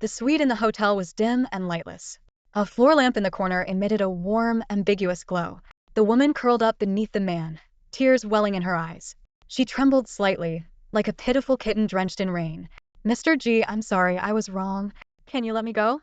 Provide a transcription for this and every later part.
The suite in the hotel was dim and lightless. A floor lamp in the corner emitted a warm, ambiguous glow. The woman curled up beneath the man, tears welling in her eyes. She trembled slightly, like a pitiful kitten drenched in rain. "Mr. Ji, I'm sorry, I was wrong. Can you let me go?"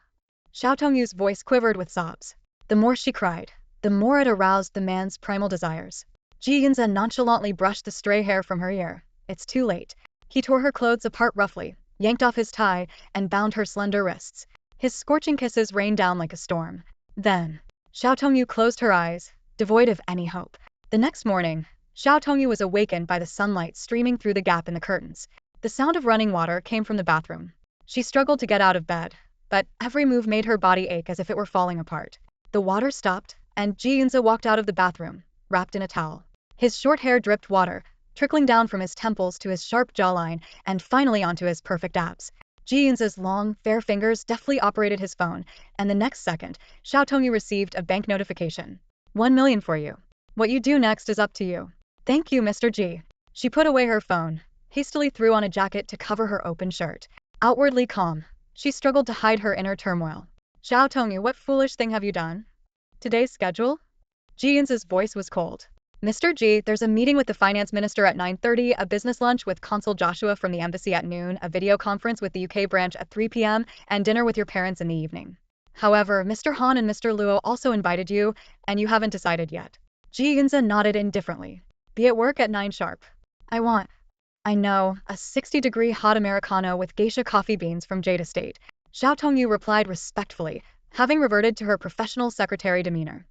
Xiao Tongyu's voice quivered with sobs. The more she cried, the more it aroused the man's primal desires. Ji Yunze nonchalantly brushed the stray hair from her ear. It's too late. He tore her clothes apart roughly, yanked off his tie, and bound her slender wrists. His scorching kisses rained down like a storm. Then, Xiao Tongyu closed her eyes, devoid of any hope. The next morning, Xiao Tongyu was awakened by the sunlight streaming through the gap in the curtains. The sound of running water came from the bathroom. She struggled to get out of bed, but every move made her body ache as if it were falling apart. The water stopped, and Ji Yunze walked out of the bathroom, wrapped in a towel. His short hair dripped water, trickling down from his temples to his sharp jawline and finally onto his perfect abs. Ji Yunze's long, fair fingers deftly operated his phone, and the next second, Xiao Tongyu received a bank notification. 1 million for you. What you do next is up to you. Thank you, Mr. Ji. She put away her phone, hastily threw on a jacket to cover her open shirt. Outwardly calm, she struggled to hide her inner turmoil. Xiao Tongyu, what foolish thing have you done? Today's schedule? Ji Yunze's voice was cold. Mr. Ji, there's a meeting with the finance minister at 9:30, a business lunch with Consul Joshua from the embassy at noon, a video conference with the UK branch at 3 p.m., and dinner with your parents in the evening. However, Mr. Han and Mr. Luo also invited you, and you haven't decided yet. Ji Yunze nodded indifferently. Be at work at 9 sharp. I know, a 60-degree hot Americano with geisha coffee beans from Jade Estate. Xiao Tongyu replied respectfully, having reverted to her professional secretary demeanor.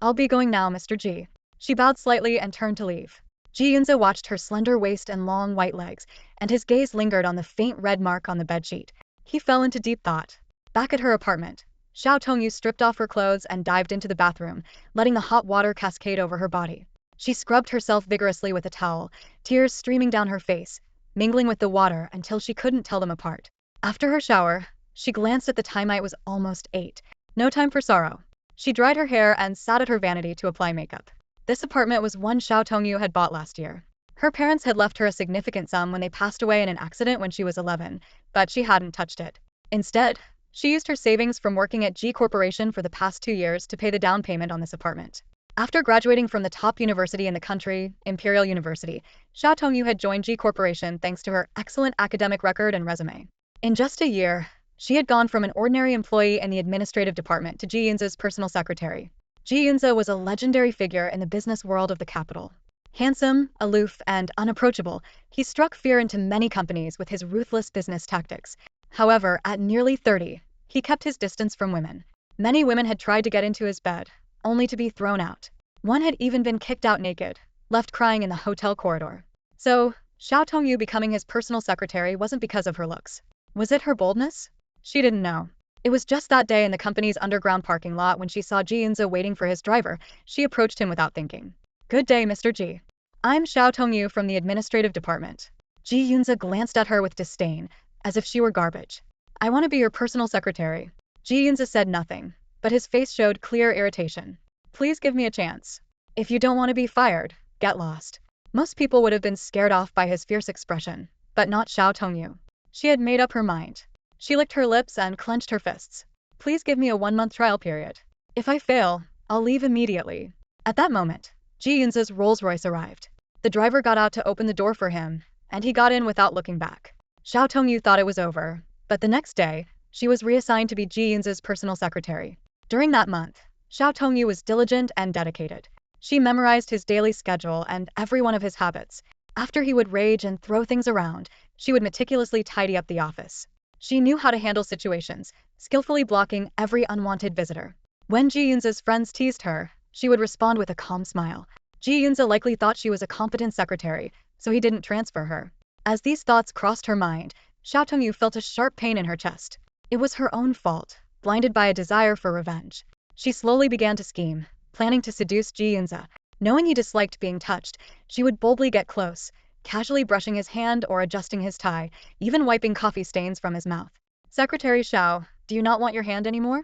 I'll be going now, Mr. Ji. She bowed slightly and turned to leave. Ji Yunze watched her slender waist and long white legs, and his gaze lingered on the faint red mark on the bedsheet. He fell into deep thought. Back at her apartment, Xiao Tongyu stripped off her clothes and dived into the bathroom, letting the hot water cascade over her body. She scrubbed herself vigorously with a towel, tears streaming down her face, mingling with the water until she couldn't tell them apart. After her shower, she glanced at the time. It was almost 8. No time for sorrow. She dried her hair and sat at her vanity to apply makeup. This apartment was one Xiao Tongyu had bought last year. Her parents had left her a significant sum when they passed away in an accident when she was 11, but she hadn't touched it. Instead, she used her savings from working at G Corporation for the past 2 years to pay the down payment on this apartment. After graduating from the top university in the country, Imperial University, Xiao Tongyu had joined G Corporation thanks to her excellent academic record and resume. In just a year, she had gone from an ordinary employee in the administrative department to Ji Yunze's personal secretary. Ji Yunze was a legendary figure in the business world of the capital. Handsome, aloof, and unapproachable, he struck fear into many companies with his ruthless business tactics. However, at nearly 30, he kept his distance from women. Many women had tried to get into his bed, only to be thrown out. One had even been kicked out naked, left crying in the hotel corridor. So, Xiao Tongyu becoming his personal secretary wasn't because of her looks. Was it her boldness? She didn't know. It was just that day in the company's underground parking lot when she saw Ji Yunze waiting for his driver, she approached him without thinking. Good day, Mr. Ji. I'm Xiao Tongyu from the administrative department. Ji Yunze glanced at her with disdain, as if she were garbage. I want to be your personal secretary. Ji Yunze said nothing, but his face showed clear irritation. Please give me a chance. If you don't want to be fired, get lost. Most people would have been scared off by his fierce expression, but not Xiao Tongyu. She had made up her mind. She licked her lips and clenched her fists. Please give me a 1-month trial period. If I fail, I'll leave immediately. At that moment, Ji Yunze's Rolls-Royce arrived. The driver got out to open the door for him, and he got in without looking back. Xiao Tongyu thought it was over, but the next day, she was reassigned to be Ji Yunze's personal secretary. During that month, Xiao Tongyu was diligent and dedicated. She memorized his daily schedule and every one of his habits. After he would rage and throw things around, she would meticulously tidy up the office. She knew how to handle situations, skillfully blocking every unwanted visitor. When Ji Yunze's friends teased her, she would respond with a calm smile. Ji Yunze likely thought she was a competent secretary, so he didn't transfer her. As these thoughts crossed her mind, Xiao Tongyu felt a sharp pain in her chest. It was her own fault, blinded by a desire for revenge. She slowly began to scheme, planning to seduce Ji Yunze. Knowing he disliked being touched, she would boldly get close, casually brushing his hand or adjusting his tie, even wiping coffee stains from his mouth. Secretary Xiao, do you not want your hand anymore?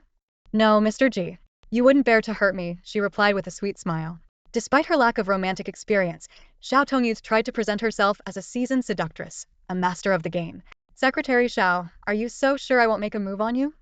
No, Mr. Ji. You wouldn't bear to hurt me, she replied with a sweet smile. Despite her lack of romantic experience, Xiao Tongyu tried to present herself as a seasoned seductress, a master of the game. Secretary Xiao, are you so sure I won't make a move on you?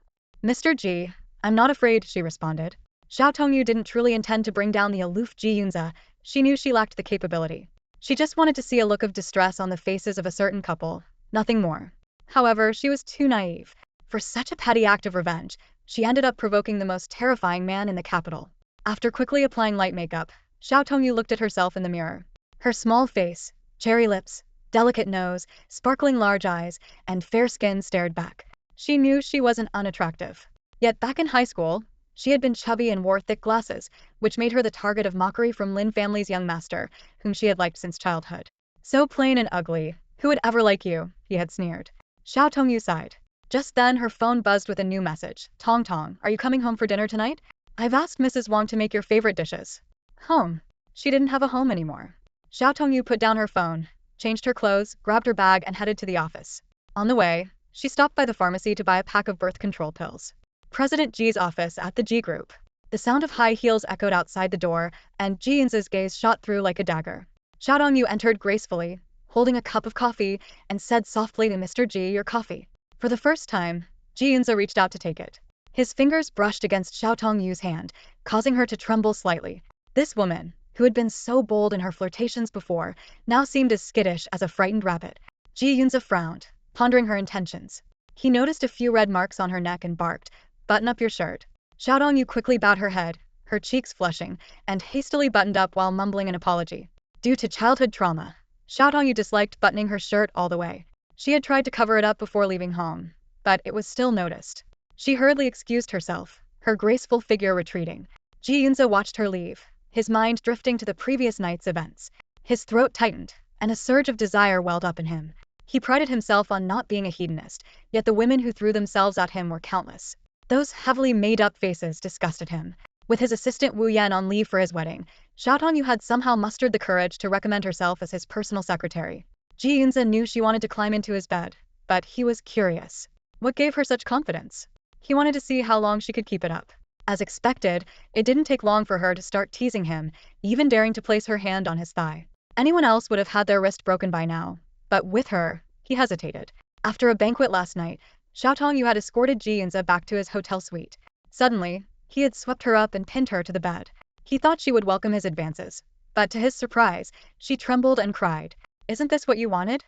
Mr. Ji, I'm not afraid, she responded. Xiao Tongyu didn't truly intend to bring down the aloof Ji Yunze. She knew she lacked the capability. She just wanted to see a look of distress on the faces of a certain couple, nothing more. However, she was too naive. For such a petty act of revenge, she ended up provoking the most terrifying man in the capital. After quickly applying light makeup, Xiao Tongyu looked at herself in the mirror. Her small face, cherry lips, delicate nose, sparkling large eyes, and fair skin stared back. She knew she wasn't unattractive. Yet back in high school, she had been chubby and wore thick glasses, which made her the target of mockery from Lin family's young master, whom she had liked since childhood. So plain and ugly, who would ever like you, he had sneered. Xiao Tongyu sighed. Just then her phone buzzed with a new message. Tong Tong, are you coming home for dinner tonight? I've asked Mrs. Wang to make your favorite dishes. Home. She didn't have a home anymore. Xiao Tongyu put down her phone, changed her clothes, grabbed her bag and headed to the office. On the way, she stopped by the pharmacy to buy a pack of birth control pills. President Ji's office at the Ji Group. The sound of high heels echoed outside the door, and Ji Yunze's gaze shot through like a dagger. Xiao Tongyu entered gracefully, holding a cup of coffee, and said softly to Mr. Ji, your coffee. For the first time, Ji Yunze reached out to take it. His fingers brushed against Xiao Tongyu's hand, causing her to tremble slightly. This woman, who had been so bold in her flirtations before, now seemed as skittish as a frightened rabbit. Ji Yunze frowned, pondering her intentions. He noticed a few red marks on her neck and barked, button up your shirt. Xiao Tongyu quickly bowed her head, her cheeks flushing, and hastily buttoned up while mumbling an apology. Due to childhood trauma, Xiao Tongyu disliked buttoning her shirt all the way. She had tried to cover it up before leaving home, but it was still noticed. She hurriedly excused herself, her graceful figure retreating. Ji Yunze watched her leave, his mind drifting to the previous night's events. His throat tightened, and a surge of desire welled up in him. He prided himself on not being a hedonist, yet the women who threw themselves at him were countless. Those heavily made-up faces disgusted him. With his assistant Wu Yan on leave for his wedding, Xiao Tongyu had somehow mustered the courage to recommend herself as his personal secretary. Ji Yunze knew she wanted to climb into his bed, but he was curious. What gave her such confidence? He wanted to see how long she could keep it up. As expected, it didn't take long for her to start teasing him, even daring to place her hand on his thigh. Anyone else would have had their wrist broken by now, but with her, he hesitated. After a banquet last night, Xiao Tongyu had escorted Ji Yunze back to his hotel suite. Suddenly, he had swept her up and pinned her to the bed. He thought she would welcome his advances, but to his surprise, she trembled and cried. Isn't this what you wanted?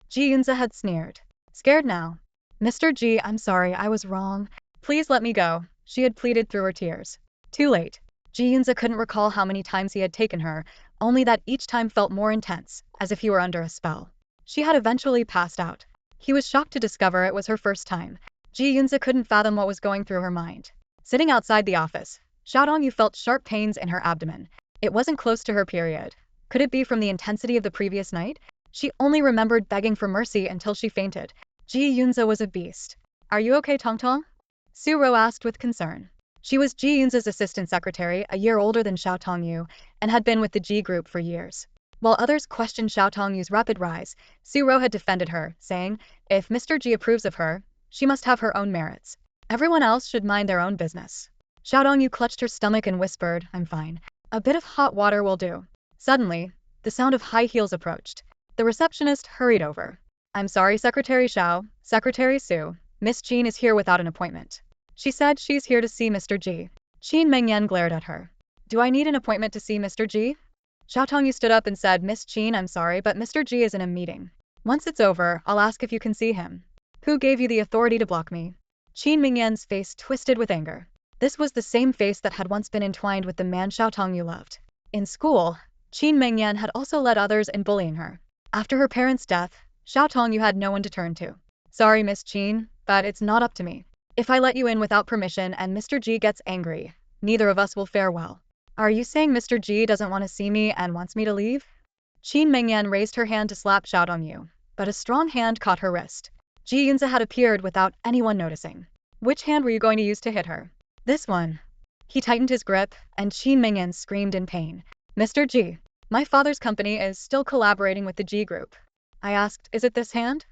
Ji Yunze had sneered. Scared now. Mr. Ji, I'm sorry, I was wrong. Please let me go, she had pleaded through her tears. Too late. Ji Yunze couldn't recall how many times he had taken her, only that each time felt more intense, as if he were under a spell. She had eventually passed out. He was shocked to discover it was her first time. Ji Yunze couldn't fathom what was going through her mind. Sitting outside the office, Xiao Tongyu felt sharp pains in her abdomen. It wasn't close to her period. Could it be from the intensity of the previous night? She only remembered begging for mercy until she fainted. Ji Yunze was a beast. Are you okay, Tong Tong? Su Ro asked with concern. She was Ji Yunze's assistant secretary, a year older than Xiao Tongyu, and had been with the Ji Group for years. While others questioned Xiao Tongyu's rapid rise, Su Ro had defended her, saying, if Mr. Ji approves of her, she must have her own merits. Everyone else should mind their own business. Xiao Tongyu clutched her stomach and whispered, I'm fine. A bit of hot water will do. Suddenly, the sound of high heels approached. The receptionist hurried over. I'm sorry, Secretary Xiao, Secretary Su. Miss Qin is here without an appointment. She said she's here to see Mr. Ji. Qin Mengyan glared at her. Do I need an appointment to see Mr. Ji? Xiao Tongyu stood up and said, Miss Qin, I'm sorry, but Mr. Ji is in a meeting. Once it's over, I'll ask if you can see him. Who gave you the authority to block me? Qin Mengyan's face twisted with anger. This was the same face that had once been entwined with the man Xiao Tongyu loved. In school, Qin Mengyan had also led others in bullying her. After her parents' death, Xiao Tongyu had no one to turn to. Sorry, Miss Qin, but it's not up to me. If I let you in without permission and Mr. Ji gets angry, neither of us will fare well. Are you saying Mr. Ji doesn't want to see me and wants me to leave? Qin Mengyan raised her hand to slap Xiao Tongyu, but a strong hand caught her wrist. Ji Yunze had appeared without anyone noticing. Which hand were you going to use to hit her? This one. He tightened his grip, and Qin Mengyan screamed in pain. Mr. Ji, my father's company is still collaborating with the Ji Group. I asked, is it this hand?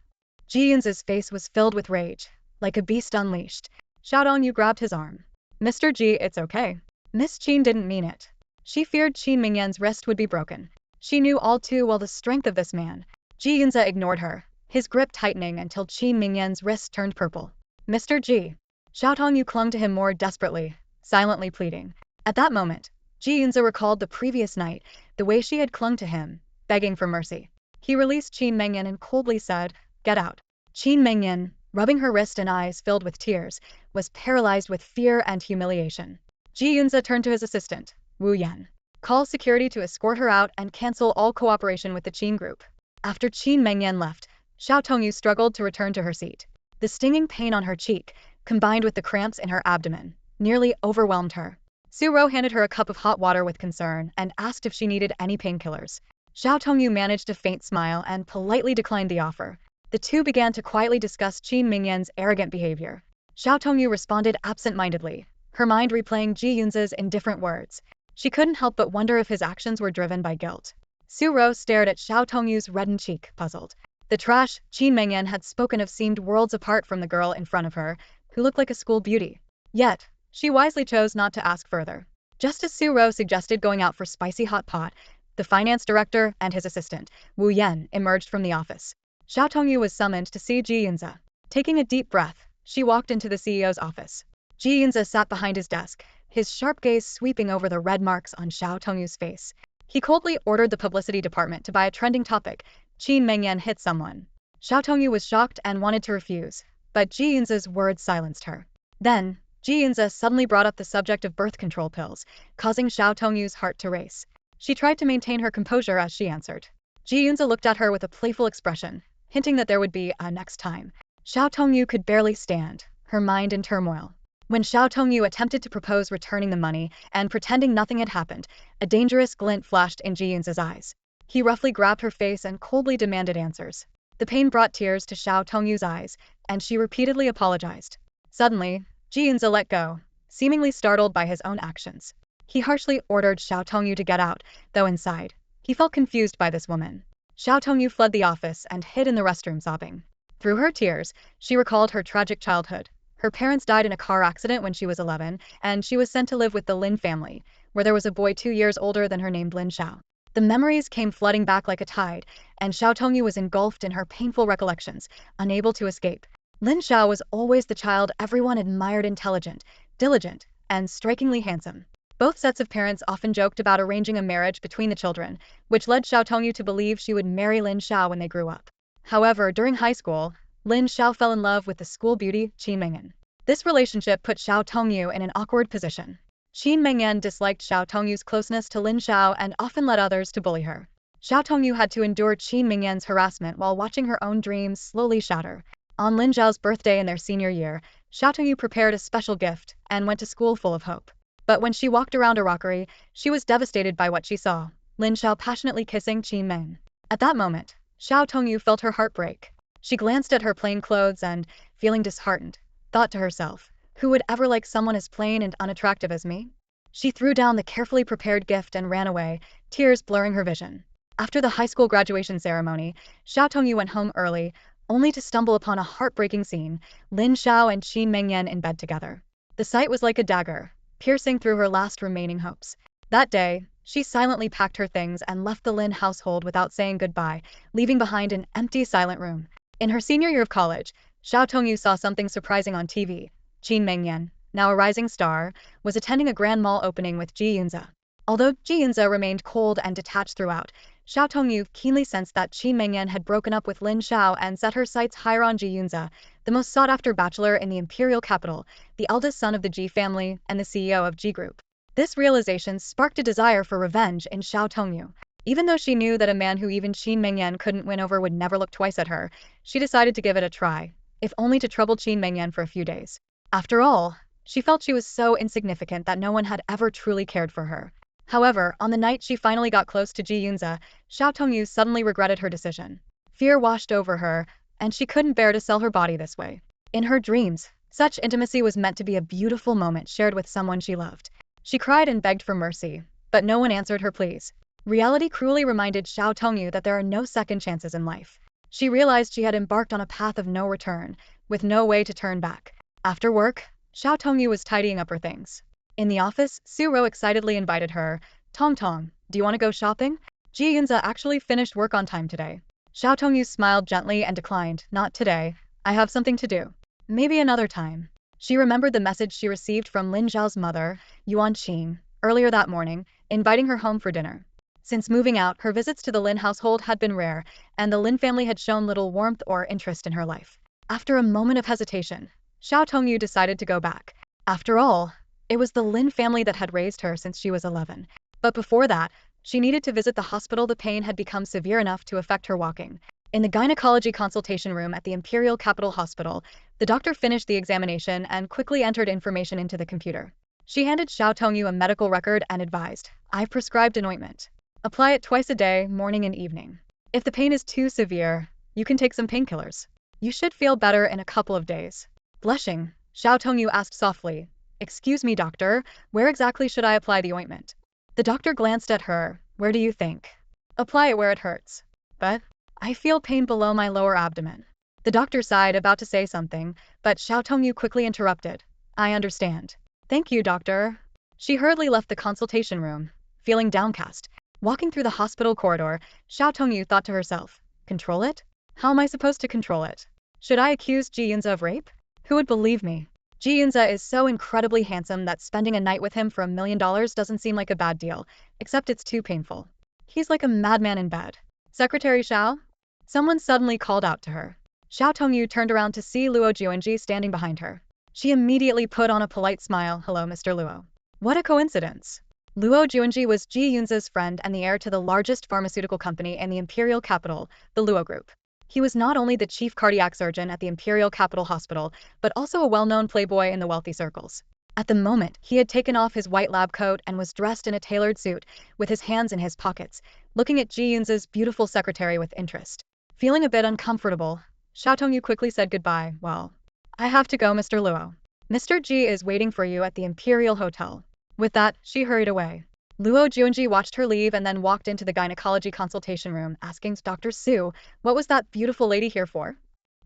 Ji Yunze's face was filled with rage, like a beast unleashed. Xiao Tongyu grabbed his arm. Mr. Ji, it's okay. Miss Qin didn't mean it. She feared Qin Mengyan's wrist would be broken. She knew all too well the strength of this man. Ji Yunze ignored her, his grip tightening until Qin Mingyan's wrist turned purple. Mr. Ji. Xiao Tongyu clung to him more desperately, silently pleading. At that moment, Ji Yunze recalled the previous night, the way she had clung to him, begging for mercy. He released Qin Mingyan and coldly said, "Get out." Qin Mingyan, rubbing her wrist and eyes filled with tears, was paralyzed with fear and humiliation. Ji Yunze turned to his assistant, Wu Yan. "Call security to escort her out and cancel all cooperation with the Qin group." After Qin Mingyan left, Xiao Tongyu struggled to return to her seat. The stinging pain on her cheek, combined with the cramps in her abdomen, nearly overwhelmed her. Su Ro handed her a cup of hot water with concern and asked if she needed any painkillers. Xiao Tongyu managed a faint smile and politely declined the offer. The two began to quietly discuss Qin Mingyan's arrogant behavior. Xiao Tongyu responded absent-mindedly, her mind replaying Ji Yunze's indifferent words. She couldn't help but wonder if his actions were driven by guilt. Su Ro stared at Xiao Tongyu's reddened cheek, puzzled. The trash Qin Mingyan had spoken of seemed worlds apart from the girl in front of her, who looked like a school beauty. Yet, she wisely chose not to ask further. Just as Su Ro suggested going out for spicy hot pot, the finance director and his assistant, Wu Yan, emerged from the office. Xiao Tongyu was summoned to see Ji Yunze. Taking a deep breath, she walked into the CEO's office. Ji Yunze sat behind his desk, his sharp gaze sweeping over the red marks on Xiao Tongyu's face. He coldly ordered the publicity department to buy a trending topic, Qin Mingyan hit someone. Xiao Tongyu was shocked and wanted to refuse, but Ji Yunze's words silenced her. Then, Ji Yunze suddenly brought up the subject of birth control pills, causing Xiao Tongyu's heart to race. She tried to maintain her composure as she answered. Ji Yunze looked at her with a playful expression, hinting that there would be a next time. Xiao Tongyu could barely stand, her mind in turmoil. When Xiao Tongyu attempted to propose returning the money and pretending nothing had happened, a dangerous glint flashed in Ji Yunze's eyes. He roughly grabbed her face and coldly demanded answers. The pain brought tears to Xiao Tongyu's eyes, and she repeatedly apologized. Suddenly, Ji Yunze let go, seemingly startled by his own actions. He harshly ordered Xiao Tongyu to get out, though inside, he felt confused by this woman. Xiao Tongyu fled the office and hid in the restroom sobbing. Through her tears, she recalled her tragic childhood. Her parents died in a car accident when she was 11, and she was sent to live with the Lin family, where there was a boy 2 years older than her named Lin Xiao. The memories came flooding back like a tide, and Xiao Tongyu was engulfed in her painful recollections, unable to escape. Lin Xiao was always the child everyone admired, intelligent, diligent, and strikingly handsome. Both sets of parents often joked about arranging a marriage between the children, which led Xiao Tongyu to believe she would marry Lin Xiao when they grew up. However, during high school, Lin Xiao fell in love with the school beauty, Qin Mingyan. This relationship put Xiao Tongyu in an awkward position. Qin Mingyan disliked Xiao Tongyu's closeness to Lin Xiao and often led others to bully her. Xiao Tongyu had to endure Qin Mingyan's harassment while watching her own dreams slowly shatter. On Lin Xiao's birthday in their senior year, Xiao Tongyu prepared a special gift and went to school full of hope. But when she walked around a rockery, she was devastated by what she saw, Lin Xiao passionately kissing Qin Mingyan. At that moment, Xiao Tongyu felt her heart break. She glanced at her plain clothes and, feeling disheartened, thought to herself, who would ever like someone as plain and unattractive as me? She threw down the carefully prepared gift and ran away, tears blurring her vision. After the high school graduation ceremony, Xiao Tongyu went home early, only to stumble upon a heartbreaking scene, Lin Xiao and Qin Mingyan in bed together. The sight was like a dagger, piercing through her last remaining hopes. That day, she silently packed her things and left the Lin household without saying goodbye, leaving behind an empty, silent room. In her senior year of college, Xiao Tongyu saw something surprising on TV. Qin Mingyan, now a rising star, was attending a grand mall opening with Ji Yunze. Although Ji Yunze remained cold and detached throughout, Xiao Tongyu keenly sensed that Qin Mingyan had broken up with Lin Xiao and set her sights higher on Ji Yunze, the most sought-after bachelor in the imperial capital, the eldest son of the Ji family and the CEO of Ji Group. This realization sparked a desire for revenge in Xiao Tongyu. Even though she knew that a man who even Qin Mingyan couldn't win over would never look twice at her, she decided to give it a try, if only to trouble Qin Mingyan for a few days. After all, she felt she was so insignificant that no one had ever truly cared for her. However, on the night she finally got close to Ji Yunze, Xiao Tongyu suddenly regretted her decision. Fear washed over her, and she couldn't bear to sell her body this way. In her dreams, such intimacy was meant to be a beautiful moment shared with someone she loved. She cried and begged for mercy, but no one answered her pleas. Reality cruelly reminded Xiao Tongyu that there are no second chances in life. She realized she had embarked on a path of no return, with no way to turn back. After work, Xiao Tongyu was tidying up her things. In the office, Su Ro excitedly invited her. "Tong Tong, do you want to go shopping? Ji Yunze actually finished work on time today." Xiao Tongyu smiled gently and declined, not today. I have something to do. Maybe another time. She remembered the message she received from Lin Zhao's mother, Yuan Qing, earlier that morning, inviting her home for dinner. Since moving out, her visits to the Lin household had been rare, and the Lin family had shown little warmth or interest in her life. After a moment of hesitation, Xiao Tongyu decided to go back. After all, it was the Lin family that had raised her since she was 11. But before that, she needed to visit the hospital. The pain had become severe enough to affect her walking. In the gynecology consultation room at the Imperial Capital Hospital, the doctor finished the examination and quickly entered information into the computer. She handed Xiao Tongyu a medical record and advised, I've prescribed an ointment. Apply it twice a day, morning and evening. If the pain is too severe, you can take some painkillers. You should feel better in a couple of days. Blushing, Xiao Tongyu asked softly, Excuse me, doctor, where exactly should I apply the ointment? The doctor glanced at her. Where do you think? Apply it where it hurts. But I feel pain below my lower abdomen. The doctor sighed, about to say something, but Xiao Tongyu quickly interrupted. I understand. Thank you, doctor. She hurriedly left the consultation room, feeling downcast. Walking through the hospital corridor, Xiao Tongyu thought to herself, control it? How am I supposed to control it? Should I accuse Ji Yunze of rape? Who would believe me? Ji Yunze is so incredibly handsome that spending a night with him for $1 million doesn't seem like a bad deal, except it's too painful. He's like a madman in bed. Secretary Xiao? Someone suddenly called out to her. Xiao Tongyu turned around to see Luo Juanji standing behind her. She immediately put on a polite smile. Hello, Mr. Luo. What a coincidence. Luo Juanji was Ji Yunze's friend and the heir to the largest pharmaceutical company in the imperial capital, the Luo Group. He was not only the chief cardiac surgeon at the Imperial Capital Hospital, but also a well-known playboy in the wealthy circles. At the moment, he had taken off his white lab coat and was dressed in a tailored suit, with his hands in his pockets, looking at Ji Yunze's beautiful secretary with interest. Feeling a bit uncomfortable, Xiao Tongyu quickly said goodbye. Well, I have to go, Mr. Luo. Mr. Ji is waiting for you at the Imperial Hotel. With that, she hurried away. Luo Juanji watched her leave and then walked into the gynecology consultation room, asking Dr. Su, what was that beautiful lady here for?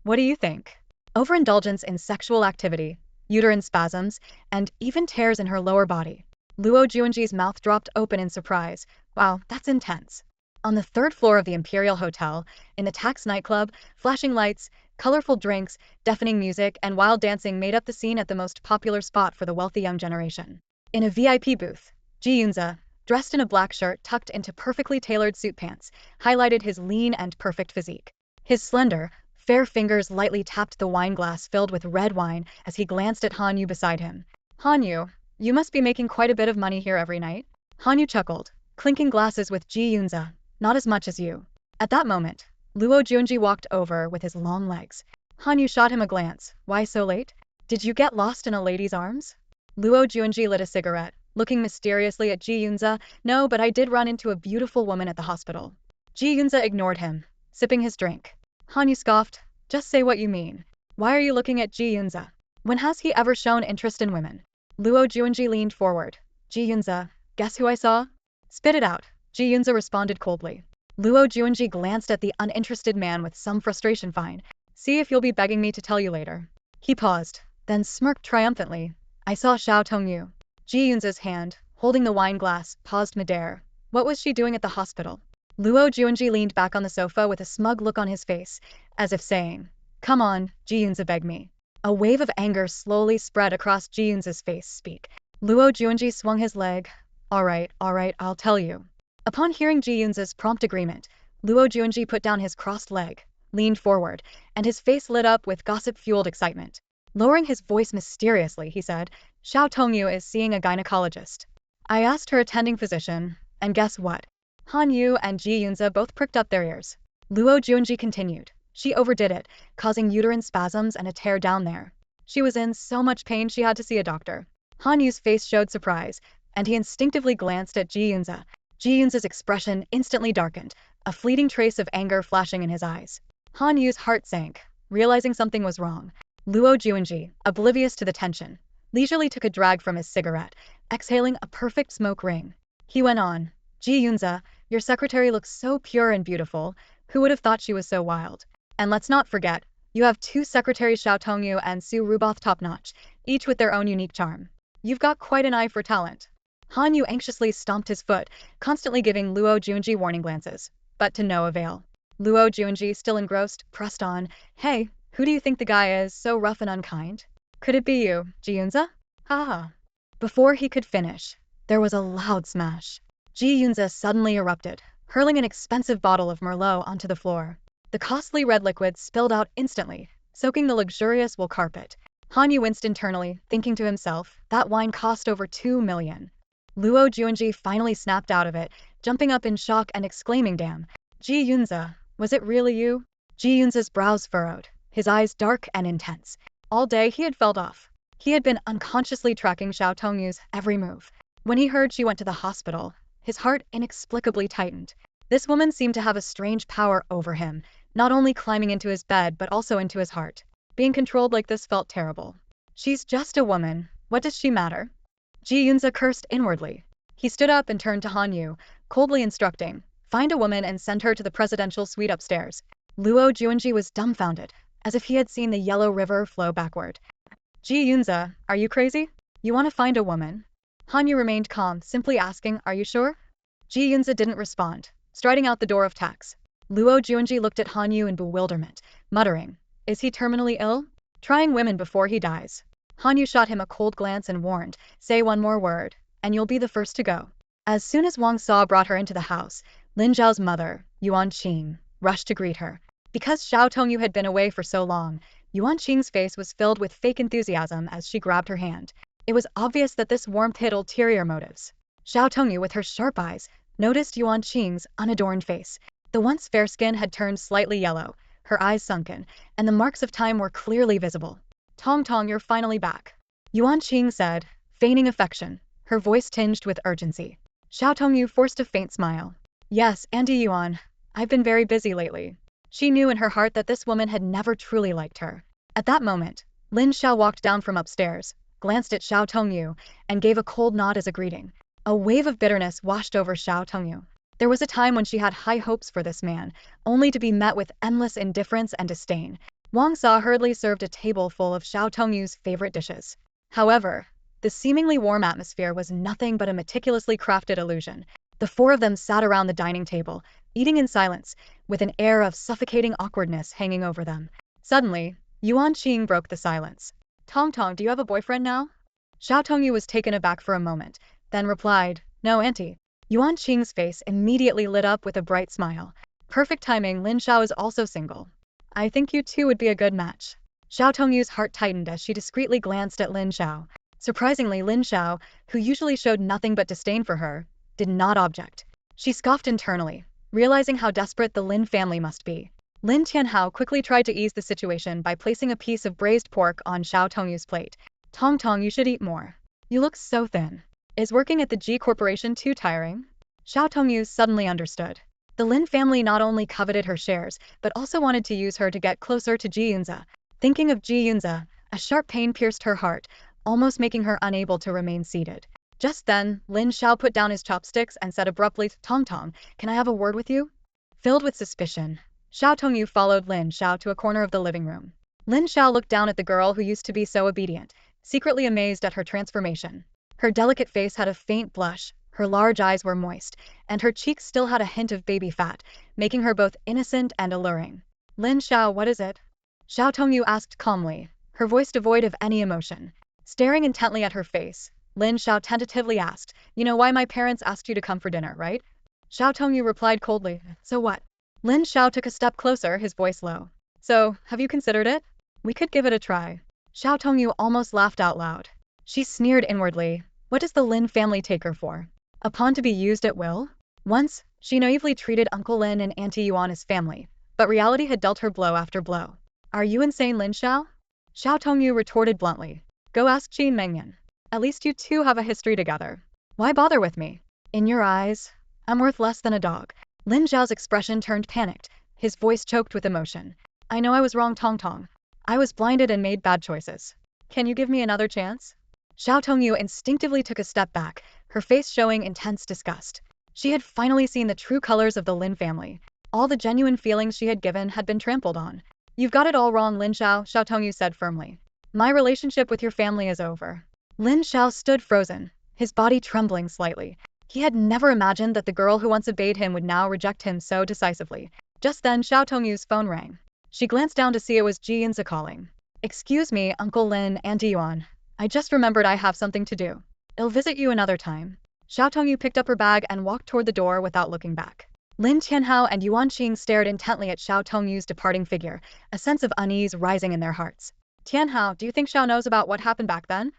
What do you think? Overindulgence in sexual activity, uterine spasms, and even tears in her lower body. Luo Juanji's mouth dropped open in surprise. Wow, that's intense. On the third floor of the Imperial Hotel, in the Tax nightclub, flashing lights, colorful drinks, deafening music, and wild dancing made up the scene at the most popular spot for the wealthy young generation. In a VIP booth, Ji Yunze, dressed in a black shirt tucked into perfectly tailored suit pants, highlighted his lean and perfect physique. His slender, fair fingers lightly tapped the wine glass filled with red wine as he glanced at Han Yu beside him. Han Yu, you must be making quite a bit of money here every night. Han Yu chuckled, clinking glasses with Ji Yunze. Not as much as you. At that moment, Luo Juanji walked over with his long legs. Han Yu shot him a glance. Why so late? Did you get lost in a lady's arms? Luo Juanji lit a cigarette, looking mysteriously at Ji Yunze. No, but I did run into a beautiful woman at the hospital. Ji Yunze ignored him, sipping his drink. Han Yu scoffed. Just say what you mean. Why are you looking at Ji Yunze? When has he ever shown interest in women? Luo Juanji leaned forward. Ji Yunze, guess who I saw? Spit it out. Ji Yunze responded coldly. Luo Juanji glanced at the uninterested man with some frustration. Fine. See if you'll be begging me to tell you later. He paused, then smirked triumphantly. I saw Xiao Tongyu. Ji Yunze's hand, holding the wine glass, paused midair. What was she doing at the hospital? Luo Juanji leaned back on the sofa with a smug look on his face, as if saying, Come on, Ji Yunze, beg me. A wave of anger slowly spread across Ji Yunze's face. Speak. Luo Juanji swung his leg. All right, I'll tell you. Upon hearing Ji Yunze's prompt agreement, Luo Juanji put down his crossed leg, leaned forward, and his face lit up with gossip-fueled excitement. Lowering his voice mysteriously, he said, Xiao Tongyu is seeing a gynecologist. I asked her attending physician, and guess what? Han Yu and Ji Yunze both pricked up their ears. Luo Juanji continued. She overdid it, causing uterine spasms and a tear down there. She was in so much pain she had to see a doctor. Han Yu's face showed surprise, and he instinctively glanced at Ji Yunze. Ji Yunze's expression instantly darkened, a fleeting trace of anger flashing in his eyes. Han Yu's heart sank, realizing something was wrong. Luo Juanji, oblivious to the tension, leisurely took a drag from his cigarette, exhaling a perfect smoke ring. He went on, Ji Yunze, your secretary looks so pure and beautiful, who would have thought she was so wild? And let's not forget, you have two secretaries, Xiao Tongyu and Su Ruboth, top-notch, each with their own unique charm. You've got quite an eye for talent. Han Yu anxiously stomped his foot, constantly giving Luo Juanji warning glances, but to no avail. Luo Juanji, still engrossed, pressed on. Hey, who do you think the guy is, so rough and unkind? Could it be you, Ji Yunze? Ha ha. Before he could finish, there was a loud smash. Ji Yunze suddenly erupted, hurling an expensive bottle of Merlot onto the floor. The costly red liquid spilled out instantly, soaking the luxurious wool carpet. Hanyu winced internally, thinking to himself, that wine cost over 2 million. Luo Juanji finally snapped out of it, jumping up in shock and exclaiming, damn. Ji Yunze, was it really you? Ji Yunze's brows furrowed, his eyes dark and intense. All day he had felt off. He had been unconsciously tracking Xiao Tongyu's every move. When he heard she went to the hospital, his heart inexplicably tightened. This woman seemed to have a strange power over him, not only climbing into his bed but also into his heart. Being controlled like this felt terrible. She's just a woman. What does she matter? Ji Yunze cursed inwardly. He stood up and turned to Hanyu, coldly instructing, find a woman and send her to the presidential suite upstairs. Luo Juanji was dumbfounded, as if he had seen the yellow river flow backward. Ji Yunze, are you crazy? You want to find a woman? Hanyu remained calm, simply asking, are you sure? Ji Yunze didn't respond, striding out the door of tax. Luo Juanji looked at Hanyu in bewilderment, muttering, is he terminally ill? Trying women before he dies. Hanyu shot him a cold glance and warned, say one more word, and you'll be the first to go. As soon as Wang Sa brought her into the house, Lin Zhao's mother, Yuan Qing, rushed to greet her. Because Xiao Tongyu had been away for so long, Yuan Qing's face was filled with fake enthusiasm as she grabbed her hand. It was obvious that this warmth hid ulterior motives. Xiao Tongyu, with her sharp eyes, noticed Yuan Qing's unadorned face. The once fair skin had turned slightly yellow, her eyes sunken, and the marks of time were clearly visible. Tong Tong, you're finally back. Yuan Qing said, feigning affection, her voice tinged with urgency. Xiao Tongyu forced a faint smile. Yes, Auntie Yuan, I've been very busy lately. She knew in her heart that this woman had never truly liked her. At that moment, Lin Xiao walked down from upstairs, glanced at Xiao Tongyu, and gave a cold nod as a greeting. A wave of bitterness washed over Xiao Tongyu. There was a time when she had high hopes for this man, only to be met with endless indifference and disdain. Wang Sa hurriedly served a table full of Xiao Tongyu's favorite dishes. However, the seemingly warm atmosphere was nothing but a meticulously crafted illusion. The four of them sat around the dining table, eating in silence, with an air of suffocating awkwardness hanging over them. Suddenly, Yuan Qing broke the silence. Tong Tong, do you have a boyfriend now? Xiao Tongyu was taken aback for a moment, then replied, no, auntie. Yuan Qing's face immediately lit up with a bright smile. Perfect timing, Lin Xiao is also single. I think you two would be a good match. Xiao Tongyu's heart tightened as she discreetly glanced at Lin Xiao. Surprisingly, Lin Xiao, who usually showed nothing but disdain for her, did not object. She scoffed internally, realizing how desperate the Lin family must be. Lin Tianhao quickly tried to ease the situation by placing a piece of braised pork on Xiao Tongyu's plate. Tong Tong, you should eat more. You look so thin. Is working at the Ji Corporation too tiring? Xiao Tongyu suddenly understood. The Lin family not only coveted her shares, but also wanted to use her to get closer to Ji Yunze. Thinking of Ji Yunze, a sharp pain pierced her heart, almost making her unable to remain seated. Just then, Lin Xiao put down his chopsticks and said abruptly, Tong Tong, can I have a word with you? Filled with suspicion, Xiao Tongyu followed Lin Xiao to a corner of the living room. Lin Xiao looked down at the girl who used to be so obedient, secretly amazed at her transformation. Her delicate face had a faint blush, her large eyes were moist, and her cheeks still had a hint of baby fat, making her both innocent and alluring. Lin Xiao, what is it? Xiao Tongyu asked calmly, her voice devoid of any emotion. Staring intently at her face, Lin Xiao tentatively asked, you know why my parents asked you to come for dinner, right? Xiao Tongyu replied coldly, so what? Lin Xiao took a step closer, his voice low. So, have you considered it? We could give it a try. Xiao Tongyu almost laughed out loud. She sneered inwardly. What does the Lin family take her for? A pawn to be used at will? Once, she naively treated Uncle Lin and Auntie Yuan as family, but reality had dealt her blow after blow. Are you insane, Lin Xiao? Xiao Tongyu retorted bluntly. Go ask Qin Mengyan. At least you two have a history together. Why bother with me? In your eyes, I'm worth less than a dog. Lin Xiao's expression turned panicked, his voice choked with emotion. I know I was wrong, Tong Tong. I was blinded and made bad choices. Can you give me another chance? Xiao Tongyu instinctively took a step back, her face showing intense disgust. She had finally seen the true colors of the Lin family. All the genuine feelings she had given had been trampled on. You've got it all wrong, Lin Xiao, Xiao Tongyu said firmly. My relationship with your family is over. Lin Xiao stood frozen, his body trembling slightly. He had never imagined that the girl who once obeyed him would now reject him so decisively. Just then Xiao Tongyu's phone rang. She glanced down to see it was Ji Yunze calling. "Excuse me, Uncle Lin and Yuan. I just remembered I have something to do. I'll visit you another time." Xiao Tongyu picked up her bag and walked toward the door without looking back. Lin Tianhao and Yuan Qing stared intently at Xiao Tongyu's departing figure, a sense of unease rising in their hearts. "Tianhao, do you think Xiao knows about what happened back then?"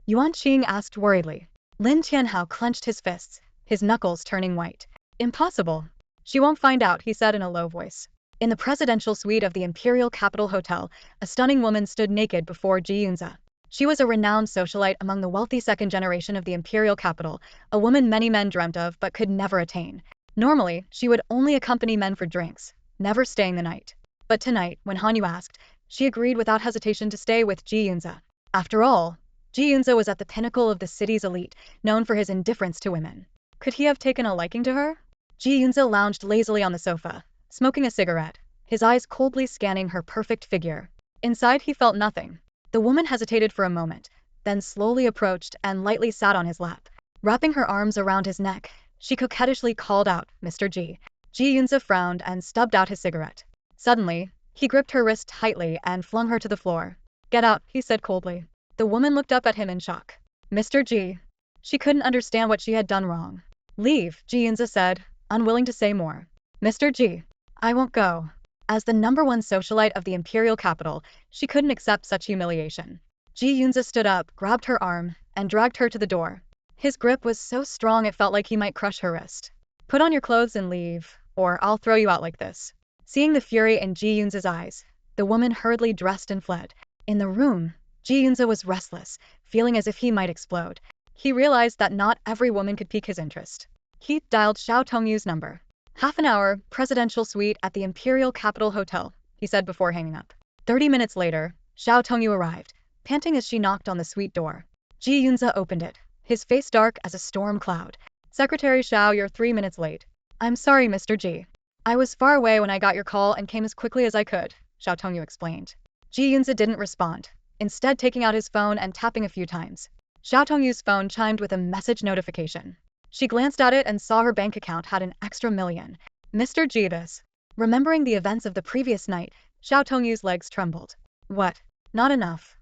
Yuan Qing asked worriedly. Lin Tianhao clenched his fists, his knuckles turning white. "Impossible. She won't find out," he said in a low voice. In the presidential suite of the Imperial Capital Hotel, a stunning woman stood naked before Ji Yunze. She was a renowned socialite among the wealthy second generation of the Imperial Capital, a woman many men dreamt of but could never attain. Normally, she would only accompany men for drinks, never staying the night. But tonight, when Hanyu asked, she agreed without hesitation to stay with Ji Yunze. After all, Ji Yunze was at the pinnacle of the city's elite, known for his indifference to women. Could he have taken a liking to her? Ji Yunze lounged lazily on the sofa, smoking a cigarette, his eyes coldly scanning her perfect figure. Inside he felt nothing. The woman hesitated for a moment, then slowly approached and lightly sat on his lap. Wrapping her arms around his neck, she coquettishly called out, "Mr. Ji." Ji Yunze frowned and stubbed out his cigarette. Suddenly, he gripped her wrist tightly and flung her to the floor. "Get out," he said coldly. The woman looked up at him in shock. "Mr. Ji." She couldn't understand what she had done wrong. "Leave," Ji Yunze said, unwilling to say more. "Mr. Ji." "I won't go." As the #1 socialite of the Imperial Capital, she couldn't accept such humiliation. Ji Yunze stood up, grabbed her arm, and dragged her to the door. His grip was so strong it felt like he might crush her wrist. "Put on your clothes and leave, or I'll throw you out like this." Seeing the fury in Ji Yunze's eyes, the woman hurriedly dressed and fled. In the room, Ji Yunze was restless, feeling as if he might explode. He realized that not every woman could pique his interest. He dialed Xiao Tongyu's number. "Half an hour, presidential suite at the Imperial Capital Hotel," he said before hanging up. 30 minutes later, Xiao Tongyu arrived, panting as she knocked on the suite door. Ji Yunze opened it, his face dark as a storm cloud. "Secretary Xiao, you're 3 minutes late." "I'm sorry, Mr. Ji. I was far away when I got your call and came as quickly as I could," Xiao Tongyu explained. Ji Yunze didn't respond, instead taking out his phone and tapping a few times. Xiao Tongyu's phone chimed with a message notification. She glanced at it and saw her bank account had an extra $1,000,000. "Mr. Ji, this." Remembering the events of the previous night, Xiao Tongyu's legs trembled. "What? Not enough?"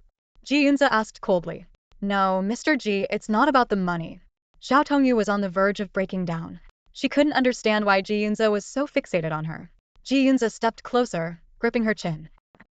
Ji Yunze asked coldly. "No, Mr. Ji, it's not about the money." Xiao Tongyu was on the verge of breaking down. She couldn't understand why Ji Yunze was so fixated on her. Ji Yunze stepped closer, gripping her chin.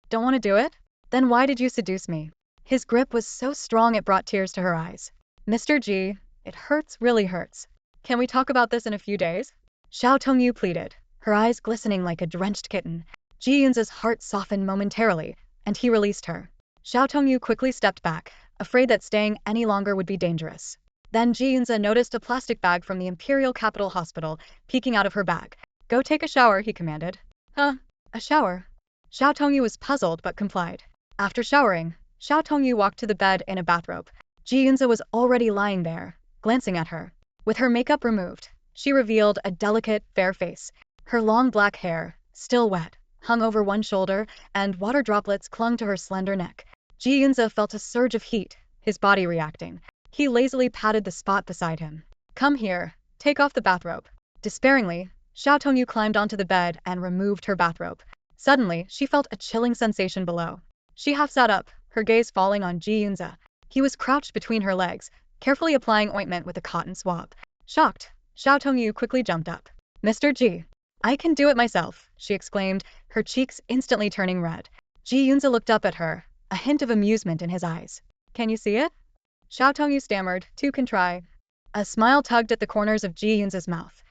"Don't want to do it? Then why did you seduce me?" His grip was so strong it brought tears to her eyes. "Mr. Ji, it hurts, really hurts. Can we talk about this in a few days?" Xiao Tongyu pleaded, her eyes glistening like a drenched kitten. Ji Yunze's heart softened momentarily, and he released her. Xiao Tongyu quickly stepped back, afraid that staying any longer would be dangerous. Then Ji Yunze noticed a plastic bag from the Imperial Capital Hospital peeking out of her bag. "Go take a shower," he commanded. "Huh? A shower?" Xiao Tongyu was puzzled but complied. After showering, Xiao Tongyu walked to the bed in a bathrobe. Ji Yunze was already lying there, glancing at her. With her makeup removed, she revealed a delicate, fair face. Her long black hair, still wet, hung over one shoulder, and water droplets clung to her slender neck. Ji Yunze felt a surge of heat, his body reacting. He lazily patted the spot beside him. "Come here, take off the bathrobe." Despairingly, Xiao Tongyu climbed onto the bed and removed her bathrobe. Suddenly, she felt a chilling sensation below. She half sat up, her gaze falling on Ji Yunze. He was crouched between her legs, carefully applying ointment with a cotton swab. Shocked, Xiao Tongyu quickly jumped up. "Mr. Ji, I can do it myself," she exclaimed, her cheeks instantly turning red. Ji Yunze looked up at her, a hint of amusement in his eyes. "Can you see it?" Xiao Tongyu stammered, "Two can try." A smile tugged at the corners of Ji Yunze's mouth.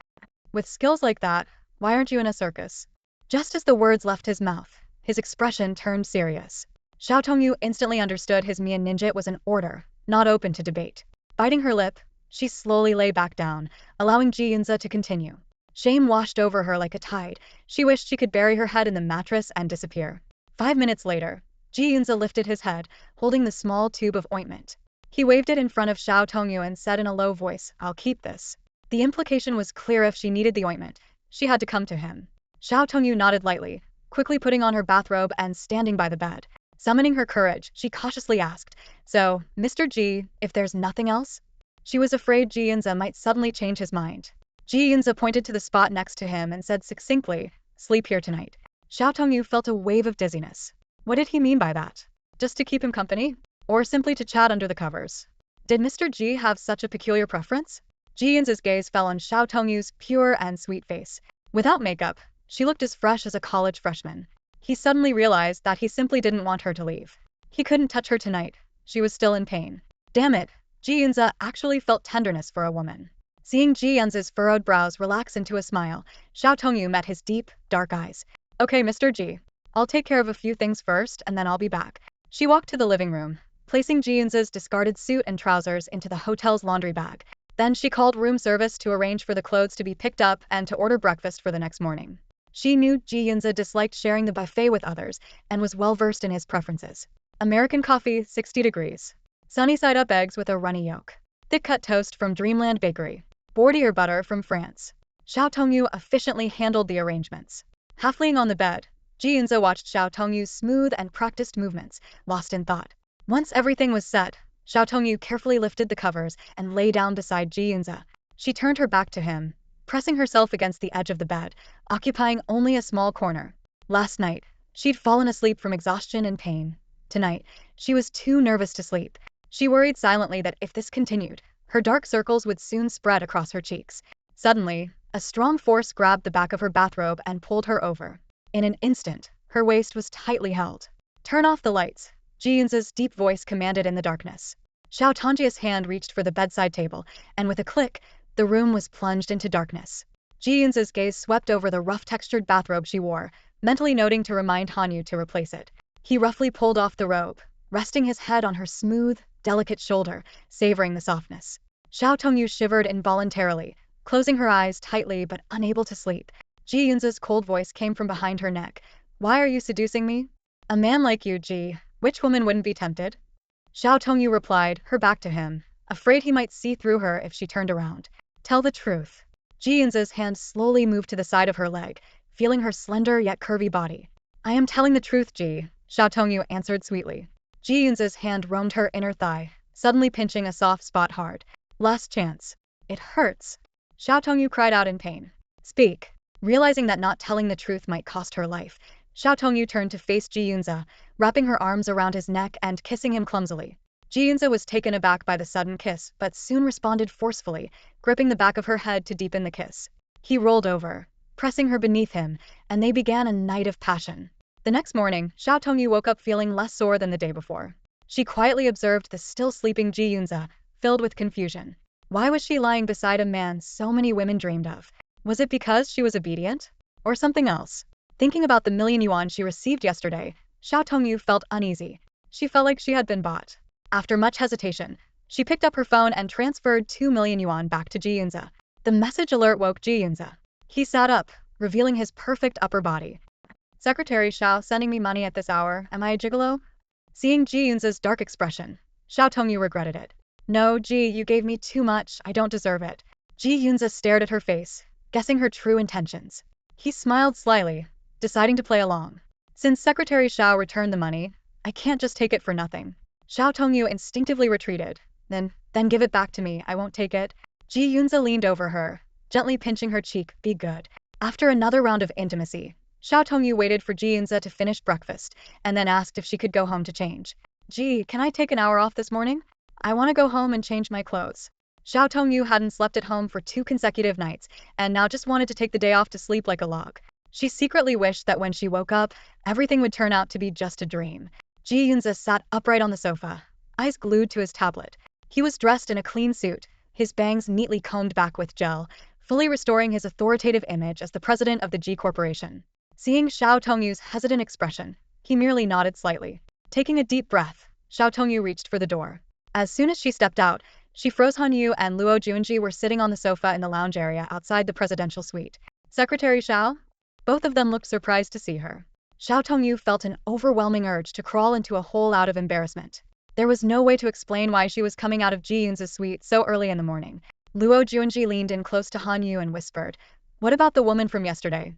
"With skills like that, why aren't you in a circus?" Just as the words left his mouth, his expression turned serious. Xiao Tongyu instantly understood his Mia ninja was an order, not open to debate. Biting her lip, she slowly lay back down, allowing Ji Yunze to continue. Shame washed over her like a tide. She wished she could bury her head in the mattress and disappear. 5 minutes later, Ji Yunze lifted his head, holding the small tube of ointment. He waved it in front of Xiao Tongyu and said in a low voice, "I'll keep this." The implication was clear: if she needed the ointment, she had to come to him. Xiao Tongyu nodded lightly, quickly putting on her bathrobe and standing by the bed. Summoning her courage, she cautiously asked, "So, Mr. Ji, if there's nothing else?" She was afraid Ji Yunze might suddenly change his mind. Ji Yunze pointed to the spot next to him and said succinctly, sleep here tonight. Xiao Tongyu felt a wave of dizziness. What did he mean by that? Just to keep him company? Or simply to chat under the covers? Did Mr. Ji have such a peculiar preference? Ji Yunze's gaze fell on Xiao Tongyu's pure and sweet face. Without makeup, she looked as fresh as a college freshman. He suddenly realized that he simply didn't want her to leave. He couldn't touch her tonight. She was still in pain. Damn it, Ji Yunze actually felt tenderness for a woman. Seeing Ji Yunze's furrowed brows relax into a smile, Xiao Tongyu met his deep, dark eyes. Okay, Mr. Ji. I'll take care of a few things first and then I'll be back. She walked to the living room, placing Ji Yunze's discarded suit and trousers into the hotel's laundry bag. Then she called room service to arrange for the clothes to be picked up and to order breakfast for the next morning. She knew Ji Yunze disliked sharing the buffet with others and was well versed in his preferences. American coffee, 60 degrees. Sunny side up eggs with a runny yolk. Thick cut toast from Dreamland Bakery. Bordier butter from France. Xiao Tongyu efficiently handled the arrangements. Half laying on the bed, Ji Yunze watched Xiao Tongyu's smooth and practiced movements, lost in thought. Once everything was set, Xiao Tongyu carefully lifted the covers and lay down beside Ji Yunze. She turned her back to him, pressing herself against the edge of the bed, occupying only a small corner. Last night, she'd fallen asleep from exhaustion and pain. Tonight, she was too nervous to sleep. She worried silently that if this continued, her dark circles would soon spread across her cheeks. Suddenly, a strong force grabbed the back of her bathrobe and pulled her over. In an instant, her waist was tightly held. Turn off the lights, Ji Yunze's deep voice commanded in the darkness. Xiao Tongju's hand reached for the bedside table, and with a click, the room was plunged into darkness. Ji Yunze's gaze swept over the rough-textured bathrobe she wore, mentally noting to remind Hanyu to replace it. He roughly pulled off the robe, resting his head on her smooth, delicate shoulder, savoring the softness. Xiao Tongyu shivered involuntarily, closing her eyes tightly but unable to sleep. Ji Yunze's cold voice came from behind her neck. Why are you seducing me? A man like you, Ji. Which woman wouldn't be tempted? Xiao Tongyu replied, her back to him, afraid he might see through her if she turned around. Tell the truth. Ji Yunze's hand slowly moved to the side of her leg, feeling her slender yet curvy body. I am telling the truth, Ji, Xiao Tongyu answered sweetly. Ji Yunze's hand roamed her inner thigh, suddenly pinching a soft spot hard. Last chance. It hurts. Xiao Tongyu cried out in pain. Speak. Realizing that not telling the truth might cost her life, Xiao Tongyu turned to face Ji Yunze, wrapping her arms around his neck and kissing him clumsily. Ji Yunze was taken aback by the sudden kiss but soon responded forcefully, gripping the back of her head to deepen the kiss. He rolled over, pressing her beneath him, and they began a night of passion. The next morning, Xiao Tongyu woke up feeling less sore than the day before. She quietly observed the still sleeping Ji Yunze, filled with confusion. Why was she lying beside a man so many women dreamed of? Was it because she was obedient? Or something else? Thinking about the $1,000,000 she received yesterday, Xiao Tongyu felt uneasy. She felt like she had been bought. After much hesitation, she picked up her phone and transferred 2 million yuan back to Ji Yunze. The message alert woke Ji Yunze. He sat up, revealing his perfect upper body. Secretary Xiao sending me money at this hour, am I a gigolo? Seeing Ji Yunze's dark expression, Xiao Tongyu regretted it. No, Ji, you gave me too much, I don't deserve it. Ji Yunze stared at her face, guessing her true intentions. He smiled slyly, deciding to play along. Since Secretary Xiao returned the money, I can't just take it for nothing. Xiao Tongyu instinctively retreated. Then give it back to me, I won't take it. Ji Yunze leaned over her, gently pinching her cheek, be good. After another round of intimacy, Xiao Tongyu waited for Ji Yunze to finish breakfast, and then asked if she could go home to change. Ji, can I take an hour off this morning? I want to go home and change my clothes. Xiao Tongyu hadn't slept at home for 2 consecutive nights, and now just wanted to take the day off to sleep like a log. She secretly wished that when she woke up, everything would turn out to be just a dream. Ji Yunze sat upright on the sofa, eyes glued to his tablet. He was dressed in a clean suit, his bangs neatly combed back with gel, fully restoring his authoritative image as the president of the Ji Corporation. Seeing Xiao Tongyu's hesitant expression, he merely nodded slightly. Taking a deep breath, Xiao Tongyu reached for the door. As soon as she stepped out, she froze. Hanyu and Luo Junji were sitting on the sofa in the lounge area outside the presidential suite. Secretary Xiao? Both of them looked surprised to see her. Xiao Tongyu felt an overwhelming urge to crawl into a hole out of embarrassment. There was no way to explain why she was coming out of Ji Yunze's suite so early in the morning. Luo Junji leaned in close to Hanyu and whispered, "What about the woman from yesterday?"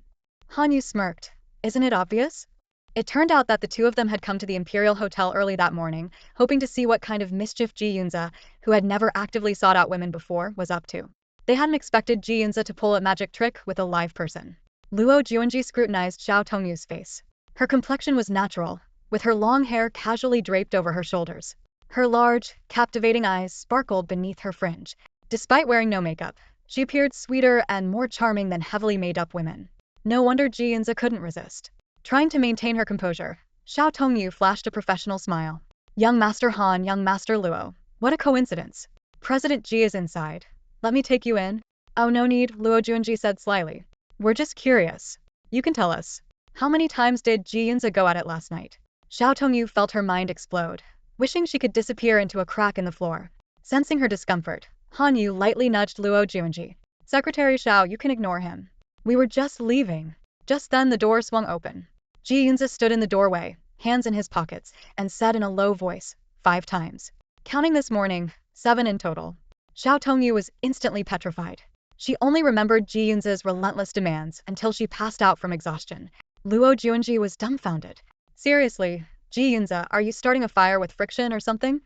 Hanyu smirked. "Isn't it obvious?" It turned out that the two of them had come to the Imperial Hotel early that morning, hoping to see what kind of mischief Ji Yunze, who had never actively sought out women before, was up to. They hadn't expected Ji Yunze to pull a magic trick with a live person. Luo Juanji scrutinized Xiao Tongyu's face. Her complexion was natural, with her long hair casually draped over her shoulders. Her large, captivating eyes sparkled beneath her fringe. Despite wearing no makeup, she appeared sweeter and more charming than heavily made-up women. No wonder Ji Yunze couldn't resist. Trying to maintain her composure, Xiao Tongyu flashed a professional smile. Young Master Han, young Master Luo. What a coincidence. President Ji is inside. Let me take you in. Oh, no need, Luo Juanji said slyly. We're just curious. You can tell us. How many times did Ji Yunze go at it last night? Xiao Tongyu felt her mind explode, wishing she could disappear into a crack in the floor. Sensing her discomfort, Han Yu lightly nudged Luo Juanji. Secretary Xiao, you can ignore him. We were just leaving. Just then the door swung open. Ji Yunze stood in the doorway, hands in his pockets, and said in a low voice, 5 times. Counting this morning, 7 in total. Xiao Tongyu was instantly petrified. She only remembered Ji Yunze's relentless demands until she passed out from exhaustion. Luo Juanji was dumbfounded. Seriously, Ji Yunze, are you starting a fire with friction or something?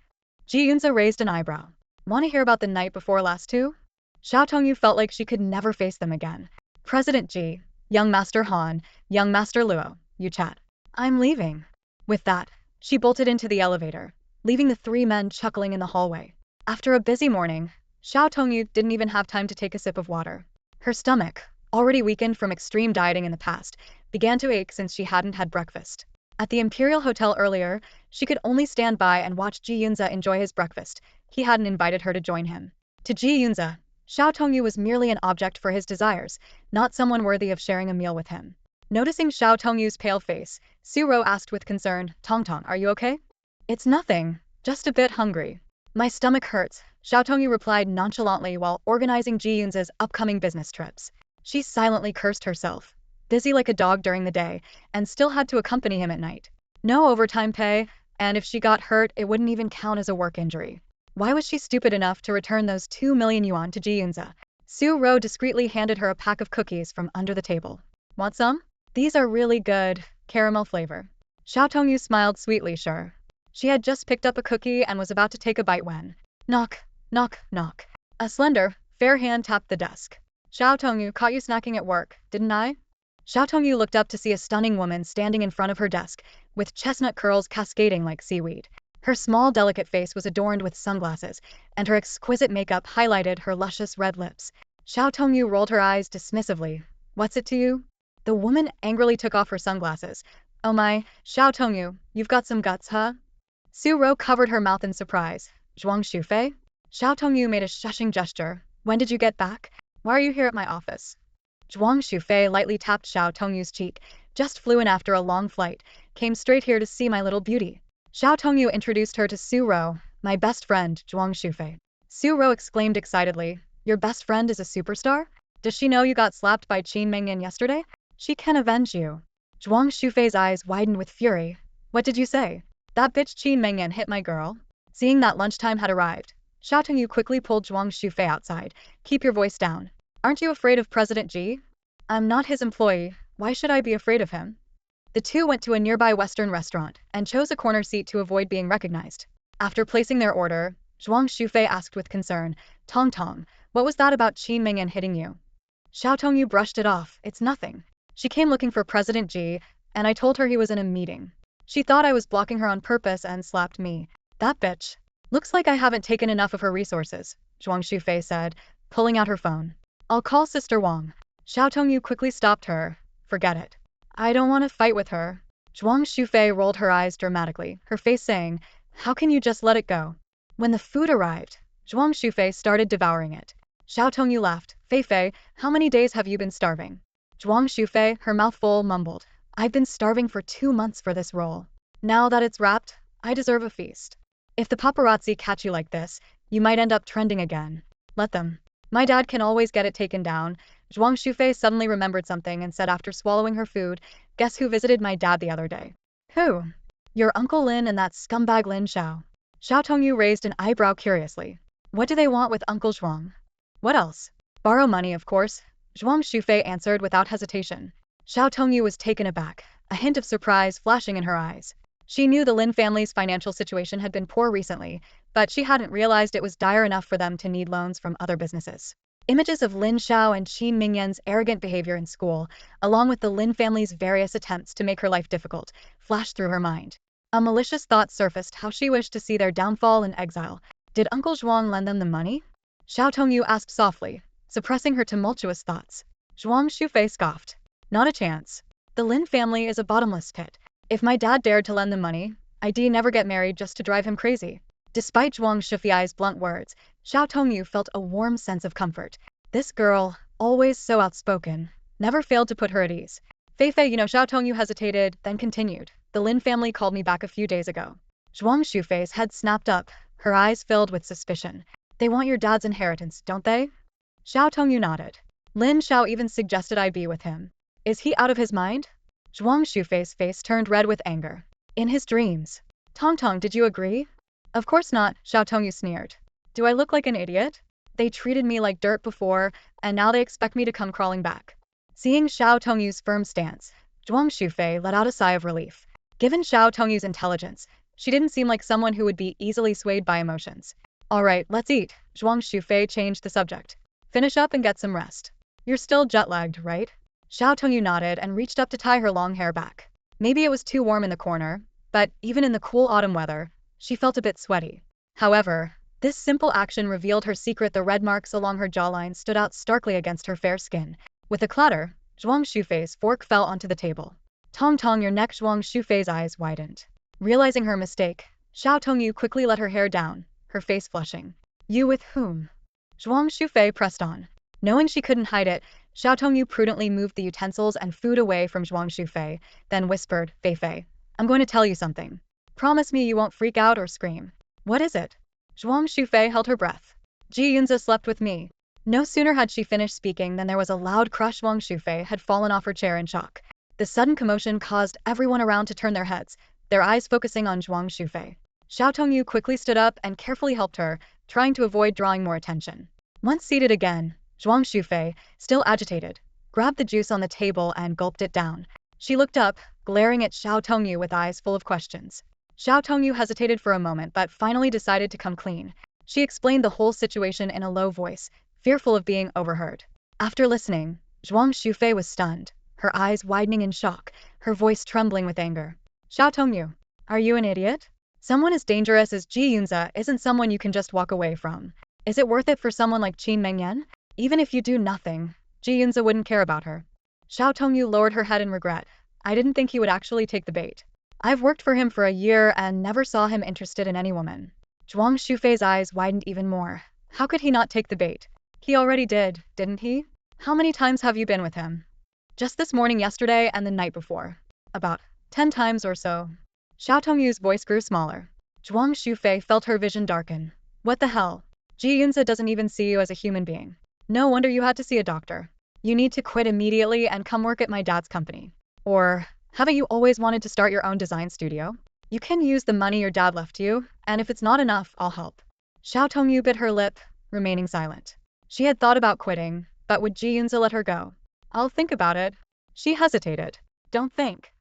Ji Yunze raised an eyebrow. Want to hear about the night before last too? Xiao Tongyu felt like she could never face them again. President Ji, young Master Han, young Master Luo, you chat. I'm leaving. With that, she bolted into the elevator, leaving the 3 men chuckling in the hallway. After a busy morning, Xiao Tongyu didn't even have time to take a sip of water. Her stomach, already weakened from extreme dieting in the past, began to ache since she hadn't had breakfast. At the Imperial Hotel earlier, she could only stand by and watch Ji Yunze enjoy his breakfast. He hadn't invited her to join him. To Ji Yunze, Xiao Tongyu was merely an object for his desires, not someone worthy of sharing a meal with him. Noticing Xiao Tongyu's pale face, Su Ro asked with concern, Tong, are you okay? It's nothing, just a bit hungry. My stomach hurts, Xiao Tongyu replied nonchalantly while organizing Ji Yunze's upcoming business trips. She silently cursed herself, busy like a dog during the day, and still had to accompany him at night. No overtime pay, and if she got hurt, it wouldn't even count as a work injury. Why was she stupid enough to return those 2 million yuan to Ji Yunze? Su Ro discreetly handed her a pack of cookies from under the table. Want some? These are really good, caramel flavor. Xiao Tongyu smiled sweetly, sure. She had just picked up a cookie and was about to take a bite when, knock, knock, knock. A slender, fair hand tapped the desk. Xiao Tongyu, caught you snacking at work, didn't I? Xiao Tongyu looked up to see a stunning woman standing in front of her desk, with chestnut curls cascading like seaweed. Her small, delicate face was adorned with sunglasses, and her exquisite makeup highlighted her luscious red lips. Xiao Tongyu rolled her eyes dismissively. What's it to you? The woman angrily took off her sunglasses. Oh my, Xiao Tongyu, you've got some guts, huh? Su Ro covered her mouth in surprise. Zhuang Shufei? Xiao Tongyu made a shushing gesture. When did you get back? Why are you here at my office? Zhuang Shufei lightly tapped Xiao Tongyu's cheek. Just flew in after a long flight. Came straight here to see my little beauty. Xiao Tongyu introduced her to Su Ro, my best friend, Zhuang Shufei. Su Ro exclaimed excitedly. Your best friend is a superstar? Does she know you got slapped by Qin Mengyan yesterday? She can avenge you. Zhuang Shufei's eyes widened with fury. What did you say? That bitch Qin Mengyan hit my girl? Seeing that lunchtime had arrived, Xiao Tongyu quickly pulled Zhuang Shufei outside. Keep your voice down. Aren't you afraid of President Ji? I'm not his employee. Why should I be afraid of him? The two went to a nearby Western restaurant and chose a corner seat to avoid being recognized. After placing their order, Zhuang Shufei asked with concern, Tong, what was that about Qin Mengyan hitting you? Xiao Tongyu brushed it off. It's nothing. She came looking for President Ji, and I told her he was in a meeting. She thought I was blocking her on purpose and slapped me. That bitch. Looks like I haven't taken enough of her resources, Zhuang Shufei said, pulling out her phone. I'll call Sister Wang. Xiao Tongyu quickly stopped her. Forget it. I don't want to fight with her. Zhuang Shufei rolled her eyes dramatically, her face saying, how can you just let it go? When the food arrived, Zhuang Shufei started devouring it. Xiao Tongyu laughed. Fei, how many days have you been starving? Zhuang Shufei, her mouth full, mumbled. I've been starving for 2 months for this role. Now that it's wrapped, I deserve a feast. If the paparazzi catch you like this, you might end up trending again. Let them. My dad can always get it taken down. Zhuang Shufei suddenly remembered something and said after swallowing her food, guess who visited my dad the other day? Who? Your Uncle Lin and that scumbag Lin Xiao. Xiao Tongyu raised an eyebrow curiously. What do they want with Uncle Zhuang? What else? Borrow money, of course. Zhuang Shufei answered without hesitation. Xiao Tongyu was taken aback, a hint of surprise flashing in her eyes. She knew the Lin family's financial situation had been poor recently, but she hadn't realized it was dire enough for them to need loans from other businesses. Images of Lin Xiao and Qin Mingyan's arrogant behavior in school, along with the Lin family's various attempts to make her life difficult, flashed through her mind. A malicious thought surfaced how she wished to see their downfall and exile. Did Uncle Zhuang lend them the money? Xiao Tongyu asked softly, suppressing her tumultuous thoughts. Zhuang Shufei scoffed. Not a chance. The Lin family is a bottomless pit. If my dad dared to lend them money, I'd never get married just to drive him crazy. Despite Zhuang Shufei's blunt words, Xiao Tongyu felt a warm sense of comfort. This girl, always so outspoken, never failed to put her at ease. Feifei, Xiao Tongyu hesitated, then continued. The Lin family called me back a few days ago. Zhuang Shufei's head snapped up, her eyes filled with suspicion. They want your dad's inheritance, don't they? Xiao Tongyu nodded. Lin Xiao even suggested I be with him. Is he out of his mind? Zhuang Shufei's face turned red with anger. In his dreams. Tong, did you agree? Of course not, Xiao Tongyu sneered. Do I look like an idiot? They treated me like dirt before, and now they expect me to come crawling back. Seeing Xiao Tongyu's firm stance, Zhuang Shufei let out a sigh of relief. Given Xiao Tongyu's intelligence, she didn't seem like someone who would be easily swayed by emotions. Alright, let's eat. Zhuang Shufei changed the subject. Finish up and get some rest. You're still jet-lagged, right? Xiao Tongyu nodded and reached up to tie her long hair back. Maybe it was too warm in the corner, but even in the cool autumn weather, she felt a bit sweaty. However, this simple action revealed her secret. The red marks along her jawline stood out starkly against her fair skin. With a clatter, Zhuang Shufei's fork fell onto the table. Tong, your neck. Zhuang Shufei's eyes widened. Realizing her mistake, Xiao Tongyu quickly let her hair down, her face flushing. You with whom? Zhuang Shufei pressed on. Knowing she couldn't hide it, Xiao Tongyu prudently moved the utensils and food away from Zhuang Shufei, then whispered, Feifei, I'm going to tell you something. Promise me you won't freak out or scream. What is it? Zhuang Shufei held her breath. Ji Yunze slept with me. No sooner had she finished speaking than there was a loud crush. Zhuang Shufei had fallen off her chair in shock. The sudden commotion caused everyone around to turn their heads, their eyes focusing on Zhuang Shufei. Xiao Tongyu quickly stood up and carefully helped her, trying to avoid drawing more attention. Once seated again, Zhuang Shufei, still agitated, grabbed the juice on the table and gulped it down. She looked up, glaring at Xiao Tongyu with eyes full of questions. Xiao Tongyu hesitated for a moment but finally decided to come clean. She explained the whole situation in a low voice, fearful of being overheard. After listening, Zhuang Shufei was stunned, her eyes widening in shock, her voice trembling with anger. Xiao Tongyu, are you an idiot? Someone as dangerous as Ji Yunze isn't someone you can just walk away from. Is it worth it for someone like Qin Mingyan? Even if you do nothing, Ji Yunze wouldn't care about her. Xiao Tongyu lowered her head in regret. I didn't think he would actually take the bait. I've worked for him for a year and never saw him interested in any woman. Zhuang Shufei's eyes widened even more. How could he not take the bait? He already did, didn't he? How many times have you been with him? Just this morning, yesterday, and the night before. About 10 times or so. Xiao Tongyu's voice grew smaller. Zhuang Shufei felt her vision darken. What the hell? Ji Yunze doesn't even see you as a human being. No wonder you had to see a doctor. You need to quit immediately and come work at my dad's company. Or, haven't you always wanted to start your own design studio? You can use the money your dad left you, and if it's not enough, I'll help. Xiao Tongyu bit her lip, remaining silent. She had thought about quitting, but would Ji Yunze let her go? I'll think about it. She hesitated. Don't think.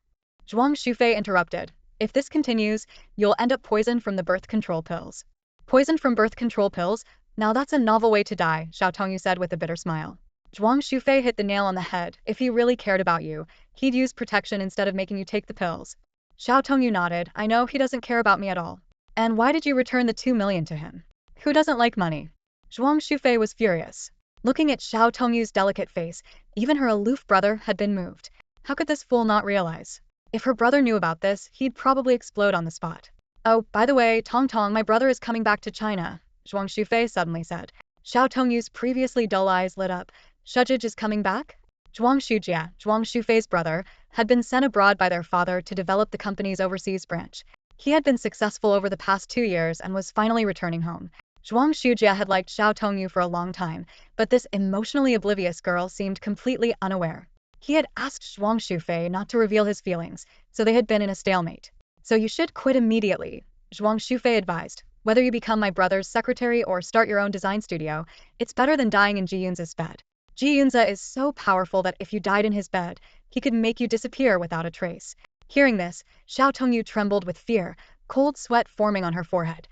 Zhuang Shufei interrupted. If this continues, you'll end up poisoned from the birth control pills. Poisoned from birth control pills? Now that's a novel way to die, Xiao Tongyu said with a bitter smile. Zhuang Shufei hit the nail on the head. If he really cared about you, he'd use protection instead of making you take the pills. Xiao Tongyu nodded. I know he doesn't care about me at all. And why did you return the 2 million to him? Who doesn't like money? Zhuang Shufei was furious. Looking at Xiao Tongyu's delicate face, even her aloof brother had been moved. How could this fool not realize? If her brother knew about this, he'd probably explode on the spot. Oh, by the way, Tong, my brother is coming back to China, Zhuang Shufei suddenly said. Xiao Tongyu's previously dull eyes lit up. Shujij is coming back? Zhuang Shujia, Zhuang Shufei's brother, had been sent abroad by their father to develop the company's overseas branch. He had been successful over the past 2 years and was finally returning home. Zhuang Shujia had liked Xiao Tongyu for a long time, but this emotionally oblivious girl seemed completely unaware. He had asked Zhuang Shufei not to reveal his feelings, so they had been in a stalemate. So you should quit immediately, Zhuang Shufei advised. Whether you become my brother's secretary or start your own design studio, it's better than dying in Ji Yunze's bed. Ji Yunze is so powerful that if you died in his bed, he could make you disappear without a trace. Hearing this, Xiao Tongyu trembled with fear, cold sweat forming on her forehead.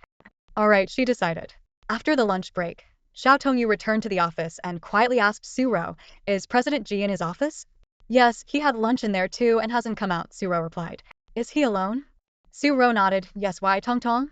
Alright, she decided. After the lunch break, Xiao Tongyu returned to the office and quietly asked Suro, "Is President Ji in his office?" "Yes, he had lunch in there too and hasn't come out," Suro replied. "Is he alone?" Suro nodded. "Yes, why, Tong Tong?"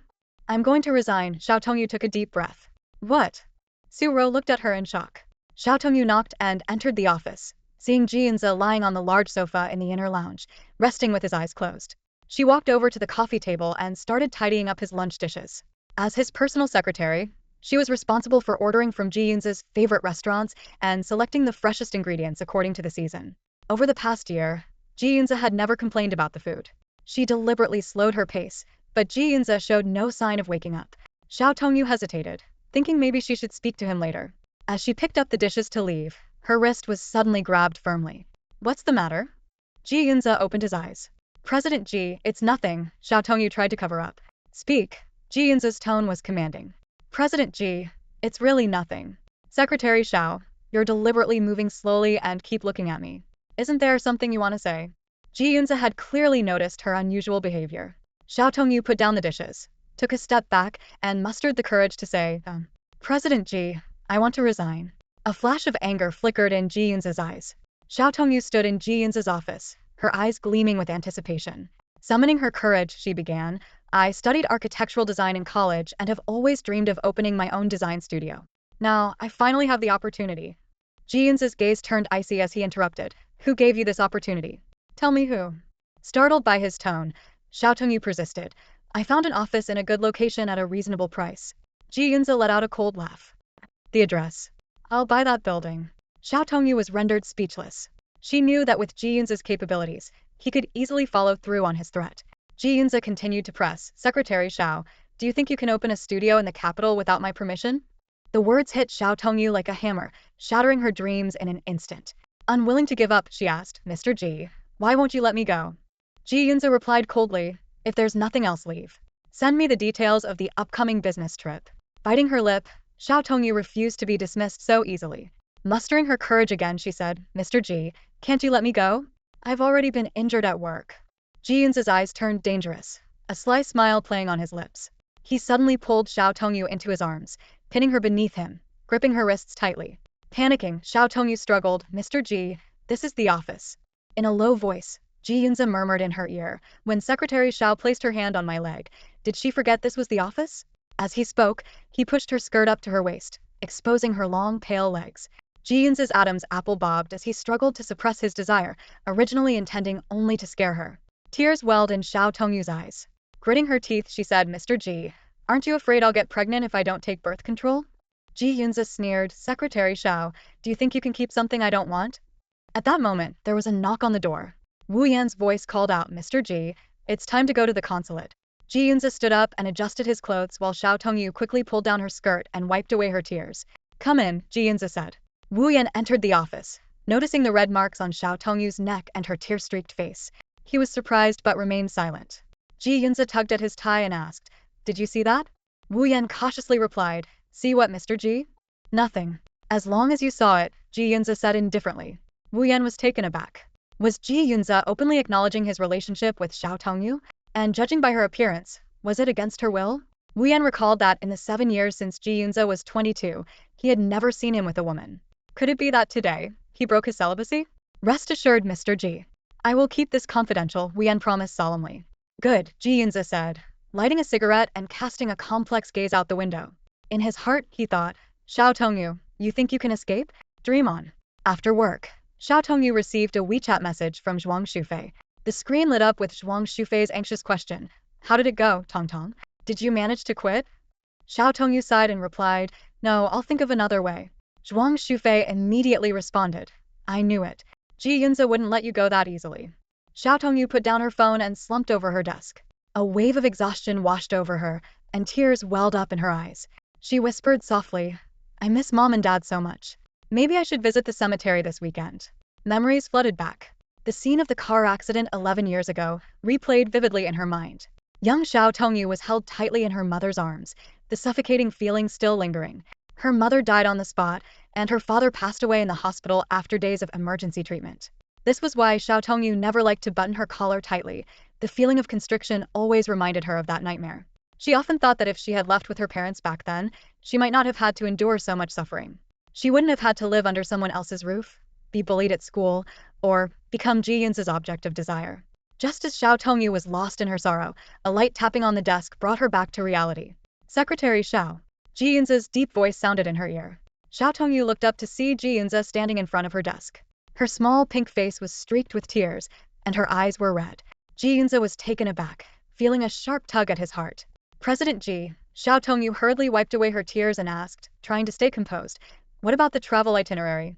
"I'm going to resign." Xiao Tongyu took a deep breath. "What?" Suro looked at her in shock. Xiao Tongyu knocked and entered the office, seeing Ji Yunze lying on the large sofa in the inner lounge, resting with his eyes closed. She walked over to the coffee table and started tidying up his lunch dishes. As his personal secretary, she was responsible for ordering from Ji Yunze's favorite restaurants and selecting the freshest ingredients according to the season. Over the past year, Ji Yunze had never complained about the food. She deliberately slowed her pace, but Ji Yunze showed no sign of waking up. Xiao Tongyu hesitated, thinking maybe she should speak to him later. As she picked up the dishes to leave, her wrist was suddenly grabbed firmly. "What's the matter?" Ji Yunze opened his eyes. "President Ji, it's nothing," Xiao Tongyu tried to cover up. "Speak." Ji Yunze's tone was commanding. "President Ji, it's really nothing." "Secretary Xiao, you're deliberately moving slowly and keep looking at me. Isn't there something you want to say?" Ji Yunze had clearly noticed her unusual behavior. Xiao Tongyu put down the dishes, took a step back, and mustered the courage to say, "President Ji, I want to resign." A flash of anger flickered in Ji Yunze's eyes. Xiao Tongyu stood in Ji Yunze's office, her eyes gleaming with anticipation. Summoning her courage, she began, "I studied architectural design in college and have always dreamed of opening my own design studio. Now, I finally have the opportunity." Ji Yunze's gaze turned icy as he interrupted. "Who gave you this opportunity? Tell me who." Startled by his tone, Xiao Tongyu persisted. "I found an office in a good location at a reasonable price." Ji Yunze let out a cold laugh. "The address. I'll buy that building." Xiao Tongyu was rendered speechless. She knew that with Ji Yunze's capabilities, he could easily follow through on his threat. Ji Yunze continued to press, "Secretary Xiao, do you think you can open a studio in the capital without my permission?" The words hit Xiao Tongyu like a hammer, shattering her dreams in an instant. Unwilling to give up, she asked, "Mr. Ji, why won't you let me go?" Ji Yunze replied coldly, "If there's nothing else, leave. Send me the details of the upcoming business trip." Biting her lip, Xiao Tongyu refused to be dismissed so easily. Mustering her courage again, she said, "Mr. Ji, can't you let me go? I've already been injured at work." Ji Yunze's eyes turned dangerous, a sly smile playing on his lips. He suddenly pulled Xiao Tongyu into his arms, pinning her beneath him, gripping her wrists tightly. Panicking, Xiao Tongyu struggled, "Mr. Ji, this is the office." In a low voice, Ji Yunze murmured in her ear, "When Secretary Xiao placed her hand on my leg, did she forget this was the office?" As he spoke, he pushed her skirt up to her waist, exposing her long, pale legs. Ji Yunze's Adam's apple bobbed as he struggled to suppress his desire, originally intending only to scare her. Tears welled in Xiao Tongyu's eyes. Gritting her teeth, she said, "Mr. Ji, aren't you afraid I'll get pregnant if I don't take birth control?" Ji Yunze sneered, "Secretary Xiao, do you think you can keep something I don't want?" At that moment, there was a knock on the door. Wu Yan's voice called out, "Mr. Ji, it's time to go to the consulate." Ji Yunze stood up and adjusted his clothes while Xiao Tongyu quickly pulled down her skirt and wiped away her tears. "Come in," Ji Yunze said. Wu Yan entered the office, noticing the red marks on Xiao Tongyu's neck and her tear-streaked face. He was surprised but remained silent. Ji Yunze tugged at his tie and asked, "Did you see that?" Wu Yan cautiously replied, "See what, Mr. Ji?" "Nothing. As long as you saw it," Ji Yunze said indifferently. Wu Yan was taken aback. Was Ji Yunze openly acknowledging his relationship with Xiao Tongyu? And judging by her appearance, was it against her will? Wu Yan recalled that in the 7 years since Ji Yunze was 22, he had never seen him with a woman. Could it be that today, he broke his celibacy? "Rest assured, Mr. Ji. I will keep this confidential," Wu Yan promised solemnly. "Good," Ji Yunze said, lighting a cigarette and casting a complex gaze out the window. In his heart, he thought, "Xiao Tongyu, you think you can escape? Dream on." After work, Xiao Tongyu received a WeChat message from Zhuang Shufei. The screen lit up with Zhuang Shufei's anxious question. "How did it go, Tong Tong? Did you manage to quit?" Xiao Tongyu sighed and replied, "No, I'll think of another way." Zhuang Shufei immediately responded, "I knew it. Ji Yunze wouldn't let you go that easily." Xiao Tongyu put down her phone and slumped over her desk. A wave of exhaustion washed over her, and tears welled up in her eyes. She whispered softly, "I miss Mom and Dad so much. Maybe I should visit the cemetery this weekend." Memories flooded back. The scene of the car accident 11 years ago replayed vividly in her mind. Young Xiao Tongyu was held tightly in her mother's arms, the suffocating feeling still lingering. Her mother died on the spot, and her father passed away in the hospital after days of emergency treatment. This was why Xiao Tongyu never liked to button her collar tightly. The feeling of constriction always reminded her of that nightmare. She often thought that if she had left with her parents back then, she might not have had to endure so much suffering. She wouldn't have had to live under someone else's roof, be bullied at school, or become Ji Yunze's object of desire. Just as Xiao Tongyu was lost in her sorrow, a light tapping on the desk brought her back to reality. Secretary Xiao. Ji Yunze's deep voice sounded in her ear. Xiao Tongyu looked up to see Ji Yunze standing in front of her desk. Her small pink face was streaked with tears, and her eyes were red. Ji Yunze was taken aback, feeling a sharp tug at his heart. President Ji. Xiao Tongyu hurriedly wiped away her tears and asked, trying to stay composed, "What about the travel itinerary?"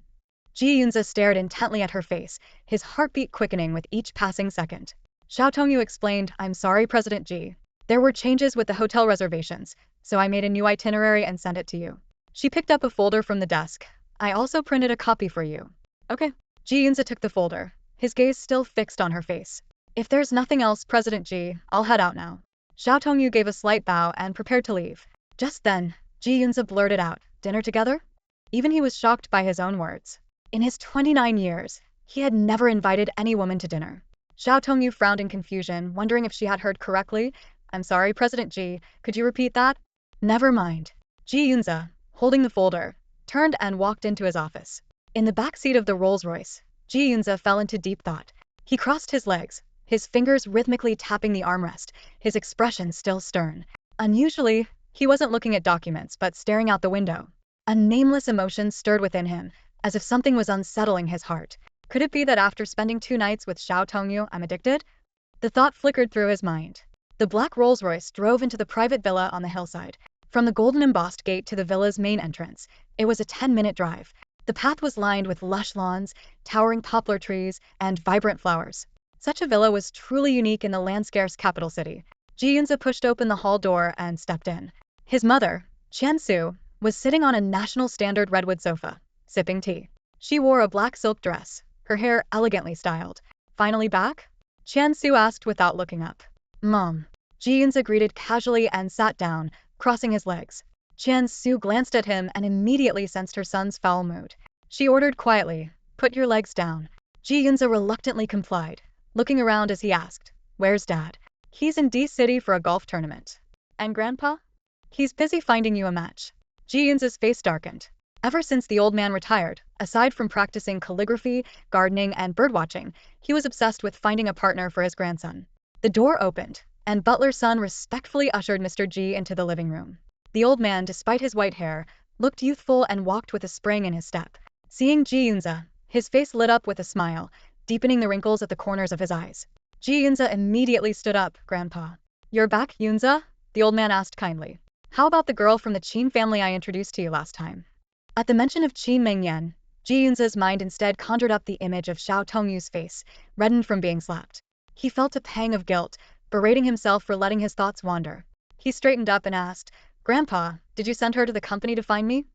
Ji Yunze stared intently at her face, his heartbeat quickening with each passing second. Xiao Tongyu explained, "I'm sorry, President Ji. There were changes with the hotel reservations, so I made a new itinerary and sent it to you." She picked up a folder from the desk. "I also printed a copy for you." "Okay." Ji Yunze took the folder, his gaze still fixed on her face. "If there's nothing else, President Ji, I'll head out now." Xiao Tongyu gave a slight bow and prepared to leave. Just then, Ji Yunze blurted out, "Dinner together?" Even he was shocked by his own words. In his 29 years, he had never invited any woman to dinner. Xiao Tongyu frowned in confusion, wondering if she had heard correctly. "I'm sorry, President Ji, could you repeat that?" "Never mind." Ji Yunze, holding the folder, turned and walked into his office. In the back seat of the Rolls-Royce, Ji Yunze fell into deep thought. He crossed his legs, his fingers rhythmically tapping the armrest, his expression still stern. Unusually, he wasn't looking at documents but staring out the window. A nameless emotion stirred within him, as if something was unsettling his heart. Could it be that after spending 2 nights with Xiao Tongyu, I'm addicted? The thought flickered through his mind. The black Rolls-Royce drove into the private villa on the hillside. From the golden embossed gate to the villa's main entrance, it was a 10-minute drive. The path was lined with lush lawns, towering poplar trees, and vibrant flowers. Such a villa was truly unique in the land-scarce capital city. Ji Yunze pushed open the hall door and stepped in. His mother, Qian Su, was sitting on a national standard redwood sofa, sipping tea. She wore a black silk dress, her hair elegantly styled. "Finally back?" Qian Su asked without looking up. "Mom." Ji Yunze greeted casually and sat down, crossing his legs. Qian Su glanced at him and immediately sensed her son's foul mood. She ordered quietly, "Put your legs down." Ji Yunze reluctantly complied, looking around as he asked, "Where's Dad?" "He's in D-City for a golf tournament." "And Grandpa?" "He's busy finding you a match." Ji Yunze's face darkened. Ever since the old man retired, aside from practicing calligraphy, gardening, and birdwatching, he was obsessed with finding a partner for his grandson. The door opened, and butler's son respectfully ushered Mr. Ji into the living room. The old man, despite his white hair, looked youthful and walked with a spring in his step. Seeing Ji Yunze, his face lit up with a smile, deepening the wrinkles at the corners of his eyes. Ji Yunze immediately stood up. "Grandpa." "You're back, Yunze?" the old man asked kindly. "How about the girl from the Qin family I introduced to you last time?" At the mention of Qin Mengyan, Ji Yunze's mind instead conjured up the image of Xiao Tongyu's face, reddened from being slapped. He felt a pang of guilt, berating himself for letting his thoughts wander. He straightened up and asked, "Grandpa, did you send her to the company to find me?"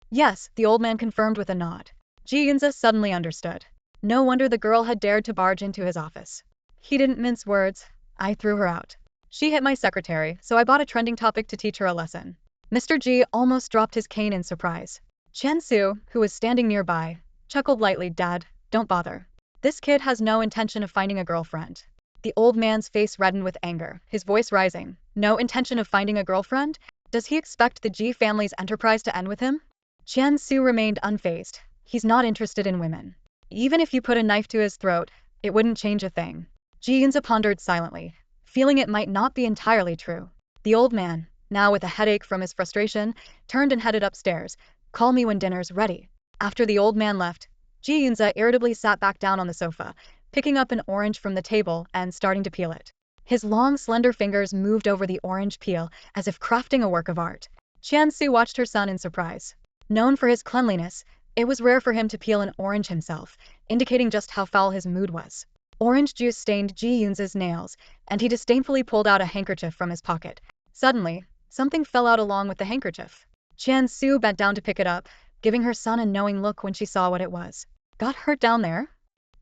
"Yes," the old man confirmed with a nod. Ji Yunze suddenly understood. No wonder the girl had dared to barge into his office. He didn't mince words. "I threw her out. She hit my secretary, so I bought a trending topic to teach her a lesson." Mr. Ji almost dropped his cane in surprise. Qian Su, who was standing nearby, chuckled lightly. "Dad, don't bother. This kid has no intention of finding a girlfriend." The old man's face reddened with anger, his voice rising. "No intention of finding a girlfriend? Does he expect the Ji family's enterprise to end with him?" Qian Su remained unfazed. "He's not interested in women. Even if you put a knife to his throat, it wouldn't change a thing." Ji Yunze pondered silently, feeling it might not be entirely true. The old man, now with a headache from his frustration, turned and headed upstairs. "Call me when dinner's ready." After the old man left, Ji Yunze irritably sat back down on the sofa, picking up an orange from the table and starting to peel it. His long, slender fingers moved over the orange peel as if crafting a work of art. Qian Su watched her son in surprise. Known for his cleanliness, it was rare for him to peel an orange himself, indicating just how foul his mood was. Orange juice stained Ji Yunze's nails, and he disdainfully pulled out a handkerchief from his pocket. Suddenly, something fell out along with the handkerchief. Qian Su bent down to pick it up, giving her son a knowing look when she saw what it was. "Got hurt down there?"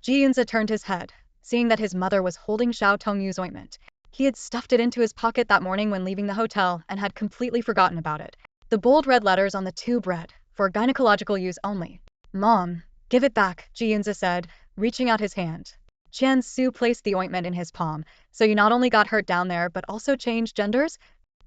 Ji Yunze turned his head, seeing that his mother was holding Xiao Tongyu's ointment. He had stuffed it into his pocket that morning when leaving the hotel and had completely forgotten about it. The bold red letters on the tube read, "For gynecological use only." "Mom, give it back," Ji Yunze said, reaching out his hand. Qian Su placed the ointment in his palm. "So you not only got hurt down there but also changed genders?"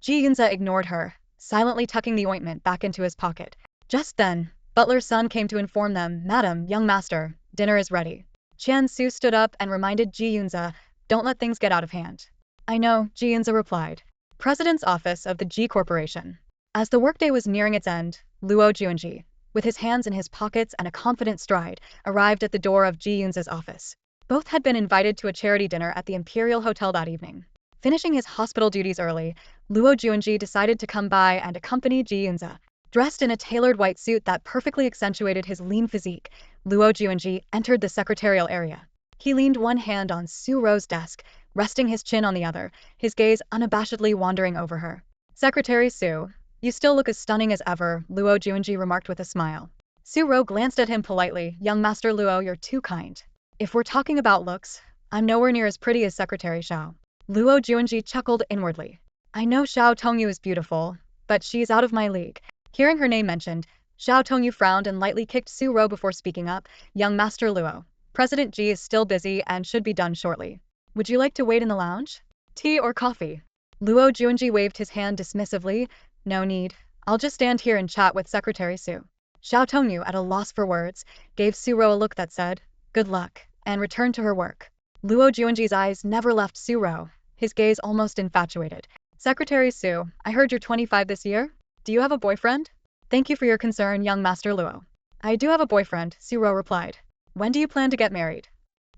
Ji Yunze ignored her, silently tucking the ointment back into his pocket. Just then, Butler's son came to inform them, "Madam, young master, dinner is ready." Qian Su stood up and reminded Ji Yunze, "Don't let things get out of hand." "I know," Ji Yunze replied. President's office of the Ji Corporation. As the workday was nearing its end, Luo Juanji, with his hands in his pockets and a confident stride, arrived at the door of Ji Yunze's office. Both had been invited to a charity dinner at the Imperial Hotel that evening. Finishing his hospital duties early, Luo Juanji decided to come by and accompany Ji Yunze. Dressed in a tailored white suit that perfectly accentuated his lean physique, Luo Juanji entered the secretarial area. He leaned one hand on Su Ro's desk, resting his chin on the other, his gaze unabashedly wandering over her. "Secretary Su, you still look as stunning as ever," Luo Juanji remarked with a smile. Su Ro glanced at him politely. "Young Master Luo, you're too kind. If we're talking about looks, I'm nowhere near as pretty as Secretary Xiao." Luo Juanji chuckled inwardly. "I know Xiao Tongyu is beautiful, but she's out of my league." Hearing her name mentioned, Xiao Tongyu frowned and lightly kicked Su Ro before speaking up. "Young Master Luo, President Ji is still busy and should be done shortly. Would you like to wait in the lounge? Tea or coffee?" Luo Juanji waved his hand dismissively. "No need. I'll just stand here and chat with Secretary Su." Xiao Tongyu, at a loss for words, gave Su Ro a look that said, "Good luck," and returned to her work. Luo Juanji's eyes never left Su Ro, his gaze almost infatuated. "Secretary Su, I heard you're 25 this year? Do you have a boyfriend?" "Thank you for your concern, young Master Luo." "I do have a boyfriend," Su Ro replied. "When do you plan to get married?"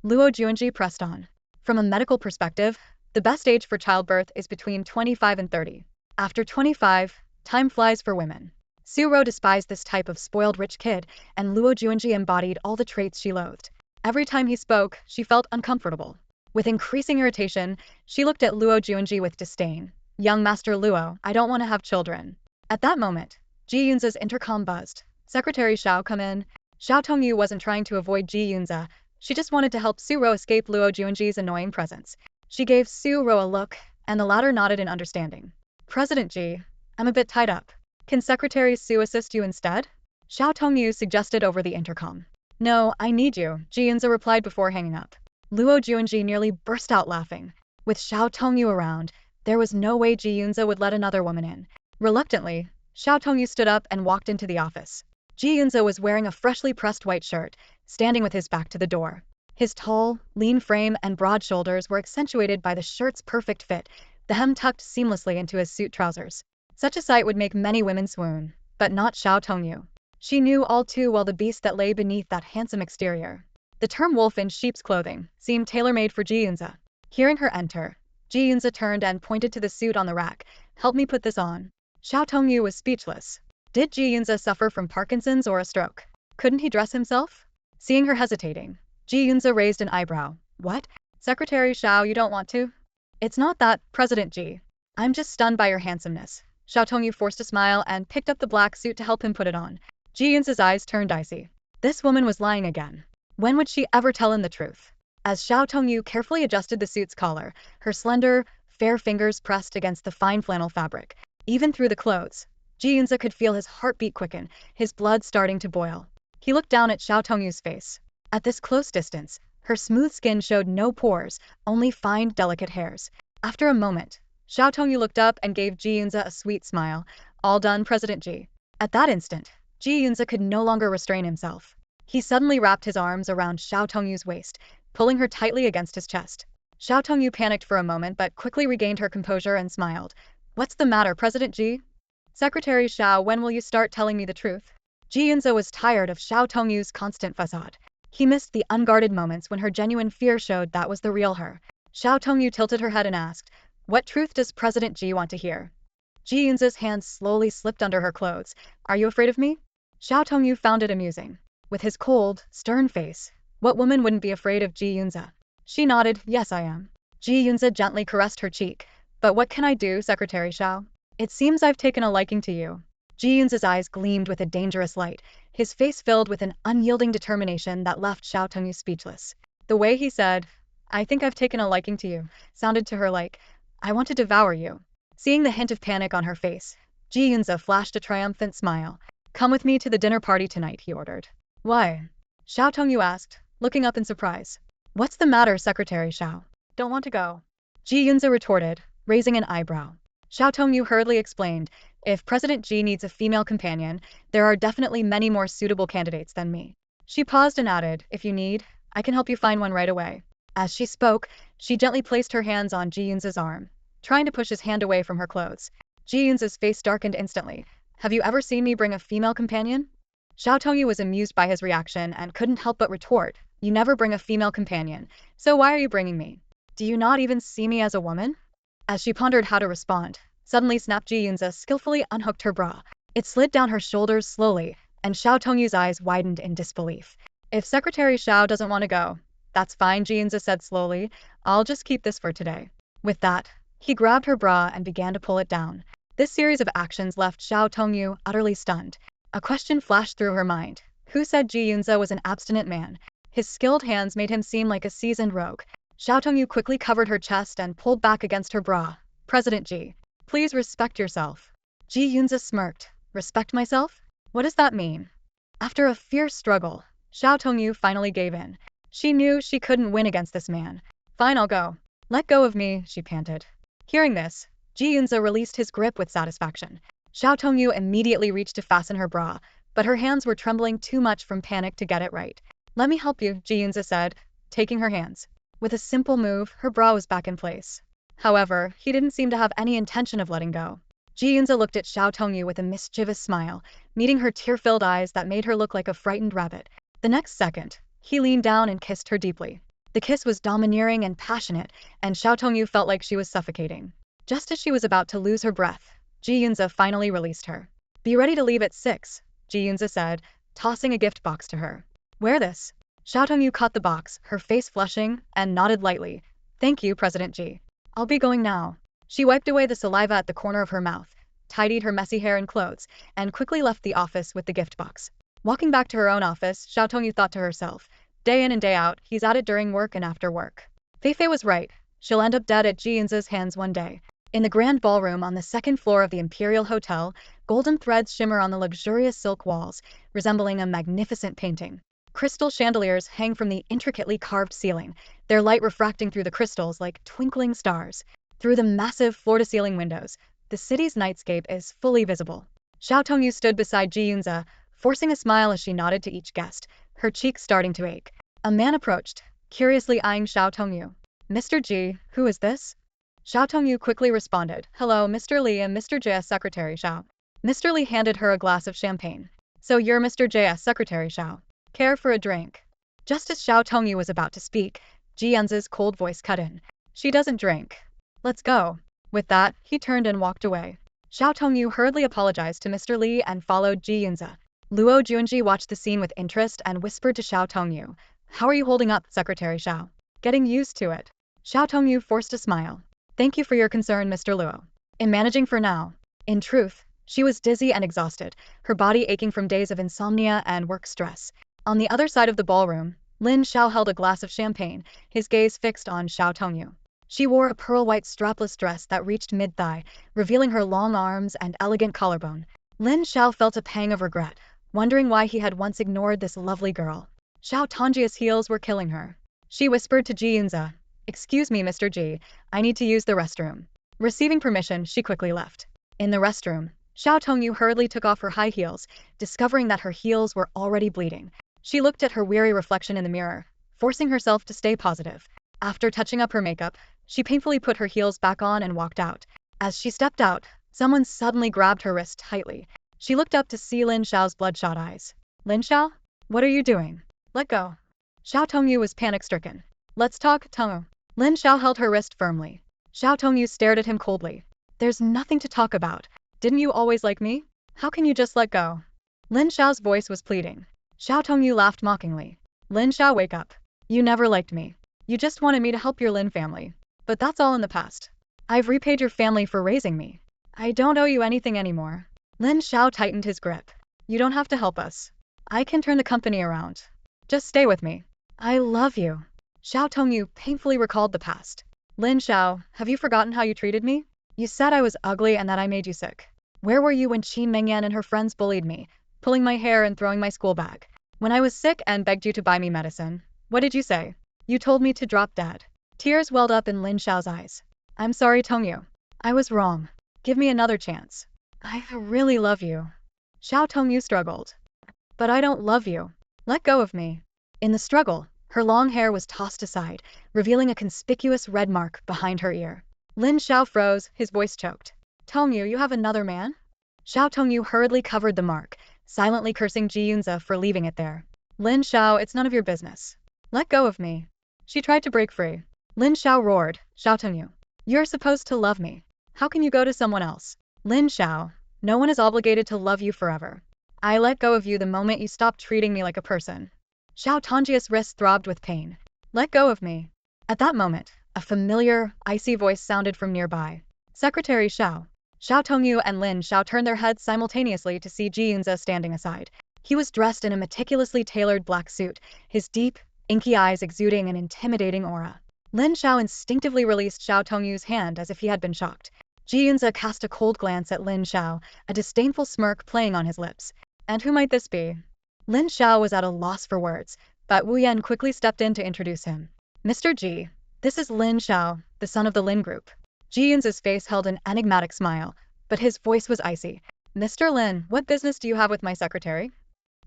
Luo Juanji pressed on. From a medical perspective, the best age for childbirth is between 25 and 30. After 25, time flies for women. Su Ro despised this type of spoiled rich kid, and Luo Juanji embodied all the traits she loathed. Every time he spoke, she felt uncomfortable. With increasing irritation, she looked at Luo Juanji with disdain. "Young Master Luo, I don't want to have children." At that moment, Ji Yunze's intercom buzzed. "Secretary Xiao, come in." Xiao Tongyu wasn't trying to avoid Ji Yunze. She just wanted to help Su Ro escape Luo Juanji's annoying presence. She gave Su Ro a look, and the latter nodded in understanding. "President Ji, I'm a bit tied up. Can Secretary Su assist you instead?" Xiao Tongyu suggested over the intercom. "No, I need you," Ji Yunze replied before hanging up. Luo Juanji nearly burst out laughing. With Xiao Tongyu around, there was no way Ji Yunze would let another woman in. Reluctantly, Xiao Tongyu stood up and walked into the office. Ji Yunze was wearing a freshly pressed white shirt, standing with his back to the door. His tall, lean frame and broad shoulders were accentuated by the shirt's perfect fit, the hem tucked seamlessly into his suit trousers. Such a sight would make many women swoon, but not Xiao Tongyu. She knew all too well the beast that lay beneath that handsome exterior. The term wolf in sheep's clothing seemed tailor-made for Ji Yunze. Hearing her enter, Ji Yunze turned and pointed to the suit on the rack. "Help me put this on." Xiao Tongyu was speechless. Did Ji Yunze suffer from Parkinson's or a stroke? Couldn't he dress himself? Seeing her hesitating, Ji Yunze raised an eyebrow. "What? Secretary Xiao, you don't want to?" "It's not that, President Ji. I'm just stunned by your handsomeness." Xiao Tongyu forced a smile and picked up the black suit to help him put it on. Ji Yunze's eyes turned icy. This woman was lying again. When would she ever tell him the truth? As Xiao Tongyu carefully adjusted the suit's collar, her slender, fair fingers pressed against the fine flannel fabric. Even through the clothes, Ji Yunze could feel his heartbeat quicken, his blood starting to boil. He looked down at Xiao Tongyu's face. At this close distance, her smooth skin showed no pores, only fine, delicate hairs. After a moment, Xiao Tongyu looked up and gave Ji Yunze a sweet smile. "All done, President Ji." At that instant, Ji Yunze could no longer restrain himself. He suddenly wrapped his arms around Xiao Tongyu's waist, pulling her tightly against his chest. Xiao Tongyu panicked for a moment but quickly regained her composure and smiled. "What's the matter, President Ji?" "Secretary Xiao, when will you start telling me the truth?" Ji Yunze was tired of Xiao Tongyu's constant facade. He missed the unguarded moments when her genuine fear showed that was the real her. Xiao Tongyu tilted her head and asked, "What truth does President Ji want to hear?" Ji Yunze's hands slowly slipped under her clothes. "Are you afraid of me?" Xiao Tongyu found it amusing. With his cold, stern face, what woman wouldn't be afraid of Ji Yunze? She nodded. "Yes, I am." Ji Yunze gently caressed her cheek. "But what can I do, Secretary Xiao? It seems I've taken a liking to you." Ji Yunze's eyes gleamed with a dangerous light, his face filled with an unyielding determination that left Xiao Tongyu speechless. The way he said, "I think I've taken a liking to you," sounded to her like, "I want to devour you." Seeing the hint of panic on her face, Ji Yunze flashed a triumphant smile. "Come with me to the dinner party tonight," he ordered. "Why?" Xiao Tongyu asked, looking up in surprise. "What's the matter, Secretary Xiao? Don't want to go?" Ji Yunze retorted, raising an eyebrow. Xiao Tongyu hurriedly explained, if President Ji needs a female companion, there are definitely many more suitable candidates than me. She paused and added, if you need, I can help you find one right away. As she spoke, she gently placed her hands on Ji Yunze's arm, trying to push his hand away from her clothes. Ji Yunze's face darkened instantly. Have you ever seen me bring a female companion? Xiao Tongyu was amused by his reaction and couldn't help but retort, you never bring a female companion, so why are you bringing me? Do you not even see me as a woman? As she pondered how to respond, suddenly snapped Ji Yunze skillfully unhooked her bra. It slid down her shoulders slowly, and Xiao Tongyu's eyes widened in disbelief. If Secretary Xiao doesn't want to go, that's fine, Ji Yunze said slowly. I'll just keep this for today. With that, he grabbed her bra and began to pull it down. This series of actions left Xiao Tongyu utterly stunned. A question flashed through her mind. Who said Ji Yunze was an abstinent man? His skilled hands made him seem like a seasoned rogue. Xiao Tongyu quickly covered her chest and pulled back against her bra. President Ji, please respect yourself. Ji Yunze smirked. Respect myself? What does that mean? After a fierce struggle, Xiao Tongyu finally gave in. She knew she couldn't win against this man. Fine, I'll go. Let go of me, she panted. Hearing this, Ji Yunze released his grip with satisfaction. Xiao Tongyu immediately reached to fasten her bra, but her hands were trembling too much from panic to get it right. Let me help you, Ji Yunze said, taking her hands. With a simple move, her bra was back in place. However, he didn't seem to have any intention of letting go. Ji Yunze looked at Xiao Tongyu with a mischievous smile, meeting her tear-filled eyes that made her look like a frightened rabbit. The next second, he leaned down and kissed her deeply. The kiss was domineering and passionate, and Xiao Tongyu felt like she was suffocating. Just as she was about to lose her breath, Ji Yunze finally released her. Be ready to leave at 6, Ji Yunze said, tossing a gift box to her. Wear this. Xiao Tongyu caught the box, her face flushing, and nodded lightly. Thank you, President Ji. I'll be going now. She wiped away the saliva at the corner of her mouth, tidied her messy hair and clothes, and quickly left the office with the gift box. Walking back to her own office, Xiao Tongyu thought to herself, day in and day out, he's at it during work and after work. Feifei was right. She'll end up dead at Ji Yunze's hands one day. In the grand ballroom on the second floor of the Imperial Hotel, golden threads shimmer on the luxurious silk walls, resembling a magnificent painting. Crystal chandeliers hang from the intricately carved ceiling, their light refracting through the crystals like twinkling stars. Through the massive floor-to-ceiling windows, the city's nightscape is fully visible. Xiao Tongyu stood beside Ji Yunze, forcing a smile as she nodded to each guest, her cheeks starting to ache. A man approached, curiously eyeing Xiao Tongyu. Mr. Ji, who is this? Xiao Tongyu quickly responded, hello, Mr. Li and Mr. J's Secretary Xiao. Mr. Li handed her a glass of champagne. So you're Mr. J's Secretary Xiao. Care for a drink? Just as Xiao Tongyu was about to speak, Ji Yunze's cold voice cut in. She doesn't drink. Let's go. With that, he turned and walked away. Xiao Tongyu hurriedly apologized to Mr. Li and followed Ji Yunze. Luo Junji watched the scene with interest and whispered to Xiao Tongyu, how are you holding up, Secretary Xiao? Getting used to it. Xiao Tongyu forced a smile. Thank you for your concern, Mr. Luo. I'm managing for now. In truth, she was dizzy and exhausted, her body aching from days of insomnia and work stress. On the other side of the ballroom, Lin Xiao held a glass of champagne, his gaze fixed on Xiao Tongyu. She wore a pearl-white strapless dress that reached mid-thigh, revealing her long arms and elegant collarbone. Lin Xiao felt a pang of regret, wondering why he had once ignored this lovely girl. Xiao Tongju's heels were killing her. She whispered to Ji Yunze, excuse me, Mr. Ji, I need to use the restroom. Receiving permission, she quickly left. In the restroom, Xiao Tongyu hurriedly took off her high heels, discovering that her heels were already bleeding. She looked at her weary reflection in the mirror, forcing herself to stay positive. After touching up her makeup, she painfully put her heels back on and walked out. As she stepped out, someone suddenly grabbed her wrist tightly. She looked up to see Lin Xiao's bloodshot eyes. Lin Xiao? What are you doing? Let go. Xiao Tongyu was panic-stricken. Let's talk, Tongyu. Lin Xiao held her wrist firmly. Xiao Tongyu stared at him coldly. There's nothing to talk about. Didn't you always like me? How can you just let go? Lin Xiao's voice was pleading. Xiao Tongyu laughed mockingly. Lin Xiao, wake up. You never liked me. You just wanted me to help your Lin family. But that's all in the past. I've repaid your family for raising me. I don't owe you anything anymore. Lin Xiao tightened his grip. You don't have to help us. I can turn the company around. Just stay with me. I love you. Xiao Tongyu painfully recalled the past. Lin Xiao, have you forgotten how you treated me? You said I was ugly and that I made you sick. Where were you when Qin Mengyan and her friends bullied me, pulling my hair and throwing my school bag? When I was sick and begged you to buy me medicine, what did you say? You told me to drop dead. Tears welled up in Lin Xiao's eyes. I'm sorry, Tongyu. I was wrong. Give me another chance. I really love you. Xiao Tongyu struggled. But I don't love you. Let go of me. In the struggle, her long hair was tossed aside, revealing a conspicuous red mark behind her ear. Lin Xiao froze, his voice choked. Tongyu, you have another man? Xiao Tongyu hurriedly covered the mark, silently cursing Ji Yunze for leaving it there. Lin Xiao, it's none of your business. Let go of me. She tried to break free. Lin Xiao roared, Xiao Tongyu. You're supposed to love me. How can you go to someone else? Lin Xiao, no one is obligated to love you forever. I let go of you the moment you stopped treating me like a person. Xiao Tongji's wrist throbbed with pain. Let go of me. At that moment, a familiar, icy voice sounded from nearby. Secretary Xiao. Xiao Tongyu and Lin Xiao turned their heads simultaneously to see Ji Yunze standing aside. He was dressed in a meticulously tailored black suit, his deep, inky eyes exuding an intimidating aura. Lin Xiao instinctively released Xiao Tongyu's hand as if he had been shocked. Ji Yunze cast a cold glance at Lin Xiao, a disdainful smirk playing on his lips. And who might this be? Lin Xiao was at a loss for words, but Wu Yan quickly stepped in to introduce him. Mr. Ji, this is Lin Xiao, the son of the Lin Group. Ji Yunze's face held an enigmatic smile, but his voice was icy. Mr. Lin, what business do you have with my secretary?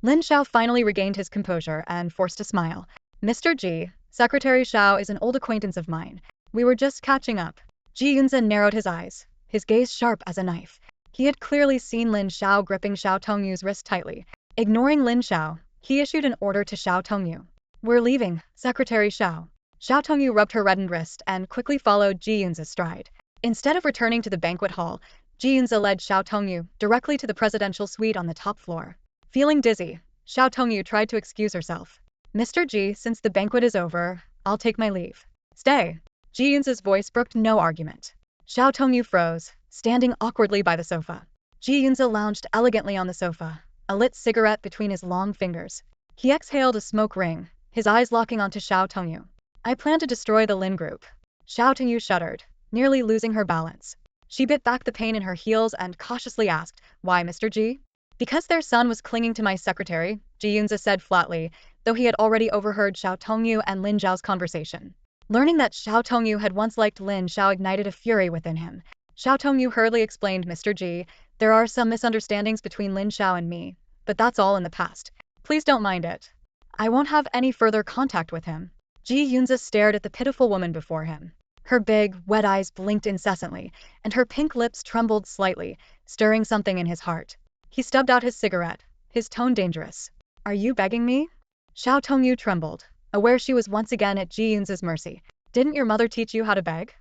Lin Xiao finally regained his composure and forced a smile. Mr. Ji, Secretary Xiao is an old acquaintance of mine. We were just catching up. Ji Yunze narrowed his eyes, his gaze sharp as a knife. He had clearly seen Lin Xiao gripping Xiao Tongyu's wrist tightly. Ignoring Lin Xiao, he issued an order to Xiao Tongyu. We're leaving, Secretary Xiao. Xiao Tongyu rubbed her reddened wrist and quickly followed Ji Yunze's stride. Instead of returning to the banquet hall, Ji Yunze led Xiao Tongyu directly to the presidential suite on the top floor. Feeling dizzy, Xiao Tongyu tried to excuse herself. Mr. Ji, since the banquet is over, I'll take my leave. Stay. Ji Yunze's voice brooked no argument. Xiao Tongyu froze, standing awkwardly by the sofa. Ji Yunze lounged elegantly on the sofa, a lit cigarette between his long fingers. He exhaled a smoke ring, his eyes locking onto Xiao Tongyu. I plan to destroy the Lin Group. Xiao Tongyu shuddered, nearly losing her balance. She bit back the pain in her heels and cautiously asked, Why, Mr. Ji? Because their son was clinging to my secretary, Ji Yunze said flatly, though he had already overheard Xiao Tongyu and Lin Zhao's conversation. Learning that Xiao Tongyu had once liked Lin Xiao ignited a fury within him. Xiao Tongyu hurriedly explained, Mr. Ji, there are some misunderstandings between Lin Xiao and me, but that's all in the past. Please don't mind it. I won't have any further contact with him. Ji Yunze stared at the pitiful woman before him. Her big, wet eyes blinked incessantly, and her pink lips trembled slightly, stirring something in his heart. He stubbed out his cigarette, his tone dangerous. Are you begging me? Xiao Tongyu trembled, aware she was once again at Ji Yunze's mercy. Didn't your mother teach you how to beg?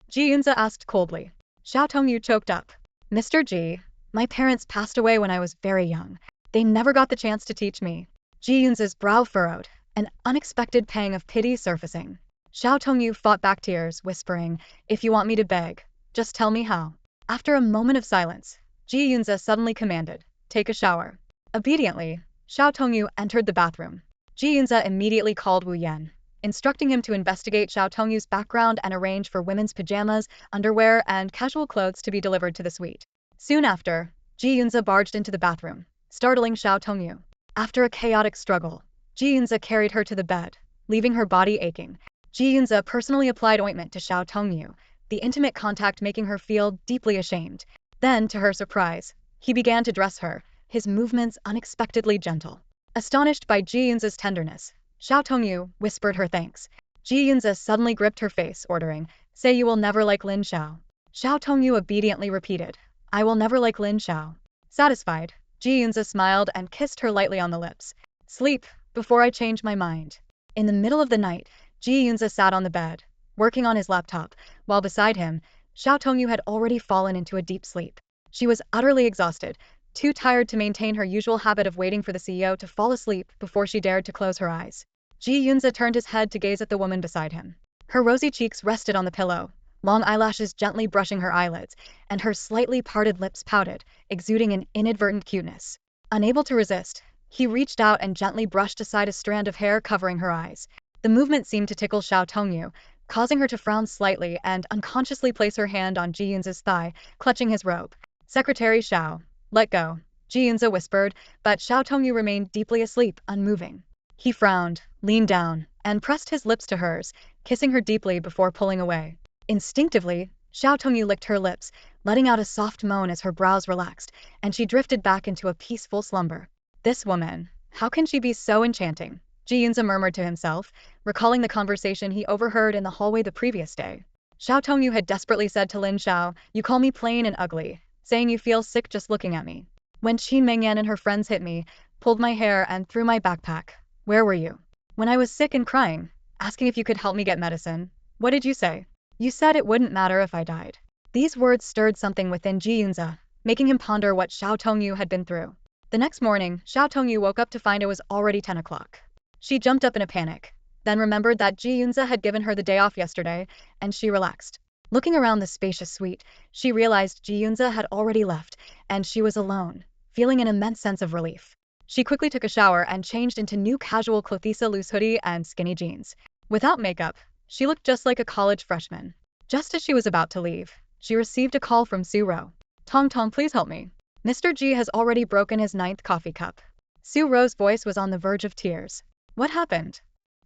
Ji Yunze asked coldly. Xiao Tongyu choked up. Mr. Ji, my parents passed away when I was very young. They never got the chance to teach me. Ji Yunze's brow furrowed, an unexpected pang of pity surfacing. Xiao Tongyu fought back tears, whispering, If you want me to beg, just tell me how. After a moment of silence, Ji Yunze suddenly commanded, Take a shower. Obediently, Xiao Tongyu entered the bathroom. Ji Yunze immediately called Wu Yan, instructing him to investigate Xiao Tongyu's background and arrange for women's pajamas, underwear, and casual clothes to be delivered to the suite. Soon after, Ji Yunze barged into the bathroom, startling Xiao Tongyu. After a chaotic struggle, Ji Yunze carried her to the bed, leaving her body aching. Ji Yunze personally applied ointment to Xiao Tongyu, the intimate contact making her feel deeply ashamed. Then, to her surprise, he began to dress her, his movements unexpectedly gentle. Astonished by Ji Yunze's tenderness, Xiao Tongyu whispered her thanks. Ji Yunze suddenly gripped her face, ordering, Say you will never like Lin Xiao. Xiao Tongyu obediently repeated, I will never like Lin Xiao. Satisfied, Ji Yunze smiled and kissed her lightly on the lips. Sleep, before I change my mind. In the middle of the night, Ji Yunze sat on the bed, working on his laptop, while beside him, Xiao Tongyu had already fallen into a deep sleep. She was utterly exhausted, too tired to maintain her usual habit of waiting for the CEO to fall asleep before she dared to close her eyes. Ji Yunze turned his head to gaze at the woman beside him. Her rosy cheeks rested on the pillow, long eyelashes gently brushing her eyelids, and her slightly parted lips pouted, exuding an inadvertent cuteness. Unable to resist, he reached out and gently brushed aside a strand of hair covering her eyes. The movement seemed to tickle Xiao Tongyu, causing her to frown slightly and unconsciously place her hand on Ji Yunze's thigh, clutching his robe. Secretary Xiao, let go, Ji Yunze whispered, but Xiao Tongyu remained deeply asleep, unmoving. He frowned, leaned down, and pressed his lips to hers, kissing her deeply before pulling away. Instinctively, Xiao Tongyu licked her lips, letting out a soft moan as her brows relaxed, and she drifted back into a peaceful slumber. This woman, how can she be so enchanting? Ji Yunze murmured to himself, recalling the conversation he overheard in the hallway the previous day. Xiao Tongyu had desperately said to Lin Xiao, "You call me plain and ugly, saying you feel sick just looking at me. When Qin Mengyan and her friends hit me, pulled my hair and threw my backpack, where were you? When I was sick and crying, asking if you could help me get medicine, what did you say? You said it wouldn't matter if I died." These words stirred something within Ji Yunze, making him ponder what Xiao Tongyu had been through. The next morning, Xiao Tongyu woke up to find it was already 10 o'clock. She jumped up in a panic, then remembered that Ji Yunze had given her the day off yesterday, and she relaxed. Looking around the spacious suite, she realized Ji Yunze had already left, and she was alone, feeling an immense sense of relief. She quickly took a shower and changed into new casual clothes, loose hoodie and skinny jeans. Without makeup, she looked just like a college freshman. Just as she was about to leave, she received a call from Su Ro. "Tong Tong, please help me. Mr. Ji has already broken his 9th coffee cup." Su Ro's voice was on the verge of tears. "What happened?"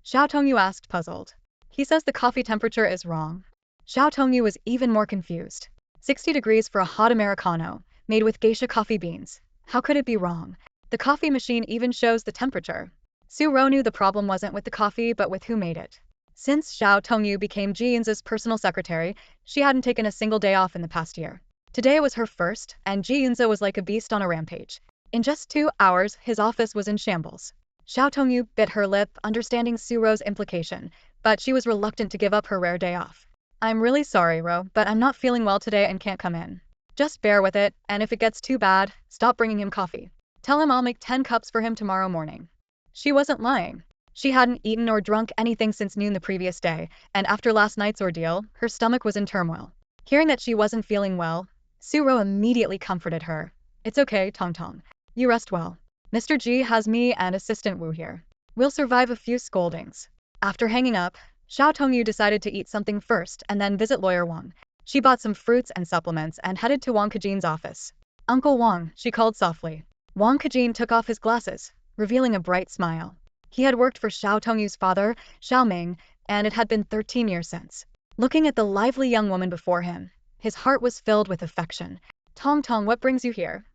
Xiao Tongyu asked, puzzled. "He says the coffee temperature is wrong." Xiao Tongyu was even more confused. 60 degrees for a hot Americano, made with geisha coffee beans. How could it be wrong? The coffee machine even shows the temperature. Su Ro knew the problem wasn't with the coffee but with who made it. Since Xiao Tongyu became Ji Yunze's personal secretary, she hadn't taken a single day off in the past year. Today was her first, and Ji Yunze was like a beast on a rampage. In just 2 hours, his office was in shambles. Xiao Tongyu bit her lip, understanding Su Ro's implication, but she was reluctant to give up her rare day off. "I'm really sorry, Ro, but I'm not feeling well today and can't come in. Just bear with it, and if it gets too bad, stop bringing him coffee. Tell him I'll make 10 cups for him tomorrow morning." She wasn't lying. She hadn't eaten or drunk anything since noon the previous day, and after last night's ordeal, her stomach was in turmoil. Hearing that she wasn't feeling well, Su Ro immediately comforted her. "It's okay, Tong Tong. You rest well. Mr. Ji has me and assistant Wu here. We'll survive a few scoldings." After hanging up, Xiao Tongyu decided to eat something first and then visit Lawyer Wang. She bought some fruits and supplements and headed to Wang Kejin's office. "Uncle Wang," she called softly. Wang Kejin took off his glasses, revealing a bright smile. He had worked for Xiao Tongyu's father, Xiao Ming, and it had been 13 years since. Looking at the lively young woman before him, his heart was filled with affection. "Tong Tong, what brings you here?"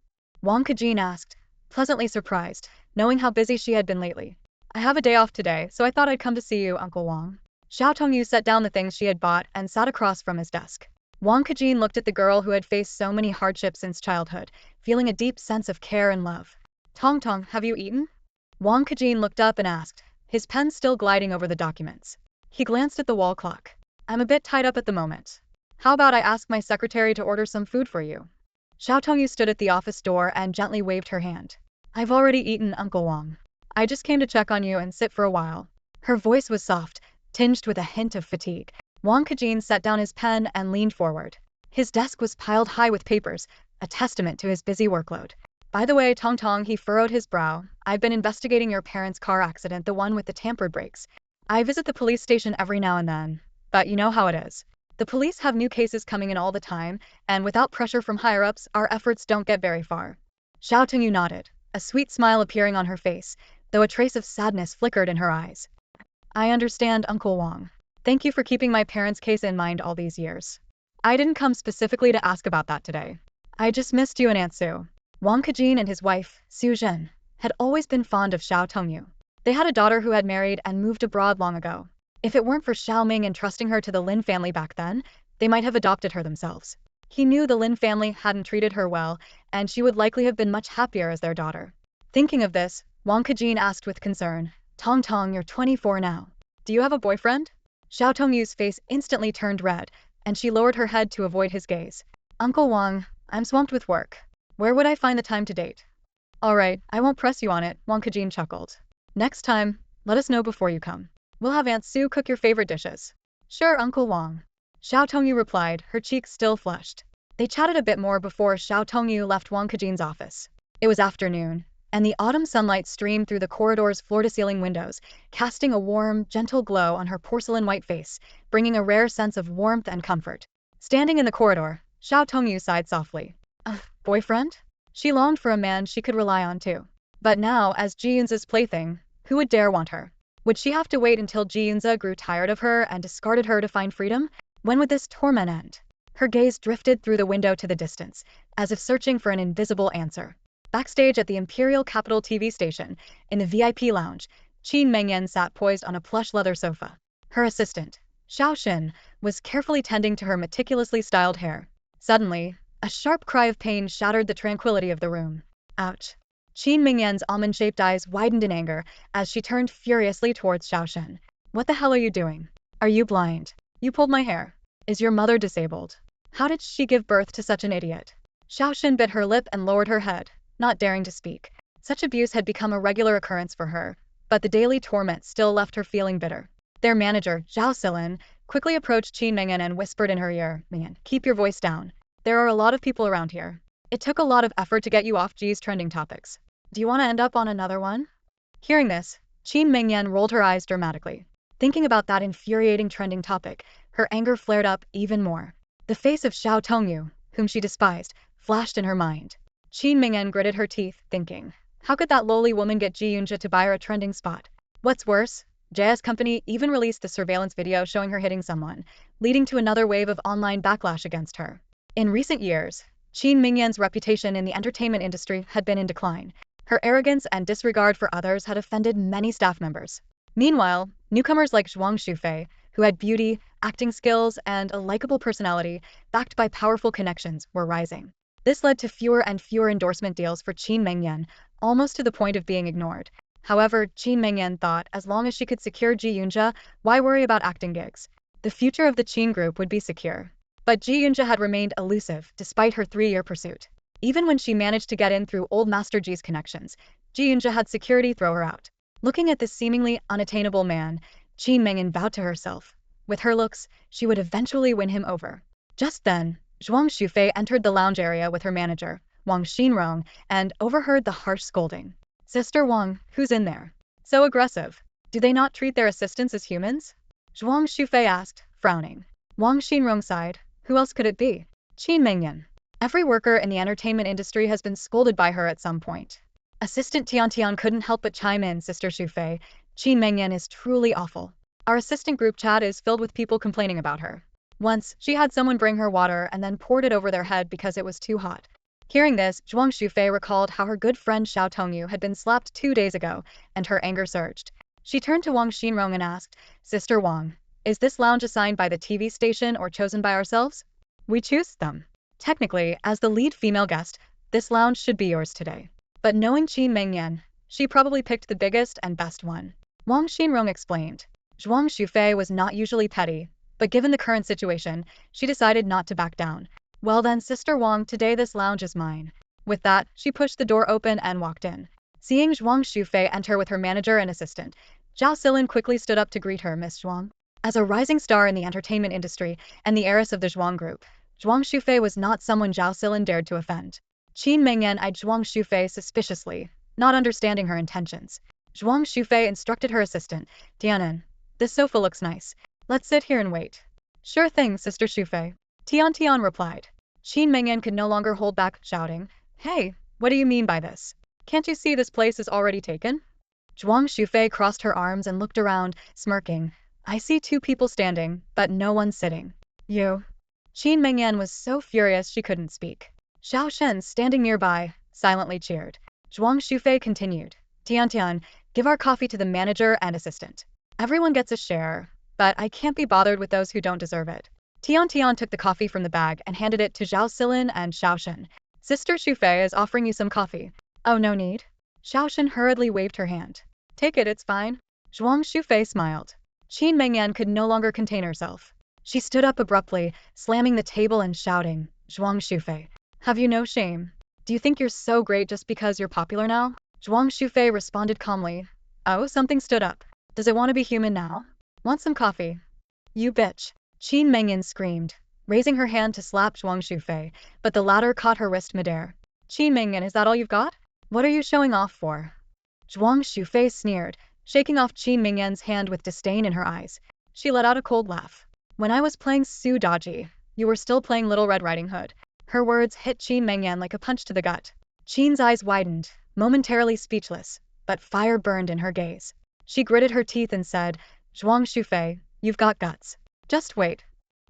Wang Kejin asked, pleasantly surprised, knowing how busy she had been lately. "I have a day off today, so I thought I'd come to see you, Uncle Wang." Xiao Tongyu set down the things she had bought and sat across from his desk. Wang Kejin looked at the girl who had faced so many hardships since childhood, feeling a deep sense of care and love. "Tong Tong, have you eaten?" Wang Kejin looked up and asked, his pen still gliding over the documents. He glanced at the wall clock. "I'm a bit tied up at the moment. How about I ask my secretary to order some food for you?" Xiao Tongyu stood at the office door and gently waved her hand. "I've already eaten, Uncle Wang. I just came to check on you and sit for a while." Her voice was soft, tinged with a hint of fatigue. Wang Kejin set down his pen and leaned forward. His desk was piled high with papers, a testament to his busy workload. "By the way, Tong Tong," he furrowed his brow, "I've been investigating your parents' car accident, the one with the tampered brakes. I visit the police station every now and then, but you know how it is. The police have new cases coming in all the time, and without pressure from higher-ups, our efforts don't get very far." Xiao Tongyu nodded, a sweet smile appearing on her face, though a trace of sadness flickered in her eyes. "I understand, Uncle Wang. Thank you for keeping my parents' case in mind all these years. I didn't come specifically to ask about that today. I just missed you and Aunt Sue." Wang Kejin and his wife, Su Zhen, had always been fond of Xiao Tongyu. They had a daughter who had married and moved abroad long ago. If it weren't for Xiao Ming entrusting her to the Lin family back then, they might have adopted her themselves. He knew the Lin family hadn't treated her well, and she would likely have been much happier as their daughter. Thinking of this, Wang Kejin asked with concern, "Tong Tong, you're 24 now. Do you have a boyfriend?" Xiao Tongyu's face instantly turned red, and she lowered her head to avoid his gaze. "Uncle Wang, I'm swamped with work. Where would I find the time to date?" "All right, I won't press you on it," Wang Kejin chuckled. "Next time, let us know before you come. We'll have Aunt Sue cook your favorite dishes." "Sure, Uncle Wang," Xiao Tongyu replied, her cheeks still flushed. They chatted a bit more before Xiao Tongyu left Wang Kejin's office. It was afternoon, and the autumn sunlight streamed through the corridor's floor-to-ceiling windows, casting a warm, gentle glow on her porcelain-white face, bringing a rare sense of warmth and comfort. Standing in the corridor, Xiao Tongyu sighed softly. Boyfriend? She longed for a man she could rely on too. But now, as Ji Yunze's plaything, who would dare want her? Would she have to wait until Ji Yunze grew tired of her and discarded her to find freedom? When would this torment end? Her gaze drifted through the window to the distance, as if searching for an invisible answer. Backstage at the Imperial Capital TV station, in the VIP lounge, Qin Mengyan sat poised on a plush leather sofa. Her assistant, Xiao Xin, was carefully tending to her meticulously styled hair. Suddenly, a sharp cry of pain shattered the tranquility of the room. Ouch. Qin Mingyan's almond-shaped eyes widened in anger as she turned furiously towards Xiao Xin. What the hell are you doing? Are you blind? You pulled my hair. Is your mother disabled? How did she give birth to such an idiot? Xiao Xin bit her lip and lowered her head, not daring to speak. Such abuse had become a regular occurrence for her, but the daily torment still left her feeling bitter. Their manager, Zhao Silin, quickly approached Qin Mengyan and whispered in her ear, "Mengyan, keep your voice down. There are a lot of people around here. It took a lot of effort to get you off Ji's trending topics. Do you want to end up on another one?" Hearing this, Qin Mengyan rolled her eyes dramatically. Thinking about that infuriating trending topic, her anger flared up even more. The face of Xiao Tongyu, whom she despised, flashed in her mind. Qin Mengyan gritted her teeth, thinking, how could that lowly woman get Ji Yunze to buy her a trending spot? What's worse, JS Company even released the surveillance video showing her hitting someone, leading to another wave of online backlash against her. In recent years, Qin Mingyan's reputation in the entertainment industry had been in decline. Her arrogance and disregard for others had offended many staff members. Meanwhile, newcomers like Zhuang Shufei, who had beauty, acting skills, and a likable personality, backed by powerful connections, were rising. This led to fewer and fewer endorsement deals for Qin Mengyan, almost to the point of being ignored. However, Qin Mengyan thought as long as she could secure Ji Yunze, why worry about acting gigs? The future of the Qin group would be secure. But Ji Yunze had remained elusive despite her 3-year pursuit. Even when she managed to get in through old Master Ji's connections, Ji Yunze had security throw her out. Looking at this seemingly unattainable man, Qin Mengyan vowed to herself, with her looks, she would eventually win him over. Just then, Zhuang Shufei entered the lounge area with her manager, Wang Xinrong, and overheard the harsh scolding. "Sister Wang, who's in there? So aggressive. Do they not treat their assistants as humans?" Zhuang Shufei asked, frowning. Wang Xinrong sighed. Who else could it be? Qin Mengyan. Every worker in the entertainment industry has been scolded by her at some point. Assistant Tian couldn't help but chime in, Sister Shufei. Qin Mengyan is truly awful. Our assistant group chat is filled with people complaining about her. Once, she had someone bring her water and then poured it over their head because it was too hot. Hearing this, Zhuang Shufei recalled how her good friend Xiao Tongyu had been slapped 2 days ago, and her anger surged. She turned to Wang Xinrong and asked, Sister Wang, is this lounge assigned by the TV station or chosen by ourselves? We choose them. Technically, as the lead female guest, this lounge should be yours today. But knowing Qin Mengyan, she probably picked the biggest and best one. Wang Xinrong explained. Zhuang Shufei was not usually petty, but given the current situation, she decided not to back down. Well then, Sister Wang, today this lounge is mine. With that, she pushed the door open and walked in. Seeing Zhuang Shufei enter with her manager and assistant, Zhao Silin quickly stood up to greet her, Miss Zhuang. As a rising star in the entertainment industry and the heiress of the Zhuang group, Zhuang Shufei was not someone Zhao Silin dared to offend. Qin Mengyan eyed Zhuang Shufei suspiciously, not understanding her intentions. Zhuang Shufei instructed her assistant, Tianan, this sofa looks nice. Let's sit here and wait. Sure thing, Sister Shufei. Tian replied. Qin Mengyan could no longer hold back, shouting, Hey, what do you mean by this? Can't you see this place is already taken? Zhuang Shufei crossed her arms and looked around, smirking. I see 2 people standing, but no one sitting. You. Qin Mengyan was so furious she couldn't speak. Xiao Shen, standing nearby, silently cheered. Zhuang Shufei continued. Tian, give our coffee to the manager and assistant. Everyone gets a share, but I can't be bothered with those who don't deserve it. Tian took the coffee from the bag and handed it to Zhao Silin and Xiao Shen. Sister Shufei is offering you some coffee. Oh, no need. Xiao Shen hurriedly waved her hand. Take it, it's fine. Zhuang Shufei smiled. Qin Mengyan could no longer contain herself. She stood up abruptly, slamming the table and shouting, Zhuang Shufei, have you no shame? Do you think you're so great just because you're popular now? Zhuang Shufei responded calmly. Oh, something stood up. Does it want to be human now? Want some coffee? You bitch. Qin Mengyan screamed, raising her hand to slap Zhuang Shufei, but the latter caught her wrist midair. Qin Mengyan, is that all you've got? What are you showing off for? Zhuang Shufei sneered, shaking off Qin Mengyan's hand with disdain in her eyes. She let out a cold laugh. When I was playing Su Daji, you were still playing Little Red Riding Hood. Her words hit Qin Mengyan like a punch to the gut. Qin's eyes widened, momentarily speechless, but fire burned in her gaze. She gritted her teeth and said, Zhuang Shufei, you've got guts. Just wait.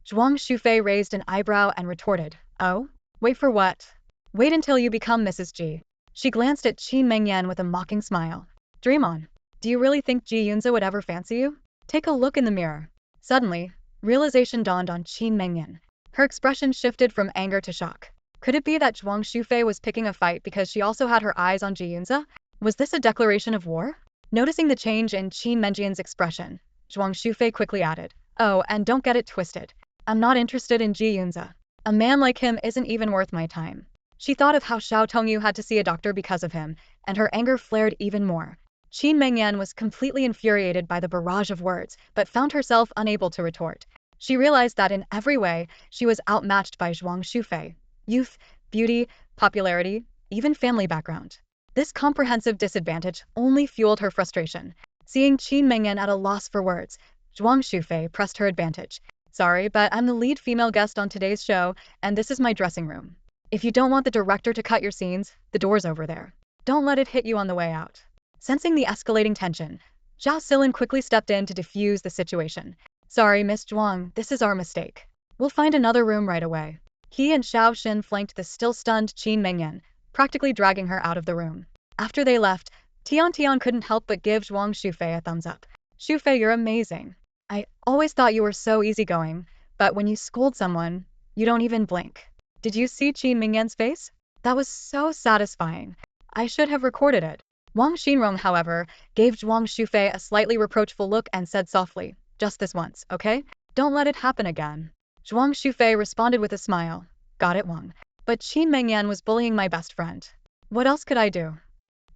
Zhuang Shufei raised an eyebrow and retorted, "Oh? Wait for what? Wait until you become Mrs. Ji." She glanced at Qin Mengyan with a mocking smile. "Dream on. Do you really think Ji Yunze would ever fancy you? Take a look in the mirror." Suddenly, realization dawned on Qin Mengyan. Her expression shifted from anger to shock. Could it be that Zhuang Shufei was picking a fight because she also had her eyes on Ji Yunze? Was this a declaration of war? Noticing the change in Qin Mengyan's expression, Zhuang Shufei quickly added, "Oh, and don't get it twisted. I'm not interested in Ji Yunze. A man like him isn't even worth my time." She thought of how Xiao Tongyu had to see a doctor because of him, and her anger flared even more. Qin Mengyan was completely infuriated by the barrage of words, but found herself unable to retort. She realized that in every way, she was outmatched by Zhuang Shufei. Youth, beauty, popularity, even family background. This comprehensive disadvantage only fueled her frustration. Seeing Qin Mengyan at a loss for words, Zhuang Shufei pressed her advantage. "Sorry, but I'm the lead female guest on today's show, and this is my dressing room. If you don't want the director to cut your scenes, the door's over there. Don't let it hit you on the way out." Sensing the escalating tension, Zhao Silin quickly stepped in to defuse the situation. "Sorry, Miss Zhuang, this is our mistake. We'll find another room right away." He and Xiao Xin flanked the still-stunned Qin Mengyan, practically dragging her out of the room. After they left, Tian couldn't help but give Zhuang Shufei a thumbs up. "Shufei, you're amazing. I always thought you were so easygoing, but when you scold someone, you don't even blink." Did you see Qin Mengyan's face? That was so satisfying. I should have recorded it. Wang Xinrong, however, gave Zhuang Shufei a slightly reproachful look and said softly, "Just this once, okay? Don't let it happen again." Zhuang Shufei responded with a smile. "Got it, Wang. But Qin Mengyan was bullying my best friend. What else could I do?"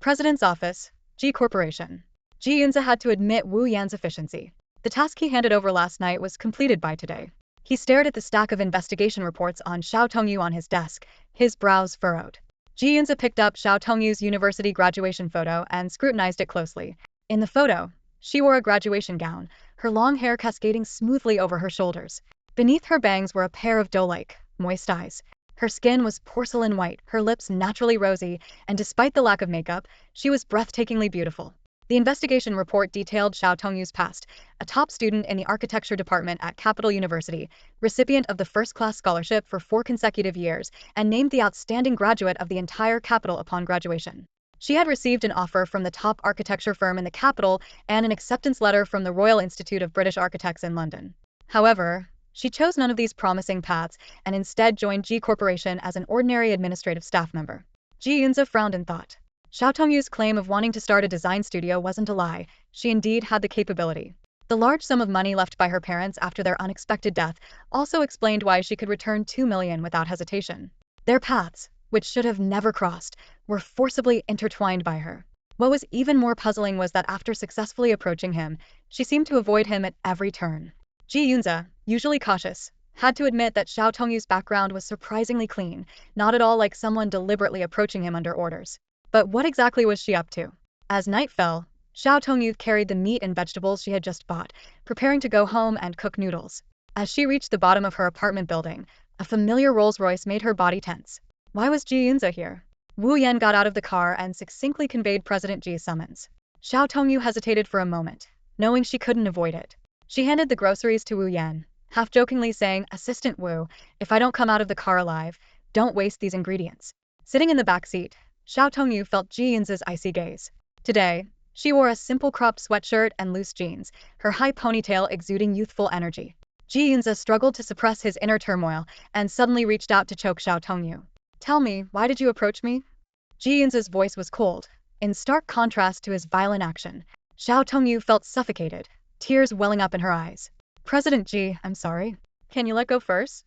President's Office, Ji Corporation. Ji Yunze had to admit Wu Yan's efficiency. The task he handed over last night was completed by today. He stared at the stack of investigation reports on Xiao Tongyu on his desk, his brows furrowed. Ji Yunze picked up Xiao Tongyu's university graduation photo and scrutinized it closely. In the photo, she wore a graduation gown, her long hair cascading smoothly over her shoulders. Beneath her bangs were a pair of doe-like, moist eyes. Her skin was porcelain white, her lips naturally rosy, and despite the lack of makeup, she was breathtakingly beautiful. The investigation report detailed Xiao Tongyu's past, a top student in the architecture department at Capital University, recipient of the first-class scholarship for 4 consecutive years, and named the outstanding graduate of the entire capital upon graduation. She had received an offer from the top architecture firm in the capital and an acceptance letter from the Royal Institute of British Architects in London. However, she chose none of these promising paths and instead joined Ji Corporation as an ordinary administrative staff member. Ji Yunze frowned in thought. Xiao Tongyu's claim of wanting to start a design studio wasn't a lie. She indeed had the capability. The large sum of money left by her parents after their unexpected death also explained why she could return 2 million without hesitation. Their paths, which should have never crossed, were forcibly intertwined by her. What was even more puzzling was that after successfully approaching him, she seemed to avoid him at every turn. Ji Yunze, usually cautious, had to admit that Xiao Tongyu's background was surprisingly clean, not at all like someone deliberately approaching him under orders. But what exactly was she up to? As night fell, Xiao Tongyu carried the meat and vegetables she had just bought, preparing to go home and cook noodles. As she reached the bottom of her apartment building, a familiar Rolls-Royce made her body tense. Why was Ji Yunze here? Wu Yan got out of the car and succinctly conveyed President Ji's summons. Xiao Tongyu hesitated for a moment, knowing she couldn't avoid it. She handed the groceries to Wu Yan, half-jokingly saying, "Assistant Wu, if I don't come out of the car alive, don't waste these ingredients." Sitting in the back seat, Xiao Tongyu felt Ji Yunze's icy gaze. Today, she wore a simple cropped sweatshirt and loose jeans, her high ponytail exuding youthful energy. Ji Yunze struggled to suppress his inner turmoil and suddenly reached out to choke Xiao Tongyu. "Tell me, why did you approach me?" Ji Yunze's voice was cold, in stark contrast to his violent action. Xiao Tongyu felt suffocated, tears welling up in her eyes. "President Ji, I'm sorry. Can you let go first?"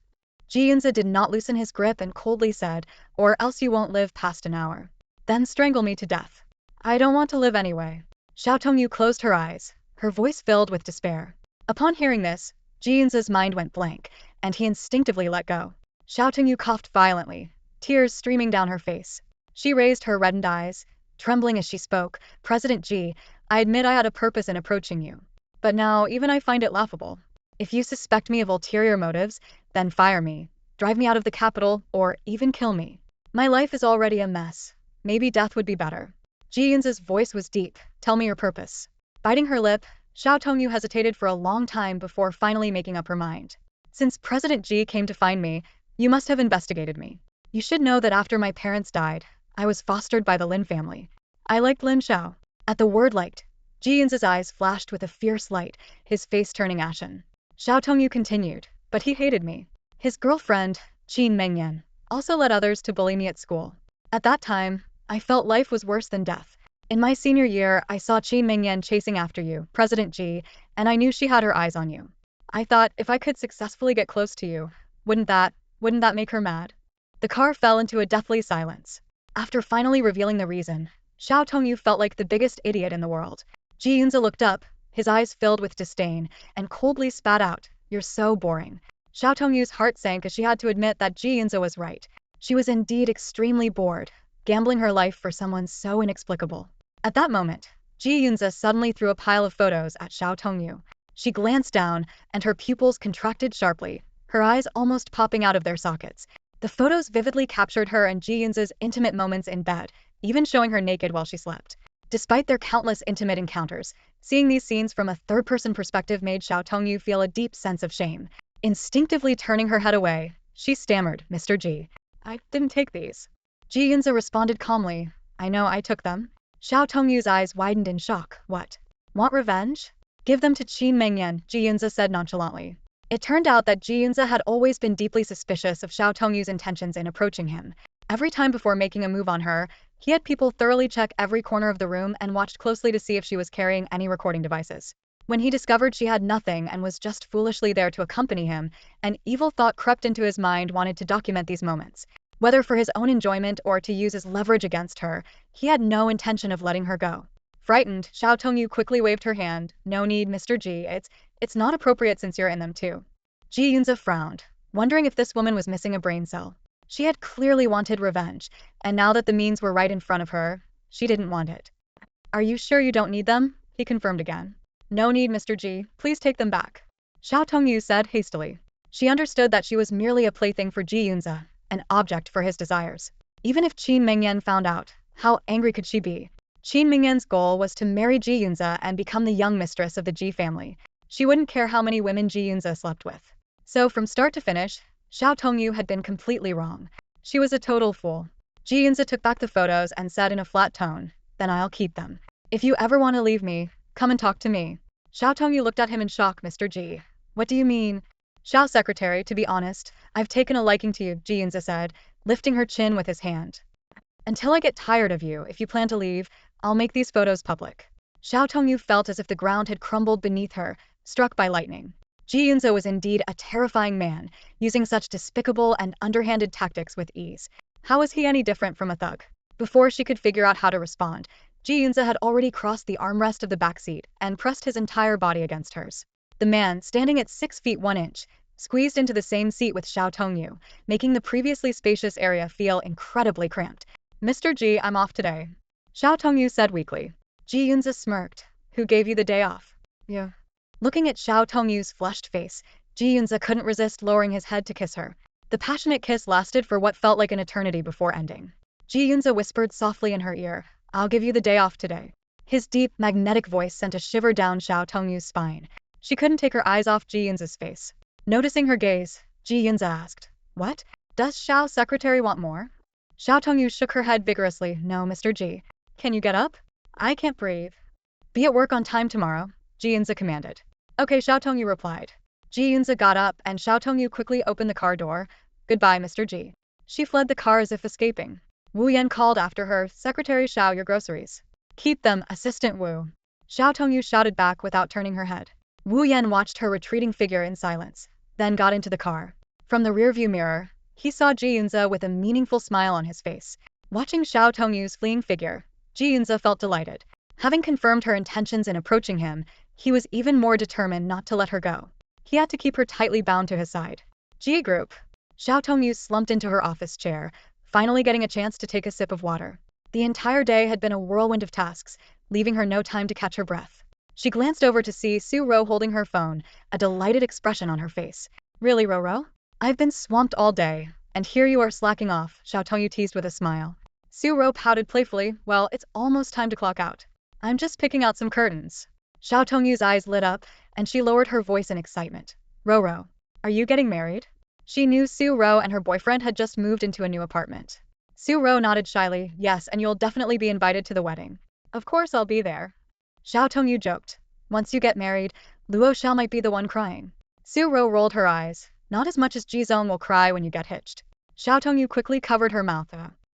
Ji Yunze did not loosen his grip and coldly said, "Or else you won't live past an hour. Then strangle me to death." "I don't want to live anyway." Xiao Tongyu closed her eyes, her voice filled with despair. Upon hearing this, Ji Yunze's mind went blank, and he instinctively let go. Xiao Tongyu coughed violently, tears streaming down her face. She raised her reddened eyes, trembling as she spoke. "President Ji, I admit I had a purpose in approaching you. But now even I find it laughable. If you suspect me of ulterior motives, then fire me, drive me out of the capital, or even kill me. My life is already a mess. Maybe death would be better." Ji Yunze's voice was deep. "Tell me your purpose." Biting her lip, Xiao Tongyu hesitated for a long time before finally making up her mind. Since President Ji came to find me, you must have investigated me. You should know that after my parents died, I was fostered by the Lin family. I liked Lin Xiao. At the word liked, Ji Yunze's eyes flashed with a fierce light, his face turning ashen. Xiao Tongyu continued, but he hated me. His girlfriend, Qin Mengyan, also led others to bully me at school. At that time, I felt life was worse than death. In my senior year, I saw Qin Mengyan chasing after you, President Ji, and I knew she had her eyes on you. I thought if I could successfully get close to you, wouldn't that make her mad? The car fell into a deathly silence. After finally revealing the reason, Xiao Tongyu felt like the biggest idiot in the world. Ji Yunze looked up, his eyes filled with disdain, and coldly spat out, "You're so boring." Xiao Tongyu's heart sank as she had to admit that Ji Yunze was right. She was indeed extremely bored, gambling her life for someone so inexplicable. At that moment, Ji Yunze suddenly threw a pile of photos at Xiao Tongyu. She glanced down, and her pupils contracted sharply, her eyes almost popping out of their sockets. The photos vividly captured her and Ji Yunze's intimate moments in bed, even showing her naked while she slept. Despite their countless intimate encounters, seeing these scenes from a third-person perspective made Xiao Tongyu feel a deep sense of shame. Instinctively turning her head away, she stammered, "Mr. Ji, I didn't take these." Ji Yunze responded calmly, "I know I took them." Xiao Tongyu's eyes widened in shock. "What? Want revenge? Give them to Qin Mengyan," Ji Yunze said nonchalantly. It turned out that Ji Yunze had always been deeply suspicious of Xiao Tongyu's intentions in approaching him. Every time before making a move on her, he had people thoroughly check every corner of the room and watched closely to see if she was carrying any recording devices. When he discovered she had nothing and was just foolishly there to accompany him, an evil thought crept into his mind, wanted to document these moments. Whether for his own enjoyment or to use as leverage against her, he had no intention of letting her go. Frightened, Xiao Tongyu quickly waved her hand. "No need, Mr. Ji, it's not appropriate since you're in them too." Ji Yunze frowned, wondering if this woman was missing a brain cell. She had clearly wanted revenge, and now that the means were right in front of her, she didn't want it. "Are you sure you don't need them?" he confirmed again. "No need, Mr. Ji, please take them back," Xiao Tongyu said hastily. She understood that she was merely a plaything for Ji Yunze, an object for his desires. Even if Qin Mengyan found out, how angry could she be? Qin Mengyan's goal was to marry Ji Yunze and become the young mistress of the Ji family. She wouldn't care how many women Ji Yunze slept with. So from start to finish, Xiao Tongyu had been completely wrong. She was a total fool. Ji Yunze took back the photos and said in a flat tone, "Then I'll keep them. If you ever want to leave me, come and talk to me." Xiao Tongyu looked at him in shock. "Mr. Ji, what do you mean?" "Xiao secretary, to be honest, I've taken a liking to you," Ji Yunze said, lifting her chin with his hand. "Until I get tired of you, if you plan to leave, I'll make these photos public." Xiao Tongyu felt as if the ground had crumbled beneath her, struck by lightning. Ji Yunze was indeed a terrifying man, using such despicable and underhanded tactics with ease. How was he any different from a thug? Before she could figure out how to respond, Ji Yunze had already crossed the armrest of the back seat and pressed his entire body against hers. The man, standing at 6 feet 1 inch, squeezed into the same seat with Xiao Tongyu, making the previously spacious area feel incredibly cramped. "Mr. Ji, I'm off today," Xiao Tongyu said weakly. Ji Yunze smirked. "Who gave you the day off?" "You." Looking at Xiao Tongyu's flushed face, Ji Yunze couldn't resist lowering his head to kiss her. The passionate kiss lasted for what felt like an eternity before ending. Ji Yunze whispered softly in her ear, "I'll give you the day off today." His deep, magnetic voice sent a shiver down Xiao Tongyu's spine. She couldn't take her eyes off Ji Yunze's face. Noticing her gaze, Ji Yunze asked, "What? Does Xiao secretary want more?" Xiao Tongyu shook her head vigorously. "No, Mr. Ji. Can you get up? I can't breathe." "Be at work on time tomorrow," Ji Yunze commanded. "Okay," Xiao Tongyu replied. Ji Yunze got up and Xiao Tongyu quickly opened the car door. "Goodbye, Mr. Ji." She fled the car as if escaping. Wu Yan called after her, "Secretary Xiao, your groceries." "Keep them, Assistant Wu," Xiao Tongyu shouted back without turning her head. Wu Yan watched her retreating figure in silence, then got into the car. From the rearview mirror, he saw Ji Yunze with a meaningful smile on his face. Watching Xiao Tongyu's fleeing figure, Ji Yunze felt delighted. Having confirmed her intentions in approaching him, he was even more determined not to let her go. He had to keep her tightly bound to his side. Ji Group. Xiao Tongyu slumped into her office chair, finally getting a chance to take a sip of water. The entire day had been a whirlwind of tasks, leaving her no time to catch her breath. She glanced over to see Su Ro holding her phone, a delighted expression on her face. "Really, Ro? I've been swamped all day, and here you are slacking off," Xiao Tongyu teased with a smile. Su Ro pouted playfully. "Well, it's almost time to clock out. I'm just picking out some curtains." Xiao Tongyu's eyes lit up, and she lowered her voice in excitement. "Ro, Are you getting married? She knew Su Ro and her boyfriend had just moved into a new apartment. Su Ro nodded shyly, yes, and you'll definitely be invited to the wedding. Of course I'll be there. Xiao Tongyu joked. Once you get married, Luo Xiao might be the one crying. Su Ro rolled her eyes. Not as much as Ji Zong will cry when you get hitched. Xiao Tongyu quickly covered her mouth.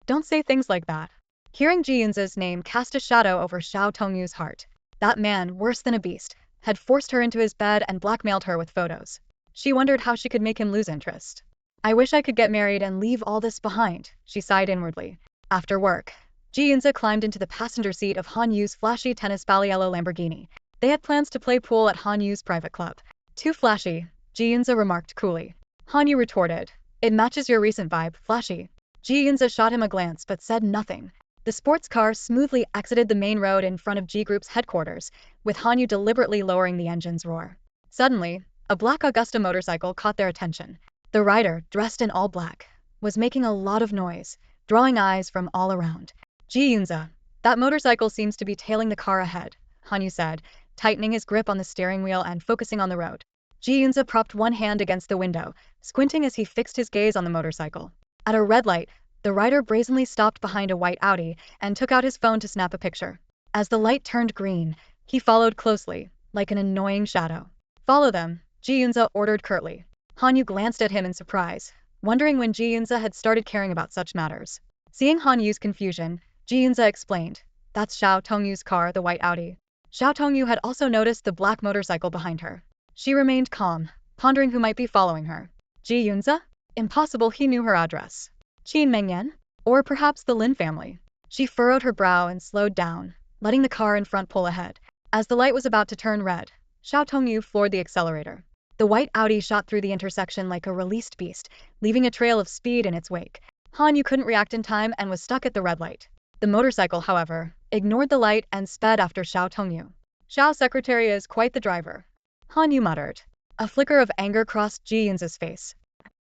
Don't say things like that. Hearing Ji Yunze's name cast a shadow over Xiao Tongyu's heart. That man, worse than a beast, had forced her into his bed and blackmailed her with photos. She wondered how she could make him lose interest. I wish I could get married and leave all this behind, she sighed inwardly. After work, Ji Yunze climbed into the passenger seat of Han Yu's flashy tennis Balliello Lamborghini. They had plans to play pool at Han Yu's private club. Too flashy, Ji Yunze remarked coolly. Han Yu retorted. It matches your recent vibe, flashy. Ji Yunze shot him a glance but said nothing. The sports car smoothly exited the main road in front of G Group's headquarters, with Han Yu deliberately lowering the engine's roar. Suddenly, a black Augusta motorcycle caught their attention. The rider, dressed in all black, was making a lot of noise, drawing eyes from all around. Ji Yunze, that motorcycle seems to be tailing the car ahead, Han Yu said, tightening his grip on the steering wheel and focusing on the road. Ji Yunze propped one hand against the window, squinting as he fixed his gaze on the motorcycle. At a red light, the rider brazenly stopped behind a white Audi and took out his phone to snap a picture. As the light turned green, he followed closely, like an annoying shadow. Follow them, Ji Yunze ordered curtly. Han Yu glanced at him in surprise, wondering when Ji Yunze had started caring about such matters. Seeing Han Yu's confusion, Ji Yunze explained, That's Xiao Tongyu's car, the white Audi. Xiao Tongyu had also noticed the black motorcycle behind her. She remained calm, pondering who might be following her. Ji Yunze? Impossible he knew her address. Qin Mengyan? Or perhaps the Lin family. She furrowed her brow and slowed down, letting the car in front pull ahead. As the light was about to turn red, Xiao Tongyu floored the accelerator. The white Audi shot through the intersection like a released beast, leaving a trail of speed in its wake. Han Yu couldn't react in time and was stuck at the red light. The motorcycle, however, ignored the light and sped after Xiao Tongyu. Xiao's secretary is quite the driver. Han Yu muttered. A flicker of anger crossed Ji Yunze's face.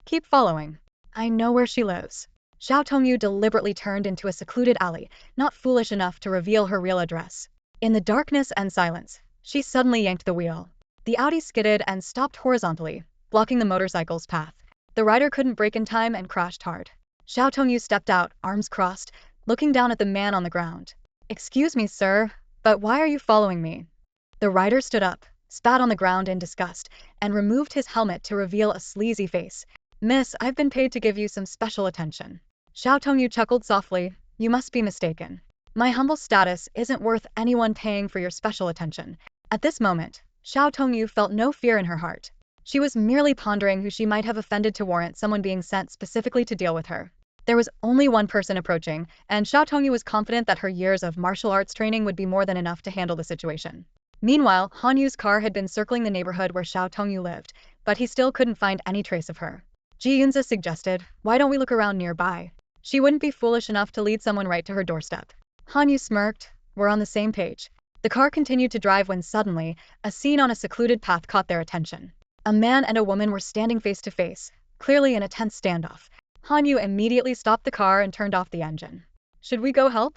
Keep following. I know where she lives. Xiao Tongyu deliberately turned into a secluded alley, not foolish enough to reveal her real address. In the darkness and silence, she suddenly yanked the wheel. The Audi skidded and stopped horizontally, blocking the motorcycle's path. The rider couldn't brake in time and crashed hard. Xiao Tongyu stepped out, arms crossed, looking down at the man on the ground. Excuse me, sir, but why are you following me? The rider stood up, spat on the ground in disgust, and removed his helmet to reveal a sleazy face. Miss, I've been paid to give you some special attention. Xiao Tongyu chuckled softly. You must be mistaken. My humble status isn't worth anyone paying for your special attention. At this moment, Xiao Tongyu felt no fear in her heart. She was merely pondering who she might have offended to warrant someone being sent specifically to deal with her. There was only one person approaching, and Xiao Tongyu was confident that her years of martial arts training would be more than enough to handle the situation. Meanwhile, Han Yu's car had been circling the neighborhood where Xiao Tongyu lived, but he still couldn't find any trace of her. Ji Yunze suggested, why don't we look around nearby? She wouldn't be foolish enough to lead someone right to her doorstep. Han Yu smirked. We're on the same page. The car continued to drive when suddenly, a scene on a secluded path caught their attention. A man and a woman were standing face to face, clearly in a tense standoff. Han Yu immediately stopped the car and turned off the engine. Should we go help?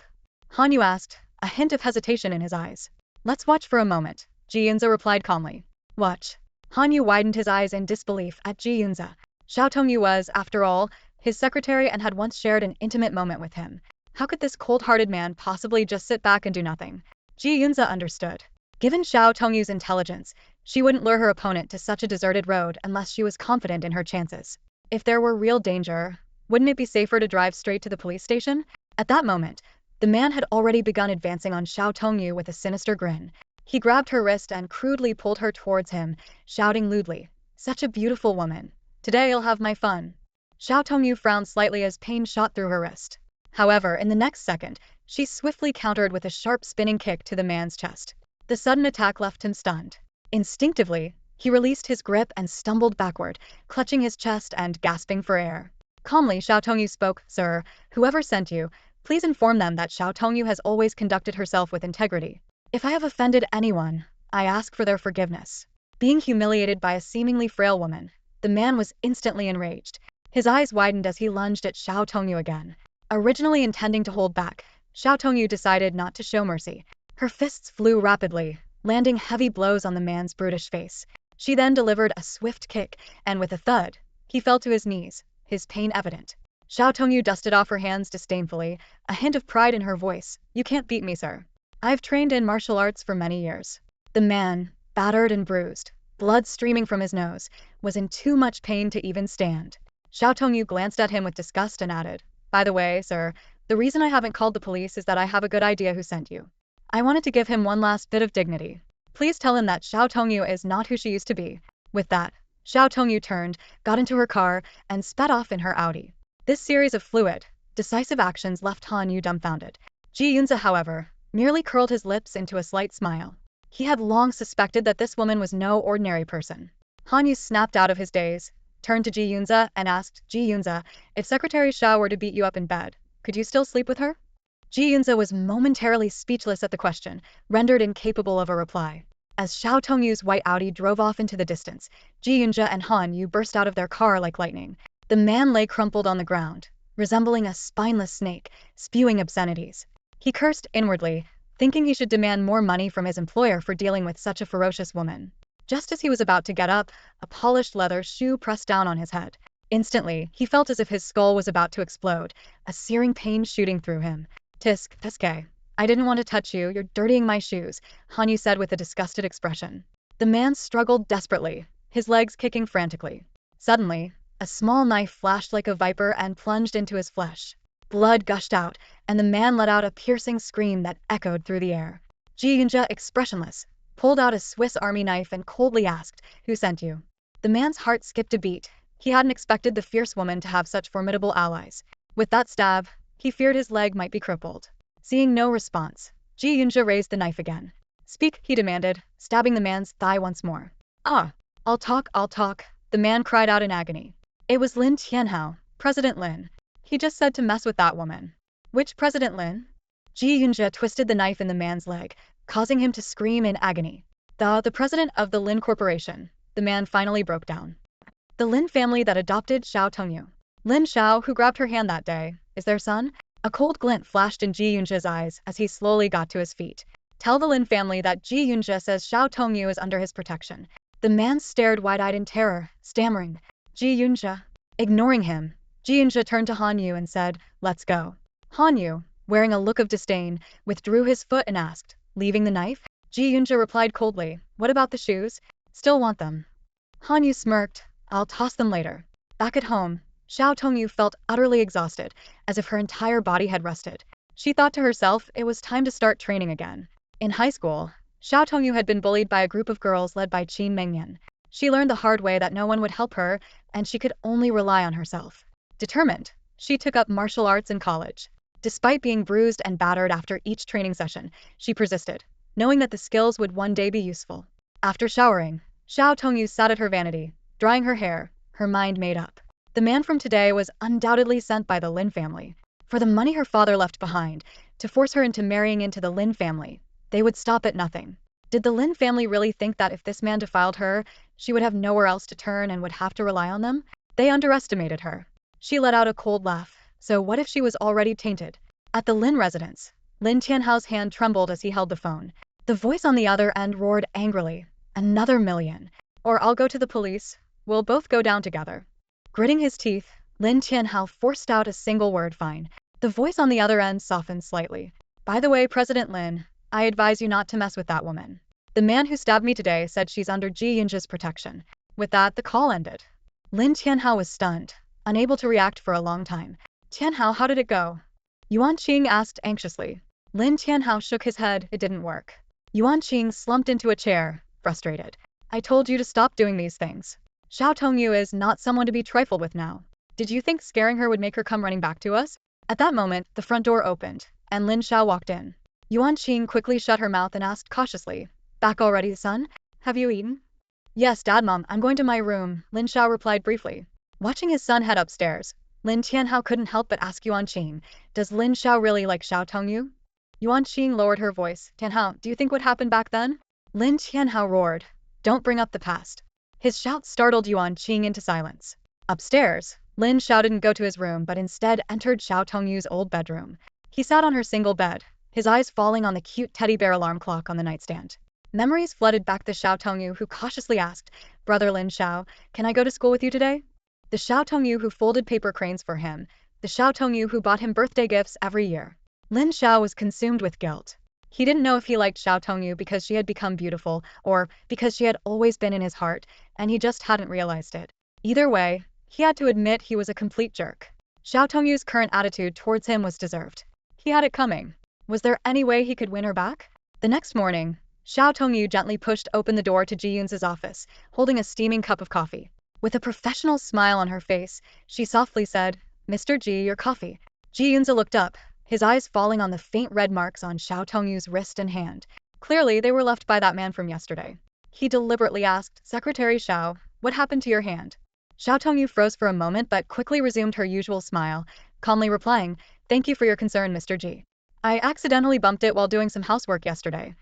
Han Yu asked, a hint of hesitation in his eyes. Let's watch for a moment, Ji Yunze replied calmly. Watch. Han Yu widened his eyes in disbelief at Ji Yunze. Xiao Tongyu was, after all, his secretary and had once shared an intimate moment with him. How could this cold-hearted man possibly just sit back and do nothing? Ji Yunze understood. Given Xiao Tongyu's intelligence, she wouldn't lure her opponent to such a deserted road unless she was confident in her chances. If there were real danger, wouldn't it be safer to drive straight to the police station? At that moment, the man had already begun advancing on Xiao Tongyu with a sinister grin. He grabbed her wrist and crudely pulled her towards him, shouting lewdly, Such a beautiful woman. Today I'll have my fun. Xiao Tongyu frowned slightly as pain shot through her wrist. However, in the next second, she swiftly countered with a sharp spinning kick to the man's chest. The sudden attack left him stunned. Instinctively, he released his grip and stumbled backward, clutching his chest and gasping for air. Calmly, Xiao Tongyu spoke, Sir, whoever sent you, please inform them that Xiao Tongyu has always conducted herself with integrity. If I have offended anyone, I ask for their forgiveness. Being humiliated by a seemingly frail woman, the man was instantly enraged. His eyes widened as he lunged at Xiao Tongyu again. Originally intending to hold back, Xiao Tongyu decided not to show mercy. Her fists flew rapidly, landing heavy blows on the man's brutish face. She then delivered a swift kick, and with a thud, he fell to his knees, his pain evident. Xiao Tongyu dusted off her hands disdainfully, a hint of pride in her voice. You can't beat me, sir. I've trained in martial arts for many years. The man, battered and bruised, blood streaming from his nose, was in too much pain to even stand. Xiao Tongyu glanced at him with disgust and added, By the way, sir, the reason I haven't called the police is that I have a good idea who sent you. I wanted to give him one last bit of dignity. Please tell him that Xiao Tongyu is not who she used to be. With that, Xiao Tongyu turned, got into her car, and sped off in her Audi. This series of fluid, decisive actions left Han Yu dumbfounded. Ji Yunze, however, merely curled his lips into a slight smile. He had long suspected that this woman was no ordinary person. Han Yu snapped out of his daze, turned to Ji Yunze and asked, Ji Yunze, if Secretary Xiao were to beat you up in bed, could you still sleep with her? Ji Yunze was momentarily speechless at the question, rendered incapable of a reply. As Xiao Tongyu's white Audi drove off into the distance, Ji Yunze and Han Yu burst out of their car like lightning. The man lay crumpled on the ground, resembling a spineless snake, spewing obscenities. He cursed inwardly, thinking he should demand more money from his employer for dealing with such a ferocious woman. Just as he was about to get up, a polished leather shoe pressed down on his head. Instantly, he felt as if his skull was about to explode, a searing pain shooting through him. Tisk, Teske. I didn't want to touch you, you're dirtying my shoes, Han Yu said with a disgusted expression. The man struggled desperately, his legs kicking frantically. Suddenly, a small knife flashed like a viper and plunged into his flesh. Blood gushed out, and the man let out a piercing scream that echoed through the air. Ji Yunze, expressionless, pulled out a Swiss Army knife and coldly asked, Who sent you? The man's heart skipped a beat. He hadn't expected the fierce woman to have such formidable allies. With that stab, he feared his leg might be crippled. Seeing no response, Ji Yunze raised the knife again. Speak, he demanded, stabbing the man's thigh once more. Ah, I'll talk, the man cried out in agony. It was Lin Tianhao, President Lin. He just said to mess with that woman. Which President Lin? Ji Yunze twisted the knife in the man's leg, causing him to scream in agony. The president of the Lin Corporation, the man finally broke down. The Lin family that adopted Xiao Tongyu. Lin Xiao, who grabbed her hand that day, is their son? A cold glint flashed in Ji Yunze's eyes as he slowly got to his feet. Tell the Lin family that Ji Yunze says Xiao Tongyu is under his protection. The man stared wide-eyed in terror, stammering, Ji Yunze. Ignoring him, Ji Yunze turned to Han Yu and said, Let's go. Han Yu, wearing a look of disdain, withdrew his foot and asked, Leaving the knife? Ji Yunze replied coldly, What about the shoes? Still want them. Han Yu smirked, I'll toss them later. Back at home, Xiao Tongyu felt utterly exhausted, as if her entire body had rested. She thought to herself it was time to start training again. In high school, Xiao Tongyu had been bullied by a group of girls led by Qin Mengyan. She learned the hard way that no one would help her, and she could only rely on herself. Determined, she took up martial arts in college. Despite being bruised and battered after each training session, she persisted, knowing that the skills would one day be useful. After showering, Xiao Tongyu sat at her vanity, drying her hair, her mind made up. The man from today was undoubtedly sent by the Lin family. For the money her father left behind, to force her into marrying into the Lin family, they would stop at nothing. Did the Lin family really think that if this man defiled her, she would have nowhere else to turn and would have to rely on them? They underestimated her. She let out a cold laugh. So what if she was already tainted? At the Lin residence, Lin Tianhao's hand trembled as he held the phone. The voice on the other end roared angrily, Another million. Or I'll go to the police. We'll both go down together. Gritting his teeth, Lin Tianhao forced out a single word, Fine. The voice on the other end softened slightly. By the way, President Lin, I advise you not to mess with that woman. The man who stabbed me today said she's under Ji Yunze's protection. With that, the call ended. Lin Tianhao was stunned, unable to react for a long time. Tianhao, how did it go? Yuan Qing asked anxiously. Lin Tianhao shook his head, it didn't work. Yuan Qing slumped into a chair, frustrated. I told you to stop doing these things. Xiao Tongyu is not someone to be trifled with now. Did you think scaring her would make her come running back to us? At that moment, the front door opened, and Lin Xiao walked in. Yuan Qing quickly shut her mouth and asked cautiously, Back already, son? Have you eaten? Yes, Dad, Mom, I'm going to my room, Lin Xiao replied briefly. Watching his son head upstairs, Lin Tianhao couldn't help but ask Yuan Qing, Does Lin Xiao really like Xiao Tongyu? Yuan Qing lowered her voice, Tianhao, do you think what happened back then? Lin Tianhao roared, Don't bring up the past. His shout startled Yuan Qing into silence. Upstairs, Lin Xiao didn't go to his room but instead entered Xiao Tongyu's old bedroom. He sat on her single bed, his eyes falling on the cute teddy bear alarm clock on the nightstand. Memories flooded back to Xiao Tongyu, who cautiously asked, "Brother Lin Xiao, can I go to school with you today?" The Xiao Tongyu who folded paper cranes for him, the Xiao Tongyu who bought him birthday gifts every year. Lin Xiao was consumed with guilt. He didn't know if he liked Xiao Tongyu because she had become beautiful, or because she had always been in his heart, and he just hadn't realized it. Either way, he had to admit he was a complete jerk. Xiao Tongyu's current attitude towards him was deserved. He had it coming. Was there any way he could win her back? The next morning, Xiao Tongyu gently pushed open the door to Ji Yunze's office, holding a steaming cup of coffee. With a professional smile on her face, she softly said, "Mr. Ji, your coffee." Ji Yunze looked up, his eyes falling on the faint red marks on Xiao Tongyu's wrist and hand. Clearly, they were left by that man from yesterday. He deliberately asked, "Secretary Xiao, what happened to your hand?" Xiao Tongyu froze for a moment but quickly resumed her usual smile, calmly replying, "Thank you for your concern, Mr. Ji. I accidentally bumped it while doing some housework yesterday."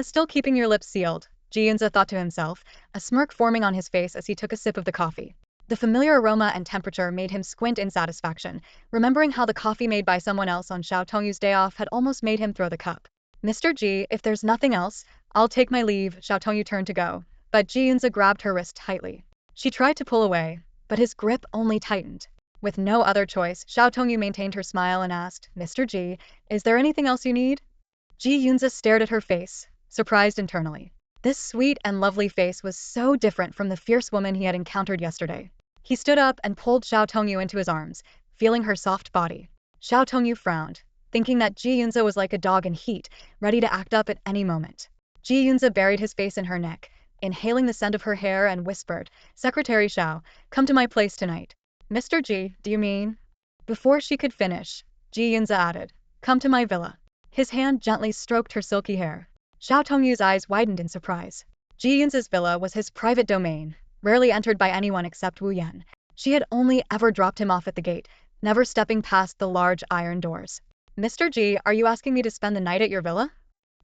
Still keeping your lips sealed, Ji Yunze thought to himself, a smirk forming on his face as he took a sip of the coffee. The familiar aroma and temperature made him squint in satisfaction, remembering how the coffee made by someone else on Xiao Tongyu's day off had almost made him throw the cup. "Mr. Ji, if there's nothing else, I'll take my leave." Xiao Tongyu turned to go, but Ji Yunze grabbed her wrist tightly. She tried to pull away, but his grip only tightened. With no other choice, Xiao Tongyu maintained her smile and asked, "Mr. Ji, is there anything else you need?" Ji Yunze stared at her face, surprised internally. This sweet and lovely face was so different from the fierce woman he had encountered yesterday. He stood up and pulled Xiao Tongyu into his arms, feeling her soft body. Xiao Tongyu frowned, thinking that Ji Yunze was like a dog in heat, ready to act up at any moment. Ji Yunze buried his face in her neck, inhaling the scent of her hair and whispered, "Secretary Xiao, come to my place tonight." "Mr. Ji, do you mean?" Before she could finish, Ji Yunze added, "Come to my villa." His hand gently stroked her silky hair. Xiao Tongyu's eyes widened in surprise. Ji Yunze's villa was his private domain, rarely entered by anyone except Wu Yan. She had only ever dropped him off at the gate, never stepping past the large iron doors. "Mr. Ji, are you asking me to spend the night at your villa?"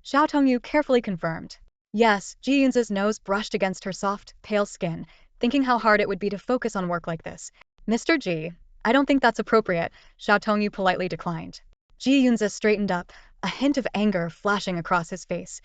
Xiao Tongyu carefully confirmed. Yes, Ji Yunze's nose brushed against her soft, pale skin, thinking how hard it would be to focus on work like this. "Mr. Ji, I don't think that's appropriate," Xiao Tongyu politely declined. Ji Yunze straightened up, a hint of anger flashing across his face.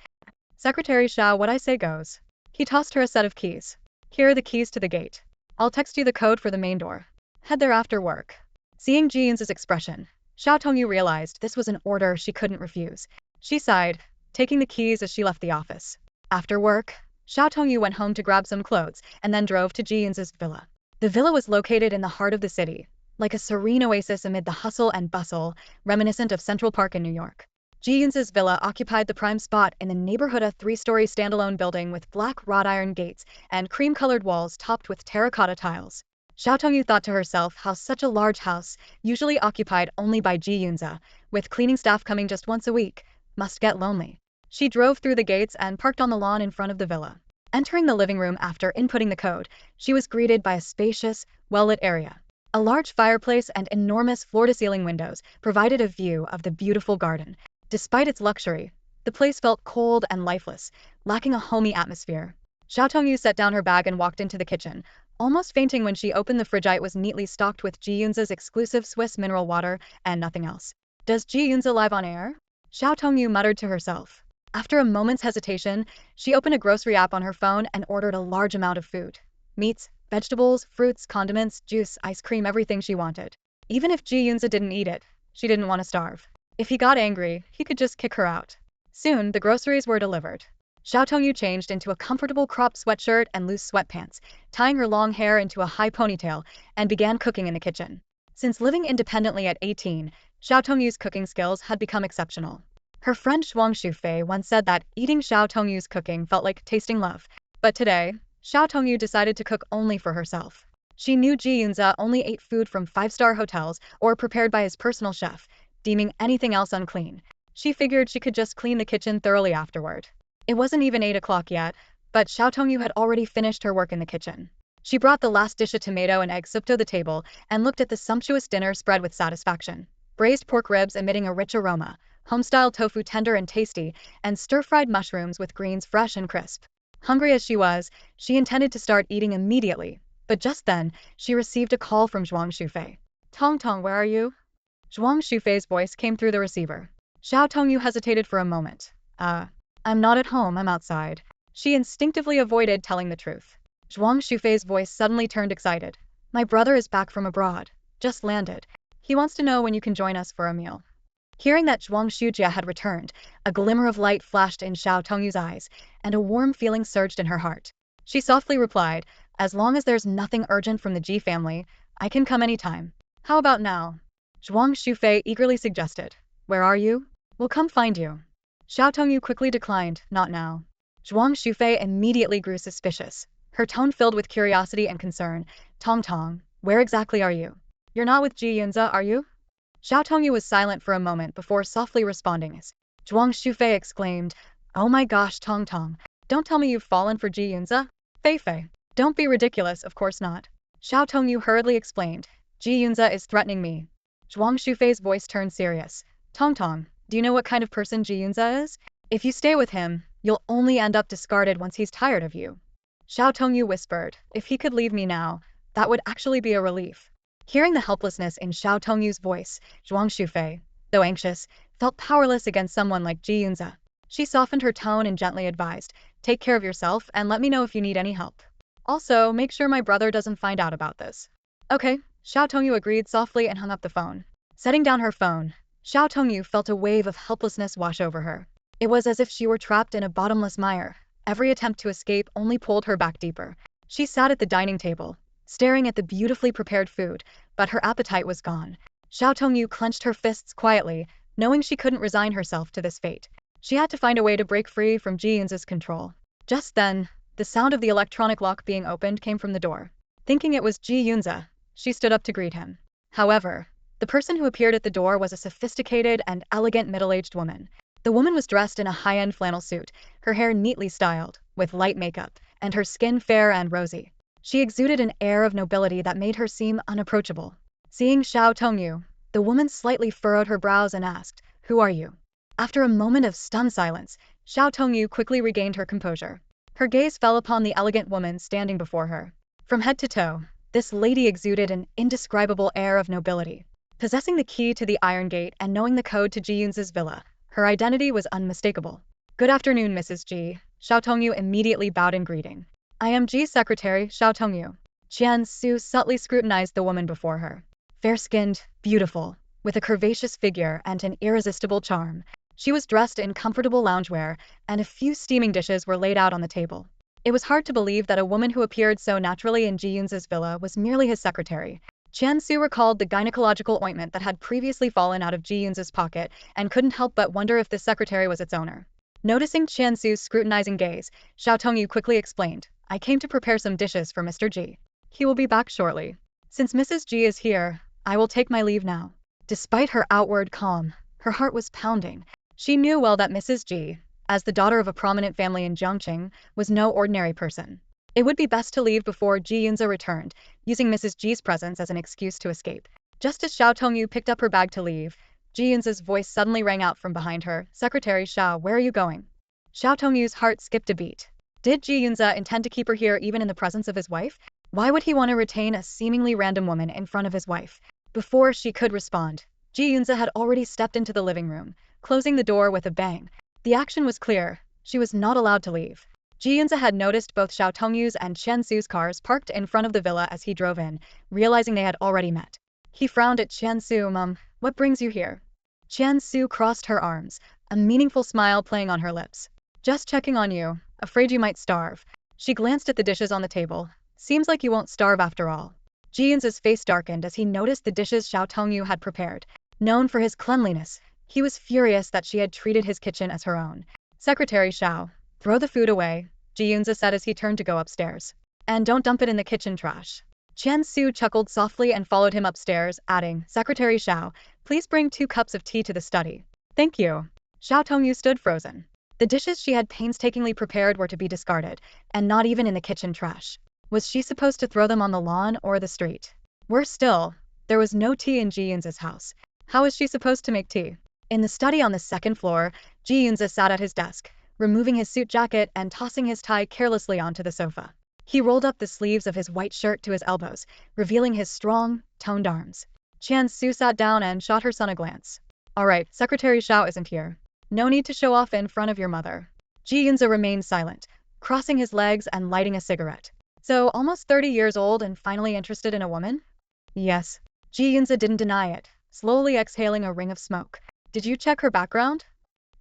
"Secretary Xiao, what I say goes." He tossed her a set of keys. "Here are the keys to the gate. I'll text you the code for the main door. Head there after work." Seeing Ji Yunze's expression, Xiao Tongyu realized this was an order she couldn't refuse. She sighed, taking the keys as she left the office. After work, Xiao Tongyu went home to grab some clothes and then drove to Ji Yunze's villa. The villa was located in the heart of the city, like a serene oasis amid the hustle and bustle, reminiscent of Central Park in New York. Ji Yunze's villa occupied the prime spot in the neighborhood, a three-story standalone building with black wrought iron gates and cream-colored walls topped with terracotta tiles. Xiao Tongyu thought to herself how such a large house, usually occupied only by Ji Yunze, with cleaning staff coming just once a week, must get lonely. She drove through the gates and parked on the lawn in front of the villa. Entering the living room after inputting the code, she was greeted by a spacious, well-lit area. A large fireplace and enormous floor-to-ceiling windows provided a view of the beautiful garden. Despite its luxury, the place felt cold and lifeless, lacking a homey atmosphere. Xiao Tongyu set down her bag and walked into the kitchen, almost fainting when she opened the fridge. It was neatly stocked with Ji Yunze's exclusive Swiss mineral water and nothing else. "Does Ji Yunze live on air?" Xiao Tongyu muttered to herself. After a moment's hesitation, she opened a grocery app on her phone and ordered a large amount of food. Meats, vegetables, fruits, condiments, juice, ice cream, everything she wanted. Even if Ji Yunze didn't eat it, she didn't want to starve. If he got angry, he could just kick her out. Soon, the groceries were delivered. Xiao Tongyu changed into a comfortable cropped sweatshirt and loose sweatpants, tying her long hair into a high ponytail, and began cooking in the kitchen. Since living independently at 18, Xiao Tongyu's cooking skills had become exceptional. Her friend Zhuang Shufei once said that eating Xiao Tongyu's cooking felt like tasting love. But today, Xiao Tongyu decided to cook only for herself. She knew Ji Yunze only ate food from five-star hotels or prepared by his personal chef, deeming anything else unclean. She figured she could just clean the kitchen thoroughly afterward. It wasn't even 8 o'clock yet, but Xiao Tongyu had already finished her work in the kitchen. She brought the last dish of tomato and egg soup to the table and looked at the sumptuous dinner spread with satisfaction. Braised pork ribs emitting a rich aroma, home-style tofu tender and tasty, and stir-fried mushrooms with greens fresh and crisp. Hungry as she was, she intended to start eating immediately, but just then, she received a call from Zhuang Shufei. "Tong Tong, where are you?" Zhuang Shufei's voice came through the receiver. Xiao Tongyu hesitated for a moment. I'm not at home, I'm outside. She instinctively avoided telling the truth. Zhuang Shufei's voice suddenly turned excited. My brother is back from abroad. Just landed. He wants to know when you can join us for a meal. Hearing that Zhuang Shujia had returned, a glimmer of light flashed in Xiao Tongyu's eyes, and a warm feeling surged in her heart. She softly replied, as long as there's nothing urgent from the Ji family, I can come anytime. How about now? Zhuang Shufei eagerly suggested. Where are you? We'll come find you. Xiao Tongyu quickly declined, not now. Zhuang Shufei immediately grew suspicious, her tone filled with curiosity and concern. Tong, where exactly are you? You're not with Ji Yunze, are you? Xiao Tongyu was silent for a moment before softly responding as Zhuang Shufei exclaimed, Oh my gosh, Tong, don't tell me you've fallen for Ji Yunze? Fei, don't be ridiculous, of course not. Xiao Tongyu hurriedly explained, Ji Yunze is threatening me. Zhuang Shufei's voice turned serious. Tong, do you know what kind of person Ji Yunze is? If you stay with him, you'll only end up discarded once he's tired of you. Xiao Tongyu whispered, if he could leave me now, that would actually be a relief. Hearing the helplessness in Xiao Tongyu's voice, Zhuang Shufei, though anxious, felt powerless against someone like Ji Yunze. She softened her tone and gently advised, take care of yourself and let me know if you need any help. Also, make sure my brother doesn't find out about this. Okay, Xiao Tongyu agreed softly and hung up the phone. Setting down her phone, Xiao Tongyu felt a wave of helplessness wash over her. It was as if she were trapped in a bottomless mire. Every attempt to escape only pulled her back deeper. She sat at the dining table, staring at the beautifully prepared food, but her appetite was gone. Xiao Tongyu clenched her fists quietly, knowing she couldn't resign herself to this fate. She had to find a way to break free from Ji Yunze's control. Just then, the sound of the electronic lock being opened came from the door. Thinking it was Ji Yunze, she stood up to greet him. However, the person who appeared at the door was a sophisticated and elegant middle-aged woman. The woman was dressed in a high-end flannel suit, her hair neatly styled, with light makeup, and her skin fair and rosy. She exuded an air of nobility that made her seem unapproachable. Seeing Xiao Tongyu, the woman slightly furrowed her brows and asked, Who are you? After a moment of stunned silence, Xiao Tongyu quickly regained her composure. Her gaze fell upon the elegant woman standing before her. From head to toe, this lady exuded an indescribable air of nobility. Possessing the key to the Iron Gate and knowing the code to Ji Yunze's villa, her identity was unmistakable. Good afternoon, Mrs. Ji. Xiao Tongyu immediately bowed in greeting. I am Ji's secretary, Xiao Tongyu. Qian Su subtly scrutinized the woman before her. Fair-skinned, beautiful, with a curvaceous figure and an irresistible charm. She was dressed in comfortable loungewear, and a few steaming dishes were laid out on the table. It was hard to believe that a woman who appeared so naturally in Ji Yunze's villa was merely his secretary. Qian Su recalled the gynecological ointment that had previously fallen out of Ji Yunze's pocket and couldn't help but wonder if this secretary was its owner. Noticing Qian Su's scrutinizing gaze, Xiao Tongyu quickly explained, I came to prepare some dishes for Mr. Ji. He will be back shortly. Since Mrs. Ji is here, I will take my leave now. Despite her outward calm, her heart was pounding. She knew well that Mrs. Ji, as the daughter of a prominent family in Jiangqing, was no ordinary person. It would be best to leave before Ji Yunze returned, using Mrs. Ji's presence as an excuse to escape. Just as Xiao Tongyu picked up her bag to leave, Ji Yunze's voice suddenly rang out from behind her. Secretary Xiao, where are you going? Xiao Tongyu's heart skipped a beat. Did Ji Yunze intend to keep her here even in the presence of his wife? Why would he want to retain a seemingly random woman in front of his wife? Before she could respond, Ji Yunze had already stepped into the living room, closing the door with a bang. The action was clear. She was not allowed to leave. Ji Yunze had noticed both Xiao Tongyu's and Qian Su's cars parked in front of the villa as he drove in, realizing they had already met. He frowned at Qian Su. What brings you here? Qian Su crossed her arms, a meaningful smile playing on her lips. Just checking on you, afraid you might starve. She glanced at the dishes on the table. Seems like you won't starve after all. Ji Yunze's face darkened as he noticed the dishes Xiao Tongyu had prepared. Known for his cleanliness, he was furious that she had treated his kitchen as her own. Secretary Xiao, throw the food away, Ji Yunze said as he turned to go upstairs. And don't dump it in the kitchen trash. Qian Su chuckled softly and followed him upstairs, adding, Secretary Xiao, please bring 2 cups of tea to the study. Thank you. Xiao Tongyu stood frozen. The dishes she had painstakingly prepared were to be discarded, and not even in the kitchen trash. Was she supposed to throw them on the lawn or the street? Worse still, there was no tea in Ji Yunze's house. How was she supposed to make tea? In the study on the 2nd floor, Ji Yunze sat at his desk, removing his suit jacket and tossing his tie carelessly onto the sofa. He rolled up the sleeves of his white shirt to his elbows, revealing his strong, toned arms. Qian Su sat down and shot her son a glance. All right, Secretary Xiao isn't here. No need to show off in front of your mother. Ji Yunze remained silent, crossing his legs and lighting a cigarette. So, almost 30 years old and finally interested in a woman? Yes. Ji Yunze didn't deny it, slowly exhaling a ring of smoke. Did you check her background?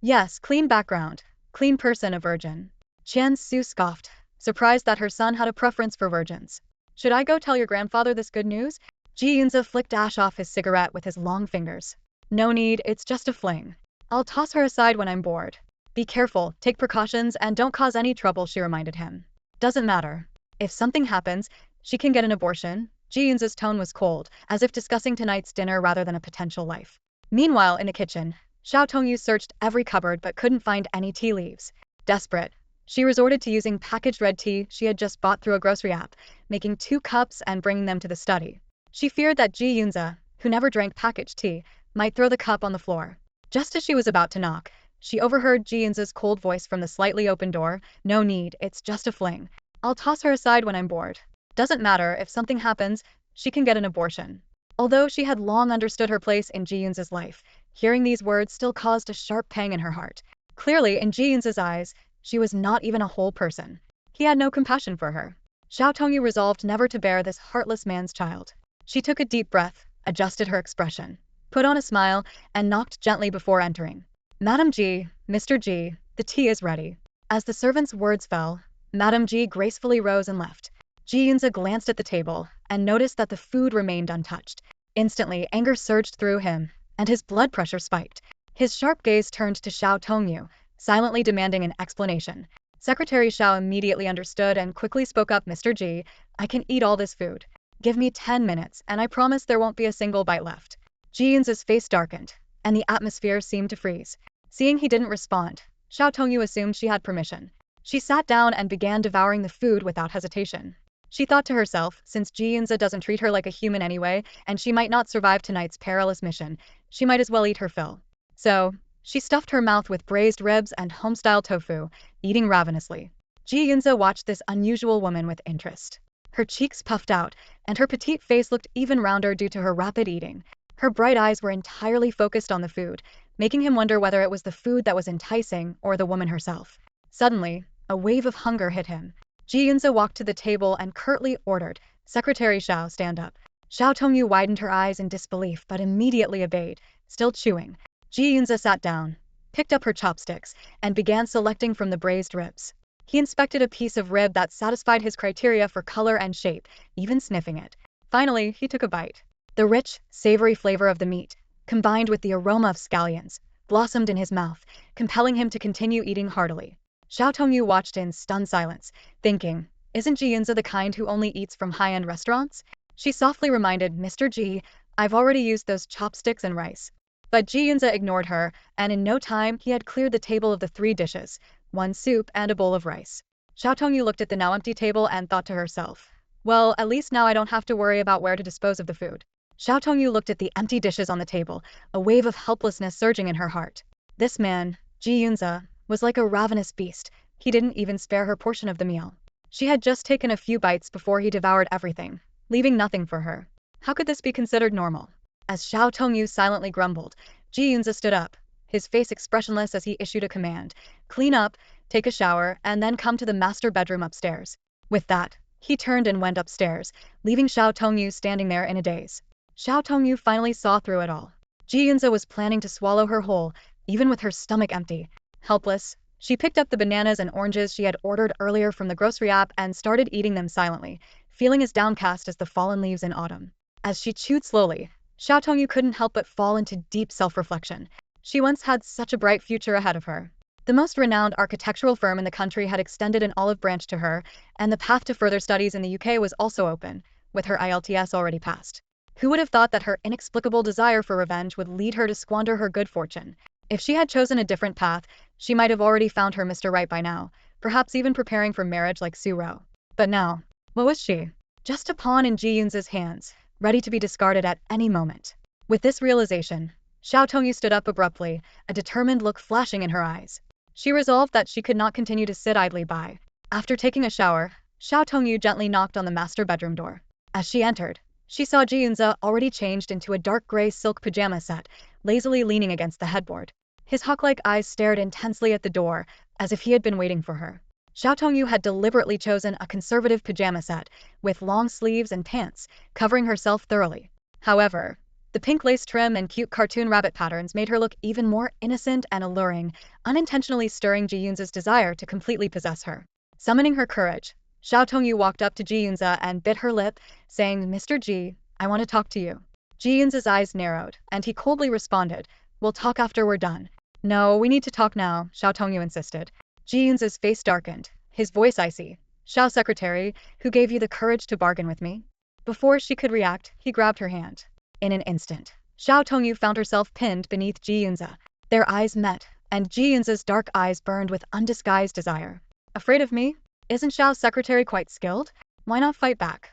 Yes, clean background. Clean person, a virgin. Qian Su scoffed, surprised that her son had a preference for virgins. Should I go tell your grandfather this good news? Ji Yunze flicked ash off his cigarette with his long fingers. No need, it's just a fling. I'll toss her aside when I'm bored. Be careful, take precautions, and don't cause any trouble, she reminded him. Doesn't matter. If something happens, she can get an abortion. Ji Yunze's tone was cold, as if discussing tonight's dinner rather than a potential life. Meanwhile, in the kitchen, Xiao Tongyu searched every cupboard but couldn't find any tea leaves. Desperate, she resorted to using packaged red tea she had just bought through a grocery app, making 2 cups and bringing them to the study. She feared that Ji Yunze, who never drank packaged tea, might throw the cup on the floor. Just as she was about to knock, she overheard Ji Yunze's cold voice from the slightly open door. No need, it's just a fling. I'll toss her aside when I'm bored. Doesn't matter, if something happens, she can get an abortion. Although she had long understood her place in Ji Yunze's life, hearing these words still caused a sharp pang in her heart. Clearly, in Ji Yunze's eyes, she was not even a whole person. He had no compassion for her. Xiao Tongyu resolved never to bear this heartless man's child. She took a deep breath, adjusted her expression, put on a smile, and knocked gently before entering. Madam Ji, Mr. Ji, the tea is ready. As the servant's words fell, Madam Ji gracefully rose and left. Ji Yunze glanced at the table and noticed that the food remained untouched. Instantly, anger surged through him, and his blood pressure spiked. His sharp gaze turned to Xiao Tongyu, silently demanding an explanation. Secretary Xiao immediately understood and quickly spoke up. Mr. Ji, I can eat all this food. Give me 10 minutes, and I promise there won't be a single bite left. Ji Yunze's face darkened, and the atmosphere seemed to freeze. Seeing he didn't respond, Xiao Tongyu assumed she had permission. She sat down and began devouring the food without hesitation. She thought to herself, since Ji Yunze doesn't treat her like a human anyway, and she might not survive tonight's perilous mission, she might as well eat her fill. So, she stuffed her mouth with braised ribs and home-style tofu, eating ravenously. Ji Yunze watched this unusual woman with interest. Her cheeks puffed out, and her petite face looked even rounder due to her rapid eating. Her bright eyes were entirely focused on the food, making him wonder whether it was the food that was enticing or the woman herself. Suddenly, a wave of hunger hit him. Ji Yunze walked to the table and curtly ordered, Secretary Xiao, stand up. Xiao Tongyu widened her eyes in disbelief but immediately obeyed, still chewing. Ji Yunze sat down, picked up her chopsticks, and began selecting from the braised ribs. He inspected a piece of rib that satisfied his criteria for color and shape, even sniffing it. Finally, he took a bite. The rich, savory flavor of the meat, combined with the aroma of scallions, blossomed in his mouth, compelling him to continue eating heartily. Xiao Tongyu watched in stunned silence, thinking, isn't Ji Yunze the kind who only eats from high-end restaurants? She softly reminded, Mr. Ji, I've already used those chopsticks and rice. But Ji Yunze ignored her, and in no time he had cleared the table of the 3 dishes, 1 soup and a bowl of rice. Xiao Tongyu looked at the now empty table and thought to herself, well, at least now I don't have to worry about where to dispose of the food. Xiao Tongyu looked at the empty dishes on the table, a wave of helplessness surging in her heart. This man, Ji Yunze, was like a ravenous beast. He didn't even spare her portion of the meal. She had just taken a few bites before he devoured everything, leaving nothing for her. How could this be considered normal? As Xiao Tongyu silently grumbled, Ji Yunze stood up, his face expressionless as he issued a command. Clean up, take a shower, and then come to the master bedroom upstairs. With that, he turned and went upstairs, leaving Xiao Tongyu standing there in a daze. Xiao Tongyu finally saw through it all. Ji Yunze was planning to swallow her whole, even with her stomach empty. Helpless, she picked up the bananas and oranges she had ordered earlier from the grocery app and started eating them silently, feeling as downcast as the fallen leaves in autumn. As she chewed slowly, Xiao Tongyu couldn't help but fall into deep self-reflection. She once had such a bright future ahead of her. The most renowned architectural firm in the country had extended an olive branch to her, and the path to further studies in the UK was also open, with her IELTS already passed. Who would have thought that her inexplicable desire for revenge would lead her to squander her good fortune? If she had chosen a different path, she might have already found her Mr. Right by now, perhaps even preparing for marriage like Su Ro. But now, what was she? Just a pawn in Ji Yunze's hands, ready to be discarded at any moment. With this realization, Xiao Tongyu stood up abruptly, a determined look flashing in her eyes. She resolved that she could not continue to sit idly by. After taking a shower, Xiao Tongyu gently knocked on the master bedroom door. As she entered, she saw Ji Yunze already changed into a dark gray silk pajama set, lazily leaning against the headboard. His hawk-like eyes stared intensely at the door, as if he had been waiting for her. Xiao Tongyu had deliberately chosen a conservative pajama set, with long sleeves and pants, covering herself thoroughly. However, the pink lace trim and cute cartoon rabbit patterns made her look even more innocent and alluring, unintentionally stirring Ji Yunze's desire to completely possess her. Summoning her courage, Xiao Tongyu walked up to Ji Yunze and bit her lip, saying, "Mr. Ji, I want to talk to you." Ji Yunze's eyes narrowed, and he coldly responded, "We'll talk after we're done." "No, we need to talk now," Xiao Tongyu insisted. Ji Yunze's face darkened, his voice icy. "Xiao secretary, who gave you the courage to bargain with me?" Before she could react, he grabbed her hand. In an instant, Xiao Tongyu found herself pinned beneath Ji Yunze. Their eyes met, and Ji Yunze's dark eyes burned with undisguised desire. "Afraid of me? Isn't Xiao's secretary quite skilled? Why not fight back?"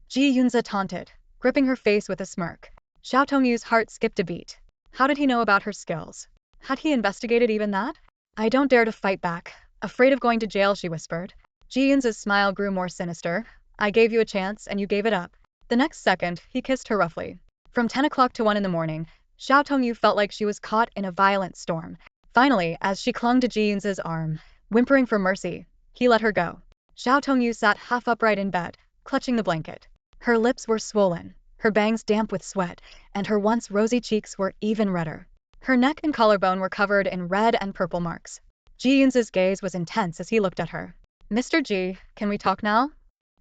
Ji Yunze taunted, gripping her face with a smirk. Xiao Tongyu's heart skipped a beat. How did he know about her skills? Had he investigated even that? "I don't dare to fight back. Afraid of going to jail," she whispered. Ji Yunze's smile grew more sinister. "I gave you a chance, and you gave it up." The next second, he kissed her roughly. From 10 o'clock to 1 in the morning, Xiao Tongyu felt like she was caught in a violent storm. Finally, as she clung to Ji Yunze's arm, whimpering for mercy, he let her go. Xiao Tongyu sat half upright in bed, clutching the blanket. Her lips were swollen, her bangs damp with sweat, and her once rosy cheeks were even redder. Her neck and collarbone were covered in red and purple marks. Ji Yunze's gaze was intense as he looked at her. "Mr. Ji, can we talk now?"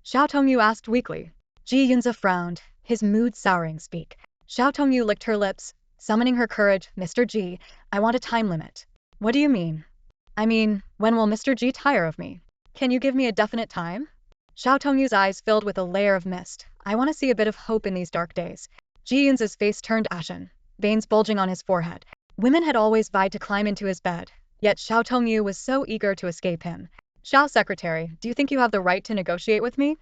Xiao Tongyu asked weakly. Ji Yunze frowned, his mood souring. "Speak." Xiao Tongyu licked her lips, summoning her courage. "Mr. Ji, I want a time limit." "What do you mean?" "I mean, when will Mr. Ji tire of me? Can you give me a definite time?" Xiao Tongyu's eyes filled with a layer of mist. "I want to see a bit of hope in these dark days." Ji Yunze's face turned ashen, veins bulging on his forehead. Women had always vied to climb into his bed, yet Xiao Tongyu was so eager to escape him. "Xiao secretary, do you think you have the right to negotiate with me?"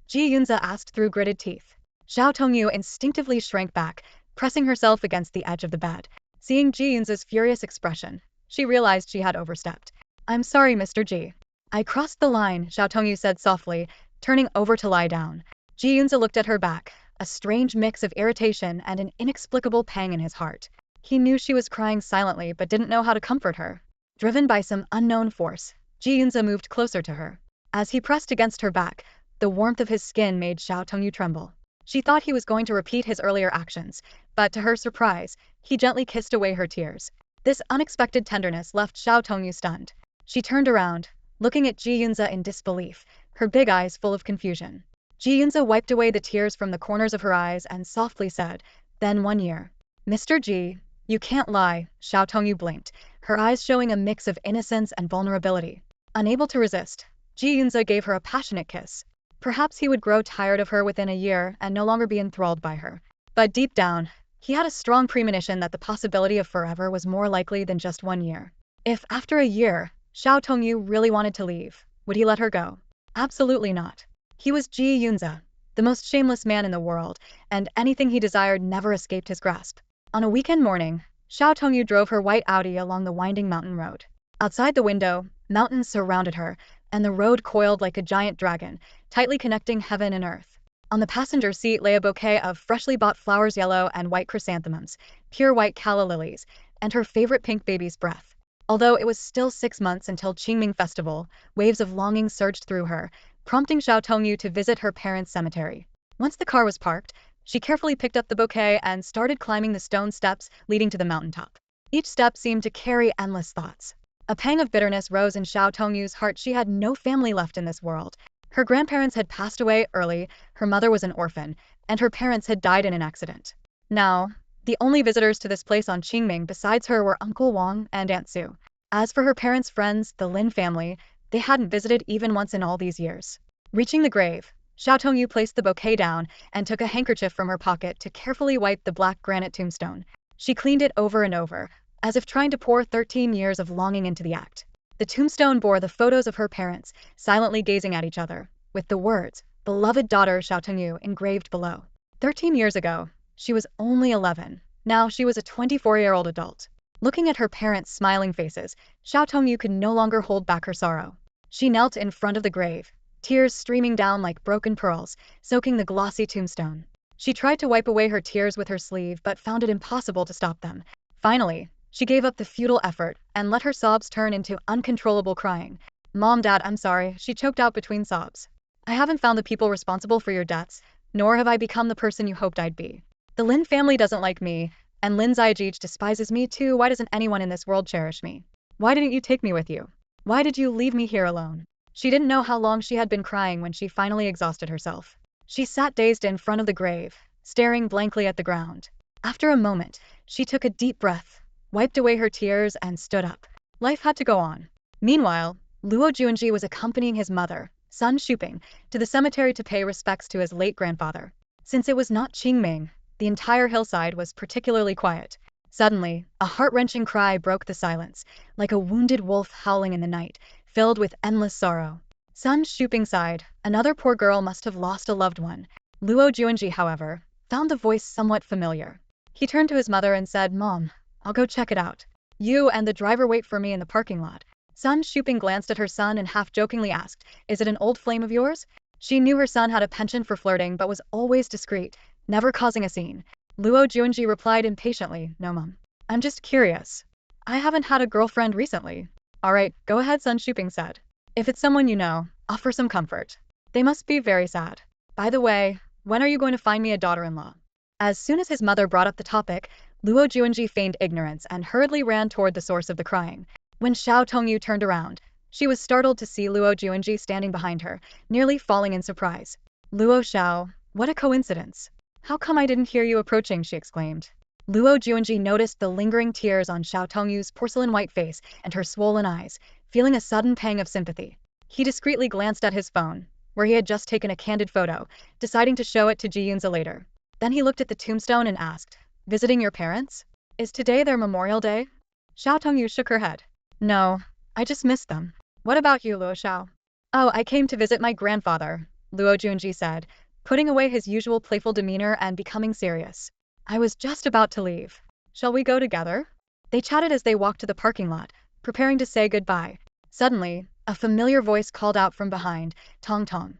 Ji Yunze asked through gritted teeth. Xiao Tongyu instinctively shrank back, pressing herself against the edge of the bed. Seeing Ji Yunze's furious expression, she realized she had overstepped. "I'm sorry, Mr. Ji. I crossed the line," Xiao Tongyu said softly, turning over to lie down. Ji Yunze looked at her back, a strange mix of irritation and an inexplicable pang in his heart. He knew she was crying silently but didn't know how to comfort her. Driven by some unknown force, Ji Yunze moved closer to her. As he pressed against her back, the warmth of his skin made Xiao Tongyu tremble. She thought he was going to repeat his earlier actions, but to her surprise, he gently kissed away her tears. This unexpected tenderness left Xiao Tongyu stunned. She turned around, looking at Ji Yunze in disbelief, her big eyes full of confusion. Ji Yunze wiped away the tears from the corners of her eyes and softly said, "Then 1 year." "Mr. Ji, you can't lie," Xiao Tongyu blinked, her eyes showing a mix of innocence and vulnerability. Unable to resist, Ji Yunze gave her a passionate kiss. Perhaps he would grow tired of her within a year and no longer be enthralled by her. But deep down, he had a strong premonition that the possibility of forever was more likely than just 1 year. If, after a year, Xiao Tongyu really wanted to leave, would he let her go? Absolutely not. He was Ji Yunze, the most shameless man in the world, and anything he desired never escaped his grasp. On a weekend morning, Xiao Tongyu drove her white Audi along the winding mountain road. Outside the window, mountains surrounded her, and the road coiled like a giant dragon, tightly connecting heaven and earth. On the passenger seat lay a bouquet of freshly bought flowers, yellow and white chrysanthemums, pure white calla lilies, and her favorite pink baby's breath. Although it was still 6 months until Qingming Festival, waves of longing surged through her, prompting Xiao Tongyu to visit her parents' cemetery. Once the car was parked, she carefully picked up the bouquet and started climbing the stone steps leading to the mountaintop. Each step seemed to carry endless thoughts. A pang of bitterness rose in Xiao Tongyu's heart. She had no family left in this world. Her grandparents had passed away early, her mother was an orphan, and her parents had died in an accident. Now, the only visitors to this place on Qingming besides her were Uncle Wang and Aunt Su. As for her parents' friends, the Lin family, they hadn't visited even once in all these years. Reaching the grave, Xiao Tongyu placed the bouquet down and took a handkerchief from her pocket to carefully wipe the black granite tombstone. She cleaned it over and over, as if trying to pour 13 years of longing into the act. The tombstone bore the photos of her parents, silently gazing at each other, with the words, "Beloved daughter Xiao Tongyu," engraved below. 13 years ago, she was only 11. Now she was a 24-year-old adult. Looking at her parents' smiling faces, Xiao Tongyu could no longer hold back her sorrow. She knelt in front of the grave, tears streaming down like broken pearls, soaking the glossy tombstone. She tried to wipe away her tears with her sleeve but found it impossible to stop them. Finally, She gave up the futile effort and let her sobs turn into uncontrollable crying. Mom, Dad, I'm sorry, she choked out between sobs. I haven't found the people responsible for your deaths, nor have I become the person you hoped I'd be. The Lin family doesn't like me, and Lin Ziajij despises me too. Why doesn't anyone in this world cherish me? Why didn't you take me with you? Why did you leave me here alone? She didn't know how long she had been crying when she finally exhausted herself. She sat dazed in front of the grave, staring blankly at the ground. After a moment, she took a deep breath, wiped away her tears, and stood up. Life had to go on. Meanwhile, Luo Juanji was accompanying his mother, Sun Shuping, to the cemetery to pay respects to his late grandfather. Since it was not Qingming, the entire hillside was particularly quiet. Suddenly, a heart-wrenching cry broke the silence, like a wounded wolf howling in the night, filled with endless sorrow. Sun Shuping sighed. Another poor girl must have lost a loved one. Luo Juanji, however, found the voice somewhat familiar. He turned to his mother and said, Mom, I'll go check it out. You and the driver wait for me in the parking lot. Sun Shuping glanced at her son and half-jokingly asked, Is it an old flame of yours? She knew her son had a penchant for flirting but was always discreet, never causing a scene. Luo Juanji replied impatiently, No, Mom. I'm just curious. I haven't had a girlfriend recently. Alright, go ahead, Sun Shuping said. If it's someone you know, offer some comfort. They must be very sad. By the way, when are you going to find me a daughter-in-law? As soon as his mother brought up the topic, Luo Juanji feigned ignorance and hurriedly ran toward the source of the crying. When Xiao Tongyu turned around, she was startled to see Luo Juanji standing behind her, nearly falling in surprise. Luo Xiao, what a coincidence. How come I didn't hear you approaching, she exclaimed. Luo Juanji noticed the lingering tears on Xiao Tongyu's porcelain-white face and her swollen eyes, feeling a sudden pang of sympathy. He discreetly glanced at his phone, where he had just taken a candid photo, deciding to show it to Ji Yunze later. Then he looked at the tombstone and asked, Visiting your parents? Is today their Memorial Day? Xiao Tongyu shook her head. No, I just missed them. What about you, Luo Xiao? Oh, I came to visit my grandfather, Luo Juanji said, putting away his usual playful demeanor and becoming serious. I was just about to leave. Shall we go together? They chatted as they walked to the parking lot, preparing to say goodbye. Suddenly, a familiar voice called out from behind, Tong Tong.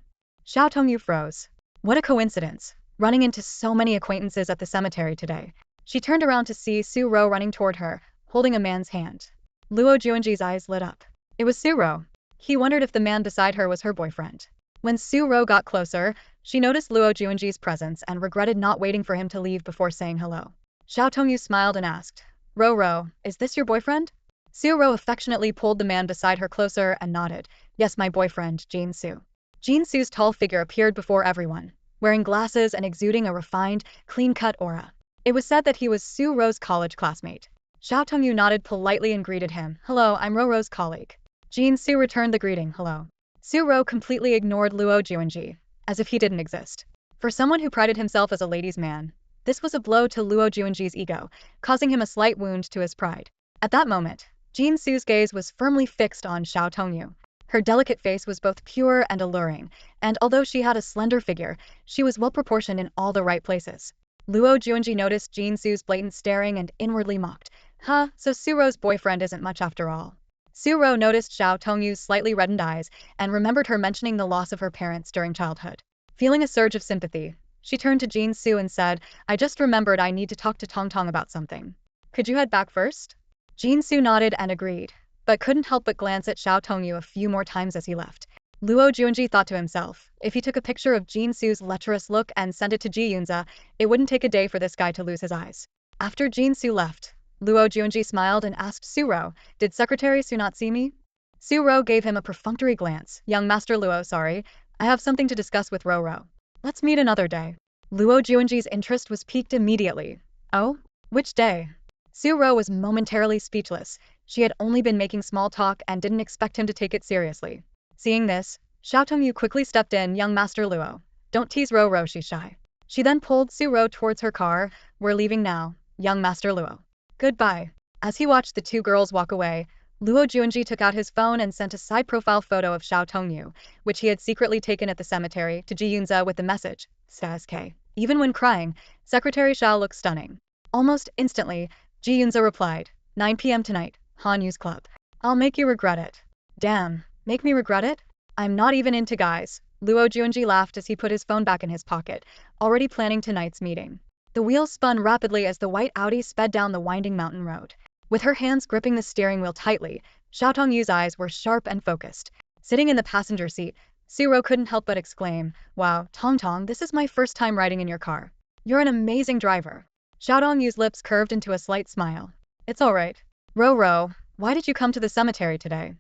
Xiao Tongyu froze. What a coincidence, running into so many acquaintances at the cemetery today. She turned around to see Su Ro running toward her, holding a man's hand. Luo Juanji's eyes lit up. It was Su Ro. He wondered if the man beside her was her boyfriend. When Su Ro got closer, she noticed Luo Juanji's presence and regretted not waiting for him to leave before saying hello. Xiao Tongyu smiled and asked, Ro, is this your boyfriend? Su Ro affectionately pulled the man beside her closer and nodded. Yes, my boyfriend, Jin Su. Jin Su's tall figure appeared before everyone, wearing glasses and exuding a refined, clean-cut aura. It was said that he was Su Ro's college classmate. Xiao Tongyu nodded politely and greeted him. Hello, I'm Ro's colleague. Jin Su returned the greeting, hello. Su Ro completely ignored Luo Juanji, as if he didn't exist. For someone who prided himself as a ladies' man, this was a blow to Luo Juanji's ego, causing him a slight wound to his pride. At that moment, Jin Su's gaze was firmly fixed on Xiao Tongyu. Her delicate face was both pure and alluring, and although she had a slender figure, she was well-proportioned in all the right places. Luo Juanji noticed Jin Su's blatant staring and inwardly mocked. Huh, so Su Ro's boyfriend isn't much after all. Su Ro noticed Xiao Tongyu's slightly reddened eyes and remembered her mentioning the loss of her parents during childhood. Feeling a surge of sympathy, she turned to Jin Su and said, I just remembered I need to talk to Tong Tong about something. Could you head back first? Jin Su nodded and agreed, but couldn't help but glance at Xiao Tongyu a few more times as he left. Luo Juanji thought to himself, if he took a picture of Jin Su's lecherous look and sent it to Ji Yunze, it wouldn't take a day for this guy to lose his eyes. After Jin Su left, Luo Juanji smiled and asked Su Ro, Did Secretary Su not see me? Su Ro gave him a perfunctory glance. Young Master Luo, sorry. I have something to discuss with Ro. Let's meet another day. Luo Juanji's interest was piqued immediately. Oh? Which day? Su Ro was momentarily speechless. She had only been making small talk and didn't expect him to take it seriously. Seeing this, Xiao Tongyu quickly stepped in. Young Master Luo. Don't tease Ro, she's shy. She then pulled Su Ro towards her car. We're leaving now, young Master Luo. Goodbye. As he watched the two girls walk away, Luo Juanji took out his phone and sent a side-profile photo of Xiao Tongyu, which he had secretly taken at the cemetery, to Ji Yunze with the message, SK. Even when crying, Secretary Xiao looks stunning. Almost instantly, Ji Yunze replied, 9 p.m. tonight, Hanyu's club. I'll make you regret it. Damn, make me regret it? I'm not even into guys. Luo Juanji laughed as he put his phone back in his pocket, already planning tonight's meeting. The wheels spun rapidly as the white Audi sped down the winding mountain road. With her hands gripping the steering wheel tightly, Xiao Tongyu's eyes were sharp and focused. Sitting in the passenger seat, Suro couldn't help but exclaim, "Wow, Tong, this is my first time riding in your car. You're an amazing driver." Xiao Tongyu's lips curved into a slight smile. "It's alright. Ro, why did you come to the cemetery today?"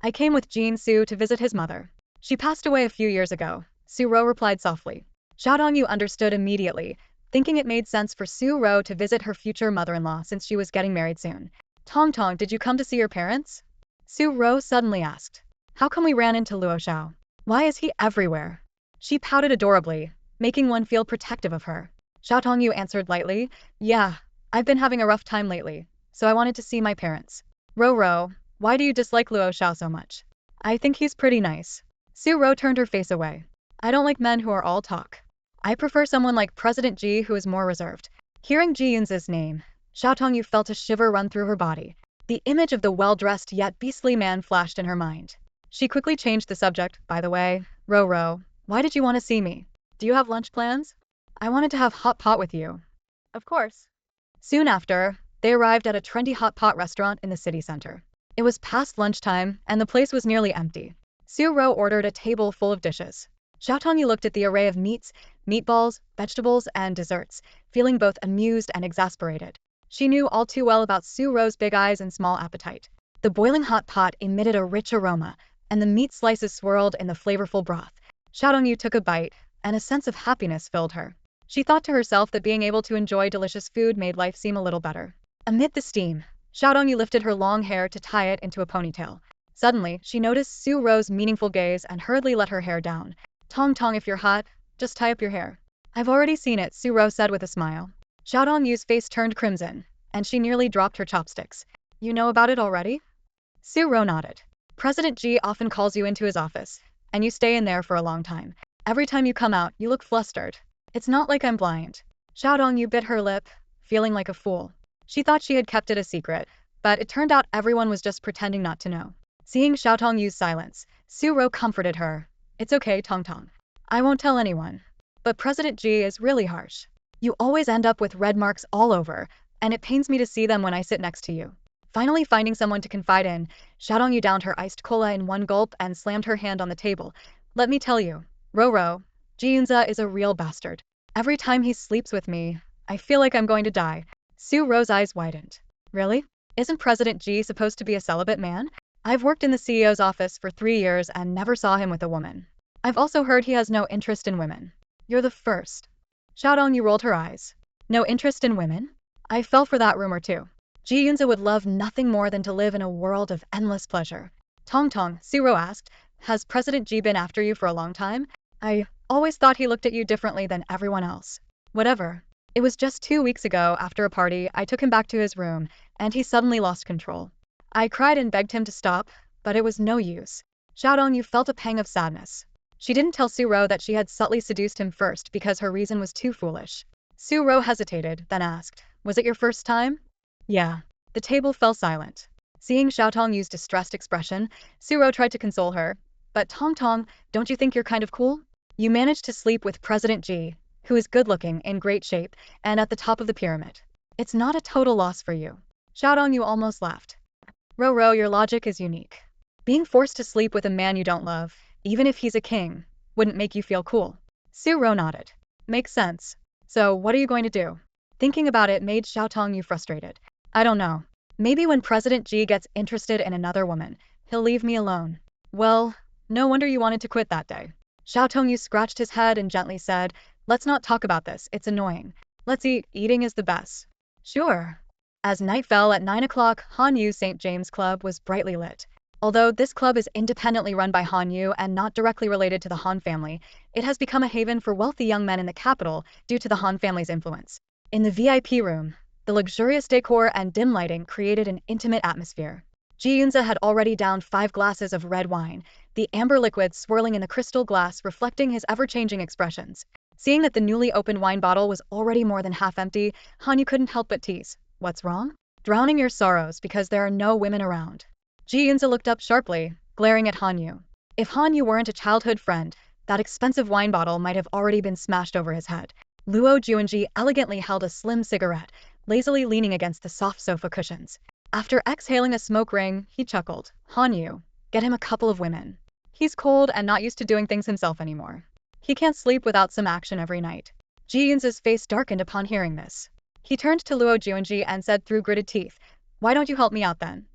"I came with Jean Su to visit his mother. She passed away a few years ago," Suro replied softly. Xiao Tongyu understood immediately, thinking it made sense for Suro to visit her future mother-in-law since she was getting married soon. Tong, did you come to see your parents?" Suro suddenly asked. "How come we ran into Luo Xiao? Why is he everywhere?" She pouted adorably, making one feel protective of her. Xiao Tongyu answered lightly, "Yeah, I've been having a rough time lately, so I wanted to see my parents." Ro, why do you dislike Luo Xiao so much?" "I think he's pretty nice." Suro turned her face away. "I don't like men who are all talk. I prefer someone like President Ji who is more reserved." Hearing Ji Yunze's name, Xiao Tongyu felt a shiver run through her body. The image of the well-dressed yet beastly man flashed in her mind. She quickly changed the subject. "By the way, Ro, why did you want to see me? Do you have lunch plans?" "I wanted to have hot pot with you." "Of course." Soon after, they arrived at a trendy hot pot restaurant in the city center. It was past lunchtime, and the place was nearly empty. Suro ordered a table full of dishes. Xiao Tongyu looked at the array of meats, meatballs, vegetables, and desserts, feeling both amused and exasperated. She knew all too well about Suro's big eyes and small appetite. The boiling hot pot emitted a rich aroma, and the meat slices swirled in the flavorful broth. Xiao Tongyu took a bite, and a sense of happiness filled her. She thought to herself that being able to enjoy delicious food made life seem a little better. Amid the steam, Xiao Tongyu lifted her long hair to tie it into a ponytail. Suddenly, she noticed Suro's meaningful gaze and hurriedly let her hair down. Tong, if you're hot, just tie up your hair." "I've already seen it," Suro said with a smile. Xiao Tongyu's face turned crimson, and she nearly dropped her chopsticks. "You know about it already?" Suro nodded. "President Ji often calls you into his office, and you stay in there for a long time. Every time you come out, you look flustered. It's not like I'm blind." Xiao Tongyu bit her lip, feeling like a fool. She thought she had kept it a secret, but it turned out everyone was just pretending not to know. Seeing Xiao Tongyu's silence, Suro comforted her. "It's okay, Tong. I won't tell anyone. But President Ji is really harsh. You always end up with red marks all over, and it pains me to see them when I sit next to you." Finally finding someone to confide in, Xiao Tongyu downed her iced cola in one gulp and slammed her hand on the table. "Let me tell you, Ro, Ji Yunze is a real bastard. Every time he sleeps with me, I feel like I'm going to die." Suro's eyes widened. "Really? Isn't President Ji supposed to be a celibate man? I've worked in the CEO's office for 3 years and never saw him with a woman. I've also heard he has no interest in women. You're the first." Xiao Tongyu rolled her eyes. "No interest in women?" "I fell for that rumor too. Ji Yunze would love nothing more than to live in a world of endless pleasure." Tong, Suro asked, "Has President Ji been after you for a long time? I always thought he looked at you differently than everyone else." "Whatever. It was just 2 weeks ago, after a party, I took him back to his room, and he suddenly lost control. I cried and begged him to stop, but it was no use." Xiao Tongyu felt a pang of sadness. She didn't tell Suro that she had subtly seduced him first because her reason was too foolish. Suro hesitated, then asked, "Was it your first time?" "Yeah." The table fell silent. Seeing Xiao Tongyu's distressed expression, Suro tried to console her. "But Tong, don't you think you're kind of cool? You managed to sleep with President Ji, who is good-looking, in great shape, and at the top of the pyramid. It's not a total loss for you." Xiao Tongyu almost laughed. "Ro, your logic is unique. Being forced to sleep with a man you don't love, even if he's a king, wouldn't make you feel cool." Suro nodded. "Makes sense. So what are you going to do?" Thinking about it made Xiao Tongyu frustrated. "I don't know. Maybe when President Ji gets interested in another woman, he'll leave me alone." "Well, no wonder you wanted to quit that day." Xiao Tongyu scratched his head and gently said, "Let's not talk about this, it's annoying. Let's eat, eating is the best." "Sure." As night fell at 9 o'clock, Hanyu St. James Club was brightly lit. Although this club is independently run by Hanyu and not directly related to the Han family, it has become a haven for wealthy young men in the capital due to the Han family's influence. In the VIP room, the luxurious decor and dim lighting created an intimate atmosphere. Ji Yunze had already downed 5 glasses of red wine, the amber liquid swirling in the crystal glass reflecting his ever-changing expressions. Seeing that the newly opened wine bottle was already more than half empty, Hanyu couldn't help but tease. "What's wrong?" "Drowning your sorrows because there are no women around." Ji Yunze looked up sharply, glaring at Hanyu. If Hanyu weren't a childhood friend, that expensive wine bottle might have already been smashed over his head. Luo Juanji elegantly held a slim cigarette, lazily leaning against the soft sofa cushions. After exhaling a smoke ring, he chuckled. Han Yu, get him a couple of women. He's cold and not used to doing things himself anymore. He can't sleep without some action every night. Ji Yunze's face darkened upon hearing this. He turned to Luo Juanji and said through gritted teeth, "Why don't you help me out then?"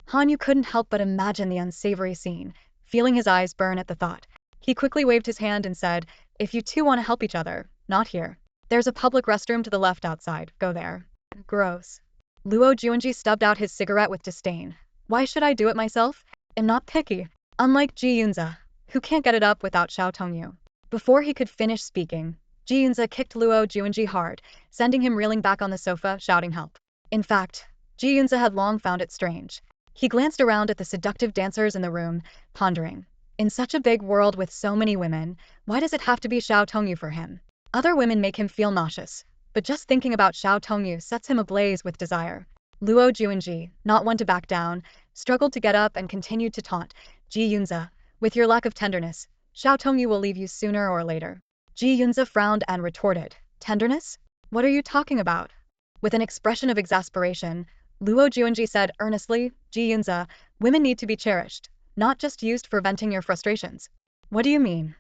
Han Yu couldn't help but imagine the unsavory scene, feeling his eyes burn at the thought. He quickly waved his hand and said, "If you two want to help each other, not here. There's a public restroom to the left outside, go there." Gross. Luo Juanji stubbed out his cigarette with disdain. "Why should I do it myself? I'm not picky. Unlike Ji Yunze, who can't get it up without Xiao Tongyu." Before he could finish speaking, Ji Yunze kicked Luo Juanji hard, sending him reeling back on the sofa, shouting help. In fact, Ji Yunze had long found it strange. He glanced around at the seductive dancers in the room, pondering. In such a big world with so many women, why does it have to be Xiao Tongyu for him? Other women make him feel nauseous, but just thinking about Xiao Tongyu sets him ablaze with desire. Luo Juanji, not one to back down, struggled to get up and continued to taunt. Ji Yunze, with your lack of tenderness, Xiao Tongyu will leave you sooner or later. Ji Yunze frowned and retorted, "Tenderness? What are you talking about?" With an expression of exasperation, Luo Juanji said earnestly, "Ji Yunze, women need to be cherished, not just used for venting your frustrations." "What do you mean?"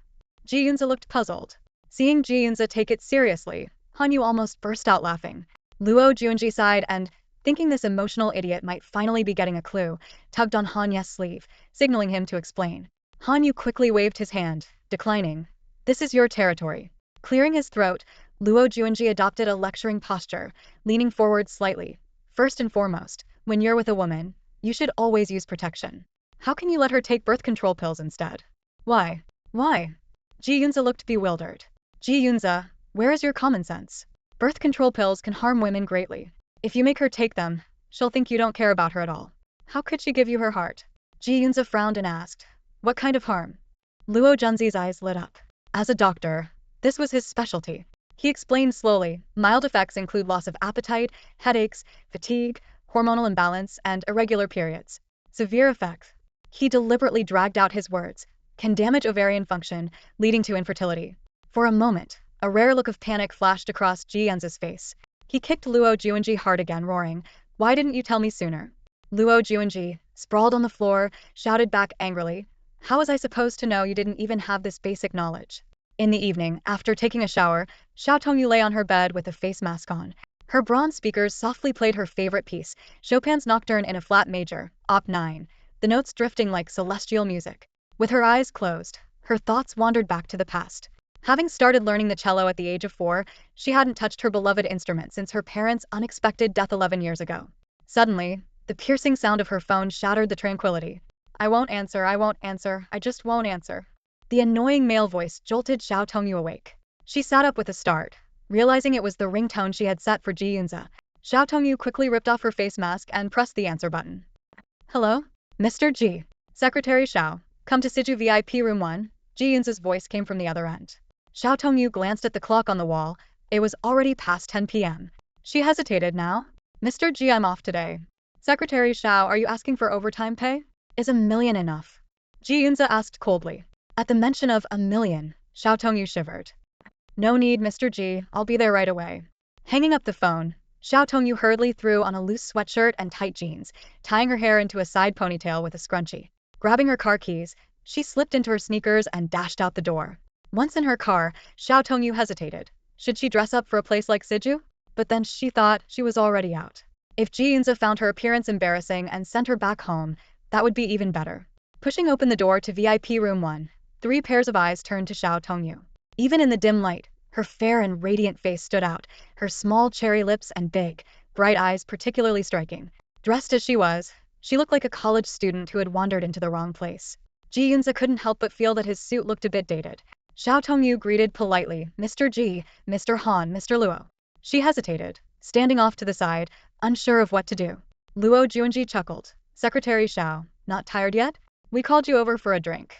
Ji Yunze looked puzzled. Seeing Ji Yunze take it seriously, Han Yu almost burst out laughing. Luo Juanji sighed and, thinking this emotional idiot might finally be getting a clue, tugged on Han Yu's sleeve, signaling him to explain. Han Yu quickly waved his hand, declining. "This is your territory." Clearing his throat, Luo Juanji adopted a lecturing posture, leaning forward slightly. "First and foremost, when you're with a woman, you should always use protection. How can you let her take birth control pills instead?" "Why? Why?" Ji Yunze looked bewildered. "Ji Yunze, where is your common sense? Birth control pills can harm women greatly. If you make her take them, she'll think you don't care about her at all. How could she give you her heart?" Ji Yunze frowned and asked, "What kind of harm?" Luo Junzi's eyes lit up. As a doctor, this was his specialty. He explained slowly, mild effects include loss of appetite, headaches, fatigue, hormonal imbalance, and irregular periods. Severe effects. He deliberately dragged out his words, can damage ovarian function, leading to infertility. For a moment, a rare look of panic flashed across Ji Yunze's face. He kicked Luo Juanji hard again, roaring, "Why didn't you tell me sooner?" Luo Juanji, sprawled on the floor, shouted back angrily, "How was I supposed to know you didn't even have this basic knowledge?" In the evening, after taking a shower, Xiao Tongyu lay on her bed with a face mask on. Her bronze speakers softly played her favorite piece, Chopin's Nocturne in a flat major, Op. 9, the notes drifting like celestial music. With her eyes closed, her thoughts wandered back to the past. Having started learning the cello at the age of 4, she hadn't touched her beloved instrument since her parents' unexpected death 11 years ago. Suddenly, the piercing sound of her phone shattered the tranquility. I won't answer, I just won't answer." The annoying male voice jolted Xiao Tongyu awake. She sat up with a start, realizing it was the ringtone she had set for Ji Yunze. Xiao Tongyu quickly ripped off her face mask and pressed the answer button. "Hello? Mr. Ji. Secretary Xiao, come to Siju VIP room 1, Ji Yunze's voice came from the other end. Xiao Tongyu glanced at the clock on the wall. It was already past 10 p.m. She hesitated now. "Mr. Ji, I'm off today." "Secretary Xiao, are you asking for overtime pay? Is $1 million enough?" Ji Yunze asked coldly. At the mention of $1 million, Xiao Tongyu shivered. "No need, Mr. Ji, I'll be there right away." Hanging up the phone, Xiao Tongyu hurriedly threw on a loose sweatshirt and tight jeans, tying her hair into a side ponytail with a scrunchie. Grabbing her car keys, she slipped into her sneakers and dashed out the door. Once in her car, Xiao Tongyu hesitated. Should she dress up for a place like Siju? But then she thought she was already out. If Ji Yunze found her appearance embarrassing and sent her back home, that would be even better. Pushing open the door to VIP room 1, 3 pairs of eyes turned to Xiao Tongyu. Even in the dim light, her fair and radiant face stood out, her small cherry lips and big, bright eyes particularly striking. Dressed as she was, she looked like a college student who had wandered into the wrong place. Ji Yunze couldn't help but feel that his suit looked a bit dated. Xiao Tongyu greeted politely, "Mr. Ji, Mr. Han, Mr. Luo." She hesitated, standing off to the side, unsure of what to do. Luo Juanji chuckled. "Secretary Xiao, not tired yet? We called you over for a drink.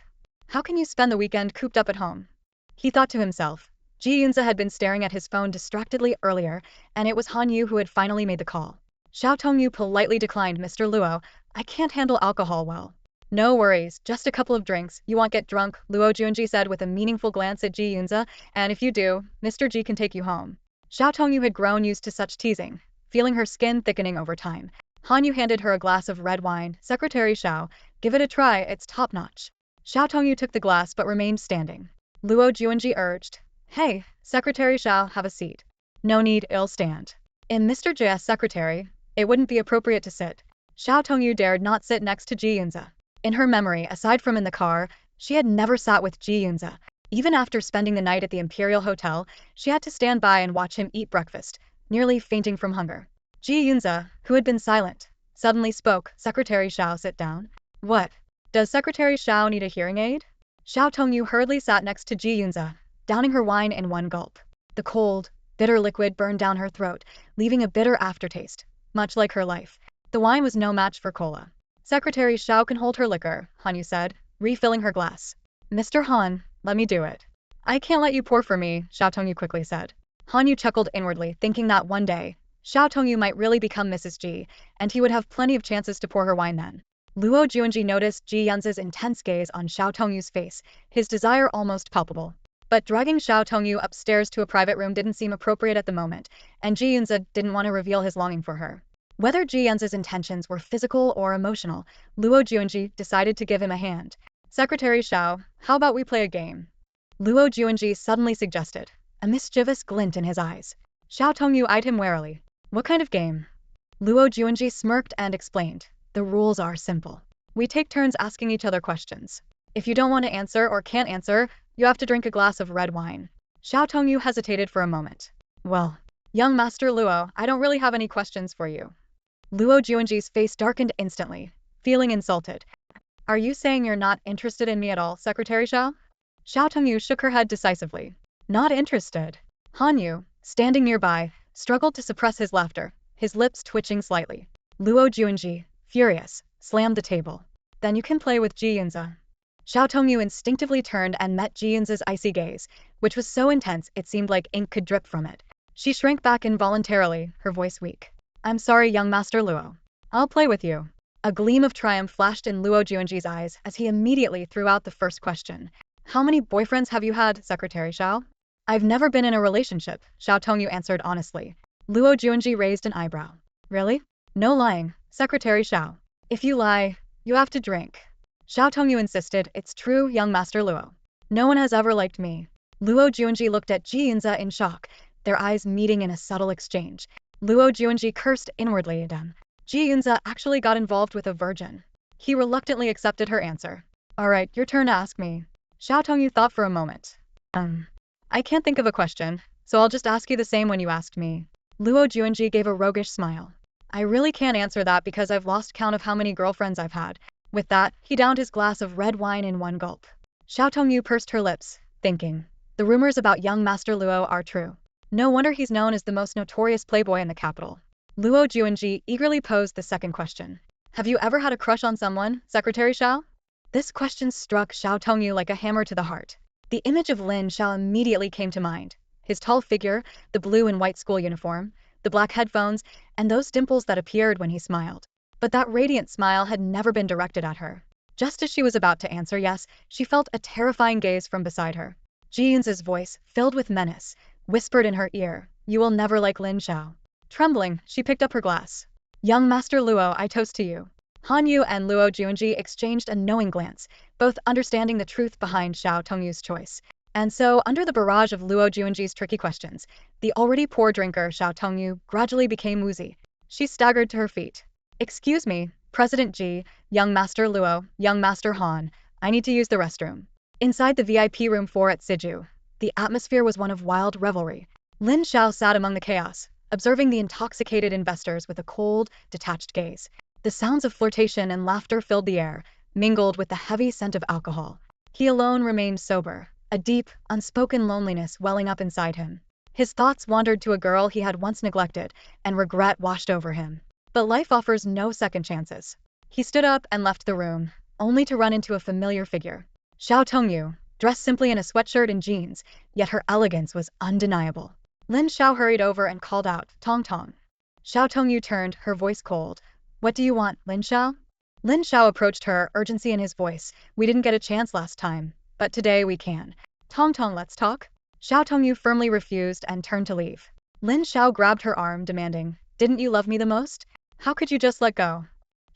How can you spend the weekend cooped up at home?" He thought to himself. Ji Yunze had been staring at his phone distractedly earlier, and it was Han Yu who had finally made the call. Xiao Tongyu politely declined, "Mr. Luo, I can't handle alcohol well." "No worries, just a couple of drinks, you won't get drunk," Luo Juanji said with a meaningful glance at Ji Yunze, "and if you do, Mr. Ji can take you home." Xiao Tongyu had grown used to such teasing, feeling her skin thickening over time. Han Yu handed her a glass of red wine. Secretary Xiao, give it a try, it's top-notch. Xiao Tongyu took the glass but remained standing. Luo Juanji urged, hey, Secretary Xiao, have a seat. No need, I'll stand. In Mr. J's secretary, it wouldn't be appropriate to sit. Xiao Tongyu dared not sit next to Ji Yunze. In her memory, aside from in the car, she had never sat with Ji Yunze. Even after spending the night at the Imperial Hotel, she had to stand by and watch him eat breakfast, nearly fainting from hunger. Ji Yunze, who had been silent, suddenly spoke. Secretary Xiao, sit down. What? Does Secretary Xiao need a hearing aid? Xiao Tongyu hurriedly sat next to Ji Yunze, downing her wine in one gulp. The cold, bitter liquid burned down her throat, leaving a bitter aftertaste, much like her life. The wine was no match for cola. Secretary Xiao can hold her liquor, Han Yu said, refilling her glass. Mr. Han, let me do it. I can't let you pour for me, Xiao Tongyu quickly said. Han Yu chuckled inwardly, thinking that one day, Xiao Tongyu might really become Mrs. Ji, and he would have plenty of chances to pour her wine then. Luo Juanji noticed Ji Yunze's intense gaze on Xiao Tongyu's face, his desire almost palpable. But dragging Xiao Tongyu upstairs to a private room didn't seem appropriate at the moment, and Ji Yunze didn't want to reveal his longing for her. Whether Ji Yunze's intentions were physical or emotional, Luo Juanji decided to give him a hand. Secretary Xiao, how about we play a game? Luo Juanji suddenly suggested, a mischievous glint in his eyes. Xiao Tongyu eyed him warily. What kind of game? Luo Juanji smirked and explained. The rules are simple. We take turns asking each other questions. If you don't want to answer or can't answer, you have to drink a glass of red wine. Xiao Tongyu hesitated for a moment. Well, young Master Luo, I don't really have any questions for you. Luo Juanji's face darkened instantly, feeling insulted. Are you saying you're not interested in me at all, Secretary Xiao? Xiao Tongyu shook her head decisively. Not interested. Han Yu, standing nearby, struggled to suppress his laughter, his lips twitching slightly. Luo Juanji, furious, slammed the table. Then you can play with Ji Yunze. Xiao Tongyu instinctively turned and met Ji Yunze's icy gaze, which was so intense it seemed like ink could drip from it. She shrank back involuntarily, her voice weak. I'm sorry, young Master Luo. I'll play with you. A gleam of triumph flashed in Luo Juanji's eyes as he immediately threw out the first question. How many boyfriends have you had, Secretary Xiao? I've never been in a relationship, Xiao Tongyu answered honestly. Luo Juanji raised an eyebrow. Really? No lying, Secretary Xiao. If you lie, you have to drink. Xiao Tongyu insisted, it's true, young Master Luo. No one has ever liked me. Luo Juanji looked at Ji Yunze in shock, their eyes meeting in a subtle exchange. Luo Juanji cursed inwardly at him. Ji Yunze actually got involved with a virgin. He reluctantly accepted her answer. Alright, your turn to ask me. Xiao Tongyu thought for a moment. I can't think of a question, so I'll just ask you the same when you asked me. Luo Juanji gave a roguish smile. I really can't answer that because I've lost count of how many girlfriends I've had. With that, he downed his glass of red wine in one gulp. Xiao Tongyu pursed her lips, thinking. The rumors about young Master Luo are true. No wonder he's known as the most notorious playboy in the capital. Luo Juanji eagerly posed the second question. Have you ever had a crush on someone, Secretary Xiao? This question struck Xiao Tongyu like a hammer to the heart. The image of Lin Xiao immediately came to mind. His tall figure, the blue and white school uniform, the black headphones, and those dimples that appeared when he smiled. But that radiant smile had never been directed at her. Just as she was about to answer yes, she felt a terrifying gaze from beside her. Ji Yunze's voice, filled with menace, whispered in her ear, you will never like Lin Xiao. Trembling, she picked up her glass. Young Master Luo, I toast to you. Han Yu and Luo Juanji exchanged a knowing glance, both understanding the truth behind Xiao Tongyu's choice. And so, under the barrage of Luo Juanji's tricky questions, the already poor drinker Xiao Tongyu gradually became woozy. She staggered to her feet. Excuse me, President Ji, young Master Luo, young Master Han, I need to use the restroom. Inside the VIP room 4 at Siju, the atmosphere was one of wild revelry. Lin Xiao sat among the chaos, observing the intoxicated investors with a cold, detached gaze. The sounds of flirtation and laughter filled the air, mingled with the heavy scent of alcohol. He alone remained sober, a deep, unspoken loneliness welling up inside him. His thoughts wandered to a girl he had once neglected, and regret washed over him. But life offers no second chances. He stood up and left the room, only to run into a familiar figure. Xiao Tongyu, dressed simply in a sweatshirt and jeans, yet her elegance was undeniable. Lin Xiao hurried over and called out, Tong Tong. Xiao Tongyu turned, her voice cold. What do you want, Lin Xiao? Lin Xiao approached her, urgency in his voice. We didn't get a chance last time, but today we can. Tong Tong, let's talk. Xiao Tongyu firmly refused and turned to leave. Lin Xiao grabbed her arm, demanding, didn't you love me the most? How could you just let go?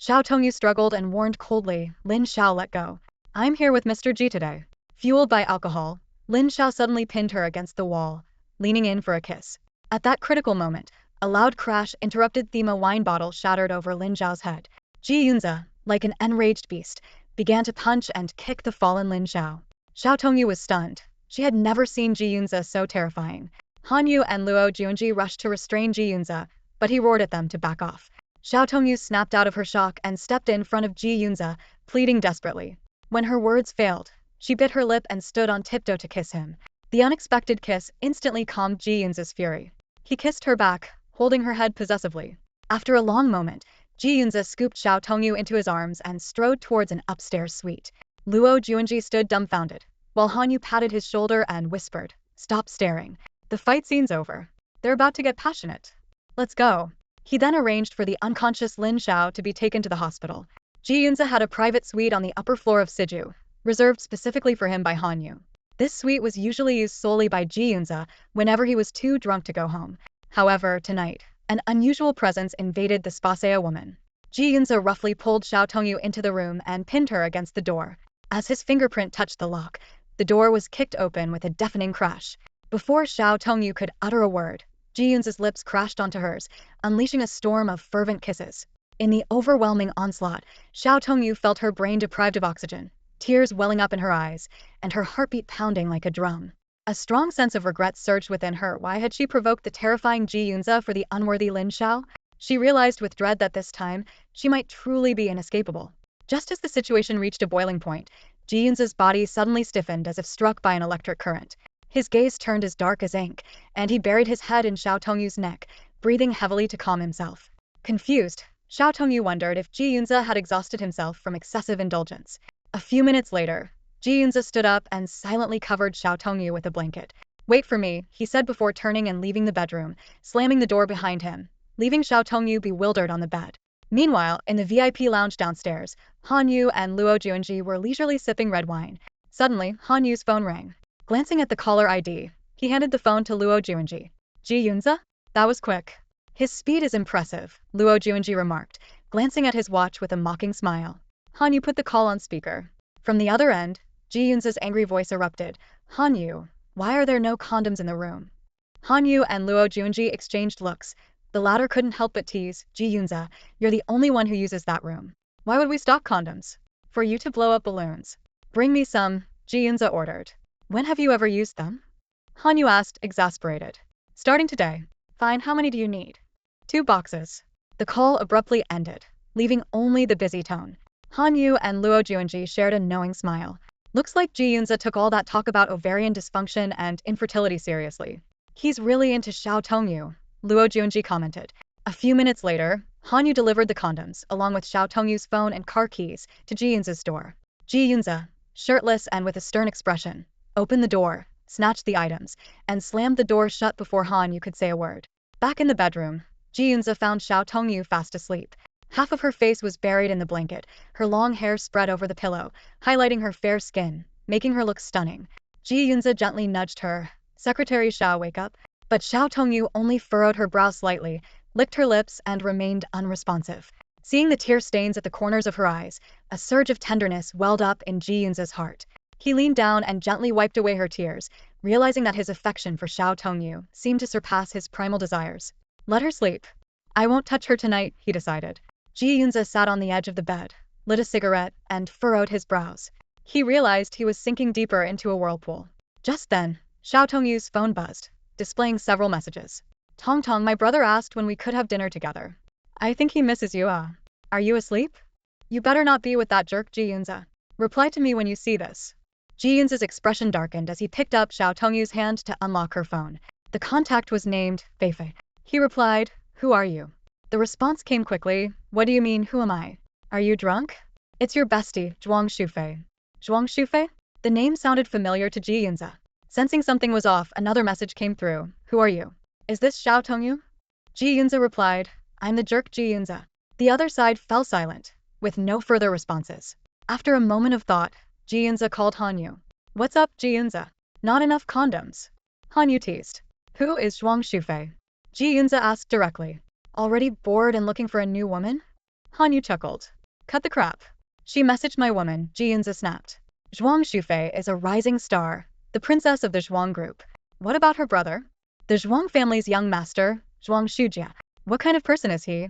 Xiao Tongyu struggled and warned coldly, Lin Xiao, let go. I'm here with Mr. Ji today. Fueled by alcohol, Lin Xiao suddenly pinned her against the wall, leaning in for a kiss. At that critical moment, a loud crash interrupted Thema wine bottle shattered over Lin Xiao's head. Ji Yunze, like an enraged beast, began to punch and kick the fallen Lin Xiao. Xiao Tongyu was stunned. She had never seen Ji Yunze so terrifying. Han Yu and Luo Juanji rushed to restrain Ji Yunze, but he roared at them to back off. Xiao Tongyu snapped out of her shock and stepped in front of Ji Yunze, pleading desperately. When her words failed, she bit her lip and stood on tiptoe to kiss him. The unexpected kiss instantly calmed Ji Yunze's fury. He kissed her back, holding her head possessively. After a long moment, Ji Yunze scooped Xiao Tongyu into his arms and strode towards an upstairs suite. Luo Juanji stood dumbfounded, while Han Yu patted his shoulder and whispered, "Stop staring. The fight scene's over. They're about to get passionate. Let's go." He then arranged for the unconscious Lin Xiao to be taken to the hospital. Ji Yunze had a private suite on the upper floor of Siju, reserved specifically for him by Han Yu. This suite was usually used solely by Ji Yunze whenever he was too drunk to go home. However, tonight, an unusual presence invaded the Spasea woman. Ji Yunze roughly pulled Xiao Tongyu into the room and pinned her against the door. As his fingerprint touched the lock, the door was kicked open with a deafening crash. Before Xiao Tongyu could utter a word, Ji Yunze's lips crashed onto hers, unleashing a storm of fervent kisses. In the overwhelming onslaught, Xiao Tongyu felt her brain deprived of oxygen, tears welling up in her eyes, and her heartbeat pounding like a drum. A strong sense of regret surged within her. Why had she provoked the terrifying Ji Yunze for the unworthy Lin Xiao? She realized with dread that this time, she might truly be inescapable. Just as the situation reached a boiling point, Ji Yunze's body suddenly stiffened as if struck by an electric current. His gaze turned as dark as ink, and he buried his head in Xiao Tongyu's neck, breathing heavily to calm himself. Confused, Xiao Tongyu wondered if Ji Yunze had exhausted himself from excessive indulgence. A few minutes later, Ji Yunze stood up and silently covered Xiao Tongyu with a blanket. "Wait for me," he said before turning and leaving the bedroom, slamming the door behind him, leaving Xiao Tongyu bewildered on the bed. Meanwhile, in the VIP lounge downstairs, Han Yu and Luo Juanji were leisurely sipping red wine. Suddenly, Han Yu's phone rang. Glancing at the caller ID, he handed the phone to Luo Juanji. "Ji Yunze? That was quick." "His speed is impressive," Luo Juanji remarked, glancing at his watch with a mocking smile. Han Yu put the call on speaker. From the other end, Ji Yunze's angry voice erupted. "Han Yu, why are there no condoms in the room?" Han Yu and Luo Juanji exchanged looks. The latter couldn't help but tease, "Ji Yunze, you're the only one who uses that room. Why would we stock condoms? For you to blow up balloons." "Bring me some," Ji Yunze ordered. "When have you ever used them?" Han Yu asked, exasperated. "Starting today." "Fine, how many do you need?" "2 boxes." The call abruptly ended, leaving only the busy tone. Han Yu and Luo Juanji shared a knowing smile. Looks like Ji Yunze took all that talk about ovarian dysfunction and infertility seriously. "He's really into Xiao Tongyu," Luo Juanji commented. A few minutes later, Han Yu delivered the condoms, along with Xiao Tongyu's phone and car keys, to Ji Yunze's door. Ji Yunze, shirtless and with a stern expression, opened the door, snatched the items, and slammed the door shut before Han Yu could say a word. Back in the bedroom, Ji Yunze found Xiao Tongyu fast asleep. Half of her face was buried in the blanket, her long hair spread over the pillow, highlighting her fair skin, making her look stunning. Ji Yunze gently nudged her. "Secretary Xiao, wake up." But Xiao Tongyu only furrowed her brow slightly, licked her lips, and remained unresponsive. Seeing the tear stains at the corners of her eyes, a surge of tenderness welled up in Ji Yunze's heart. He leaned down and gently wiped away her tears, realizing that his affection for Xiao Tongyu seemed to surpass his primal desires. "Let her sleep. I won't touch her tonight," he decided. Ji Yunze sat on the edge of the bed, lit a cigarette, and furrowed his brows. He realized he was sinking deeper into a whirlpool. Just then, Xiao Tongyu's phone buzzed, displaying several messages. "Tong Tong, my brother asked when we could have dinner together. I think he misses you, Are you asleep? You better not be with that jerk Ji Yunze. Reply to me when you see this." Ji Yunze's expression darkened as he picked up Xiao Tongyu's hand to unlock her phone. The contact was named Feifei. He replied, "Who are you?" The response came quickly. "What do you mean, who am I? Are you drunk?" "It's your bestie, Zhuang Shufei." "Zhuang Shufei?" The name sounded familiar to Ji Yunze. Sensing something was off, another message came through. "Who are you? Is this Xiao Tongyu?" Ji Yunze replied, "I'm the jerk Ji Yunze." The other side fell silent, with no further responses. After a moment of thought, Ji Yunze called Han Yu. "What's up, Ji Yunze? Not enough condoms?" Han Yu teased. "Who is Zhuang Shufei?" Ji Yunze asked directly. Already bored and looking for a new woman? Hanyu chuckled. Cut the crap. She messaged my woman, Ji Yunze snapped. Zhuang Shufei is a rising star, the princess of the Zhuang group. What about her brother? The Zhuang family's young master, Zhuang Shujia. What kind of person is he?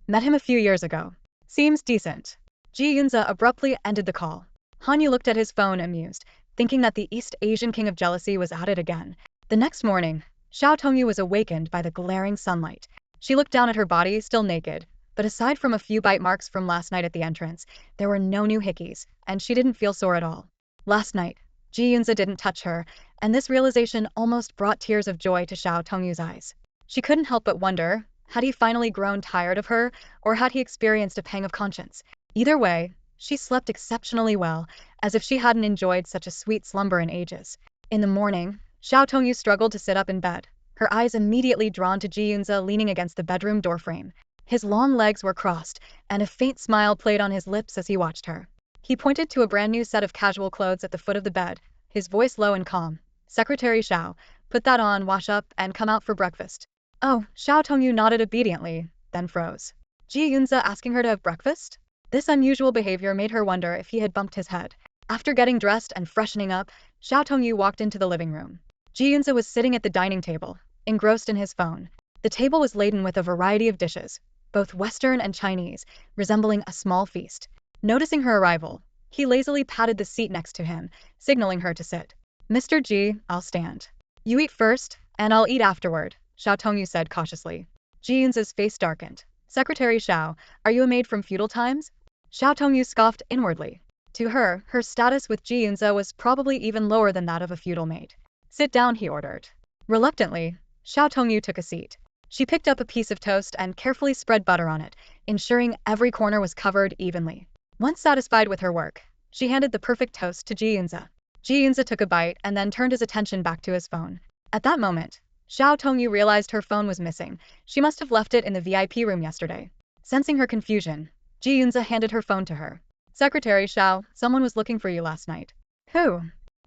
Met him a few years ago. Seems decent. Ji Yunze abruptly ended the call. Hanyu looked at his phone amused, thinking that the East Asian king of jealousy was at it again. The next morning, Xiao Tongyu was awakened by the glaring sunlight. She looked down at her body, still naked, but aside from a few bite marks from last night at the entrance, there were no new hickeys, and she didn't feel sore at all. Last night, Ji Yunze didn't touch her, and this realization almost brought tears of joy to Xiao Tongyu's eyes. She couldn't help but wonder, had he finally grown tired of her, or had he experienced a pang of conscience? Either way, she slept exceptionally well, as if she hadn't enjoyed such a sweet slumber in ages. In the morning, Xiao Tongyu struggled to sit up in bed, her eyes immediately drawn to Ji Yunze leaning against the bedroom doorframe. His long legs were crossed, and a faint smile played on his lips as he watched her. He pointed to a brand new set of casual clothes at the foot of the bed, his voice low and calm. Secretary Xiao, put that on, wash up, and come out for breakfast. Oh, Xiao Tongyu nodded obediently, then froze. Ji Yunze asking her to have breakfast? This unusual behavior made her wonder if he had bumped his head. After getting dressed and freshening up, Xiao Tongyu walked into the living room. Ji Yunze was sitting at the dining table, engrossed in his phone. The table was laden with a variety of dishes, both Western and Chinese, resembling a small feast. Noticing her arrival, he lazily patted the seat next to him, signaling her to sit. Mr. Ji, I'll stand. You eat first, and I'll eat afterward, Xiao Tongyu said cautiously. Ji Yunze's face darkened. Secretary Xiao, are you a maid from feudal times? Xiao Tongyu scoffed inwardly. To her, her status with Ji Yunze was probably even lower than that of a feudal maid. Sit down, he ordered. Reluctantly, Xiao Tongyu took a seat. She picked up a piece of toast and carefully spread butter on it, ensuring every corner was covered evenly. Once satisfied with her work, she handed the perfect toast to Ji Yunze. Ji Yunze took a bite and then turned his attention back to his phone. At that moment, Xiao Tongyu realized her phone was missing. She must have left it in the VIP room yesterday. Sensing her confusion, Ji Yunze handed her phone to her. Secretary Xiao, someone was looking for you last night. Who?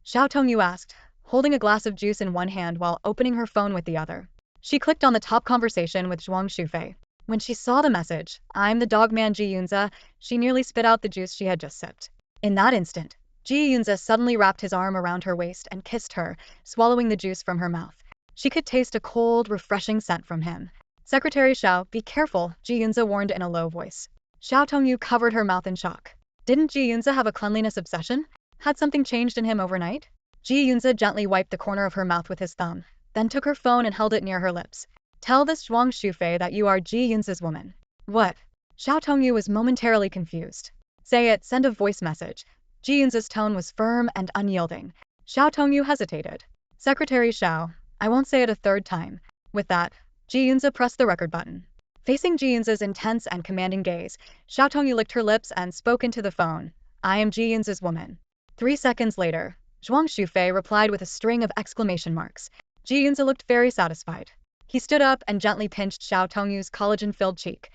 Xiao Tongyu asked, holding a glass of juice in one hand while opening her phone with the other. She clicked on the top conversation with Zhuang Shufei. When she saw the message, I'm the dogman Ji Yunze, she nearly spit out the juice she had just sipped. In that instant, Ji Yunze suddenly wrapped his arm around her waist and kissed her, swallowing the juice from her mouth. She could taste a cold, refreshing scent from him. Secretary Xiao, be careful, Ji Yunze warned in a low voice. Xiao Tongyu covered her mouth in shock. Didn't Ji Yunze have a cleanliness obsession? Had something changed in him overnight? Ji Yunze gently wiped the corner of her mouth with his thumb, then took her phone and held it near her lips. Tell this Zhuang Shufei that you are Ji Yunze's woman. What? Xiao Tongyu was momentarily confused. Say it, send a voice message. Ji Yunze's tone was firm and unyielding. Xiao Tongyu hesitated. Secretary Xiao, I won't say it a third time. With that, Ji Yunze pressed the record button. Facing Ji Yunze's intense and commanding gaze, Xiao Tongyu licked her lips and spoke into the phone. I am Ji Yunze's woman. 3 seconds later, Zhuang Shufei replied with a string of exclamation marks. Ji Yunze looked very satisfied. He stood up and gently pinched Xiao Tongyu's collagen-filled cheek.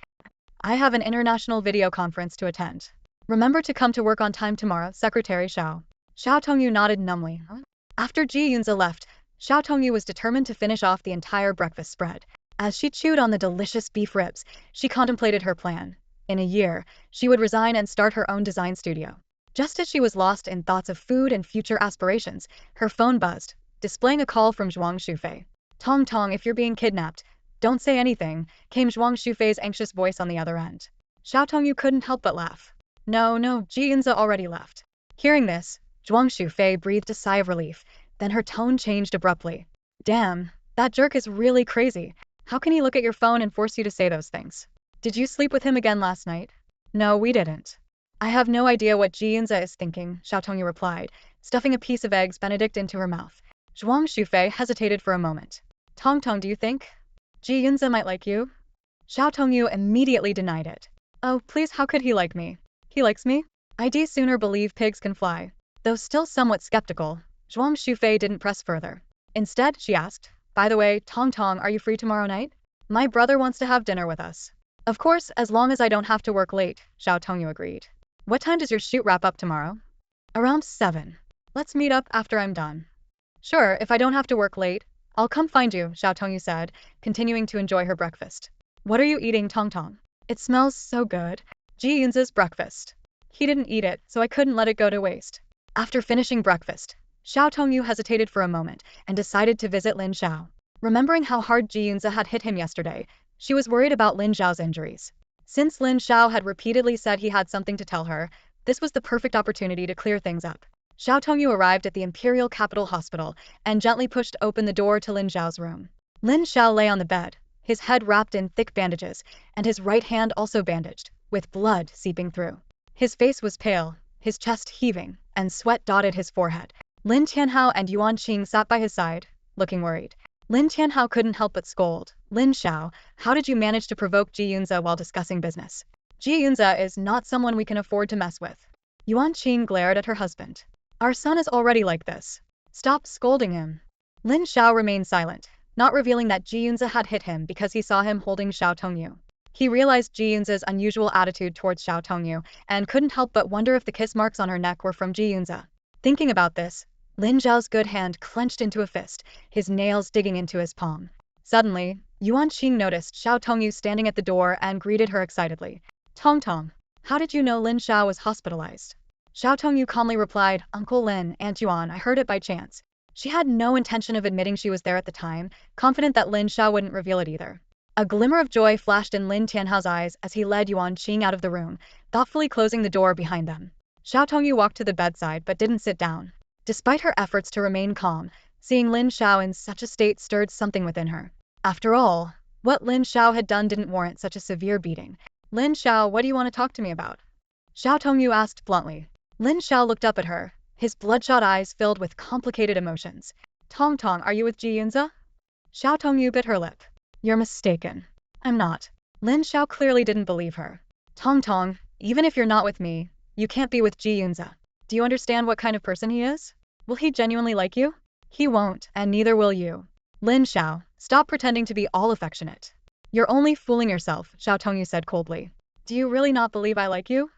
I have an international video conference to attend. Remember to come to work on time tomorrow, Secretary Xiao. Xiao Tongyu nodded numbly. After Ji Yunze left, Xiao Tongyu was determined to finish off the entire breakfast spread. As she chewed on the delicious beef ribs, she contemplated her plan. In a year, she would resign and start her own design studio. Just as she was lost in thoughts of food and future aspirations, her phone buzzed, displaying a call from Zhuang Shufei. Tong Tong, if you're being kidnapped, don't say anything, came Zhuang Shufei's anxious voice on the other end. Xiao Tongyu couldn't help but laugh. No, Ji Yunze already left. Hearing this, Zhuang Shufei breathed a sigh of relief, then her tone changed abruptly. Damn, that jerk is really crazy. How can he look at your phone and force you to say those things? Did you sleep with him again last night? No, we didn't. I have no idea what Ji Yunze is thinking, Xiao Tongyu replied, stuffing a piece of eggs Benedict into her mouth. Zhuang Shufei hesitated for a moment. Tong, do you think Ji Yunze might like you? Xiao Tongyu immediately denied it. Oh, please, how could he like me? He likes me? I'd sooner believe pigs can fly. Though still somewhat skeptical, Zhuang Shufei didn't press further. Instead, she asked, by the way, Tong, are you free tomorrow night? My brother wants to have dinner with us. Of course, as long as I don't have to work late, Xiao Tongyu agreed. What time does your shoot wrap up tomorrow? Around 7. Let's meet up after I'm done. Sure, if I don't have to work late, I'll come find you, Xiao Tongyu said, continuing to enjoy her breakfast. What are you eating, Tong Tong? It smells so good. Ji Yunze's breakfast. He didn't eat it, so I couldn't let it go to waste. After finishing breakfast, Xiao Tongyu hesitated for a moment and decided to visit Lin Xiao. Remembering how hard Ji Yunze had hit him yesterday, she was worried about Lin Xiao's injuries. Since Lin Xiao had repeatedly said he had something to tell her, this was the perfect opportunity to clear things up. Xiao Tongyu arrived at the Imperial Capital Hospital and gently pushed open the door to Lin Xiao's room. Lin Xiao lay on the bed, his head wrapped in thick bandages, and his right hand also bandaged, with blood seeping through. His face was pale, his chest heaving, and sweat dotted his forehead. Lin Tianhao and Yuan Qing sat by his side, looking worried. Lin Tianhao couldn't help but scold. Lin Xiao, how did you manage to provoke Ji Yunze while discussing business? Ji Yunze is not someone we can afford to mess with. Yuan Qing glared at her husband. Our son is already like this. Stop scolding him. Lin Xiao remained silent, not revealing that Ji Yunze had hit him because he saw him holding Xiao Tongyu. He realized Ji Yunze's unusual attitude towards Xiao Tongyu and couldn't help but wonder if the kiss marks on her neck were from Ji Yunze. Thinking about this, Lin Xiao's good hand clenched into a fist, his nails digging into his palm. Suddenly, Yuan Qing noticed Xiao Tongyu standing at the door and greeted her excitedly. Tong Tong, how did you know Lin Xiao was hospitalized? Xiao Tongyu calmly replied, Uncle Lin, Aunt Yuan, I heard it by chance. She had no intention of admitting she was there at the time, confident that Lin Xiao wouldn't reveal it either. A glimmer of joy flashed in Lin Tianhao's eyes as he led Yuan Qing out of the room, thoughtfully closing the door behind them. Xiao Tongyu walked to the bedside but didn't sit down. Despite her efforts to remain calm, seeing Lin Xiao in such a state stirred something within her. After all, what Lin Xiao had done didn't warrant such a severe beating. Lin Xiao, what do you want to talk to me about? Xiao Tongyu asked bluntly. Lin Xiao looked up at her, his bloodshot eyes filled with complicated emotions. Tong Tong, are you with Ji Yunze? Xiao Tongyu bit her lip. You're mistaken. I'm not. Lin Xiao clearly didn't believe her. Tong Tong, even if you're not with me, you can't be with Ji Yunze. Do you understand what kind of person he is? Will he genuinely like you? He won't, and neither will you. Lin Xiao, stop pretending to be all affectionate. You're only fooling yourself, Xiao Tongyu said coldly. Do you really not believe I like you?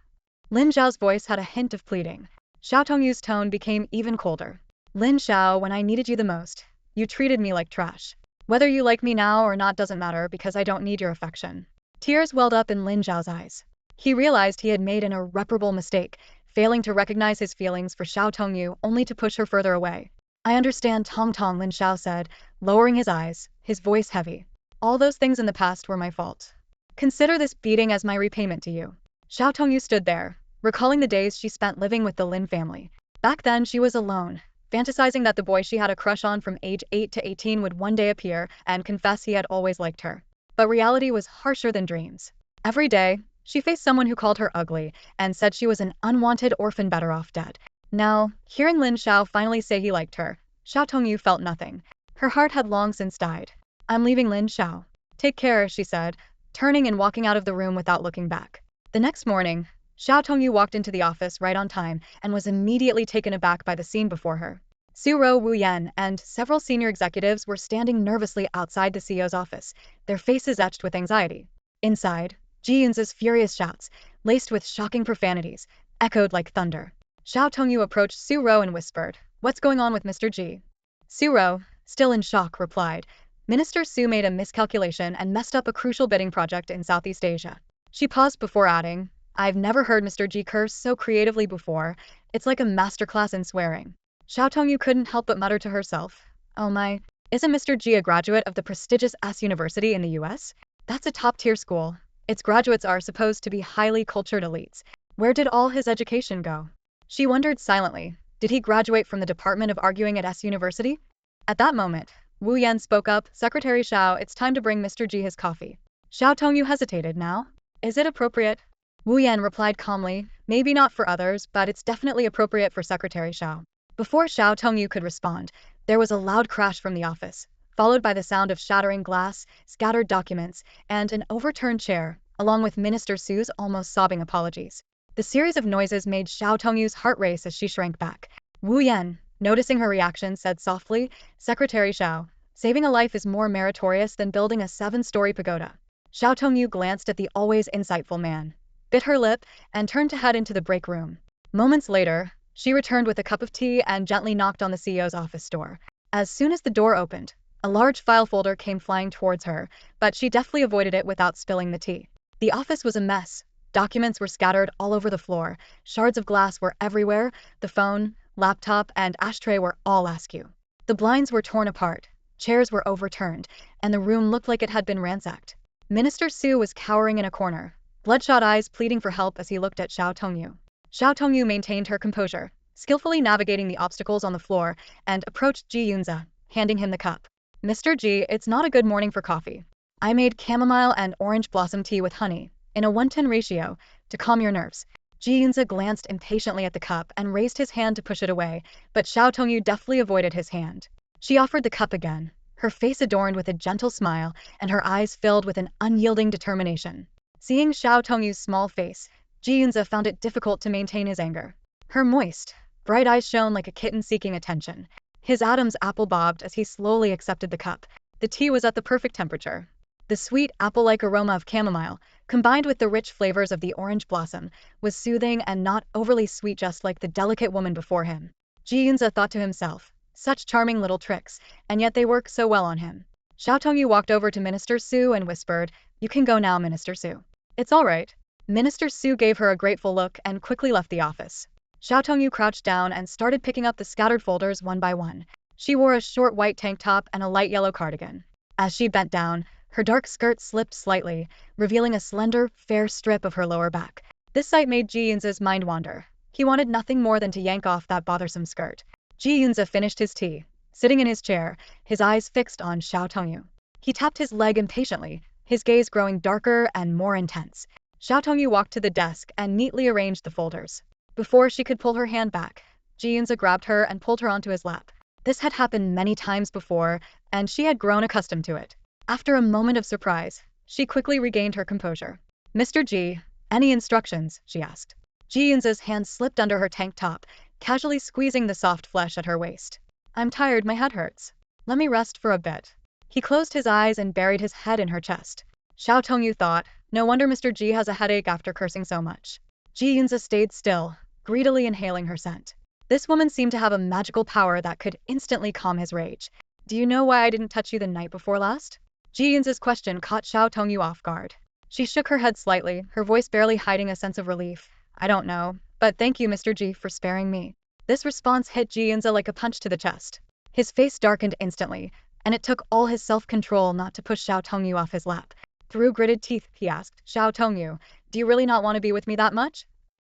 Lin Xiao's voice had a hint of pleading. Xiao Tongyu's tone became even colder. Lin Xiao, when I needed you the most, you treated me like trash. Whether you like me now or not doesn't matter because I don't need your affection. Tears welled up in Lin Xiao's eyes. He realized he had made an irreparable mistake, failing to recognize his feelings for Xiao Tongyu only to push her further away. I understand, Tong Tong, Lin Xiao said, lowering his eyes, his voice heavy. All those things in the past were my fault. Consider this beating as my repayment to you. Xiao Tongyu stood there, recalling the days she spent living with the Lin family. Back then she was alone, fantasizing that the boy she had a crush on from age 8 to 18 would one day appear and confess he had always liked her. But reality was harsher than dreams. Every day, she faced someone who called her ugly and said she was an unwanted orphan better off dead. Now, hearing Lin Xiao finally say he liked her, Xiao Tongyu felt nothing. Her heart had long since died. I'm leaving Lin Xiao. Take care, she said, turning and walking out of the room without looking back. The next morning, Xiao Tongyu walked into the office right on time and was immediately taken aback by the scene before her. Su Ro, Wu Yan, and several senior executives were standing nervously outside the CEO's office, their faces etched with anxiety. Inside, Ji Yunze's furious shouts, laced with shocking profanities, echoed like thunder. Xiao Tongyu approached Su Ro and whispered, What's going on with Mr. Ji? Su Ro, still in shock, replied, Minister Su made a miscalculation and messed up a crucial bidding project in Southeast Asia. She paused before adding, I've never heard Mr. Ji curse so creatively before. It's like a masterclass in swearing. Xiao Tongyu couldn't help but mutter to herself, Oh my, isn't Mr. Ji a graduate of the prestigious S University in the US? That's a top-tier school. Its graduates are supposed to be highly cultured elites. Where did all his education go? She wondered silently, did he graduate from the Department of Arguing at S University? At that moment, Wu Yan spoke up, Secretary Xiao, it's time to bring Mr. Ji his coffee. Xiao Tongyu hesitated. Now? Is it appropriate? Wu Yan replied calmly, maybe not for others, but it's definitely appropriate for Secretary Xiao. Before Xiao Tongyu could respond, there was a loud crash from the office, followed by the sound of shattering glass, scattered documents, and an overturned chair, along with Minister Su's almost sobbing apologies. The series of noises made Xiao Tongyu's heart race as she shrank back. Wu Yan, noticing her reaction, said softly, Secretary Xiao, saving a life is more meritorious than building a 7-story pagoda. Xiao Tongyu glanced at the always insightful man, bit her lip, and turned to head into the break room. Moments later, she returned with a cup of tea and gently knocked on the CEO's office door. As soon as the door opened, A large file folder came flying towards her, but she deftly avoided it without spilling the tea. The office was a mess. Documents were scattered all over the floor, shards of glass were everywhere, the phone, laptop, and ashtray were all askew. The blinds were torn apart, chairs were overturned, and the room looked like it had been ransacked. Minister Su was cowering in a corner, bloodshot eyes pleading for help as he looked at Xiao Tongyu. Xiao Tongyu maintained her composure, skillfully navigating the obstacles on the floor, and approached Ji Yunze, handing him the cup. Mr. Ji, it's not a good morning for coffee. I made chamomile and orange blossom tea with honey, in a 1:10 ratio, to calm your nerves. Ji Yunze glanced impatiently at the cup and raised his hand to push it away, but Xiao Tongyu deftly avoided his hand. She offered the cup again, her face adorned with a gentle smile and her eyes filled with an unyielding determination. Seeing Xiao Tongyu's small face, Ji Yunze found it difficult to maintain his anger. Her moist, bright eyes shone like a kitten seeking attention. His Adam's apple bobbed as he slowly accepted the cup. The tea was at the perfect temperature. The sweet, apple-like aroma of chamomile, combined with the rich flavors of the orange blossom, was soothing and not overly sweet, just like the delicate woman before him. Ji Yunze thought to himself, such charming little tricks, and yet they work so well on him. Xiao Tongyu walked over to Minister Su and whispered, "You can go now, Minister Su." "It's all right." Minister Su gave her a grateful look and quickly left the office. Xiao Tongyu crouched down and started picking up the scattered folders one by one. She wore a short white tank top and a light yellow cardigan. As she bent down, her dark skirt slipped slightly, revealing a slender, fair strip of her lower back. This sight made Ji Yunze's mind wander. He wanted nothing more than to yank off that bothersome skirt. Ji Yunze finished his tea, sitting in his chair, his eyes fixed on Xiao Tongyu. He tapped his leg impatiently, his gaze growing darker and more intense. Xiao Tongyu walked to the desk and neatly arranged the folders. Before she could pull her hand back, Ji Yunze grabbed her and pulled her onto his lap. This had happened many times before, and she had grown accustomed to it. After a moment of surprise, she quickly regained her composure. "Mr. Ji, any instructions?" she asked. Ji Yunze's hand slipped under her tank top, casually squeezing the soft flesh at her waist. "I'm tired, my head hurts. Let me rest for a bit." He closed his eyes and buried his head in her chest. Xiao Tongyu thought, no wonder Mr. Ji has a headache after cursing so much. Ji Yunze stayed still, greedily inhaling her scent. This woman seemed to have a magical power that could instantly calm his rage. "Do you know why I didn't touch you the night before last?" Ji Yunze's question caught Xiao Tongyu off guard. She shook her head slightly, her voice barely hiding a sense of relief. "I don't know, but thank you, Mr. Ji, for sparing me." This response hit Ji Yunze like a punch to the chest. His face darkened instantly, and it took all his self-control not to push Xiao Tongyu off his lap. Through gritted teeth, he asked, "Xiao Tongyu, do you really not want to be with me that much?"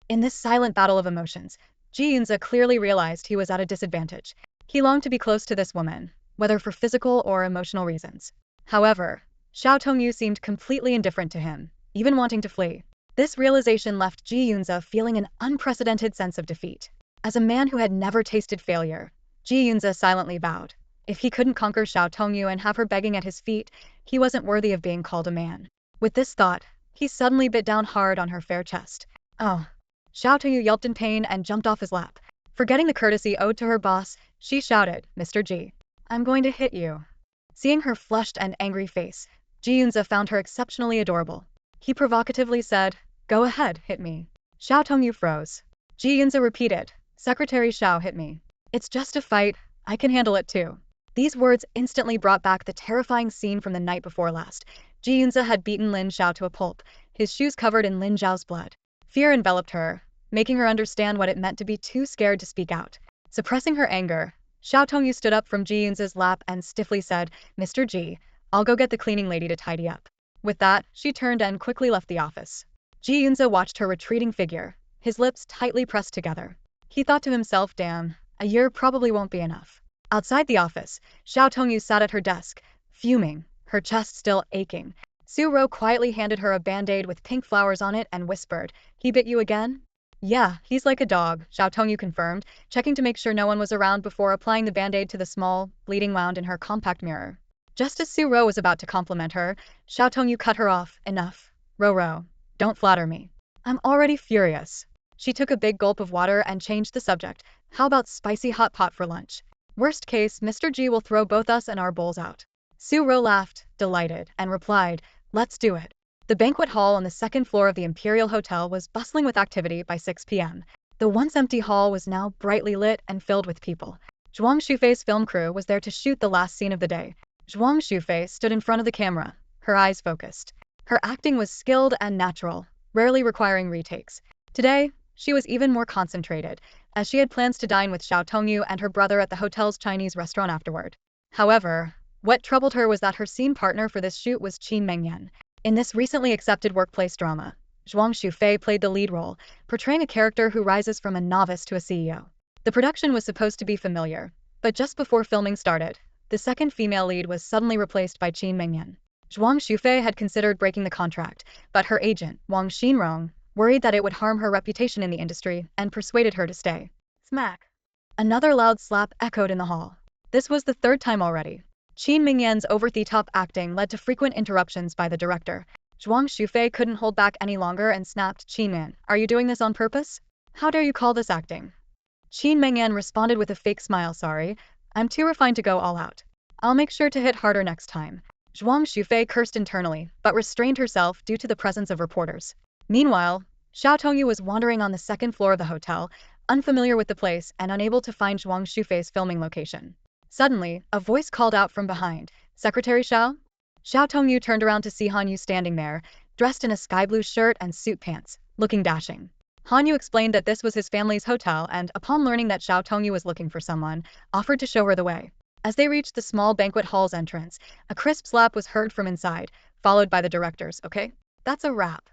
In this silent battle of emotions, Ji Yunze clearly realized he was at a disadvantage. He longed to be close to this woman, whether for physical or emotional reasons. However, Xiao Tongyu seemed completely indifferent to him, even wanting to flee. This realization left Ji Yunze feeling an unprecedented sense of defeat. As a man who had never tasted failure, Ji Yunze silently bowed. If he couldn't conquer Xiao Tongyu and have her begging at his feet, he wasn't worthy of being called a man. With this thought, he suddenly bit down hard on her fair chest. "Oh." Xiao Tongyu yelped in pain and jumped off his lap. Forgetting the courtesy owed to her boss, she shouted, "Mr. Ji, I'm going to hit you." Seeing her flushed and angry face, Ji Yunze found her exceptionally adorable. He provocatively said, "Go ahead, hit me." Xiao Tongyu froze. Ji Yunze repeated, "Secretary Xiao hit me. It's just a fight, I can handle it too." These words instantly brought back the terrifying scene from the night before last. Ji Yunze had beaten Lin Xiao to a pulp, his shoes covered in Lin Xiao's blood. Fear enveloped her, making her understand what it meant to be too scared to speak out. Suppressing her anger, Xiao Tongyu stood up from Ji Yunze's lap and stiffly said, "Mr. Ji, I'll go get the cleaning lady to tidy up." With that, she turned and quickly left the office. Ji Yunze watched her retreating figure, his lips tightly pressed together. He thought to himself, damn, a year probably won't be enough. Outside the office, Xiao Tongyu sat at her desk, fuming, her chest still aching. Su Ro quietly handed her a band-aid with pink flowers on it and whispered, "He bit you again?" "Yeah, he's like a dog," Xiao Tongyu confirmed, checking to make sure no one was around before applying the band-aid to the small, bleeding wound in her compact mirror. Just as Su Ro was about to compliment her, Xiao Tongyu cut her off. "Enough. Ro, don't flatter me. I'm already furious." She took a big gulp of water and changed the subject. "How about spicy hot pot for lunch? Worst case, Mr. Ji will throw both us and our bowls out." Su Ro laughed, delighted, and replied, "Let's do it." The banquet hall on the second floor of the Imperial Hotel was bustling with activity by 6 p.m. The once empty hall was now brightly lit and filled with people. Zhuang Shufei's film crew was there to shoot the last scene of the day. Zhuang Shufei stood in front of the camera, her eyes focused. Her acting was skilled and natural, rarely requiring retakes. Today, she was even more concentrated, as she had plans to dine with Xiao Tongyu and her brother at the hotel's Chinese restaurant afterward. However, what troubled her was that her scene partner for this shoot was Qin Mengyan. In this recently accepted workplace drama, Zhuang Shufei played the lead role, portraying a character who rises from a novice to a CEO. The production was supposed to be familiar, but just before filming started, the second female lead was suddenly replaced by Qin Mengyan. Zhuang Shufei had considered breaking the contract, but her agent, Wang Xinrong, worried that it would harm her reputation in the industry and persuaded her to stay. Smack! Another loud slap echoed in the hall. This was the third time already. Qin Mengyan's over-the-top acting led to frequent interruptions by the director. Zhuang Shufei couldn't hold back any longer and snapped, "Qin Man, are you doing this on purpose? How dare you call this acting?" Qin Mengyan responded with a fake smile, "Sorry, I'm too refined to go all out. I'll make sure to hit harder next time." Zhuang Shufei cursed internally, but restrained herself due to the presence of reporters. Meanwhile, Xiao Tongyu was wandering on the second floor of the hotel, unfamiliar with the place and unable to find Zhuang Shufei's filming location. Suddenly, a voice called out from behind, "Secretary Xiao?" Xiao Tongyu turned around to see Han Yu standing there, dressed in a sky blue shirt and suit pants, looking dashing. Han Yu explained that this was his family's hotel and, upon learning that Xiao Tongyu was looking for someone, offered to show her the way. As they reached the small banquet hall's entrance, a crisp slap was heard from inside, followed by the director's, "Okay, that's a wrap."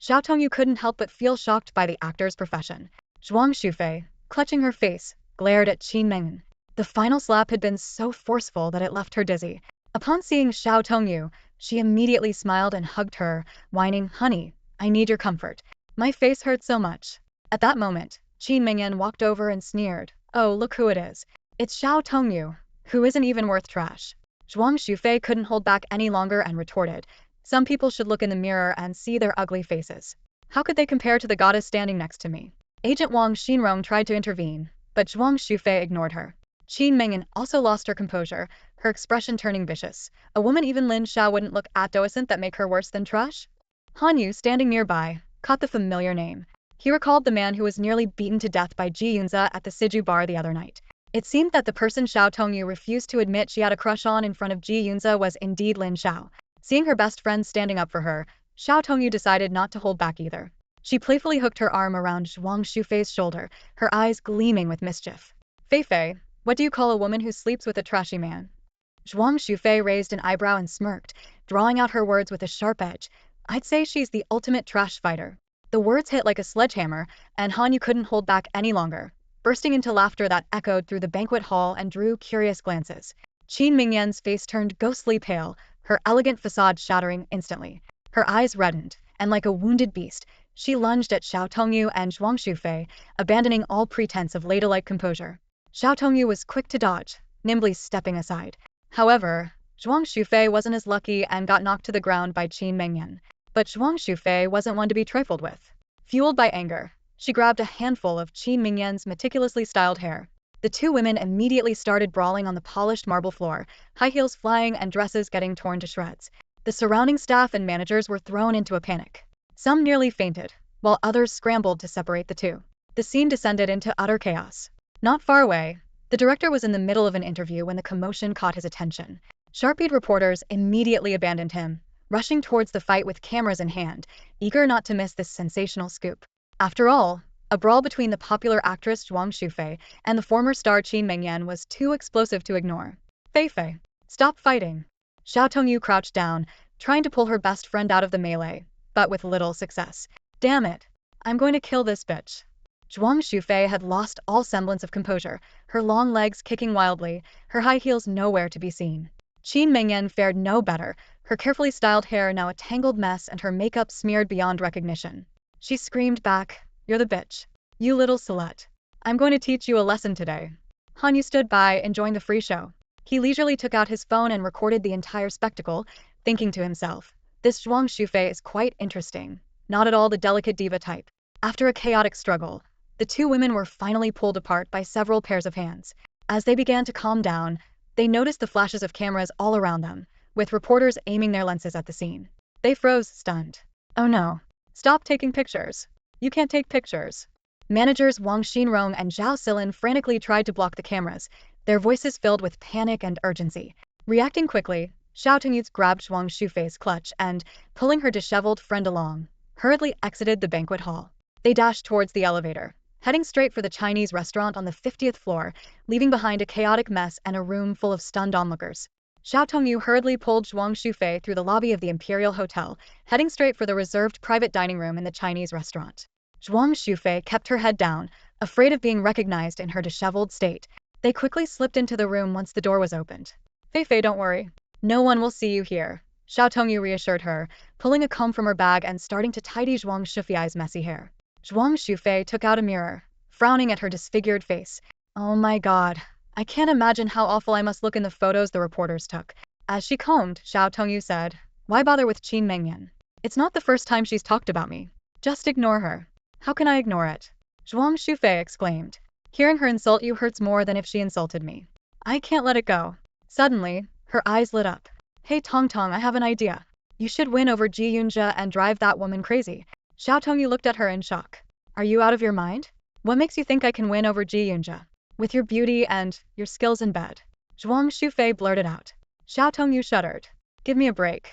Xiao Tongyu couldn't help but feel shocked by the actor's profession. Zhuang Shufei, clutching her face, glared at Qin Mengyan. The final slap had been so forceful that it left her dizzy. Upon seeing Xiao Tongyu, she immediately smiled and hugged her, whining, "Honey, I need your comfort. My face hurts so much." At that moment, Qin Mengyan walked over and sneered, "Oh, look who it is. It's Xiao Tongyu, who isn't even worth trash." Zhuang Shufei couldn't hold back any longer and retorted, "Some people should look in the mirror and see their ugly faces. How could they compare to the goddess standing next to me?" Agent Wang Xinrong tried to intervene, but Zhuang Shufei ignored her. Qin Mengyan also lost her composure, her expression turning vicious. "A woman even Lin Xiao wouldn't look at doesn't that make her worse than trash?" Han Yu, standing nearby, caught the familiar name. He recalled the man who was nearly beaten to death by Ji Yunze at the Siju bar the other night. It seemed that the person Xiao Tongyu refused to admit she had a crush on in front of Ji Yunze was indeed Lin Xiao. Seeing her best friend standing up for her, Xiao Tongyu decided not to hold back either. She playfully hooked her arm around Zhuang Shufei's shoulder, her eyes gleaming with mischief. "Fei, what do you call a woman who sleeps with a trashy man?" Zhuang Shufei raised an eyebrow and smirked, drawing out her words with a sharp edge. "I'd say she's the ultimate trash fighter." The words hit like a sledgehammer, and Han Yu couldn't hold back any longer, bursting into laughter that echoed through the banquet hall and drew curious glances. Qin Mengyan's face turned ghostly pale, her elegant facade shattering instantly. Her eyes reddened, and like a wounded beast, she lunged at Xiao Tongyu and Zhuang Shufei, abandoning all pretense of ladylike composure. Xiao Tongyu was quick to dodge, nimbly stepping aside. However, Zhuang Shufei wasn't as lucky and got knocked to the ground by Qin Mengyan. But Zhuang Shufei wasn't one to be trifled with. Fueled by anger, she grabbed a handful of Qin Mengyan's meticulously styled hair. The two women immediately started brawling on the polished marble floor, high heels flying and dresses getting torn to shreds. The surrounding staff and managers were thrown into a panic. Some nearly fainted, while others scrambled to separate the two. The scene descended into utter chaos. Not far away, the director was in the middle of an interview when the commotion caught his attention. Sharp-eyed reporters immediately abandoned him, rushing towards the fight with cameras in hand, eager not to miss this sensational scoop. After all, a brawl between the popular actress Zhuang Shufei and the former star Qin Mengyan was too explosive to ignore. "Fei, stop fighting." Xiao Tongyu crouched down, trying to pull her best friend out of the melee, but with little success. "Damn it. I'm going to kill this bitch." Zhuang Shufei had lost all semblance of composure, her long legs kicking wildly, her high heels nowhere to be seen. Qin Mengyan fared no better, her carefully styled hair now a tangled mess and her makeup smeared beyond recognition. She screamed back, "You're the bitch. You little slut. I'm going to teach you a lesson today." Han Yu stood by, enjoying the free show. He leisurely took out his phone and recorded the entire spectacle, thinking to himself, "This Zhuang Shufei is quite interesting, not at all the delicate diva type." After a chaotic struggle, the two women were finally pulled apart by several pairs of hands. As they began to calm down, they noticed the flashes of cameras all around them, with reporters aiming their lenses at the scene. They froze, stunned. "Oh no. Stop taking pictures. You can't take pictures." Managers Wang Xinrong and Zhao Silin frantically tried to block the cameras, their voices filled with panic and urgency. Reacting quickly, Xiao Tongyu grabbed Zhuang Shufei's clutch and, pulling her disheveled friend along, hurriedly exited the banquet hall. They dashed towards the elevator, heading straight for the Chinese restaurant on the 50th floor, leaving behind a chaotic mess and a room full of stunned onlookers. Xiao Tongyu hurriedly pulled Zhuang Shufei through the lobby of the Imperial Hotel, heading straight for the reserved private dining room in the Chinese restaurant. Zhuang Shufei kept her head down, afraid of being recognized in her disheveled state. They quickly slipped into the room once the door was opened. Fei, don't worry. No one will see you here, Xiao Tongyu reassured her, pulling a comb from her bag and starting to tidy Zhuang Shufei's messy hair. Zhuang Shufei took out a mirror, frowning at her disfigured face. Oh my god. I can't imagine how awful I must look in the photos the reporters took. As she combed, Xiao Tongyu said, why bother with Qin Mengyan? It's not the first time she's talked about me. Just ignore her. How can I ignore it? Zhuang Shufei exclaimed. Hearing her insult you hurts more than if she insulted me. I can't let it go. Suddenly, her eyes lit up. Hey Tong, I have an idea. You should win over Ji Yunze and drive that woman crazy. Xiao Tongyu looked at her in shock. Are you out of your mind? What makes you think I can win over Ji Yunze? With your beauty and your skills in bed. Zhuang Shufei blurted out. Xiao Tongyu shuddered. Give me a break.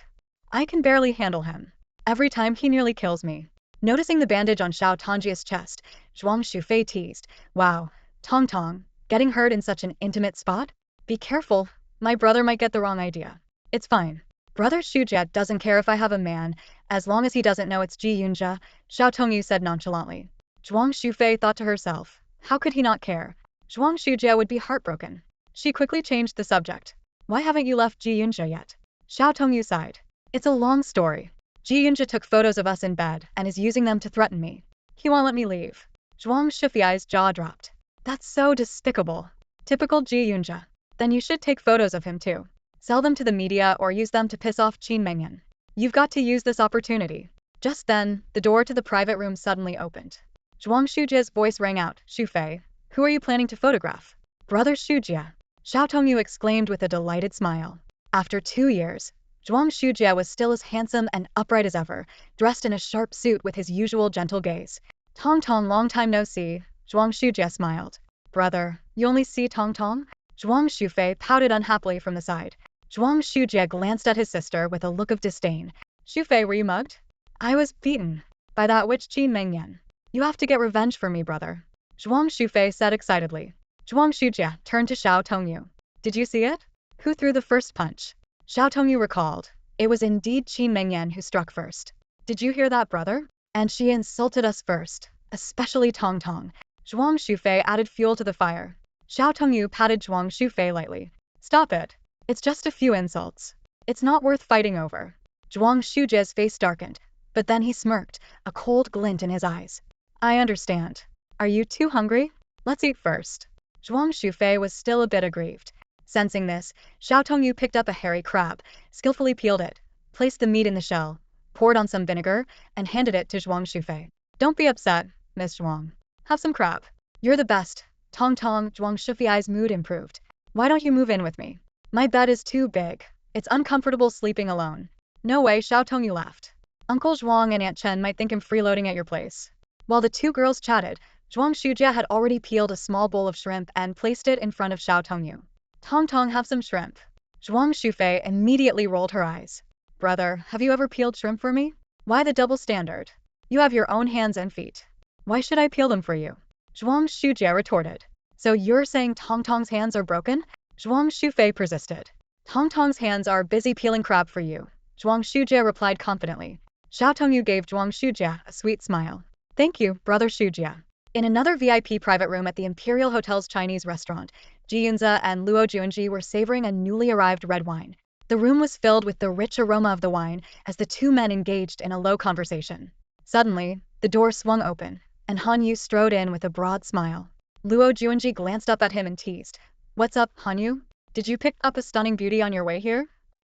I can barely handle him. Every time he nearly kills me. Noticing the bandage on Xiao Tongju's chest, Zhuang Shufei teased. Wow, Tong, getting hurt in such an intimate spot? Be careful, my brother might get the wrong idea. It's fine. Brother Shujie doesn't care if I have a man, as long as he doesn't know it's Ji Yunze, Xiao Tongyu said nonchalantly. Zhuang Shufei thought to herself, how could he not care? Zhuang Shujie would be heartbroken. She quickly changed the subject. Why haven't you left Ji Yunze yet? Xiao Tongyu sighed. It's a long story. Ji Yunze took photos of us in bed and is using them to threaten me. He won't let me leave. Zhuang Shufei's jaw dropped. That's so despicable. Typical Ji Yunze. Then you should take photos of him too. Sell them to the media or use them to piss off Qin Mengyan. You've got to use this opportunity. Just then, the door to the private room suddenly opened. Zhuang Shujie's voice rang out. Shufei, who are you planning to photograph? Brother Shujie. Xiao Tongyu exclaimed with a delighted smile. After 2 years, Zhuang Shujie was still as handsome and upright as ever, dressed in a sharp suit with his usual gentle gaze. Tong, long time no see, Zhuang Shujie smiled. Brother, you only see Tong? Zhuang Shufei pouted unhappily from the side. Zhuang Shujie glanced at his sister with a look of disdain. Shufei, were you mugged? I was beaten. By that witch Qin Mengyan. You have to get revenge for me, brother. Zhuang Shufei said excitedly. Zhuang Shujie turned to Xiao Tongyu. Did you see it? Who threw the first punch? Xiao Tongyu recalled. It was indeed Qin Mengyan who struck first. Did you hear that, brother? And she insulted us first. Especially Tong. Zhuang Shufei added fuel to the fire. Xiao Tongyu patted Zhuang Shufei lightly. Stop it. It's just a few insults. It's not worth fighting over. Zhuang Shujie's face darkened, but then he smirked, a cold glint in his eyes. I understand. Are you too hungry? Let's eat first. Zhuang Shufei was still a bit aggrieved. Sensing this, Xiao Tongyu picked up a hairy crab, skillfully peeled it, placed the meat in the shell, poured on some vinegar, and handed it to Zhuang Shufei. Don't be upset, Miss Zhuang. Have some crab. You're the best. Tong, Zhuang Shufei's mood improved. Why don't you move in with me? My bed is too big. It's uncomfortable sleeping alone. No way, Xiao Tongyu laughed. Uncle Zhuang and Aunt Chen might think I'm freeloading at your place. While the two girls chatted, Zhuang Shujie had already peeled a small bowl of shrimp and placed it in front of Xiao Tongyu. Tong, have some shrimp. Zhuang Shufei immediately rolled her eyes. Brother, have you ever peeled shrimp for me? Why the double standard? You have your own hands and feet. Why should I peel them for you? Zhuang Shujie retorted. So you're saying Tong's hands are broken? Zhuang Shufei persisted. Tong's hands are busy peeling crab for you, Zhuang Shujie replied confidently. Xiao Tongyu gave Zhuang Shujie a sweet smile. Thank you, brother Shujie. In another VIP private room at the Imperial Hotel's Chinese restaurant, Ji Yunze and Luo Juanji were savoring a newly arrived red wine. The room was filled with the rich aroma of the wine as the two men engaged in a low conversation. Suddenly, the door swung open, and Han Yu strode in with a broad smile. Luo Juanji glanced up at him and teased. What's up, Han Yu? Did you pick up a stunning beauty on your way here?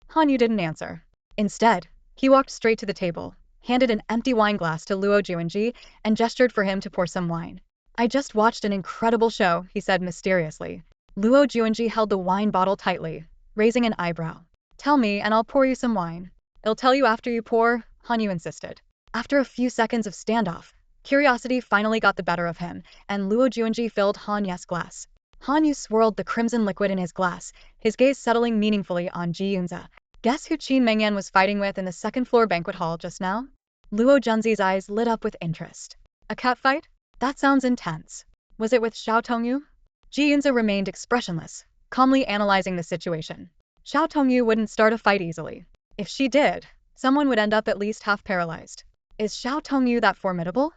Han Yu didn't answer. Instead, he walked straight to the table, handed an empty wine glass to Luo Juanji, and gestured for him to pour some wine. I just watched an incredible show, he said mysteriously. Luo Juanji held the wine bottle tightly, raising an eyebrow. Tell me and I'll pour you some wine. I'll tell you after you pour, Han Yu insisted. After a few seconds of standoff, curiosity finally got the better of him, and Luo Juanji filled Han Yu's glass. Han Yu swirled the crimson liquid in his glass, his gaze settling meaningfully on Ji Yunze. Guess who Qin Mengyan was fighting with in the second-floor banquet hall just now? Luo Junzi's eyes lit up with interest. A catfight? That sounds intense. Was it with Xiao Tongyu? Ji Yunze remained expressionless, calmly analyzing the situation. Xiao Tongyu wouldn't start a fight easily. If she did, someone would end up at least half paralyzed. Is Xiao Tongyu that formidable?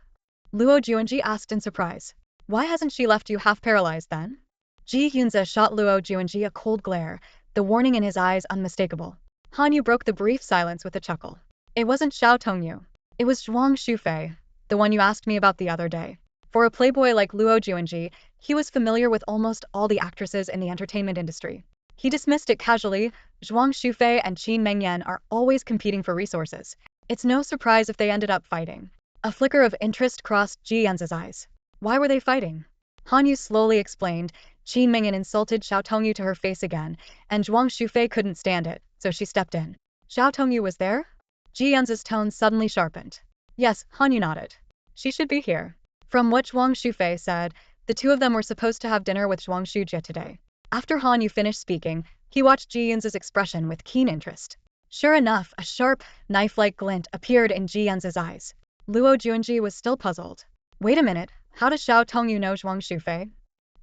Luo Juanji asked in surprise. Why hasn't she left you half paralyzed then? Ji Yunze shot Luo Juanji a cold glare, the warning in his eyes unmistakable. Han Yu broke the brief silence with a chuckle. It wasn't Xiao Tongyu. It was Zhuang Shufei, the one you asked me about the other day. For a playboy like Luo Juanji, he was familiar with almost all the actresses in the entertainment industry. He dismissed it casually. Zhuang Shufei and Qin Mengyan are always competing for resources. It's no surprise if they ended up fighting. A flicker of interest crossed Ji Yunze's eyes. Why were they fighting? Han Yu slowly explained. Qin Mengyan insulted Xiao Tongyu to her face again, and Zhuang Shufei couldn't stand it, so she stepped in. Xiao Tongyu was there? Ji Yunze's tone suddenly sharpened. Yes, Han Yu nodded. She should be here. From what Zhuang Shufei said, the two of them were supposed to have dinner with Zhuang Shujie today. After Han Yu finished speaking, he watched Ji Yunze's expression with keen interest. Sure enough, a sharp, knife-like glint appeared in Ji Yunze's eyes. Luo Juanji was still puzzled. Wait a minute, how does Xiao Tongyu know Zhuang Shufei?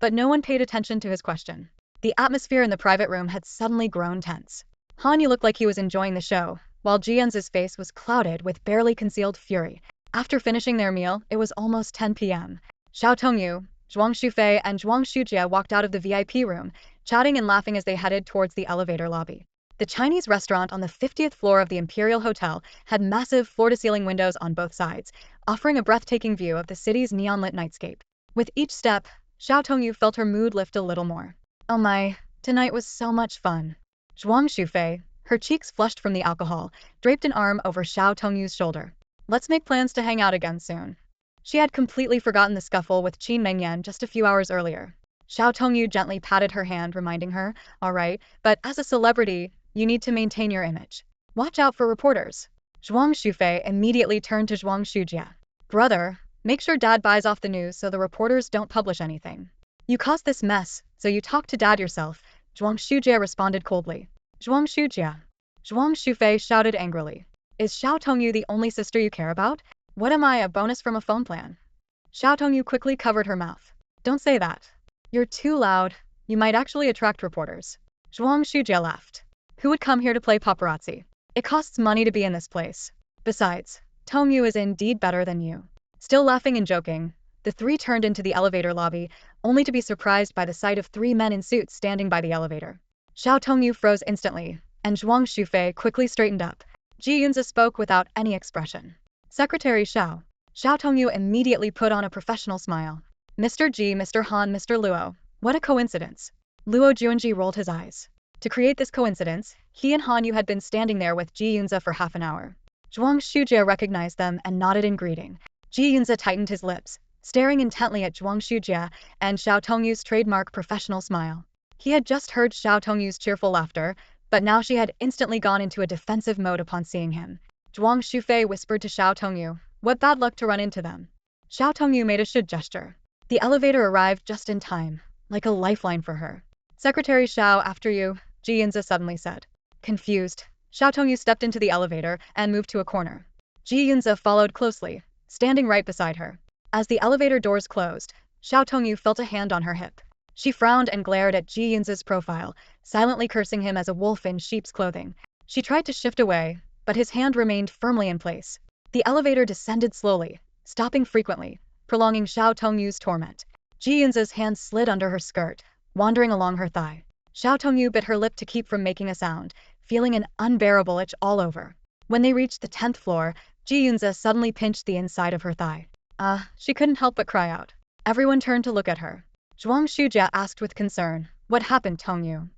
But no one paid attention to his question. The atmosphere in the private room had suddenly grown tense. Han Yu looked like he was enjoying the show, while Ji Yunze's face was clouded with barely concealed fury. After finishing their meal, it was almost 10 p.m. Xiao Tongyu, Zhuang Shufei and Zhuang Shujie walked out of the VIP room, chatting and laughing as they headed towards the elevator lobby. The Chinese restaurant on the 50th floor of the Imperial Hotel had massive floor-to-ceiling windows on both sides, offering a breathtaking view of the city's neon-lit nightscape. With each step, Xiao Tongyu felt her mood lift a little more. Oh my, tonight was so much fun. Zhuang Shufei, her cheeks flushed from the alcohol, draped an arm over Xiao Tongyu's shoulder. Let's make plans to hang out again soon. She had completely forgotten the scuffle with Qin Mengyan just a few hours earlier. Xiao Tongyu gently patted her hand, reminding her, all right, but as a celebrity, you need to maintain your image. Watch out for reporters. Zhuang Shufei immediately turned to Zhuang Shujie. Brother, make sure Dad buys off the news so the reporters don't publish anything. You caused this mess, so you talk to Dad yourself, Zhuang Shujie responded coldly. Zhuang Shujie. Zhuang Shufei shouted angrily. Is Xiao Tongyu the only sister you care about? What am I, a bonus from a phone plan? Xiao Tongyu quickly covered her mouth. Don't say that. You're too loud. You might actually attract reporters. Zhuang Shujie laughed. Who would come here to play paparazzi? It costs money to be in this place. Besides, Tongyu is indeed better than you. Still laughing and joking, the three turned into the elevator lobby, only to be surprised by the sight of three men in suits standing by the elevator. Xiao Tongyu froze instantly, and Zhuang Shufei quickly straightened up. Ji Yunze spoke without any expression. Secretary Xiao. Xiao Tongyu immediately put on a professional smile. Mr. Ji, Mr. Han, Mr. Luo. What a coincidence. Luo Juanji rolled his eyes. To create this coincidence, he and Han Yu had been standing there with Ji Yunze for half an hour. Zhuang Shujie recognized them and nodded in greeting. Ji Yunze tightened his lips, staring intently at Zhuang Shujie and Xiao Tongyu's trademark professional smile. He had just heard Xiao Tongyu's cheerful laughter, but now she had instantly gone into a defensive mode upon seeing him. Zhuang Shufei whispered to Xiao Tongyu, what bad luck to run into them. Xiao Tongyu made a should gesture. The elevator arrived just in time, like a lifeline for her. Secretary Xiao, after you, Ji Yunze suddenly said. Confused, Xiao Tongyu stepped into the elevator and moved to a corner. Ji Yunze followed closely, standing right beside her. As the elevator doors closed, Xiao Tongyu felt a hand on her hip. She frowned and glared at Ji Yunze's profile, silently cursing him as a wolf in sheep's clothing. She tried to shift away, but his hand remained firmly in place. The elevator descended slowly, stopping frequently, prolonging Xiao Tongyu's torment. Ji Yunze's hand slid under her skirt, wandering along her thigh. Xiao Tongyu bit her lip to keep from making a sound, feeling an unbearable itch all over. When they reached the 10th floor, Ji Yunze suddenly pinched the inside of her thigh. She couldn't help but cry out. Everyone turned to look at her. Zhuang Shujie asked with concern, what happened, Tongyu?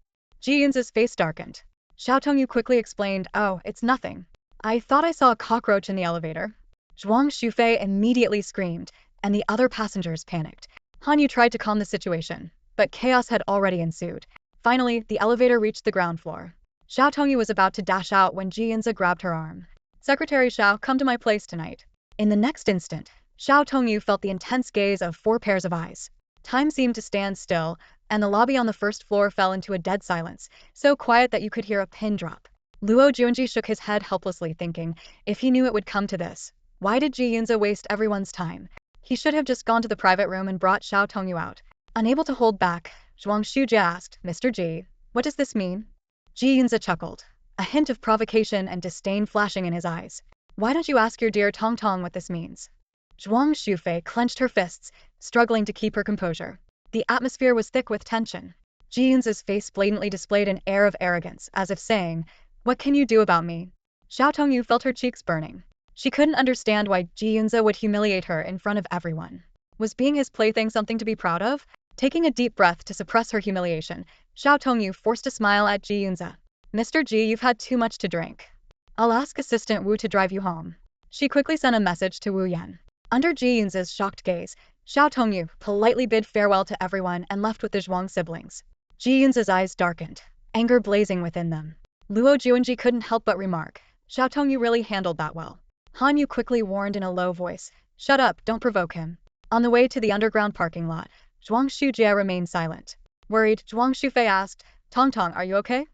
Ji Yunze's face darkened. Xiao Tongyu quickly explained, oh, it's nothing. I thought I saw a cockroach in the elevator. Zhuang Shufei immediately screamed, and the other passengers panicked. Han Yu tried to calm the situation, but chaos had already ensued. Finally, the elevator reached the ground floor. Xiao Tongyu was about to dash out when Ji Yunze grabbed her arm. Secretary Xiao, come to my place tonight. In the next instant, Xiao Tongyu felt the intense gaze of 4 pairs of eyes. Time seemed to stand still, and the lobby on the first floor fell into a dead silence, so quiet that you could hear a pin drop. Luo Junji shook his head helplessly, thinking, if he knew it would come to this, why did Ji Yunze waste everyone's time? He should have just gone to the private room and brought Xiao Tongyu out. Unable to hold back, Zhuang Shujie asked, Mr. Ji, what does this mean? Ji Yunze chuckled, a hint of provocation and disdain flashing in his eyes. Why don't you ask your dear Tong Tong what this means? Zhuang Shufei clenched her fists, struggling to keep her composure. The atmosphere was thick with tension. Ji Yunze's face blatantly displayed an air of arrogance, as if saying, what can you do about me? Xiao Tongyu felt her cheeks burning. She couldn't understand why Ji Yunze would humiliate her in front of everyone. Was being his plaything something to be proud of? Taking a deep breath to suppress her humiliation, Xiao Tongyu forced a smile at Ji Yunze. Mr. Ji, you've had too much to drink. I'll ask Assistant Wu to drive you home. She quickly sent a message to Wu Yan. Under Ji Yunze's shocked gaze, Xiao Tongyu politely bid farewell to everyone and left with the Zhuang siblings. Ji Yunze's eyes darkened, anger blazing within them. Luo Junji couldn't help but remark, Xiao Tongyu really handled that well. Han Yu quickly warned in a low voice, shut up, don't provoke him. On the way to the underground parking lot, Zhuang Shujie remained silent. Worried, Zhuang Shufei asked, Tong Tong, are you okay?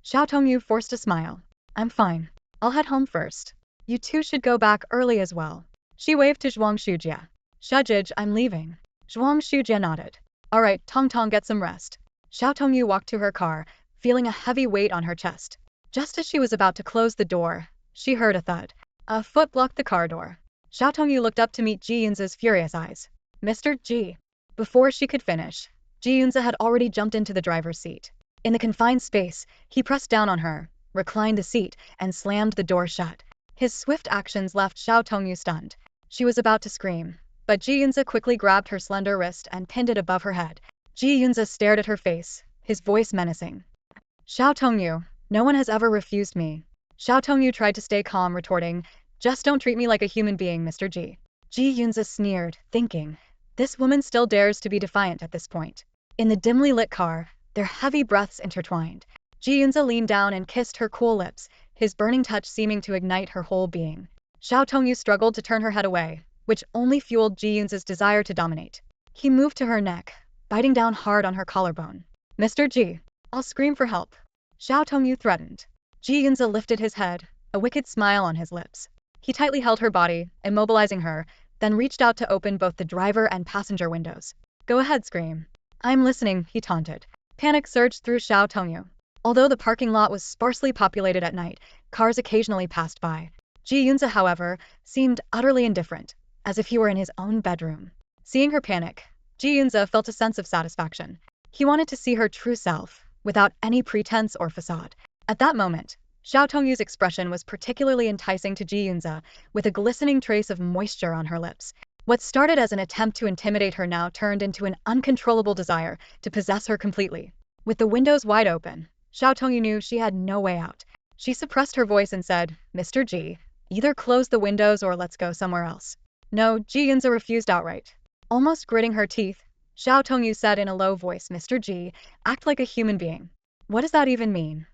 Xiao Tongyu forced a smile. I'm fine. I'll head home first. You two should go back early as well. She waved to Zhuang Shujie. Shujij, I'm leaving. Zhuang Shujie nodded. Alright, Tong Tong, get some rest. Xiao Tongyu walked to her car, feeling a heavy weight on her chest. Just as she was about to close the door, she heard a thud. A foot blocked the car door. Xiao Tongyu looked up to meet Ji Yunze's furious eyes. Mr. Ji. Before she could finish, Ji Yunze had already jumped into the driver's seat. In the confined space, he pressed down on her, reclined the seat, and slammed the door shut. His swift actions left Xiao Tongyu stunned. She was about to scream, but Ji Yunze quickly grabbed her slender wrist and pinned it above her head. Ji Yunze stared at her face, his voice menacing. Xiao Tongyu, no one has ever refused me. Xiao Tongyu tried to stay calm, retorting, just don't treat me like a human being, Mr. Ji. Ji Yunze sneered, thinking, this woman still dares to be defiant at this point. In the dimly lit car, their heavy breaths intertwined. Ji Yunze leaned down and kissed her cool lips, his burning touch seeming to ignite her whole being. Xiao Tongyu struggled to turn her head away, which only fueled Ji Yunze's desire to dominate. He moved to her neck, biting down hard on her collarbone. Mr. Ji, I'll scream for help. Xiao Tongyu threatened. Ji Yunze lifted his head, a wicked smile on his lips. He tightly held her body, immobilizing her, then reached out to open both the driver and passenger windows. Go ahead, scream. I'm listening, he taunted. Panic surged through Xiao Tongyu. Although the parking lot was sparsely populated at night, cars occasionally passed by. Ji Yunze, however, seemed utterly indifferent, as if he were in his own bedroom. Seeing her panic, Ji Yunze felt a sense of satisfaction. He wanted to see her true self, without any pretense or facade. At that moment, Xiao Tongyu's expression was particularly enticing to Ji Yunze, with a glistening trace of moisture on her lips. What started as an attempt to intimidate her now turned into an uncontrollable desire to possess her completely. With the windows wide open, Xiao Tongyu knew she had no way out. She suppressed her voice and said, Mr. Ji, either close the windows or let's go somewhere else. No, Ji Yunze refused outright. Almost gritting her teeth, Xiao Tongyu said in a low voice, Mr. Ji, act like a human being. What does that even mean?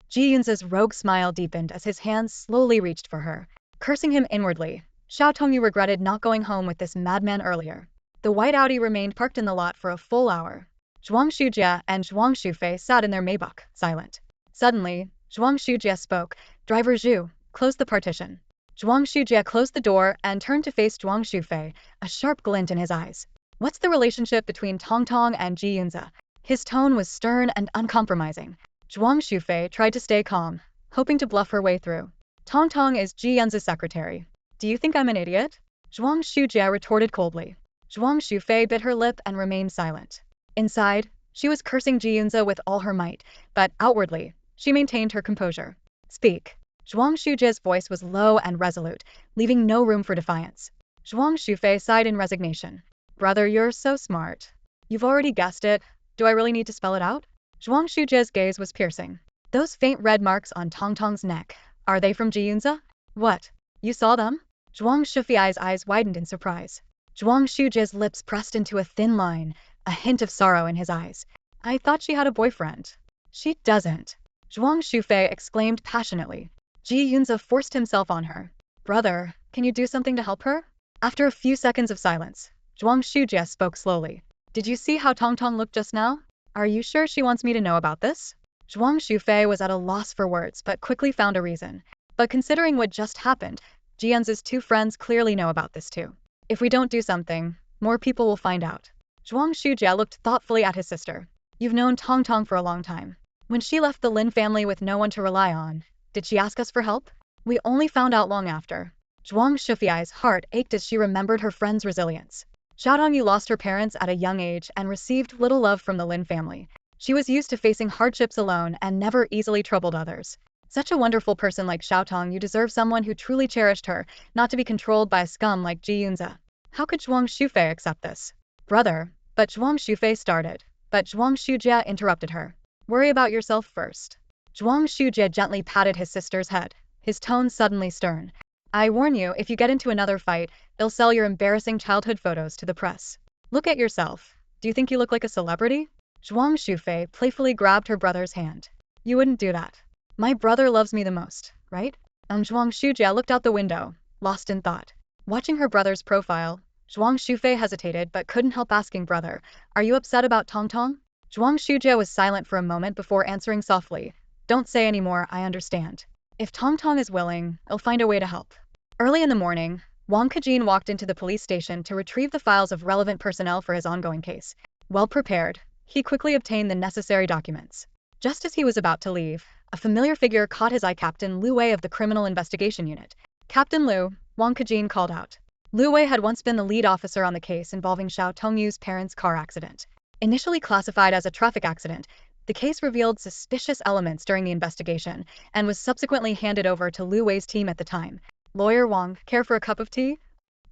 Ji Yunze's rogue smile deepened as his hands slowly reached for her. Cursing him inwardly, Xiao Tongyu regretted not going home with this madman earlier. The white Audi remained parked in the lot for a full hour. Zhuang Shujie and Zhuang Shufei sat in their Maybach, silent. Suddenly, Zhuang Shujie spoke, Driver Zhu, close the partition. Zhuang Shujie closed the door and turned to face Zhuang Shufei, a sharp glint in his eyes. What's the relationship between Tong Tong and Ji Yunze? His tone was stern and uncompromising. Zhuang Shufei tried to stay calm, hoping to bluff her way through. Tong Tong is Ji Yunze's secretary. Do you think I'm an idiot? Zhuang Shujie retorted coldly. Zhuang Shufei bit her lip and remained silent. Inside, she was cursing Ji Yunze with all her might, but outwardly, she maintained her composure. Speak. Zhuang Shujie's voice was low and resolute, leaving no room for defiance. Zhuang Shufei sighed in resignation. Brother, you're so smart. You've already guessed it. Do I really need to spell it out? Zhuang Shujie's gaze was piercing. Those faint red marks on Tong Tong's neck, are they from Ji Yunze? What? You saw them? Zhuang Shufei's eyes widened in surprise. Zhuang Shujie's lips pressed into a thin line, a hint of sorrow in his eyes. I thought she had a boyfriend. She doesn't. Zhuang Shufei exclaimed passionately. Ji Yunze forced himself on her. Brother, can you do something to help her? After a few seconds of silence, Zhuang Shujie spoke slowly. Did you see how Tong Tong looked just now? Are you sure she wants me to know about this? Zhuang Shufei was at a loss for words but quickly found a reason. But considering what just happened, Ji Yunze's two friends clearly know about this too. If we don't do something, more people will find out. Zhuang Shujia looked thoughtfully at his sister. You've known Tong Tong for a long time. When she left the Lin family with no one to rely on, did she ask us for help? We only found out long after. Zhuang Shufiai's heart ached as she remembered her friend's resilience. Xiao Tongyu lost her parents at a young age and received little love from the Lin family. She was used to facing hardships alone and never easily troubled others. Such a wonderful person like Xiao Tongyu deserves someone who truly cherished her, not to be controlled by a scum like Ji Yunze. How could Zhuang Shufei accept this? Brother, but Zhuang Shufei started, but Zhuang Shujia interrupted her. Worry about yourself first. Zhuang Shujia gently patted his sister's head, his tone suddenly stern. I warn you, if you get into another fight, they'll sell your embarrassing childhood photos to the press. Look at yourself. Do you think you look like a celebrity? Zhuang Shufei playfully grabbed her brother's hand. You wouldn't do that. My brother loves me the most, right? Zhuang Shujia looked out the window, lost in thought. Watching her brother's profile, Zhuang Shufei hesitated but couldn't help asking brother, are you upset about Tong Tong? Zhuang Shujia was silent for a moment before answering softly, don't say any more, I understand. If Tong Tong is willing, I'll find a way to help. Early in the morning, Wang Kejin walked into the police station to retrieve the files of relevant personnel for his ongoing case. Well prepared, he quickly obtained the necessary documents. Just as he was about to leave, a familiar figure caught his eye. Captain Lu Wei of the Criminal Investigation Unit. Captain Lu, Wang Kejin called out. Lu Wei had once been the lead officer on the case involving Xiao Tongyu's parents' car accident. Initially classified as a traffic accident, the case revealed suspicious elements during the investigation and was subsequently handed over to Lu Wei's team at the time. Lawyer Wang, care for a cup of tea?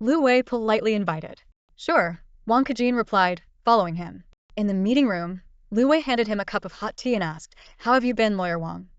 Lu Wei politely invited. Sure, Wang Kejin replied, following him. In the meeting room, Lu Wei handed him a cup of hot tea and asked, how have you been, Lawyer Wang?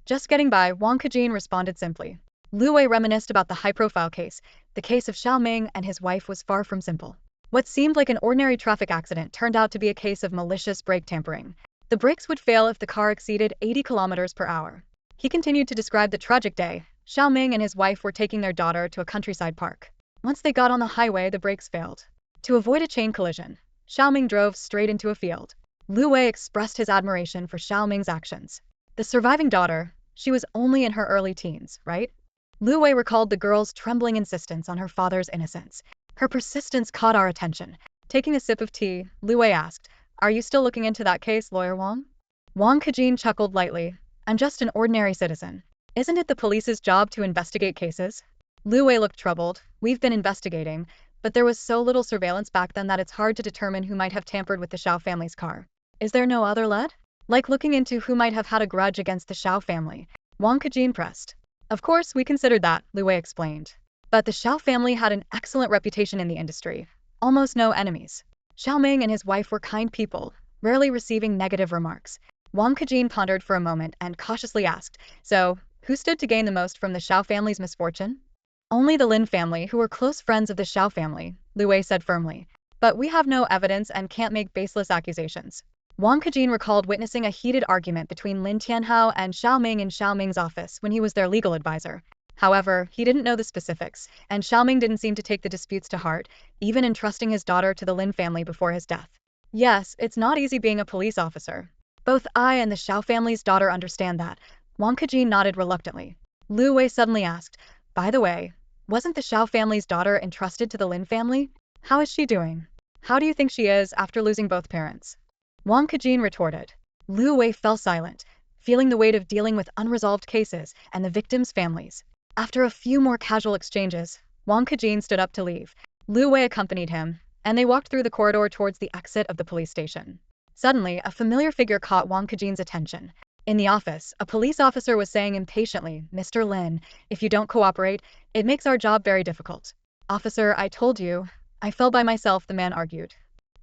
Just getting by, Wang Kejin responded simply. Lu Wei reminisced about the high-profile case. The case of Xiao Ming and his wife was far from simple. What seemed like an ordinary traffic accident turned out to be a case of malicious brake tampering. The brakes would fail if the car exceeded 80 kilometers per hour. He continued to describe the tragic day. Xiao Ming and his wife were taking their daughter to a countryside park. Once they got on the highway, the brakes failed. To avoid a chain collision, Xiao Ming drove straight into a field. Lu Wei expressed his admiration for Xiao Ming's actions. The surviving daughter, she was only in her early teens, right? Lu Wei recalled the girl's trembling insistence on her father's innocence. Her persistence caught our attention. Taking a sip of tea, Lu Wei asked, are you still looking into that case, Lawyer Wang? Wang Kejin chuckled lightly. I'm just an ordinary citizen. Isn't it the police's job to investigate cases? Lu Wei looked troubled. We've been investigating, but there was so little surveillance back then that it's hard to determine who might have tampered with the Xiao family's car. Is there no other lead? Like looking into who might have had a grudge against the Xiao family. Wang Kejin pressed. Of course, we considered that, Lu Wei explained. But the Xiao family had an excellent reputation in the industry. Almost no enemies. Xiao Ming and his wife were kind people, rarely receiving negative remarks. Wang Kejin pondered for a moment and cautiously asked, so, who stood to gain the most from the Xiao family's misfortune? Only the Lin family, who were close friends of the Xiao family, Lu Wei said firmly. But we have no evidence and can't make baseless accusations. Wang Kejin recalled witnessing a heated argument between Lin Tianhao and Xiao Ming in Xiao Ming's office when he was their legal advisor. However, he didn't know the specifics, and Xiao Ming didn't seem to take the disputes to heart, even entrusting his daughter to the Lin family before his death. Yes, it's not easy being a police officer. Both I and the Xiao family's daughter understand that. Wang Kejin nodded reluctantly. Lu Wei suddenly asked, by the way, wasn't the Xiao family's daughter entrusted to the Lin family? How is she doing? How do you think she is after losing both parents? Wang Kejin retorted. Lu Wei fell silent, feeling the weight of dealing with unresolved cases and the victims' families. After a few more casual exchanges, Wang Kejin stood up to leave. Lu Wei accompanied him, and they walked through the corridor towards the exit of the police station. Suddenly, a familiar figure caught Wang Kejin's attention. In the office, a police officer was saying impatiently, Mr. Lin, if you don't cooperate, it makes our job very difficult. Officer, I told you. I fell by myself, the man argued.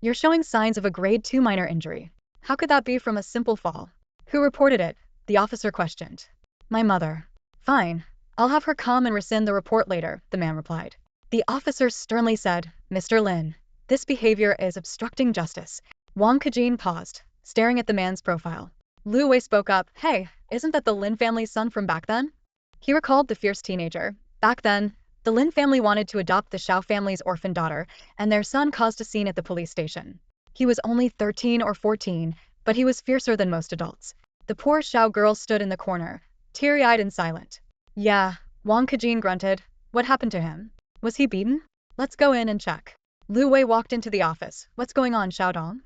You're showing signs of a grade 2 minor injury. How could that be from a simple fall? Who reported it? The officer questioned. My mother. Fine. I'll have her come and rescind the report later, the man replied. The officer sternly said, Mr. Lin, this behavior is obstructing justice. Wang Kejin paused, staring at the man's profile. Lu Wei spoke up, hey, isn't that the Lin family's son from back then? He recalled the fierce teenager. Back then, the Lin family wanted to adopt the Xiao family's orphan daughter, and their son caused a scene at the police station. He was only 13 or 14, but he was fiercer than most adults. The poor Xiao girl stood in the corner, teary-eyed and silent. Yeah, Wang Kejin grunted. What happened to him? Was he beaten? Let's go in and check. Lu Wei walked into the office. What's going on, Xiaodong?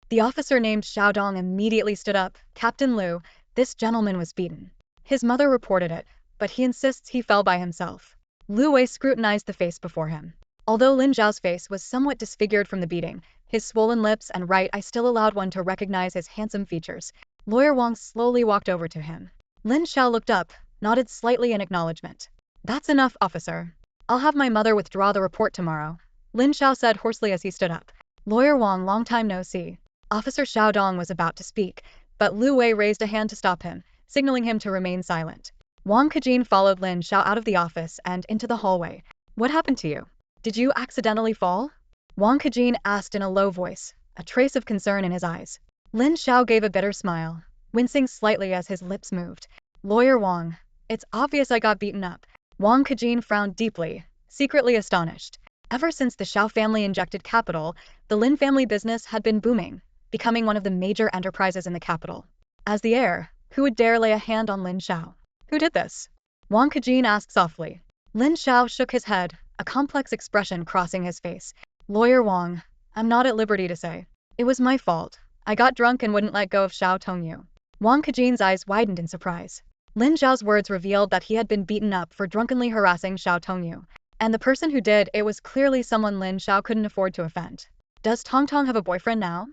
The officer named Xiaodong immediately stood up. Captain Lu, this gentleman was beaten. His mother reported it, but he insists he fell by himself. Lu Wei scrutinized the face before him. Although Lin Zhao's face was somewhat disfigured from the beating, his swollen lips and right eye still allowed one to recognize his handsome features. Lawyer Wang slowly walked over to him. Lin Zhao looked up, nodded slightly in acknowledgement. That's enough, officer. I'll have my mother withdraw the report tomorrow, Lin Zhao said hoarsely as he stood up. Lawyer Wang, long time no see. Officer Xiaodong was about to speak, but Lu Wei raised a hand to stop him, signaling him to remain silent. Wang Kejin followed Lin Zhao out of the office and into the hallway. What happened to you? Did you accidentally fall? Wang Kejin asked in a low voice, a trace of concern in his eyes. Lin Zhao gave a bitter smile, wincing slightly as his lips moved. Lawyer Wang, it's obvious I got beaten up. Wang Kejin frowned deeply, secretly astonished. Ever since the Xiao family injected capital, the Lin family business had been booming, becoming one of the major enterprises in the capital. As the heir, who would dare lay a hand on Lin Zhao? Who did this? Wang Kejin asked softly. Lin Zhao shook his head, a complex expression crossing his face. Lawyer Wang, I'm not at liberty to say. It was my fault. I got drunk and wouldn't let go of Xiao Tongyu. Wang Kejin's eyes widened in surprise. Lin Zhao's words revealed that he had been beaten up for drunkenly harassing Xiao Tongyu. And the person who did it was clearly someone Lin Zhao couldn't afford to offend. Does Tong Tong have a boyfriend now?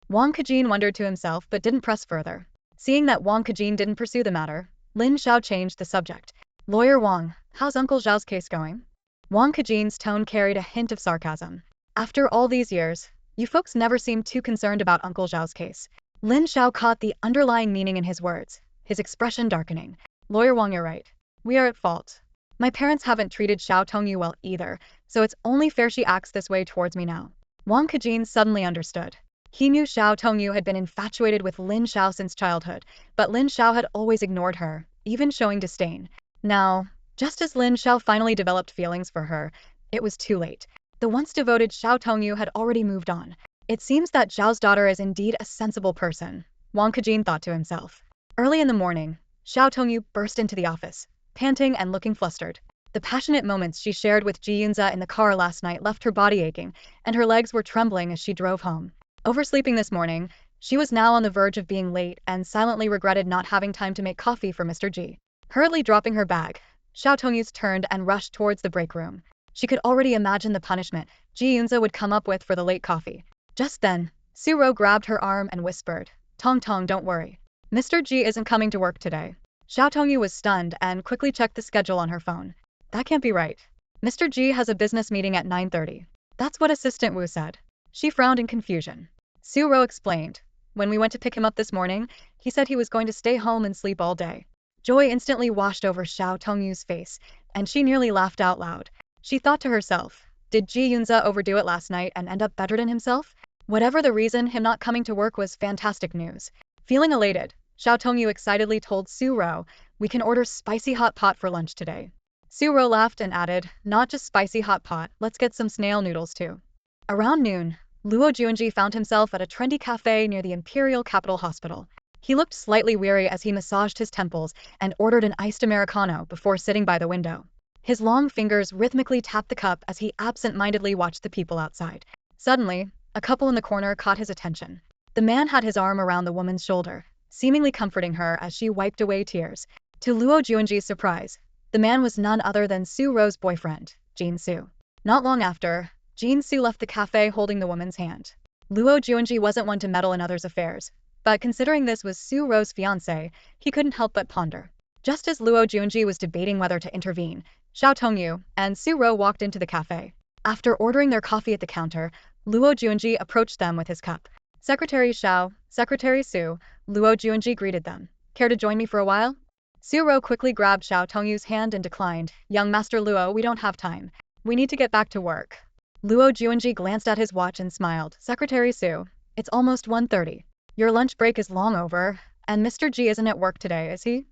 Wang Kejin wondered to himself but didn't press further. Seeing that Wang Kejin didn't pursue the matter, Lin Zhao changed the subject. Lawyer Wang, how's Uncle Zhao's case going? Wang Kejin's tone carried a hint of sarcasm. After all these years, you folks never seemed too concerned about Uncle Zhao's case. Lin Zhao caught the underlying meaning in his words, his expression darkening. Lawyer Wang, you're right. We are at fault. My parents haven't treated Xiao Tongyu well either, so it's only fair she acts this way towards me now. Wang Kejin suddenly understood. He knew Xiao Tongyu had been infatuated with Lin Zhao since childhood, but Lin Zhao had always ignored her, even showing disdain. Now, just as Lin Zhao finally developed feelings for her, it was too late. The once devoted Xiao Tongyu had already moved on. It seems that Zhao's daughter is indeed a sensible person, Wang Kejin thought to himself. Early in the morning, Xiao Tongyu burst into the office, panting and looking flustered. The passionate moments she shared with Ji Yunze in the car last night left her body aching, and her legs were trembling as she drove home. Oversleeping this morning, she was now on the verge of being late and silently regretted not having time to make coffee for Mr. Ji. Hurriedly dropping her bag, Xiao Tongyu turned and rushed towards the break room. She could already imagine the punishment Ji Yunze would come up with for the late coffee. Just then, Suro grabbed her arm and whispered, Tong Tong, don't worry. Mr. Ji isn't coming to work today. Xiao Tongyu was stunned and quickly checked the schedule on her phone. That can't be right. Mr. Ji has a business meeting at 9:30. That's what Assistant Wu said. She frowned in confusion. Suro explained. When we went to pick him up this morning, he said he was going to stay home and sleep all day. Joy instantly washed over Xiao Tongyu's face, and she nearly laughed out loud. She thought to herself, did Ji Yunze overdo it last night and end up better than himself? Whatever the reason, him not coming to work was fantastic news. Feeling elated, Xiao Tongyu excitedly told Suro, we can order spicy hot pot for lunch today. Suro laughed and added, not just spicy hot pot, let's get some snail noodles too. Around noon, Luo Juanji found himself at a trendy cafe near the Imperial Capital Hospital. He looked slightly weary as he massaged his temples and ordered an iced Americano before sitting by the window. His long fingers rhythmically tapped the cup as he absent-mindedly watched the people outside. Suddenly, a couple in the corner caught his attention. The man had his arm around the woman's shoulder, seemingly comforting her as she wiped away tears. To Luo Juanji's surprise, the man was none other than Su Ro's boyfriend, Jin Su. Not long after, Jin Su left the cafe holding the woman's hand. Luo Juanji wasn't one to meddle in others' affairs, but considering this was Su Ro's fiancé, he couldn't help but ponder. Just as Luo Juanji was debating whether to intervene, Xiao Tongyu and Su Ro walked into the cafe. After ordering their coffee at the counter, Luo Juanji approached them with his cup. Secretary Xiao, Secretary Su, Luo Juanji greeted them. Care to join me for a while? Su Ro quickly grabbed Xiao Tongyu's hand and declined. Young Master Luo, we don't have time. We need to get back to work. Luo Juanji glanced at his watch and smiled. Secretary Su, it's almost 1:30. Your lunch break is long over, and Mr. Ji isn't at work today, is he?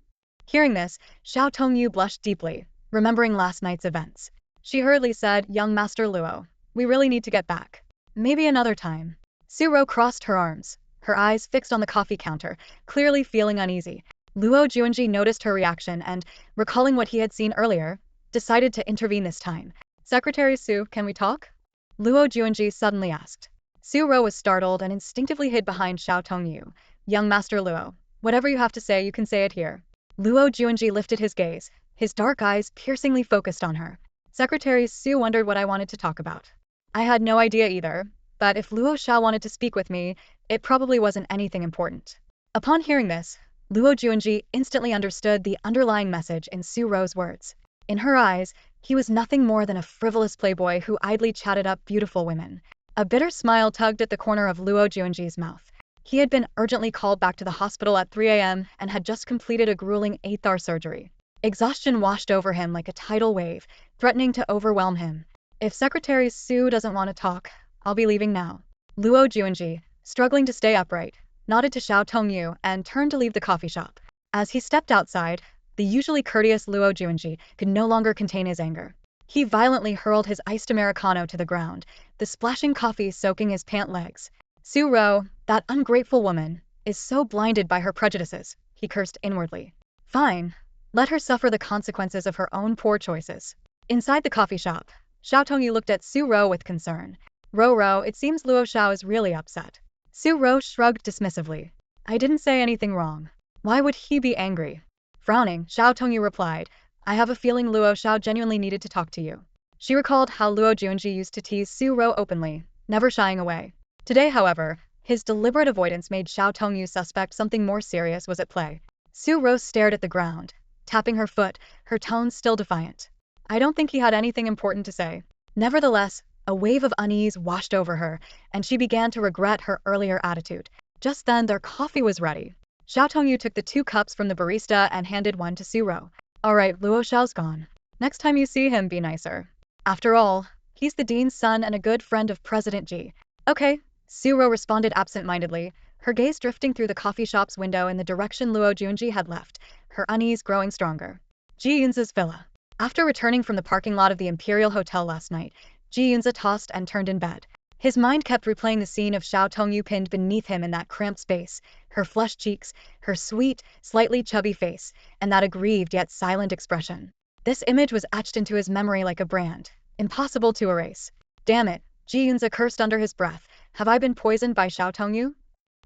Hearing this, Xiao Tongyu blushed deeply, remembering last night's events. She hurriedly said, Young Master Luo, we really need to get back. Maybe another time. Su Ro crossed her arms, her eyes fixed on the coffee counter, clearly feeling uneasy. Luo Juanji noticed her reaction and, recalling what he had seen earlier, decided to intervene this time. "Secretary Su, can we talk?" Luo Juanji suddenly asked. Su Ro was startled and instinctively hid behind Xiao Tongyu. "Young Master Luo, whatever you have to say, you can say it here." Luo Juanji lifted his gaze, his dark eyes piercingly focused on her. Secretary Su wondered what I wanted to talk about. I had no idea either, but if Luo Xiao wanted to speak with me, it probably wasn't anything important. Upon hearing this, Luo Juanji instantly understood the underlying message in Su Ro's words. In her eyes, he was nothing more than a frivolous playboy who idly chatted up beautiful women. A bitter smile tugged at the corner of Luo Juanji's mouth. He had been urgently called back to the hospital at 3 a.m. and had just completed a grueling 8th-hour surgery. Exhaustion washed over him like a tidal wave, threatening to overwhelm him. "If Secretary Su doesn't want to talk, I'll be leaving now." Luo Juanji, struggling to stay upright, nodded to Xiao Tongyu and turned to leave the coffee shop. As he stepped outside, the usually courteous Luo Juanji could no longer contain his anger. He violently hurled his iced Americano to the ground, the splashing coffee soaking his pant legs. "Su Ro, that ungrateful woman, is so blinded by her prejudices," he cursed inwardly. "Fine. Let her suffer the consequences of her own poor choices." Inside the coffee shop, Xiao Tongyu looked at Su Ro with concern. "Ro, it seems Luo Xiao is really upset." Su Ro shrugged dismissively. "I didn't say anything wrong. Why would he be angry?" Frowning, Xiao Tongyu replied, "I have a feeling Luo Xiao genuinely needed to talk to you." She recalled how Luo Juanji used to tease Su Ro openly, never shying away. Today, however, his deliberate avoidance made Xiao Tongyu suspect something more serious was at play. Su Ro stared at the ground, tapping her foot, her tone still defiant. I don't think he had anything important to say. Nevertheless, a wave of unease washed over her, and she began to regret her earlier attitude. Just then, their coffee was ready. Xiao Tongyu took the 2 cups from the barista and handed one to Su Ro. "All right, Luo Xiao's gone. Next time you see him, be nicer. After all, he's the dean's son and a good friend of President Ji." "Okay," Su Ro responded absent-mindedly, her gaze drifting through the coffee shop's window in the direction Luo Juanji had left, her unease growing stronger. Ji Yunze's villa. After returning from the parking lot of the Imperial Hotel last night, Ji Yunze tossed and turned in bed. His mind kept replaying the scene of Xiao Tongyu pinned beneath him in that cramped space, her flushed cheeks, her sweet, slightly chubby face, and that aggrieved yet silent expression. This image was etched into his memory like a brand, impossible to erase. Damn it, Ji Yunze cursed under his breath, have I been poisoned by Xiao Tongyu?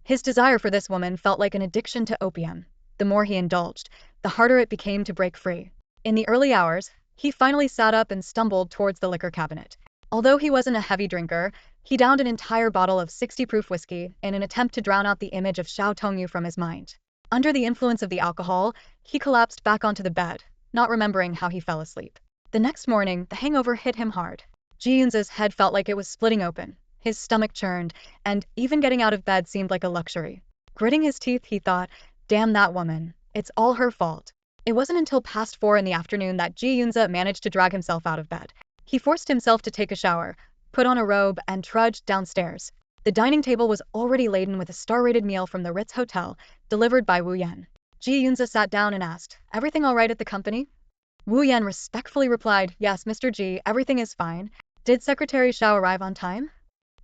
His desire for this woman felt like an addiction to opium. The more he indulged, the harder it became to break free. In the early hours, he finally sat up and stumbled towards the liquor cabinet. Although he wasn't a heavy drinker, he downed an entire bottle of 60-proof whiskey in an attempt to drown out the image of Xiao Tongyu from his mind. Under the influence of the alcohol, he collapsed back onto the bed, not remembering how he fell asleep. The next morning, the hangover hit him hard. Ji Yunze's head felt like it was splitting open, his stomach churned, and even getting out of bed seemed like a luxury. Gritting his teeth, he thought, damn that woman, it's all her fault. It wasn't until past 4 in the afternoon that Ji Yunze managed to drag himself out of bed. He forced himself to take a shower, put on a robe, and trudged downstairs. The dining table was already laden with a star-rated meal from the Ritz Hotel, delivered by Wu Yan. Ji Yunze sat down and asked, "Everything all right at the company?" Wu Yan respectfully replied, "Yes, Mr. Ji, everything is fine. Did Secretary Xiao arrive on time?"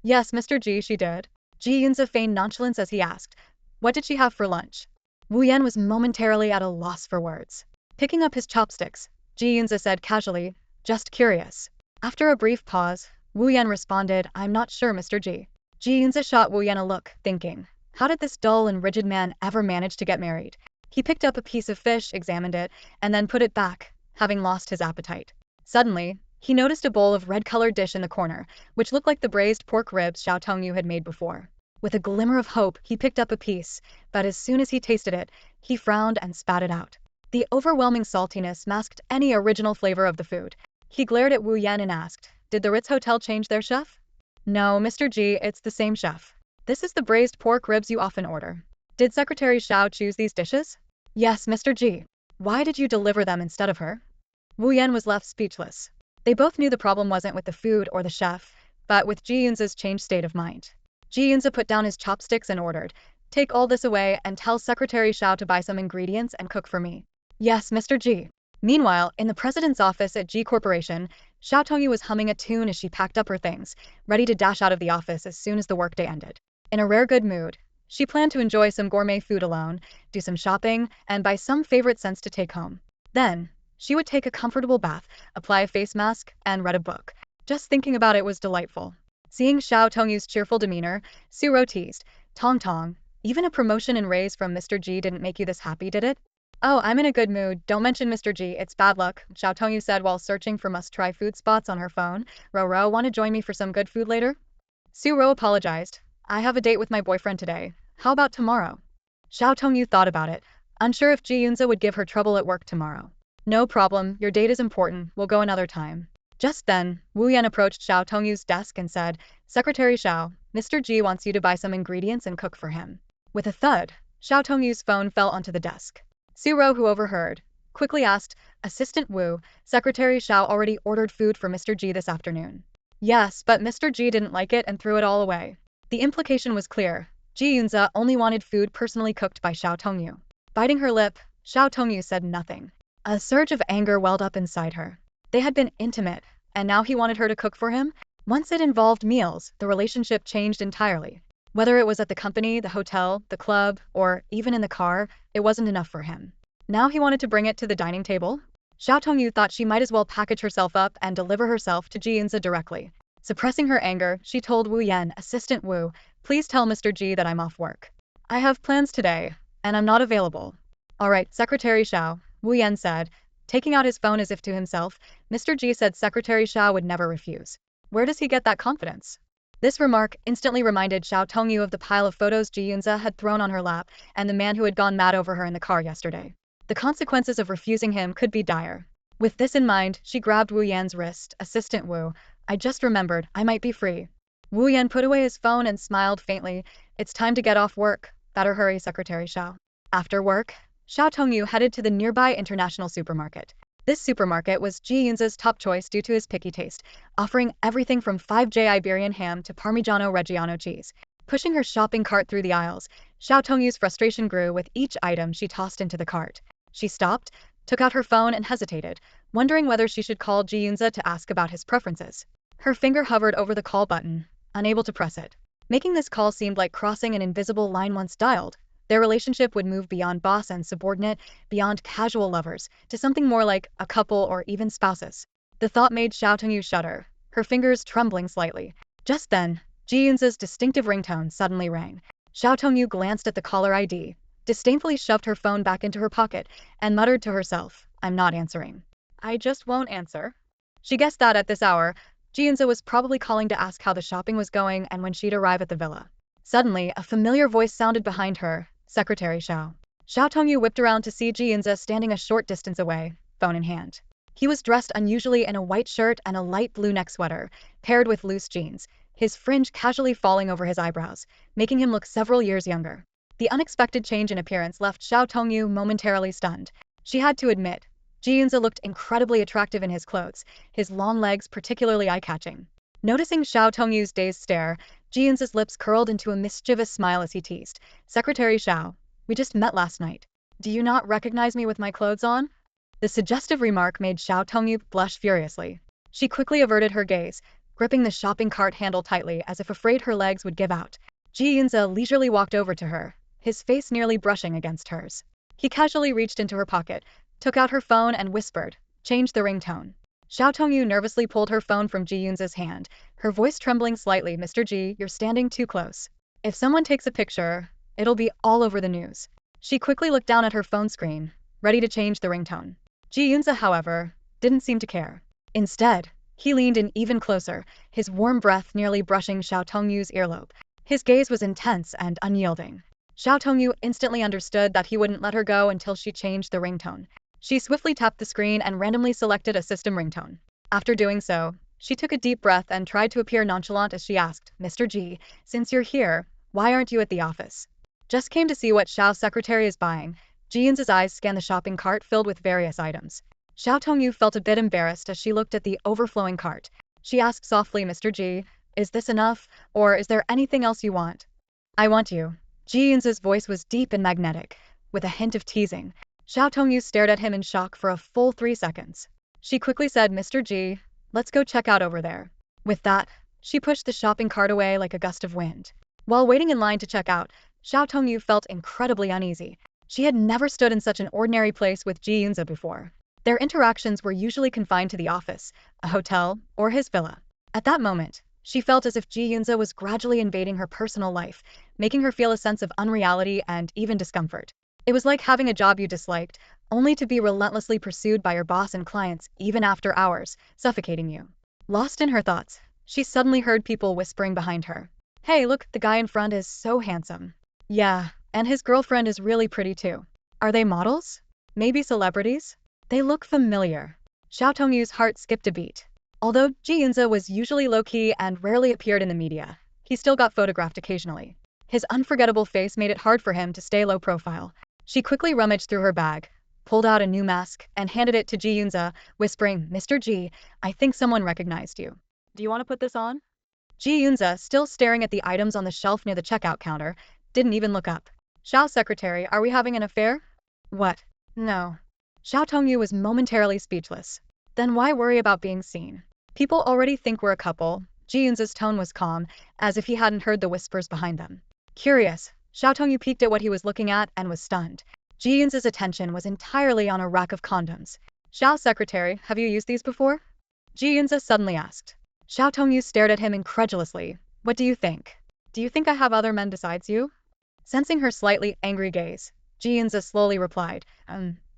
"Yes, Mr. Ji, she did." Ji Yunze feigned nonchalance as he asked, "What did she have for lunch?" Wu Yan was momentarily at a loss for words. Picking up his chopsticks, Ji Yunze said casually, "Just curious." After a brief pause, Wu Yan responded, "I'm not sure, Mr. Ji." Ji Yunze shot Wu Yan a look, thinking, how did this dull and rigid man ever manage to get married? He picked up a piece of fish, examined it, and then put it back, having lost his appetite. Suddenly, he noticed a bowl of red-colored dish in the corner, which looked like the braised pork ribs Xiao Tongyu had made before. With a glimmer of hope, he picked up a piece, but as soon as he tasted it, he frowned and spat it out. The overwhelming saltiness masked any original flavor of the food. He glared at Wu Yan and asked, "Did the Ritz Hotel change their chef?" "No, Mr. Ji, it's the same chef. This is the braised pork ribs you often order." "Did Secretary Xiao choose these dishes?" "Yes, Mr. Ji." "Why did you deliver them instead of her?" Wu Yan was left speechless. They both knew the problem wasn't with the food or the chef, but with Ji Yunze's changed state of mind. Ji Yunze put down his chopsticks and ordered, "Take all this away and tell Secretary Xiao to buy some ingredients and cook for me." "Yes, Mr. Ji." Meanwhile, in the president's office at Ji Corporation, Xiao Tongyu was humming a tune as she packed up her things, ready to dash out of the office as soon as the workday ended. In a rare good mood, She planned to enjoy some gourmet food alone, do some shopping, and buy some favorite scents to take home. Then, she would take a comfortable bath, apply a face mask, and read a book. Just thinking about it was delightful. Seeing Xiao Tongyu's cheerful demeanor, Suro teased, Tong Tong, even a promotion and raise from Mr. Ji didn't make you this happy, did it? Oh, I'm in a good mood. Don't mention Mr. Ji, it's bad luck, Xiao Tongyu said while searching for must-try food spots on her phone. Ro, want to join me for some good food later? Suro apologized. I have a date with my boyfriend today. How about tomorrow? Xiao Tongyu thought about it, unsure if Ji Yunze would give her trouble at work tomorrow. No problem, your date is important, we'll go another time. Just then, Wu Yan approached Xiao Tongyu's desk and said, Secretary Xiao, Mr. Ji wants you to buy some ingredients and cook for him. With a thud, Xiao Tongyu's phone fell onto the desk. Suro, who overheard, quickly asked, Assistant Wu, Secretary Xiao already ordered food for Mr. Ji this afternoon. Yes, but Mr. Ji didn't like it and threw it all away. The implication was clear. Ji Yunze only wanted food personally cooked by Xiao Tongyu. Biting her lip, Xiao Tongyu said nothing. A surge of anger welled up inside her. They had been intimate, and now he wanted her to cook for him? Once it involved meals, the relationship changed entirely. Whether it was at the company, the hotel, the club, or even in the car, it wasn't enough for him. Now he wanted to bring it to the dining table? Xiao Tongyu thought she might as well package herself up and deliver herself to Ji Yunze directly. Suppressing her anger, she told Wu Yan, Assistant Wu, please tell Mr. Ji that I'm off work. I have plans today, and I'm not available. Alright, Secretary Xiao, Wu Yan said, taking out his phone as if to himself. Mr. Ji said Secretary Xiao would never refuse. Where does he get that confidence? This remark instantly reminded Xiao Tongyu of the pile of photos Ji Yunze had thrown on her lap and the man who had gone mad over her in the car yesterday. The consequences of refusing him could be dire. With this in mind, she grabbed Wu Yan's wrist. Assistant Wu, I just remembered, I might be free. Wu Yan put away his phone and smiled faintly. It's time to get off work. Better hurry, Secretary Xiao. After work, Xiao Tongyu headed to the nearby international supermarket. This supermarket was Ji Yunze's top choice due to his picky taste, offering everything from 5J Iberian ham to Parmigiano Reggiano cheese. Pushing her shopping cart through the aisles, Xiao Tongyu's frustration grew with each item she tossed into the cart. She stopped, took out her phone and hesitated, wondering whether she should call Ji Yunze to ask about his preferences. Her finger hovered over the call button, unable to press it. Making this call seemed like crossing an invisible line once dialed. Their relationship would move beyond boss and subordinate, beyond casual lovers, to something more like a couple or even spouses. The thought made Xiao Tongyu shudder, her fingers trembling slightly. Just then, Ji Yunze's distinctive ringtone suddenly rang. Xiao Tongyu glanced at the caller ID, disdainfully shoved her phone back into her pocket, and muttered to herself, I'm not answering. I just won't answer. She guessed that at this hour, Ji Yunze was probably calling to ask how the shopping was going and when she'd arrive at the villa. Suddenly, a familiar voice sounded behind her, Secretary Xiao. Xiao Tongyu whipped around to see Ji Yunze standing a short distance away, phone in hand. He was dressed unusually in a white shirt and a light blue neck sweater, paired with loose jeans, his fringe casually falling over his eyebrows, making him look several years younger. The unexpected change in appearance left Xiao Tongyu momentarily stunned. She had to admit, Ji Yunze looked incredibly attractive in his clothes, his long legs particularly eye-catching. Noticing Xiao Tongyu's dazed stare, Ji Yunze's lips curled into a mischievous smile as he teased. Secretary Xiao, we just met last night. Do you not recognize me with my clothes on? The suggestive remark made Xiao Tongyu blush furiously. She quickly averted her gaze, gripping the shopping cart handle tightly as if afraid her legs would give out. Ji Yunze leisurely walked over to her, his face nearly brushing against hers. He casually reached into her pocket, took out her phone and whispered, change the ringtone. Xiao Tongyu nervously pulled her phone from Ji Yunze's hand, her voice trembling slightly. Mr. Ji, you're standing too close. If someone takes a picture, it'll be all over the news. She quickly looked down at her phone screen, ready to change the ringtone. Ji Yunze, however, didn't seem to care. Instead, he leaned in even closer, his warm breath nearly brushing Xiao Tongyu's earlobe. His gaze was intense and unyielding. Xiao Tongyu instantly understood that he wouldn't let her go until she changed the ringtone. She swiftly tapped the screen and randomly selected a system ringtone. After doing so, she took a deep breath and tried to appear nonchalant as she asked, Mr. Ji, since you're here, why aren't you at the office? Just came to see what Xiao's secretary is buying. Ji Yunze's eyes scanned the shopping cart filled with various items. Xiao Tongyu felt a bit embarrassed as she looked at the overflowing cart. She asked softly, Mr. Ji, is this enough, or is there anything else you want? I want you. Ji Yunze's voice was deep and magnetic, with a hint of teasing. Xiao Tongyu stared at him in shock for a full 3 seconds. She quickly said, Mr. Ji, let's go check out over there. With that, she pushed the shopping cart away like a gust of wind. While waiting in line to check out, Xiao Tongyu felt incredibly uneasy. She had never stood in such an ordinary place with Ji Yunze before. Their interactions were usually confined to the office, a hotel, or his villa. At that moment, she felt as if Ji Yunze was gradually invading her personal life, making her feel a sense of unreality and even discomfort. It was like having a job you disliked, only to be relentlessly pursued by your boss and clients even after hours, suffocating you. Lost in her thoughts, she suddenly heard people whispering behind her. Hey, look, the guy in front is so handsome. Yeah, and his girlfriend is really pretty too. Are they models? Maybe celebrities? They look familiar. Xiao Tongyu's heart skipped a beat. Although Ji Yunze was usually low-key and rarely appeared in the media, he still got photographed occasionally. His unforgettable face made it hard for him to stay low profile. She quickly rummaged through her bag, pulled out a new mask, and handed it to Ji Yunze, whispering, Mr. Ji, I think someone recognized you. Do you want to put this on? Ji Yunze, still staring at the items on the shelf near the checkout counter, didn't even look up. Xiao secretary, are we having an affair? What? No. Xiao Tongyu was momentarily speechless. Then why worry about being seen? People already think we're a couple. Ji Yunze's tone was calm, as if he hadn't heard the whispers behind them. Curious, Xiao Tongyu peeked at what he was looking at and was stunned. Ji Yunze's attention was entirely on a rack of condoms. Xiao secretary, have you used these before? Ji Yunze suddenly asked. Xiao Tongyu stared at him incredulously. What do you think? Do you think I have other men besides you? Sensing her slightly angry gaze, Ji Yunze slowly replied,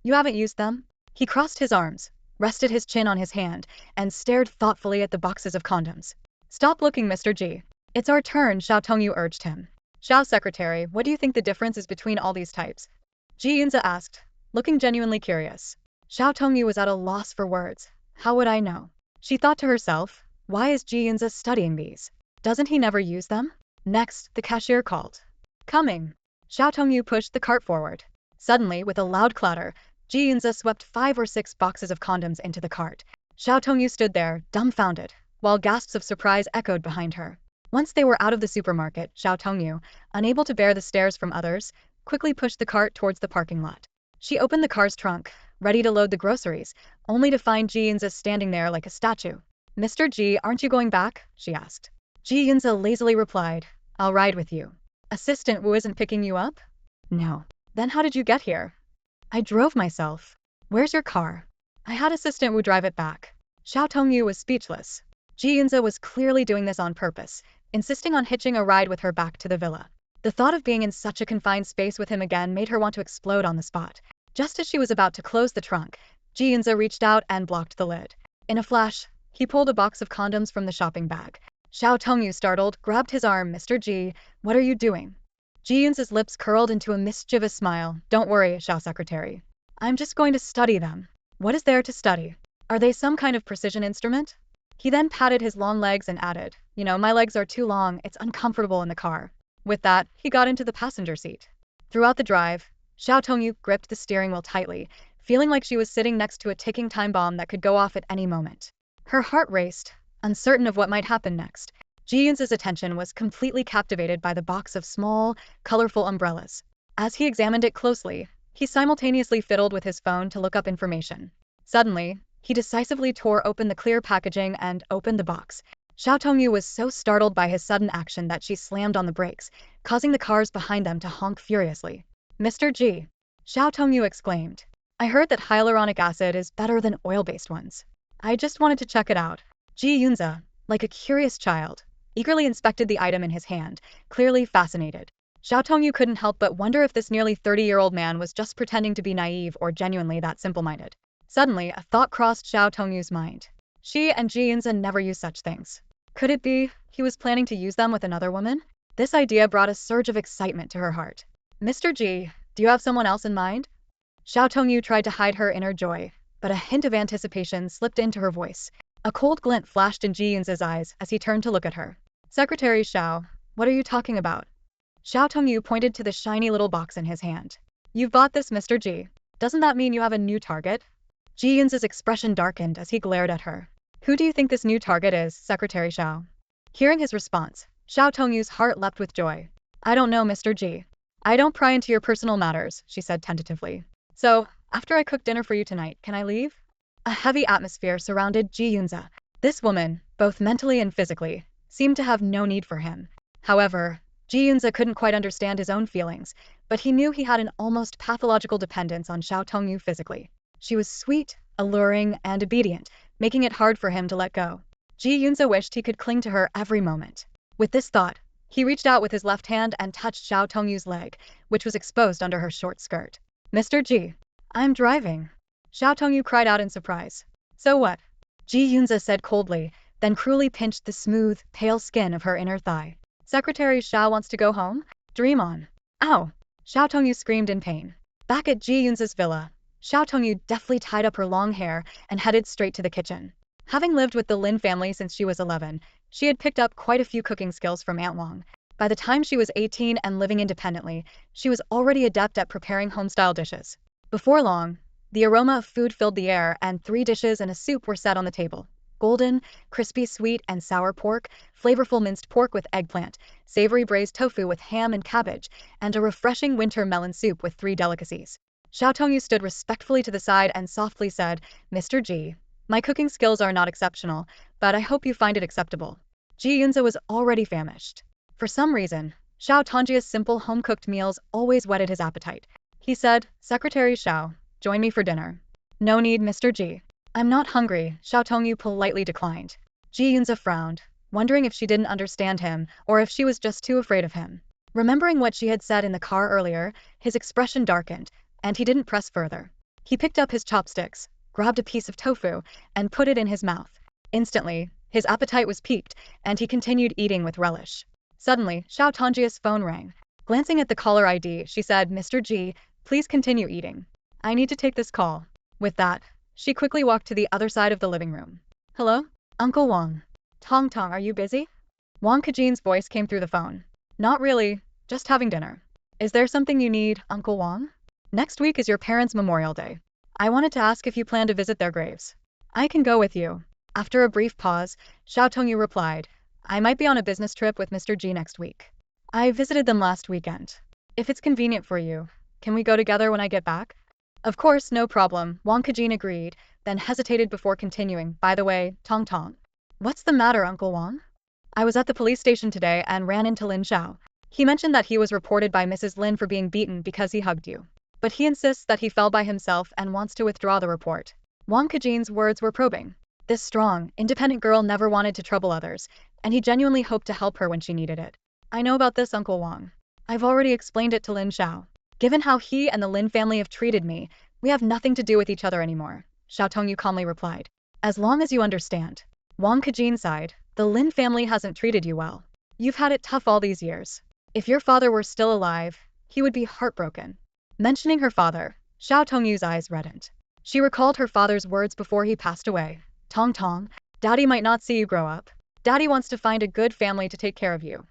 you haven't used them? He crossed his arms, rested his chin on his hand, and stared thoughtfully at the boxes of condoms. Stop looking, Mr. Ji. It's our turn, Xiao Tongyu urged him. Xiao secretary, what do you think the difference is between all these types? Ji Yunze asked, looking genuinely curious. Xiao Tongyu was at a loss for words. How would I know? She thought to herself, why is Ji Yunze studying these? Doesn't he never use them? Next, the cashier called. Coming. Xiao Tongyu pushed the cart forward. Suddenly, with a loud clatter, Ji Yunze swept 5 or 6 boxes of condoms into the cart. Xiao Tongyu stood there, dumbfounded, while gasps of surprise echoed behind her. Once they were out of the supermarket, Xiao Tongyu, unable to bear the stares from others, quickly pushed the cart towards the parking lot. She opened the car's trunk, ready to load the groceries, only to find Ji Yunze standing there like a statue. Mr. Ji, aren't you going back? She asked. Ji Yunze lazily replied, I'll ride with you. Assistant Wu isn't picking you up? No. Then how did you get here? I drove myself. Where's your car? I had Assistant Wu drive it back. Xiao Tongyu was speechless. Ji Yunze was clearly doing this on purpose, insisting on hitching a ride with her back to the villa. The thought of being in such a confined space with him again made her want to explode on the spot. Just as she was about to close the trunk, Ji Yunze reached out and blocked the lid. In a flash, he pulled a box of condoms from the shopping bag. Xiao Tongyu, startled, grabbed his arm. Mr. Ji, what are you doing? Ji Yunze's lips curled into a mischievous smile. Don't worry, Xiao secretary. I'm just going to study them. What is there to study? Are they some kind of precision instrument? He then patted his long legs and added, my legs are too long, it's uncomfortable in the car. With that, he got into the passenger seat. Throughout the drive, Xiao Tongyu gripped the steering wheel tightly, feeling like she was sitting next to a ticking time bomb that could go off at any moment. Her heart raced, uncertain of what might happen next. Ji Yunze's attention was completely captivated by the box of small, colorful umbrellas. As he examined it closely, he simultaneously fiddled with his phone to look up information. Suddenly, he decisively tore open the clear packaging and opened the box. Xiao Tongyu was so startled by his sudden action that she slammed on the brakes, causing the cars behind them to honk furiously. Mr. Ji, Xiao Tongyu exclaimed. I heard that hyaluronic acid is better than oil-based ones. I just wanted to check it out. Ji Yunze, like a curious child, eagerly inspected the item in his hand, clearly fascinated. Xiao Tongyu couldn't help but wonder if this nearly 30-year-old man was just pretending to be naive or genuinely that simple-minded. Suddenly, a thought crossed Xiao Tongyu's mind. She and Ji Yunze never use such things. Could it be he was planning to use them with another woman? This idea brought a surge of excitement to her heart. Mr. Ji, do you have someone else in mind? Xiao Tongyu tried to hide her inner joy, but a hint of anticipation slipped into her voice. A cold glint flashed in Ji Yunze's eyes as he turned to look at her. Secretary Xiao, what are you talking about? Xiao Tongyu pointed to the shiny little box in his hand. You've bought this, Mr. Ji. Doesn't that mean you have a new target? Ji Yunze's expression darkened as he glared at her. Who do you think this new target is, Secretary Xiao? Hearing his response, Xiao Tongyu's heart leapt with joy. I don't know, Mr. Ji. I don't pry into your personal matters, she said tentatively. So, after I cook dinner for you tonight, can I leave? A heavy atmosphere surrounded Ji Yunze. This woman, both mentally and physically, seemed to have no need for him. However, Ji Yunze couldn't quite understand his own feelings, but he knew he had an almost pathological dependence on Xiao Tongyu physically. She was sweet, alluring, and obedient, making it hard for him to let go. Ji Yunze wished he could cling to her every moment. With this thought, he reached out with his left hand and touched Xiao Tongyu's leg, which was exposed under her short skirt. Mr. Ji, I'm driving. Xiao Tongyu cried out in surprise. So what? Ji Yunze said coldly, then cruelly pinched the smooth, pale skin of her inner thigh. Secretary Xiao wants to go home? Dream on. Ow! Xiao Tongyu screamed in pain. Back at Ji Yunze's villa, Xiao Tongyu deftly tied up her long hair and headed straight to the kitchen. Having lived with the Lin family since she was 11, she had picked up quite a few cooking skills from Aunt Wang. By the time she was 18 and living independently, she was already adept at preparing home-style dishes. Before long, the aroma of food filled the air and 3 dishes and a soup were set on the table. Golden, crispy sweet and sour pork, flavorful minced pork with eggplant, savory braised tofu with ham and cabbage, and a refreshing winter melon soup with 3 delicacies. Xiao Tongyu stood respectfully to the side and softly said, Mr. Ji, my cooking skills are not exceptional, but I hope you find it acceptable. Ji Yunze was already famished. For some reason, Xiao Tongju's simple home-cooked meals always whetted his appetite. He said, Secretary Xiao, join me for dinner. No need, Mr. Ji. I'm not hungry, Xiao Tongyu politely declined. Ji Yunze frowned, wondering if she didn't understand him or if she was just too afraid of him. Remembering what she had said in the car earlier, his expression darkened, and he didn't press further. He picked up his chopsticks, grabbed a piece of tofu, and put it in his mouth. Instantly, his appetite was piqued, and he continued eating with relish. Suddenly, Xiao Tongju's phone rang. Glancing at the caller ID, she said, Mr. Ji, please continue eating. I need to take this call. With that, she quickly walked to the other side of the living room. Hello? Uncle Wang. Tong, are you busy? Wang Kejin's voice came through the phone. Not really, just having dinner. Is there something you need, Uncle Wang? Next week is your parents' Memorial Day. I wanted to ask if you plan to visit their graves. I can go with you. After a brief pause, Xiao Tongyu replied, I might be on a business trip with Mr. Ji next week. I visited them last weekend. If it's convenient for you, can we go together when I get back? Of course, no problem, Wang Kejin agreed, then hesitated before continuing. By the way, Tong. What's the matter, Uncle Wang? I was at the police station today and ran into Lin Xiao. He mentioned that he was reported by Mrs. Lin for being beaten because he hugged you. But he insists that he fell by himself and wants to withdraw the report. Wang Kejin's words were probing. This strong, independent girl never wanted to trouble others, and he genuinely hoped to help her when she needed it. I know about this, Uncle Wang. I've already explained it to Lin Xiao. Given how he and the Lin family have treated me, we have nothing to do with each other anymore, Xiao Tongyu calmly replied. As long as you understand. Wang Kejin sighed. The Lin family hasn't treated you well. You've had it tough all these years. If your father were still alive, he would be heartbroken. Mentioning her father, Xiao Tongyu's eyes reddened. She recalled her father's words before he passed away. Tong, Daddy might not see you grow up. Daddy wants to find a good family to take care of you.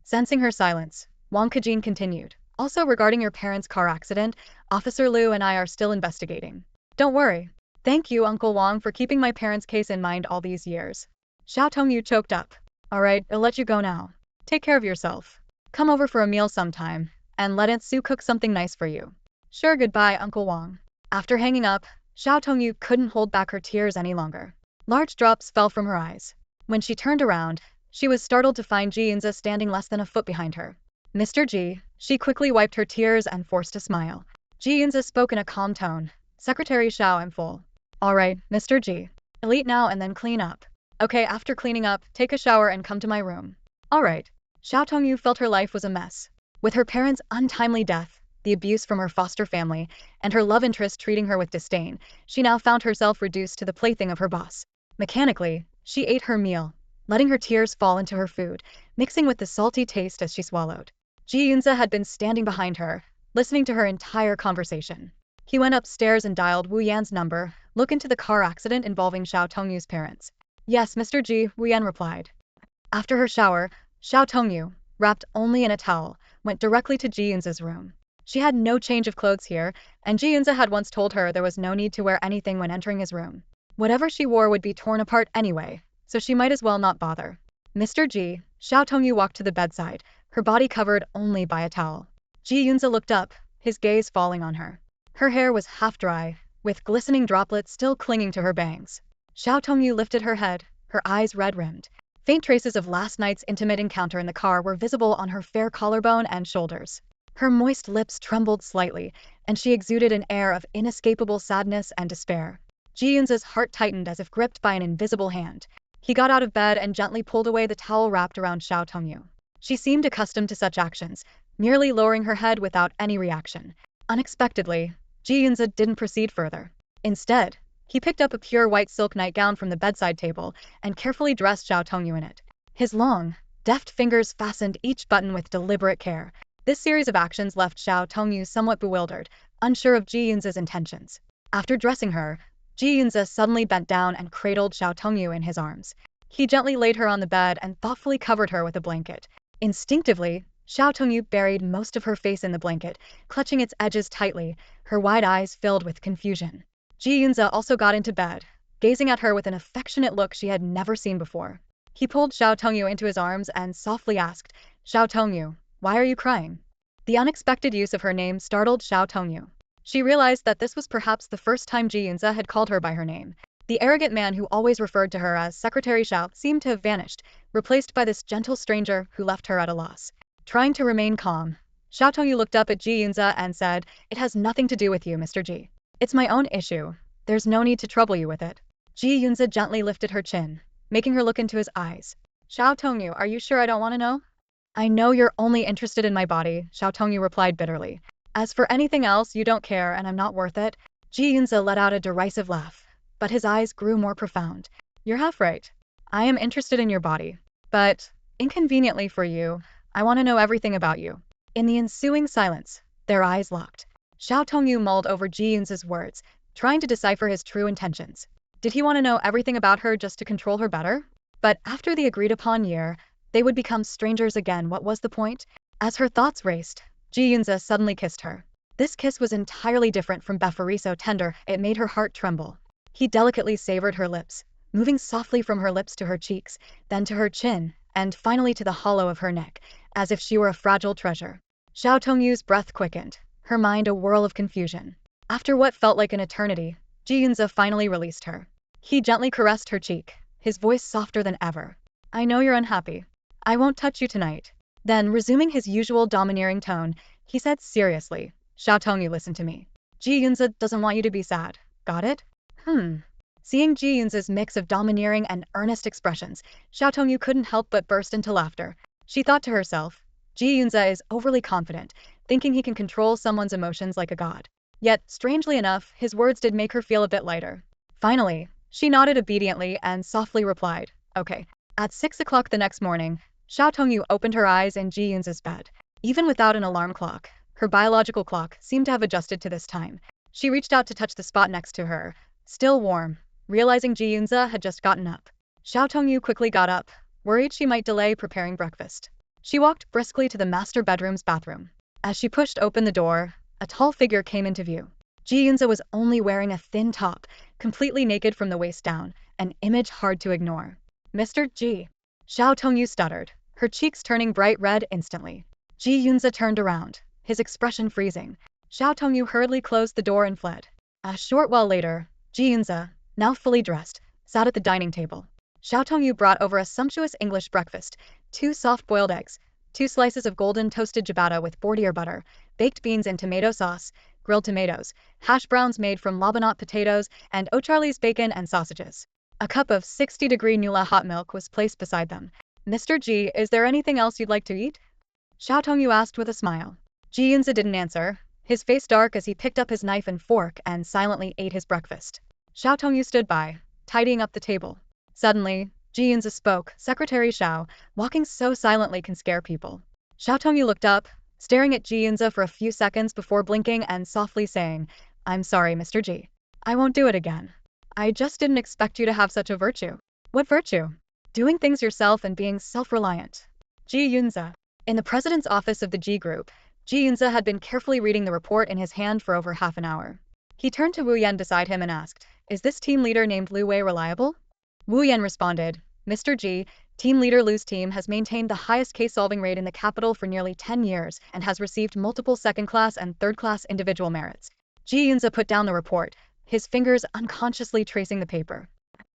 Sensing her silence, Wang Kejin continued. Also regarding your parents' car accident, Officer Liu and I are still investigating. Don't worry. Thank you, Uncle Wang, for keeping my parents' case in mind all these years. Xiao Tongyu choked up. Alright, I'll let you go now. Take care of yourself. Come over for a meal sometime, and let Aunt Sue cook something nice for you. Sure, goodbye, Uncle Wang. After hanging up, Xiao Tongyu couldn't hold back her tears any longer. Large drops fell from her eyes. When she turned around, she was startled to find Ji Yunze standing less than a foot behind her. Mr. Ji, she quickly wiped her tears and forced a smile. Ji Yunze spoke in a calm tone. Secretary Xiao, I'm full. Alright, Mr. Ji. I'll eat now and then clean up. Okay, after cleaning up, take a shower and come to my room. Alright. Xiao Tongyu felt her life was a mess. With her parents' untimely death, the abuse from her foster family, and her love interest treating her with disdain, she now found herself reduced to the plaything of her boss. Mechanically, she ate her meal, letting her tears fall into her food, mixing with the salty taste as she swallowed. Ji Yunze had been standing behind her, listening to her entire conversation. He went upstairs and dialed Wu Yan's number, look into the car accident involving Xiao Tongyu's parents. Yes, Mr. Ji, Wu Yan replied. After her shower, Xiao Tongyu, wrapped only in a towel, went directly to Ji Yunze's room. She had no change of clothes here, and Ji Yunze had once told her there was no need to wear anything when entering his room. Whatever she wore would be torn apart anyway, so she might as well not bother. Mr. Ji, Xiao Tongyu walked to the bedside, her body covered only by a towel. Ji Yunze looked up, his gaze falling on her. Her hair was half dry, with glistening droplets still clinging to her bangs. Xiao Tongyu lifted her head, her eyes red-rimmed. Faint traces of last night's intimate encounter in the car were visible on her fair collarbone and shoulders. Her moist lips trembled slightly, and she exuded an air of inescapable sadness and despair. Ji Yunze's heart tightened as if gripped by an invisible hand. He got out of bed and gently pulled away the towel wrapped around Xiao Tongyu. She seemed accustomed to such actions, merely lowering her head without any reaction. Unexpectedly, Ji Yunze didn't proceed further. Instead, he picked up a pure white silk nightgown from the bedside table and carefully dressed Xiao Tongyu in it. His long, deft fingers fastened each button with deliberate care. This series of actions left Xiao Tongyu somewhat bewildered, unsure of Ji Yunze's intentions. After dressing her, Ji Yunze suddenly bent down and cradled Xiao Tongyu in his arms. He gently laid her on the bed and thoughtfully covered her with a blanket. Instinctively, Xiao Tongyu buried most of her face in the blanket, clutching its edges tightly, her wide eyes filled with confusion. Ji Yunze also got into bed, gazing at her with an affectionate look she had never seen before. He pulled Xiao Tongyu into his arms and softly asked, "Xiao Tongyu, why are you crying?" The unexpected use of her name startled Xiao Tongyu. She realized that this was perhaps the first time Ji Yunze had called her by her name. The arrogant man who always referred to her as Secretary Xiao seemed to have vanished, replaced by this gentle stranger who left her at a loss. Trying to remain calm, Xiao Tongyu looked up at Ji Yunze and said, "It has nothing to do with you, Mr. Ji. It's my own issue. There's no need to trouble you with it." Ji Yunze gently lifted her chin, making her look into his eyes. "Xiao Tongyu, are you sure I don't want to know?" "I know you're only interested in my body," Xiao Tongyu replied bitterly. "As for anything else, you don't care and I'm not worth it." Ji Yunze let out a derisive laugh, but his eyes grew more profound. "You're half right. I am interested in your body. But, inconveniently for you, I want to know everything about you." In the ensuing silence, their eyes locked. Xiao Tongyu mulled over Ji Yunze's words, trying to decipher his true intentions. Did he want to know everything about her just to control her better? But after the agreed-upon year, they would become strangers again. What was the point? As her thoughts raced, Ji Yunze suddenly kissed her. This kiss was entirely different from before, so tender, it made her heart tremble. He delicately savored her lips, moving softly from her lips to her cheeks, then to her chin, and finally to the hollow of her neck, as if she were a fragile treasure. Xiao Tongyu's breath quickened, her mind a whirl of confusion. After what felt like an eternity, Ji Yunze finally released her. He gently caressed her cheek, his voice softer than ever. "I know you're unhappy. I won't touch you tonight." Then, resuming his usual domineering tone, he said seriously, "Xiao Tongyu, listen to me. Ji Yunze doesn't want you to be sad. Got it?" Seeing Ji Yunze's mix of domineering and earnest expressions, Xiao Tongyu couldn't help but burst into laughter. She thought to herself, Ji Yunze is overly confident, thinking he can control someone's emotions like a god. Yet, strangely enough, his words did make her feel a bit lighter. Finally, she nodded obediently and softly replied, "Okay." At 6 o'clock the next morning, Xiao Tongyu opened her eyes in Ji Yunze's bed. Even without an alarm clock, her biological clock seemed to have adjusted to this time. She reached out to touch the spot next to her, still warm, realizing Ji Yunze had just gotten up. Xiao Tongyu quickly got up, worried she might delay preparing breakfast. She walked briskly to the master bedroom's bathroom. As she pushed open the door, a tall figure came into view. Ji Yunze was only wearing a thin top, completely naked from the waist down, an image hard to ignore. "Mr. Ji." Xiao Tongyu stuttered, her cheeks turning bright red instantly. Ji Yunze turned around, his expression freezing. Xiao Tongyu hurriedly closed the door and fled. A short while later, Ji Yunze, now fully dressed, sat at the dining table. Xiao Tongyu brought over a sumptuous English breakfast, 2 soft-boiled eggs, 2 slices of golden toasted ciabatta with bordier butter, baked beans in tomato sauce, grilled tomatoes, hash browns made from labanat potatoes, and O'Charlie's bacon and sausages. A cup of 60-degree Nula hot milk was placed beside them. "Mr. Ji, is there anything else you'd like to eat?" Xiao Tongyu asked with a smile. Ji Yunze didn't answer, his face dark as he picked up his knife and fork and silently ate his breakfast. Xiao Tongyu stood by, tidying up the table. Suddenly, Ji Yunze spoke, "Secretary Xiao, walking so silently can scare people." Xiao Tongyu looked up, staring at Ji Yunze for a few seconds before blinking and softly saying, "I'm sorry, Mr. Ji. I won't do it again. I just didn't expect you to have such a virtue." "What virtue?" "Doing things yourself and being self-reliant." Ji Yunze. In the president's office of the Ji Group, Ji Yunze had been carefully reading the report in his hand for over half an hour. He turned to Wu Yan beside him and asked, "Is this team leader named Lu Wei reliable?" Wu Yan responded, "Mr. Ji, team leader Lu's team has maintained the highest case-solving rate in the capital for nearly 10 years and has received multiple second-class and third-class individual merits." Ji Yunze put down the report, his fingers unconsciously tracing the paper.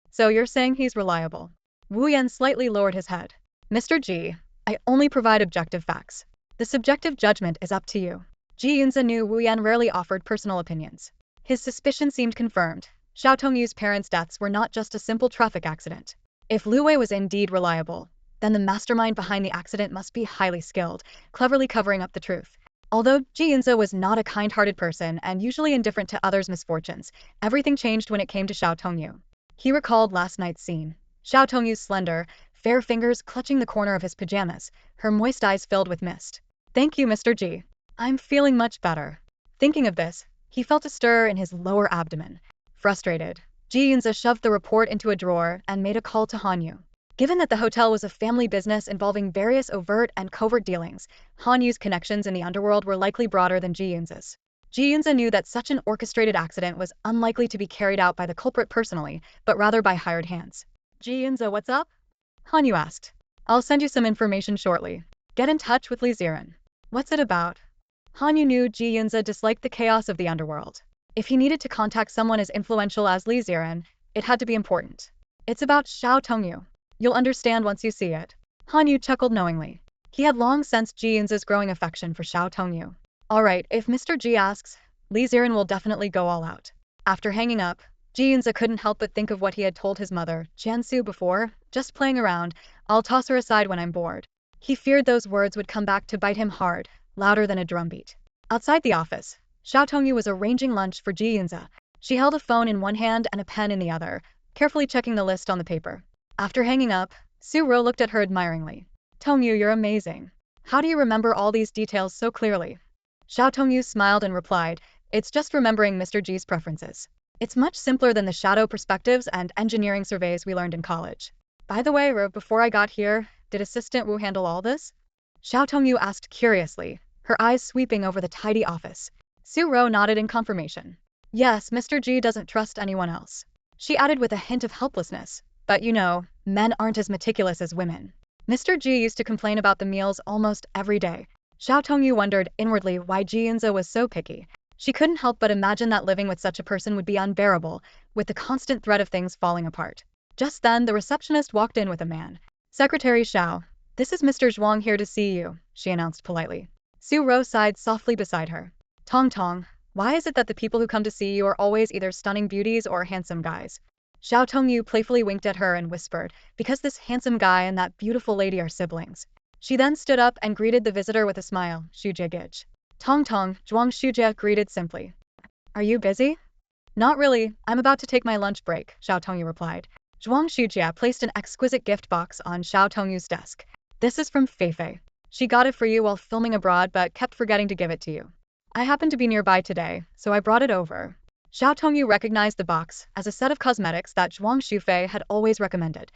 "So you're saying he's reliable?" Wu Yan slightly lowered his head. Mr. Ji, I only provide objective facts. The subjective judgment is up to you. Ji Yunze knew Wu Yan rarely offered personal opinions. His suspicion seemed confirmed. Xiao Tongyu's parents' deaths were not just a simple traffic accident. If Lu Wei was indeed reliable, then the mastermind behind the accident must be highly skilled, cleverly covering up the truth. Although Ji Yunze was not a kind-hearted person and usually indifferent to others' misfortunes, everything changed when it came to Xiao Tongyu. He recalled last night's scene. Xiao Tongyu's slender, fair fingers clutching the corner of his pajamas, her moist eyes filled with mist. Thank you, Mr. Ji. I'm feeling much better. Thinking of this, he felt a stir in his lower abdomen. Frustrated, Ji Yunze shoved the report into a drawer and made a call to Hanyu. Given that the hotel was a family business involving various overt and covert dealings, Hanyu's connections in the underworld were likely broader than Ji Yunze's. Ji Yunze knew that such an orchestrated accident was unlikely to be carried out by the culprit personally, but rather by hired hands. Ji Yunze, what's up? Hanyu asked. I'll send you some information shortly. Get in touch with Li Ziren. What's it about? Hanyu knew Ji Yunze disliked the chaos of the underworld. If he needed to contact someone as influential as Li Ziren, it had to be important. It's about Xiao Tongyu. You'll understand once you see it. Hanyu chuckled knowingly. He had long sensed Ji Yunze's growing affection for Xiao Tongyu. Alright, if Mr. Ji asks, Li Ziren will definitely go all out. After hanging up, Ji Yunze couldn't help but think of what he had told his mother, Jiansu, before, just playing around, I'll toss her aside when I'm bored. He feared those words would come back to bite him hard, louder than a drumbeat. Outside the office, Xiao Tongyu was arranging lunch for Ji Yunze. She held a phone in one hand and a pen in the other, carefully checking the list on the paper. After hanging up, Su Ro looked at her admiringly. Tongyu, you're amazing. How do you remember all these details so clearly? Xiao Tongyu smiled and replied, it's just remembering Mr. Ji's preferences. It's much simpler than the shadow perspectives and engineering surveys we learned in college. By the way, before I got here, did Assistant Wu handle all this? Xiao Tongyu asked curiously, her eyes sweeping over the tidy office. Su Ro nodded in confirmation. Yes, Mr. Ji doesn't trust anyone else. She added with a hint of helplessness, but you know, men aren't as meticulous as women. Mr. Ji used to complain about the meals almost every day. Xiao Tongyu wondered inwardly why Ji Yunze was so picky. She couldn't help but imagine that living with such a person would be unbearable, with the constant threat of things falling apart. Just then, the receptionist walked in with a man. Secretary Xiao, this is Mr. Zhuang here to see you, she announced politely. Su Ro sighed softly beside her. Tong Tong, why is it that the people who come to see you are always either stunning beauties or handsome guys? Xiao Tongyu playfully winked at her and whispered, because this handsome guy and that beautiful lady are siblings. She then stood up and greeted the visitor with a smile, Shujie Gij. Tong Tong, Zhuang Shujie greeted simply. Are you busy? Not really, I'm about to take my lunch break, Xiao Tongyu replied. Zhuang Shujie placed an exquisite gift box on Xiao Tongyu's desk. This is from Feifei. She got it for you while filming abroad but kept forgetting to give it to you. I happened to be nearby today, so I brought it over. Xiao Tongyu recognized the box as a set of cosmetics that Zhuang Shufei had always recommended.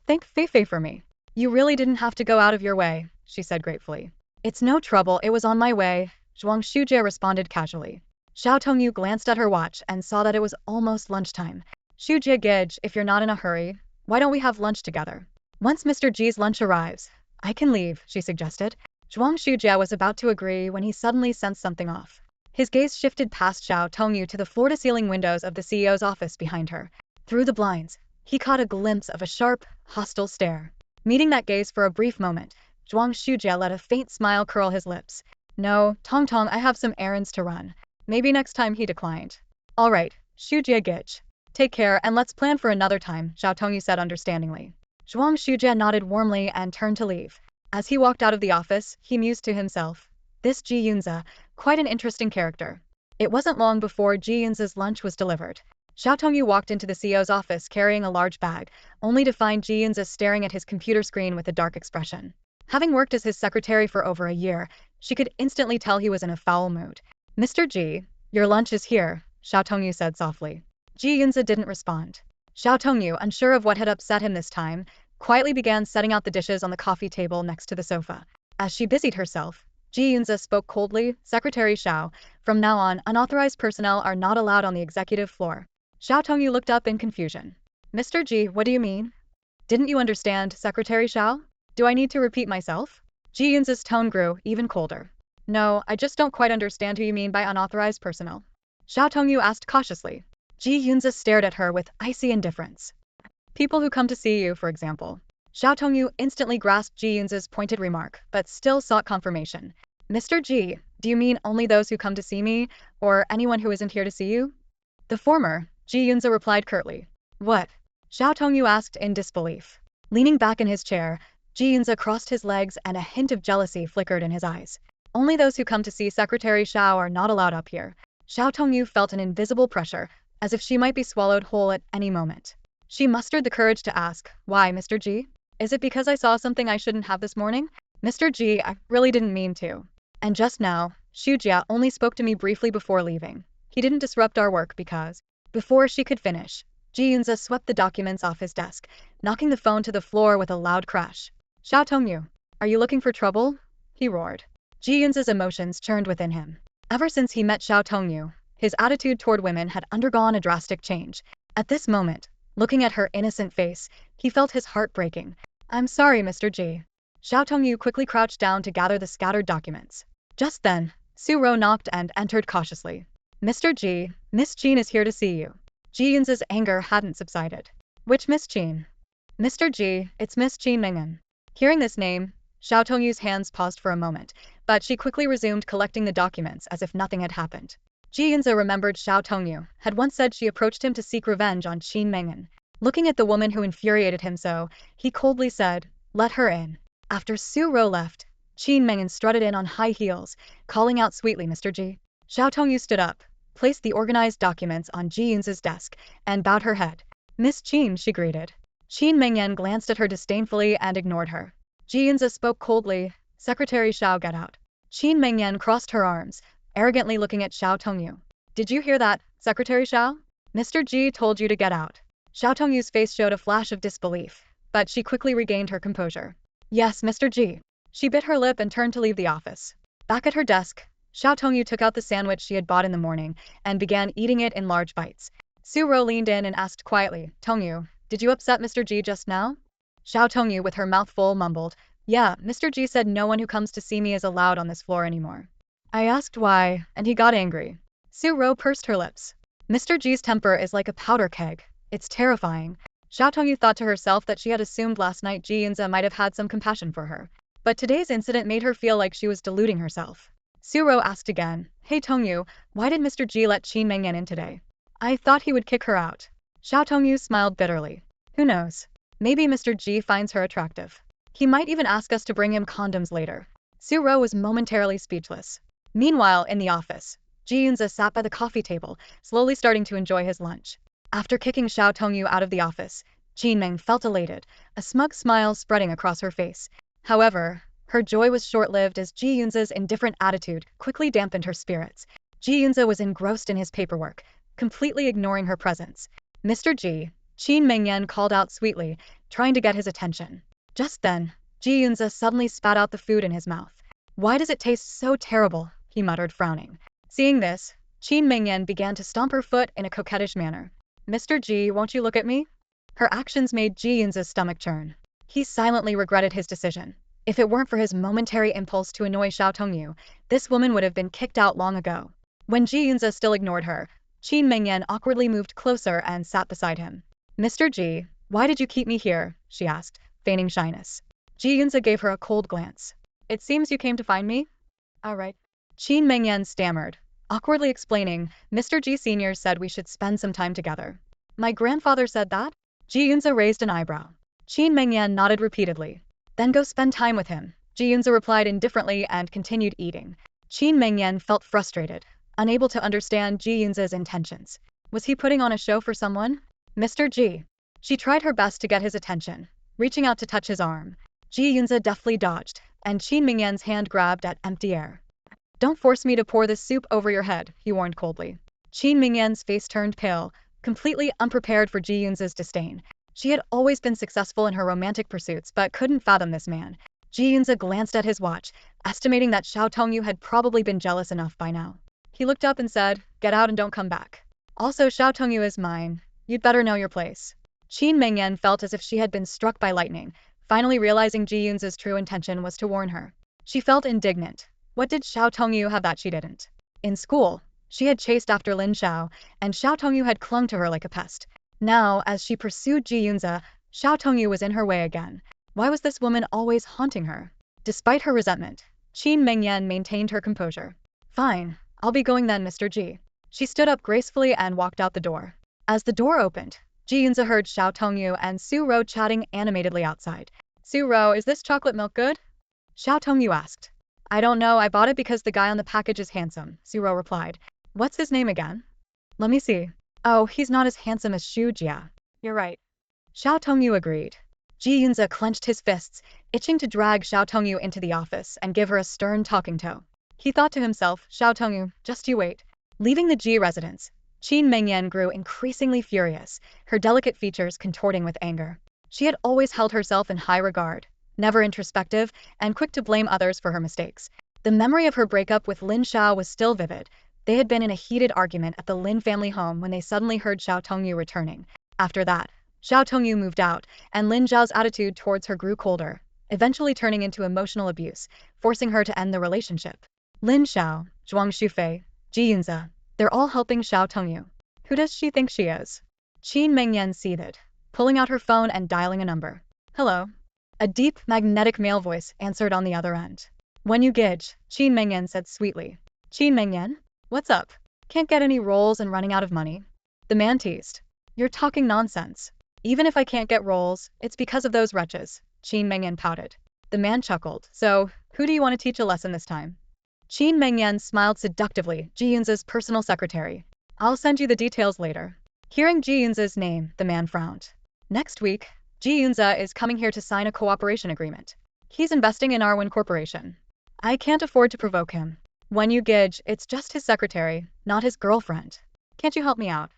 Thank Feifei for me. You really didn't have to go out of your way, she said gratefully. It's no trouble, it was on my way, Zhuang Shujie responded casually. Xiao Tongyu glanced at her watch and saw that it was almost lunchtime. Shujie Gij, if you're not in a hurry, why don't we have lunch together? Once Mr. Ji's lunch arrives, I can leave, she suggested. Zhuang Shujie was about to agree when he suddenly sensed something off. His gaze shifted past Xiao Tongyu to the floor-to-ceiling windows of the CEO's office behind her. Through the blinds, he caught a glimpse of a sharp, hostile stare. Meeting that gaze for a brief moment, Zhuang Shujie let a faint smile curl his lips. No, Tong Tong, I have some errands to run. Maybe next time, he declined. All right, Shujie Gij. Take care and let's plan for another time, Xiao Tongyu said understandingly. Zhuang Shujie nodded warmly and turned to leave. As he walked out of the office, he mused to himself. This Ji Yunze, quite an interesting character. It wasn't long before Ji Yunze's lunch was delivered. Xiao Tongyu walked into the CEO's office carrying a large bag, only to find Ji Yunze staring at his computer screen with a dark expression. Having worked as his secretary for over a year, she could instantly tell he was in a foul mood. Mr. Ji, your lunch is here, Xiao Tongyu said softly. Ji Yunze didn't respond. Xiao Tongyu, unsure of what had upset him this time, quietly began setting out the dishes on the coffee table next to the sofa. As she busied herself, Ji Yunze spoke coldly, Secretary Xiao, from now on, unauthorized personnel are not allowed on the executive floor. Xiao Tongyu looked up in confusion. Mr. Ji, what do you mean? Didn't you understand, Secretary Xiao? Do I need to repeat myself? Ji Yunze's tone grew even colder. No, I just don't quite understand who you mean by unauthorized personnel. Xiao Tongyu asked cautiously. Ji Yunze stared at her with icy indifference. People who come to see you, for example. Xiao Tongyu instantly grasped Ji Yunze's pointed remark, but still sought confirmation. Mr. Ji, do you mean only those who come to see me, or anyone who isn't here to see you? The former, Ji Yunze replied curtly. What? Xiao Tongyu asked in disbelief. Leaning back in his chair, Ji Yunze crossed his legs and a hint of jealousy flickered in his eyes. Only those who come to see Secretary Xiao are not allowed up here. Xiao Tongyu felt an invisible pressure, as if she might be swallowed whole at any moment. She mustered the courage to ask, why, Mr. Ji? Is it because I saw something I shouldn't have this morning? Mr. Ji, I really didn't mean to. And just now, Xu Jia only spoke to me briefly before leaving. He didn't disrupt our work because… Before she could finish, Ji Yunze swept the documents off his desk, knocking the phone to the floor with a loud crash. Xiao Tongyu, are you looking for trouble? He roared. Ji Yunze's emotions churned within him. Ever since he met Xiao Tongyu, his attitude toward women had undergone a drastic change. At this moment, looking at her innocent face, he felt his heart breaking. I'm sorry, Mr. Ji. Xiao Tongyu quickly crouched down to gather the scattered documents. Just then, Su Ro knocked and entered cautiously. Mr. Ji, Miss Qin is here to see you. Ji Yunze's anger hadn't subsided. Which Miss Qin? Mr. Ji, it's Miss Qin Mengen. Hearing this name, Xiao Tongyu's hands paused for a moment, but she quickly resumed collecting the documents as if nothing had happened. Ji Yunze remembered Xiao Tongyu had once said she approached him to seek revenge on Qin Mengen. Looking at the woman who infuriated him so, he coldly said, let her in. After Su Ro left, Qin Mengen strutted in on high heels, calling out sweetly, Mr. Ji. Xiao Tongyu stood up, placed the organized documents on Ji Yunze's desk, and bowed her head. Miss Qin, she greeted. Qin Mengen glanced at her disdainfully and ignored her. Ji Yunze spoke coldly, Secretary Xiao, get out. Qin Mengen crossed her arms, arrogantly looking at Xiao Tongyu. Did you hear that, Secretary Xiao? Mr. Ji told you to get out. Xiao Tongyu's face showed a flash of disbelief, but she quickly regained her composure. Yes, Mr. Ji. She bit her lip and turned to leave the office. Back at her desk, Xiao Tongyu took out the sandwich she had bought in the morning and began eating it in large bites. Su Ro leaned in and asked quietly, Tongyu, did you upset Mr. Ji just now? Xiao Tongyu, with her mouth full, mumbled, yeah, Mr. Ji said no one who comes to see me is allowed on this floor anymore. I asked why, and he got angry. Su Ro pursed her lips. Mr. Ji's temper is like a powder keg. It's terrifying. Xiao Tongyu thought to herself that she had assumed last night Ji Yunze might have had some compassion for her. But today's incident made her feel like she was deluding herself. Su Ro asked again, hey Tongyu, why did Mr. Ji let Qin Mengen in today? I thought he would kick her out. Xiao Tongyu smiled bitterly. Who knows? Maybe Mr. Ji finds her attractive. He might even ask us to bring him condoms later. Su Ro was momentarily speechless. Meanwhile, in the office, Ji Yunze sat by the coffee table, slowly starting to enjoy his lunch. After kicking Xiao Tongyu out of the office, Qin Meng felt elated, a smug smile spreading across her face. However, her joy was short-lived as Ji Yunze's indifferent attitude quickly dampened her spirits. Ji Yunze was engrossed in his paperwork, completely ignoring her presence. Mr. Ji, Qin Mengen called out sweetly, trying to get his attention. Just then, Ji Yunze suddenly spat out the food in his mouth. Why does it taste so terrible? He muttered, frowning. Seeing this, Qin Mengen began to stomp her foot in a coquettish manner. Mr. Ji, won't you look at me? Her actions made Ji Yunze's stomach churn. He silently regretted his decision. If it weren't for his momentary impulse to annoy Xiao Tongyu, this woman would have been kicked out long ago. When Ji Yunze still ignored her, Qin Mengen awkwardly moved closer and sat beside him. Mr. Ji, why did you keep me here? She asked, feigning shyness. Ji Yunze gave her a cold glance. It seems you came to find me? All right. Qin Mengen stammered, awkwardly explaining, Mr. Ji Sr. said we should spend some time together. My grandfather said that? Ji Yunze raised an eyebrow. Qin Mengen nodded repeatedly. Then go spend time with him, Ji Yunze replied indifferently and continued eating. Qin Mengen felt frustrated, unable to understand Ji Yunze's intentions. Was he putting on a show for someone? Mr. Ji. She tried her best to get his attention, reaching out to touch his arm. Ji Yunze deftly dodged, and Qin Mengen's hand grabbed at empty air. Don't force me to pour this soup over your head, he warned coldly. Qin Mengen's face turned pale, completely unprepared for Ji Yunze's disdain. She had always been successful in her romantic pursuits but couldn't fathom this man. Ji Yunze glanced at his watch, estimating that Xiao Tongyu had probably been jealous enough by now. He looked up and said, get out and don't come back. Also, Xiao Tongyu is mine. You'd better know your place. Qin Mengen felt as if she had been struck by lightning, finally realizing Ji Yunze's true intention was to warn her. She felt indignant. What did Xiao Tongyu have that she didn't? In school, she had chased after Lin Xiao, and Xiao Tongyu had clung to her like a pest. Now, as she pursued Ji Yunze, Xiao Tongyu was in her way again. Why was this woman always haunting her? Despite her resentment, Qin Mengyan maintained her composure. Fine, I'll be going then, Mr. Ji. She stood up gracefully and walked out the door. As the door opened, Ji Yunze heard Xiao Tongyu and Su Ro chatting animatedly outside. Su Ro, is this chocolate milk good? Xiao Tongyu asked. I don't know, I bought it because the guy on the package is handsome, Su Ro replied. What's his name again? Let me see. Oh, he's not as handsome as Xu Jia. You're right. Xiao Tongyu agreed. Ji Yunze clenched his fists, itching to drag Xiao Tongyu into the office and give her a stern talking to. He thought to himself, Xiao Tongyu, just you wait. Leaving the Ji residence, Qin Mengyan grew increasingly furious, her delicate features contorting with anger. She had always held herself in high regard, never introspective, and quick to blame others for her mistakes. The memory of her breakup with Lin Xiao was still vivid. They had been in a heated argument at the Lin family home when they suddenly heard Xiao Tongyu returning. After that, Xiao Tongyu moved out, and Lin Xiao's attitude towards her grew colder, eventually turning into emotional abuse, forcing her to end the relationship. Lin Xiao, Zhuang Shufei, Ji Yunze, they're all helping Xiao Tongyu. Who does she think she is? Qin Mengyan seethed, pulling out her phone and dialing a number. Hello. A deep, magnetic male voice answered on the other end. When you gidge, Qin Mengyan said sweetly. Qin Mengyan? What's up? Can't get any roles and running out of money? The man teased. You're talking nonsense. Even if I can't get roles, it's because of those wretches, Qin Mengyan pouted. The man chuckled. So, who do you want to teach a lesson this time? Qin Mengyan smiled seductively, Ji Yunze's personal secretary. I'll send you the details later. Hearing Ji Yunze's name, the man frowned. Next week, Ji Yunze is coming here to sign a cooperation agreement. He's investing in Arwen Corporation. I can't afford to provoke him. When you gidge, it's just his secretary, not his girlfriend. Can't you help me out?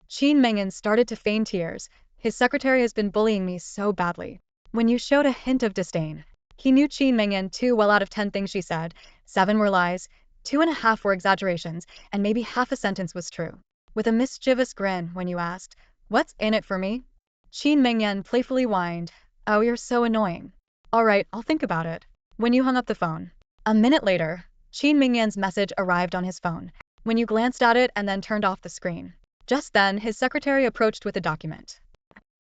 Qin Mengyan started to feign tears. His secretary has been bullying me so badly. When you showed a hint of disdain. He knew Qin Mengyan 2 well out of 10 things she said. 7 were lies, 2.5 were exaggerations, and maybe half a sentence was true. With a mischievous grin when you asked, what's in it for me? Qin Mengyan playfully whined, oh, you're so annoying. All right, I'll think about it. When you hung up the phone. A minute later, Qin Mengyan's message arrived on his phone. When you glanced at it and then turned off the screen. Just then, his secretary approached with a document.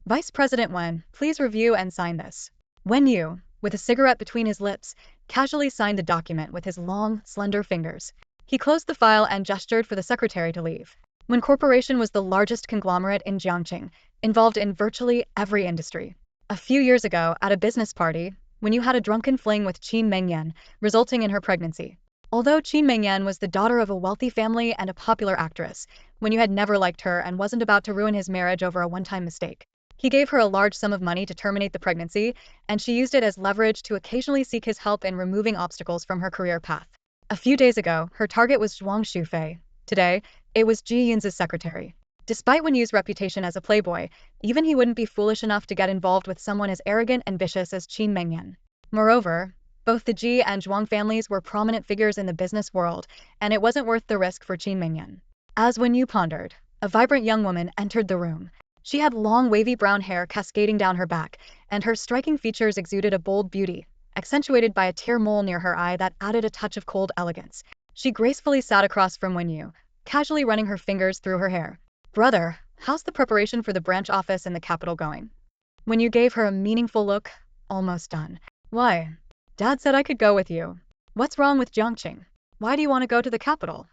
Vice President Wen, please review and sign this. Wen Yu, with a cigarette between his lips, casually signed the document with his long, slender fingers. He closed the file and gestured for the secretary to leave. Wen Corporation was the largest conglomerate in Jiangqing, involved in virtually every industry. A few years ago, at a business party, when you had a drunken fling with Qin Mengyan, resulting in her pregnancy. Although Qin Mengyan was the daughter of a wealthy family and a popular actress, when you had never liked her and wasn't about to ruin his marriage over a one-time mistake. He gave her a large sum of money to terminate the pregnancy, and she used it as leverage to occasionally seek his help in removing obstacles from her career path. A few days ago, her target was Zhuang Shufei. Today, it was Ji Yunze's secretary. Despite Wen Yu's reputation as a playboy, even he wouldn't be foolish enough to get involved with someone as arrogant and vicious as Qin Mengyan. Moreover, both the Ji and Zhuang families were prominent figures in the business world, and it wasn't worth the risk for Qin Mengyan. As Wen Yu pondered, a vibrant young woman entered the room. She had long wavy brown hair cascading down her back, and her striking features exuded a bold beauty, accentuated by a tear mole near her eye that added a touch of cold elegance. She gracefully sat across from Wen Yu, casually running her fingers through her hair. Brother, how's the preparation for the branch office in the capital going? Wen Yu gave her a meaningful look. Almost done. Why? Dad said I could go with you. What's wrong with Jiangqing? Why do you want to go to the capital?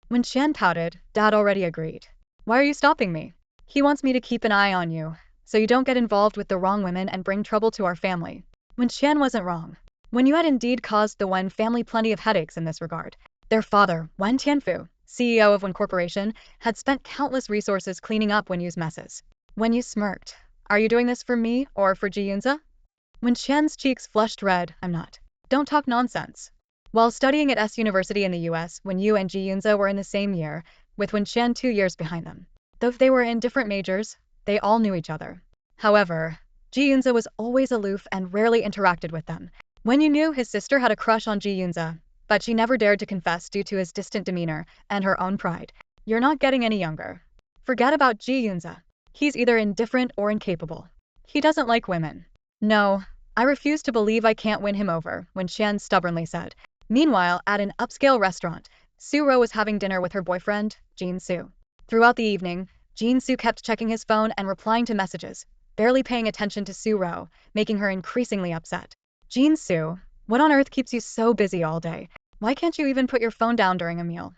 When Qian pouted, Dad already agreed. Why are you stopping me? He wants me to keep an eye on you, so you don't get involved with the wrong women and bring trouble to our family. When Qian wasn't wrong. When you had indeed caused the Wen family plenty of headaches in this regard. Their father, Wen Tianfu, CEO of Wen Corporation, had spent countless resources cleaning up Wen Yu's messes. Wen Yu smirked. Are you doing this for me or for Ji Yunze? When Qian's cheeks flushed red, I'm not. Don't talk nonsense. While studying at S University in the US, Wen Yu and Ji Yunze were in the same year, with Wen Qian 2 years behind them. Though they were in different majors, they all knew each other. However, Ji Yunze was always aloof and rarely interacted with them. Wen Yu knew his sister had a crush on Ji Yunze, but she never dared to confess due to his distant demeanor and her own pride. You're not getting any younger. Forget about Ji Yunze. He's either indifferent or incapable. He doesn't like women. No, I refuse to believe I can't win him over, Wen Qian stubbornly said. Meanwhile, at an upscale restaurant, Su Ro was having dinner with her boyfriend, Jin Su. Throughout the evening, Jin-soo kept checking his phone and replying to messages, barely paying attention to Soo-ro, making her increasingly upset. Jin-soo, what on earth keeps you so busy all day? Why can't you even put your phone down during a meal?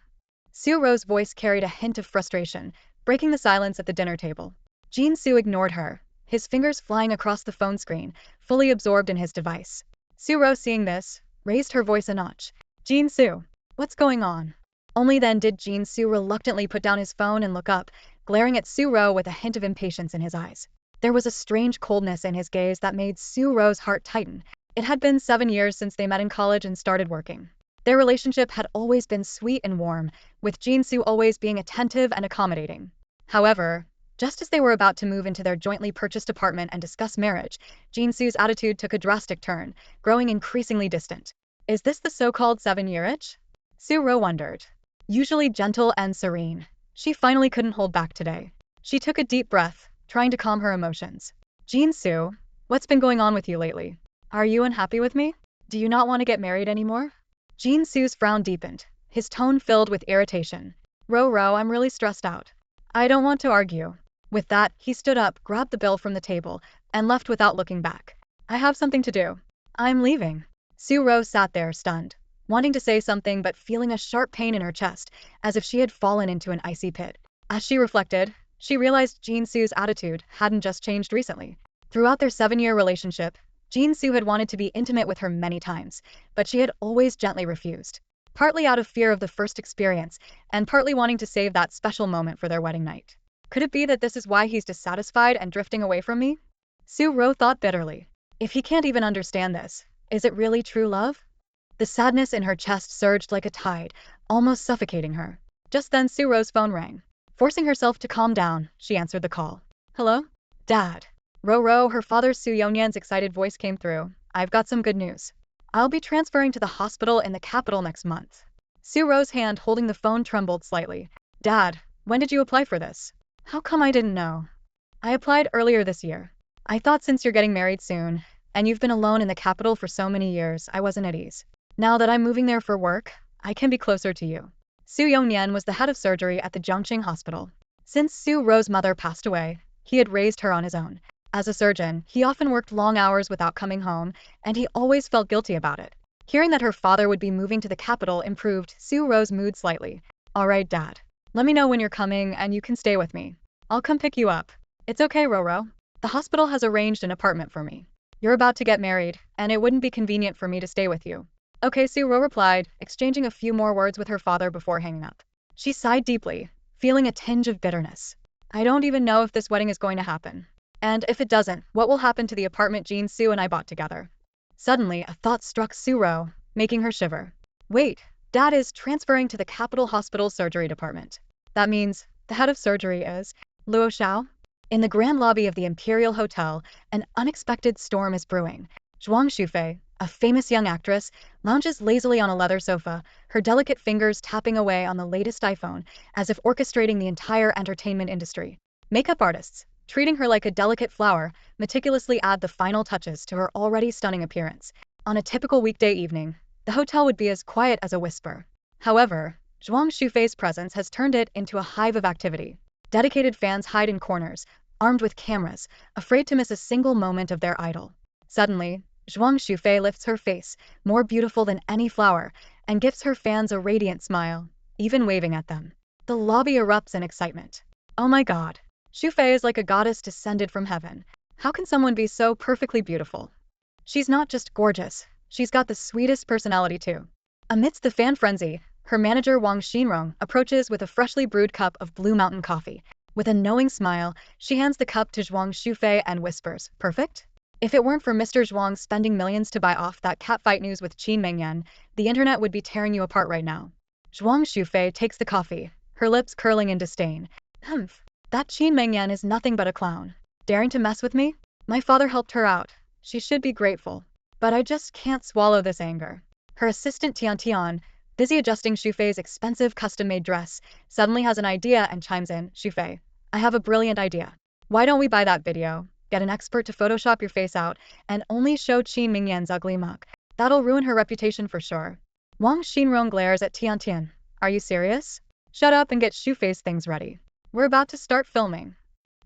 Soo-ro's voice carried a hint of frustration, breaking the silence at the dinner table. Jin-soo ignored her, his fingers flying across the phone screen, fully absorbed in his device. Soo-ro, seeing this, raised her voice a notch. Jin-soo, what's going on? Only then did Jin-soo reluctantly put down his phone and look up, glaring at Soo-ro with a hint of impatience in his eyes. There was a strange coldness in his gaze that made Soo-ro's heart tighten. It had been 7 years since they met in college and started working. Their relationship had always been sweet and warm, with Jin-soo always being attentive and accommodating. However, just as they were about to move into their jointly purchased apartment and discuss marriage, Jin-soo's attitude took a drastic turn, growing increasingly distant. Is this the so-called 7-year itch? Soo-ro wondered. Usually gentle and serene, she finally couldn't hold back today. She took a deep breath, trying to calm her emotions. Jin-soo, what's been going on with you lately? Are you unhappy with me? Do you not want to get married anymore? Jin-soo's frown deepened, his tone filled with irritation. Ro, I'm really stressed out. I don't want to argue. With that, he stood up, grabbed the bill from the table, and left without looking back. I have something to do. I'm leaving. Soo-ro sat there, stunned, wanting to say something but feeling a sharp pain in her chest, as if she had fallen into an icy pit. As she reflected, she realized Jin-soo's attitude hadn't just changed recently. Throughout their 7-year relationship, Jin-soo had wanted to be intimate with her many times, but she had always gently refused. Partly out of fear of the first experience, and partly wanting to save that special moment for their wedding night. Could it be that this is why he's dissatisfied and drifting away from me? Soo-ro thought bitterly. If he can't even understand this, is it really true love? The sadness in her chest surged like a tide, almost suffocating her. Just then Soo-ro's phone rang. Forcing herself to calm down, she answered the call. Hello? Dad. Ro, her father Soo Yonyan's excited voice came through. I've got some good news. I'll be transferring to the hospital in the capital next month. Soo-ro's hand holding the phone trembled slightly. Dad, when did you apply for this? How come I didn't know? I applied earlier this year. I thought since you're getting married soon, and you've been alone in the capital for so many years, I wasn't at ease. Now that I'm moving there for work, I can be closer to you. Soo Yonyan was the head of surgery at the Zhongqing hospital. Since Soo-ro's mother passed away, he had raised her on his own. As a surgeon, he often worked long hours without coming home, and he always felt guilty about it. Hearing that her father would be moving to the capital improved Soo-ro's mood slightly. All right, Dad. Let me know when you're coming and you can stay with me. I'll come pick you up. It's okay, Ro. The hospital has arranged an apartment for me. You're about to get married, and it wouldn't be convenient for me to stay with you. Okay, Soo-ro replied, exchanging a few more words with her father before hanging up. She sighed deeply, feeling a tinge of bitterness. I don't even know if this wedding is going to happen. And if it doesn't, what will happen to the apartment Jin-soo and I bought together? Suddenly, a thought struck Soo-ro, making her shiver. Wait, Dad is transferring to the Capital Hospital's surgery department. That means the head of surgery is Luo Xiao? In the grand lobby of the Imperial Hotel, an unexpected storm is brewing. Zhuang Shufei, a famous young actress, lounges lazily on a leather sofa, her delicate fingers tapping away on the latest iPhone, as if orchestrating the entire entertainment industry. Makeup artists, treating her like a delicate flower, meticulously add the final touches to her already stunning appearance. On a typical weekday evening, the hotel would be as quiet as a whisper. However, Zhuang Shufei's presence has turned it into a hive of activity. Dedicated fans hide in corners, armed with cameras, afraid to miss a single moment of their idol. Suddenly, Zhuang Shufei lifts her face, more beautiful than any flower, and gives her fans a radiant smile, even waving at them. The lobby erupts in excitement. Oh my god. Shufei is like a goddess descended from heaven. How can someone be so perfectly beautiful? She's not just gorgeous, she's got the sweetest personality too. Amidst the fan frenzy, her manager Wang Xinrong approaches with a freshly brewed cup of Blue Mountain coffee. With a knowing smile, she hands the cup to Zhuang Shufei and whispers, perfect? If it weren't for Mr. Zhuang spending millions to buy off that catfight news with Qin Mengyan, the internet would be tearing you apart right now. Zhuang Shufei takes the coffee, her lips curling in disdain. Humph. That Qin Mengyan is nothing but a clown. Daring to mess with me? My father helped her out. She should be grateful. But I just can't swallow this anger. Her assistant Tian, busy adjusting Shufei's expensive custom-made dress, suddenly has an idea and chimes in, Shufei, I have a brilliant idea. Why don't we buy that video, get an expert to Photoshop your face out, and only show Qin Mingyan's ugly mug? That'll ruin her reputation for sure. Wang Xinrong glares at Tian. Are you serious? Shut up and get Shufei's things ready. We're about to start filming.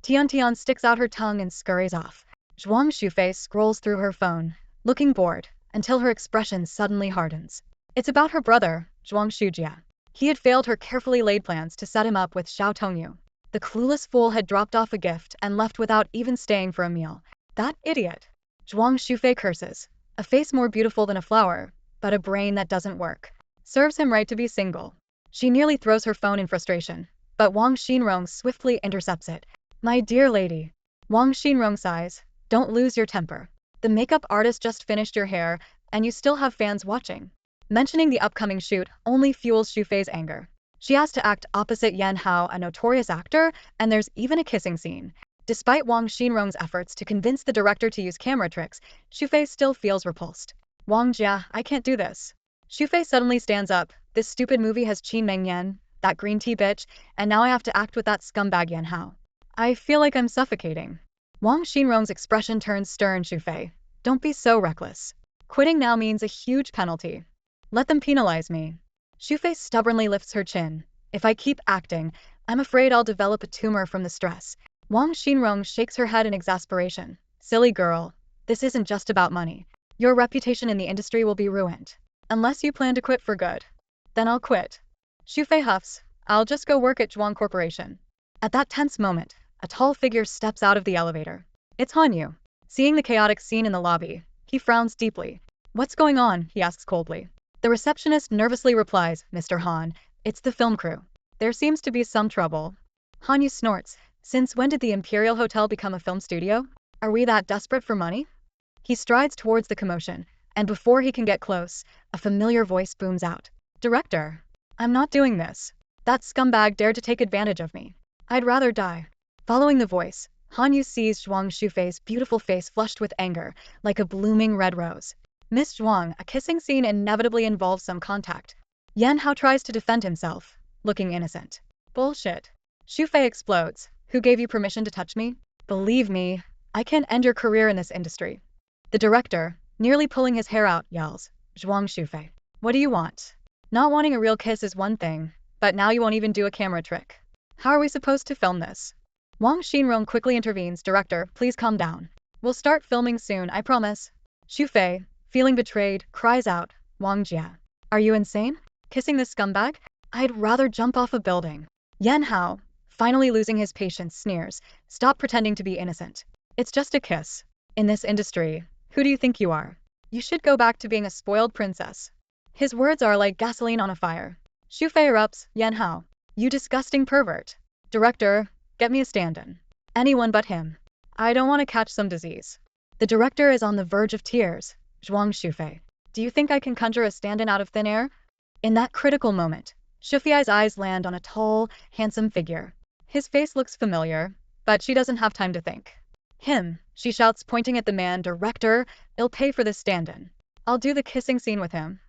Tian Tian sticks out her tongue and scurries off. Zhuang Shufei scrolls through her phone, looking bored, until her expression suddenly hardens. It's about her brother, Zhuang Shujia. He had failed her carefully laid plans to set him up with Xiao Tongyu. The clueless fool had dropped off a gift and left without even staying for a meal. That idiot. Zhuang Shufei curses. A face more beautiful than a flower, but a brain that doesn't work. Serves him right to be single. She nearly throws her phone in frustration, but Wang Xinrong swiftly intercepts it. My dear lady. Wang Xinrong sighs. Don't lose your temper. The makeup artist just finished your hair, and you still have fans watching. Mentioning the upcoming shoot only fuels Shufei's anger. She has to act opposite Yan Hao, a notorious actor, and there's even a kissing scene. Despite Wang Xinrong's efforts to convince the director to use camera tricks, Shufei still feels repulsed. Wang Jia, I can't do this. Shufei suddenly stands up. This stupid movie has Qin Mengyan, that green tea bitch, and now I have to act with that scumbag Yan Hao. I feel like I'm suffocating. Wang Xinrong's expression turns stern. Shufei, don't be so reckless. Quitting now means a huge penalty. Let them penalize me. Shufei stubbornly lifts her chin. If I keep acting, I'm afraid I'll develop a tumor from the stress. Wang Xinrong shakes her head in exasperation. Silly girl, this isn't just about money. Your reputation in the industry will be ruined. Unless you plan to quit for good. Then I'll quit. Shufei huffs. I'll just go work at Zhuang Corporation. At that tense moment, a tall figure steps out of the elevator. It's Hanyu. Seeing the chaotic scene in the lobby, he frowns deeply. What's going on? He asks coldly. The receptionist nervously replies, Mr. Han, it's the film crew. There seems to be some trouble. Hanyu snorts. Since when did the Imperial Hotel become a film studio? Are we that desperate for money? He strides towards the commotion, and before he can get close, a familiar voice booms out. Director, I'm not doing this. That scumbag dared to take advantage of me. I'd rather die. Following the voice, Hanyu sees Zhuang Shufei's beautiful face flushed with anger, like a blooming red rose. Miss Zhuang, a kissing scene inevitably involves some contact. Yan Hao tries to defend himself, looking innocent. Bullshit. Shufei explodes. Who gave you permission to touch me? Believe me, I can end your career in this industry. The director, nearly pulling his hair out, yells. Zhuang Shufei. What do you want? Not wanting a real kiss is one thing, but now you won't even do a camera trick. How are we supposed to film this? Wang Xinrong quickly intervenes. Director, please calm down. We'll start filming soon, I promise. Shufei, feeling betrayed, cries out. Wang Jia. Are you insane? Kissing this scumbag? I'd rather jump off a building. Yan Hao, finally losing his patience, sneers. Stop pretending to be innocent. It's just a kiss. In this industry, who do you think you are? You should go back to being a spoiled princess. His words are like gasoline on a fire. Shufei erupts. Yan Hao. You disgusting pervert. Director, get me a stand-in. Anyone but him. I don't want to catch some disease. The director is on the verge of tears. Zhuang Shufei. Do you think I can conjure a stand-in out of thin air? In that critical moment, Shufei's eyes land on a tall, handsome figure. His face looks familiar, but she doesn't have time to think. Him, she shouts, pointing at the man. Director, I'll pay for this stand-in. I'll do the kissing scene with him.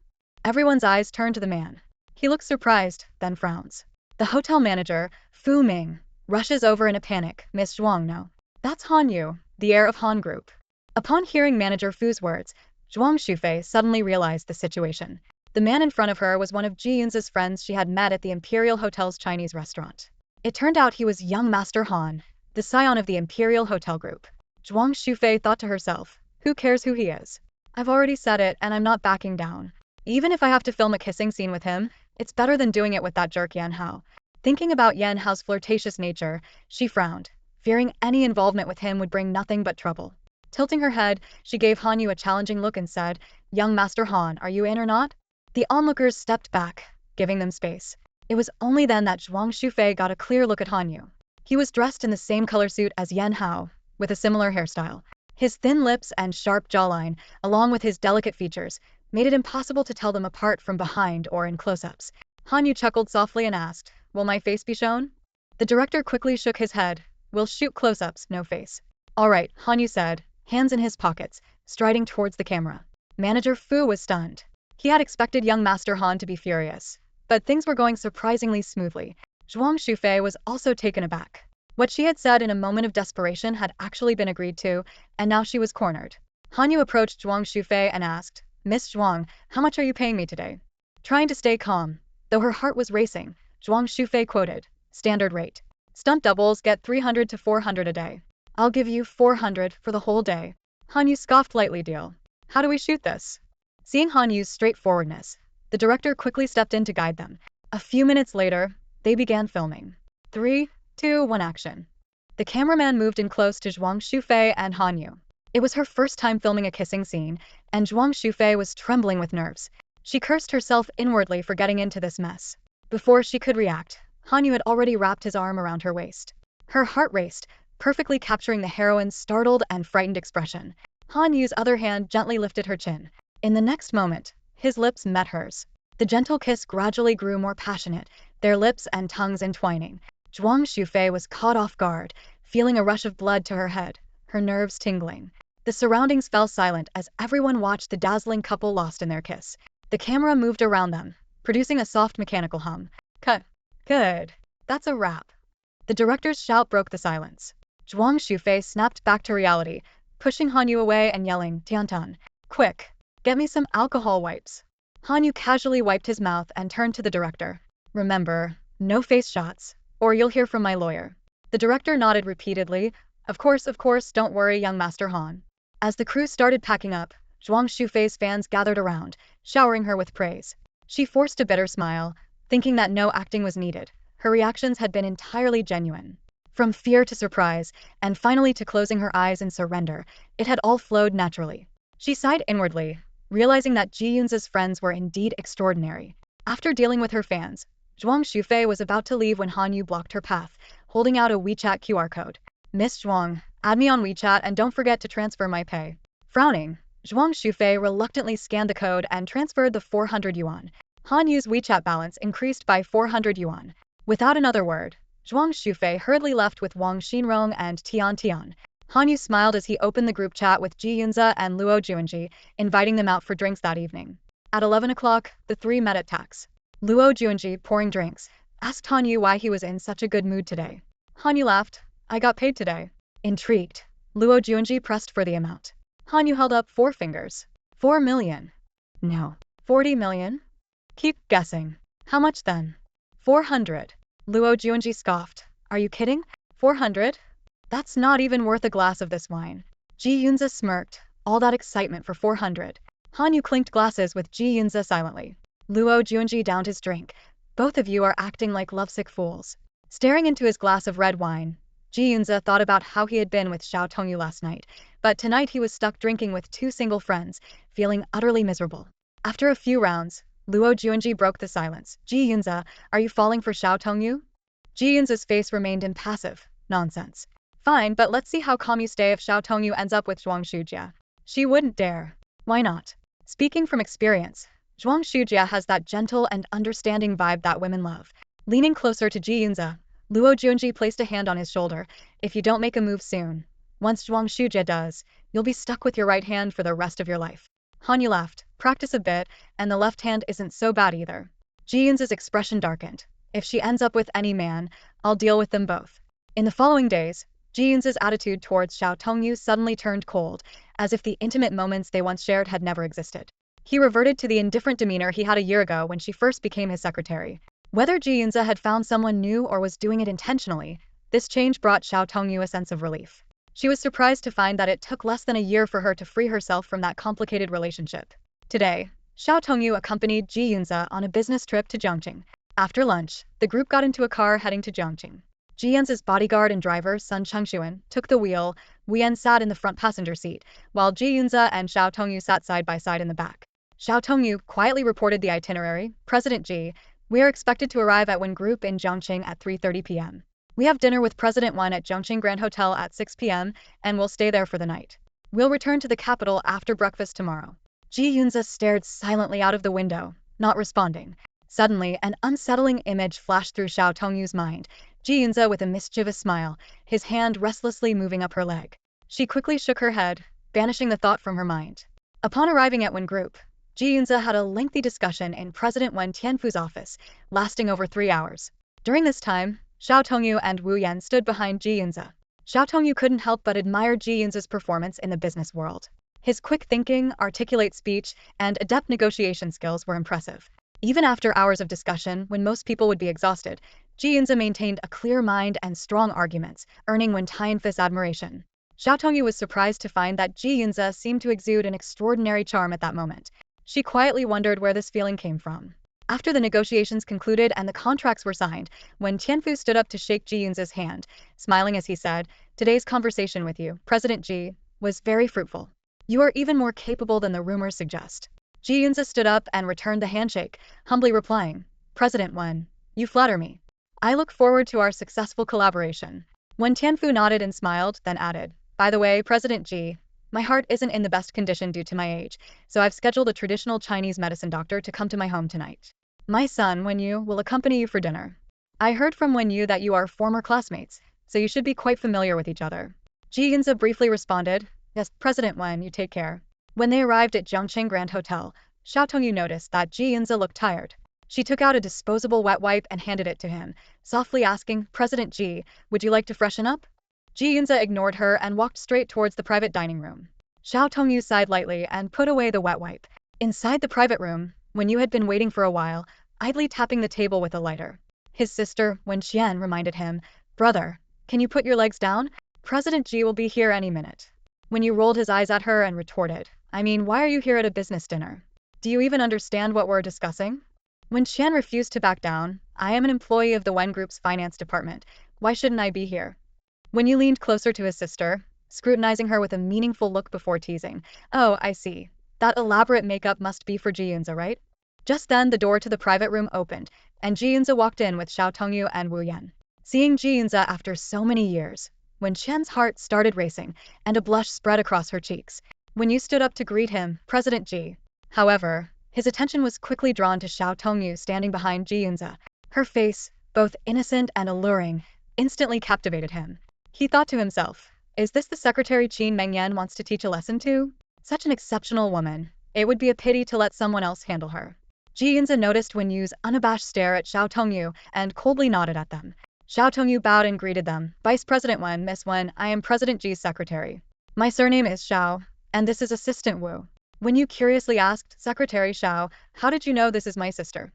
Everyone's eyes turn to the man. He looks surprised, then frowns. The hotel manager, Fu Ming, rushes over in a panic. Miss Zhuang, no. That's Hanyu, the heir of Han Group. Upon hearing manager Fu's words, Zhuang Shufei suddenly realized the situation. The man in front of her was one of Ji Yunze's friends she had met at the Imperial Hotel's Chinese restaurant. It turned out he was young Master Han, the scion of the Imperial Hotel Group. Zhuang Shufei thought to herself, who cares who he is? I've already said it, and I'm not backing down. Even if I have to film a kissing scene with him, it's better than doing it with that jerk Yan Hao. Thinking about Yan Hao's flirtatious nature, she frowned, fearing any involvement with him would bring nothing but trouble. Tilting her head, she gave Hanyu a challenging look and said, Young Master Han, are you in or not? The onlookers stepped back, giving them space. It was only then that Zhuang Shufei got a clear look at Hanyu. He was dressed in the same color suit as Yan Hao, with a similar hairstyle. His thin lips and sharp jawline, along with his delicate features, made it impossible to tell them apart from behind or in close-ups. Hanyu chuckled softly and asked, Will my face be shown? The director quickly shook his head. We'll shoot close-ups, no face. All right, Hanyu said, hands in his pockets, striding towards the camera. Manager Fu was stunned. He had expected young Master Han to be furious, but things were going surprisingly smoothly. Zhuang Shufei was also taken aback. What she had said in a moment of desperation had actually been agreed to, and now she was cornered. Hanyu approached Zhuang Shufei and asked, Miss Zhuang, how much are you paying me today? Trying to stay calm, though her heart was racing, Zhuang Shufei quoted, standard rate. Stunt doubles get 300 to 400 a day. I'll give you 400 for the whole day. Han Yu scoffed lightly. Deal. How do we shoot this? Seeing Han Yu's straightforwardness, the director quickly stepped in to guide them. A few minutes later, they began filming. 3, 2, 1 action. The cameraman moved in close to Zhuang Shufei and Han Yu. It was her first time filming a kissing scene, and Zhuang Shufei was trembling with nerves. She cursed herself inwardly for getting into this mess. Before she could react, Han Yu had already wrapped his arm around her waist. Her heart raced, perfectly capturing the heroine's startled and frightened expression. Han Yu's other hand gently lifted her chin. In the next moment, his lips met hers. The gentle kiss gradually grew more passionate, their lips and tongues entwining. Zhuang Shufei was caught off guard, feeling a rush of blood to her head, her nerves tingling. The surroundings fell silent as everyone watched the dazzling couple lost in their kiss. The camera moved around them, producing a soft mechanical hum. Cut. Good. That's a wrap. The director's shout broke the silence. Zhuang Shufei snapped back to reality, pushing Han Yu away and yelling, Tiantan, quick, get me some alcohol wipes. Han Yu casually wiped his mouth and turned to the director. Remember, no face shots, or you'll hear from my lawyer. The director nodded repeatedly. Of course, don't worry, young Master Han. As the crew started packing up, Zhuang Shufei's fans gathered around, showering her with praise. She forced a bitter smile, thinking that no acting was needed. Her reactions had been entirely genuine. From fear to surprise, and finally to closing her eyes in surrender, it had all flowed naturally. She sighed inwardly, realizing that Ji Yunze's friends were indeed extraordinary. After dealing with her fans, Zhuang Shufei was about to leave when Han Yu blocked her path, holding out a WeChat QR code. Miss Zhuang, add me on WeChat and don't forget to transfer my pay. Frowning, Zhuang Shufei reluctantly scanned the code and transferred the 400 yuan. Han Yu's WeChat balance increased by 400 yuan. Without another word, Zhuang Shufei hurriedly left with Wang Xinrong and Tian Tian. Han Yu smiled as he opened the group chat with Ji Yunze and Luo Juanji, inviting them out for drinks that evening. At 11 o'clock, the three met at Tax. Luo Juanji, pouring drinks, asked Han Yu why he was in such a good mood today. Han Yu laughed. I got paid today. Intrigued, Luo Juanji pressed for the amount. Han Yu held up 4 fingers. 4 million. No. 40 million? Keep guessing. How much then? 400. Luo Juanji scoffed. Are you kidding? 400? That's not even worth a glass of this wine. Ji Yunze smirked. All that excitement for 400. Han Yu clinked glasses with Ji Yunze silently. Luo Juanji downed his drink. Both of you are acting like lovesick fools. Staring into his glass of red wine, Ji Yunze thought about how he had been with Xiao Tongyu last night, but tonight he was stuck drinking with 2 single friends, feeling utterly miserable. After a few rounds, Luo Juanji broke the silence. Ji Yunze, are you falling for Xiao Tongyu? Ji Yunze's face remained impassive. Nonsense. Fine, but let's see how calm you stay if Xiao Tongyu ends up with Zhuang Shujia. She wouldn't dare. Why not? Speaking from experience, Zhuang Shujia has that gentle and understanding vibe that women love. Leaning closer to Ji Yunze, Luo Juanji placed a hand on his shoulder. If you don't make a move soon, once Zhuang Shujia does, you'll be stuck with your right hand for the rest of your life. Han Yu laughed. Practice a bit, and the left hand isn't so bad either. Ji Yunze's expression darkened. If she ends up with any man, I'll deal with them both. In the following days, Ji Yunze's attitude towards Xiao Tongyu suddenly turned cold, as if the intimate moments they once shared had never existed. He reverted to the indifferent demeanor he had a year ago when she first became his secretary. Whether Ji Yunze had found someone new or was doing it intentionally, this change brought Xiao Tongyu a sense of relief. She was surprised to find that it took less than a year for her to free herself from that complicated relationship. Today, Xiao Tongyu accompanied Ji Yunze on a business trip to Zhongqing. After lunch, the group got into a car heading to Zhongqing. Ji Yunze's bodyguard and driver, Sun Chengshuan, took the wheel. Wei Yan sat in the front passenger seat, while Ji Yunze and Xiao Tongyu sat side by side in the back. Xiao Tongyu quietly reported the itinerary. President Ji, we are expected to arrive at Wen Group in Zhongqing at 3:30 p.m. We have dinner with President Wen at Zhongqing Grand Hotel at 6 p.m. and we'll stay there for the night. We'll return to the capital after breakfast tomorrow. Ji Yunze stared silently out of the window, not responding. Suddenly, an unsettling image flashed through Xiao Tongyu's mind. Ji Yunze with a mischievous smile, his hand restlessly moving up her leg. She quickly shook her head, banishing the thought from her mind. Upon arriving at Wen Group, Ji Yunze had a lengthy discussion in President Wen Tianfu's office, lasting over 3 hours. During this time, Xiao Tongyu and Wu Yan stood behind Ji Yunze. Xiao Tongyu couldn't help but admire Ji Yunze's performance in the business world. His quick thinking, articulate speech, and adept negotiation skills were impressive. Even after hours of discussion, when most people would be exhausted, Ji Yunze maintained a clear mind and strong arguments, earning Wen Tianfu's admiration. Xiao Tongyu was surprised to find that Ji Yunze seemed to exude an extraordinary charm at that moment. She quietly wondered where this feeling came from. After the negotiations concluded and the contracts were signed, when Tianfu stood up to shake Ji Yunze's hand, smiling as he said, "Today's conversation with you, President Ji, was very fruitful. You are even more capable than the rumors suggest." Ji Yunze stood up and returned the handshake, humbly replying, "President Wen, you flatter me. I look forward to our successful collaboration." When Tianfu nodded and smiled, then added, "By the way, President Ji, my heart isn't in the best condition due to my age, so I've scheduled a traditional Chinese medicine doctor to come to my home tonight. My son, Wen Yu, will accompany you for dinner. I heard from Wen Yu that you are former classmates, so you should be quite familiar with each other." Ji Yunze briefly responded, "Yes, President Wen, you take care." When they arrived at Zhongqing Grand Hotel, Xiao Tongyu noticed that Ji Yunze looked tired. She took out a disposable wet wipe and handed it to him, softly asking, "President Ji, would you like to freshen up?" Ji Yunze ignored her and walked straight towards the private dining room. Xiao Tongyu sighed lightly and put away the wet wipe. Inside the private room, Wen Yu had been waiting for a while, idly tapping the table with a lighter. His sister, Wen Qian, reminded him, "Brother, can you put your legs down? President Ji will be here any minute." Wen Yu rolled his eyes at her and retorted, "I mean, why are you here at a business dinner? Do you even understand what we're discussing?" Wen Qian refused to back down. "I am an employee of the Wen Group's finance department. Why shouldn't I be here?" Wen Yu leaned closer to his sister, scrutinizing her with a meaningful look before teasing, "Oh, I see. That elaborate makeup must be for Ji Yunze, right?" Just then the door to the private room opened, and Ji Yunze walked in with Xiao Tongyu and Wu Yan. Seeing Ji Yunze after so many years, Wen Qian's heart started racing, and a blush spread across her cheeks. Wen Yu stood up to greet him, "President Ji." However, his attention was quickly drawn to Xiao Tongyu standing behind Ji Yunze. Her face, both innocent and alluring, instantly captivated him. He thought to himself, "Is this the secretary Qin Mengyan wants to teach a lesson to? Such an exceptional woman. It would be a pity to let someone else handle her." Ji Yunze noticed Wen Yu's unabashed stare at Xiao Tongyu and coldly nodded at them. Xiao Tongyu bowed and greeted them, "Vice President Wen, Miss Wen, I am President Ji's secretary. My surname is Xiao, and this is Assistant Wu." Wen Yu curiously asked, "Secretary Xiao, how did you know this is my sister?"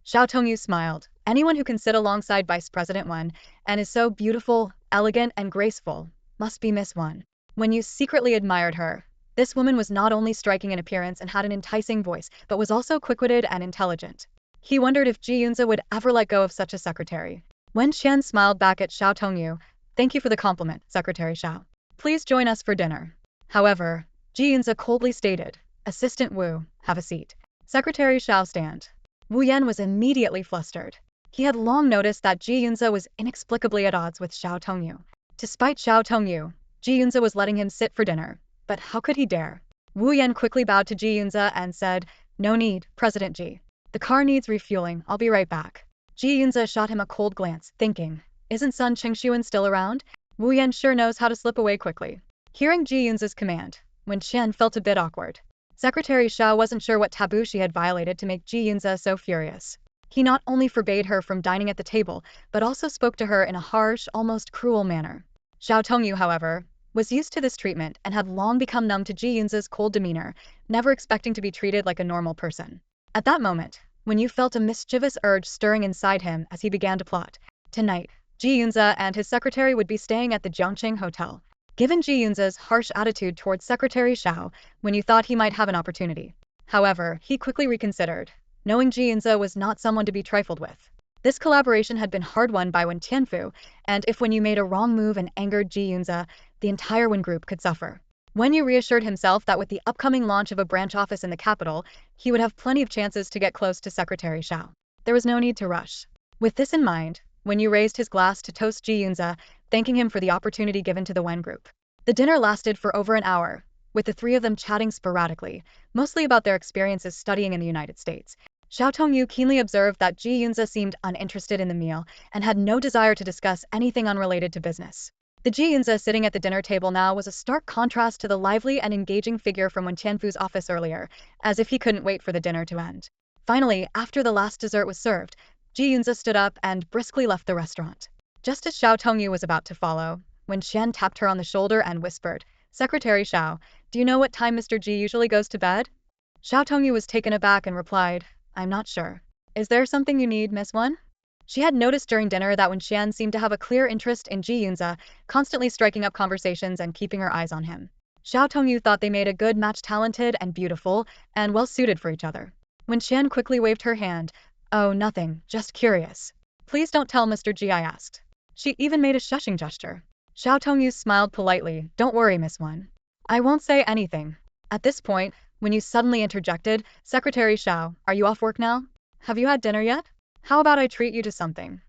Xiao Tongyu smiled. Anyone who can sit alongside Vice President Wen and is so beautiful, elegant, and graceful must be Miss Wen. Wen Yu secretly admired her. This woman was not only striking in appearance and had an enticing voice, but was also quick-witted and intelligent. He wondered if Ji Yunze would ever let go of such a secretary. Wen Qian smiled back at Xiao Tongyu. "Thank you for the compliment, Secretary Xiao. Please join us for dinner." However, Ji Yunze coldly stated, "Assistant Wu, have a seat. Secretary Xiao, stand." Wu Yan was immediately flustered. He had long noticed that Ji Yunze was inexplicably at odds with Xiao Tongyu. Despite Xiao Tongyu, Ji Yunze was letting him sit for dinner. But how could he dare? Wu Yan quickly bowed to Ji Yunze and said, "No need, President Ji. The car needs refueling, I'll be right back." Ji Yunze shot him a cold glance, thinking, "Isn't son Qingshuan still around? Wu Yan sure knows how to slip away quickly." Hearing Ji Yunze's command, Wen Qian felt a bit awkward. Secretary Xiao wasn't sure what taboo she had violated to make Ji Yunze so furious. He not only forbade her from dining at the table, but also spoke to her in a harsh, almost cruel manner. Xiao Tongyu, however, was used to this treatment and had long become numb to Ji Yunze's cold demeanor, never expecting to be treated like a normal person. At that moment, Wen Yu felt a mischievous urge stirring inside him as he began to plot. Tonight, Ji Yunze and his secretary would be staying at the Zhongqing Hotel. Given Ji Yunze's harsh attitude towards Secretary Xiao, Wen Yu thought he might have an opportunity. However, he quickly reconsidered, knowing Ji Yunze was not someone to be trifled with. This collaboration had been hard-won by Wen Tianfu, and if Wen Yu made a wrong move and angered Ji Yunze, the entire Wen Group could suffer. Wen Yu reassured himself that with the upcoming launch of a branch office in the capital, he would have plenty of chances to get close to Secretary Xiao. There was no need to rush. With this in mind, Wen Yu raised his glass to toast Ji Yunze, thanking him for the opportunity given to the Wen Group. The dinner lasted for over an hour, with the three of them chatting sporadically, mostly about their experiences studying in the United States. Xiao Tongyu keenly observed that Ji Yunze seemed uninterested in the meal and had no desire to discuss anything unrelated to business. The Ji Yunze sitting at the dinner table now was a stark contrast to the lively and engaging figure from Wen Tianfu's office earlier, as if he couldn't wait for the dinner to end. Finally, after the last dessert was served, Ji Yunze stood up and briskly left the restaurant. Just as Xiao Tongyu was about to follow, Wen Qian tapped her on the shoulder and whispered, "Secretary Xiao, do you know what time Mr. Ji usually goes to bed?" Xiao Tongyu was taken aback and replied, "I'm not sure. Is there something you need, Miss Wen?" She had noticed during dinner that when Xian seemed to have a clear interest in Ji Yunze, constantly striking up conversations and keeping her eyes on him. Xiao Tongyu thought they made a good match, talented and beautiful, and well suited for each other. When Xian quickly waved her hand, "Oh, nothing, just curious. Please don't tell Mr. Ji," I asked. She even made a shushing gesture. Xiao Tongyu smiled politely. "Don't worry, Miss Wan. I won't say anything." At this point, when you suddenly interjected, "Secretary Xiao, are you off work now? Have you had dinner yet? How about I treat you to something?"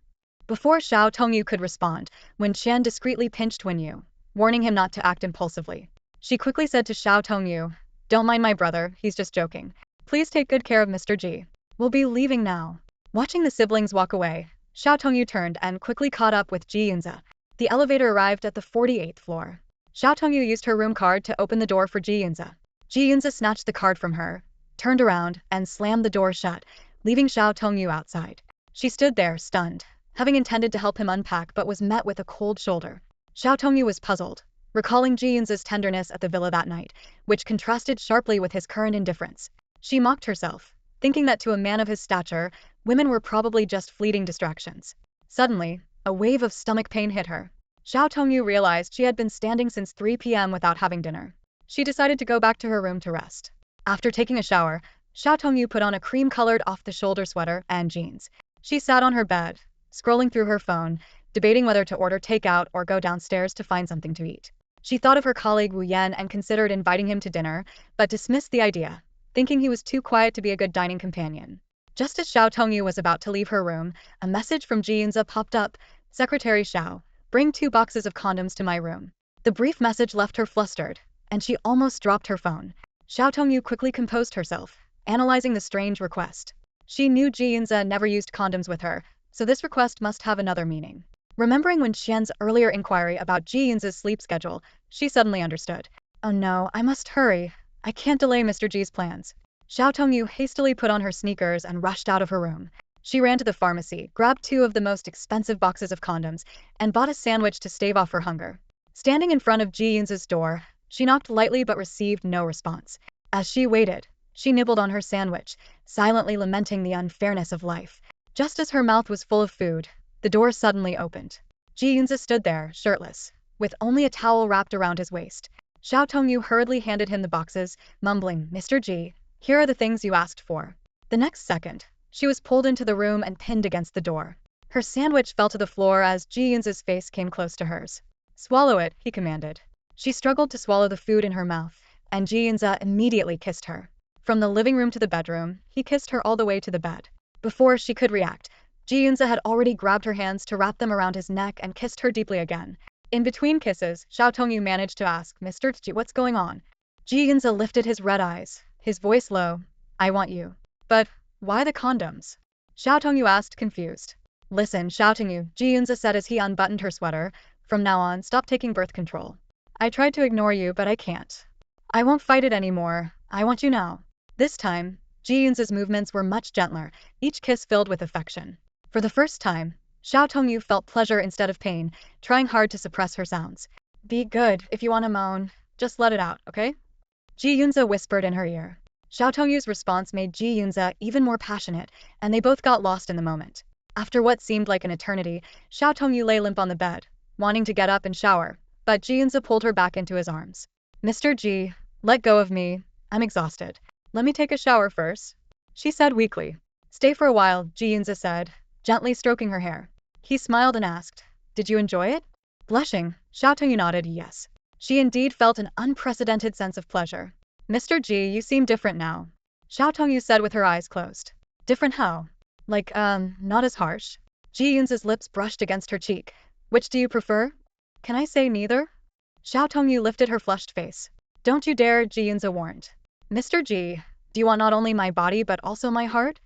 Before Xiao Tongyu could respond, Wen Qian discreetly pinched Wen Yu, warning him not to act impulsively. She quickly said to Xiao Tongyu, "Don't mind my brother, he's just joking. Please take good care of Mr. Ji. We'll be leaving now." Watching the siblings walk away, Xiao Tongyu turned and quickly caught up with Ji Yunze. The elevator arrived at the 48th floor. Xiao Tongyu used her room card to open the door for Ji Yunze. Ji Yunze snatched the card from her, turned around, and slammed the door shut, leaving Xiao Tongyu outside. She stood there, stunned, having intended to help him unpack but was met with a cold shoulder. Xiao Tongyu was puzzled, recalling Ji Yunze's tenderness at the villa that night, which contrasted sharply with his current indifference. She mocked herself, thinking that to a man of his stature, women were probably just fleeting distractions. Suddenly, a wave of stomach pain hit her. Xiao Tongyu realized she had been standing since 3 p.m. without having dinner. She decided to go back to her room to rest. After taking a shower, Xiao Tongyu put on a cream-colored off-the-shoulder sweater and jeans. She sat on her bed, scrolling through her phone, debating whether to order takeout or go downstairs to find something to eat. She thought of her colleague Wu Yan and considered inviting him to dinner, but dismissed the idea, thinking he was too quiet to be a good dining companion. Just as Xiao Tongyu was about to leave her room, a message from Ji Yunze popped up. "Secretary Xiao, bring 2 boxes of condoms to my room." The brief message left her flustered, and she almost dropped her phone. Xiao Tongyu quickly composed herself, analyzing the strange request. She knew Ji Yunze never used condoms with her, so this request must have another meaning. Remembering Wen Qian's earlier inquiry about Ji Yunze's sleep schedule, she suddenly understood. "Oh no, I must hurry. I can't delay Mr. Ji's plans." Xiao Tongyu hastily put on her sneakers and rushed out of her room. She ran to the pharmacy, grabbed 2 of the most expensive boxes of condoms, and bought a sandwich to stave off her hunger. Standing in front of Ji Yunze's door, she knocked lightly but received no response. As she waited, she nibbled on her sandwich, silently lamenting the unfairness of life. Just as her mouth was full of food, the door suddenly opened. Ji Yunze stood there, shirtless, with only a towel wrapped around his waist. Xiao Tongyu hurriedly handed him the boxes, mumbling, "Mr. Ji, here are the things you asked for." The next second, she was pulled into the room and pinned against the door. Her sandwich fell to the floor as Ji Yunze's face came close to hers. "Swallow it," he commanded. She struggled to swallow the food in her mouth, and Ji Yunze immediately kissed her. From the living room to the bedroom, he kissed her all the way to the bed. Before she could react, Ji Yunze had already grabbed her hands to wrap them around his neck and kissed her deeply again. In between kisses, Xiao Tongyu managed to ask, "Mr. Ji, what's going on?" Ji Yunze lifted his red eyes, his voice low. "I want you." "But why the condoms?" Xiao Tongyu asked, confused. "Listen, Xiao Tongyu," Ji Yunze said as he unbuttoned her sweater, "from now on, stop taking birth control. I tried to ignore you, but I can't. I won't fight it anymore. I want you now." This time, Ji Yunze's movements were much gentler, each kiss filled with affection. For the first time, Xiao Tongyu felt pleasure instead of pain, trying hard to suppress her sounds. "Be good, if you want to moan, just let it out, okay?" Ji Yunze whispered in her ear. Xiao Tongyu's response made Ji Yunze even more passionate, and they both got lost in the moment. After what seemed like an eternity, Xiao Tongyu lay limp on the bed, wanting to get up and shower, but Ji Yunze pulled her back into his arms. "Mr. Ji, let go of me. I'm exhausted. Let me take a shower first," she said weakly. "Stay for a while," Ji Yunze said, gently stroking her hair. He smiled and asked, "Did you enjoy it?" Blushing, Xiao Tongyu nodded yes. She indeed felt an unprecedented sense of pleasure. "Mr. Ji, you seem different now," Xiao Tongyu said with her eyes closed. "Different how? Like, not as harsh?" Ji Yunze's lips brushed against her cheek. "Which do you prefer?" "Can I say neither?" Xiao Tongyu lifted her flushed face. "Don't you dare," Ji Yunze warned. "Mr. Ji, do you want not only my body but also my heart?"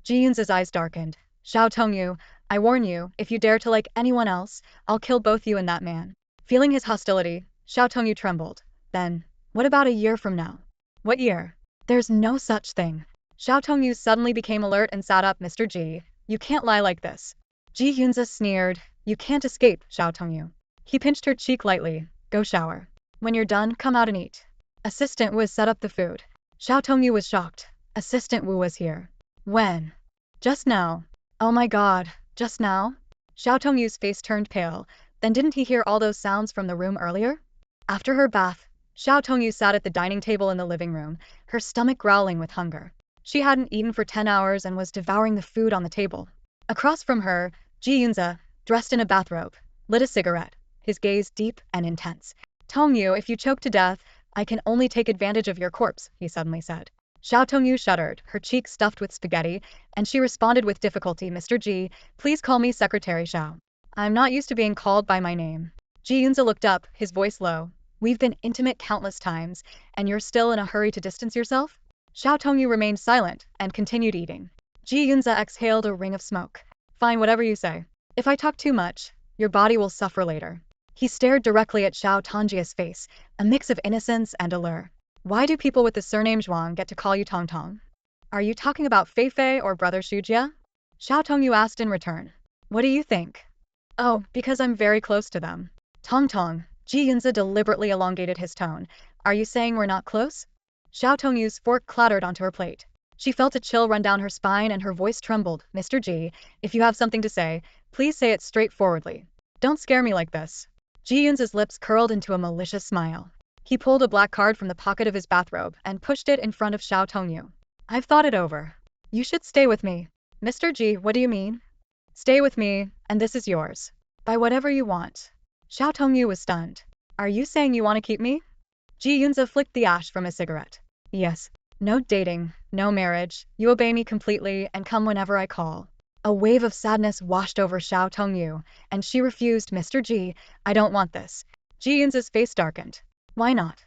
Ji Yunze's eyes darkened. "Xiao Tongyu, I warn you, if you dare to like anyone else, I'll kill both you and that man." Feeling his hostility, Xiao Tongyu trembled. "Then, what about a year from now?" "What year?" "There's no such thing." Xiao Tongyu suddenly became alert and sat up. "Mr. Ji, you can't lie like this." Ji Yunze sneered. "You can't escape, Xiao Tongyu." He pinched her cheek lightly. "Go shower. When you're done, come out and eat." Assistant Wu set up the food. Xiao Tongyu was shocked. Assistant Wu was here. When? Just now. Oh my god. Just now? Xiao Tongyu's face turned pale. Then didn't he hear all those sounds from the room earlier? After her bath, Xiao Tongyu sat at the dining table in the living room, her stomach growling with hunger. She hadn't eaten for 10 hours and was devouring the food on the table. Across from her, Ji Yunze, dressed in a bathrobe, lit a cigarette, his gaze deep and intense. Tongyu, if you choke to death, I can only take advantage of your corpse, he suddenly said. Xiao Tongyu shuddered, her cheeks stuffed with spaghetti, and she responded with difficulty, Mr. Ji, please call me Secretary Xiao. I'm not used to being called by my name. Ji Yunze looked up, his voice low. We've been intimate countless times, and you're still in a hurry to distance yourself? Xiao Tongyu remained silent and continued eating. Ji Yunze exhaled a ring of smoke. Fine, whatever you say. If I talk too much, your body will suffer later. He stared directly at Xiao Tongjia's face, a mix of innocence and allure. Why do people with the surname Zhuang get to call you Tong Tong? Are you talking about Fei Fei or brother Shujia? Xiao Tongyu asked in return. What do you think? Oh, because I'm very close to them. Tong Tong. Ji Yunze deliberately elongated his tone. Are you saying we're not close? Xiao Tongyu's fork clattered onto her plate. She felt a chill run down her spine and her voice trembled. Mr. Ji, if you have something to say, please say it straightforwardly. Don't scare me like this. Ji Yunze's lips curled into a malicious smile. He pulled a black card from the pocket of his bathrobe and pushed it in front of Xiao Tongyu. I've thought it over. You should stay with me. Mr. Ji, what do you mean? Stay with me, and this is yours. Buy whatever you want. Xiao Tongyu was stunned. Are you saying you want to keep me? Ji Yunze flicked the ash from his cigarette. Yes. No dating, no marriage, you obey me completely and come whenever I call. A wave of sadness washed over Xiao Tongyu, and she refused. Mr. Ji, I don't want this. Ji Yunze's face darkened. Why not?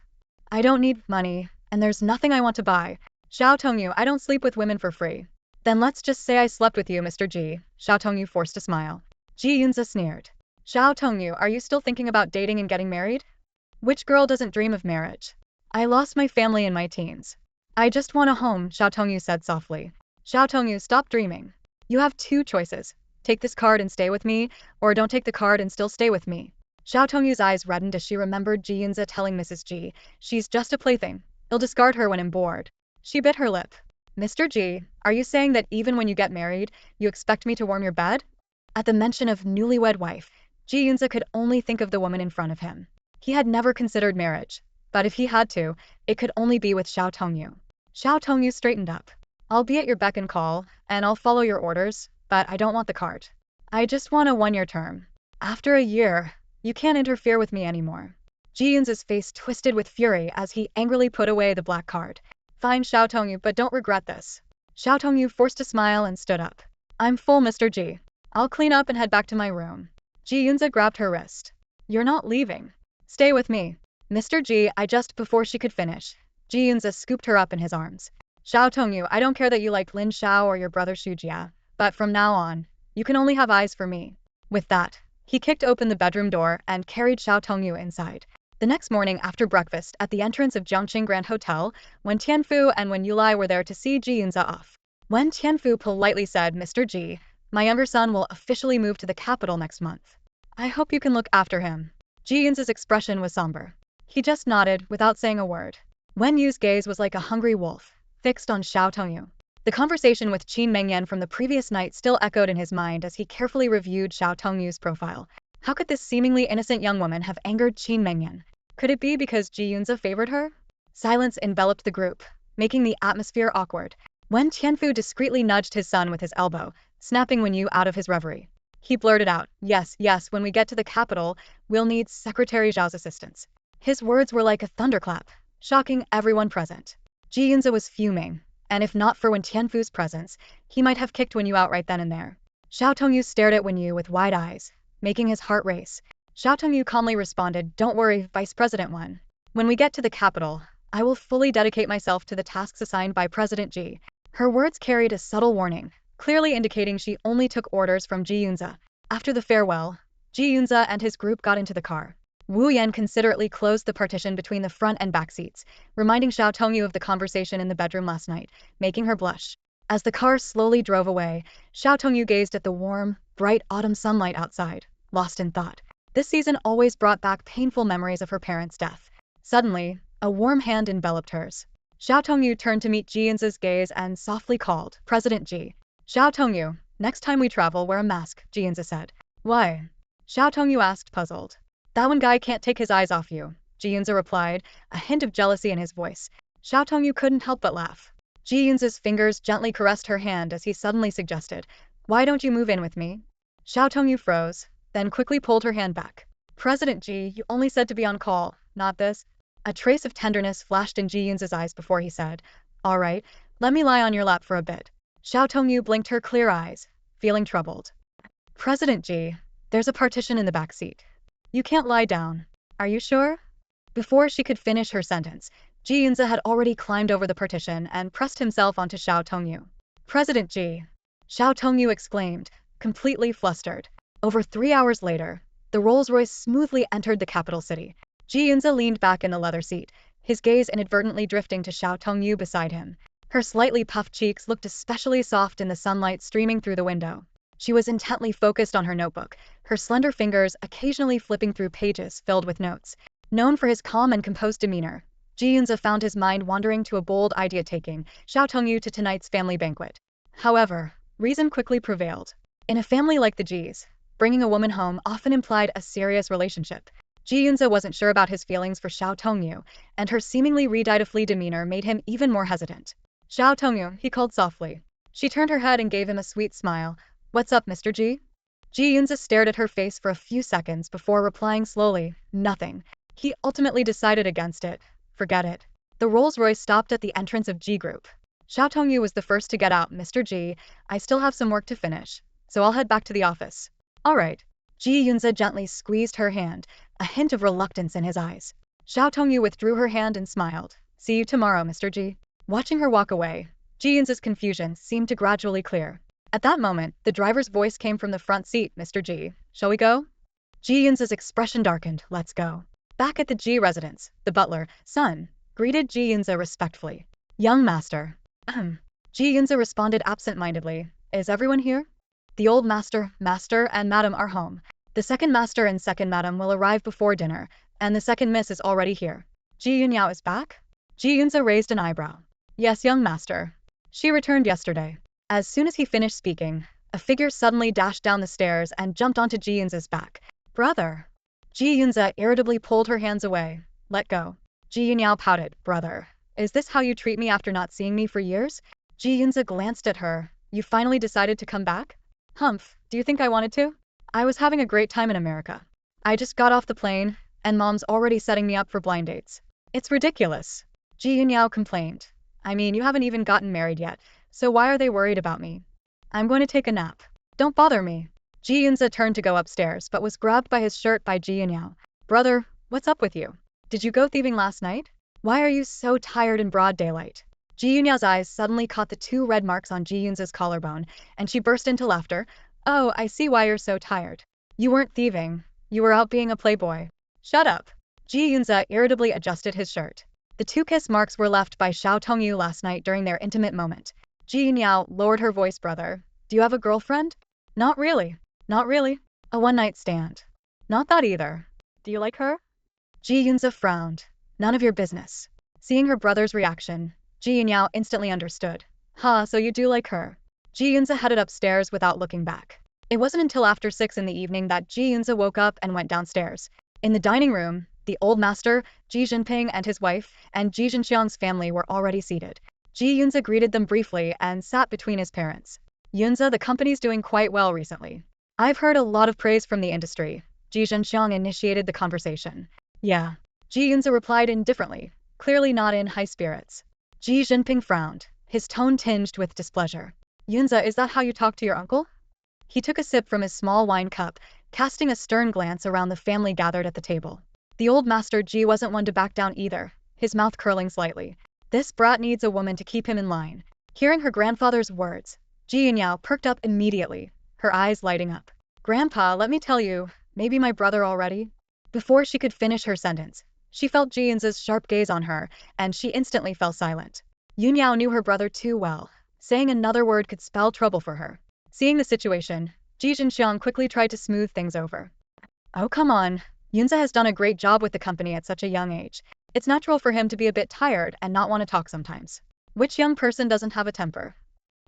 I don't need money, and there's nothing I want to buy. Xiao Tongyu, I don't sleep with women for free. Then let's just say I slept with you, Mr. Ji. Xiao Tongyu forced a smile. Ji Yunze sneered. Xiao Tongyu, are you still thinking about dating and getting married? Which girl doesn't dream of marriage? I lost my family in my teens. I just want a home, Xiao Tongyu said softly. Xiao Tongyu, stop dreaming. You have two choices. Take this card and stay with me, or don't take the card and still stay with me. Xiao Tongyu's eyes reddened as she remembered Ji Yunze telling Mrs. Ji, she's just a plaything. He'll discard her when I'm bored. She bit her lip. Mr. Ji, are you saying that even when you get married, you expect me to warm your bed? At the mention of newlywed wife, Ji Yunze could only think of the woman in front of him. He had never considered marriage, but if he had to, it could only be with Xiao Tongyu. Xiao Tongyu straightened up. I'll be at your beck and call, and I'll follow your orders, but I don't want the card. I just want a one-year term. After a year, you can't interfere with me anymore. Ji Yunze's face twisted with fury as he angrily put away the black card. Fine, Xiao Tongyu, but don't regret this. Xiao Tongyu forced a smile and stood up. I'm full, Mr. Ji. I'll clean up and head back to my room. Ji Yunze grabbed her wrist. You're not leaving. Stay with me. Mr. Ji, before she could finish, Ji Yunze scooped her up in his arms. Xiao Tongyu, I don't care that you like Lin Xiao or your brother Shujia, but from now on, you can only have eyes for me. With that, he kicked open the bedroom door and carried Xiao Tongyu inside. The next morning after breakfast at the entrance of Jiangqing Grand Hotel, Wen Tianfu and Wen Yulai were there to see Ji Yunze off. Wen Tianfu politely said, Mr. Ji, my younger son will officially move to the capital next month. I hope you can look after him. Ji Yunze's expression was somber. He just nodded without saying a word. Wen Yu's gaze was like a hungry wolf, fixed on Xiao Tongyu. The conversation with Qin Mengyan from the previous night still echoed in his mind as he carefully reviewed Xiao Tongyu's profile. How could this seemingly innocent young woman have angered Qin Mengyan? Could it be because Ji Yunze favored her? Silence enveloped the group, making the atmosphere awkward. Wen Tianfu discreetly nudged his son with his elbow, snapping Wen Yu out of his reverie. He blurted out, yes, when we get to the capital, we'll need Secretary Zhao's assistance. His words were like a thunderclap, shocking everyone present. Ji Yunze was fuming, and if not for Wen Tianfu's presence, he might have kicked Wen Yu out right then and there. Xiao Tongyu stared at Wen Yu with wide eyes, making his heart race. Xiao Tongyu calmly responded, don't worry, Vice President Wen. When we get to the capital, I will fully dedicate myself to the tasks assigned by President Ji. Her words carried a subtle warning, clearly indicating she only took orders from Ji Yunze. After the farewell, Ji Yunze and his group got into the car. Wu Yan considerately closed the partition between the front and back seats, reminding Xiao Tongyu of the conversation in the bedroom last night, making her blush. As the car slowly drove away, Xiao Tongyu gazed at the warm, bright autumn sunlight outside, lost in thought. This season always brought back painful memories of her parents' death. Suddenly, a warm hand enveloped hers. Xiao Tongyu turned to meet Ji Yunze's gaze and softly called, President Ji. Xiao Tongyu, Next time we travel, wear a mask, Ji Yunze said. Why? Xiao Tongyu asked, puzzled. That one guy can't take his eyes off you, Ji Yunze replied, a hint of jealousy in his voice. Xiao Tongyu couldn't help but laugh. Ji Yunze's fingers gently caressed her hand as he suddenly suggested, why don't you move in with me? Xiao Tongyu froze, then quickly pulled her hand back. President Ji, you only said to be on call, not this. A trace of tenderness flashed in Ji Yunze's eyes before he said, all right, let me lie on your lap for a bit. Xiao Tongyu blinked her clear eyes, feeling troubled. President Ji, there's a partition in the back seat. You can't lie down. Are you sure? Before she could finish her sentence, Ji Yunze had already climbed over the partition and pressed himself onto Xiao Tongyu. President Ji, Xiao Tongyu exclaimed, completely flustered. Over 3 hours later, the Rolls-Royce smoothly entered the capital city. Ji Yunze leaned back in the leather seat, his gaze inadvertently drifting to Xiao Tongyu beside him. Her slightly puffed cheeks looked especially soft in the sunlight streaming through the window. She was intently focused on her notebook, her slender fingers occasionally flipping through pages filled with notes. Known for his calm and composed demeanor, Ji Yunze found his mind wandering to a bold idea, taking Xiao Tongyu to tonight's family banquet. However, reason quickly prevailed. In a family like the Ji's, bringing a woman home often implied a serious relationship. Ji Yunze wasn't sure about his feelings for Xiao Tongyu, and her seemingly ready-to-flee demeanor made him even more hesitant. Xiao Tongyu, he called softly. She turned her head and gave him a sweet smile. What's up, Mr. Ji? Ji Yunze stared at her face for a few seconds before replying slowly, nothing. He ultimately decided against it. Forget it. The Rolls-Royce stopped at the entrance of Ji Group. Xiao Tongyu was the first to get out. Mr. Ji, I still have some work to finish, so I'll head back to the office. All right. Ji Yunze gently squeezed her hand, a hint of reluctance in his eyes. Xiao Tongyu withdrew her hand and smiled. See you tomorrow, Mr. Ji. Watching her walk away, Ji Yunze's confusion seemed to gradually clear. At that moment, the driver's voice came from the front seat. Mr. Ji, shall we go? Ji Yunze's expression darkened. Let's go. Back at the Ji residence, the butler, son, greeted Ji Yunze respectfully. Young master. Ji Yunze responded absent-mindedly. Is everyone here? The old master, and madam are home. The second master and second madam will arrive before dinner, and the second miss is already here. Ji Yunyao is back? Ji Yunze raised an eyebrow. Yes, young master. She returned yesterday. As soon as he finished speaking, a figure suddenly dashed down the stairs and jumped onto Ji Yunze's back. Brother. Ji Yunze irritably pulled her hands away. Let go. Ji Yunyao pouted. Brother. Is this how you treat me after not seeing me for years? Ji Yunze glanced at her. You finally decided to come back? Humph, do you think I wanted to? I was having a great time in America. I just got off the plane, and Mom's already setting me up for blind dates. It's ridiculous. Ji Yunyao complained. I mean, you haven't even gotten married yet, so why are they worried about me? I'm going to take a nap. Don't bother me. Ji Yunze turned to go upstairs but was grabbed by his shirt by Ji Yunyao. Brother, what's up with you? Did you go thieving last night? Why are you so tired in broad daylight? Ji Yunyao's eyes suddenly caught the 2 red marks on Ji Yunze's collarbone, and she burst into laughter. Oh, I see why you're so tired. You weren't thieving. You were out being a playboy. Shut up. Ji Yunze irritably adjusted his shirt. The 2 kiss marks were left by Xiao Tongyu last night during their intimate moment. Ji Yunyao lowered her voice. Brother, do you have a girlfriend? Not really. Not really. A one-night stand. Not that either. Do you like her? Ji Yunze frowned. None of your business. Seeing her brother's reaction, Ji Yunyao instantly understood. So you do like her. Ji Yunze headed upstairs without looking back. It wasn't until after 6 in the evening that Ji Yunze woke up and went downstairs. In the dining room, the old master, Ji Jinping and his wife, and Ji Zhenxiang's family were already seated. Ji Yunze greeted them briefly and sat between his parents. Yunze, the company's doing quite well recently. I've heard a lot of praise from the industry. Ji Zhenxiang initiated the conversation. Yeah. Ji Yunze replied indifferently, clearly not in high spirits. Ji Jinping frowned, his tone tinged with displeasure. Yunze, is that how you talk to your uncle? He took a sip from his small wine cup, casting a stern glance around the family gathered at the table. The old master Ji wasn't one to back down either, his mouth curling slightly. This brat needs a woman to keep him in line. Hearing her grandfather's words, Ji Yunyao perked up immediately, her eyes lighting up. Grandpa, let me tell you, maybe my brother already? Before she could finish her sentence, she felt Ji Yunze's sharp gaze on her, and she instantly fell silent. Yunyao knew her brother too well. Saying another word could spell trouble for her. Seeing the situation, Ji Zhenxiang quickly tried to smooth things over. Oh, come on. Yunze has done a great job with the company at such a young age. It's natural for him to be a bit tired and not want to talk sometimes. Which young person doesn't have a temper?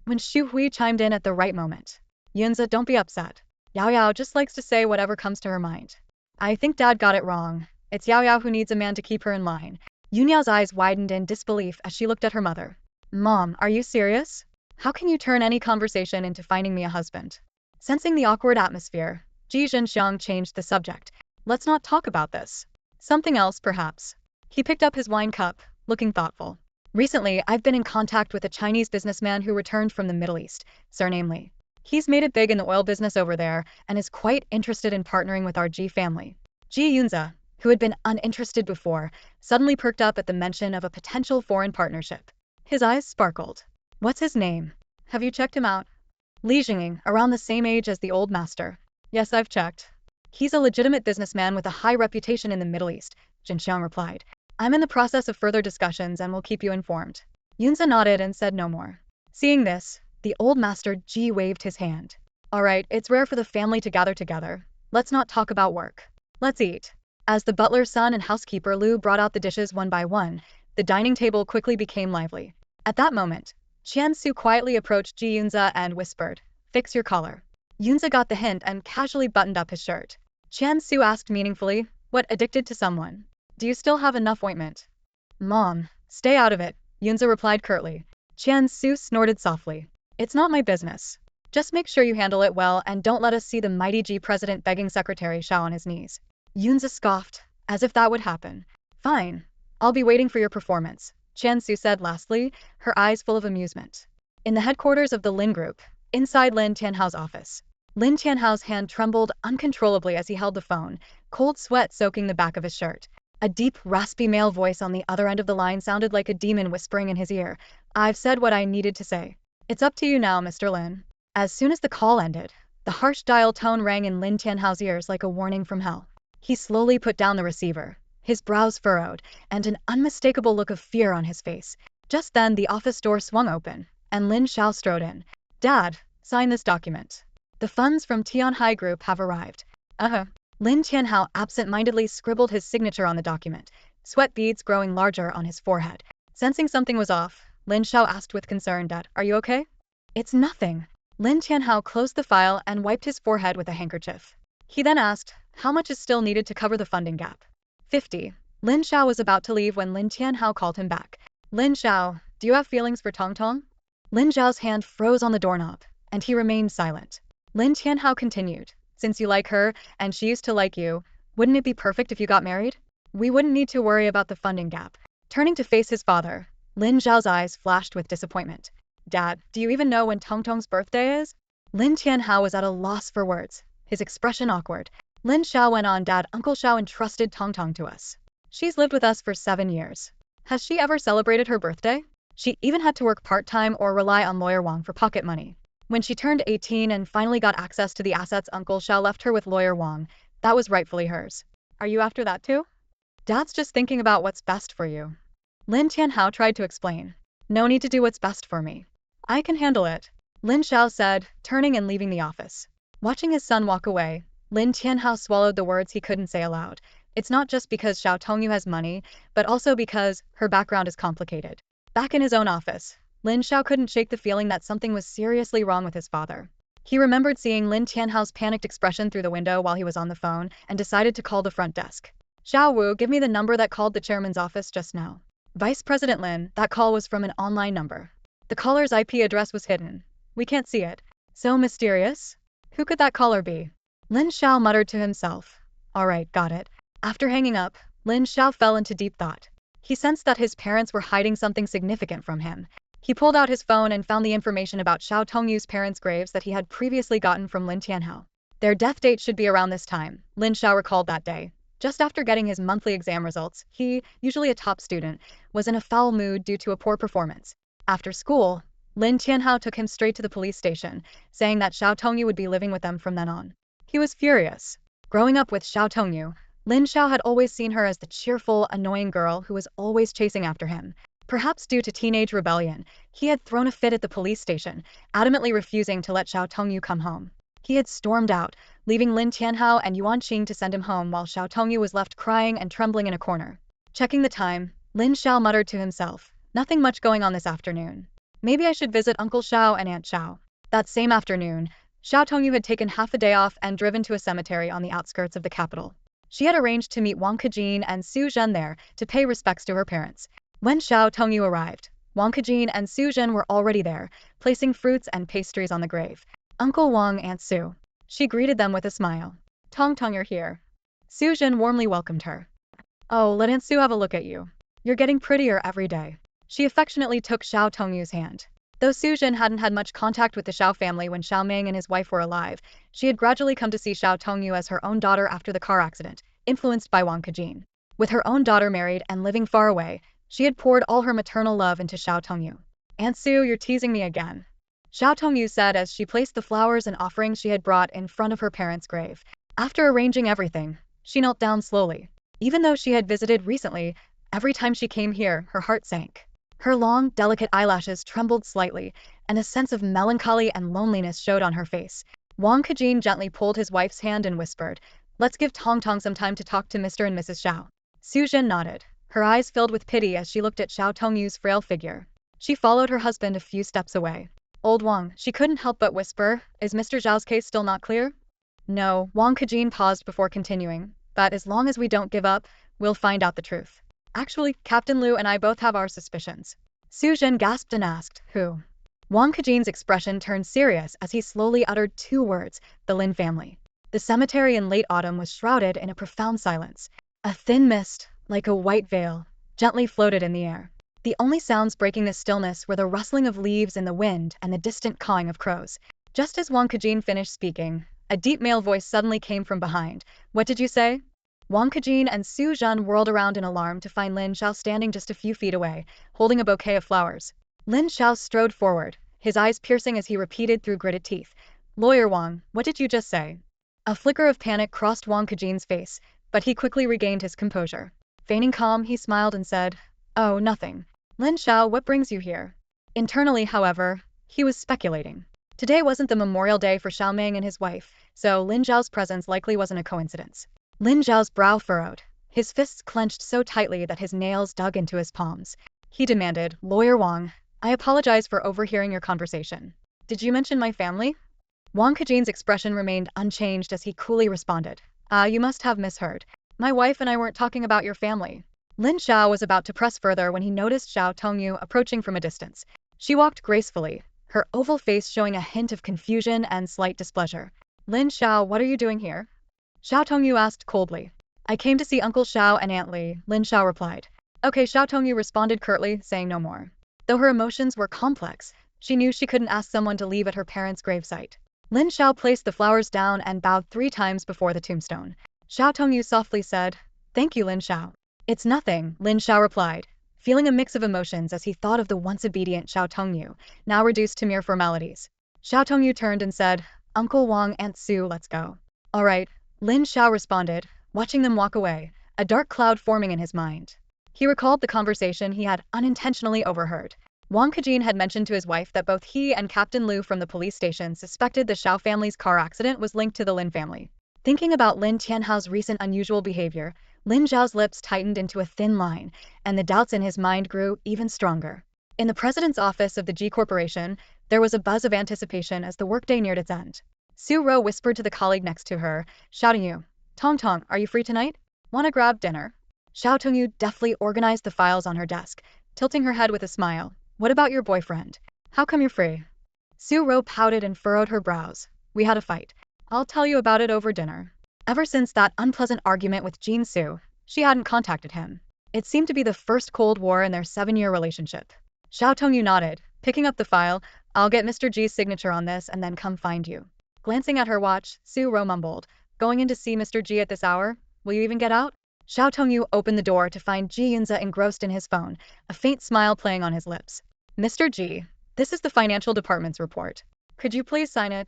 When Xu Hui chimed in at the right moment, Yunze, don't be upset. Yao Yao just likes to say whatever comes to her mind. I think Dad got it wrong. It's Yao Yao who needs a man to keep her in line. Yunyao's eyes widened in disbelief as she looked at her mother. Mom, are you serious? How can you turn any conversation into finding me a husband? Sensing the awkward atmosphere, Ji Yunze changed the subject. Let's not talk about this. Something else, perhaps. He picked up his wine cup, looking thoughtful. Recently, I've been in contact with a Chinese businessman who returned from the Middle East, surname Li. He's made it big in the oil business over there and is quite interested in partnering with our Ji family. Ji Yunze, who had been uninterested before, suddenly perked up at the mention of a potential foreign partnership. His eyes sparkled. What's his name? Have you checked him out? Li Jinging, around the same age as the old master. Yes, I've checked. He's a legitimate businessman with a high reputation in the Middle East, Jinxiang replied. I'm in the process of further discussions and will keep you informed. Yunze nodded and said no more. Seeing this, the old master Ji waved his hand. Alright, it's rare for the family to gather together. Let's not talk about work. Let's eat. As the butler's son and housekeeper Lu brought out the dishes one by one, the dining table quickly became lively. At that moment, Qian Su quietly approached Ji Yunze and whispered, "Fix your collar." Yunze got the hint and casually buttoned up his shirt. Qian Su asked meaningfully, "What, addicted to someone? Do you still have enough ointment?" "Mom, stay out of it," Yunze replied curtly. Qian Su snorted softly. "It's not my business. Just make sure you handle it well and don't let us see the mighty Ji president begging Secretary Xiao on his knees." Yunze scoffed, as if that would happen. "Fine. I'll be waiting for your performance," Qian Su said lastly, her eyes full of amusement. In the headquarters of the Lin Group, inside Lin Tianhao's office, Lin Tianhao's hand trembled uncontrollably as he held the phone, cold sweat soaking the back of his shirt. A deep, raspy male voice on the other end of the line sounded like a demon whispering in his ear. "I've said what I needed to say. It's up to you now, Mr. Lin." As soon as the call ended, the harsh dial tone rang in Lin Tianhao's ears like a warning from hell. He slowly put down the receiver, his brows furrowed, and an unmistakable look of fear on his face. Just then the office door swung open, and Lin Xiao strode in. "Dad, sign this document. The funds from Tianhai Group have arrived." Lin Tianhao absent-mindedly scribbled his signature on the document, sweat beads growing larger on his forehead. Sensing something was off, Lin Xiao asked with concern, "Dad, are you okay?" "It's nothing." Lin Tianhao closed the file and wiped his forehead with a handkerchief. He then asked, "How much is still needed to cover the funding gap?" 50. Lin Xiao was about to leave when Lin Tianhao called him back. "Lin Xiao, do you have feelings for Tong Tong?" Lin Xiao's hand froze on the doorknob, and he remained silent. Lin Tianhao continued, "Since you like her, and she used to like you, wouldn't it be perfect if you got married? We wouldn't need to worry about the funding gap." Turning to face his father, Lin Xiao's eyes flashed with disappointment. "Dad, do you even know when Tong Tong's birthday is?" Lin Tianhao was at a loss for words, his expression awkward. Lin Xiao went on, "Dad, Uncle Xiao entrusted Tong Tong to us. She's lived with us for 7 years. Has she ever celebrated her birthday? She even had to work part-time or rely on Lawyer Wang for pocket money. When she turned 18 and finally got access to the assets Uncle Xiao left her with Lawyer Wang, that was rightfully hers. Are you after that too?" "Dad's just thinking about what's best for you." Lin Tianhao tried to explain. "No need to do what's best for me. I can handle it," Lin Xiao said, turning and leaving the office. Watching his son walk away, Lin Tianhao swallowed the words he couldn't say aloud. It's not just because Xiao Tongyu has money, but also because her background is complicated. Back in his own office, Lin Xiao couldn't shake the feeling that something was seriously wrong with his father. He remembered seeing Lin Tianhao's panicked expression through the window while he was on the phone and decided to call the front desk. "Xiao Wu, give me the number that called the chairman's office just now." "Vice President Lin, that call was from an online number. The caller's IP address was hidden. We can't see it." "So mysterious? Who could that caller be?" Lin Xiao muttered to himself. "Alright, got it." After hanging up, Lin Xiao fell into deep thought. He sensed that his parents were hiding something significant from him. He pulled out his phone and found the information about Xiao Tongyu's parents' graves that he had previously gotten from Lin Tianhao. Their death date should be around this time, Lin Xiao recalled that day. Just after getting his monthly exam results, he, usually a top student, was in a foul mood due to a poor performance. After school, Lin Tianhao took him straight to the police station, saying that Xiao Tongyu would be living with them from then on. He was furious. Growing up with Xiao Tongyu, Lin Xiao had always seen her as the cheerful, annoying girl who was always chasing after him. Perhaps due to teenage rebellion, he had thrown a fit at the police station, adamantly refusing to let Xiao Tongyu come home. He had stormed out, leaving Lin Tianhao and Yuan Qing to send him home while Xiao Tongyu was left crying and trembling in a corner. Checking the time, Lin Xiao muttered to himself, "Nothing much going on this afternoon. Maybe I should visit Uncle Xiao and Aunt Xiao." That same afternoon, Xiao Tongyu had taken half a day off and driven to a cemetery on the outskirts of the capital. She had arranged to meet Wang Kejin and Su Zhen there to pay respects to her parents. When Xiao Tongyu arrived, Wang Kejin and Su Zhen were already there, placing fruits and pastries on the grave. Uncle Wang, Aunt Su. She greeted them with a smile. Tong, you're here. Su Zhen warmly welcomed her. Oh, let Aunt Su have a look at you. You're getting prettier every day. She affectionately took Xiao Tongyu's hand. Though Su Zhen hadn't had much contact with the Xiao family when Xiao Meng and his wife were alive, she had gradually come to see Xiao Tongyu as her own daughter after the car accident, influenced by Wang Kejin. With her own daughter married and living far away, she had poured all her maternal love into Xiao Tongyu. Aunt Su, you're teasing me again. Xiao Tongyu said as she placed the flowers and offerings she had brought in front of her parents' grave. After arranging everything, she knelt down slowly. Even though she had visited recently, every time she came here, her heart sank. Her long, delicate eyelashes trembled slightly, and a sense of melancholy and loneliness showed on her face. Wang Kejin gently pulled his wife's hand and whispered, "Let's give Tong some time to talk to Mr. and Mrs. Xiao." Su Zhen nodded. Her eyes filled with pity as she looked at Xiao Tongyu's frail figure. She followed her husband a few steps away. Old Wang, she couldn't help but whisper, "Is Mr. Zhao's case still not clear?" No, Wang Kejin paused before continuing, "but as long as we don't give up, we'll find out the truth. Actually, Captain Liu and I both have our suspicions." Su Zhen gasped and asked, "Who?" Wang Kejin's expression turned serious as he slowly uttered two words, "The Lin family." The cemetery in late autumn was shrouded in a profound silence. A thin mist, like a white veil, gently floated in the air. The only sounds breaking the stillness were the rustling of leaves in the wind and the distant cawing of crows. Just as Wang Kejin finished speaking, a deep male voice suddenly came from behind. "What did you say?" Wang Kejin and Su Zhen whirled around in alarm to find Lin Xiao standing just a few feet away, holding a bouquet of flowers. Lin Xiao strode forward, his eyes piercing as he repeated through gritted teeth, "Lawyer Wang, what did you just say?" A flicker of panic crossed Wang Kejin's face, but he quickly regained his composure. Feigning calm, he smiled and said, "Oh, nothing. Lin Xiao, what brings you here?" Internally, however, he was speculating. Today wasn't the memorial day for Xiao Meng and his wife, so Lin Xiao's presence likely wasn't a coincidence. Lin Xiao's brow furrowed. His fists clenched so tightly that his nails dug into his palms. He demanded, "Lawyer Wang, I apologize for overhearing your conversation. Did you mention my family?" Wang Kejin's expression remained unchanged as he coolly responded, You must have misheard. My wife and I weren't talking about your family." Lin Xiao was about to press further when he noticed Xiao Tongyu approaching from a distance. She walked gracefully, her oval face showing a hint of confusion and slight displeasure. "Lin Xiao, what are you doing here?" Xiao Tongyu asked coldly. "I came to see Uncle Xiao and Aunt Li," Lin Xiao replied. "Okay," Xiao Tongyu responded curtly, saying no more. Though her emotions were complex, she knew she couldn't ask someone to leave at her parents' gravesite. Lin Xiao placed the flowers down and bowed 3 times before the tombstone. Xiao Tongyu softly said, "Thank you, Lin Xiao." "It's nothing," Lin Xiao replied, feeling a mix of emotions as he thought of the once obedient Xiao Tongyu, now reduced to mere formalities. Xiao Tongyu turned and said, "Uncle Wang, Aunt Su, let's go." "All right," Lin Xiao responded, watching them walk away, a dark cloud forming in his mind. He recalled the conversation he had unintentionally overheard. Wang Kejin had mentioned to his wife that both he and Captain Liu from the police station suspected the Xiao family's car accident was linked to the Lin family. Thinking about Lin Tianhao's recent unusual behavior, Lin Zhao's lips tightened into a thin line, and the doubts in his mind grew even stronger. In the president's office of the Ji Corporation, there was a buzz of anticipation as the workday neared its end. Su Ro whispered to the colleague next to her, shouting, Tong, are you free tonight? Wanna grab dinner?" Xiao Tongyu deftly organized the files on her desk, tilting her head with a smile. "What about your boyfriend? How come you're free?" Su Ro pouted and furrowed her brows. "We had a fight. I'll tell you about it over dinner." Ever since that unpleasant argument with Jin Su, she hadn't contacted him. It seemed to be the first Cold War in their 7-year relationship. Xiao Tongyu nodded, picking up the file. "I'll get Mr. Ji's signature on this and then come find you." Glancing at her watch, Su Ro mumbled, "Going in to see Mr. Ji at this hour? Will you even get out?" Xiao Tongyu opened the door to find Ji Yunze engrossed in his phone, a faint smile playing on his lips. "Mr. Ji, this is the financial department's report. Could you please sign it?"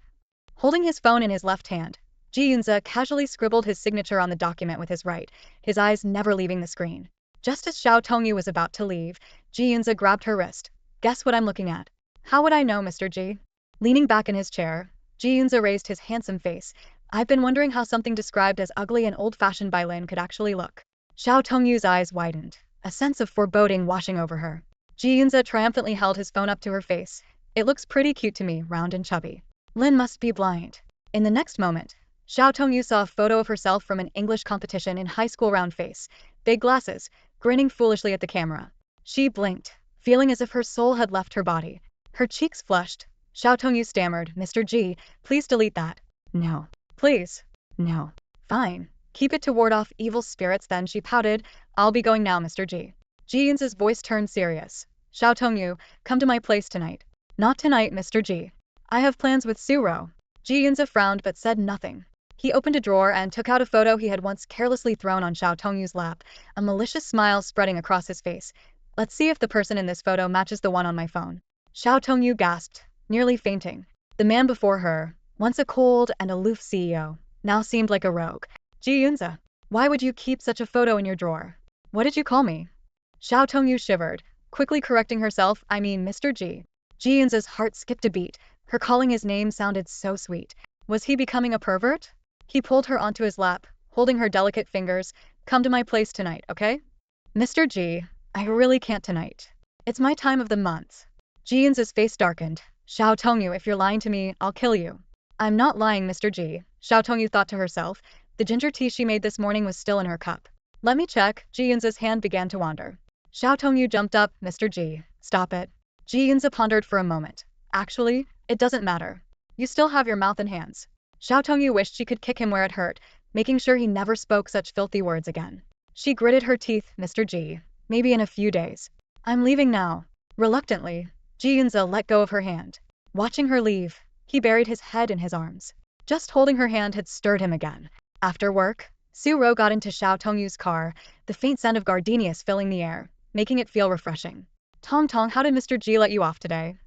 Holding his phone in his left hand, Ji Yunze casually scribbled his signature on the document with his right, his eyes never leaving the screen. Just as Xiao Tongyu was about to leave, Ji Yunze grabbed her wrist. "Guess what I'm looking at?" "How would I know, Mr. Ji?" Leaning back in his chair, Ji Yunze raised his handsome face. "I've been wondering how something described as ugly and old-fashioned by Lin could actually look." Xiao Tongyu's eyes widened, a sense of foreboding washing over her. Ji Yunze triumphantly held his phone up to her face. "It looks pretty cute to me, round and chubby." Lin must be blind. In the next moment, Xiao Tongyu saw a photo of herself from an English competition in high school, round face, big glasses, grinning foolishly at the camera. She blinked, feeling as if her soul had left her body. Her cheeks flushed. Xiao Tongyu stammered, "Mr. Ji, please delete that." "No. Please." "No." "Fine. Keep it to ward off evil spirits then," she pouted. "I'll be going now, Mr. Ji." Ji Yunze's voice turned serious. "Xiao Tongyu, come to my place tonight." "Not tonight, Mr. Ji. I have plans with Suro." Ji Yunze frowned but said nothing. He opened a drawer and took out a photo he had once carelessly thrown on Xiao Tongyu's lap, a malicious smile spreading across his face. "Let's see if the person in this photo matches the one on my phone." Xiao Tongyu gasped, nearly fainting. The man before her, once a cold and aloof CEO, now seemed like a rogue. "Ji Yunze, why would you keep such a photo in your drawer?" "What did you call me?" Xiao Tongyu shivered, quickly correcting herself. "I mean Mr. Ji." Ji Yunze's heart skipped a beat. Her calling his name sounded so sweet. Was he becoming a pervert? He pulled her onto his lap, holding her delicate fingers. "Come to my place tonight, okay?" "Mr. Ji, I really can't tonight. It's my time of the month." Ji Yunze's face darkened. "Xiao Tongyu, if you're lying to me, I'll kill you." "I'm not lying, Mr. Ji," Xiao Tongyu thought to herself. The ginger tea she made this morning was still in her cup. "Let me check." Ji Yunze's hand began to wander. Xiao Tongyu jumped up. "Mr. Ji, stop it." Ji Yunze pondered for a moment. "Actually, it doesn't matter. You still have your mouth and hands." Xiao Tongyu wished she could kick him where it hurt, making sure he never spoke such filthy words again. She gritted her teeth. "Mr. Ji, maybe in a few days. I'm leaving now." Reluctantly, Ji Yunze let go of her hand. Watching her leave, he buried his head in his arms. Just holding her hand had stirred him again. After work, Suro got into Xiao Tongyu's car, the faint scent of gardenias filling the air, making it feel refreshing. "Tong Tong, how did Mr. Ji let you off today?"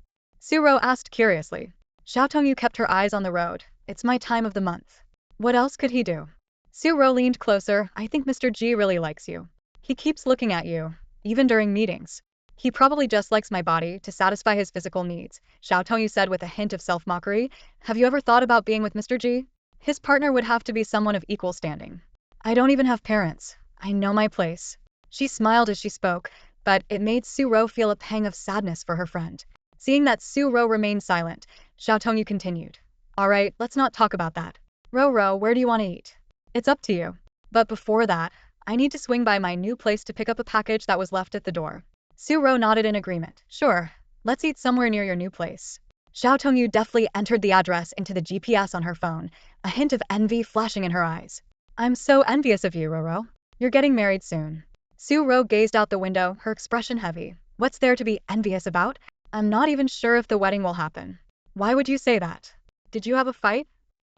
Suro asked curiously. Xiao Tongyu kept her eyes on the road. "It's my time of the month." "What else could he do?" Suro leaned closer. "I think Mr. Ji really likes you. He keeps looking at you, even during meetings." "He probably just likes my body to satisfy his physical needs," Xiao Tongyu said with a hint of self-mockery. "Have you ever thought about being with Mr. Ji? His partner would have to be someone of equal standing." "I don't even have parents. I know my place." She smiled as she spoke, but it made Suro feel a pang of sadness for her friend. Seeing that Suro remained silent, Xiao Tongyu continued. "All right, let's not talk about that. Ro, where do you want to eat?" "It's up to you. But before that, I need to swing by my new place to pick up a package that was left at the door." Suro nodded in agreement. "Sure, let's eat somewhere near your new place." Xiao Tongyu deftly entered the address into the GPS on her phone, a hint of envy flashing in her eyes. "I'm so envious of you, Roro. You're getting married soon." Suro gazed out the window, her expression heavy. "What's there to be envious about? I'm not even sure if the wedding will happen." "Why would you say that? Did you have a fight?"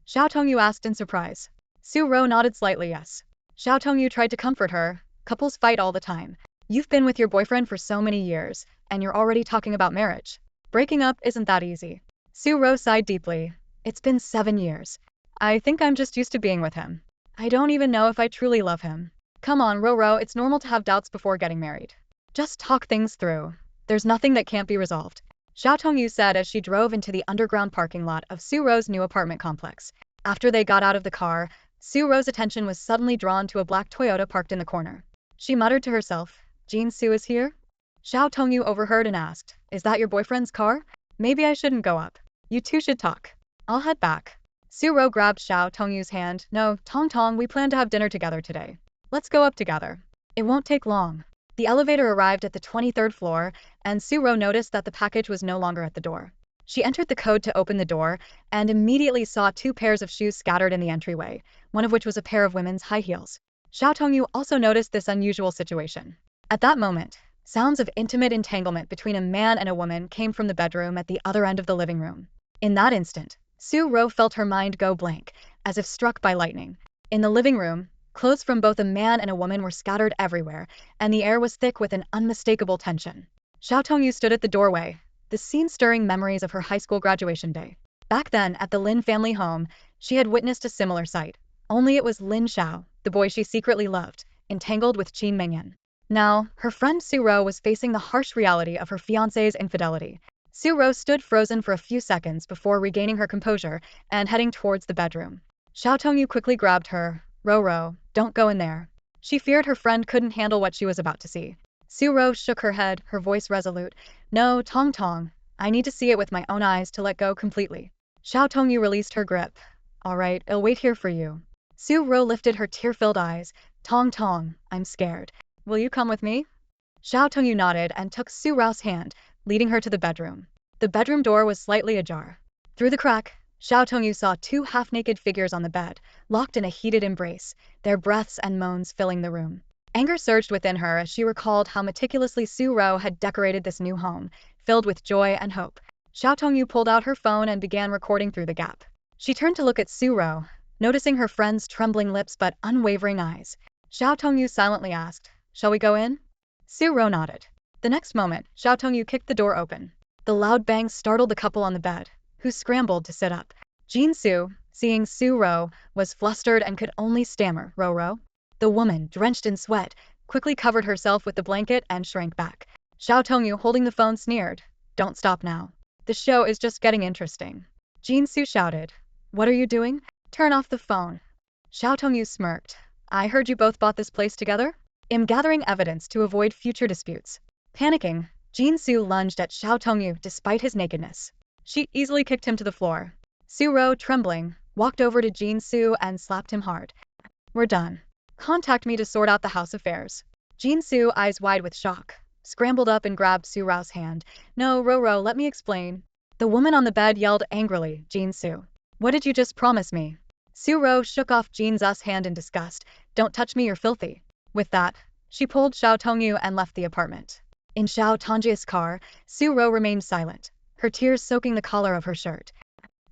Xiao Tongyu asked in surprise. Suro nodded slightly yes. Xiao Tongyu tried to comfort her. "Couples fight all the time. You've been with your boyfriend for so many years, and you're already talking about marriage. Breaking up isn't that easy." Suro sighed deeply. "It's been 7 years. I think I'm just used to being with him. I don't even know if I truly love him." "Come on, Roro, it's normal to have doubts before getting married. Just talk things through. There's nothing that can't be resolved," Xiao Tongyu said as she drove into the underground parking lot of Suro's new apartment complex. After they got out of the car, Suro's attention was suddenly drawn to a black Toyota parked in the corner. She muttered to herself, "Jin Su is here?" Xiao Tongyu overheard and asked, "Is that your boyfriend's car? Maybe I shouldn't go up. You two should talk. I'll head back." Suro grabbed Xiao Tongyu's hand. "No, Tong, we plan to have dinner together today. Let's go up together. It won't take long." The elevator arrived at the 23rd floor, and Suro noticed that the package was no longer at the door. She entered the code to open the door, and immediately saw 2 pairs of shoes scattered in the entryway, one of which was a pair of women's high heels. Xiao Tongyu also noticed this unusual situation. At that moment, sounds of intimate entanglement between a man and a woman came from the bedroom at the other end of the living room. In that instant, Suro felt her mind go blank, as if struck by lightning. In the living room, clothes from both a man and a woman were scattered everywhere, and the air was thick with an unmistakable tension. Xiao Tongyu stood at the doorway, the scene stirring memories of her high school graduation day. Back then, at the Lin family home, she had witnessed a similar sight. Only it was Lin Xiao, the boy she secretly loved, entangled with Qin Mengyan. Now, her friend Suro was facing the harsh reality of her fiancé's infidelity. Suro stood frozen for a few seconds before regaining her composure and heading towards the bedroom. Xiao Tongyu quickly grabbed her. "Roro, don't go in there." She feared her friend couldn't handle what she was about to see. Suro shook her head, her voice resolute. "No, Tong, I need to see it with my own eyes to let go completely." Xiao Tongyu released her grip. All right, I'll wait here for you. Su Ro lifted her tear-filled eyes. Tong Tong, I'm scared. Will you come with me? Xiao Tongyu nodded and took Su Rao's hand, leading her to the bedroom. The bedroom door was slightly ajar. Through the crack, Xiao Tongyu saw two half-naked figures on the bed, locked in a heated embrace, their breaths and moans filling the room. Anger surged within her as she recalled how meticulously Su Ro had decorated this new home, filled with joy and hope. Xiao Tongyu pulled out her phone and began recording through the gap. She turned to look at Su Ro, noticing her friend's trembling lips but unwavering eyes. Xiao Tongyu silently asked, "Shall we go in?" Su Ro nodded. The next moment, Xiao Tongyu kicked the door open. The loud bang startled the couple on the bed, who scrambled to sit up. Ji Yunze, seeing Su Ro, was flustered and could only stammer, "Ro." The woman, drenched in sweat, quickly covered herself with the blanket and shrank back. Xiao Tongyu, holding the phone, sneered, "Don't stop now. The show is just getting interesting." Ji Yunze shouted, "What are you doing? Turn off the phone." Xiao Tongyu smirked. "I heard you both bought this place together?" "I'm gathering evidence to avoid future disputes." Panicking, Ji Yunze lunged at Xiao Tongyu despite his nakedness. She easily kicked him to the floor. Su Ro, trembling, walked over to Ji Yunze and slapped him hard. "We're done. Contact me to sort out the house affairs." Ji Yunze, eyes wide with shock, scrambled up and grabbed Su Rao's hand. "No, Ro, let me explain." The woman on the bed yelled angrily, "Ji Yunze, what did you just promise me?" Su Ro shook off Ji Yunze's hand in disgust. "Don't touch me, you're filthy." With that, she pulled Xiao Tongyu and left the apartment. In Xiao Tongju's car, Su Ro remained silent, her tears soaking the collar of her shirt.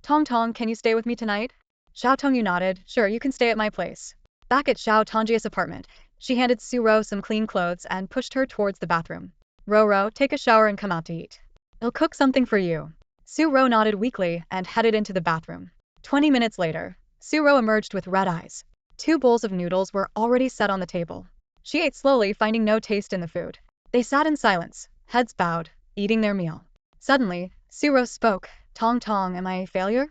"Tong Tong, can you stay with me tonight?" Xiao Tongyu nodded. "Sure, you can stay at my place." Back at Xiao Tongju's apartment, she handed Su Ro some clean clothes and pushed her towards the bathroom. Ro, take a shower and come out to eat. I'll cook something for you." Su Ro nodded weakly and headed into the bathroom. 20 minutes later, Su Ro emerged with red eyes. 2 bowls of noodles were already set on the table. She ate slowly, finding no taste in the food. They sat in silence, heads bowed, eating their meal. Suddenly, Su Ro spoke. "Tong Tong, am I a failure?"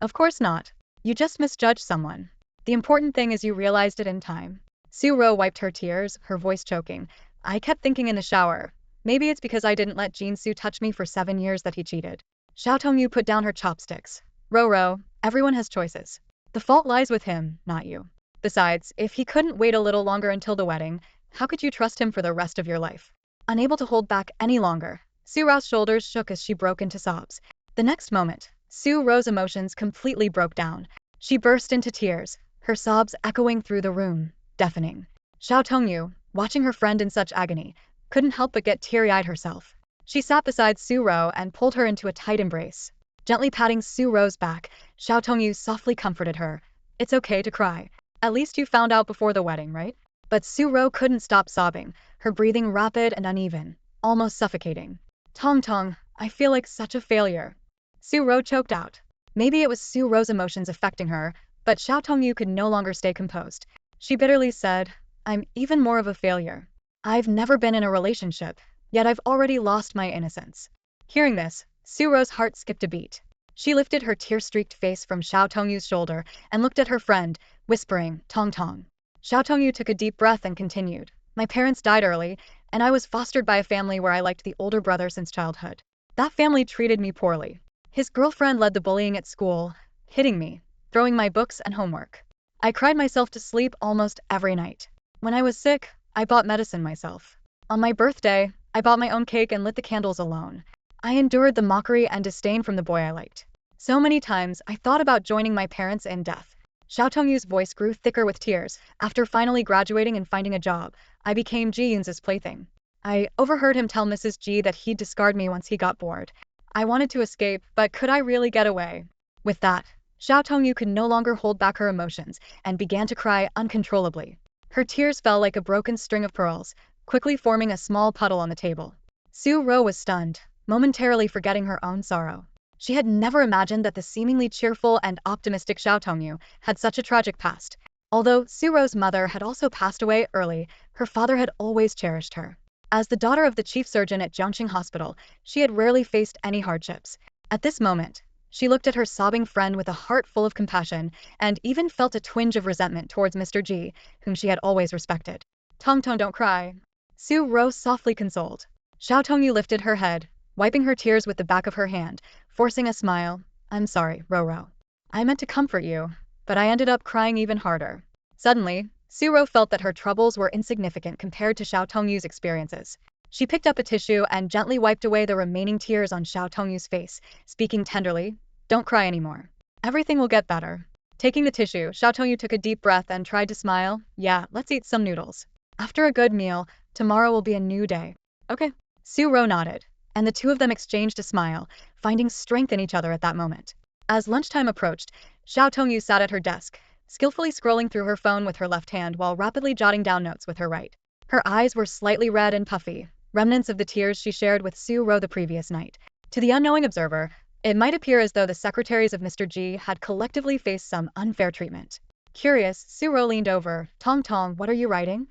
"Of course not. You just misjudged someone. The important thing is you realized it in time." Su Ro wiped her tears, her voice choking. "I kept thinking in the shower, maybe it's because I didn't let Ji Yunze touch me for 7 years that he cheated." Xiao Tongyu put down her chopsticks. Ro, everyone has choices. The fault lies with him, not you. Besides, if he couldn't wait a little longer until the wedding, how could you trust him for the rest of your life?" Unable to hold back any longer, Su Rao's shoulders shook as she broke into sobs. The next moment, Su Rao's emotions completely broke down. She burst into tears, her sobs echoing through the room, deafening. Xiao Tongyu, watching her friend in such agony, couldn't help but get teary-eyed herself. She sat beside Su Ro and pulled her into a tight embrace. Gently patting Su Ro's back, Xiao Tongyu softly comforted her. "It's okay to cry. At least you found out before the wedding, right?" But Su Ro couldn't stop sobbing, her breathing rapid and uneven, almost suffocating. Tong Tong, I feel like such a failure." Su Ro choked out. Maybe it was Su Ro's emotions affecting her, but Xiao Tongyu could no longer stay composed. She bitterly said, "I'm even more of a failure. I've never been in a relationship, yet I've already lost my innocence." Hearing this, Su Ro's heart skipped a beat. She lifted her tear-streaked face from Xiao Tongyu's shoulder and looked at her friend, whispering, "Tong Tong." Xiao Tongyu took a deep breath and continued, "My parents died early, and I was fostered by a family where I liked the older brother since childhood. That family treated me poorly. His girlfriend led the bullying at school, hitting me, throwing my books and homework. I cried myself to sleep almost every night. When I was sick, I bought medicine myself. On my birthday, I bought my own cake and lit the candles alone. I endured the mockery and disdain from the boy I liked. So many times, I thought about joining my parents in death." Xiao Tongyu's voice grew thicker with tears. "After finally graduating and finding a job, I became Ji Yunze's plaything. I overheard him tell Mrs. Ji that he'd discard me once he got bored. I wanted to escape, but could I really get away?" With that, Xiao Tongyu could no longer hold back her emotions and began to cry uncontrollably. Her tears fell like a broken string of pearls, quickly forming a small puddle on the table. Su Ro was stunned, momentarily forgetting her own sorrow. She had never imagined that the seemingly cheerful and optimistic Xiao Tongyu had such a tragic past. Although Su Ro's mother had also passed away early, her father had always cherished her. As the daughter of the chief surgeon at Jiangxing Hospital, she had rarely faced any hardships. At this moment, she looked at her sobbing friend with a heart full of compassion and even felt a twinge of resentment towards Mr. Ji, whom she had always respected. "Tong Tong, don't cry." Su Ro softly consoled. Xiao Tongyu lifted her head, wiping her tears with the back of her hand, forcing a smile. I'm sorry, Roro. I meant to comfort you, but I ended up crying even harder. Suddenly, Suro felt that her troubles were insignificant compared to Xiao Tongyu's experiences. She picked up a tissue and gently wiped away the remaining tears on Xiao Tongyu's face, speaking tenderly, "Don't cry anymore. Everything will get better." Taking the tissue, Xiao Tongyu took a deep breath and tried to smile. "Yeah, let's eat some noodles. After a good meal, tomorrow will be a new day." "Okay." Suro nodded, and the two of them exchanged a smile, finding strength in each other at that moment. As lunchtime approached, Xiao Tongyu sat at her desk, skillfully scrolling through her phone with her left hand while rapidly jotting down notes with her right. Her eyes were slightly red and puffy, remnants of the tears she shared with Su-ro the previous night. To the unknowing observer, it might appear as though the secretaries of Mr. Ji had collectively faced some unfair treatment. Curious, Su-ro leaned over. "Tong Tong, what are you writing?"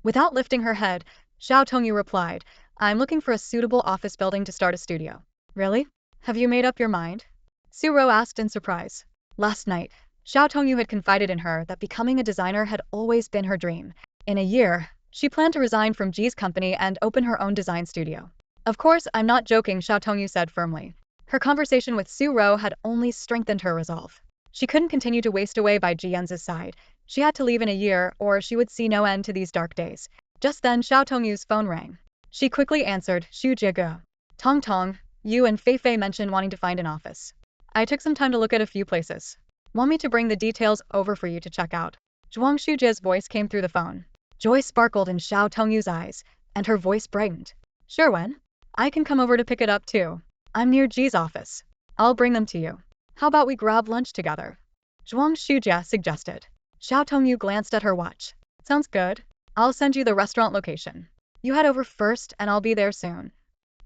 Without lifting her head, Xiao Tongyu replied, "I'm looking for a suitable office building to start a studio." "Really? Have you made up your mind?" Su-ro asked in surprise. Last night, Xiao Tongyu had confided in her that becoming a designer had always been her dream. In a year, she planned to resign from Ji's company and open her own design studio. "Of course, I'm not joking," Xiao Tongyu said firmly. Her conversation with Su-ro had only strengthened her resolve. She couldn't continue to waste away by Ji Yunze's side. She had to leave in a year, or she would see no end to these dark days. Just then, Xiao Tongyu's phone rang. She quickly answered. "Xu Jiege. Tong Tong, you and Fei Fei mentioned wanting to find an office. I took some time to look at a few places. Want me to bring the details over for you to check out?" Zhuang Shujie's voice came through the phone. Joy sparkled in Xiao Tongyu's eyes, and her voice brightened. "Sure, when? I can come over to pick it up too. I'm near Ji's office. I'll bring them to you. How about we grab lunch together?" Zhuang Shujie suggested. Xiao Tongyu glanced at her watch. "Sounds good. I'll send you the restaurant location. You head over first and I'll be there soon."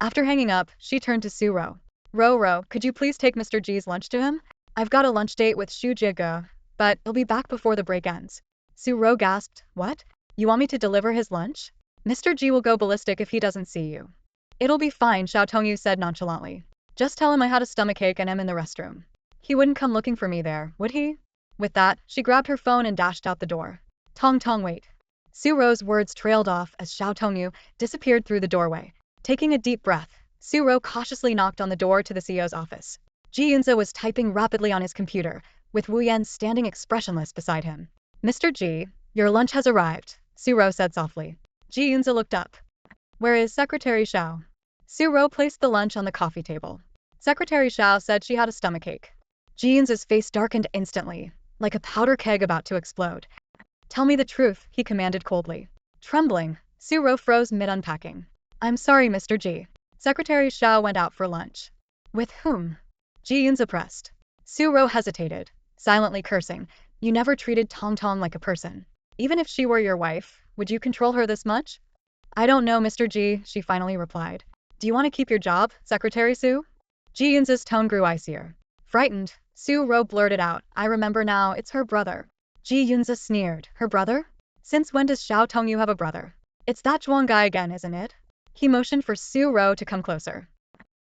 After hanging up, she turned to Su-ro. "Ro, could you please take Mr. Ji's lunch to him? I've got a lunch date with Xu Jiege, but he'll be back before the break ends." Su-ro gasped. "What? You want me to deliver his lunch? Mr. Ji will go ballistic if he doesn't see you." "It'll be fine," Xiao Tongyu said nonchalantly. "Just tell him I had a stomachache and am in the restroom. He wouldn't come looking for me there, would he?" With that, she grabbed her phone and dashed out the door. "Tong Tong, wait." Su-ro's words trailed off as Xiao Tongyu disappeared through the doorway. Taking a deep breath, Su-ro cautiously knocked on the door to the CEO's office. Ji Yunze was typing rapidly on his computer, with Wu Yan standing expressionless beside him. "Mr. Ji, your lunch has arrived," Su-ro said softly. Ji Yunze looked up. "Where is Secretary Xiao?" Su-ro placed the lunch on the coffee table. Secretary Xiao said she had a stomachache. Ji Yunze's face darkened instantly, like a powder keg about to explode. "Tell me the truth," he commanded coldly. Trembling, Su-ro froze mid-unpacking. "I'm sorry, Mr. Ji." Secretary Xiao went out for lunch. "With whom?" Ji Yunze pressed. Su-ro hesitated, silently cursing. "You never treated Tong Tong like a person. Even if she were your wife, would you control her this much?" "I don't know, Mr. Ji," she finally replied. "Do you want to keep your job, Secretary Su?" Ji Yunze's tone grew icier. Frightened, Su-ro blurted out, "I remember now, it's her brother." Ji Yunze sneered. "Her brother? Since when does Xiao Tongyu have a brother?" "It's that Zhuang guy again, isn't it?" He motioned for Su-ro to come closer.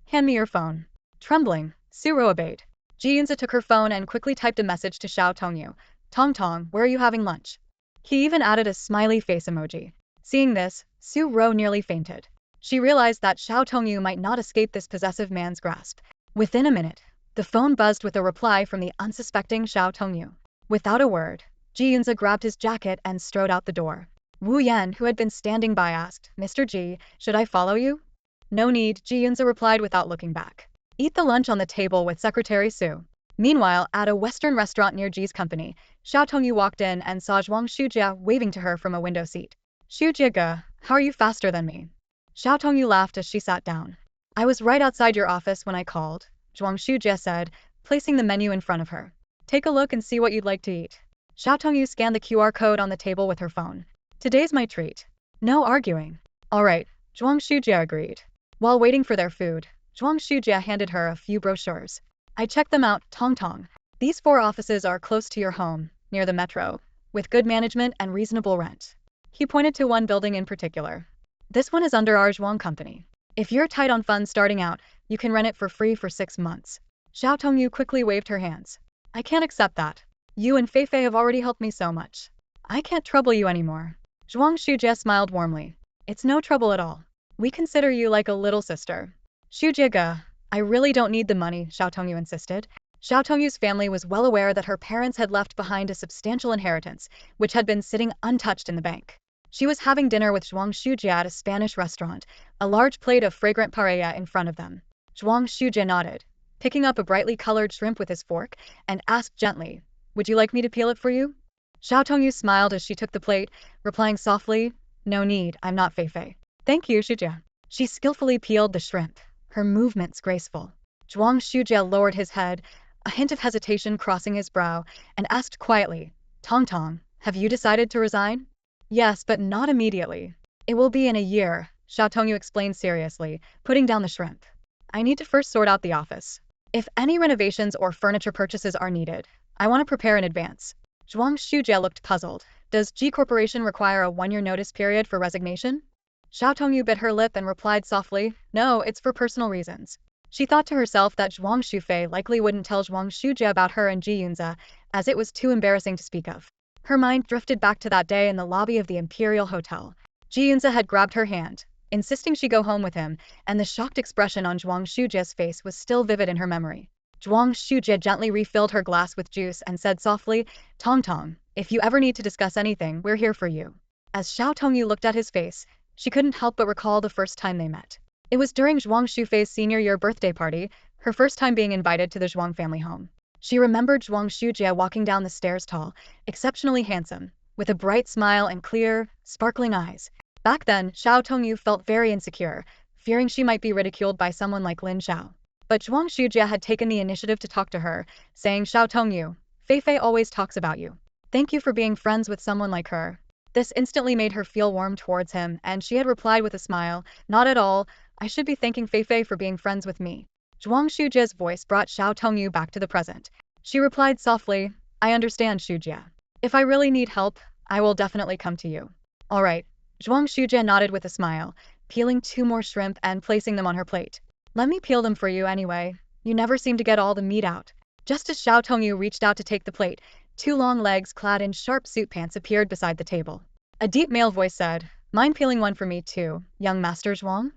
"Hand me your phone." Trembling, Su-ro obeyed. Ji Yunze took her phone and quickly typed a message to Xiao Tongyu. "Tong Tong, where are you having lunch?" He even added a smiley face emoji. Seeing this, Su-ro nearly fainted. She realized that Xiao Tongyu might not escape this possessive man's grasp. Within a minute, the phone buzzed with a reply from the unsuspecting Xiao Tongyu. Without a word, Ji Yunze grabbed his jacket and strode out the door. Wu Yan, who had been standing by, asked, "Mr. Ji, should I follow you?" "No need," Ji Yunze replied without looking back. "Eat the lunch on the table with Secretary Su." Meanwhile, at a Western restaurant near Ji's company, Xiao Tongyu walked in and saw Zhuang Shujie waving to her from a window seat. "Xu Jiege, how are you faster than me?" Xiao Tongyu laughed as she sat down. "I was right outside your office when I called," Zhuang Shujie said, placing the menu in front of her. "Take a look and see what you'd like to eat." Xiao Tongyu scanned the QR code on the table with her phone. "Today's my treat." No arguing. "All right," Zhuang Shujie agreed. While waiting for their food, Zhuang Shujie handed her a few brochures. "I checked them out, Tong Tong. These 4 offices are close to your home, near the metro, with good management and reasonable rent." He pointed to one building in particular. "This one is under our Zhuang company. If you're tight on funds starting out, you can rent it for free for 6 months. Xiao Tongyu quickly waved her hands. "I can't accept that. You and Fei Fei have already helped me so much. I can't trouble you anymore." Zhuang Shujie smiled warmly. "It's no trouble at all. We consider you like a little sister." "Xu Jiege, I really don't need the money," Xiao Tongyu insisted. Xiao Tongyu's family was well aware that her parents had left behind a substantial inheritance, which had been sitting untouched in the bank. She was having dinner with Zhuang Shujie at a Spanish restaurant, a large plate of fragrant paella in front of them. Zhuang Shujie nodded, picking up a brightly colored shrimp with his fork, and asked gently, "Would you like me to peel it for you?" Xiao Tongyu smiled as she took the plate, replying softly, "No need, I'm not Fei-Fei." "Thank you, Shujie." She skillfully peeled the shrimp, her movements graceful. Zhuang Shujie lowered his head, a hint of hesitation crossing his brow, and asked quietly, "Tong Tong, have you decided to resign?" "Yes, but not immediately. It will be in a year," Xiao Tongyu explained seriously, putting down the shrimp. "I need to first sort out the office. If any renovations or furniture purchases are needed, I want to prepare in advance." Zhuang Shujie looked puzzled. "Does Ji Corporation require a one-year notice period for resignation?" Xiao Tongyu bit her lip and replied softly, "No, it's for personal reasons." She thought to herself that Zhuang Shufei likely wouldn't tell Zhuang Shujie about her and Ji Yunze, as it was too embarrassing to speak of. Her mind drifted back to that day in the lobby of the Imperial Hotel. Ji Yunze had grabbed her hand, insisting she go home with him, and the shocked expression on Zhuang Shujie's face was still vivid in her memory. Zhuang Shujie gently refilled her glass with juice and said softly, "Tong Tong, if you ever need to discuss anything, we're here for you." As Xiao Tongyu looked at his face, she couldn't help but recall the first time they met. It was during Zhuang Shufei's senior year birthday party, her first time being invited to the Zhuang family home. She remembered Zhuang Shujie walking down the stairs tall, exceptionally handsome, with a bright smile and clear, sparkling eyes. Back then, Xiao Tongyu felt very insecure, fearing she might be ridiculed by someone like Lin Xiao. But Zhuang Shujie had taken the initiative to talk to her, saying, "Xiao Tongyu, Fei-Fei always talks about you. Thank you for being friends with someone like her." This instantly made her feel warm towards him, and she had replied with a smile, "Not at all, I should be thanking Fei-Fei for being friends with me." Zhuang Shujie's voice brought Xiao Tongyu back to the present. She replied softly, "I understand, Shujie. If I really need help, I will definitely come to you." "All right." Zhuang Shujie nodded with a smile, peeling 2 more shrimp and placing them on her plate. "Let me peel them for you anyway. You never seem to get all the meat out." Just as Xiao Tongyu reached out to take the plate, 2 long legs clad in sharp suit pants appeared beside the table. A deep male voice said, "Mind peeling one for me too, young Master Zhuang?"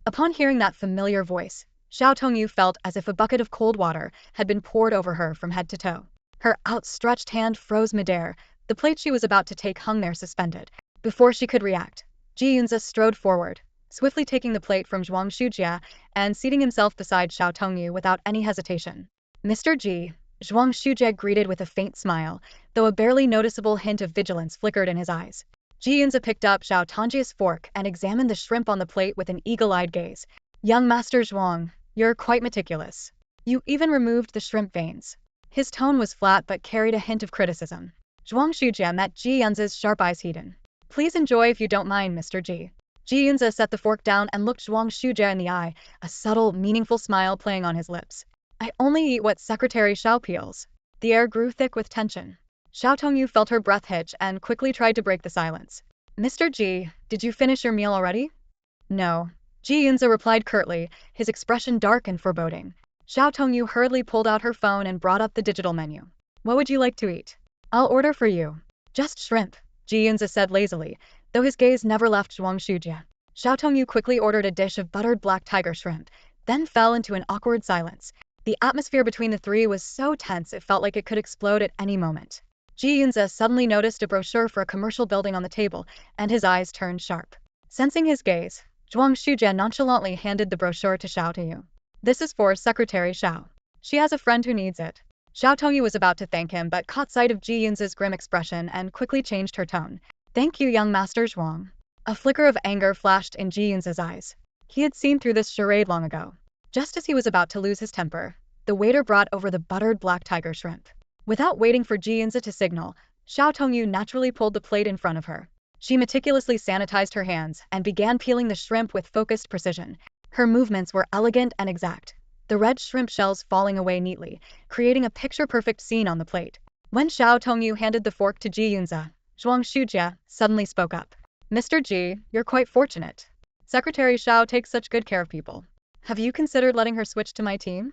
Upon hearing that familiar voice, Xiao Tongyu felt as if a bucket of cold water had been poured over her from head to toe. Her outstretched hand froze midair, the plate she was about to take hung there suspended. Before she could react, Ji Yunze strode forward, swiftly taking the plate from Zhuang Shujie and seating himself beside Xiao Tongyu without any hesitation. "Mr. Ji," Zhuang Shujie greeted with a faint smile, though a barely noticeable hint of vigilance flickered in his eyes. Ji Yunze picked up Xiao Tongju's fork and examined the shrimp on the plate with an eagle-eyed gaze. "Young Master Zhuang, you're quite meticulous. You even removed the shrimp veins." His tone was flat but carried a hint of criticism. Zhuang Shujie met Ji Yunze's sharp eyes heated. "Please enjoy if you don't mind, Mr. Ji." Ji Yunze set the fork down and looked Zhuang Shujie in the eye, a subtle, meaningful smile playing on his lips. "I only eat what Secretary Xiao peels." The air grew thick with tension. Xiao Tongyu felt her breath hitch and quickly tried to break the silence. "Mr. Ji, did you finish your meal already?" "No." Ji Yunze replied curtly, his expression dark and foreboding. Xiao Tongyu hurriedly pulled out her phone and brought up the digital menu. "What would you like to eat?" "I'll order for you." "Just shrimp," Ji Yunze said lazily, though his gaze never left Zhuang Shujie. Xiao Tongyu quickly ordered a dish of buttered black tiger shrimp, then fell into an awkward silence. The atmosphere between the three was so tense it felt like it could explode at any moment. Ji Yunze suddenly noticed a brochure for a commercial building on the table, and his eyes turned sharp. Sensing his gaze, Zhuang Shujie nonchalantly handed the brochure to Xiao Tongyu. "This is for Secretary Xiao. She has a friend who needs it." Xiao Tongyu was about to thank him but caught sight of Ji Yunze's grim expression and quickly changed her tone. "Thank you, young Master Zhuang." A flicker of anger flashed in Ji Yunze's eyes. He had seen through this charade long ago. Just as he was about to lose his temper, the waiter brought over the buttered black tiger shrimp. Without waiting for Ji Yunze to signal, Xiao Tongyu naturally pulled the plate in front of her. She meticulously sanitized her hands and began peeling the shrimp with focused precision. Her movements were elegant and exact, the red shrimp shells falling away neatly, creating a picture-perfect scene on the plate. When Xiao Tongyu handed the fork to Ji Yunze, Zhuang Shujie suddenly spoke up. "Mr. Ji, you're quite fortunate. Secretary Xiao takes such good care of people. Have you considered letting her switch to my team?"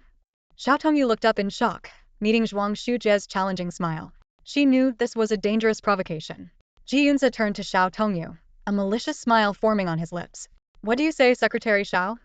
Xiao Tongyu looked up in shock, meeting Zhuang Shujie's challenging smile. She knew this was a dangerous provocation. Ji Yunze turned to Xiao Tongyu, a malicious smile forming on his lips. "What do you say, Secretary Xiao?"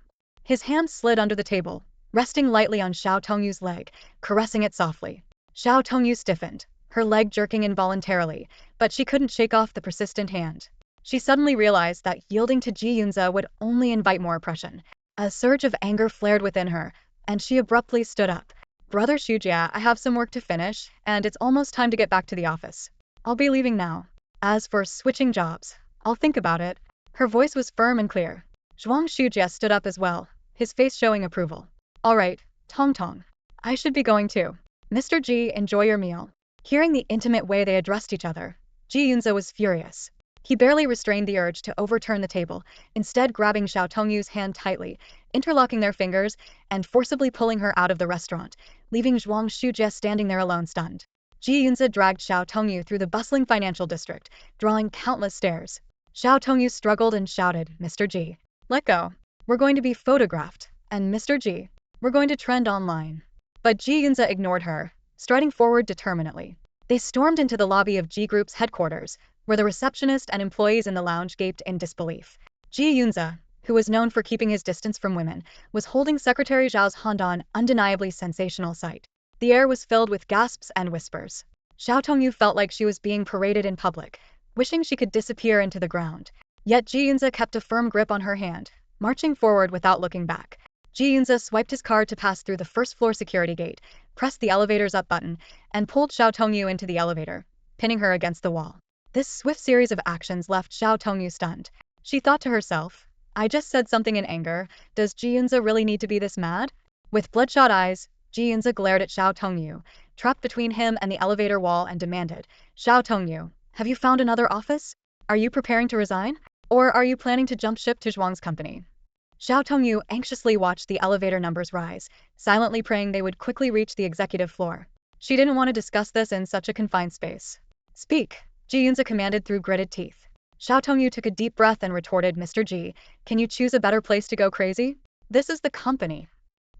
His hand slid under the table, resting lightly on Xiao Tongyu's leg, caressing it softly. Xiao Tongyu stiffened, her leg jerking involuntarily, but she couldn't shake off the persistent hand. She suddenly realized that yielding to Ji Yunze would only invite more oppression. A surge of anger flared within her, and she abruptly stood up. Brother Shujia, I have some work to finish, and it's almost time to get back to the office. I'll be leaving now. As for switching jobs, I'll think about it. Her voice was firm and clear. Zhuang Shujia stood up as well, his face showing approval. All right, Tong Tong. I should be going too. Mr. Ji, enjoy your meal. Hearing the intimate way they addressed each other, Ji Yunze was furious. He barely restrained the urge to overturn the table, instead grabbing Xiao Tongyu's hand tightly, interlocking their fingers, and forcibly pulling her out of the restaurant, leaving Zhuang Shujie standing there alone stunned. Ji Yunze dragged Xiao Tongyu through the bustling financial district, drawing countless stares. Xiao Tongyu struggled and shouted, Mr. Ji, let go. We're going to be photographed, and Mr. Ji, we're going to trend online. But Ji Yunze ignored her, striding forward determinedly. They stormed into the lobby of Ji Group's headquarters, where the receptionist and employees in the lounge gaped in disbelief. Ji Yunze, who was known for keeping his distance from women, was holding Secretary Zhao's hand, an undeniably sensational sight. The air was filled with gasps and whispers. Xiao Tongyu felt like she was being paraded in public, wishing she could disappear into the ground. Yet Ji Yunze kept a firm grip on her hand, marching forward without looking back. Ji Yunze swiped his card to pass through the first-floor security gate, pressed the elevator's up button, and pulled Xiao Tongyu into the elevator, pinning her against the wall. This swift series of actions left Xiao Tongyu stunned. She thought to herself, I just said something in anger, does Ji Yunze really need to be this mad? With bloodshot eyes, Ji Yunze glared at Xiao Tongyu, trapped between him and the elevator wall, and demanded, Xiao Tongyu, have you found another office? Are you preparing to resign? Or are you planning to jump ship to Zhuang's company? Xiao Tongyu anxiously watched the elevator numbers rise, silently praying they would quickly reach the executive floor. She didn't want to discuss this in such a confined space. Speak, Ji Yunze commanded through gritted teeth. Xiao Tongyu took a deep breath and retorted, Mr. Ji, can you choose a better place to go crazy? This is the company.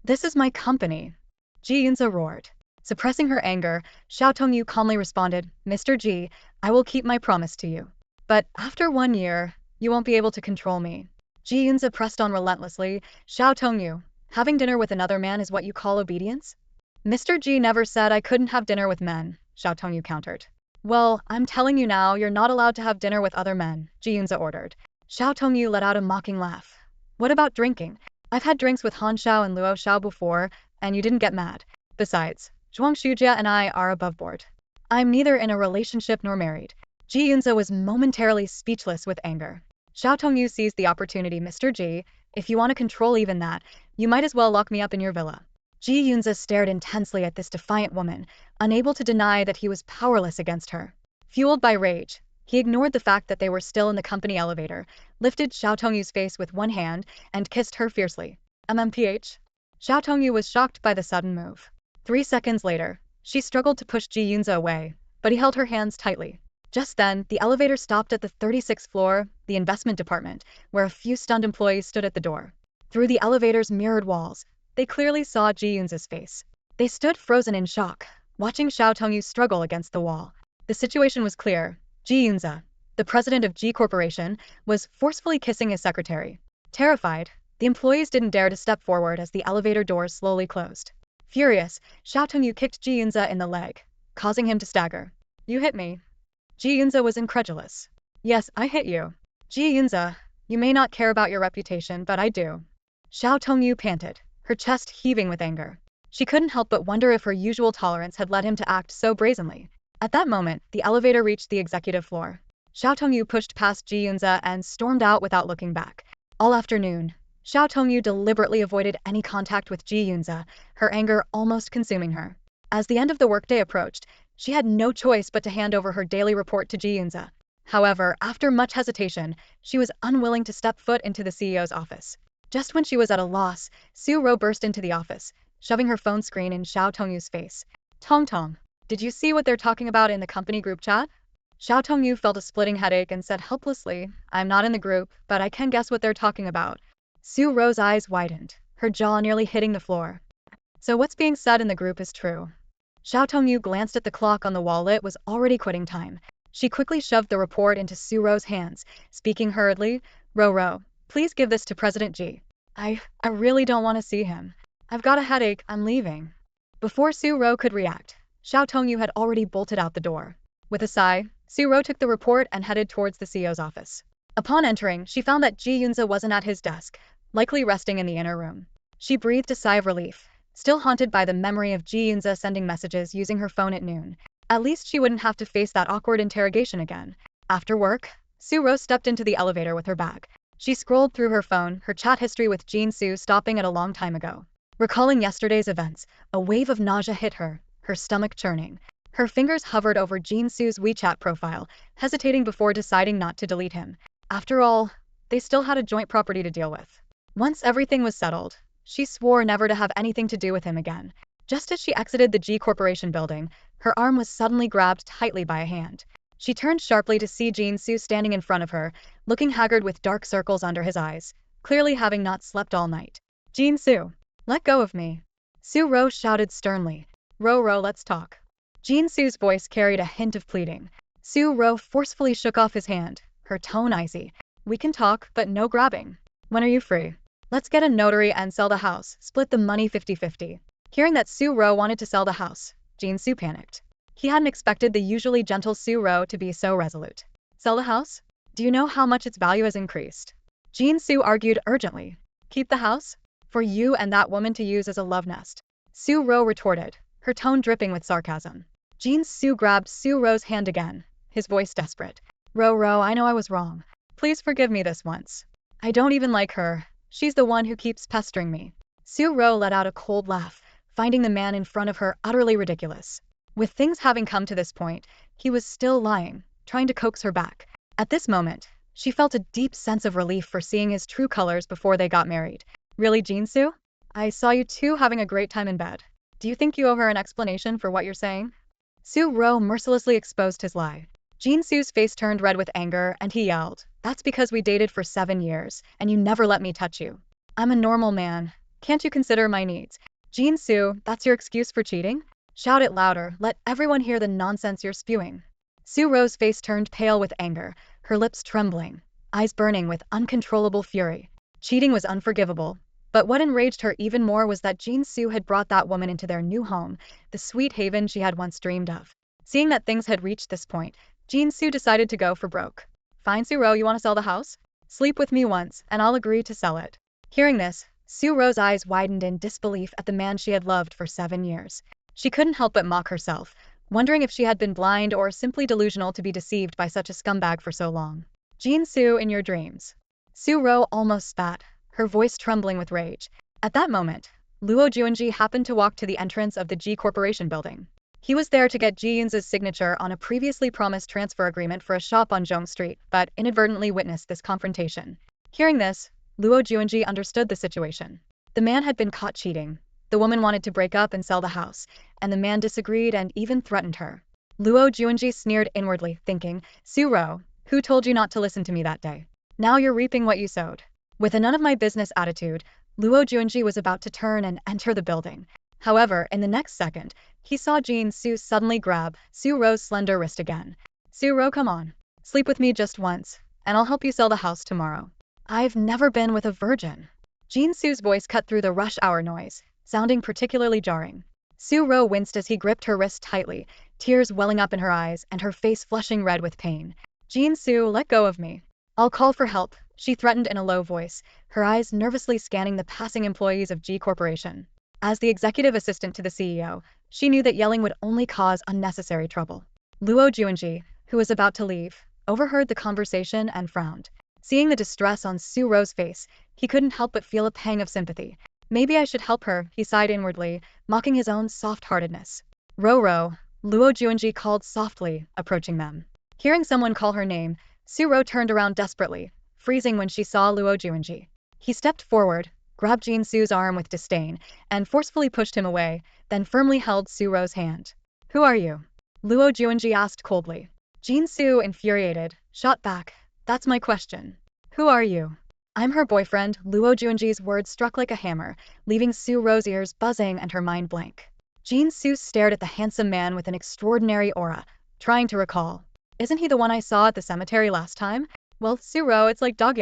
This is my company. Ji Yunze roared. Suppressing her anger, Xiao Tongyu calmly responded, Mr. Ji, I will keep my promise to you. But after 1 year, you won't be able to control me. Ji Yunze pressed on relentlessly, Xiao Tongyu, having dinner with another man is what you call obedience? Mr. Ji never said I couldn't have dinner with men, Xiao Tongyu countered. Well, I'm telling you now, you're not allowed to have dinner with other men, Ji Yunze ordered. Xiao Tongyu let out a mocking laugh. What about drinking? I've had drinks with Han Xiao and Luo Xiao before, and you didn't get mad. Besides, Zhuang Shujia and I are above board. I'm neither in a relationship nor married. Ji Yunze was momentarily speechless with anger. Xiao Tongyu seized the opportunity, Mr. Ji, if you want to control even that, you might as well lock me up in your villa. Ji Yunze stared intensely at this defiant woman, unable to deny that he was powerless against her. Fueled by rage, he ignored the fact that they were still in the company elevator, lifted Xiao Tongyu's face with one hand, and kissed her fiercely. MMPH? Xiao Tongyu was shocked by the sudden move. 3 seconds later, she struggled to push Ji Yunze away, but he held her hands tightly. Just then, the elevator stopped at the 36th floor, the investment department, where a few stunned employees stood at the door. Through the elevator's mirrored walls, they clearly saw Ji Yunze's face. They stood frozen in shock, watching Xiao Tongyu struggle against the wall. The situation was clear. Ji Yunze, the president of Ji Corporation, was forcefully kissing his secretary. Terrified, the employees didn't dare to step forward as the elevator doors slowly closed. Furious, Xiao Tongyu kicked Ji Yunze in the leg, causing him to stagger. You hit me. Ji Yunze was incredulous. Yes, I hit you. Ji Yunze, you may not care about your reputation, but I do. Xiao Tongyu panted, her chest heaving with anger. She couldn't help but wonder if her usual tolerance had led him to act so brazenly. At that moment, the elevator reached the executive floor. Xiao Tongyu pushed past Ji Yunze and stormed out without looking back. All afternoon, Xiao Tongyu deliberately avoided any contact with Ji Yunze, her anger almost consuming her. As the end of the workday approached, she had no choice but to hand over her daily report to Ji Yunze. However, after much hesitation, she was unwilling to step foot into the CEO's office. Just when she was at a loss, Su Ro burst into the office, shoving her phone screen in Xiao Tongyu's face. Tong Tong, did you see what they're talking about in the company group chat? Xiao Tongyu felt a splitting headache and said helplessly, I'm not in the group, but I can guess what they're talking about. Su Ro's eyes widened, her jaw nearly hitting the floor. So what's being said in the group is true. Xiao Tongyu glanced at the clock on the wall. It was already quitting time. She quickly shoved the report into Su Ro's hands, speaking hurriedly, Ro, please give this to President Ji. I really don't want to see him. I've got a headache, I'm leaving. Before Su Ro could react, Xiao Tongyu had already bolted out the door. With a sigh, Su Ro took the report and headed towards the CEO's office. Upon entering, she found that Ji Yunze wasn't at his desk, likely resting in the inner room. She breathed a sigh of relief, still haunted by the memory of Ji Yunze sending messages using her phone at noon. At least she wouldn't have to face that awkward interrogation again. After work, Su Ro stepped into the elevator with her bag. She scrolled through her phone, her chat history with Jin Su stopping at a long time ago. Recalling yesterday's events, a wave of nausea hit her, her stomach churning. Her fingers hovered over Jin Su's WeChat profile, hesitating before deciding not to delete him. After all, they still had a joint property to deal with. Once everything was settled, she swore never to have anything to do with him again. Just as she exited the G Corporation building, her arm was suddenly grabbed tightly by a hand. She turned sharply to see Jin Su standing in front of her, looking haggard with dark circles under his eyes, clearly having not slept all night. Jin Su, let go of me. Su Ro shouted sternly. Ro, let's talk. Jin Su's voice carried a hint of pleading. Su Ro forcefully shook off his hand, her tone icy. We can talk, but no grabbing. When are you free? Let's get a notary and sell the house, split the money 50-50. Hearing that Su Ro wanted to sell the house, Jin Su panicked. He hadn't expected the usually gentle Su Ro to be so resolute. Sell the house? Do you know how much its value has increased? Jin Su argued urgently. Keep the house? For you and that woman to use as a love nest. Su Ro retorted, her tone dripping with sarcasm. Jin Su grabbed Su Ro's hand again, his voice desperate. Ro, I know I was wrong. Please forgive me this once. I don't even like her. She's the one who keeps pestering me. Su Ro let out a cold laugh, finding the man in front of her utterly ridiculous. With things having come to this point, he was still lying, trying to coax her back. At this moment, she felt a deep sense of relief for seeing his true colors before they got married. Really, Jin Su? I saw you two having a great time in bed. Do you think you owe her an explanation for what you're saying? Su Ro mercilessly exposed his lie. Jin Su's face turned red with anger, and he yelled, That's because we dated for 7 years, and you never let me touch you. I'm a normal man. Can't you consider my needs? Jin Su, that's your excuse for cheating? Shout it louder, let everyone hear the nonsense you're spewing. Su Ro's face turned pale with anger, her lips trembling, eyes burning with uncontrollable fury. Cheating was unforgivable, but what enraged her even more was that Jin Su had brought that woman into their new home, the sweet haven she had once dreamed of. Seeing that things had reached this point, Jin Su decided to go for broke. Fine, Su Ro, you want to sell the house? Sleep with me once, and I'll agree to sell it. Hearing this, Su Ro's eyes widened in disbelief at the man she had loved for 7 years. She couldn't help but mock herself, wondering if she had been blind or simply delusional to be deceived by such a scumbag for so long. Jin Su in your dreams. Su Ro almost spat, her voice trembling with rage. At that moment, Luo Juanji happened to walk to the entrance of the G Corporation building. He was there to get Ji Yunze's signature on a previously promised transfer agreement for a shop on Zhong Street, but inadvertently witnessed this confrontation. Hearing this, Luo Juanji understood the situation. The man had been caught cheating. The woman wanted to break up and sell the house, and the man disagreed and even threatened her. Luo Juanji sneered inwardly, thinking, Su Ro, who told you not to listen to me that day? Now you're reaping what you sowed. With a none of my business attitude, Luo Juanji was about to turn and enter the building. However, in the next second, he saw Jin Su suddenly grab Su Ro's slender wrist again. Su Ro, come on. Sleep with me just once, and I'll help you sell the house tomorrow. I've never been with a virgin. Jin Su's voice cut through the rush hour noise, sounding particularly jarring. Su Ro winced as he gripped her wrist tightly, tears welling up in her eyes and her face flushing red with pain. Jin Su, let go of me. I'll call for help, she threatened in a low voice, her eyes nervously scanning the passing employees of G Corporation. As the executive assistant to the CEO, she knew that yelling would only cause unnecessary trouble. Luo Juanji, who was about to leave, overheard the conversation and frowned. Seeing the distress on Su Ro's face, he couldn't help but feel a pang of sympathy. Maybe I should help her, he sighed inwardly, mocking his own soft-heartedness. Ro, Luo Juanji called softly, approaching them. Hearing someone call her name, Su Ro turned around desperately, freezing when she saw Luo Juanji. He stepped forward, grabbed Jin Su's arm with disdain, and forcefully pushed him away, then firmly held Su Ro's hand. Who are you? Luo Juanji asked coldly. Jin Su, infuriated, shot back. That's my question. Who are you? I'm her boyfriend. Luo Juanji's words struck like a hammer, leaving Su Ro's ears buzzing and her mind blank. Jin Su stared at the handsome man with an extraordinary aura, trying to recall. Isn't he the one I saw at the cemetery last time? Well, Su Ro, it's like dog.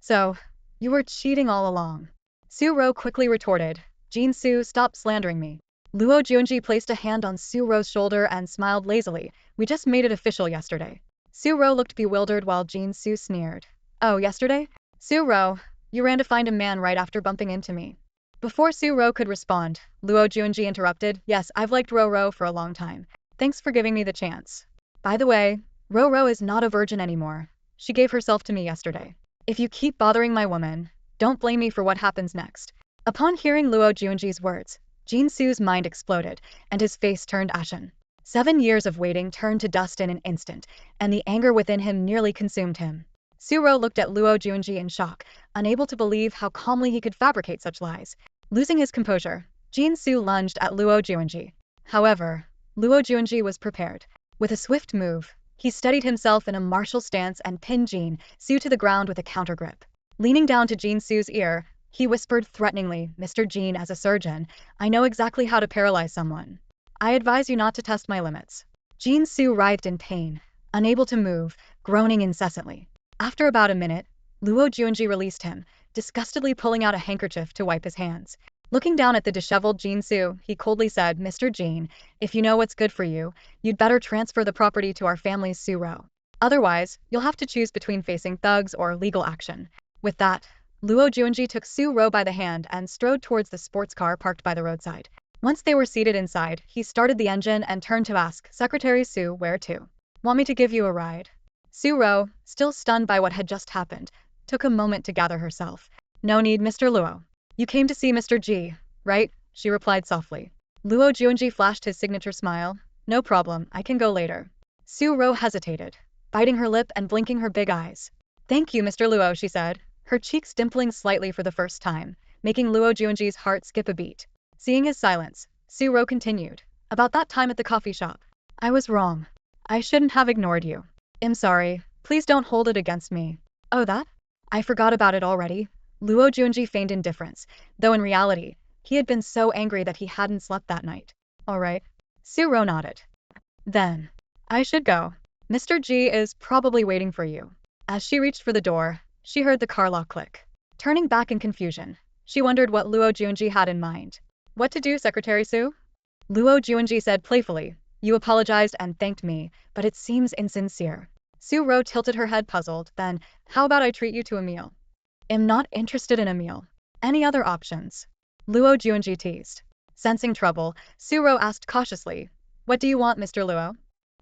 So, you were cheating all along. Su Ro quickly retorted, Jin-Soo, stop slandering me. Luo Junji placed a hand on Su-Ro's shoulder and smiled lazily. We just made it official yesterday. Su-Ro looked bewildered while Jin-Soo sneered. Oh, yesterday? Su-Ro, you ran to find a man right after bumping into me. Before Su-Ro could respond, Luo Junji interrupted. Yes, I've liked Ro-Ro for a long time. Thanks for giving me the chance. By the way, Ro-Ro is not a virgin anymore. She gave herself to me yesterday. If you keep bothering my woman, don't blame me for what happens next. Upon hearing Luo Junji's words, Jin-Soo's mind exploded, and his face turned ashen. 7 years of waiting turned to dust in an instant, and the anger within him nearly consumed him. Su-Ro looked at Luo Junji in shock, unable to believe how calmly he could fabricate such lies. Losing his composure, Jin-Soo lunged at Luo Junji. However, Luo Junji was prepared. With a swift move, he steadied himself in a martial stance and pinned Jin-Soo to the ground with a countergrip. Leaning down to Jin-Soo's ear, he whispered threateningly, Mr. Jin, as a surgeon, I know exactly how to paralyze someone. I advise you not to test my limits. Jin-Soo writhed in pain, unable to move, groaning incessantly. After about a minute, Luo Junji released him, disgustedly pulling out a handkerchief to wipe his hands. Looking down at the disheveled Jin-Soo, he coldly said, Mr. Jin, if you know what's good for you, you'd better transfer the property to our family's Su-Ro. Otherwise, you'll have to choose between facing thugs or legal action. With that, Luo Junji took Su-Ro by the hand and strode towards the sports car parked by the roadside. Once they were seated inside, he started the engine and turned to ask, Secretary Su, where to? Want me to give you a ride? Su-Ro, still stunned by what had just happened, took a moment to gather herself. No need, Mr. Luo. You came to see Mr. Ji, right? She replied softly. Luo Junji flashed his signature smile. No problem, I can go later. Su-Ro hesitated, biting her lip and blinking her big eyes. Thank you, Mr. Luo, she said, her cheeks dimpling slightly for the first time, making Luo Junji's heart skip a beat. Seeing his silence, Su-Ro continued. About that time at the coffee shop. I was wrong. I shouldn't have ignored you. I'm sorry. Please don't hold it against me. Oh, that? I forgot about it already. Luo Junji feigned indifference, though in reality, he had been so angry that he hadn't slept that night. All right. Su-Ro nodded. Then, I should go. Mr. Ji is probably waiting for you. As she reached for the door, she heard the car lock click. Turning back in confusion, she wondered what Luo Junji had in mind. What to do, Secretary Su? Luo Junji said playfully. You apologized and thanked me, but it seems insincere. Su-Ro tilted her head puzzled, then, how about I treat you to a meal? I'm not interested in a meal. Any other options? Luo Junji teased. Sensing trouble, Su-Ro asked cautiously, What do you want, Mr. Luo?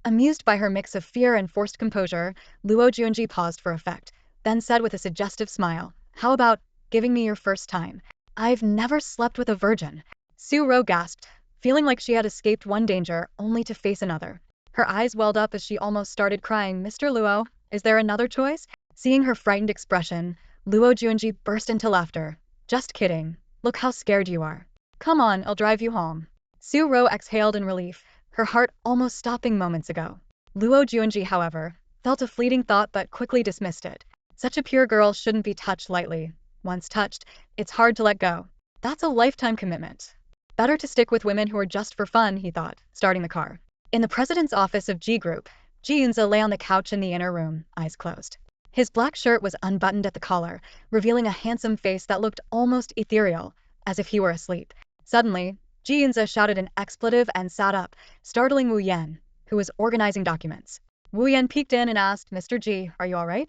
Amused by her mix of fear and forced composure, Luo Junji paused for effect, then said with a suggestive smile, How about giving me your first time? I've never slept with a virgin. Su-Ro gasped, feeling like she had escaped one danger only to face another. Her eyes welled up as she almost started crying. Mr. Luo, is there another choice? Seeing her frightened expression, Luo Junji burst into laughter. Just kidding. Look how scared you are. Come on, I'll drive you home. Su-Ro exhaled in relief, her heart almost stopping moments ago. Luo Junji, however, felt a fleeting thought but quickly dismissed it. Such a pure girl shouldn't be touched lightly. Once touched, it's hard to let go. That's a lifetime commitment. Better to stick with women who are just for fun, he thought, starting the car. In the president's office of G Group, Ji Yunze lay on the couch in the inner room, eyes closed. His black shirt was unbuttoned at the collar, revealing a handsome face that looked almost ethereal, as if he were asleep. Suddenly, Ji Yunze shouted an expletive and sat up, startling Wu Yan, who was organizing documents. Wu Yan peeked in and asked, Mr. Ji, are you all right?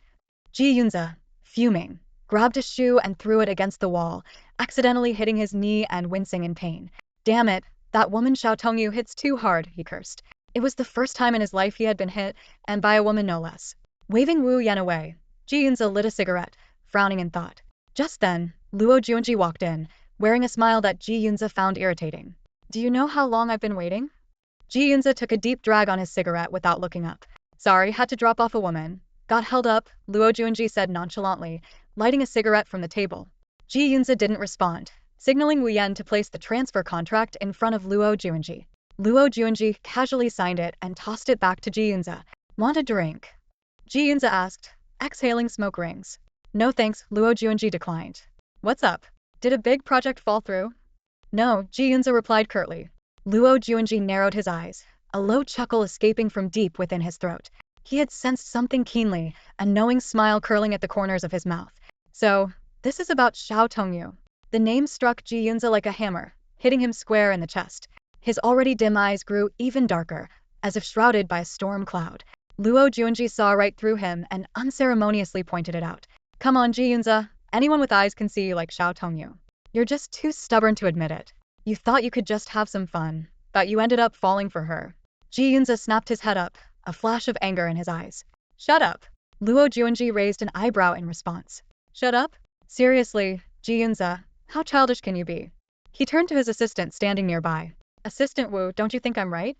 Ji Yunze, fuming, grabbed a shoe and threw it against the wall, accidentally hitting his knee and wincing in pain. Damn it, that woman Xiao Tongyu hits too hard, he cursed. It was the first time in his life he had been hit, and by a woman no less. Waving Wu Yan away, Ji Yunze lit a cigarette, frowning in thought. Just then, Luo Junji walked in, wearing a smile that Ji Yunze found irritating. Do you know how long I've been waiting? Ji Yunze took a deep drag on his cigarette without looking up. Sorry, had to drop off a woman. Got held up, Luo Junji said nonchalantly, lighting a cigarette from the table. Ji Yunze didn't respond, signaling Wu Yan to place the transfer contract in front of Luo Junji. Luo Junji casually signed it and tossed it back to Ji Yunze. Want a drink? Ji Yunze asked, exhaling smoke rings. No thanks, Luo Junji declined. What's up? Did a big project fall through? No, Ji Yunze replied curtly. Luo Junji narrowed his eyes, a low chuckle escaping from deep within his throat. He had sensed something keenly, a knowing smile curling at the corners of his mouth. So, this is about Xiao Tongyu. The name struck Ji Yunze like a hammer, hitting him square in the chest. His already dim eyes grew even darker, as if shrouded by a storm cloud. Luo Juanji saw right through him and unceremoniously pointed it out. Come on, Ji Yunze. Anyone with eyes can see you like Xiao Tongyu. You're just too stubborn to admit it. You thought you could just have some fun, but you ended up falling for her. Ji Yunze snapped his head up, a flash of anger in his eyes. Shut up. Luo Juanji raised an eyebrow in response. Shut up? Seriously, Ji Yunze, how childish can you be? He turned to his assistant standing nearby. Assistant Wu, don't you think I'm right?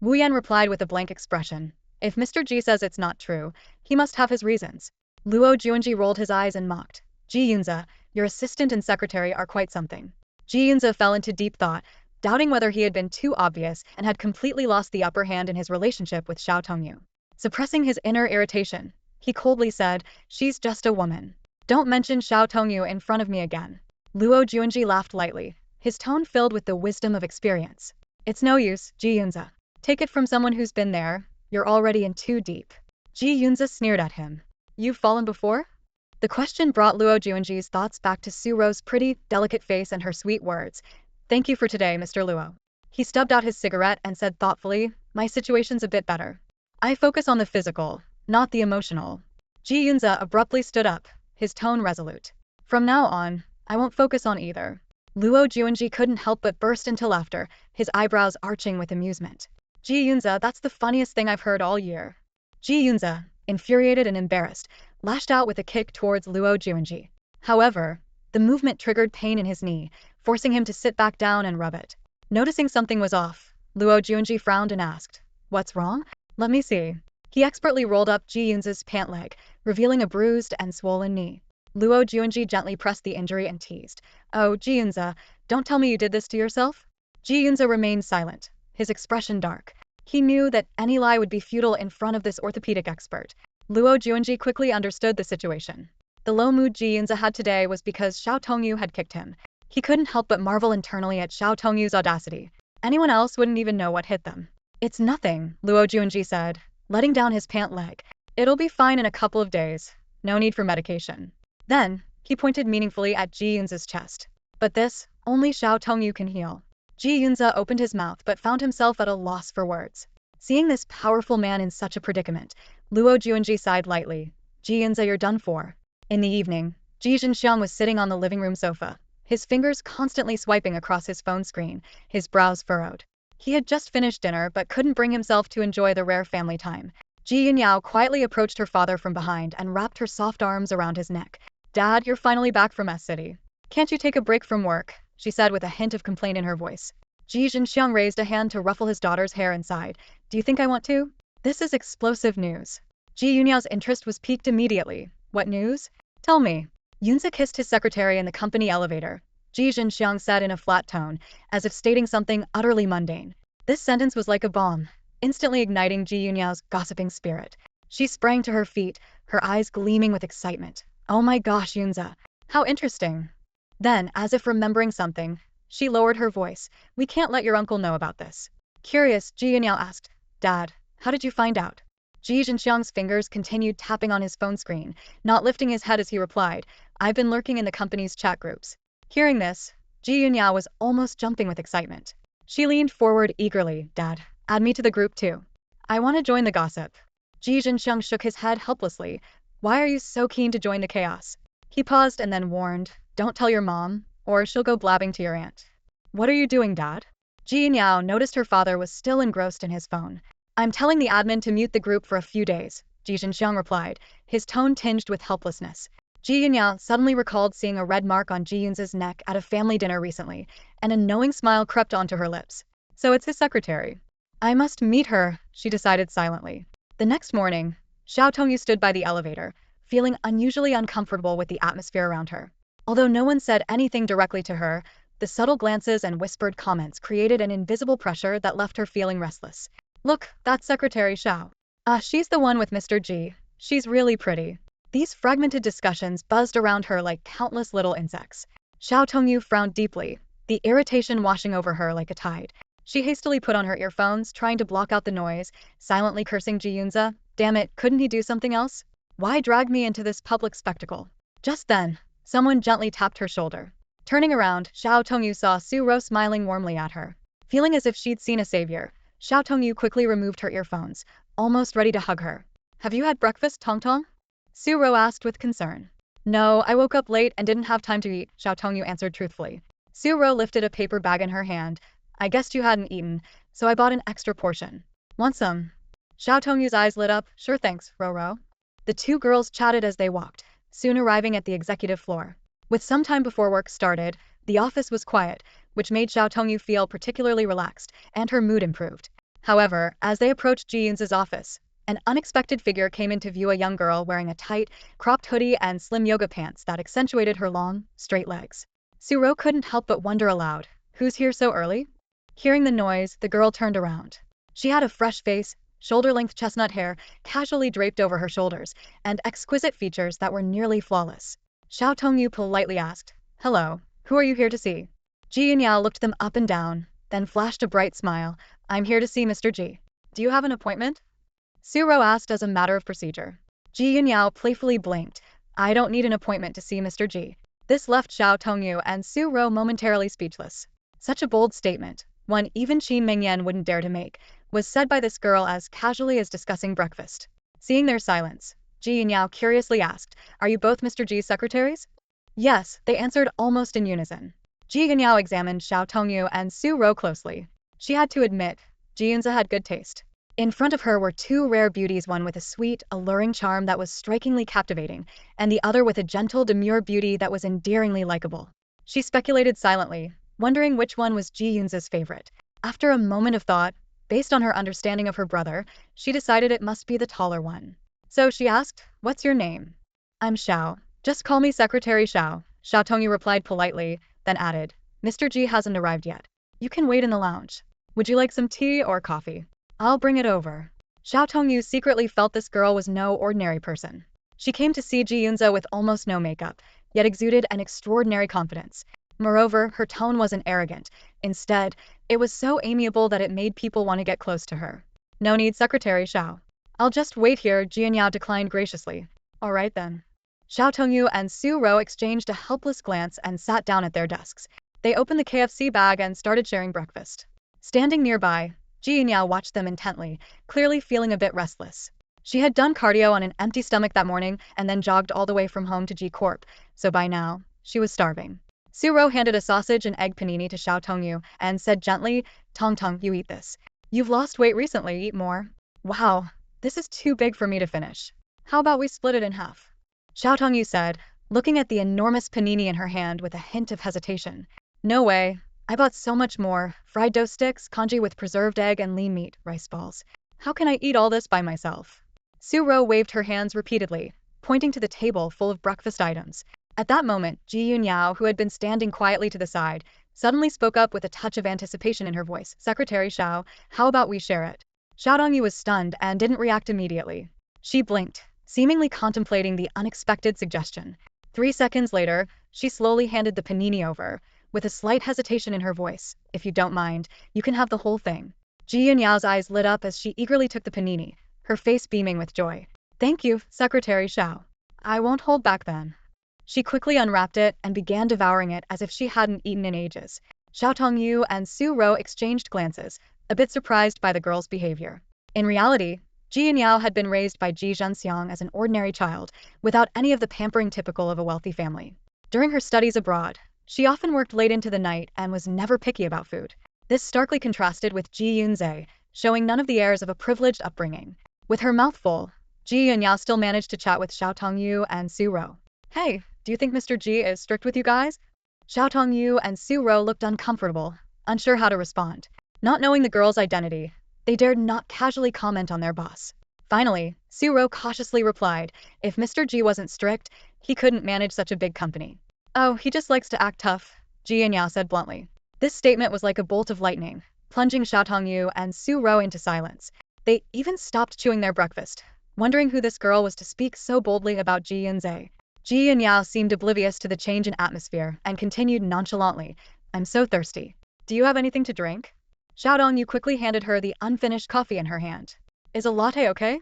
Wu Yan replied with a blank expression. If Mr. Ji says it's not true, he must have his reasons. Luo Juanji rolled his eyes and mocked. Ji Yunze, your assistant and secretary are quite something. Ji Yunze fell into deep thought, doubting whether he had been too obvious and had completely lost the upper hand in his relationship with Xiao Tongyu. Suppressing his inner irritation, he coldly said, she's just a woman. Don't mention Xiao Tongyu in front of me again. Luo Juanji laughed lightly, his tone filled with the wisdom of experience. It's no use, Ji Yunze. Take it from someone who's been there, you're already in too deep. Ji Yunze sneered at him. You've fallen before? The question brought Luo Juanji's thoughts back to Su Ro's pretty, delicate face and her sweet words. Thank you for today, Mr. Luo. He stubbed out his cigarette and said thoughtfully, my situation's a bit better. I focus on the physical, not the emotional. Ji Yunze abruptly stood up, his tone resolute. From now on, I won't focus on either. Luo Juanji couldn't help but burst into laughter, his eyebrows arching with amusement. Ji Yunze, that's the funniest thing I've heard all year. Ji Yunze, infuriated and embarrassed, lashed out with a kick towards Luo Juanji. However, the movement triggered pain in his knee, forcing him to sit back down and rub it. Noticing something was off, Luo Juanji frowned and asked, what's wrong? Let me see. He expertly rolled up Ji Yunze's pant leg, revealing a bruised and swollen knee. Luo Juanji gently pressed the injury and teased. Oh, Ji Yunze, don't tell me you did this to yourself? Ji Yunze remained silent, his expression dark. He knew that any lie would be futile in front of this orthopedic expert. Luo Juanji quickly understood the situation. The low mood Ji Yunze had today was because Xiao Tongyu had kicked him. He couldn't help but marvel internally at Xiao Tongyu's audacity. Anyone else wouldn't even know what hit them. It's nothing, Luo Juanji said, letting down his pant leg. It'll be fine in a couple of days. No need for medication. Then, he pointed meaningfully at Ji Yunze's chest. But this, only Xiao Tongyu can heal. Ji Yunze opened his mouth but found himself at a loss for words. Seeing this powerful man in such a predicament, Luo Juanji sighed lightly. Ji Yunze, you're done for. In the evening, Ji Zhenxiang was sitting on the living room sofa, his fingers constantly swiping across his phone screen, his brows furrowed. He had just finished dinner but couldn't bring himself to enjoy the rare family time. Ji Yunyao quietly approached her father from behind and wrapped her soft arms around his neck. Dad, you're finally back from S-City. Can't you take a break from work? She said with a hint of complaint in her voice. Ji Zhenxiang raised a hand to ruffle his daughter's hair and sighed. Do you think I want to? This is explosive news. Ji Yunyao's interest was piqued immediately. What news? Tell me. Yunze kissed his secretary in the company elevator. Ji Zhenxiang said in a flat tone, as if stating something utterly mundane. This sentence was like a bomb, instantly igniting Ji Yunyao's gossiping spirit. She sprang to her feet, her eyes gleaming with excitement. Oh my gosh, Yunze. How interesting. Then, as if remembering something, she lowered her voice. We can't let your uncle know about this. Curious, Ji Yunyao asked. Dad, how did you find out? Ji Zhenxiang's fingers continued tapping on his phone screen, not lifting his head as he replied, I've been lurking in the company's chat groups. Hearing this, Ji Yunyao was almost jumping with excitement. She leaned forward eagerly. Dad, add me to the group too. I want to join the gossip. Ji Zhenxiang shook his head helplessly. Why are you so keen to join the chaos? He paused and then warned, don't tell your mom, or she'll go blabbing to your aunt. What are you doing, Dad? Ji Yunyao noticed her father was still engrossed in his phone. I'm telling the admin to mute the group for a few days, Ji Zhenxiang replied, his tone tinged with helplessness. Ji Yunyao suddenly recalled seeing a red mark on Ji Yunze's neck at a family dinner recently, and a knowing smile crept onto her lips. So it's his secretary. I must meet her, she decided silently. The next morning, Xiao Tongyu stood by the elevator, feeling unusually uncomfortable with the atmosphere around her. Although no one said anything directly to her, the subtle glances and whispered comments created an invisible pressure that left her feeling restless. Look, that's Secretary Xiao. She's the one with Mr. Ji. She's really pretty. These fragmented discussions buzzed around her like countless little insects. Xiao Tongyu frowned deeply, the irritation washing over her like a tide. She hastily put on her earphones, trying to block out the noise, silently cursing Ji Yunze. Damn it, couldn't he do something else? Why drag me into this public spectacle? Just then, someone gently tapped her shoulder. Turning around, Xiao Tongyu saw Su Ro smiling warmly at her. Feeling as if she'd seen a savior, Xiao Tongyu quickly removed her earphones, almost ready to hug her. Have you had breakfast, Tong Tong? Su Ro asked with concern. No, I woke up late and didn't have time to eat, Xiao Tongyu answered truthfully. Su Ro lifted a paper bag in her hand. I guessed you hadn't eaten, so I bought an extra portion. Want some? Xiao Tongyu's eyes lit up. Sure thanks, Ro. The two girls chatted as they walked, soon arriving at the executive floor. With some time before work started, the office was quiet, which made Xiao Tongyu feel particularly relaxed, and her mood improved. However, as they approached Ji Yunze's office, an unexpected figure came into view, a young girl wearing a tight, cropped hoodie and slim yoga pants that accentuated her long, straight legs. Su Ro couldn't help but wonder aloud, who's here so early? Hearing the noise, the girl turned around. She had a fresh face, shoulder-length chestnut hair casually draped over her shoulders, and exquisite features that were nearly flawless. Xiao Tongyu politely asked, Hello, who are you here to see? Ji Yunze looked them up and down, then flashed a bright smile. I'm here to see Mr. Ji. Do you have an appointment? Su Ro asked as a matter of procedure. Ji Yunze playfully blinked. I don't need an appointment to see Mr. Ji. This left Xiao Tongyu and Su Ro momentarily speechless. Such a bold statement, one even Qin Mengyan wouldn't dare to make, was said by this girl as casually as discussing breakfast. Seeing their silence, Ji Yunze curiously asked, Are you both Mr. Ji's secretaries? Yes, they answered almost in unison. Ji Yunze examined Xiao Tongyu and Su Ro closely. She had to admit, Ji Yunze had good taste. In front of her were two rare beauties, one with a sweet, alluring charm that was strikingly captivating, and the other with a gentle, demure beauty that was endearingly likable. She speculated silently, wondering which one was Ji Yunze's favorite. After a moment of thought, based on her understanding of her brother, she decided it must be the taller one. So she asked, What's your name? I'm Xiao. Just call me Secretary Xiao, Xiao Tongyu replied politely, then added, Mr. Ji hasn't arrived yet. You can wait in the lounge. Would you like some tea or coffee? I'll bring it over. Xiao Tongyu secretly felt this girl was no ordinary person. She came to see Ji Yunze with almost no makeup, yet exuded an extraordinary confidence. Moreover, her tone wasn't arrogant. Instead, it was so amiable that it made people want to get close to her. No need, Secretary Xiao. I'll just wait here, Ji Yunze declined graciously. All right then. Xiao Tongyu and Su Ro exchanged a helpless glance and sat down at their desks. They opened the KFC bag and started sharing breakfast. Standing nearby, Ji Yunze watched them intently, clearly feeling a bit restless. She had done cardio on an empty stomach that morning and then jogged all the way from home to Ji Corp, so by now, she was starving. Su Ro handed a sausage and egg panini to Xiao Tongyu and said gently, Tong Tong, you eat this. You've lost weight recently, eat more. Wow, this is too big for me to finish. How about we split it in half? Xiao Tongyu said, looking at the enormous panini in her hand with a hint of hesitation. No way. I bought so much more. Fried dough sticks, congee with preserved egg and lean meat, rice balls. How can I eat all this by myself? Su Ro waved her hands repeatedly, pointing to the table full of breakfast items. At that moment, Ji Yunze, who had been standing quietly to the side, suddenly spoke up with a touch of anticipation in her voice. Secretary Xiao, how about we share it? Xiao Tongyu was stunned and didn't react immediately. She blinked, seemingly contemplating the unexpected suggestion. 3 seconds later, she slowly handed the panini over, with a slight hesitation in her voice. If you don't mind, you can have the whole thing. Ji Yunze's eyes lit up as she eagerly took the panini, her face beaming with joy. Thank you, Secretary Xiao. I won't hold back then. She quickly unwrapped it and began devouring it as if she hadn't eaten in ages. Xiao Tongyu and Su Ro exchanged glances, a bit surprised by the girl's behavior. In reality, Ji Yunze had been raised by Ji Yunze as an ordinary child, without any of the pampering typical of a wealthy family. During her studies abroad, she often worked late into the night and was never picky about food. This starkly contrasted with Ji Yunze, showing none of the airs of a privileged upbringing. With her mouth full, Ji Yunze still managed to chat with Xiao Tongyu and Su Ro. Hey, do you think Mr. Ji is strict with you guys? Xiao Tongyu and Su Ro looked uncomfortable, unsure how to respond. Not knowing the girl's identity, they dared not casually comment on their boss. Finally, Su Ro cautiously replied, if Mr. Ji wasn't strict, he couldn't manage such a big company. Oh, he just likes to act tough, Ji Yunze said bluntly. This statement was like a bolt of lightning, plunging Xiao Tongyu and Su Ro into silence. They even stopped chewing their breakfast, wondering who this girl was to speak so boldly about Ji Yunze. Ji Yunze seemed oblivious to the change in atmosphere and continued nonchalantly, I'm so thirsty. Do you have anything to drink? Xiao Tongyu quickly handed her the unfinished coffee in her hand. Is a latte okay?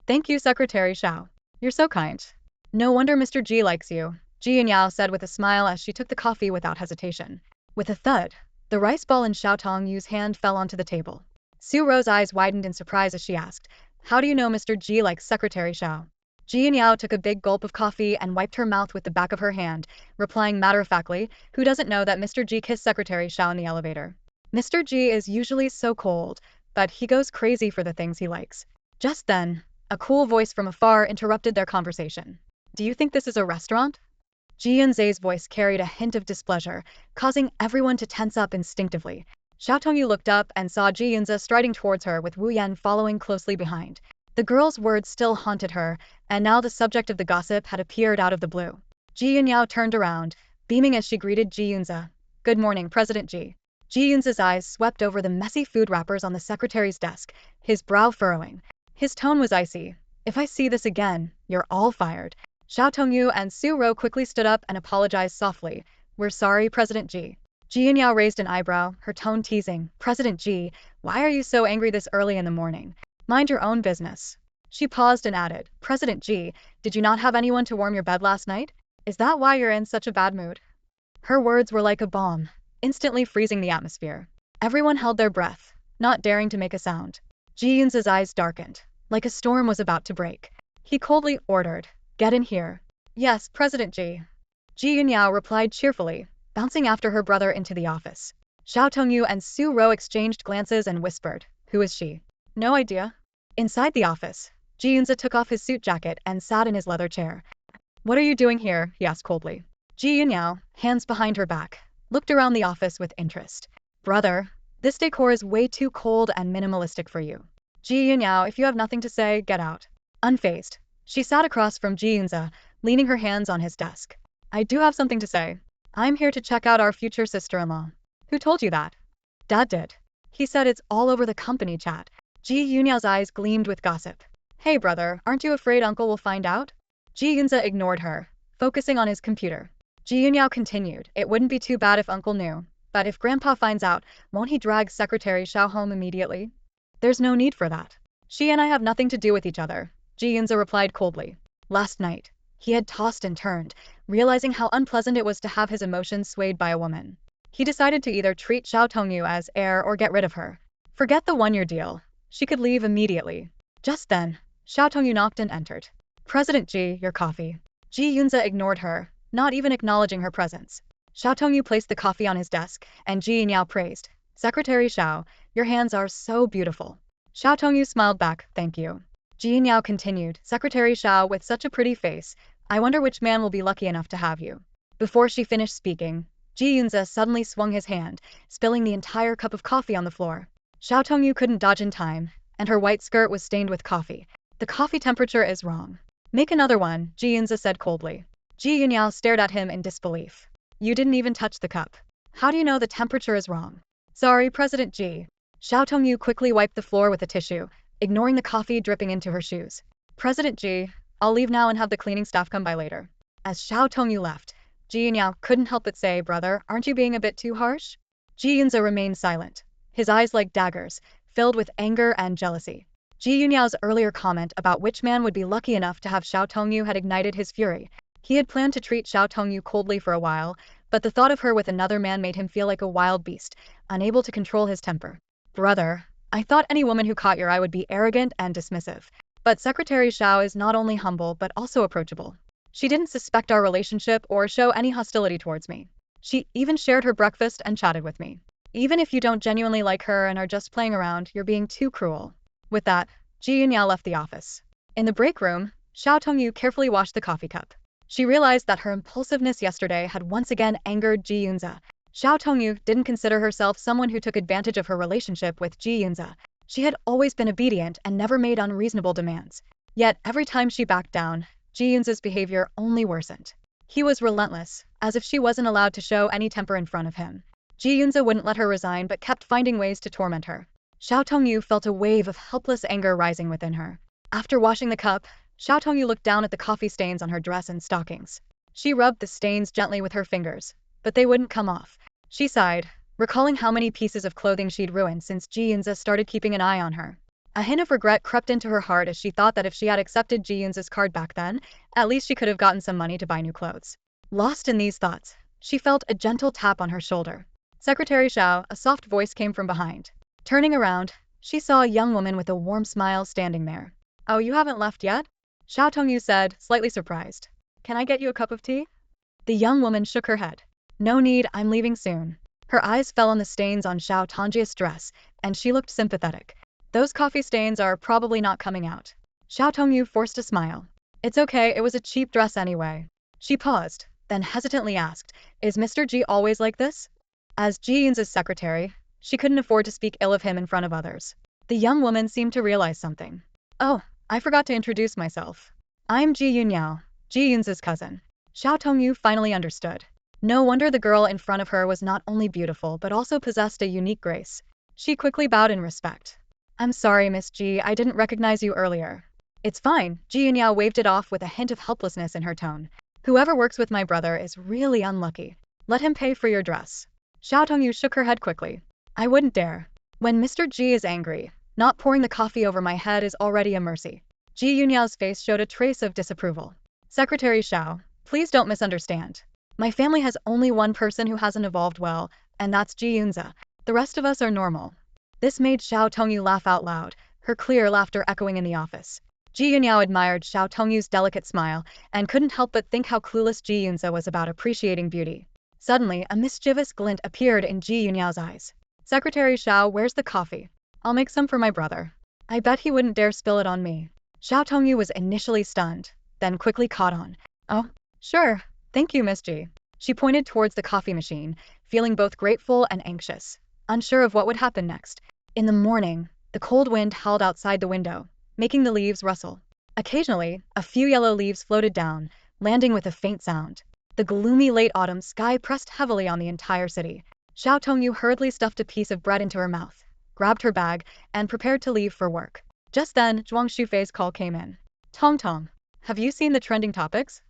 Thank you, Secretary Xiao. You're so kind. No wonder Mr. Ji likes you. Ji Yunze said with a smile as she took the coffee without hesitation. With a thud, the rice ball in Xiao Tongyu's hand fell onto the table. Su Ro's eyes widened in surprise as she asked, "How do you know Mr. Ji likes Secretary Xiao?" Ji Yunze took a big gulp of coffee and wiped her mouth with the back of her hand, replying matter-of-factly, "Who doesn't know that Mr. Ji kissed Secretary Xiao in the elevator? Mr. Ji is usually so cold, but he goes crazy for the things he likes." Just then, a cool voice from afar interrupted their conversation. "Do you think this is a restaurant?" Ji Yunze's voice carried a hint of displeasure, causing everyone to tense up instinctively. Xiao Tongyu looked up and saw Ji Yunze striding towards her with Wu Yan following closely behind. The girl's words still haunted her, and now the subject of the gossip had appeared out of the blue. Ji Yunze turned around, beaming as she greeted Ji Yunze. "Good morning, President Ji." Ji Yunze's eyes swept over the messy food wrappers on the secretary's desk, his brow furrowing. His tone was icy. "If I see this again, you're all fired." Xiao Tongyu and Su Ro quickly stood up and apologized softly. "We're sorry, President Ji." Ji Yunze raised an eyebrow, her tone teasing. "President Ji, why are you so angry this early in the morning? Mind your own business." She paused and added, "President Ji, did you not have anyone to warm your bed last night? Is that why you're in such a bad mood?" Her words were like a bomb, instantly freezing the atmosphere. Everyone held their breath, not daring to make a sound. Ji Yunze's eyes darkened, like a storm was about to break. He coldly ordered, "Get in here." "Yes, President Ji." Ji Yunze replied cheerfully, bouncing after her brother into the office. Xiao Tongyu and Su Ro exchanged glances and whispered, "Who is she?" "No idea." Inside the office, Ji Yunze took off his suit jacket and sat in his leather chair. "What are you doing here?" he asked coldly. Ji Yunze, hands behind her back, looked around the office with interest. "Brother, this decor is way too cold and minimalistic for you. Ji Yunze, if you have nothing to say, get out." Unfazed, she sat across from Ji Yunze, leaning her hands on his desk. "I do have something to say. I'm here to check out our future sister-in-law." "Who told you that?" "Dad did. He said it's all over the company chat." Ji Yunya's eyes gleamed with gossip. "Hey brother, aren't you afraid uncle will find out?" Ji Yunze ignored her, focusing on his computer. Ji Yunyao continued, "It wouldn't be too bad if uncle knew, but if grandpa finds out, won't he drag Secretary Xiao home immediately?" "There's no need for that. She and I have nothing to do with each other," Ji Yunze replied coldly. Last night, he had tossed and turned, realizing how unpleasant it was to have his emotions swayed by a woman. He decided to either treat Xiao Tongyu as heir or get rid of her. Forget the one-year deal. She could leave immediately. Just then, Xiao Tongyu knocked and entered. "President Ji, your coffee." Ji Yunze ignored her, not even acknowledging her presence. Xiao Tongyu placed the coffee on his desk, and Ji Yunyao praised, "Secretary Xiao, your hands are so beautiful." Xiao Tongyu smiled back, "Thank you." Ji Yunyao continued, "Secretary Xiao with such a pretty face, I wonder which man will be lucky enough to have you." Before she finished speaking, Ji Yunze suddenly swung his hand, spilling the entire cup of coffee on the floor. Xiao Tongyu couldn't dodge in time, and her white skirt was stained with coffee. "The coffee temperature is wrong. Make another one," Ji Yunze said coldly. Ji Yunyao stared at him in disbelief. "You didn't even touch the cup. How do you know the temperature is wrong?" "Sorry, President Ji." Xiao Tongyu quickly wiped the floor with a tissue, ignoring the coffee dripping into her shoes. "President Ji, I'll leave now and have the cleaning staff come by later." As Xiao Tongyu left, Ji Yunyao couldn't help but say, "Brother, aren't you being a bit too harsh?" Ji Yunze remained silent, his eyes like daggers, filled with anger and jealousy. Ji Yunyao's earlier comment about which man would be lucky enough to have Xiao Tongyu had ignited his fury. He had planned to treat Xiao Tongyu coldly for a while, but the thought of her with another man made him feel like a wild beast, unable to control his temper. "Brother, I thought any woman who caught your eye would be arrogant and dismissive. But Secretary Xiao is not only humble but also approachable. She didn't suspect our relationship or show any hostility towards me. She even shared her breakfast and chatted with me. Even if you don't genuinely like her and are just playing around, you're being too cruel." With that, Ji Yunyao left the office. In the break room, Xiao Tongyu carefully washed the coffee cup. She realized that her impulsiveness yesterday had once again angered Ji Yunze. Xiao Tongyu didn't consider herself someone who took advantage of her relationship with Ji Yunze. She had always been obedient and never made unreasonable demands. Yet every time she backed down, Ji Yunze's behavior only worsened. He was relentless, as if she wasn't allowed to show any temper in front of him. Ji Yunze wouldn't let her resign but kept finding ways to torment her. Xiao Tongyu felt a wave of helpless anger rising within her. After washing the cup, Xiao Tongyu looked down at the coffee stains on her dress and stockings. She rubbed the stains gently with her fingers, but they wouldn't come off. She sighed, recalling how many pieces of clothing she'd ruined since Ji Yunze started keeping an eye on her. A hint of regret crept into her heart as she thought that if she had accepted Ji Yunze's card back then, at least she could have gotten some money to buy new clothes. Lost in these thoughts, she felt a gentle tap on her shoulder. Secretary Xiao, a soft voice came from behind. Turning around, she saw a young woman with a warm smile standing there. Oh, you haven't left yet? Xiao Tongyu said, slightly surprised. Can I get you a cup of tea? The young woman shook her head. No need, I'm leaving soon. Her eyes fell on the stains on Xiao Tongju's dress, and she looked sympathetic. Those coffee stains are probably not coming out. Xiao Tongyu forced a smile. It's okay, it was a cheap dress anyway. She paused, then hesitantly asked, is Mr. Ji always like this? As Ji Yunze's secretary, she couldn't afford to speak ill of him in front of others. The young woman seemed to realize something. Oh, I forgot to introduce myself. I'm Ji Yunze, Ji Yunze's cousin. Xiao Tongyu finally understood. No wonder the girl in front of her was not only beautiful but also possessed a unique grace. She quickly bowed in respect. I'm sorry, Miss Ji, I didn't recognize you earlier. It's fine, Ji Yunze waved it off with a hint of helplessness in her tone. Whoever works with my brother is really unlucky. Let him pay for your dress. Xiao Tongyu shook her head quickly. I wouldn't dare. When Mr. Ji is angry, not pouring the coffee over my head is already a mercy. Ji Yunyao's face showed a trace of disapproval. Secretary Xiao, please don't misunderstand. My family has only one person who hasn't evolved well, and that's Ji Yunze. The rest of us are normal. This made Xiao Tongyu laugh out loud, her clear laughter echoing in the office. Ji Yunyao admired Xiao Tongyu's delicate smile and couldn't help but think how clueless Ji Yunze was about appreciating beauty. Suddenly, a mischievous glint appeared in Ji Yunyao's eyes. Secretary Xiao, where's the coffee? I'll make some for my brother. I bet he wouldn't dare spill it on me. Xiao Tongyu was initially stunned, then quickly caught on. Oh, sure. Thank you, Miss Ji. She pointed towards the coffee machine, feeling both grateful and anxious, unsure of what would happen next. In the morning, the cold wind howled outside the window, making the leaves rustle. Occasionally, a few yellow leaves floated down, landing with a faint sound. The gloomy late autumn sky pressed heavily on the entire city. Xiao Tongyu hurriedly stuffed a piece of bread into her mouth, grabbed her bag, and prepared to leave for work. Just then, Zhuang Shufei's call came in. Tong Tong, have you seen the trending topics?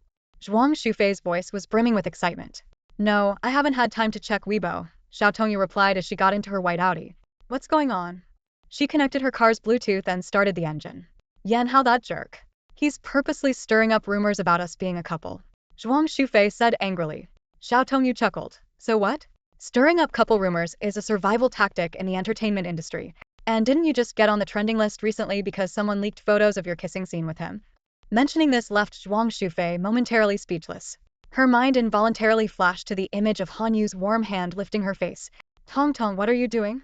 Zhuang Shufei's voice was brimming with excitement. No, I haven't had time to check Weibo, Xiao Tongyu replied as she got into her white Audi. What's going on? She connected her car's Bluetooth and started the engine. Yan, how that jerk? He's purposely stirring up rumors about us being a couple. Zhuang Shufei said angrily. Xiao Tongyu chuckled. So what? Stirring up couple rumors is a survival tactic in the entertainment industry. And didn't you just get on the trending list recently because someone leaked photos of your kissing scene with him? Mentioning this left Zhuang Shufei momentarily speechless. Her mind involuntarily flashed to the image of Han Yu's warm hand lifting her face. Tong Tong, what are you doing?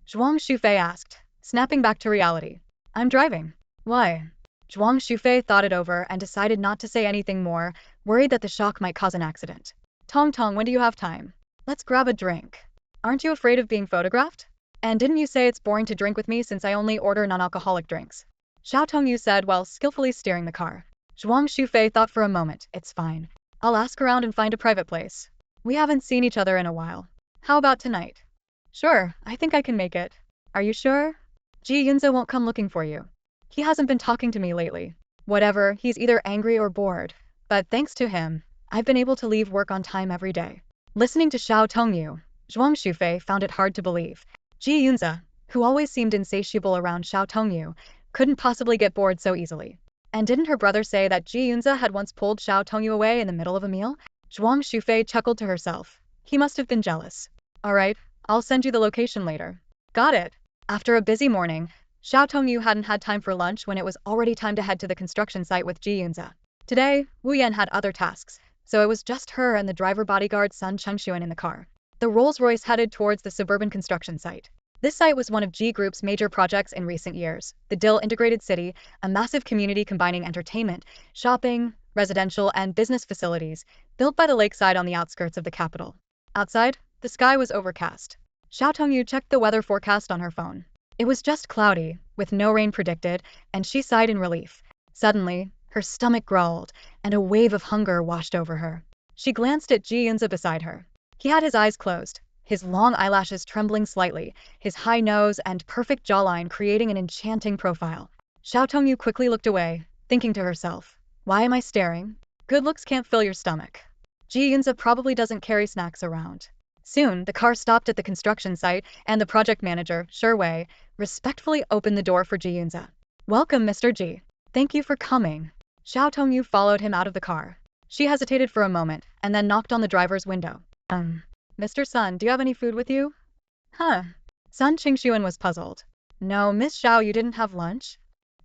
Zhuang Shufei asked, snapping back to reality. I'm driving. Why? Zhuang Shufei thought it over and decided not to say anything more, worried that the shock might cause an accident. Tong Tong, when do you have time? Let's grab a drink. Aren't you afraid of being photographed? And didn't you say it's boring to drink with me since I only order non-alcoholic drinks? Xiao Tongyu said while skillfully steering the car. Zhuang Shufei thought for a moment. It's fine. I'll ask around and find a private place. We haven't seen each other in a while. How about tonight? Sure, I think I can make it. Are you sure? Ji Yunze won't come looking for you. He hasn't been talking to me lately. Whatever, he's either angry or bored. But thanks to him, I've been able to leave work on time every day. Listening to Xiao Tongyu, Zhuang Shufei found it hard to believe. Ji Yunze, who always seemed insatiable around Xiao Tongyu, couldn't possibly get bored so easily. And didn't her brother say that Ji Yunze had once pulled Xiao Tongyu away in the middle of a meal? Zhuang Shufei chuckled to herself. He must have been jealous. Alright, I'll send you the location later. Got it. After a busy morning, Xiao Tongyu hadn't had time for lunch when it was already time to head to the construction site with Ji Yunze. Today, Wu Yan had other tasks, so it was just her and the driver bodyguard Sun Chengxuan in the car. The Rolls-Royce headed towards the suburban construction site. This site was one of G Group's major projects in recent years, the Dill Integrated City, a massive community combining entertainment, shopping, residential, and business facilities, built by the lakeside on the outskirts of the capital. Outside, the sky was overcast. Xiao Tongyu checked the weather forecast on her phone. It was just cloudy, with no rain predicted, and she sighed in relief. Suddenly, her stomach growled, and a wave of hunger washed over her. She glanced at Ji Yunze beside her. He had his eyes closed, his long eyelashes trembling slightly, his high nose and perfect jawline creating an enchanting profile. Xiao Tongyu quickly looked away, thinking to herself, why am I staring? Good looks can't fill your stomach. Ji Yunze probably doesn't carry snacks around. Soon, the car stopped at the construction site, and the project manager, Wei, respectfully opened the door for Ji Yunze. Welcome, Mr. Ji. Thank you for coming. Xiao Tongyu followed him out of the car. She hesitated for a moment, and then knocked on the driver's window. Mr. Sun, do you have any food with you? Huh. Sun Qingxuan was puzzled. No, Miss Xiao, you didn't have lunch?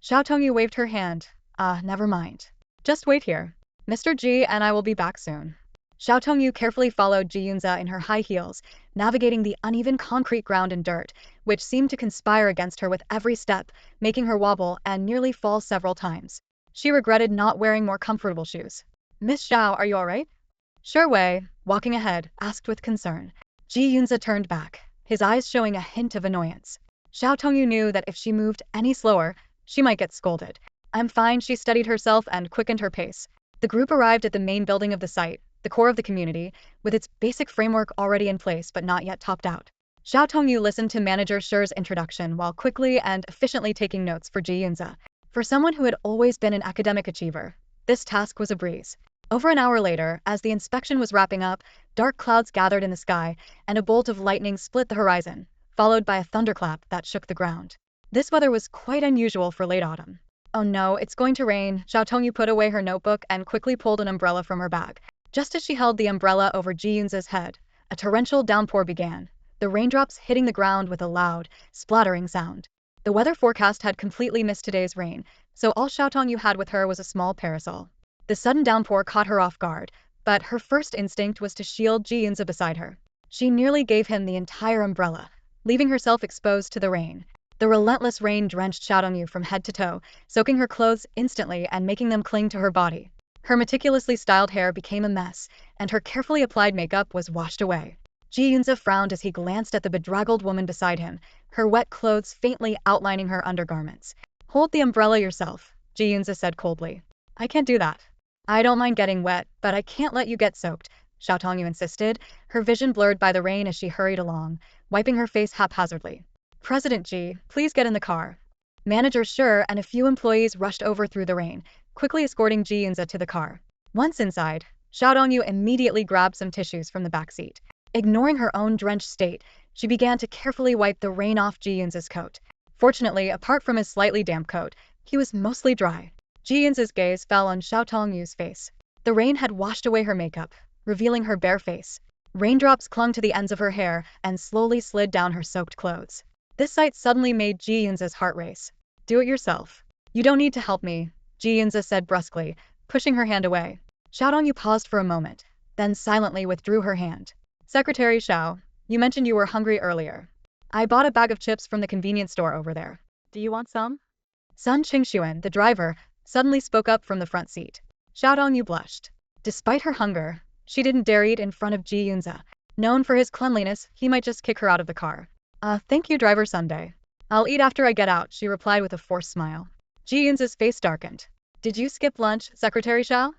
Xiao Tongyu waved her hand. Never mind. Just wait here. Mr. Ji and I will be back soon. Xiao Tongyu carefully followed Ji Yunze in her high heels, navigating the uneven concrete ground and dirt, which seemed to conspire against her with every step, making her wobble and nearly fall several times. She regretted not wearing more comfortable shoes. Miss Xiao, are you alright? Sure Wei, walking ahead, asked with concern. Ji Yunze turned back, his eyes showing a hint of annoyance. Xiao Tongyu knew that if she moved any slower, she might get scolded. I'm fine, she steadied herself and quickened her pace. The group arrived at the main building of the site, the core of the community, with its basic framework already in place but not yet topped out. Xiao Tongyu listened to Manager Shi's introduction while quickly and efficiently taking notes for Ji Yunze. For someone who had always been an academic achiever, this task was a breeze. Over an hour later, as the inspection was wrapping up, dark clouds gathered in the sky, and a bolt of lightning split the horizon, followed by a thunderclap that shook the ground. This weather was quite unusual for late autumn. Oh no, it's going to rain. Xiao Tongyu put away her notebook and quickly pulled an umbrella from her bag. Just as she held the umbrella over Ji Yunze's head, a torrential downpour began, the raindrops hitting the ground with a loud, splattering sound. The weather forecast had completely missed today's rain, so all Xiao Tongyu had with her was a small parasol. The sudden downpour caught her off guard, but her first instinct was to shield Ji Yunze beside her. She nearly gave him the entire umbrella, leaving herself exposed to the rain. The relentless rain drenched Xiao Tongyu from head to toe, soaking her clothes instantly and making them cling to her body. Her meticulously styled hair became a mess, and her carefully applied makeup was washed away. Ji Yunze frowned as he glanced at the bedraggled woman beside him, her wet clothes faintly outlining her undergarments. Hold the umbrella yourself, Ji Yunze said coldly. I can't do that. I don't mind getting wet, but I can't let you get soaked, Xiao Tongyu insisted, her vision blurred by the rain as she hurried along, wiping her face haphazardly. President Ji, please get in the car. Manager Shi and a few employees rushed over through the rain, quickly escorting Ji Yunze to the car. Once inside, Xiao Tongyu immediately grabbed some tissues from the back seat. Ignoring her own drenched state, she began to carefully wipe the rain off Ji Yunze's coat. Fortunately, apart from his slightly damp coat, he was mostly dry. Ji Yunze's gaze fell on Xiao Tongyu's face. The rain had washed away her makeup, revealing her bare face. Raindrops clung to the ends of her hair and slowly slid down her soaked clothes. This sight suddenly made Ji Yunze's heart race. Do it yourself. You don't need to help me, Ji Yunze said brusquely, pushing her hand away. Xiao Tongyu paused for a moment, then silently withdrew her hand. Secretary Xiao, you mentioned you were hungry earlier. I bought a bag of chips from the convenience store over there. Do you want some? Sun Qingxuan, the driver, suddenly spoke up from the front seat. Xiao Tongyu blushed. Despite her hunger, she didn't dare eat in front of Ji Yunze. Known for his cleanliness, he might just kick her out of the car. Thank you, driver Sunday. I'll eat after I get out, she replied with a forced smile. Ji Yunze's face darkened. Did you skip lunch, Secretary Xiao?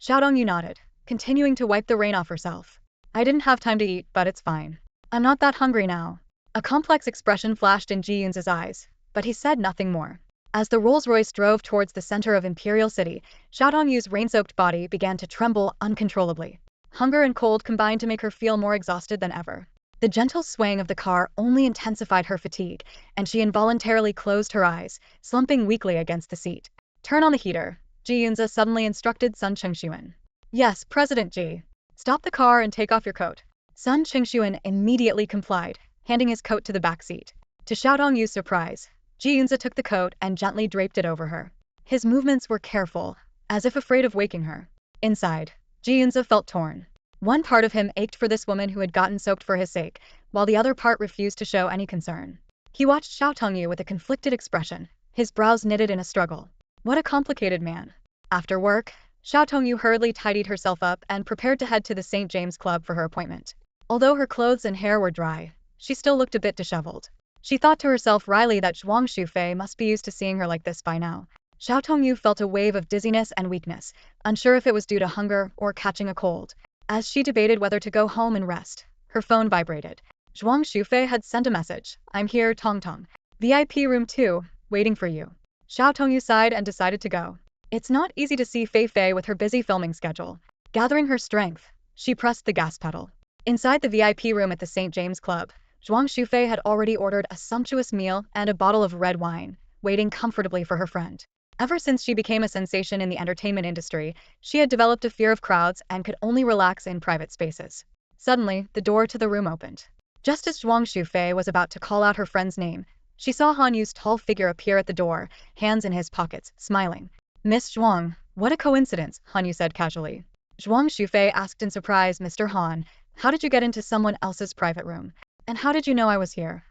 Xiao Tongyu nodded, continuing to wipe the rain off herself. I didn't have time to eat, but it's fine. I'm not that hungry now. A complex expression flashed in Ji Yunze's eyes, but he said nothing more. As the Rolls-Royce drove towards the center of Imperial City, Xiao Tongyu's rain-soaked body began to tremble uncontrollably. Hunger and cold combined to make her feel more exhausted than ever. The gentle swaying of the car only intensified her fatigue, and she involuntarily closed her eyes, slumping weakly against the seat. Turn on the heater, Ji Yunze suddenly instructed Sun Qingxuan. Yes, President Ji. Stop the car and take off your coat. Sun Qingxuan immediately complied, handing his coat to the back seat. To Xiao Tongyu's surprise, Ji Yunze took the coat and gently draped it over her. His movements were careful, as if afraid of waking her. Inside, Ji Yunze felt torn. One part of him ached for this woman who had gotten soaked for his sake, while the other part refused to show any concern. He watched Xiao Tongyu with a conflicted expression, his brows knitted in a struggle. What a complicated man. After work, Xiao Tongyu hurriedly tidied herself up and prepared to head to the St. James Club for her appointment. Although her clothes and hair were dry, she still looked a bit disheveled. She thought to herself wryly that Zhuang Shufei must be used to seeing her like this by now. Xiao Tongyu felt a wave of dizziness and weakness, unsure if it was due to hunger or catching a cold. As she debated whether to go home and rest, her phone vibrated. Zhuang Shufei had sent a message. I'm here, Tong Tong. VIP room 2, waiting for you. Xiao Tongyu sighed and decided to go. It's not easy to see Fei Fei with her busy filming schedule. Gathering her strength, she pressed the gas pedal. Inside the VIP room at the St. James Club, Zhuang Shufei had already ordered a sumptuous meal and a bottle of red wine, waiting comfortably for her friend. Ever since she became a sensation in the entertainment industry, she had developed a fear of crowds and could only relax in private spaces. Suddenly, the door to the room opened. Just as Zhuang Shufei was about to call out her friend's name, she saw Han Yu's tall figure appear at the door, hands in his pockets, smiling. Miss Zhuang, what a coincidence, Han Yu said casually. Zhuang Shufei asked in surprise, Mr. Han, how did you get into someone else's private room? And how did you know I was here?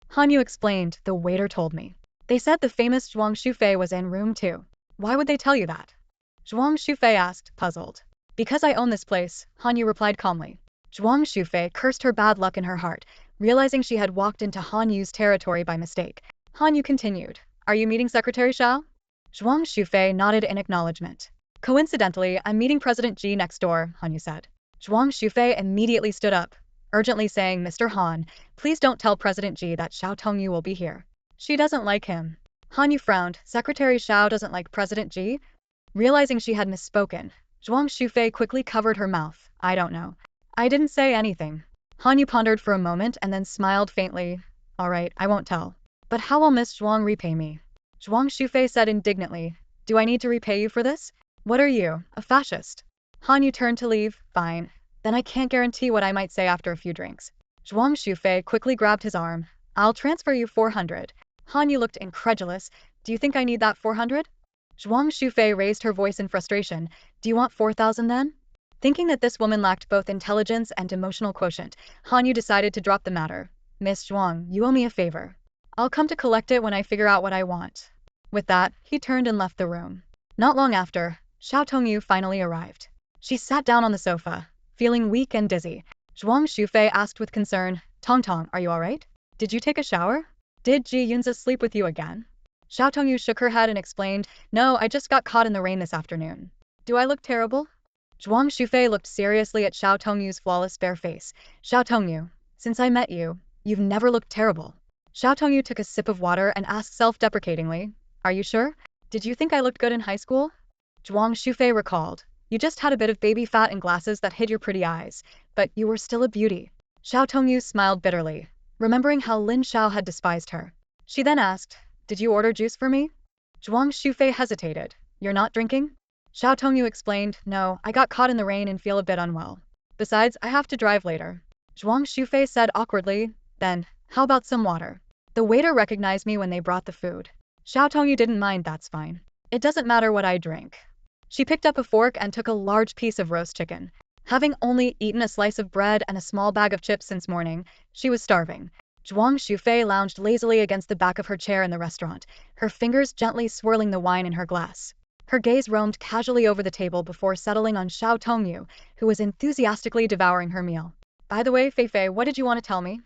Han Yu explained, the waiter told me. They said the famous Zhuang Shufei was in room 2. Why would they tell you that? Zhuang Shufei asked, puzzled. Because I own this place, Han Yu replied calmly. Zhuang Shufei cursed her bad luck in her heart, realizing she had walked into Han Yu's territory by mistake. Han Yu continued, are you meeting Secretary Xiao? Zhuang Shufei nodded in acknowledgement. Coincidentally, I'm meeting President Ji next door, Han Yu said. Zhuang Shufei immediately stood up, urgently saying, Mr. Han, please don't tell President Ji that Xiao Tongyu will be here. She doesn't like him. Han Yu frowned, Secretary Xiao doesn't like President Ji? Realizing she had misspoken, Zhuang Shufei quickly covered her mouth. I don't know. I didn't say anything. Han Yu pondered for a moment and then smiled faintly. All right, I won't tell. But how will Miss Zhuang repay me? Zhuang Shufei said indignantly. Do I need to repay you for this? What are you, a fascist? Han Yu turned to leave. Fine. Then I can't guarantee what I might say after a few drinks. Zhuang Shufei quickly grabbed his arm. I'll transfer you 400. Han Yu looked incredulous. Do you think I need that 400? Zhuang Shufei raised her voice in frustration. Do you want 4,000 then? Thinking that this woman lacked both intelligence and emotional quotient, Han Yu decided to drop the matter. Miss Zhuang, you owe me a favor. I'll come to collect it when I figure out what I want. With that, he turned and left the room. Not long after, Xiao Tongyu finally arrived. She sat down on the sofa, feeling weak and dizzy. Zhuang Shufei asked with concern, Tong Tong, are you alright? Did you take a shower? Did Ji Yunze sleep with you again? Xiao Tongyu shook her head and explained, no, I just got caught in the rain this afternoon. Do I look terrible? Zhuang Shufei looked seriously at Xiao Tongyu's flawless bare face. Xiao Tongyu, since I met you, you've never looked terrible. Xiao Tongyu took a sip of water and asked self-deprecatingly, are you sure? Did you think I looked good in high school? Zhuang Shufei recalled, you just had a bit of baby fat and glasses that hid your pretty eyes, but you were still a beauty. Xiao Tongyu smiled bitterly, remembering how Lin Xiao had despised her. She then asked, did you order juice for me? Zhuang Shufei hesitated. You're not drinking? Xiao Tongyu explained, no, I got caught in the rain and feel a bit unwell. Besides, I have to drive later. Zhuang Shufei said awkwardly, then, how about some water? The waiter recognized me when they brought the food. Xiao Tongyu didn't mind, that's fine. It doesn't matter what I drink. She picked up a fork and took a large piece of roast chicken. Having only eaten a slice of bread and a small bag of chips since morning, she was starving. Zhuang Shufei lounged lazily against the back of her chair in the restaurant, her fingers gently swirling the wine in her glass. Her gaze roamed casually over the table before settling on Xiao Tongyu, who was enthusiastically devouring her meal. By the way, Feifei, what did you want to tell me?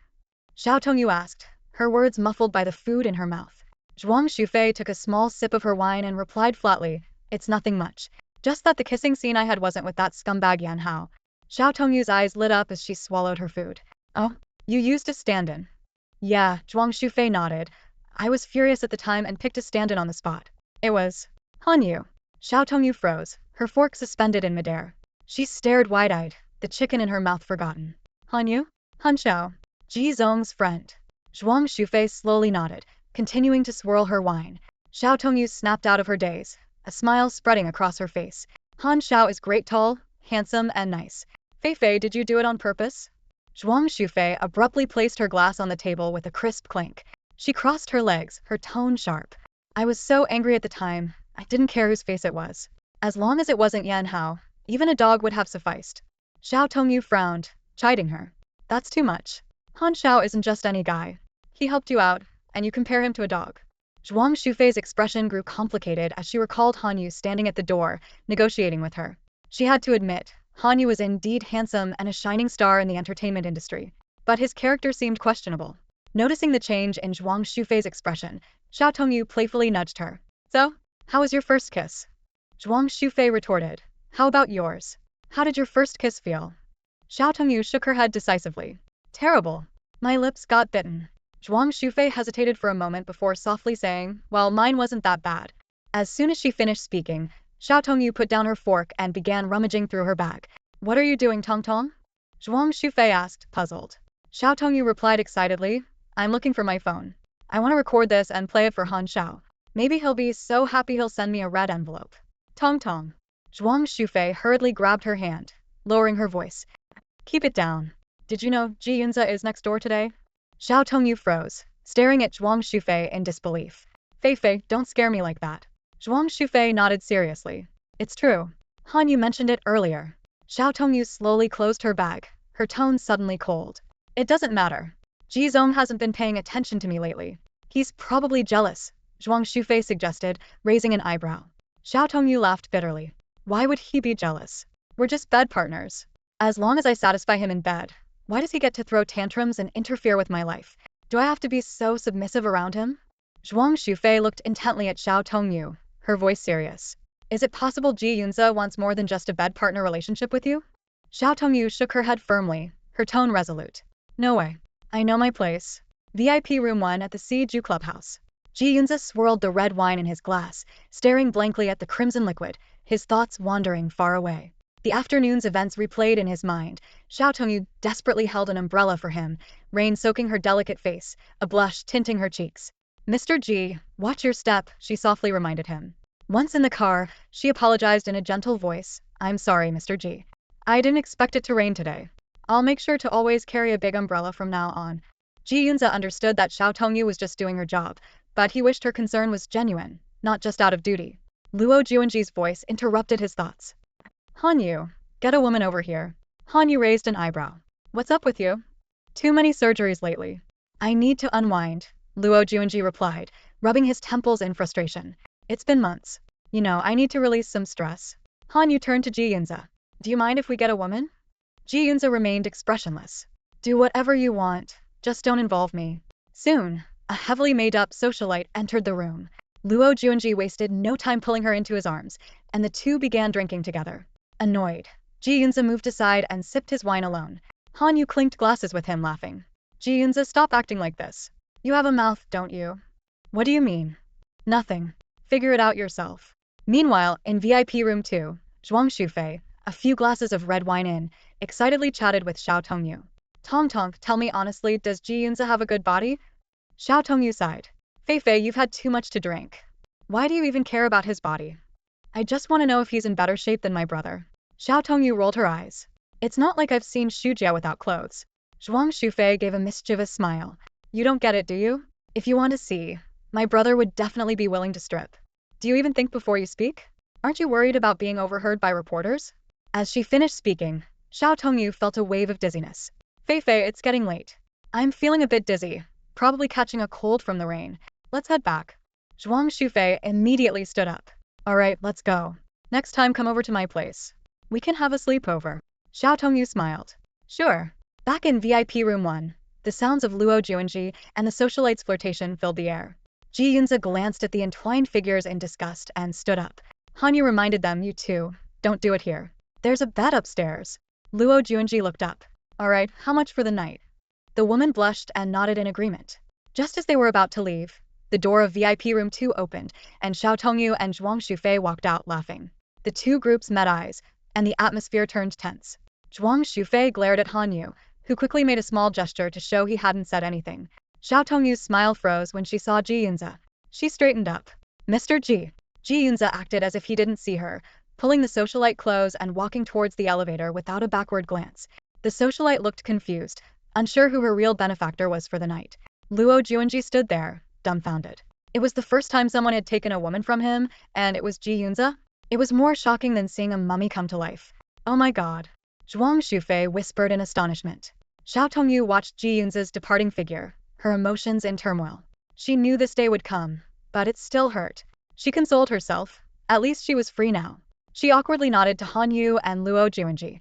Xiao Tongyu asked, her words muffled by the food in her mouth. Zhuang Shufei took a small sip of her wine and replied flatly, it's nothing much. Just that the kissing scene I had wasn't with that scumbag Yan Hao. Xiao Tongyu's eyes lit up as she swallowed her food. Oh, you used a stand-in. Yeah, Zhuang Shufei nodded. I was furious at the time and picked a stand-in on the spot. It was Han Yu. Xiao Tongyu froze, her fork suspended in midair. She stared wide-eyed, the chicken in her mouth forgotten. Han Yu? Han Xiao. Ji Zong's friend. Zhuang Shufei slowly nodded, continuing to swirl her wine. Xiao Tongyu snapped out of her daze, a smile spreading across her face. Han Xiao is great, tall, handsome, and nice. Feifei, did you do it on purpose? Zhuang Shufei abruptly placed her glass on the table with a crisp clink. She crossed her legs, her tone sharp. I was so angry at the time, I didn't care whose face it was. As long as it wasn't Yan Hao, even a dog would have sufficed. Xiao Tongyu frowned, chiding her. That's too much. Han Xiao isn't just any guy. He helped you out, and you compare him to a dog. Zhuang Shufei's expression grew complicated as she recalled Han Yu standing at the door, negotiating with her. She had to admit, Han Yu was indeed handsome and a shining star in the entertainment industry. But his character seemed questionable. Noticing the change in Zhuang Shufei's expression, Xiao Tongyu playfully nudged her. So, how was your first kiss? Zhuang Shufei retorted. How about yours? How did your first kiss feel? Xiao Tongyu shook her head decisively. Terrible. My lips got bitten. Zhuang Shufei hesitated for a moment before softly saying, well, mine wasn't that bad. As soon as she finished speaking, Xiao Tongyu put down her fork and began rummaging through her bag. What are you doing, Tong Tong? Zhuang Shufei asked, puzzled. Xiao Tongyu replied excitedly, I'm looking for my phone. I want to record this and play it for Han Xiao. Maybe he'll be so happy he'll send me a red envelope. Tong Tong. Zhuang Shufei hurriedly grabbed her hand, lowering her voice. Keep it down. Did you know Ji Yunze is next door today? Xiao Tongyu froze, staring at Zhuang Shufei in disbelief. Fei, don't scare me like that. Zhuang Shufei nodded seriously. It's true. Han, you mentioned it earlier. Xiao Tongyu slowly closed her bag, her tone suddenly cold. It doesn't matter. Ji Zong hasn't been paying attention to me lately. He's probably jealous, Zhuang Shufei suggested, raising an eyebrow. Xiao Tongyu laughed bitterly. Why would he be jealous? We're just bed partners. As long as I satisfy him in bed, why does he get to throw tantrums and interfere with my life? Do I have to be so submissive around him? Zhuang Shufei looked intently at Xiao Tongyu, her voice serious. Is it possible Ji Yunze wants more than just a bed partner relationship with you? Xiao Tongyu shook her head firmly, her tone resolute. No way. I know my place. VIP room 1 at the Ju Clubhouse. Ji Yunze swirled the red wine in his glass, staring blankly at the crimson liquid, his thoughts wandering far away. The afternoon's events replayed in his mind. Xiao Tongyu desperately held an umbrella for him, rain soaking her delicate face, a blush tinting her cheeks. Mr. Ji, watch your step, she softly reminded him. Once in the car, she apologized in a gentle voice. I'm sorry, Mr. Ji. I didn't expect it to rain today. I'll make sure to always carry a big umbrella from now on. Ji Yunze understood that Xiao Tongyu was just doing her job, but he wished her concern was genuine, not just out of duty. Luo Juanji's voice interrupted his thoughts. Han Yu, get a woman over here. Han Yu raised an eyebrow. What's up with you? Too many surgeries lately. I need to unwind, Luo Juanji replied, rubbing his temples in frustration. It's been months. You know, I need to release some stress. Han Yu turned to Ji Yunze. Do you mind if we get a woman? Ji Yunze remained expressionless. Do whatever you want, just don't involve me. Soon, a heavily made-up socialite entered the room. Luo Juanji wasted no time pulling her into his arms, and the two began drinking together. Annoyed, Ji Yunze moved aside and sipped his wine alone. Han Yu clinked glasses with him, laughing. Ji Yunze, stop acting like this. You have a mouth, don't you? What do you mean? Nothing. Figure it out yourself. Meanwhile, in VIP room 2, Zhuang Shufei, a few glasses of red wine in, excitedly chatted with Xiao Tongyu. Tong Tong, tell me honestly, does Ji Yunze have a good body? Xiao Tongyu sighed. Fei, you've had too much to drink. Why do you even care about his body? I just want to know if he's in better shape than my brother. Xiao Tongyu rolled her eyes. It's not like I've seen Shujia without clothes. Zhuang Shufei gave a mischievous smile. You don't get it, do you? If you want to see, my brother would definitely be willing to strip. Do you even think before you speak? Aren't you worried about being overheard by reporters? As she finished speaking, Xiao Tongyu felt a wave of dizziness. Fei, it's getting late. I'm feeling a bit dizzy, probably catching a cold from the rain. Let's head back. Zhuang Shufei immediately stood up. All right, let's go. Next time come over to my place. We can have a sleepover. Xiao Tongyu smiled. Sure. Back in VIP room 1, the sounds of Luo Juanji and the socialite's flirtation filled the air. Ji Yunze glanced at the entwined figures in disgust and stood up. Han Yu reminded them, you two, don't do it here. There's a bed upstairs. Luo Juanji looked up. All right, how much for the night? The woman blushed and nodded in agreement. Just as they were about to leave, the door of VIP room 2 opened, and Xiao Tongyu and Zhuang Shufei walked out laughing. The two groups met eyes, and the atmosphere turned tense. Zhuang Shufei glared at Han Yu, who quickly made a small gesture to show he hadn't said anything. Xiao Tongyu's smile froze when she saw Ji Yunze. She straightened up. Mr. Ji. Ji Yunze acted as if he didn't see her, pulling the socialite close and walking towards the elevator without a backward glance. The socialite looked confused, unsure who her real benefactor was for the night. Luo Juanji stood there, dumbfounded. It was the first time someone had taken a woman from him, and it was Ji Yunze? It was more shocking than seeing a mummy come to life. Oh my god. Zhuang Shufei whispered in astonishment. Xiao Tongyu watched Ji Yunze's departing figure, her emotions in turmoil. She knew this day would come, but it still hurt. She consoled herself. At least she was free now. She awkwardly nodded to Han Yu and Luo Juanji.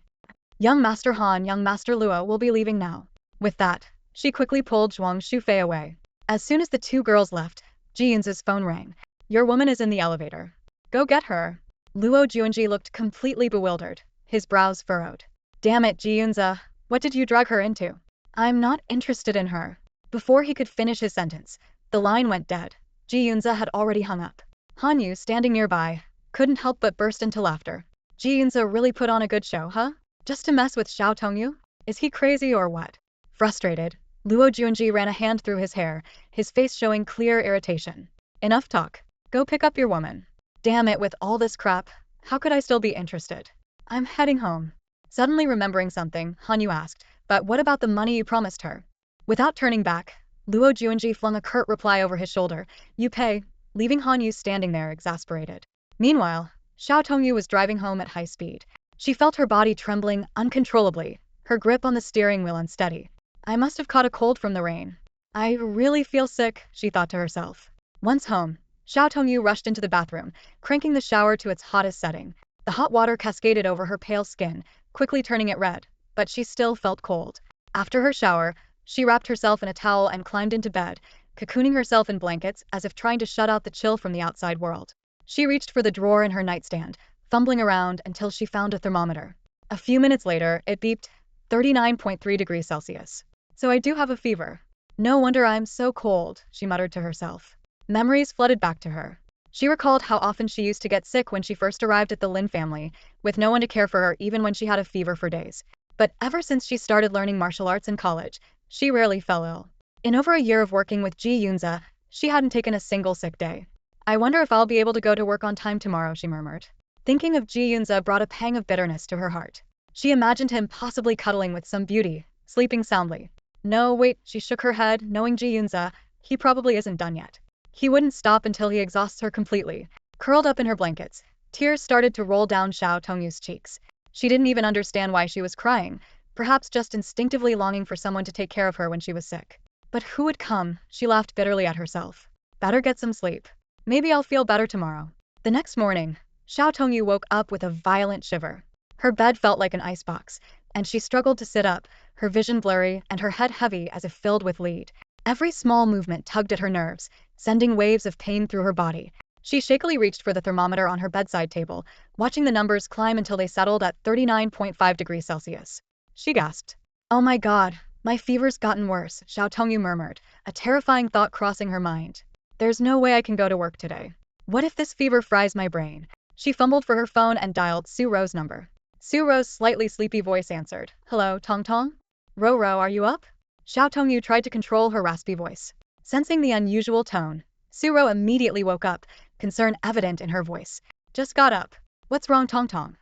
Young Master Han, young Master Luo will be leaving now. With that, she quickly pulled Zhuang Shufei away. As soon as the two girls left, Ji Yunze's phone rang. Your woman is in the elevator. Go get her. Luo Juanji looked completely bewildered, his brows furrowed. Damn it, Ji Yunze, what did you drag her into? I'm not interested in her. Before he could finish his sentence, the line went dead. Ji Yunze had already hung up. Han Yu, standing nearby, couldn't help but burst into laughter. Ji Yunze really put on a good show, huh? Just to mess with Xiao Tongyu? Is he crazy or what? Frustrated, Luo Juanji ran a hand through his hair, his face showing clear irritation. Enough talk. Go pick up your woman. Damn it, with all this crap, how could I still be interested? I'm heading home. Suddenly remembering something, Hanyu asked, but what about the money you promised her? Without turning back, Luo Juanji flung a curt reply over his shoulder, you pay, leaving Hanyu standing there exasperated. Meanwhile, Xiao Tongyu was driving home at high speed. She felt her body trembling uncontrollably, her grip on the steering wheel unsteady. I must have caught a cold from the rain. I really feel sick, she thought to herself. Once home, Xiao Tongyu rushed into the bathroom, cranking the shower to its hottest setting. The hot water cascaded over her pale skin, quickly turning it red, but she still felt cold. After her shower, she wrapped herself in a towel and climbed into bed, cocooning herself in blankets as if trying to shut out the chill from the outside world. She reached for the drawer in her nightstand, fumbling around until she found a thermometer. A few minutes later, it beeped, 39.3 degrees Celsius. So I do have a fever. No wonder I'm so cold, she muttered to herself. Memories flooded back to her. She recalled how often she used to get sick when she first arrived at the Lin family, with no one to care for her even when she had a fever for days. But ever since she started learning martial arts in college, she rarely fell ill. In over a year of working with Ji Yunze, she hadn't taken a single sick day. I wonder if I'll be able to go to work on time tomorrow, she murmured. Thinking of Ji Yunze brought a pang of bitterness to her heart. She imagined him possibly cuddling with some beauty, sleeping soundly. No, wait, she shook her head, knowing Ji Yunze, he probably isn't done yet. He wouldn't stop until he exhausts her completely. Curled up in her blankets, tears started to roll down Xiao Tongyu's cheeks. She didn't even understand why she was crying, perhaps just instinctively longing for someone to take care of her when she was sick. But who would come? She laughed bitterly at herself. Better get some sleep. Maybe I'll feel better tomorrow. The next morning, Xiao Tongyu woke up with a violent shiver. Her bed felt like an icebox, and she struggled to sit up, her vision blurry and her head heavy as if filled with lead. Every small movement tugged at her nerves, sending waves of pain through her body. She shakily reached for the thermometer on her bedside table, watching the numbers climb until they settled at 39.5 degrees Celsius. She gasped. Oh my god, my fever's gotten worse, Xiao Tongyu murmured, a terrifying thought crossing her mind. There's no way I can go to work today. What if this fever fries my brain? She fumbled for her phone and dialed Su Ro's number. Su Ro's slightly sleepy voice answered. Hello, Tong Tong? Ro, are you up? Xiao Tongyu tried to control her raspy voice. Sensing the unusual tone, Su Ro immediately woke up, concern evident in her voice. Just got up. What's wrong, Tong Tong?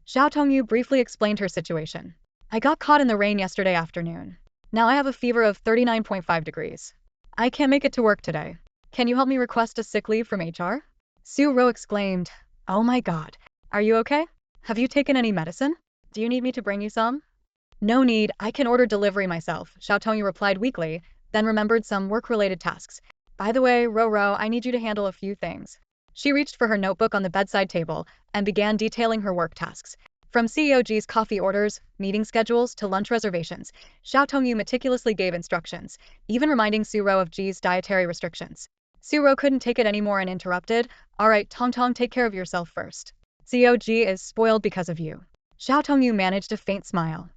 Xiao Tongyu briefly explained her situation. I got caught in the rain yesterday afternoon. Now I have a fever of 39.5 degrees. I can't make it to work today. Can you help me request a sick leave from HR? Su Ro exclaimed. Oh my god. Are you okay? Have you taken any medicine? Do you need me to bring you some? No need, I can order delivery myself, Xiao Tongyu replied weakly, then remembered some work-related tasks. By the way, Ro, I need you to handle a few things. She reached for her notebook on the bedside table and began detailing her work tasks. From CEO Ji's coffee orders, meeting schedules, to lunch reservations, Xiao Tongyu meticulously gave instructions, even reminding Su Ro of Ji's dietary restrictions. Su Ro couldn't take it anymore and interrupted. Alright, Tong Tong, take care of yourself first. CEO Ji is spoiled because of you. Xiao Tongyu managed a faint smile.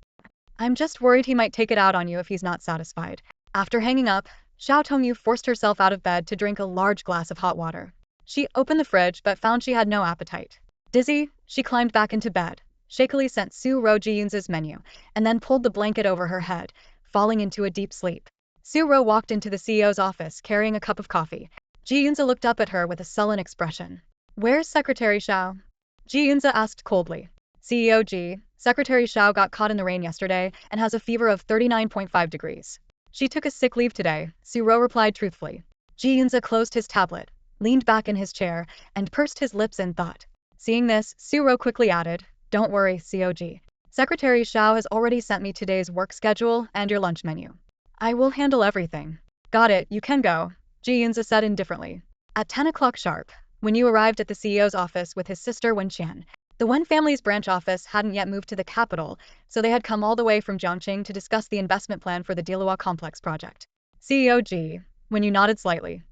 I'm just worried he might take it out on you if he's not satisfied. After hanging up, Xiao Tongyu forced herself out of bed to drink a large glass of hot water. She opened the fridge but found she had no appetite. Dizzy, she climbed back into bed, shakily sent Su Ro Ji Yunze's menu, and then pulled the blanket over her head, falling into a deep sleep. Su Ro walked into the CEO's office carrying a cup of coffee. Ji Yunze looked up at her with a sullen expression. Where's Secretary Xiao? Ji Yunze asked coldly. CEO Ji, Secretary Xiao got caught in the rain yesterday and has a fever of 39.5 degrees. She took a sick leave today, Su Ro replied truthfully. Ji Yunze closed his tablet, leaned back in his chair, and pursed his lips in thought. Seeing this, Su Ro quickly added, Don't worry, COG. Secretary Xiao has already sent me today's work schedule and your lunch menu. I will handle everything. Got it, you can go, Ji Yunze said indifferently. At 10 o'clock sharp, when you arrived at the CEO's office with his sister Wenqian, the Wen family's branch office hadn't yet moved to the capital, so they had come all the way from Zhongqing to discuss the investment plan for the Diluo complex project. CEO Ji, when you nodded slightly.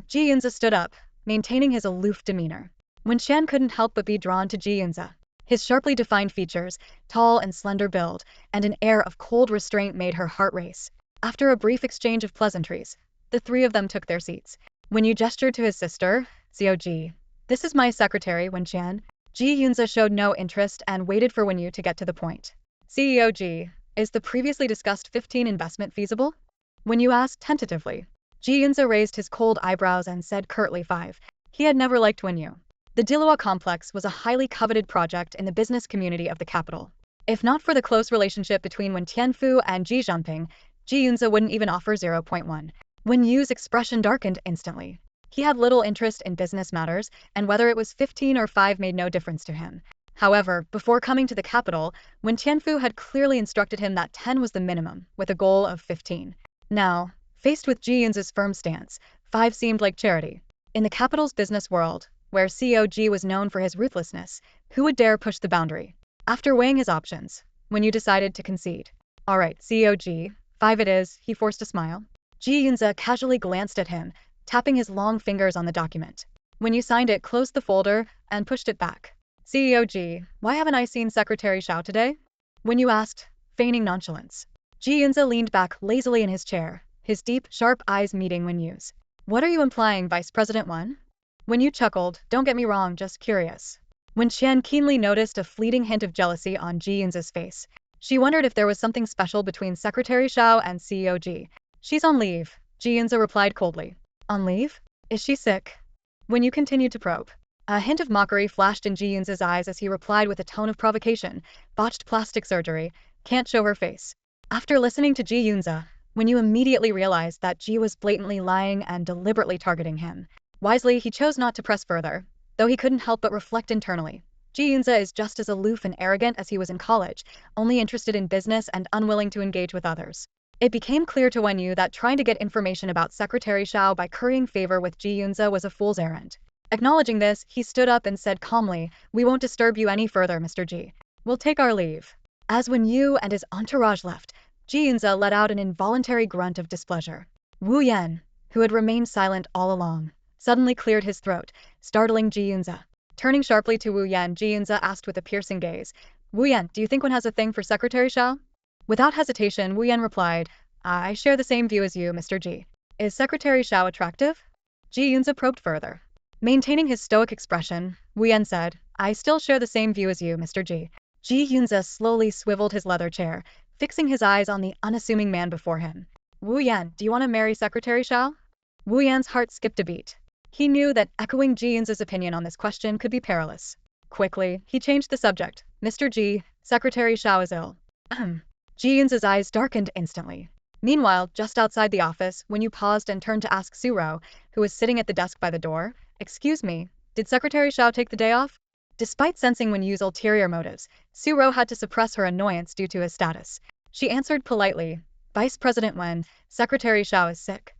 Ji Yunze stood up, maintaining his aloof demeanor. Wenqian couldn't help but be drawn to Ji Yunze. His sharply defined features, tall and slender build, and an air of cold restraint made her heart race. After a brief exchange of pleasantries, the three of them took their seats. When you gestured to his sister, COG, this is my secretary, Wenqian. Ji Yunze showed no interest and waited for Wenyu to get to the point. CEO Ji, is the previously discussed 15 investment feasible? Wenyu asked tentatively. Ji Yunze raised his cold eyebrows and said curtly 5. He had never liked Wenyu. The Dillua complex was a highly coveted project in the business community of the capital. If not for the close relationship between Wen Tianfu and Ji Junping, Ji Yunze wouldn't even offer 0.1. Wen Yu's expression darkened instantly. He had little interest in business matters, and whether it was 15 or 5 made no difference to him. However, before coming to the capital, Wen Tianfu had clearly instructed him that 10 was the minimum, with a goal of 15. Now, faced with Ji Yunze's firm stance, 5 seemed like charity. In the capital's business world, where CEO Ji was known for his ruthlessness, who would dare push the boundary? After weighing his options, when you decided to concede. Alright, CEO Ji, 5 it is, he forced a smile. Ji Yunze casually glanced at him, tapping his long fingers on the document. When you signed it, closed the folder, and pushed it back. CEO Ji, why haven't I seen Secretary Xiao today? When you asked, feigning nonchalance. Ji Yunze leaned back lazily in his chair, his deep, sharp eyes meeting Wen Yu's. What are you implying, Vice President Wen? When you chuckled, don't get me wrong, just curious. When Qian keenly noticed a fleeting hint of jealousy on Ji Yunze's face, she wondered if there was something special between Secretary Xiao and CEO Ji. She's on leave, Ji Yunze replied coldly. On leave? Is she sick? When you continued to probe. A hint of mockery flashed in Ji Yunze's eyes as he replied with a tone of provocation. Botched plastic surgery. Can't show her face. After listening to Ji Yunze, when you immediately realized that Ji was blatantly lying and deliberately targeting him. Wisely, he chose not to press further, though he couldn't help but reflect internally. Ji Yunze is just as aloof and arrogant as he was in college, only interested in business and unwilling to engage with others. It became clear to Wen Yu that trying to get information about Secretary Xiao by currying favor with Ji Yunze was a fool's errand. Acknowledging this, he stood up and said calmly, "We won't disturb you any further, Mr. Ji. We'll take our leave." As Wen Yu and his entourage left, Ji Yunze let out an involuntary grunt of displeasure. Wu Yan, who had remained silent all along, suddenly cleared his throat, startling Ji Yunze. Turning sharply to Wu Yan, Ji Yunze asked with a piercing gaze, "Wu Yan, do you think one has a thing for Secretary Xiao?" Without hesitation, Wu Yan replied, "I share the same view as you, Mr. Ji. Is Secretary Xiao attractive?" Ji Yunze probed further. Maintaining his stoic expression, Wu Yan said, "I still share the same view as you, Mr. Ji." Ji Yunze slowly swiveled his leather chair, fixing his eyes on the unassuming man before him. "Wu Yan, do you want to marry Secretary Xiao?" Wu Yan's heart skipped a beat. He knew that echoing Ji Yunze's opinion on this question could be perilous. Quickly, he changed the subject. "Mr. Ji, Secretary Xiao is ill." Ji Yunze's eyes darkened instantly. Meanwhile, just outside the office, when you paused and turned to ask Suro, who was sitting at the desk by the door, "Excuse me, did Secretary Xiao take the day off?" Despite sensing Wen Yu's ulterior motives, Suro had to suppress her annoyance due to his status. She answered politely, "Vice President Wen, Secretary Xiao is sick."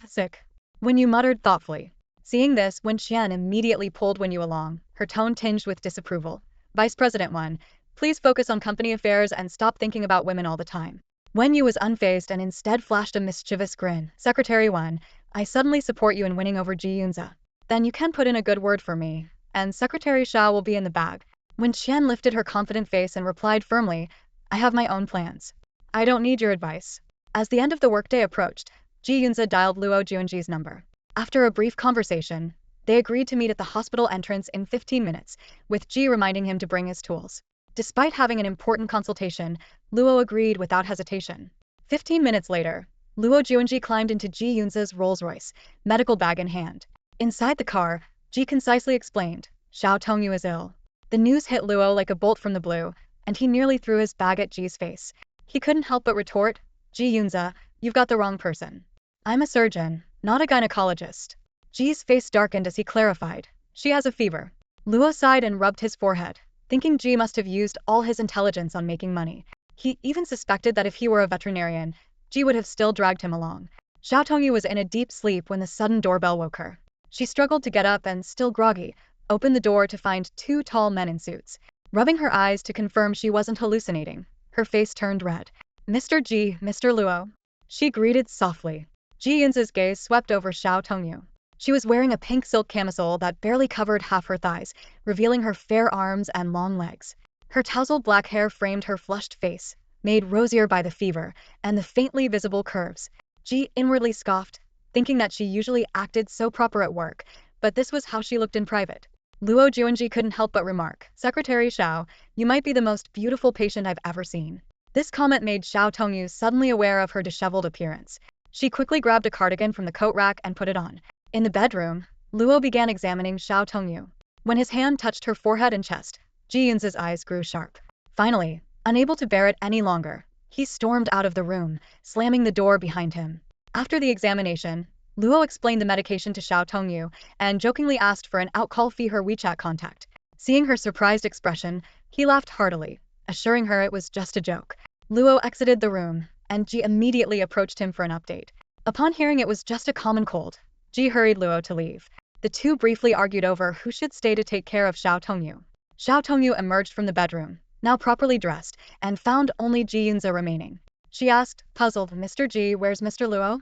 Sick. Wen Yu muttered thoughtfully. Seeing this, Wen Qian immediately pulled Wen Yu along, her tone tinged with disapproval. "Vice President Wen, please focus on company affairs and stop thinking about women all the time." Wen Yu was unfazed and instead flashed a mischievous grin. "Secretary Wen, I suddenly support you in winning over Ji Yunze. Then you can put in a good word for me, and Secretary Xiao will be in the bag." Wen Qian lifted her confident face and replied firmly, "I have my own plans. I don't need your advice." As the end of the workday approached, Ji Yunze dialed Luo Juanji's number. After a brief conversation, they agreed to meet at the hospital entrance in 15 minutes, with Ji reminding him to bring his tools. Despite having an important consultation, Luo agreed without hesitation. 15 minutes later, Luo Juanji climbed into Ji Yunze's Rolls-Royce, medical bag in hand. Inside the car, Ji concisely explained, "Xiao Tongyu is ill." The news hit Luo like a bolt from the blue, and he nearly threw his bag at Ji's face. He couldn't help but retort, "Ji Yunze, you've got the wrong person. I'm a surgeon, not a gynecologist." Ji's face darkened as he clarified, "She has a fever." Luo sighed and rubbed his forehead, thinking Ji must have used all his intelligence on making money. He even suspected that if he were a veterinarian, Ji would have still dragged him along. Xiao Tongyu was in a deep sleep when the sudden doorbell woke her. She struggled to get up and, still groggy, opened the door to find 2 tall men in suits. Rubbing her eyes to confirm she wasn't hallucinating, her face turned red. "Mr. Ji, Mr. Luo." She greeted softly. Ji Yunze's gaze swept over Xiao Tongyu. She was wearing a pink silk camisole that barely covered half her thighs, revealing her fair arms and long legs. Her tousled black hair framed her flushed face, made rosier by the fever, and the faintly visible curves. Ji inwardly scoffed, thinking that she usually acted so proper at work, but this was how she looked in private. Luo Juanji couldn't help but remark, "Secretary Xiao, you might be the most beautiful patient I've ever seen." This comment made Xiao Tongyu suddenly aware of her disheveled appearance. She quickly grabbed a cardigan from the coat rack and put it on. In the bedroom, Luo began examining Xiao Tongyu. When his hand touched her forehead and chest, Ji Yunze's eyes grew sharp. Finally, unable to bear it any longer, he stormed out of the room, slamming the door behind him. After the examination, Luo explained the medication to Xiao Tongyu and jokingly asked for an outcall fee her WeChat contact. Seeing her surprised expression, he laughed heartily, assuring her it was just a joke. Luo exited the room, and Ji immediately approached him for an update. Upon hearing it was just a common cold, Ji hurried Luo to leave. The two briefly argued over who should stay to take care of Xiao Tongyu. Xiao Tongyu emerged from the bedroom, now properly dressed, and found only Ji Yunze remaining. She asked, puzzled, Mr. Ji, where's Mr. Luo?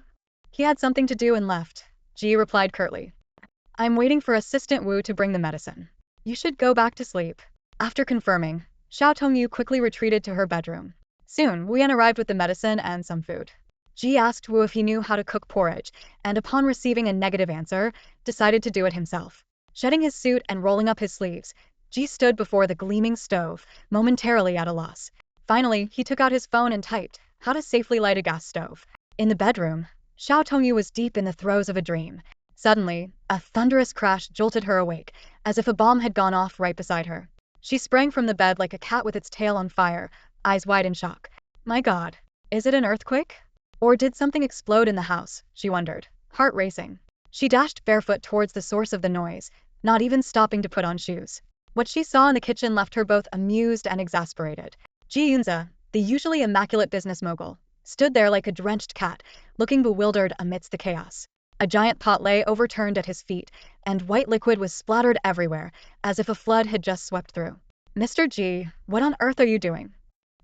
He had something to do and left. Ji replied curtly. I'm waiting for Assistant Wu to bring the medicine. You should go back to sleep. After confirming, Xiao Tongyu quickly retreated to her bedroom. Soon, Wuyan arrived with the medicine and some food. Ji asked Wu if he knew how to cook porridge, and upon receiving a negative answer, decided to do it himself. Shedding his suit and rolling up his sleeves, Ji stood before the gleaming stove, momentarily at a loss. Finally, he took out his phone and typed, how to safely light a gas stove. In the bedroom, Xiao Tongyu was deep in the throes of a dream. Suddenly, a thunderous crash jolted her awake, as if a bomb had gone off right beside her. She sprang from the bed like a cat with its tail on fire, eyes wide in shock. My God, is it an earthquake? Or did something explode in the house, she wondered, heart racing. She dashed barefoot towards the source of the noise, not even stopping to put on shoes. What she saw in the kitchen left her both amused and exasperated. Ji Yunze, the usually immaculate business mogul, stood there like a drenched cat, looking bewildered amidst the chaos. A giant pot lay overturned at his feet, and white liquid was splattered everywhere, as if a flood had just swept through. Mr. Ji, what on earth are you doing?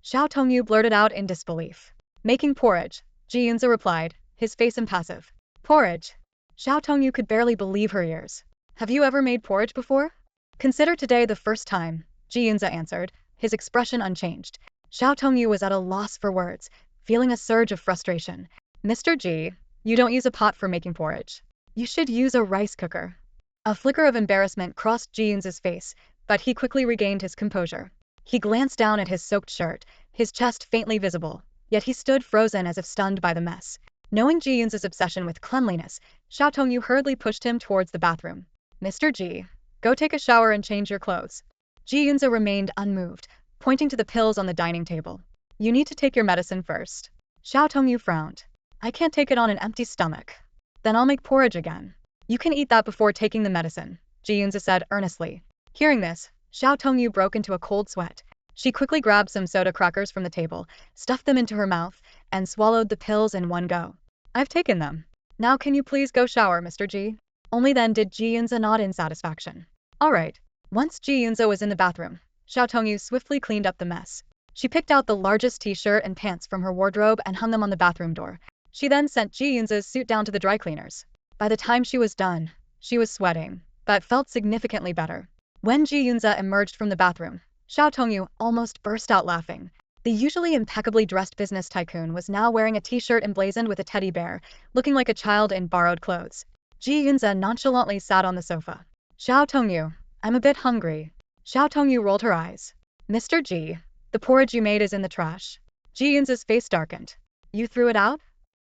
Xiao Tongyu blurted out in disbelief. Making porridge, Ji Yunze replied, his face impassive. Porridge? Xiao Tongyu could barely believe her ears. Have you ever made porridge before? Consider today the first time, Ji Yunze answered, his expression unchanged. Xiao Tongyu was at a loss for words, feeling a surge of frustration. Mr. Ji, you don't use a pot for making porridge. You should use a rice cooker. A flicker of embarrassment crossed Ji Yunze's face, but he quickly regained his composure. He glanced down at his soaked shirt, his chest faintly visible, yet he stood frozen as if stunned by the mess. Knowing Ji Yunze's obsession with cleanliness, Xiao Tongyu hurriedly pushed him towards the bathroom. Mr. Ji, go take a shower and change your clothes. Ji Yunze remained unmoved, pointing to the pills on the dining table. You need to take your medicine first. Xiao Tongyu frowned. I can't take it on an empty stomach. Then I'll make porridge again. You can eat that before taking the medicine, Ji Yunze said earnestly. Hearing this, Xiao Tongyu broke into a cold sweat. She quickly grabbed some soda crackers from the table, stuffed them into her mouth, and swallowed the pills in one go. I've taken them. Now can you please go shower, Mr. Ji? Only then did Ji Yunze nod in satisfaction. All right. Once Ji Yunze was in the bathroom, Xiao Tongyu swiftly cleaned up the mess. She picked out the largest t-shirt and pants from her wardrobe and hung them on the bathroom door. She then sent Ji Yunze's suit down to the dry cleaners. By the time she was done, she was sweating, but felt significantly better. When Ji Yunze emerged from the bathroom, Xiao Tongyu almost burst out laughing. The usually impeccably dressed business tycoon was now wearing a t-shirt emblazoned with a teddy bear, looking like a child in borrowed clothes. Ji Yunze nonchalantly sat on the sofa. Xiao Tongyu, I'm a bit hungry. Xiao Tongyu rolled her eyes. Mr. Ji, the porridge you made is in the trash. Ji Yunze's face darkened. You threw it out?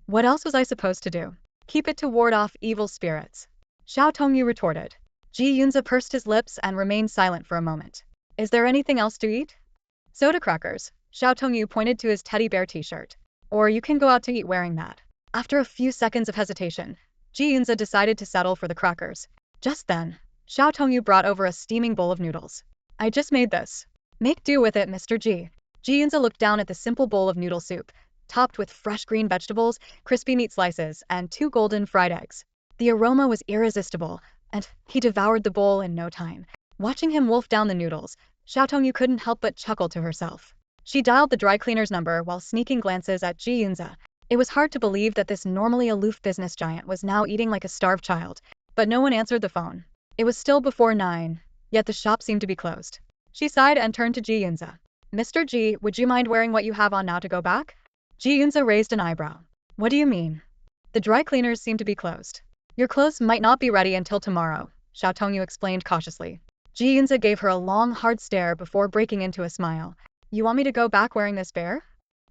What else was I supposed to do? Keep it to ward off evil spirits. Xiao Tongyu retorted. Ji Yunze pursed his lips and remained silent for a moment. Is there anything else to eat? Soda crackers. Xiao Tongyu pointed to his teddy bear t-shirt. Or you can go out to eat wearing that. After a few seconds of hesitation, Ji Yunze decided to settle for the crackers. Just then, Xiao Tongyu brought over a steaming bowl of noodles. I just made this. Make do with it, Mr. Ji. Ji Yunze looked down at the simple bowl of noodle soup, topped with fresh green vegetables, crispy meat slices, and 2 golden fried eggs. The aroma was irresistible, and he devoured the bowl in no time. Watching him wolf down the noodles, Xiao Tongyu couldn't help but chuckle to herself. She dialed the dry cleaner's number while sneaking glances at Ji Yunze. It was hard to believe that this normally aloof business giant was now eating like a starved child, but no one answered the phone. It was still before 9, yet the shop seemed to be closed. She sighed and turned to Ji Yunze. Mr. Ji, would you mind wearing what you have on now to go back? Ji Yunze raised an eyebrow. What do you mean? The dry cleaners seem to be closed. Your clothes might not be ready until tomorrow, Xiao Tongyu explained cautiously. Ji Yunze gave her a long, hard stare before breaking into a smile. You want me to go back wearing this bear?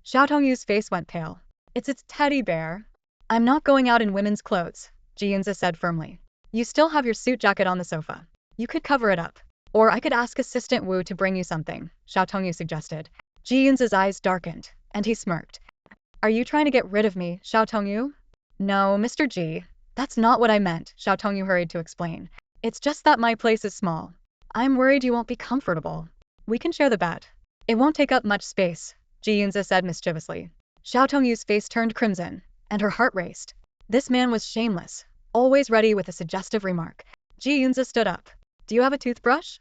Xiao Tongyu's face went pale. It's its teddy bear. I'm not going out in women's clothes, Ji Yunze said firmly. You still have your suit jacket on the sofa. You could cover it up. Or I could ask Assistant Wu to bring you something, Xiao Tongyu suggested. Ji Yunze's eyes darkened, and he smirked. Are you trying to get rid of me, Xiao Tongyu? No, Mr. Ji. That's not what I meant, Xiao Tongyu hurried to explain. It's just that my place is small. I'm worried you won't be comfortable. We can share the bed. It won't take up much space, Ji Yunze said mischievously. Xiao Tongyu's face turned crimson, and her heart raced. This man was shameless, always ready with a suggestive remark. Ji Yunze stood up. Do you have a toothbrush?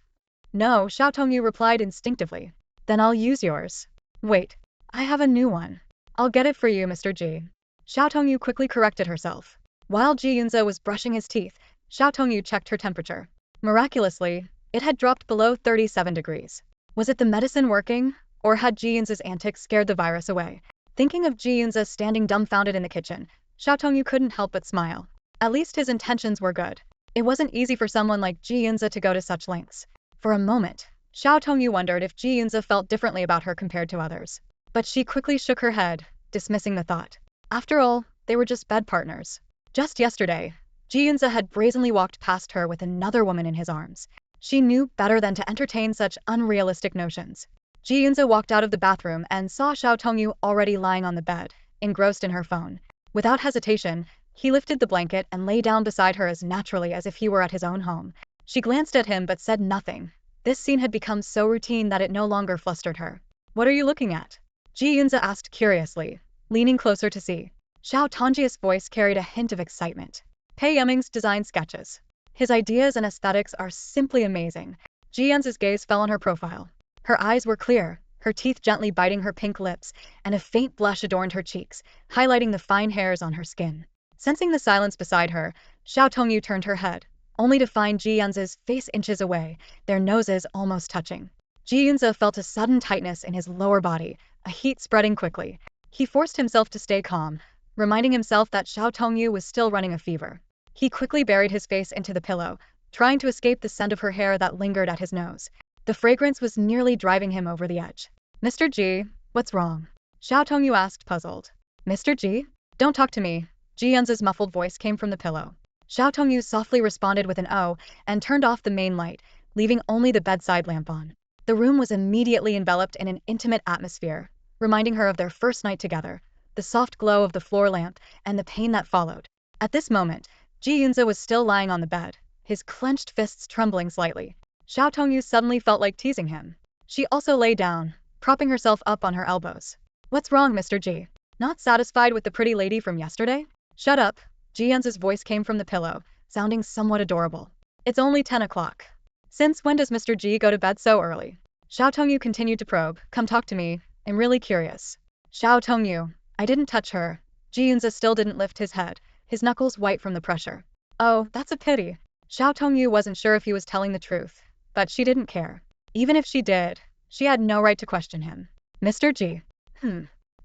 No, Xiao Tongyu replied instinctively. Then I'll use yours. Wait, I have a new one. I'll get it for you, Mr. Ji. Xiao Tongyu quickly corrected herself. While Ji Yunze was brushing his teeth, Xiao Tongyu checked her temperature. Miraculously, it had dropped below 37 degrees. Was it the medicine working, or had Ji Yunze's antics scared the virus away? Thinking of Ji Yunze standing dumbfounded in the kitchen, Xiao Tongyu couldn't help but smile. At least his intentions were good. It wasn't easy for someone like Ji Yunze to go to such lengths. For a moment, Xiao Tongyu wondered if Ji Yunze felt differently about her compared to others. But she quickly shook her head, dismissing the thought. After all, they were just bed partners. Just yesterday, Ji Yunze had brazenly walked past her with another woman in his arms. She knew better than to entertain such unrealistic notions. Ji Yunze walked out of the bathroom and saw Xiao Tongyu already lying on the bed, engrossed in her phone. Without hesitation, he lifted the blanket and lay down beside her as naturally as if he were at his own home. She glanced at him but said nothing. This scene had become so routine that it no longer flustered her. What are you looking at? Ji Yunze asked curiously, leaning closer to see. Xiao Tongji's voice carried a hint of excitement. Pei Yuming's design sketches. His ideas and aesthetics are simply amazing. Ji Yunze's gaze fell on her profile. Her eyes were clear, her teeth gently biting her pink lips, and a faint blush adorned her cheeks, highlighting the fine hairs on her skin. Sensing the silence beside her, Xiao Tongyu turned her head, only to find Ji Yunze's face inches away, their noses almost touching. Ji Yunze felt a sudden tightness in his lower body, a heat spreading quickly. He forced himself to stay calm, reminding himself that Xiao Tongyu was still running a fever. He quickly buried his face into the pillow, trying to escape the scent of her hair that lingered at his nose. The fragrance was nearly driving him over the edge. Mr. Ji, what's wrong? Xiao Tongyu asked, puzzled. Mr. Ji? Don't talk to me. Ji Yunze's muffled voice came from the pillow. Xiao Tongyu softly responded with an "oh" and turned off the main light, leaving only the bedside lamp on. The room was immediately enveloped in an intimate atmosphere, reminding her of their first night together, the soft glow of the floor lamp, and the pain that followed. At this moment, Ji Yunze was still lying on the bed, his clenched fists trembling slightly. Xiao Tongyu suddenly felt like teasing him. She also lay down, propping herself up on her elbows. What's wrong, Mr. Ji? Not satisfied with the pretty lady from yesterday? Shut up. Ji Yunze's voice came from the pillow, sounding somewhat adorable. It's only 10 o'clock. Since when does Mr. Ji go to bed so early? Xiao Tongyu continued to probe. Come talk to me. I'm really curious. Xiao Tongyu. I didn't touch her. Ji Yunze still didn't lift his head, his knuckles white from the pressure. Oh, that's a pity. Xiao Tongyu wasn't sure if he was telling the truth, but she didn't care. Even if she did, she had no right to question him. Mr. Ji.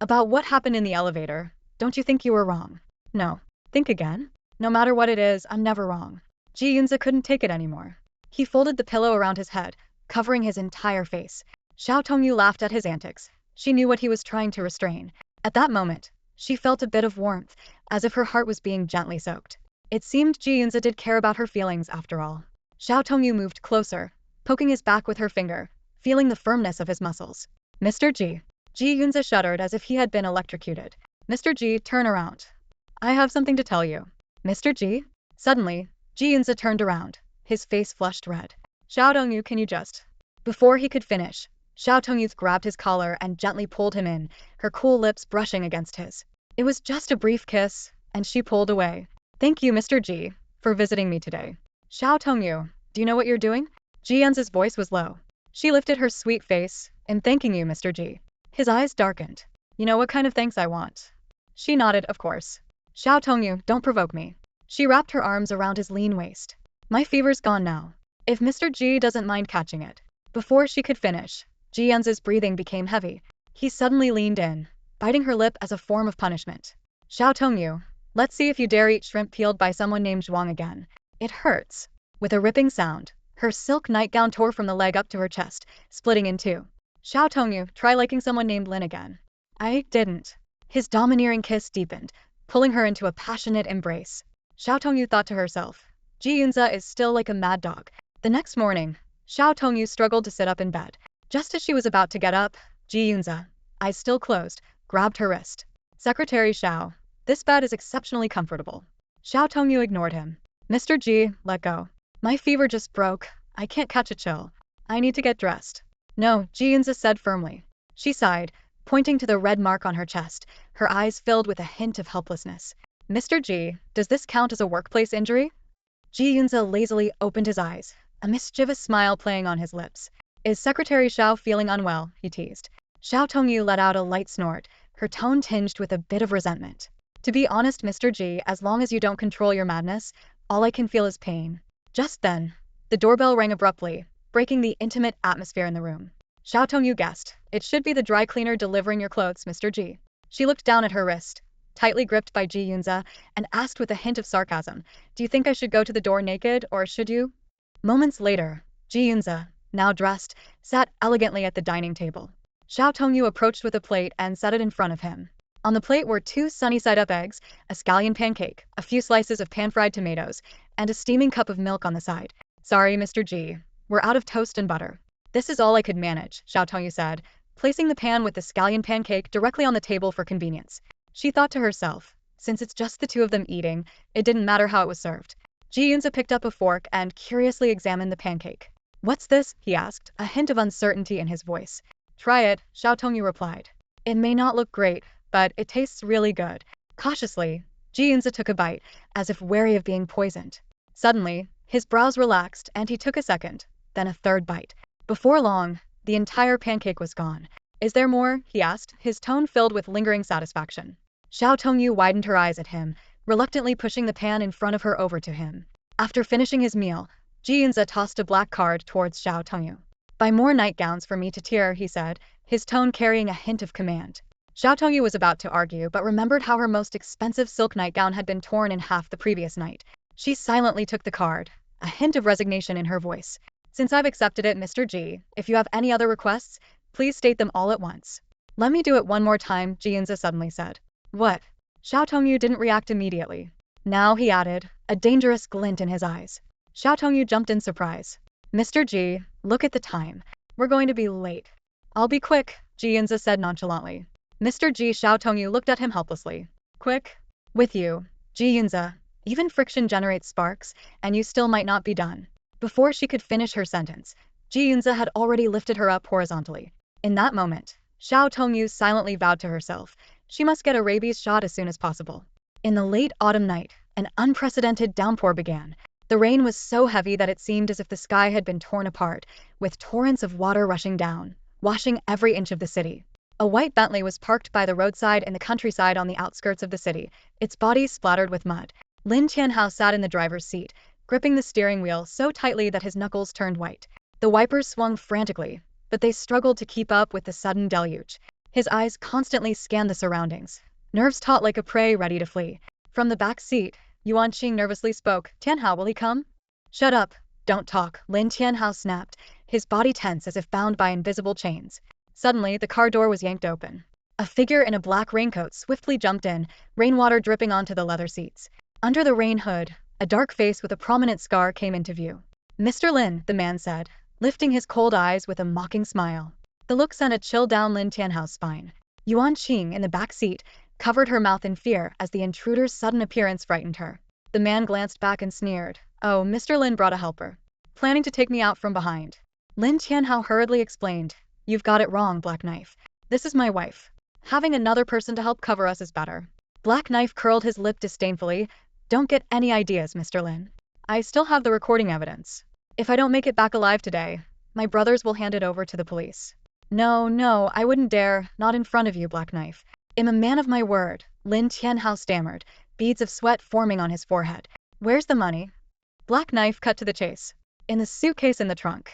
About what happened in the elevator, don't you think you were wrong? No. Think again? No matter what it is, I'm never wrong. Ji Yunze couldn't take it anymore. He folded the pillow around his head, covering his entire face. Xiao Tongyu laughed at his antics. She knew what he was trying to restrain. At that moment, she felt a bit of warmth, as if her heart was being gently soaked. It seemed Ji Yunze did care about her feelings after all. Xiao Tongyu moved closer, poking his back with her finger, feeling the firmness of his muscles. Mr. Ji. Ji Yunze shuddered as if he had been electrocuted. Mr. Ji, turn around. I have something to tell you. Mr. Ji? Suddenly, Ji Yunze turned around, his face flushed red. Xiao Tongyu, can you just... Before he could finish, Xiao Tongyu grabbed his collar and gently pulled him in, her cool lips brushing against his. It was just a brief kiss, and she pulled away. Thank you, Mr. Ji, for visiting me today. Xiao Tongyu, do you know what you're doing? Ji Yunze's voice was low. She lifted her sweet face, in thanking you, Mr. Ji. His eyes darkened. You know what kind of thanks I want? She nodded, of course. Xiao Tongyu, don't provoke me. She wrapped her arms around his lean waist. My fever's gone now. If Mr. Ji doesn't mind catching it. Before she could finish, Ji Yunze's breathing became heavy. He suddenly leaned in, biting her lip as a form of punishment. Xiao Tongyu, let's see if you dare eat shrimp peeled by someone named Zhuang again. It hurts. With a ripping sound, her silk nightgown tore from the leg up to her chest, splitting in two. Xiao Tongyu, try liking someone named Lin again. I didn't. His domineering kiss deepened, pulling her into a passionate embrace. Xiao Tongyu thought to herself, Ji Yunze is still like a mad dog. The next morning, Xiao Tongyu struggled to sit up in bed. Just as she was about to get up, Ji Yunze, eyes still closed, grabbed her wrist. Secretary Xiao, this bed is exceptionally comfortable. Xiao Tongyu ignored him. Mr. Ji, let go. My fever just broke. I can't catch a chill. I need to get dressed. No, Ji Yunze said firmly. She sighed, pointing to the red mark on her chest, her eyes filled with a hint of helplessness. Mr. Ji, does this count as a workplace injury? Ji Yunze lazily opened his eyes, a mischievous smile playing on his lips. Is Secretary Xiao feeling unwell? He teased. Xiao Tongyu let out a light snort, her tone tinged with a bit of resentment. To be honest, Mr. Ji, as long as you don't control your madness, all I can feel is pain. Just then, the doorbell rang abruptly, breaking the intimate atmosphere in the room. Xiao Tongyu guessed. It should be the dry cleaner delivering your clothes, Mr. Ji. She looked down at her wrist, tightly gripped by Ji Yunze, and asked with a hint of sarcasm, do you think I should go to the door naked, or should you? Moments later, Ji Yunze, now dressed, sat elegantly at the dining table. Xiao Tongyu approached with a plate and set it in front of him. On the plate were 2 sunny-side-up eggs, a scallion pancake, a few slices of pan-fried tomatoes, and a steaming cup of milk on the side. Sorry, Mr. Ji, we're out of toast and butter. This is all I could manage, Xiao Tongyu said, placing the pan with the scallion pancake directly on the table for convenience. She thought to herself, since it's just the two of them eating, it didn't matter how it was served. Ji Yunze picked up a fork and curiously examined the pancake. What's this? He asked, a hint of uncertainty in his voice. Try it, Xiao Tongyu replied. It may not look great, but it tastes really good. Cautiously, Ji Yunze took a bite, as if wary of being poisoned. Suddenly, his brows relaxed and he took a second, then a third bite. Before long, the entire pancake was gone. Is there more? He asked, his tone filled with lingering satisfaction. Xiao Tongyu widened her eyes at him, reluctantly pushing the pan in front of her over to him. After finishing his meal, Ji Yunze tossed a black card towards Xiao Tongyu. Buy more nightgowns for me to tear, he said, his tone carrying a hint of command. Xiao Tongyu was about to argue but remembered how her most expensive silk nightgown had been torn in half the previous night. She silently took the card, a hint of resignation in her voice. Since I've accepted it, Mr. Ji, if you have any other requests, please state them all at once. Let me do it one more time, Ji Yunze suddenly said. What? Xiao Tongyu didn't react immediately. Now, he added, a dangerous glint in his eyes. Xiao Tongyu jumped in surprise. Mr. Ji, look at the time. We're going to be late. I'll be quick, Ji Yunze said nonchalantly. Mr. Ji, Xiao Tongyu looked at him helplessly. Quick? With you, Ji Yunze. Even friction generates sparks, and you still might not be done. Before she could finish her sentence, Ji Yunze had already lifted her up horizontally. In that moment, Xiao Tongyu silently vowed to herself, she must get a rabies shot as soon as possible. In the late autumn night, an unprecedented downpour began. The rain was so heavy that it seemed as if the sky had been torn apart, with torrents of water rushing down, washing every inch of the city. A white Bentley was parked by the roadside in the countryside on the outskirts of the city, its body splattered with mud. Lin Tianhao sat in the driver's seat, gripping the steering wheel so tightly that his knuckles turned white. The wipers swung frantically, but they struggled to keep up with the sudden deluge. His eyes constantly scanned the surroundings, nerves taut like a prey ready to flee. From the back seat, Yuan Qing nervously spoke. Tianhao, will he come? Shut up. Don't talk, Lin Tianhao snapped, his body tense as if bound by invisible chains. Suddenly, the car door was yanked open. A figure in a black raincoat swiftly jumped in, rainwater dripping onto the leather seats. Under the rain hood, a dark face with a prominent scar came into view. Mr. Lin, the man said, lifting his cold eyes with a mocking smile. The look sent a chill down Lin Tianhao's spine. Yuan Qing, in the back seat, covered her mouth in fear as the intruder's sudden appearance frightened her. The man glanced back and sneered. Oh, Mr. Lin brought a helper. Planning to take me out from behind. Lin Tianhao hurriedly explained. You've got it wrong, Black Knife. This is my wife. Having another person to help cover us is better. Black Knife curled his lip disdainfully. Don't get any ideas, Mr. Lin. I still have the recording evidence. If I don't make it back alive today, my brothers will hand it over to the police. No, I wouldn't dare, not in front of you, Black Knife. I'm a man of my word, Lin Tianhao stammered, beads of sweat forming on his forehead. Where's the money? Black Knife cut to the chase. In the suitcase in the trunk.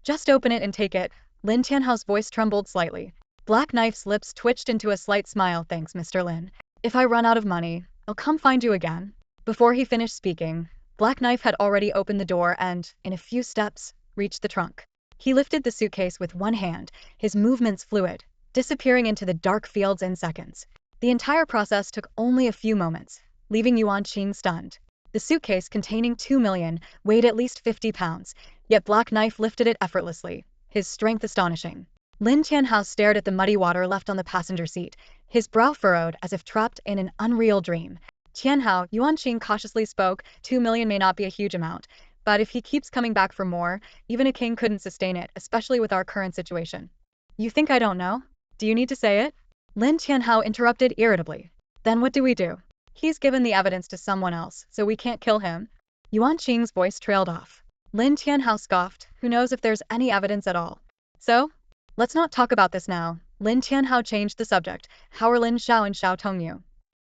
Just open it and take it. Lin Tianhao's voice trembled slightly. Black Knife's lips twitched into a slight smile. Thanks, Mr. Lin. If I run out of money, I'll come find you again. Before he finished speaking, Black Knife had already opened the door and, in a few steps, reached the trunk. He lifted the suitcase with one hand, his movements fluid, disappearing into the dark fields in seconds. The entire process took only a few moments, leaving Yuan Qing stunned. The suitcase containing 2 million weighed at least 50 pounds, yet Black Knife lifted it effortlessly, his strength astonishing. Lin Tianhao stared at the muddy water left on the passenger seat, his brow furrowed as if trapped in an unreal dream. Tianhao, Yuan Qing cautiously spoke, 2 million may not be a huge amount, but if he keeps coming back for more, even a king couldn't sustain it, especially with our current situation. You think I don't know? Do you need to say it? Lin Tianhao interrupted irritably. Then what do we do? He's given the evidence to someone else, so we can't kill him. Yuan Qing's voice trailed off. Lin Tianhao scoffed, who knows if there's any evidence at all. So? Let's not talk about this now. Lin Tianhao changed the subject. How are Lin Xiao and Xiao Tongyu?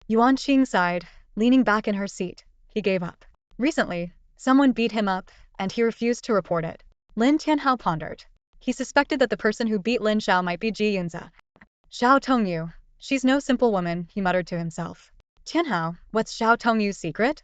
Yuan Qing sighed, leaning back in her seat. He gave up. Recently, someone beat him up, and he refused to report it. Lin Tianhao pondered. He suspected that the person who beat Lin Xiao might be Ji Yunze. Xiao Tongyu. She's no simple woman, he muttered to himself. Tianhao, what's Xiao Tongyu's secret?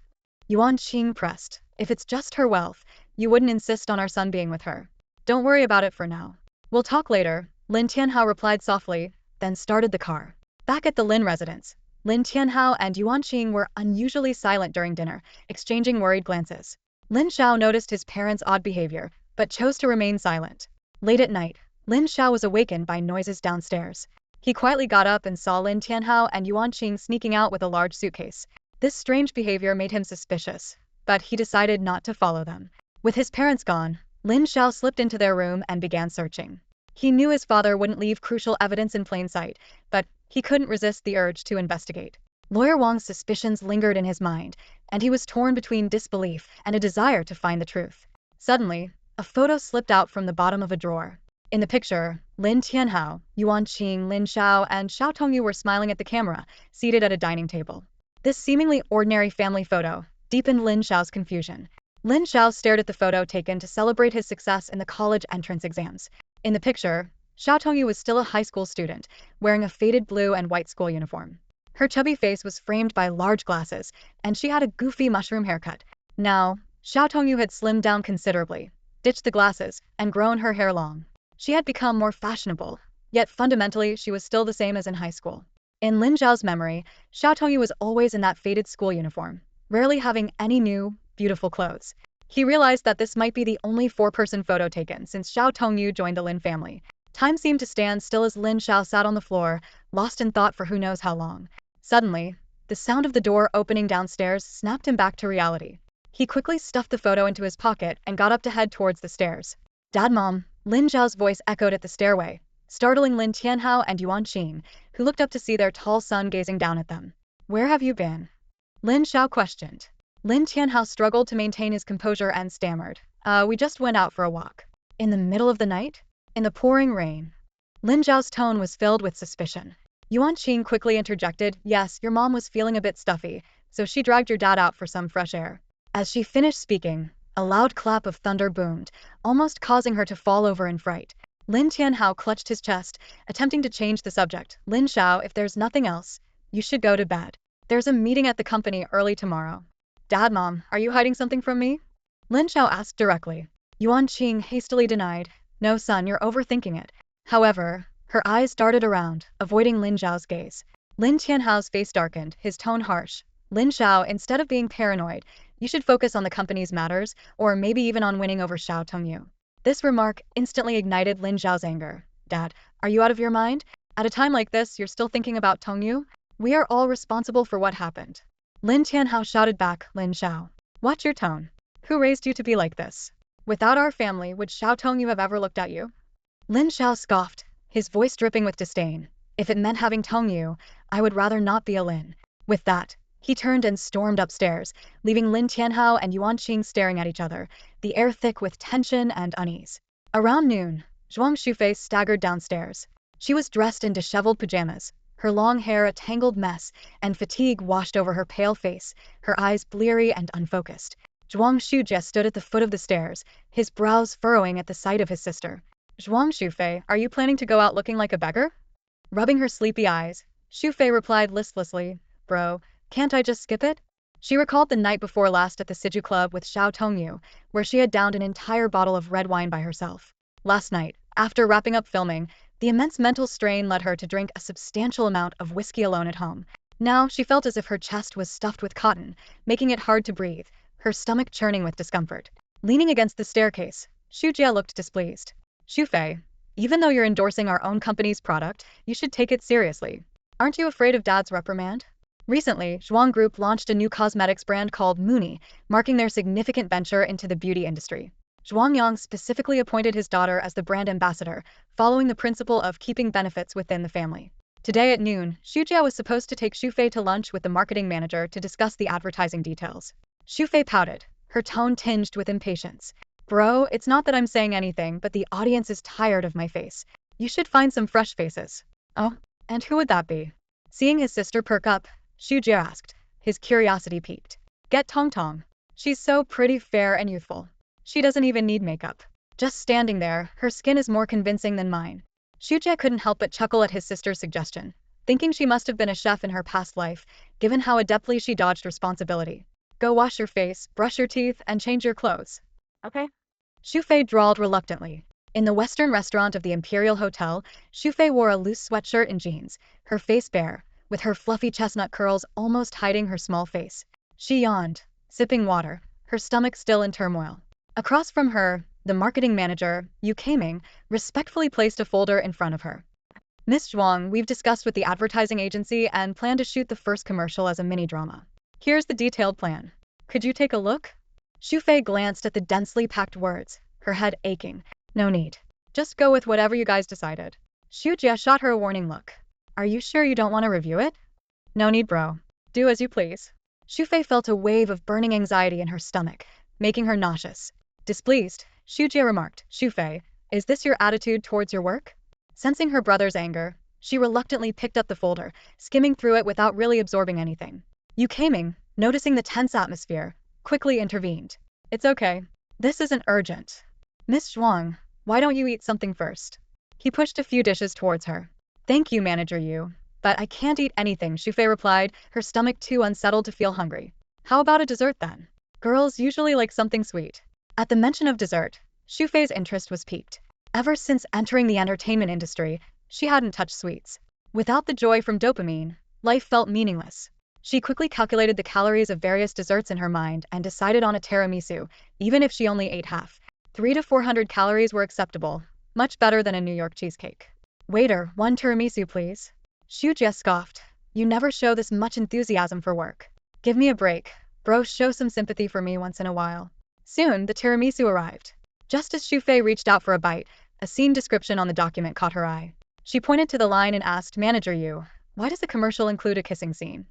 Yuan Qing pressed. If it's just her wealth, you wouldn't insist on our son being with her. Don't worry about it for now. We'll talk later, Lin Tianhao replied softly, then started the car. Back at the Lin residence, Lin Tianhao and Yuan Qing were unusually silent during dinner, exchanging worried glances. Lin Xiao noticed his parents' odd behavior, but chose to remain silent. Late at night, Lin Xiao was awakened by noises downstairs. He quietly got up and saw Lin Tianhao and Yuan Qing sneaking out with a large suitcase. This strange behavior made him suspicious, but he decided not to follow them. With his parents gone, Lin Xiao slipped into their room and began searching. He knew his father wouldn't leave crucial evidence in plain sight, but he couldn't resist the urge to investigate. Lawyer Wang's suspicions lingered in his mind, and he was torn between disbelief and a desire to find the truth. Suddenly, a photo slipped out from the bottom of a drawer. In the picture, Lin Tianhao, Yuan Qing, Lin Xiao, and Xiao Tongyu were smiling at the camera, seated at a dining table. This seemingly ordinary family photo deepened Lin Xiao's confusion. Lin Xiao stared at the photo taken to celebrate his success in the college entrance exams. In the picture, Xiao Tongyu was still a high school student, wearing a faded blue and white school uniform. Her chubby face was framed by large glasses, and she had a goofy mushroom haircut. Now, Xiao Tongyu had slimmed down considerably, ditched the glasses, and grown her hair long. She had become more fashionable, yet fundamentally she was still the same as in high school. In Lin Xiao's memory, Xiao Tongyu was always in that faded school uniform, rarely having any new, beautiful clothes. He realized that this might be the only four-person photo taken since Xiao Tongyu joined the Lin family. Time seemed to stand still as Lin Xiao sat on the floor, lost in thought for who knows how long. Suddenly, the sound of the door opening downstairs snapped him back to reality. He quickly stuffed the photo into his pocket and got up to head towards the stairs. Dad, Mom, Lin Xiao's voice echoed at the stairway, startling Lin Tianhao and Yuan Qing, who looked up to see their tall son gazing down at them. Where have you been? Lin Xiao questioned. Lin Tianhao struggled to maintain his composure and stammered. We just went out for a walk. In the middle of the night? In the pouring rain. Lin Xiao's tone was filled with suspicion. Yuan Qing quickly interjected, yes, your mom was feeling a bit stuffy, so she dragged your dad out for some fresh air. As she finished speaking, a loud clap of thunder boomed, almost causing her to fall over in fright. Lin Tianhao clutched his chest, attempting to change the subject. Lin Xiao, if there's nothing else, you should go to bed. There's a meeting at the company early tomorrow. Dad, Mom, are you hiding something from me? Lin Xiao asked directly. Yuan Qing hastily denied. No, son, you're overthinking it. However, her eyes darted around, avoiding Lin Xiao's gaze. Lin Tianhao's face darkened, his tone harsh. Lin Xiao, instead of being paranoid, you should focus on the company's matters, or maybe even on winning over Xiao Tongyu. This remark instantly ignited Lin Xiao's anger. Dad, are you out of your mind? At a time like this, you're still thinking about Tongyu? We are all responsible for what happened. Lin Tianhao shouted back, Lin Xiao. Watch your tone. Who raised you to be like this? Without our family, would Xiao Tongyu have ever looked at you? Lin Xiao scoffed, his voice dripping with disdain. If it meant having Tongyu, I would rather not be a Lin. With that, he turned and stormed upstairs, leaving Lin Tianhao and Yuan Qing staring at each other, the air thick with tension and unease. Around noon, Zhuang Shufei staggered downstairs. She was dressed in disheveled pajamas, her long hair a tangled mess, and fatigue washed over her pale face, her eyes bleary and unfocused. Zhuang Shujie stood at the foot of the stairs, his brows furrowing at the sight of his sister. Zhuang Shufei, are you planning to go out looking like a beggar? Rubbing her sleepy eyes, Shufei replied listlessly, Bro, can't I just skip it? She recalled the night before last at the Siju Club with Xiao Tongyu, where she had downed an entire bottle of red wine by herself. Last night, after wrapping up filming, the immense mental strain led her to drink a substantial amount of whiskey alone at home. Now she felt as if her chest was stuffed with cotton, making it hard to breathe, her stomach churning with discomfort. Leaning against the staircase, Xu Jie looked displeased. Xu Fei, even though you're endorsing our own company's product, you should take it seriously. Aren't you afraid of Dad's reprimand? Recently, Zhuang Group launched a new cosmetics brand called Mooney, marking their significant venture into the beauty industry. Zhuang Yang specifically appointed his daughter as the brand ambassador, following the principle of keeping benefits within the family. Today at noon, Xu Jie was supposed to take Xu Fei to lunch with the marketing manager to discuss the advertising details. Xu Fei pouted, her tone tinged with impatience. Bro, it's not that I'm saying anything, but the audience is tired of my face. You should find some fresh faces. Oh, and who would that be? Seeing his sister perk up, Xu Jie asked, his curiosity piqued. Get Tong Tong. She's so pretty, fair, and youthful. She doesn't even need makeup. Just standing there, her skin is more convincing than mine. Xu Jie couldn't help but chuckle at his sister's suggestion, thinking she must have been a chef in her past life, given how adeptly she dodged responsibility. Go wash your face, brush your teeth, and change your clothes. Okay. Xu Fei drawled reluctantly. In the Western restaurant of the Imperial Hotel, Xu Fei wore a loose sweatshirt and jeans, her face bare, with her fluffy chestnut curls almost hiding her small face. She yawned, sipping water, her stomach still in turmoil. Across from her, the marketing manager, Yu Kaming, respectfully placed a folder in front of her. Miss Zhuang, we've discussed with the advertising agency and plan to shoot the first commercial as a mini-drama. Here's the detailed plan. Could you take a look? Xu Fei glanced at the densely packed words, her head aching. No need. Just go with whatever you guys decided. Xu Jie shot her a warning look. Are you sure you don't want to review it? No need, bro. Do as you please. Xu Fei felt a wave of burning anxiety in her stomach, making her nauseous. Displeased, Xu Jie remarked, Xu Fei, is this your attitude towards your work? Sensing her brother's anger, she reluctantly picked up the folder, skimming through it without really absorbing anything. Yu Kaming, noticing the tense atmosphere, quickly intervened. It's okay. This isn't urgent. Miss Zhuang, why don't you eat something first? He pushed a few dishes towards her. Thank you, Manager Yu. But I can't eat anything, Xu Fei replied, her stomach too unsettled to feel hungry. How about a dessert then? Girls usually like something sweet. At the mention of dessert, Xu Fei's interest was piqued. Ever since entering the entertainment industry, she hadn't touched sweets. Without the joy from dopamine, life felt meaningless. She quickly calculated the calories of various desserts in her mind and decided on a tiramisu, even if she only ate half. 300 to 400 calories were acceptable, much better than a New York cheesecake. Waiter, one tiramisu please. Xu Jie scoffed. You never show this much enthusiasm for work. Give me a break. Bro, show some sympathy for me once in a while. Soon, the tiramisu arrived. Just as Xu Fei reached out for a bite, a scene description on the document caught her eye. She pointed to the line and asked Manager Yu, why does the commercial include a kissing scene?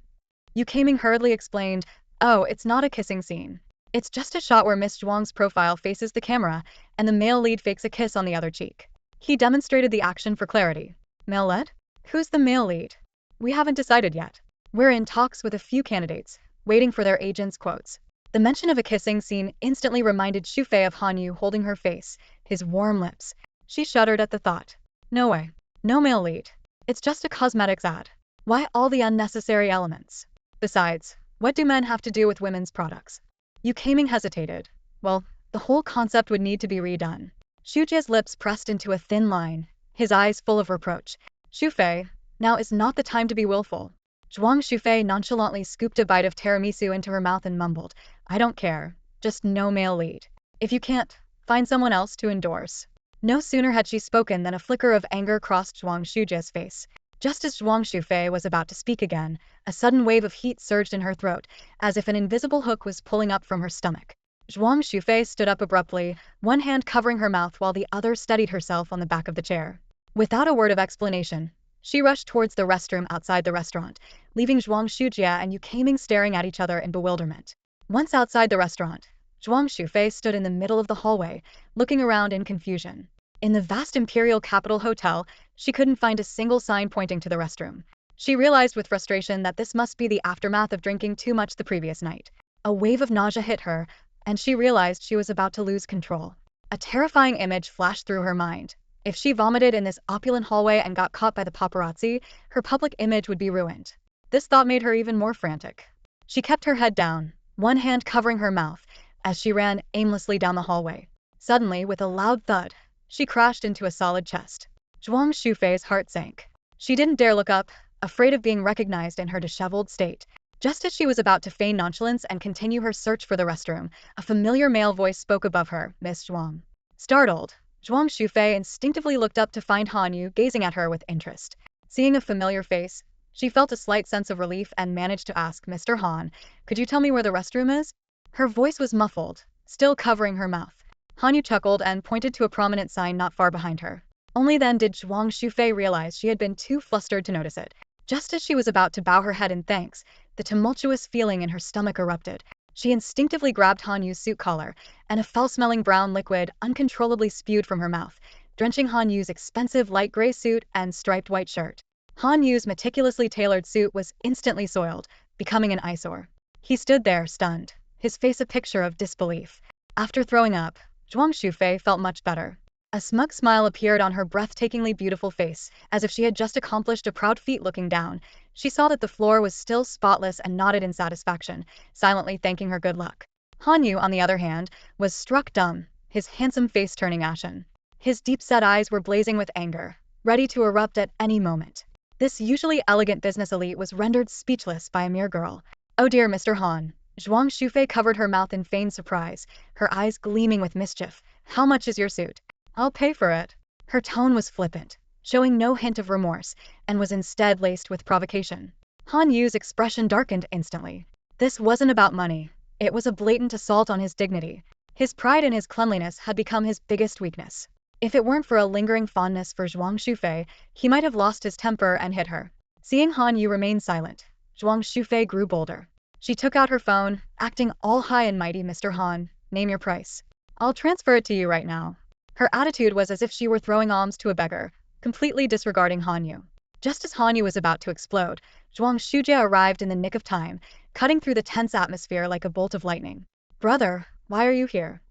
Yu Kaming hurriedly explained, oh, it's not a kissing scene. It's just a shot where Miss Zhuang's profile faces the camera, and the male lead fakes a kiss on the other cheek. He demonstrated the action for clarity. Male-led? Who's the male lead? We haven't decided yet. We're in talks with a few candidates, waiting for their agents' quotes. The mention of a kissing scene instantly reminded Xu Fei of Han Yu holding her face, his warm lips. She shuddered at the thought. No way. No male lead. It's just a cosmetics ad. Why all the unnecessary elements? Besides, what do men have to do with women's products? Yu Kaming hesitated. Well, the whole concept would need to be redone. Xu Jie's lips pressed into a thin line, his eyes full of reproach. Xu Fei, now is not the time to be willful. Xu Fei nonchalantly scooped a bite of tiramisu into her mouth and mumbled, I don't care, just no male lead. If you can't, find someone else to endorse. No sooner had she spoken than a flicker of anger crossed Xu Jie's face. Just as Xu Fei was about to speak again, a sudden wave of heat surged in her throat, as if an invisible hook was pulling up from her stomach. Xu Fei stood up abruptly, one hand covering her mouth while the other steadied herself on the back of the chair. Without a word of explanation, she rushed towards the restroom outside the restaurant, leaving Xu Jie and Yu Kaming staring at each other in bewilderment. Once outside the restaurant, Xu Fei stood in the middle of the hallway, looking around in confusion. In the vast Imperial Capital Hotel, she couldn't find a single sign pointing to the restroom. She realized with frustration that this must be the aftermath of drinking too much the previous night. A wave of nausea hit her, and she realized she was about to lose control. A terrifying image flashed through her mind. If she vomited in this opulent hallway and got caught by the paparazzi, her public image would be ruined. This thought made her even more frantic. She kept her head down, one hand covering her mouth, as she ran aimlessly down the hallway. Suddenly, with a loud thud, she crashed into a solid chest. Xu Fei's heart sank. She didn't dare look up, afraid of being recognized in her disheveled state. Just as she was about to feign nonchalance and continue her search for the restroom, a familiar male voice spoke above her, Miss Zhuang. Startled, Zhuang Shufei instinctively looked up to find Han Yu gazing at her with interest. Seeing a familiar face, she felt a slight sense of relief and managed to ask, Mr. Han, could you tell me where the restroom is? Her voice was muffled, still covering her mouth. Han Yu chuckled and pointed to a prominent sign not far behind her. Only then did Zhuang Shufei realize she had been too flustered to notice it. Just as she was about to bow her head in thanks, the tumultuous feeling in her stomach erupted. She instinctively grabbed Han Yu's suit collar, and a foul-smelling brown liquid uncontrollably spewed from her mouth, drenching Han Yu's expensive light gray suit and striped white shirt. Han Yu's meticulously tailored suit was instantly soiled, becoming an eyesore. He stood there, stunned, his face a picture of disbelief. After throwing up, Zhuang Shufei felt much better. A smug smile appeared on her breathtakingly beautiful face, as if she had just accomplished a proud feat. Looking down, she saw that the floor was still spotless and nodded in satisfaction, silently thanking her good luck. Han Yu, on the other hand, was struck dumb, his handsome face turning ashen. His deep-set eyes were blazing with anger, ready to erupt at any moment. This usually elegant business elite was rendered speechless by a mere girl. Oh dear, Mr. Han. Zhuang Shufei covered her mouth in feigned surprise, her eyes gleaming with mischief. How much is your suit? I'll pay for it. Her tone was flippant, showing no hint of remorse, and was instead laced with provocation. Han Yu's expression darkened instantly. This wasn't about money. It was a blatant assault on his dignity. His pride in his cleanliness had become his biggest weakness. If it weren't for a lingering fondness for Zhuang Shufei, he might have lost his temper and hit her. Seeing Han Yu remain silent, Zhuang Shufei grew bolder. She took out her phone, acting all high and mighty. Mr. Han, name your price. I'll transfer it to you right now. Her attitude was as if she were throwing alms to a beggar, completely disregarding Han Yu. Just as Han Yu was about to explode, Zhuang Shujie arrived in the nick of time, cutting through the tense atmosphere like a bolt of lightning. Brother, why are you here?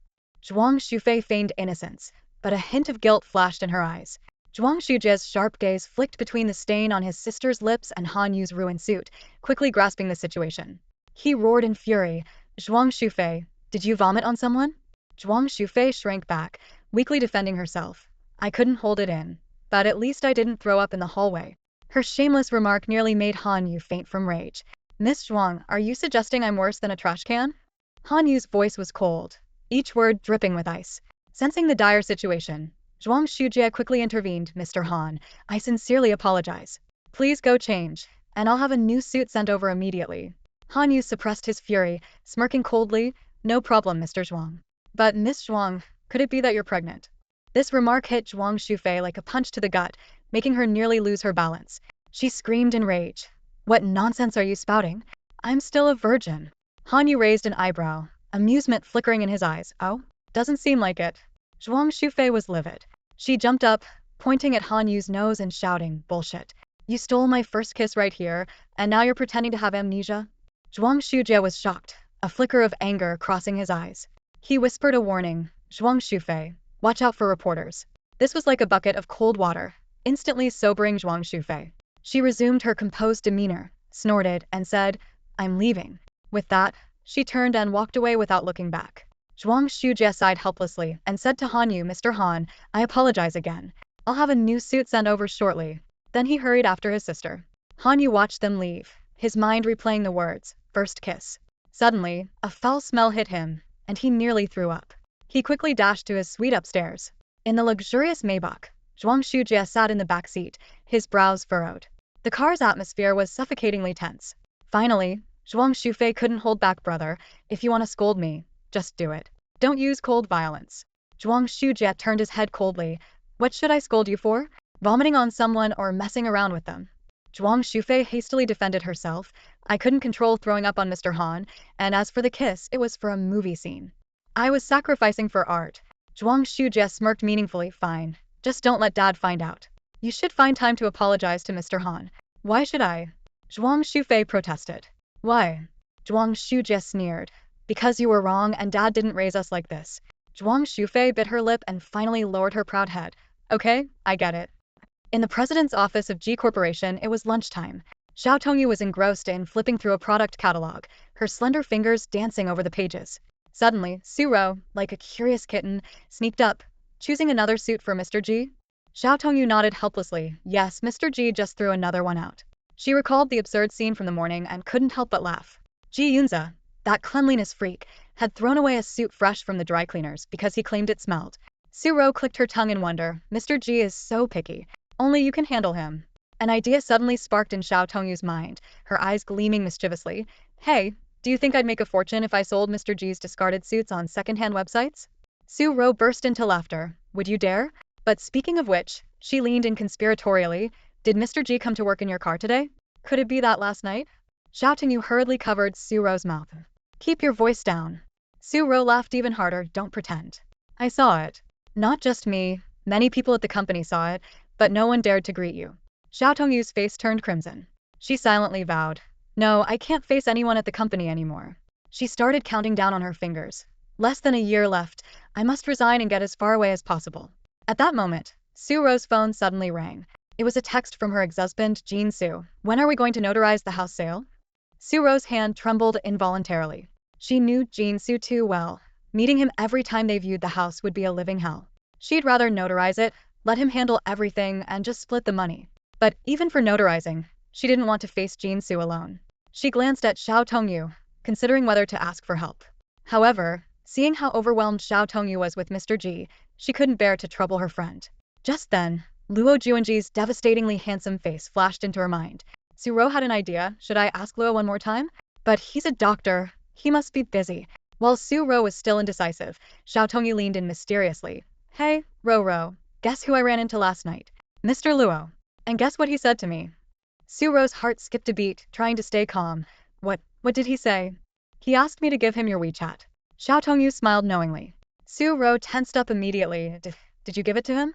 Zhuang Shufei feigned innocence, but a hint of guilt flashed in her eyes. Zhuang Shujie's sharp gaze flicked between the stain on his sister's lips and Han Yu's ruined suit, quickly grasping the situation. He roared in fury, Zhuang Shufei, did you vomit on someone? Zhuang Shufei shrank back, weakly defending herself. I couldn't hold it in, but at least I didn't throw up in the hallway. Her shameless remark nearly made Han Yu faint from rage. Miss Zhuang, are you suggesting I'm worse than a trash can? Han Yu's voice was cold, each word dripping with ice. Sensing the dire situation, Zhuang Shujie quickly intervened. Mr. Han, I sincerely apologize. Please go change, and I'll have a new suit sent over immediately. Han Yu suppressed his fury, smirking coldly. No problem, Mr. Zhuang. But Miss Zhuang, could it be that you're pregnant? This remark hit Zhuang Shufei like a punch to the gut, making her nearly lose her balance. She screamed in rage. What nonsense are you spouting? I'm still a virgin. Han Yu raised an eyebrow, amusement flickering in his eyes. Oh? Doesn't seem like it. Zhuang Shufei was livid. She jumped up, pointing at Han Yu's nose and shouting, bullshit. You stole my first kiss right here, and now you're pretending to have amnesia? Zhuang Shujie was shocked, a flicker of anger crossing his eyes. He whispered a warning, Zhuang Shufei, watch out for reporters. This was like a bucket of cold water, instantly sobering Zhuang Shufei. She resumed her composed demeanor, snorted, and said, I'm leaving. With that, she turned and walked away without looking back. Zhuang Shujie sighed helplessly and said to Han Yu, Mr. Han, I apologize again. I'll have a new suit sent over shortly. Then he hurried after his sister. Han Yu watched them leave, his mind replaying the words, first kiss. Suddenly, a foul smell hit him, and he nearly threw up. He quickly dashed to his suite upstairs. In the luxurious Maybach, Zhuang Shujie sat in the back seat, his brows furrowed. The car's atmosphere was suffocatingly tense. Finally, Zhuang Shufei couldn't hold back. Brother, if you want to scold me, just do it. Don't use cold violence. Zhuang Shujie turned his head coldly. What should I scold you for? Vomiting on someone or messing around with them? Zhuang Shufei hastily defended herself. I couldn't control throwing up on Mr. Han, and as for the kiss, it was for a movie scene. I was sacrificing for art. Zhuang Shujie smirked meaningfully. Fine. Just don't let Dad find out. You should find time to apologize to Mr. Han. Why should I? Zhuang Shufei protested. Why? Zhuang Shujie sneered. Because you were wrong and Dad didn't raise us like this. Zhuang Shufei bit her lip and finally lowered her proud head. Okay, I get it. In the president's office of G Corporation, it was lunchtime. Xiao Tongyu was engrossed in flipping through a product catalog, her slender fingers dancing over the pages. Suddenly, Suro, like a curious kitten, sneaked up, choosing another suit for Mr. G. Xiao Tongyu nodded helplessly. Yes, Mr. G just threw another one out. She recalled the absurd scene from the morning and couldn't help but laugh. Ji Yunze, that cleanliness freak, had thrown away a suit fresh from the dry cleaners because he claimed it smelled. Su-ro clicked her tongue in wonder. Mr. Ji is so picky. Only you can handle him. An idea suddenly sparked in Xiao Tongyu's mind, her eyes gleaming mischievously. Hey, do you think I'd make a fortune if I sold Mr. Ji's discarded suits on second-hand websites? Su-ro burst into laughter. Would you dare? But speaking of which, she leaned in conspiratorially. Did Mr. Ji come to work in your car today? Could it be that last night? Xiao Tongyu hurriedly covered Su-ro's mouth. Keep your voice down. Su-ro laughed even harder. Don't pretend. I saw it. Not just me. Many people at the company saw it, but no one dared to greet you. Xiao Tongyu's face turned crimson. She silently vowed. No, I can't face anyone at the company anymore. She started counting down on her fingers. Less than a year left. I must resign and get as far away as possible. At that moment, Su-ro's phone suddenly rang. It was a text from her ex-husband, Jin Su. When are we going to notarize the house sale? Su-ro's hand trembled involuntarily. She knew Jin Su too well. Meeting him every time they viewed the house would be a living hell. She'd rather notarize it, let him handle everything, and just split the money. But even for notarizing, she didn't want to face Jin Su alone. She glanced at Xiao Tongyu, considering whether to ask for help. However, seeing how overwhelmed Xiao Tongyu was with Mr. Ji, she couldn't bear to trouble her friend. Just then, Luo Juanji's devastatingly handsome face flashed into her mind. Su-ro had an idea. Should I ask Luo one more time? But he's a doctor. He must be busy. While Su-ro was still indecisive, Xiao Tongyu leaned in mysteriously. Hey, Ro-ro, guess who I ran into last night? Mr. Luo. And guess what he said to me? Su-ro's heart skipped a beat, trying to stay calm. What did he say? He asked me to give him your WeChat. Xiao Tongyu smiled knowingly. Su-ro tensed up immediately. Did you give it to him?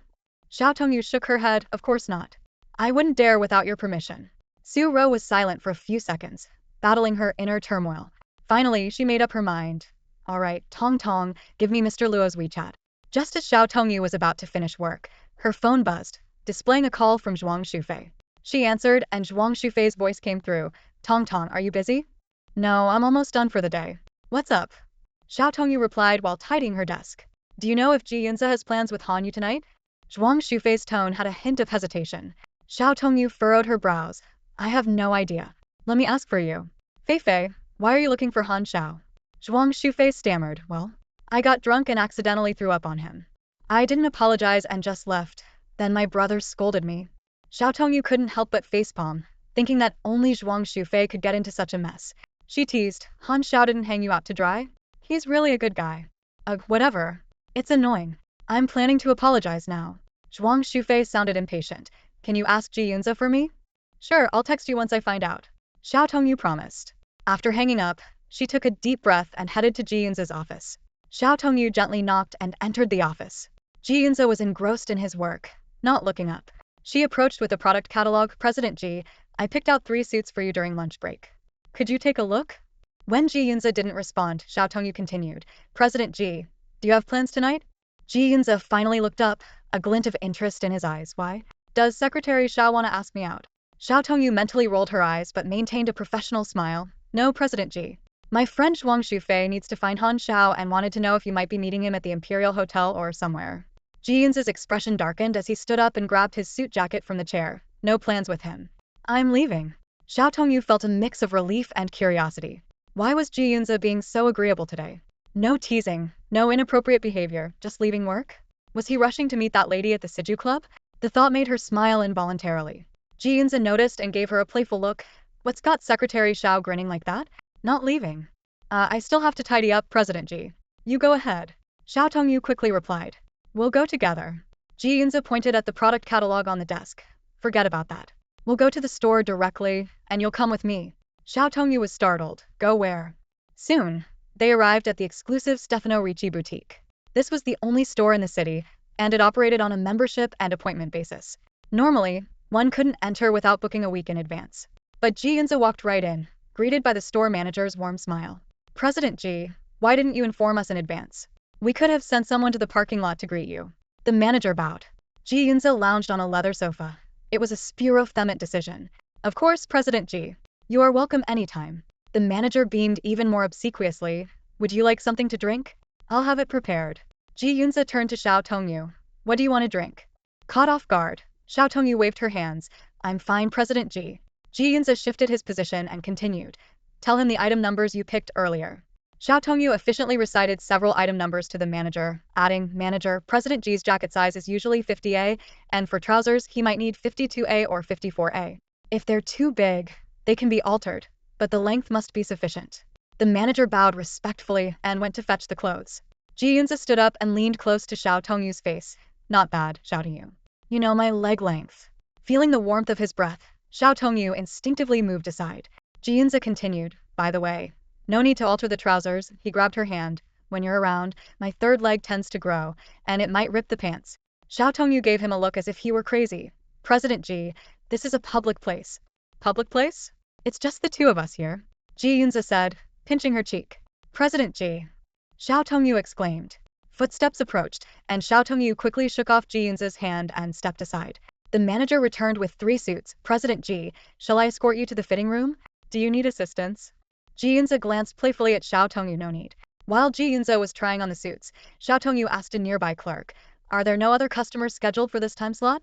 Xiao Tongyu shook her head. Of course not. I wouldn't dare without your permission. Su-ro was silent for a few seconds, battling her inner turmoil. Finally, she made up her mind. All right, Tong Tong, give me Mr. Luo's WeChat. Just as Xiao Tongyu was about to finish work, her phone buzzed, displaying a call from Zhuang Shufei. She answered, and Zhuang Shufei's voice came through. Tong Tong, are you busy? No, I'm almost done for the day. What's up? Xiao Tongyu replied while tidying her desk. Do you know if Ji Yunze has plans with Han Yu tonight? Zhuang Shufei's tone had a hint of hesitation. Xiao Tongyu furrowed her brows. I have no idea. Let me ask for you. Fei, why are you looking for Han Xiao? Zhuang Shufei stammered. Well, I got drunk and accidentally threw up on him. I didn't apologize and just left. Then my brother scolded me. Xiao Tongyu couldn't help but facepalm, thinking that only Zhuang Shufei could get into such a mess. She teased, Han Xiao didn't hang you out to dry? He's really a good guy. Ugh, whatever. It's annoying. I'm planning to apologize now. Zhuang Shufei sounded impatient. Can you ask Ji Yunze for me? Sure, I'll text you once I find out. Xiao Tongyu promised. After hanging up, she took a deep breath and headed to Ji Yunze's office. Xiao Tongyu gently knocked and entered the office. Ji Yunze was engrossed in his work, not looking up. She approached with a product catalog. President Ji, I picked out 3 suits for you during lunch break. Could you take a look? When Ji Yunze didn't respond, Xiao Tongyu continued. President Ji, do you have plans tonight? Ji Yunze finally looked up, a glint of interest in his eyes. Why? Does Secretary Xiao want to ask me out? Xiao Tongyu mentally rolled her eyes but maintained a professional smile. No, President Ji. My friend Zhuang Shufei needs to find Han Xiao and wanted to know if you might be meeting him at the Imperial Hotel or somewhere. Ji Yunze's expression darkened as he stood up and grabbed his suit jacket from the chair. No plans with him. I'm leaving. Xiao Tongyu felt a mix of relief and curiosity. Why was Ji Yunze being so agreeable today? No teasing, no inappropriate behavior, just leaving work? Was he rushing to meet that lady at the Siju Club? The thought made her smile involuntarily. Ji Yunze noticed and gave her a playful look. What's got Secretary Xiao grinning like that? Not leaving. I still have to tidy up, President Ji. You go ahead. Xiao Tongyu quickly replied. We'll go together. Ji Yunze pointed at the product catalog on the desk. Forget about that. We'll go to the store directly, and you'll come with me. Xiao Tongyu was startled. Go where? Soon, they arrived at the exclusive Stefano Ricci boutique. This was the only store in the city, and it operated on a membership and appointment basis. Normally, one couldn't enter without booking a week in advance. But Ji Yunze walked right in, greeted by the store manager's warm smile. President Ji, why didn't you inform us in advance? We could have sent someone to the parking lot to greet you. The manager bowed. Ji Yunze lounged on a leather sofa. It was a spur-of-the-moment decision. Of course, President Ji. You are welcome anytime. The manager beamed even more obsequiously. Would you like something to drink? I'll have it prepared. Ji Yunze turned to Xiao Tongyu. What do you want to drink? Caught off guard, Xiao Tongyu waved her hands. I'm fine, President Ji. Ji Yunze shifted his position and continued. Tell him the item numbers you picked earlier. Xiao Tongyu efficiently recited several item numbers to the manager, adding, Manager, President Ji's jacket size is usually 50A, and for trousers, he might need 52A or 54A. If they're too big, they can be altered, but the length must be sufficient. The manager bowed respectfully and went to fetch the clothes. Ji Yunze stood up and leaned close to Xiao Tongyu's face. Not bad, Xiao Tongyu. You know my leg length. Feeling the warmth of his breath, Xiao Tongyu instinctively moved aside. Ji Yunze continued, By the way, no need to alter the trousers, he grabbed her hand. When you're around, my third leg tends to grow, and it might rip the pants. Xiao Tongyu gave him a look as if he were crazy. President Ji, this is a public place. Public place? It's just the two of us here. Ji Yunze said, pinching her cheek. President Ji. Xiao Tongyu exclaimed. Footsteps approached, and Xiao Tongyu quickly shook off Ji Yunze's hand and stepped aside. The manager returned with 3 suits. President Ji, shall I escort you to the fitting room? Do you need assistance? Ji Yunze glanced playfully at Xiao Tongyu. No need. While Ji Yunze was trying on the suits, Xiao Tongyu asked a nearby clerk, Are there no other customers scheduled for this time slot?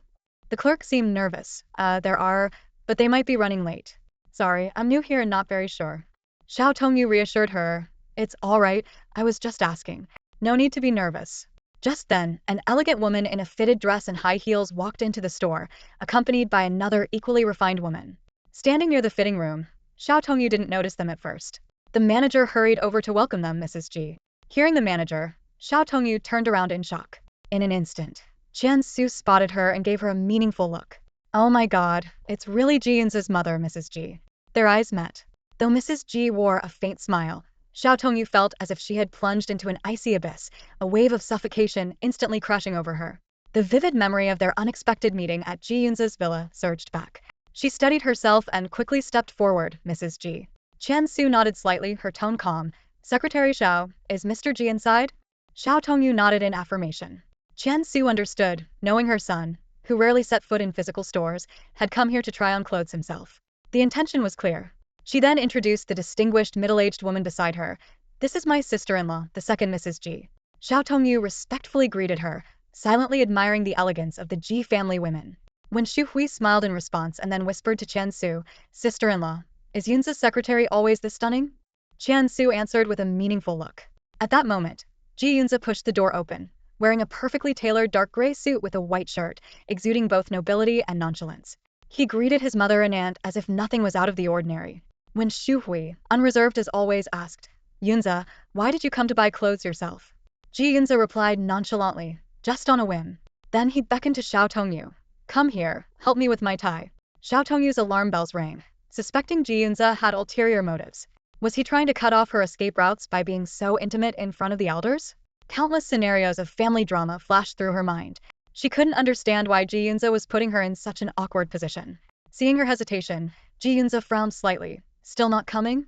The clerk seemed nervous. There are, but they might be running late. Sorry, I'm new here and not very sure. Xiao Tongyu reassured her. It's all right, I was just asking. No need to be nervous. Just then, an elegant woman in a fitted dress and high heels walked into the store, accompanied by another equally refined woman. Standing near the fitting room, Xiao Tongyu didn't notice them at first. The manager hurried over to welcome them, Mrs. Ji. Hearing the manager, Xiao Tongyu turned around in shock. In an instant, Qian Su spotted her and gave her a meaningful look. Oh my god, it's really Ji Yunze's mother, Mrs. Ji. Their eyes met. Though Mrs. Ji wore a faint smile, Xiao Tongyu felt as if she had plunged into an icy abyss, a wave of suffocation instantly crashing over her. The vivid memory of their unexpected meeting at Ji Yunze's villa surged back. She steadied herself and quickly stepped forward, Mrs. Ji. Qian Su nodded slightly, her tone calm. Secretary Xiao, is Mr. Ji inside? Xiao Tongyu nodded in affirmation. Qian Su understood, knowing her son, who rarely set foot in physical stores, had come here to try on clothes himself. The intention was clear. She then introduced the distinguished middle-aged woman beside her. This is my sister-in-law, the second Mrs. Ji. Xiao Tongyu respectfully greeted her, silently admiring the elegance of the Ji family women. When Xu Hui smiled in response and then whispered to Qian Su, Sister-in-law, is Yunze's secretary always this stunning? Qian Su answered with a meaningful look. At that moment, Ji Yunze pushed the door open, wearing a perfectly tailored dark gray suit with a white shirt, exuding both nobility and nonchalance. He greeted his mother and aunt as if nothing was out of the ordinary. When Xu Hui, unreserved as always, asked, Yunze, why did you come to buy clothes yourself? Ji Yunze replied nonchalantly, just on a whim. Then he beckoned to Xiao Tongyu. Come here, help me with my tie. Xiao Tongyu's alarm bells rang, suspecting Ji Yunze had ulterior motives. Was he trying to cut off her escape routes by being so intimate in front of the elders? Countless scenarios of family drama flashed through her mind. She couldn't understand why Ji Yunze was putting her in such an awkward position. Seeing her hesitation, Ji Yunze frowned slightly. Still not coming?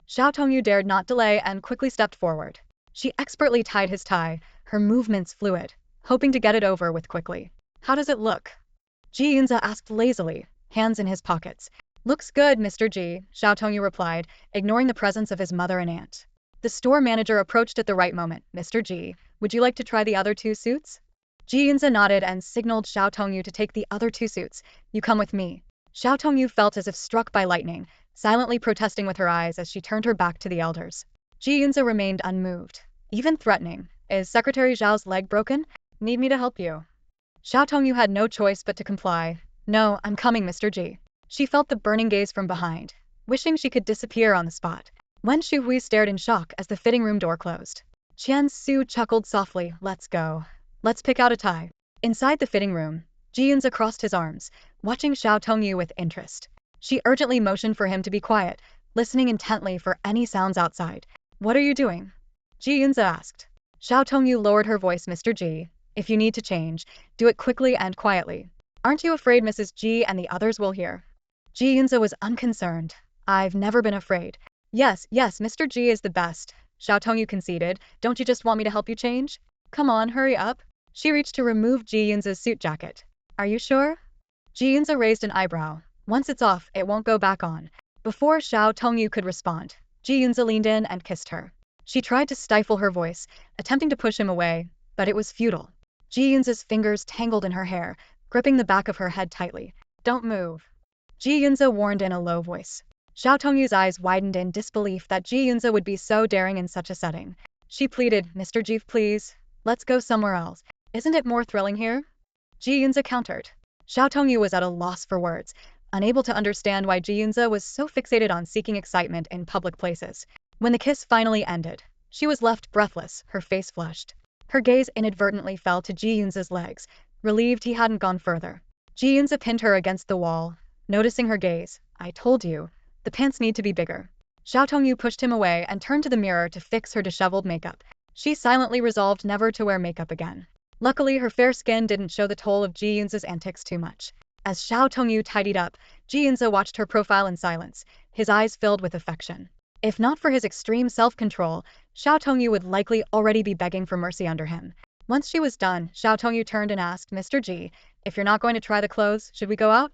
Xiao Tongyu dared not delay and quickly stepped forward. She expertly tied his tie, her movements fluid, hoping to get it over with quickly. How does it look? Ji Yunze asked lazily, hands in his pockets. Looks good, Mr. Ji, Xiao Tongyu replied, ignoring the presence of his mother and aunt. The store manager approached at the right moment. Mr. Ji, would you like to try the other 2 suits? Ji Yunze nodded and signaled Xiao Tongyu to take the other 2 suits. You come with me. Xiao Tongyu felt as if struck by lightning, silently protesting with her eyes as she turned her back to the elders. Ji Yunze remained unmoved, even threatening. Is Secretary Zhao's leg broken? Need me to help you? Xiao Tongyu had no choice but to comply. No, I'm coming, Mr. Ji. She felt the burning gaze from behind, wishing she could disappear on the spot. Wen Shuhui stared in shock as the fitting room door closed. Qian Su chuckled softly. Let's go. Let's pick out a tie. Inside the fitting room, Ji Yunze crossed his arms, watching Xiao Tongyu with interest. She urgently motioned for him to be quiet, listening intently for any sounds outside. What are you doing? Ji Yunze asked. Xiao Tongyu lowered her voice. Mr. Ji, if you need to change, do it quickly and quietly. Aren't you afraid Mrs. Ji and the others will hear? Ji Yunze was unconcerned. I've never been afraid. Yes, Mr. Ji is the best, Xiao Tongyu conceded. Don't you just want me to help you change? Come on, hurry up. She reached to remove Ji Yunze's suit jacket. Are you sure? Ji Yunze raised an eyebrow. Once it's off, it won't go back on. Before Xiao Tongyu could respond, Ji Yunze leaned in and kissed her. She tried to stifle her voice, attempting to push him away, but it was futile. Ji Yunze's fingers tangled in her hair, gripping the back of her head tightly. Don't move. Ji Yunze warned in a low voice. Xiao Tongyu's eyes widened in disbelief that Ji Yunze would be so daring in such a setting. She pleaded, Mr. Ji, please, let's go somewhere else. Isn't it more thrilling here? Ji Yunze countered. Xiao Tongyu was at a loss for words, unable to understand why Ji Yunze was so fixated on seeking excitement in public places. When the kiss finally ended, she was left breathless, her face flushed. Her gaze inadvertently fell to Ji Yunze's legs, relieved he hadn't gone further. Ji Yunze pinned her against the wall, noticing her gaze. I told you, the pants need to be bigger. Xiao Tongyu pushed him away and turned to the mirror to fix her disheveled makeup. She silently resolved never to wear makeup again. Luckily, her fair skin didn't show the toll of Ji Yunze's antics too much. As Xiao Tongyu tidied up, Ji Yunze watched her profile in silence, his eyes filled with affection. If not for his extreme self-control, Xiao Tongyu would likely already be begging for mercy under him. Once she was done, Xiao Tongyu turned and asked, Mr. Ji, if you're not going to try the clothes, should we go out?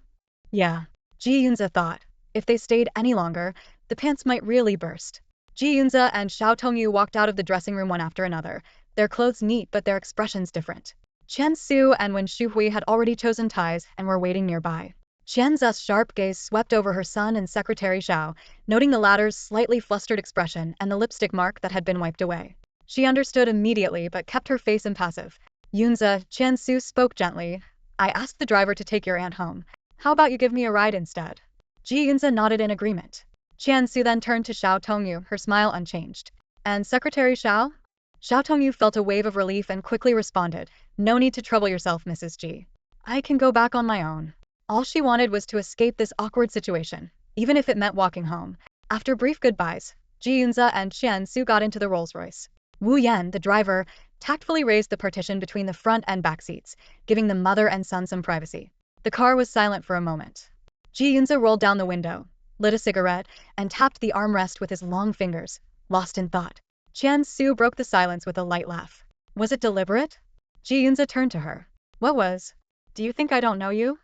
Yeah. Ji Yunze thought. If they stayed any longer, the pants might really burst. Ji Yunze and Xiao Tongyu walked out of the dressing room one after another, their clothes neat but their expressions different. Qian Su and Wen Shuhui had already chosen ties and were waiting nearby. Qian Zu's sharp gaze swept over her son and Secretary Xiao, noting the latter's slightly flustered expression and the lipstick mark that had been wiped away. She understood immediately but kept her face impassive. Yunze, Qian Su spoke gently. I asked the driver to take your aunt home. How about you give me a ride instead? Ji Yunze nodded in agreement. Qian Su then turned to Xiao Tongyu, her smile unchanged. And Secretary Xiao? Xiao Tongyu felt a wave of relief and quickly responded, No need to trouble yourself, Mrs. Ji. I can go back on my own. All she wanted was to escape this awkward situation, even if it meant walking home. After brief goodbyes, Ji Yunze and Qian Su got into the Rolls-Royce. Wu Yan, the driver, tactfully raised the partition between the front and back seats, giving the mother and son some privacy. The car was silent for a moment. Ji Yunze rolled down the window, lit a cigarette, and tapped the armrest with his long fingers, lost in thought. Qian Su broke the silence with a light laugh. Was it deliberate? Ji Yunze turned to her. What was? Do you think I don't know you?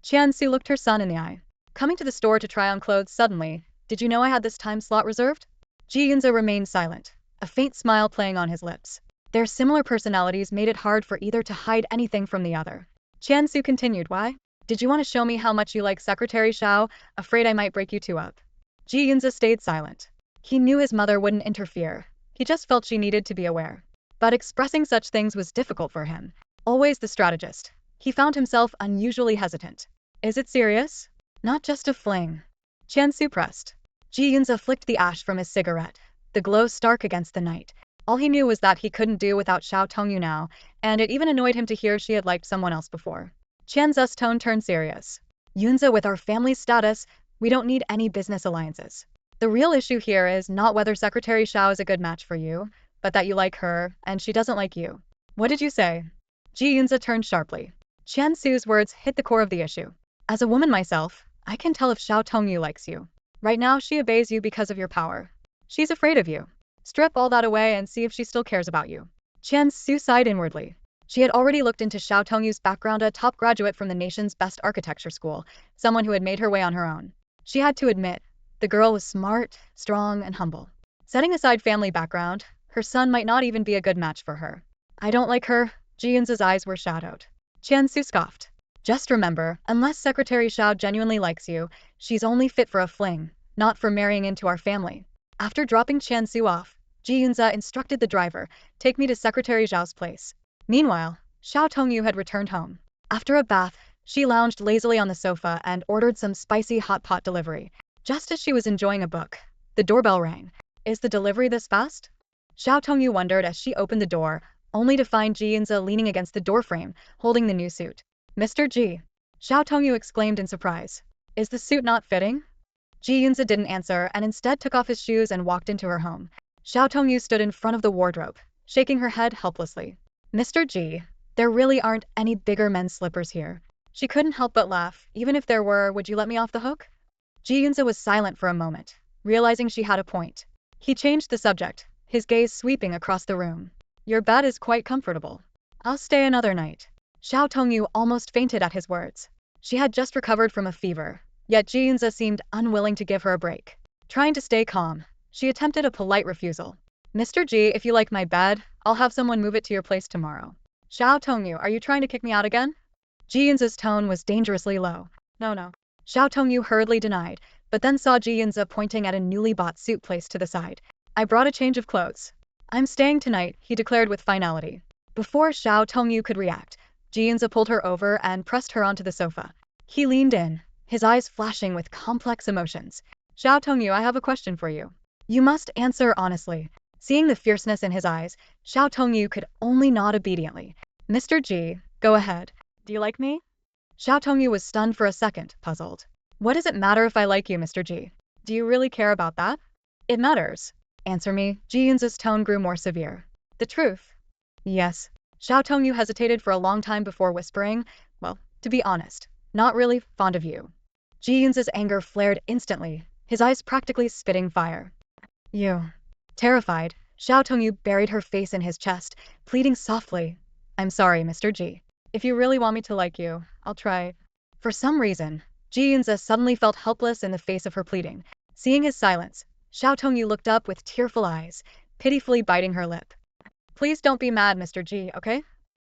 Qian Su looked her son in the eye. Coming to the store to try on clothes suddenly, did you know I had this time slot reserved? Ji Yunze remained silent, a faint smile playing on his lips. Their similar personalities made it hard for either to hide anything from the other. Qian Su continued, Why? Did you want to show me how much you like Secretary Xiao? Afraid I might break you two up. Ji Yunze stayed silent. He knew his mother wouldn't interfere. He just felt she needed to be aware. But expressing such things was difficult for him. Always the strategist. He found himself unusually hesitant. Is it serious? Not just a fling. Qian Su pressed. Ji Yunze flicked the ash from his cigarette, the glow stark against the night. All he knew was that he couldn't do without Xiao Tongyu now, and it even annoyed him to hear she had liked someone else before. Qian Zu's tone turned serious. Yunze, with our family status, we don't need any business alliances. The real issue here is not whether Secretary Xiao is a good match for you, but that you like her, and she doesn't like you. What did you say? Ji Yunze turned sharply. Qian Su's words hit the core of the issue. As a woman myself, I can tell if Xiao Tongyu likes you. Right now she obeys you because of your power. She's afraid of you. Strip all that away and see if she still cares about you. Qian Su sighed inwardly. She had already looked into Xiao Tongyu's background, a top graduate from the nation's best architecture school, someone who had made her way on her own. She had to admit, the girl was smart, strong, and humble. Setting aside family background, her son might not even be a good match for her. I don't like her. Ji Yunze's eyes were shadowed. Qian Su scoffed. Just remember, unless Secretary Xiao genuinely likes you, she's only fit for a fling, not for marrying into our family. After dropping Qian Su off, Ji Yunze instructed the driver, take me to Secretary Xiao's place. Meanwhile, Xiao Tongyu had returned home. After a bath, she lounged lazily on the sofa and ordered some spicy hot pot delivery. Just as she was enjoying a book, the doorbell rang. Is the delivery this fast? Xiao Tongyu wondered as she opened the door, only to find Ji Yunze leaning against the doorframe, holding the new suit. Mr. Ji. Xiao Tongyu exclaimed in surprise. Is the suit not fitting? Ji Yunze didn't answer and instead took off his shoes and walked into her home. Xiao Tongyu stood in front of the wardrobe, shaking her head helplessly. Mr. Ji, there really aren't any bigger men's slippers here. She couldn't help but laugh. Even if there were, would you let me off the hook? Ji Yunze was silent for a moment, realizing she had a point. He changed the subject, his gaze sweeping across the room. Your bed is quite comfortable. I'll stay another night. Xiao Tongyu almost fainted at his words. She had just recovered from a fever, yet Ji Yunze seemed unwilling to give her a break. Trying to stay calm, she attempted a polite refusal. Mr. Ji, if you like my bed, I'll have someone move it to your place tomorrow. Xiao Tongyu, are you trying to kick me out again? Ji Yunze's tone was dangerously low. No. Xiao Tongyu hurriedly denied, but then saw Ji Yunze pointing at a newly bought suit placed to the side. I brought a change of clothes. I'm staying tonight, he declared with finality. Before Xiao Tongyu could react, Ji Yunze pulled her over and pressed her onto the sofa. He leaned in, his eyes flashing with complex emotions. Xiao Tongyu, I have a question for you. You must answer honestly. Seeing the fierceness in his eyes, Xiao Tongyu could only nod obediently. Mr. Ji, go ahead. Do you like me? Xiao Tongyu was stunned for a second, puzzled. What does it matter if I like you, Mr. Ji? Do you really care about that? It matters. Answer me. Ji Yunze's tone grew more severe. The truth? Yes. Xiao Tongyu hesitated for a long time before whispering, well, to be honest, not really fond of you. Ji Yunze's anger flared instantly, his eyes practically spitting fire. You. Terrified, Xiao Tongyu buried her face in his chest, pleading softly. I'm sorry, Mr. Ji. If you really want me to like you, I'll try. For some reason, Ji Yunze suddenly felt helpless in the face of her pleading. Seeing his silence, Xiao Tongyu looked up with tearful eyes, pitifully biting her lip. Please don't be mad, Mr. Ji, okay?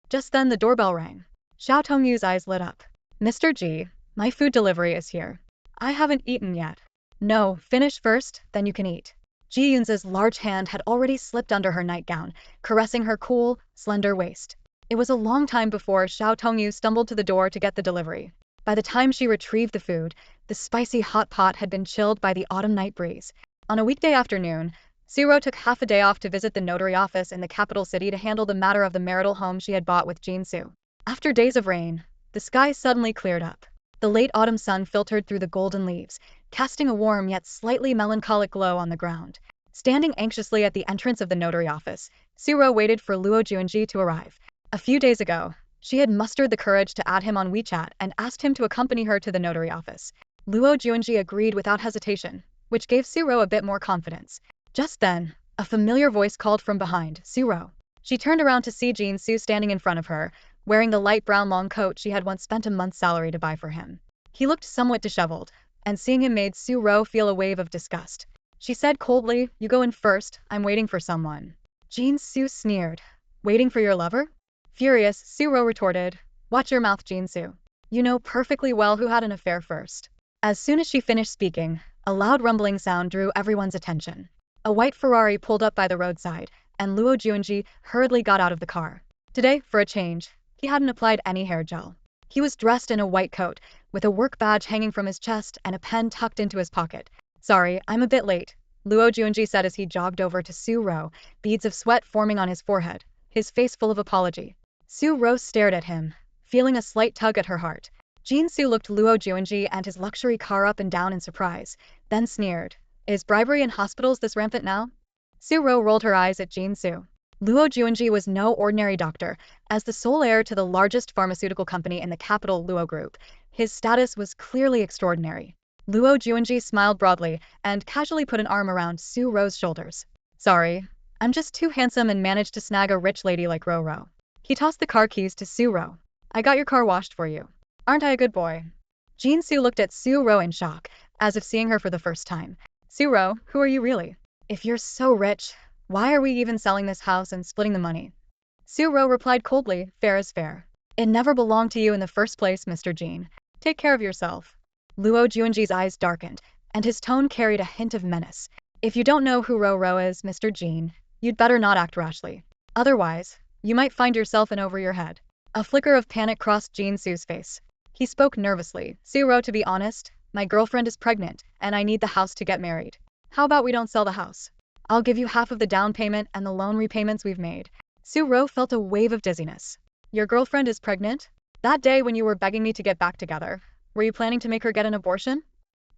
Just then the doorbell rang. Xiao Tongyu's eyes lit up. Mr. Ji, my food delivery is here. I haven't eaten yet. No, finish first, then you can eat. Ji Yunze's large hand had already slipped under her nightgown, caressing her cool, slender waist. It was a long time before Xiao Tongyu stumbled to the door to get the delivery. By the time she retrieved the food, the spicy hot pot had been chilled by the autumn night breeze. On a weekday afternoon, Siro took half a day off to visit the notary office in the capital city to handle the matter of the marital home she had bought with Jinsu. After days of rain, the sky suddenly cleared up. The late autumn sun filtered through the golden leaves, casting a warm yet slightly melancholic glow on the ground. Standing anxiously at the entrance of the notary office, Siro waited for Luo Juanji to arrive. A few days ago, she had mustered the courage to add him on WeChat and asked him to accompany her to the notary office. Luo Juanji agreed without hesitation, which gave Siro a bit more confidence. Just then, a familiar voice called from behind, Siro. She turned around to see Jinsu standing in front of her, wearing the light brown long coat she had once spent a month's salary to buy for him. He looked somewhat disheveled, and seeing him made Siro feel a wave of disgust. She said coldly, you go in first, I'm waiting for someone. Jinsu sneered. Waiting for your lover? Furious, Siro retorted, watch your mouth, Jinsu. You know perfectly well who had an affair first. As soon as she finished speaking, a loud rumbling sound drew everyone's attention. A white Ferrari pulled up by the roadside, and Luo Juanji hurriedly got out of the car. Today, for a change, he hadn't applied any hair gel. He was dressed in a white coat, with a work badge hanging from his chest and a pen tucked into his pocket. Sorry, I'm a bit late, Luo Juanji said as he jogged over to Su Ro, beads of sweat forming on his forehead, his face full of apology. Su Ro stared at him, feeling a slight tug at her heart. Jinsu looked Luo Juanji and his luxury car up and down in surprise, then sneered. Is bribery in hospitals this rampant now? Su Ro rolled her eyes at Jinsu. Luo Juanji was no ordinary doctor. As the sole heir to the largest pharmaceutical company in the capital Luo Group, his status was clearly extraordinary. Luo Juanji smiled broadly and casually put an arm around Su Ro's shoulders. Sorry, I'm just too handsome and managed to snag a rich lady like Ro. He tossed the car keys to Su Ro. I got your car washed for you. Aren't I a good boy? Jinsu looked at Su Ro in shock, as if seeing her for the first time. Su Ro, who are you really? If you're so rich, why are we even selling this house and splitting the money? Su Ro replied coldly, fair is fair. It never belonged to you in the first place, Mr. Jean. Take care of yourself. Luo Juanji's eyes darkened, and his tone carried a hint of menace. If you don't know who Ro is, Mr. Jean, you'd better not act rashly. Otherwise, you might find yourself in over your head. A flicker of panic crossed Jinsu's face. He spoke nervously. Su Ro, to be honest, my girlfriend is pregnant, and I need the house to get married. How about we don't sell the house? I'll give you half of the down payment and the loan repayments we've made. Su Ro felt a wave of dizziness. Your girlfriend is pregnant? That day when you were begging me to get back together, were you planning to make her get an abortion?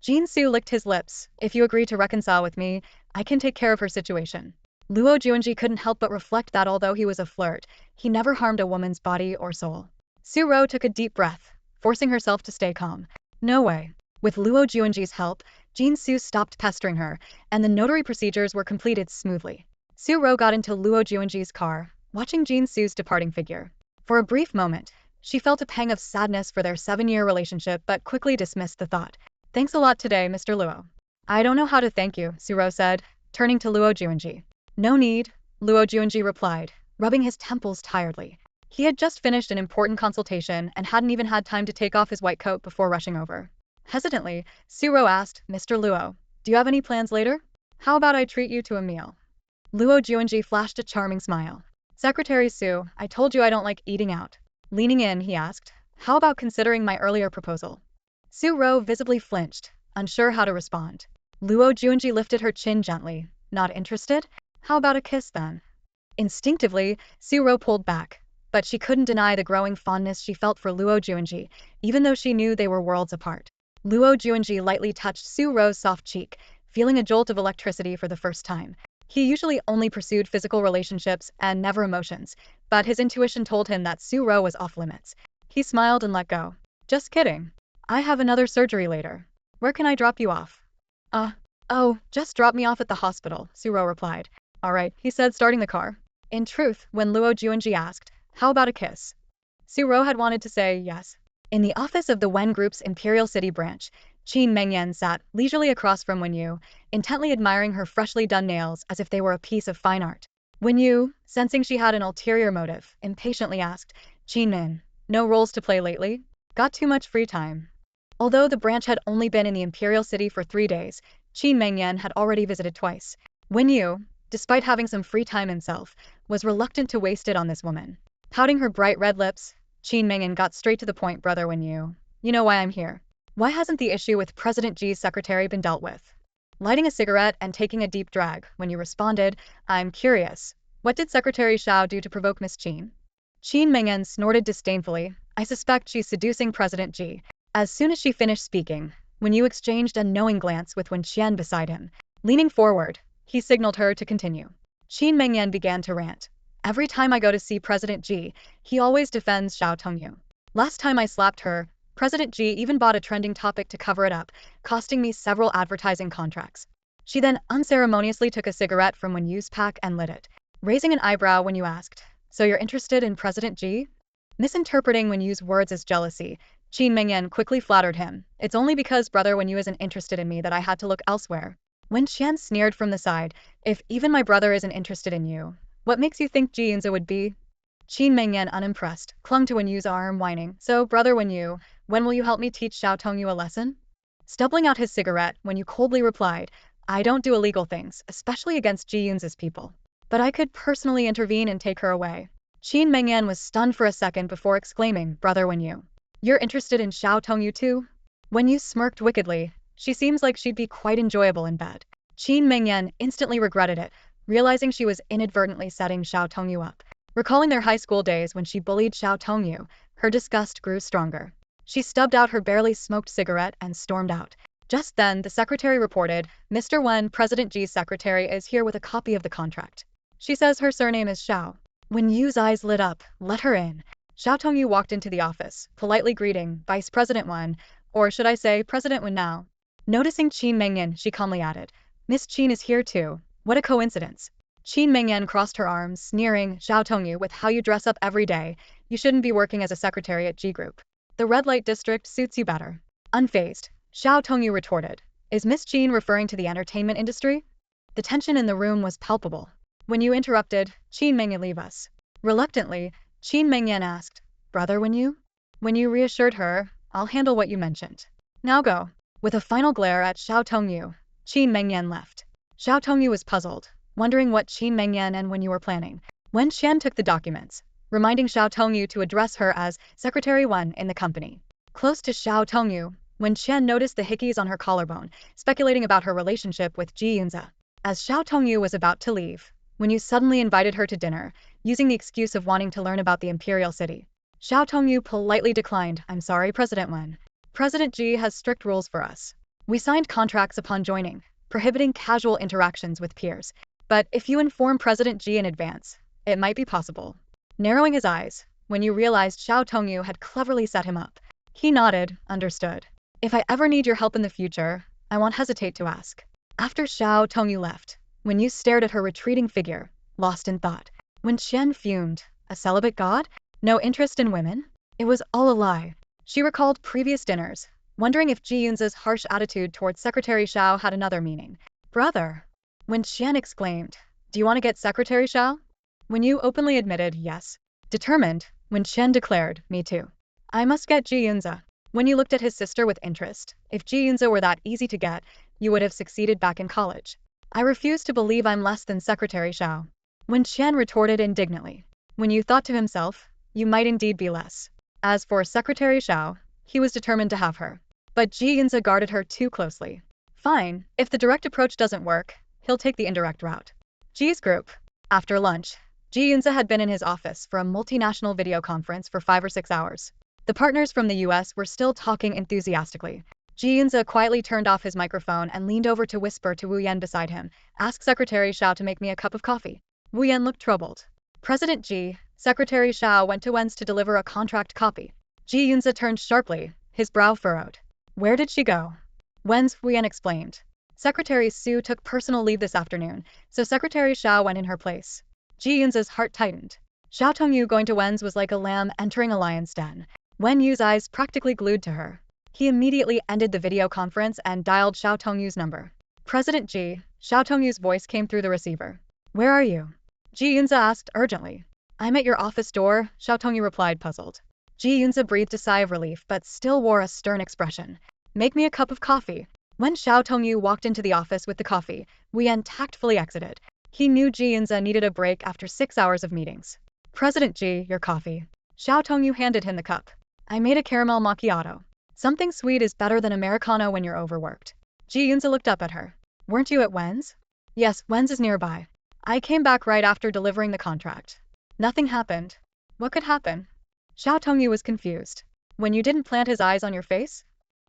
Jinsu licked his lips. If you agree to reconcile with me, I can take care of her situation. Luo Juanji couldn't help but reflect that although he was a flirt, he never harmed a woman's body or soul. Su Ro took a deep breath, forcing herself to stay calm. No way. With Luo Juanji's help, Jinsu stopped pestering her, and the notary procedures were completed smoothly. Su Ro got into Luo Juanji's car, watching Jinsu's departing figure. For a brief moment, she felt a pang of sadness for their 7-year relationship but quickly dismissed the thought. Thanks a lot today, Mr. Luo. I don't know how to thank you, Su Ro said, turning to Luo Juanji. No need, Luo Juanji replied, rubbing his temples tiredly. He had just finished an important consultation and hadn't even had time to take off his white coat before rushing over. Hesitantly, Suro asked, Mr. Luo, do you have any plans later? How about I treat you to a meal? Luo Juanji flashed a charming smile. Secretary Su, I told you I don't like eating out. Leaning in, he asked, how about considering my earlier proposal? Su Ro visibly flinched, unsure how to respond. Luo Juanji lifted her chin gently. Not interested? How about a kiss then? Instinctively, Su Ro pulled back, but she couldn't deny the growing fondness she felt for Luo Juanji, even though she knew they were worlds apart. Luo Juanji lightly touched Su Ro's soft cheek, feeling a jolt of electricity for the first time. He usually only pursued physical relationships and never emotions, but his intuition told him that Su Ro was off limits. He smiled and let go. Just kidding. I have another surgery later. Where can I drop you off? Oh, just drop me off at the hospital, Su Ro replied. All right, he said, starting the car. In truth, when Luo Juanji asked, how about a kiss? Su Ro had wanted to say yes. In the office of the Wen Group's Imperial City branch, Qin Mengyan sat leisurely across from Wen Yu, intently admiring her freshly done nails as if they were a piece of fine art. Wen Yu, sensing she had an ulterior motive, impatiently asked, Qin Min, no roles to play lately? Got too much free time? Although the branch had only been in the Imperial City for 3 days, Qin Mengyan had already visited twice. Wen Yu, despite having some free time himself, was reluctant to waste it on this woman. Pouting her bright red lips, Qin Mengyan got straight to the point. Brother Wen Yu, you know why I'm here. Why hasn't the issue with President Ji's secretary been dealt with? Lighting a cigarette and taking a deep drag, Wen Yu responded, I'm curious. What did Secretary Xiao do to provoke Miss Qin? Qin Mengyan snorted disdainfully. I suspect she's seducing President Ji. As soon as she finished speaking, Wen Yu exchanged a knowing glance with Wen Qian beside him. Leaning forward, he signaled her to continue. Qin Mengyan began to rant. Every time I go to see President Ji, he always defends Xiao Tongyu. Last time I slapped her, President Ji even bought a trending topic to cover it up, costing me several advertising contracts. She then unceremoniously took a cigarette from Wen Yu's pack and lit it. Raising an eyebrow, Wen Yu asked, so you're interested in President Ji? Misinterpreting Wen Yu's words as jealousy, Qin Mengyan quickly flattered him. It's only because brother Wen Yu isn't interested in me that I had to look elsewhere. Wen Qian sneered from the side, if even my brother isn't interested in you, what makes you think Ji Yunze would be? Qin Mengyan, unimpressed, clung to Wen Yu's arm, whining, so brother Wen Yu, when will you help me teach Xiao Tongyu a lesson? Stubbling out his cigarette, Wen Yu coldly replied, I don't do illegal things, especially against Ji Yunze's people. But I could personally intervene and take her away. Qin Mengyan was stunned for a second before exclaiming, brother Wen Yu, you're interested in Xiao Tongyu too? Wen Yu smirked wickedly. She seems like she'd be quite enjoyable in bed. Qin Mengyan instantly regretted it, realizing she was inadvertently setting Xiao Tongyu up. Recalling their high school days when she bullied Xiao Tongyu, her disgust grew stronger. She stubbed out her barely smoked cigarette and stormed out. Just then, the secretary reported, Mr. Wen, President Ji's secretary, is here with a copy of the contract. She says her surname is Xiao. Wen Yu's eyes lit up. Let her in. Xiao Tongyu walked into the office, politely greeting Vice President Wen, or should I say President Wen now. Noticing Qin Mengyan, she calmly added, Miss Qin is here too. What a coincidence. Qin Mengyan crossed her arms, sneering, Xiao Tongyu, with how you dress up every day, you shouldn't be working as a secretary at G Group. The red light district suits you better. Unfazed, Xiao Tongyu retorted, is Miss Qin referring to the entertainment industry? The tension in the room was palpable. When you interrupted, Qin Mengyan, leave us. Reluctantly, Qin Mengyan asked, brother Wen Yu? Wen Yu reassured her, I'll handle what you mentioned. Now go. With a final glare at Xiao Tongyu, Qin Mengyan left. Xiao Tongyu was puzzled, wondering what Qin Mengyan and Wen Yu were planning. Wen Qian took the documents, reminding Xiao Tongyu to address her as Secretary Wen in the company. Close to Xiao Tongyu, Wen Qian noticed the hickeys on her collarbone, speculating about her relationship with Ji Yunze. As Xiao Tongyu was about to leave, Wen Yu suddenly invited her to dinner, using the excuse of wanting to learn about the Imperial City. Xiao Tongyu politely declined, I'm sorry, President Wen. President Ji has strict rules for us. We signed contracts upon joining, prohibiting casual interactions with peers. But if you inform President Ji in advance, it might be possible. Narrowing his eyes, Wen Yu realized Xiao Tongyu had cleverly set him up. He nodded, understood. If I ever need your help in the future, I won't hesitate to ask. After Xiao Tongyu left, Wen Yu stared at her retreating figure, lost in thought. Wen Qian fumed. A celibate god? No interest in women? It was all a lie. She recalled previous dinners, wondering if Ji Yunze's harsh attitude towards Secretary Xiao had another meaning. Brother! Wen Qian exclaimed, do you want to get Secretary Xiao? Wen Yu openly admitted yes. Determined, Wen Qian declared, me too. I must get Ji Yunze. When you looked at his sister with interest, if Ji Yunze were that easy to get, you would have succeeded back in college. I refuse to believe I'm less than Secretary Xiao. Wen Qian retorted indignantly. When you thought to himself, you might indeed be less. As for Secretary Xiao, he was determined to have her. But Ji Yunze guarded her too closely. Fine, if the direct approach doesn't work, he'll take the indirect route. Ji's group. After lunch, Ji Yunze had been in his office for a multinational video conference for 5 or 6 hours. The partners from the US were still talking enthusiastically. Ji Yunze quietly turned off his microphone and leaned over to whisper to Wu Yan beside him, "Ask Secretary Xiao to make me a cup of coffee." Wu Yan looked troubled. President Ji, Secretary Xiao went to Wen's to deliver a contract copy. Ji Yunze turned sharply, his brow furrowed. Where did she go? Wen's, Wu Yan explained. Secretary Su took personal leave this afternoon, so Secretary Xiao went in her place. Ji Yunze's heart tightened. Xiao Tongyu going to Wen's was like a lamb entering a lion's den. Wen Yu's eyes practically glued to her. He immediately ended the video conference and dialed Xiao Tongyu's number. President Ji, Xiao Tongyu's voice came through the receiver. Where are you? Ji Yunze asked urgently. I'm at your office door, Xiao Tongyu replied puzzled. Ji Yunze breathed a sigh of relief but still wore a stern expression. Make me a cup of coffee. When Xiao Tongyu walked into the office with the coffee, Wu Yan tactfully exited. He knew Ji Yunze needed a break after 6 hours of meetings. President Ji, your coffee. Xiao Tongyu handed him the cup. I made a caramel macchiato. Something sweet is better than Americano when you're overworked. Ji Yunze looked up at her. Weren't you at Wen's? Yes, Wen's is nearby. I came back right after delivering the contract. Nothing happened. What could happen? Xiao Tongyu was confused. When you didn't plant his eyes on your face?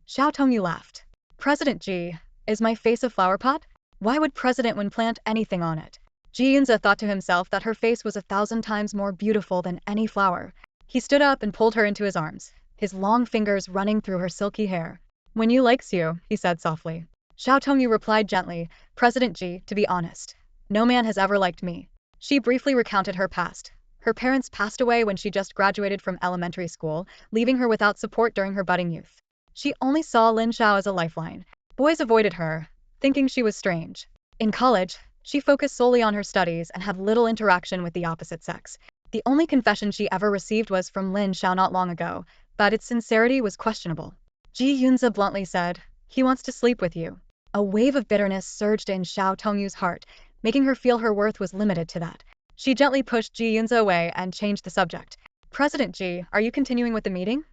Xiao Tongyu laughed. President Ji, is my face a flower pot? Why would President Wen plant anything on it? Ji Yunze thought to himself that her face was 1,000 times more beautiful than any flower. He stood up and pulled her into his arms, his long fingers running through her silky hair. When you likes you, he said softly. Xiao Tongyu replied gently, President Ji, to be honest, no man has ever liked me. She briefly recounted her past. Her parents passed away when she just graduated from elementary school, leaving her without support during her budding youth. She only saw Lin Xiao as a lifeline. Boys avoided her, thinking she was strange. In college, she focused solely on her studies and had little interaction with the opposite sex. The only confession she ever received was from Lin Xiao not long ago, but its sincerity was questionable. Ji Yunze bluntly said, he wants to sleep with you. A wave of bitterness surged in Xiao Tongyu's heart, making her feel her worth was limited to that. She gently pushed Ji Yunze away and changed the subject. President Ji, are you continuing with the meeting?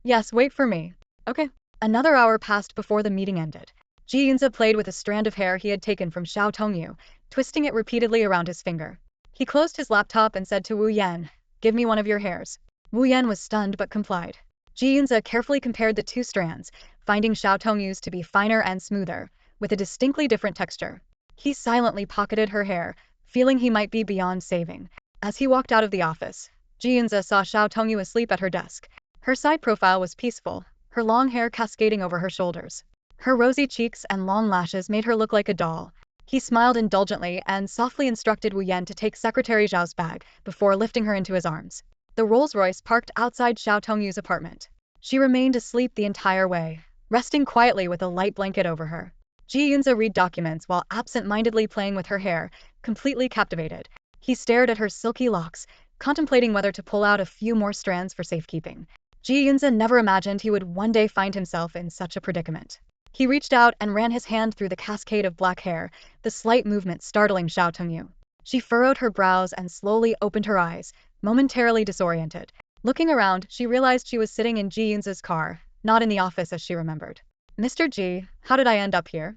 Yes, wait for me. Okay. Another hour passed before the meeting ended. Ji Yunze played with a strand of hair he had taken from Xiao Tongyu, twisting it repeatedly around his finger. He closed his laptop and said to Wu Yan, give me one of your hairs. Wu Yan was stunned but complied. Ji Yunze carefully compared the two strands, finding Xiao Tongyu's to be finer and smoother, with a distinctly different texture. He silently pocketed her hair, feeling he might be beyond saving. As he walked out of the office, Ji Yunze saw Xiao Tongyu asleep at her desk. Her side profile was peaceful, her long hair cascading over her shoulders. Her rosy cheeks and long lashes made her look like a doll. He smiled indulgently and softly instructed Wu Yan to take Secretary Zhao's bag before lifting her into his arms. The Rolls-Royce parked outside Xiao Tongyu's apartment. She remained asleep the entire way, resting quietly with a light blanket over her. Ji Yunze read documents while absent-mindedly playing with her hair, completely captivated. He stared at her silky locks, contemplating whether to pull out a few more strands for safekeeping. Ji Yunze never imagined he would one day find himself in such a predicament. He reached out and ran his hand through the cascade of black hair, the slight movement startling Xiao Tongyu. She furrowed her brows and slowly opened her eyes, momentarily disoriented. Looking around, she realized she was sitting in Ji Yunze's car, not in the office as she remembered. Mr. Ji, how did I end up here?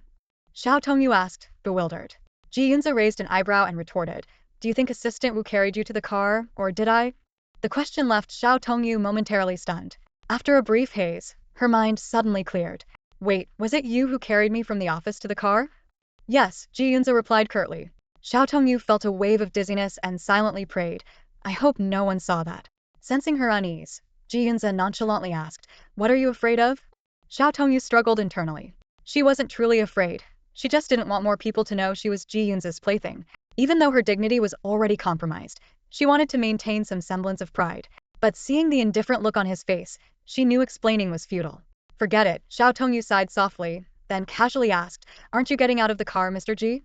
Xiao Tongyu asked, bewildered. Ji Yunze raised an eyebrow and retorted, do you think Assistant Wu carried you to the car, or did I? The question left Xiao Tongyu momentarily stunned. After a brief haze, her mind suddenly cleared. Wait, was it you who carried me from the office to the car? Yes, Ji Yunze replied curtly. Xiao Tongyu felt a wave of dizziness and silently prayed, I hope no one saw that. Sensing her unease, Ji Yunze nonchalantly asked, what are you afraid of? Xiao Tongyu struggled internally. She wasn't truly afraid. She just didn't want more people to know she was Ji Yunze's plaything. Even though her dignity was already compromised, she wanted to maintain some semblance of pride. But seeing the indifferent look on his face, she knew explaining was futile. Forget it, Xiao Tongyu sighed softly, then casually asked, aren't you getting out of the car, Mr. Ji?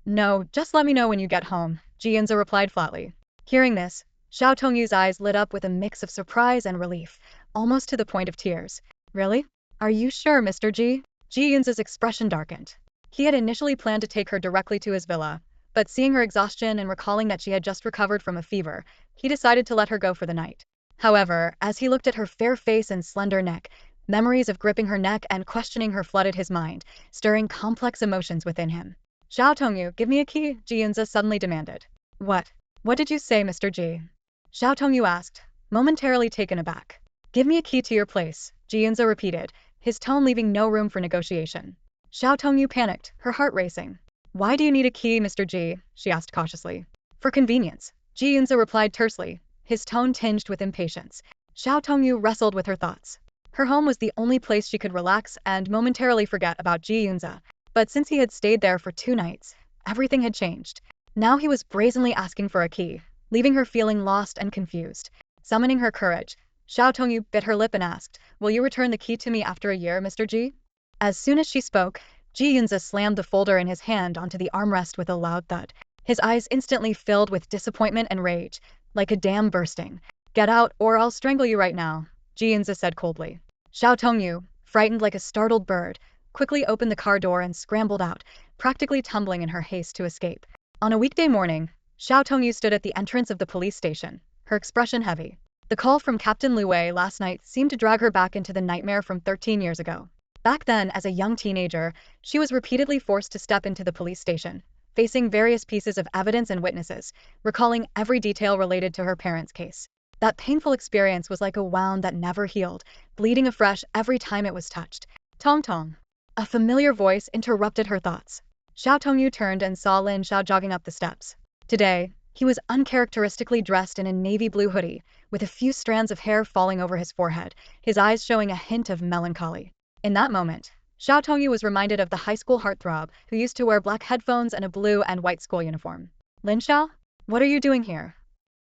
No, just let me know when you get home, Ji Yunze replied flatly. Hearing this, Xiao Tongyu's eyes lit up with a mix of surprise and relief, almost to the point of tears. Really? Are you sure, Mr. Ji? Ji Yunze's expression darkened. He had initially planned to take her directly to his villa, but seeing her exhaustion and recalling that she had just recovered from a fever, he decided to let her go for the night. However, as he looked at her fair face and slender neck, memories of gripping her neck and questioning her flooded his mind, stirring complex emotions within him. Xiao Tongyu, give me a key, Ji Yunze suddenly demanded. What? What did you say, Mr. Ji? Xiao Tongyu asked, momentarily taken aback. Give me a key to your place, Ji Yunze repeated, his tone leaving no room for negotiation. Xiao Tongyu panicked, her heart racing. Why do you need a key, Mr. Ji? She asked cautiously. For convenience, Ji Yunze replied tersely, his tone tinged with impatience. Xiao Tongyu wrestled with her thoughts. Her home was the only place she could relax and momentarily forget about Ji Yunze, but since he had stayed there for 2 nights, everything had changed. Now he was brazenly asking for a key, leaving her feeling lost and confused. Summoning her courage, Xiao Tongyu bit her lip and asked, will you return the key to me after a year, Mr. Ji? As soon as she spoke, Ji Yunze slammed the folder in his hand onto the armrest with a loud thud. His eyes instantly filled with disappointment and rage, like a dam bursting. Get out or I'll strangle you right now, Ji Yunze said coldly. Xiao Tongyu, frightened like a startled bird, quickly opened the car door and scrambled out, practically tumbling in her haste to escape. On a weekday morning, Xiao Tongyu stood at the entrance of the police station, her expression heavy. The call from Captain Lu Wei last night seemed to drag her back into the nightmare from 13 years ago. Back then, as a young teenager, she was repeatedly forced to step into the police station, facing various pieces of evidence and witnesses, recalling every detail related to her parents' case. That painful experience was like a wound that never healed, bleeding afresh every time it was touched. Tong Tong. A familiar voice interrupted her thoughts. Xiao Tongyu turned and saw Lin Xiao jogging up the steps. Today, he was uncharacteristically dressed in a navy blue hoodie, with a few strands of hair falling over his forehead, his eyes showing a hint of melancholy. In that moment, Xiao Tongyu was reminded of the high school heartthrob who used to wear black headphones and a blue and white school uniform. Lin Xiao? What are you doing here?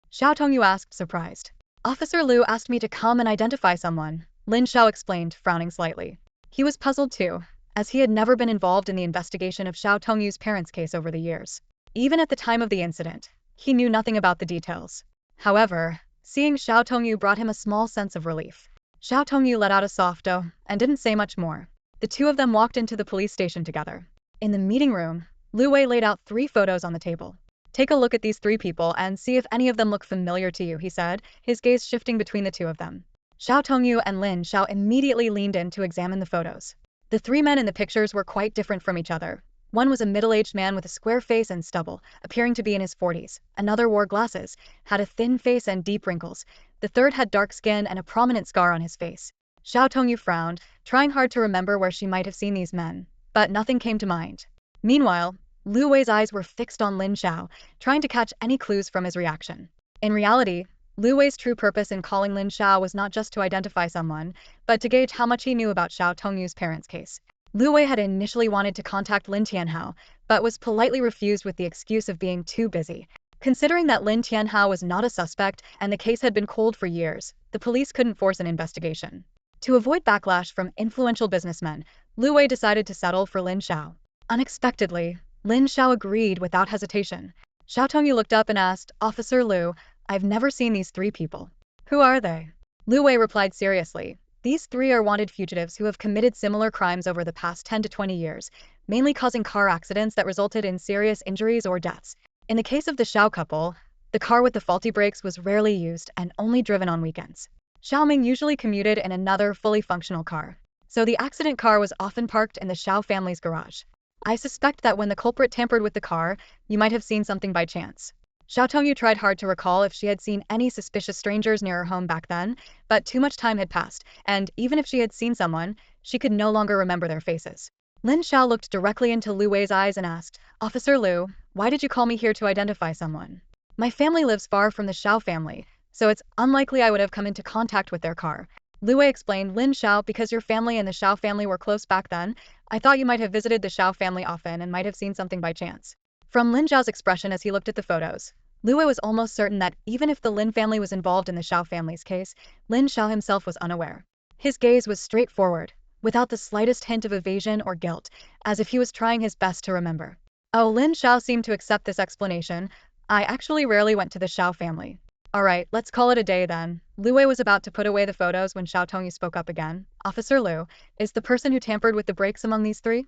Xiao Tongyu asked, surprised. Officer Liu asked me to come and identify someone, Lin Xiao explained, frowning slightly. He was puzzled too, as he had never been involved in the investigation of Xiao Tongyu's parents' case over the years. Even at the time of the incident, he knew nothing about the details. However, seeing Xiao Tongyu brought him a small sense of relief. Xiao Tongyu let out a soft "oh" and didn't say much more. The two of them walked into the police station together. In the meeting room, Lu Wei laid out 3 photos on the table. Take a look at these 3 people and see if any of them look familiar to you, he said, his gaze shifting between the two of them. Xiao Tongyu and Lin Xiao immediately leaned in to examine the photos. The 3 men in the pictures were quite different from each other. One was a middle-aged man with a square face and stubble, appearing to be in his 40s. Another wore glasses, had a thin face and deep wrinkles. The third had dark skin and a prominent scar on his face. Xiao Tongyu frowned, trying hard to remember where she might have seen these men, but nothing came to mind. Meanwhile, Lu Wei's eyes were fixed on Lin Xiao, trying to catch any clues from his reaction. In reality, Lu Wei's true purpose in calling Lin Xiao was not just to identify someone, but to gauge how much he knew about Xiao Tongyu's parents' case. Lu Wei had initially wanted to contact Lin Tianhao, but was politely refused with the excuse of being too busy. Considering that Lin Tianhao was not a suspect and the case had been cold for years, the police couldn't force an investigation. To avoid backlash from influential businessmen, Lu Wei decided to settle for Lin Xiao. Unexpectedly, Lin Xiao agreed without hesitation. Xiao Tongyu looked up and asked, Officer Liu, I've never seen these 3 people. Who are they? Lu Wei replied seriously. These 3 are wanted fugitives who have committed similar crimes over the past 10 to 20 years, mainly causing car accidents that resulted in serious injuries or deaths. In the case of the Xiao couple, the car with the faulty brakes was rarely used and only driven on weekends. Xiaoming usually commuted in another fully functional car, so the accident car was often parked in the Xiao family's garage. I suspect that when the culprit tampered with the car, you might have seen something by chance. Xiao Tongyu tried hard to recall if she had seen any suspicious strangers near her home back then, but too much time had passed, and even if she had seen someone, she could no longer remember their faces. Lin Xiao looked directly into Lu Wei's eyes and asked, Officer Liu, why did you call me here to identify someone? My family lives far from the Xiao family, so it's unlikely I would have come into contact with their car. Lu Wei explained, Lin Xiao, because your family and the Xiao family were close back then, I thought you might have visited the Xiao family often and might have seen something by chance. From Lin Xiao's expression as he looked at the photos, Lu Wei was almost certain that even if the Lin family was involved in the Xiao family's case, Lin Xiao himself was unaware. His gaze was straightforward, without the slightest hint of evasion or guilt, as if he was trying his best to remember. Oh, Lin Xiao seemed to accept this explanation. I actually rarely went to the Xiao family. Alright, let's call it a day then. Lu Wei was about to put away the photos when Xiao Tongyu spoke up again. Officer Lu, is the person who tampered with the brakes among these three?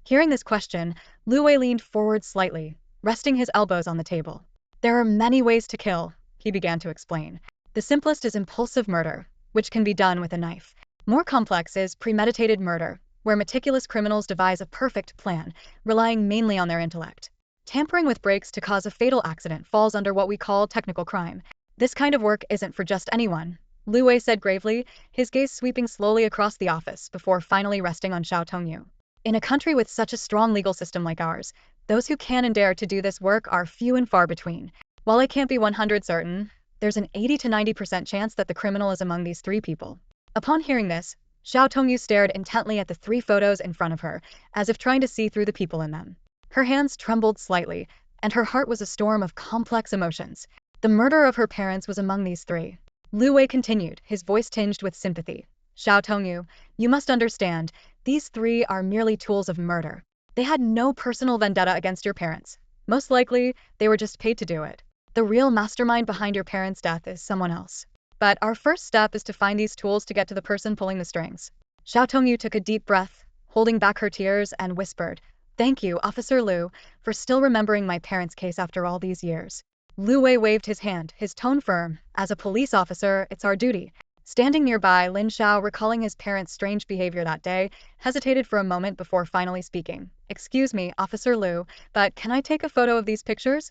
Hearing this question, Lu Wei leaned forward slightly, resting his elbows on the table. There are many ways to kill, he began to explain. The simplest is impulsive murder, which can be done with a knife. More complex is premeditated murder, where meticulous criminals devise a perfect plan, relying mainly on their intellect. Tampering with brakes to cause a fatal accident falls under what we call technical crime. This kind of work isn't for just anyone, Lu Wei said gravely, his gaze sweeping slowly across the office before finally resting on Xiao Tongyu. In a country with such a strong legal system like ours, those who can and dare to do this work are few and far between. While I can't be 100% certain, there's an 80 to 90% chance that the criminal is among these three people. Upon hearing this, Xiao Tongyu stared intently at the three photos in front of her, as if trying to see through the people in them. Her hands trembled slightly, and her heart was a storm of complex emotions. The murder of her parents was among these three. Lu Wei continued, his voice tinged with sympathy. Xiao Tongyu, you must understand, these three are merely tools of murder. They had no personal vendetta against your parents. Most likely, they were just paid to do it. The real mastermind behind your parents' death is someone else. But our first step is to find these tools to get to the person pulling the strings. Xiao Tongyu took a deep breath, holding back her tears, and whispered, Thank you, Officer Lu, for still remembering my parents' case after all these years. Lu Wei waved his hand, his tone firm. As a police officer, it's our duty. Standing nearby, Lin Xiao, recalling his parents' strange behavior that day, hesitated for a moment before finally speaking. Excuse me, Officer Lu, but can I take a photo of these pictures?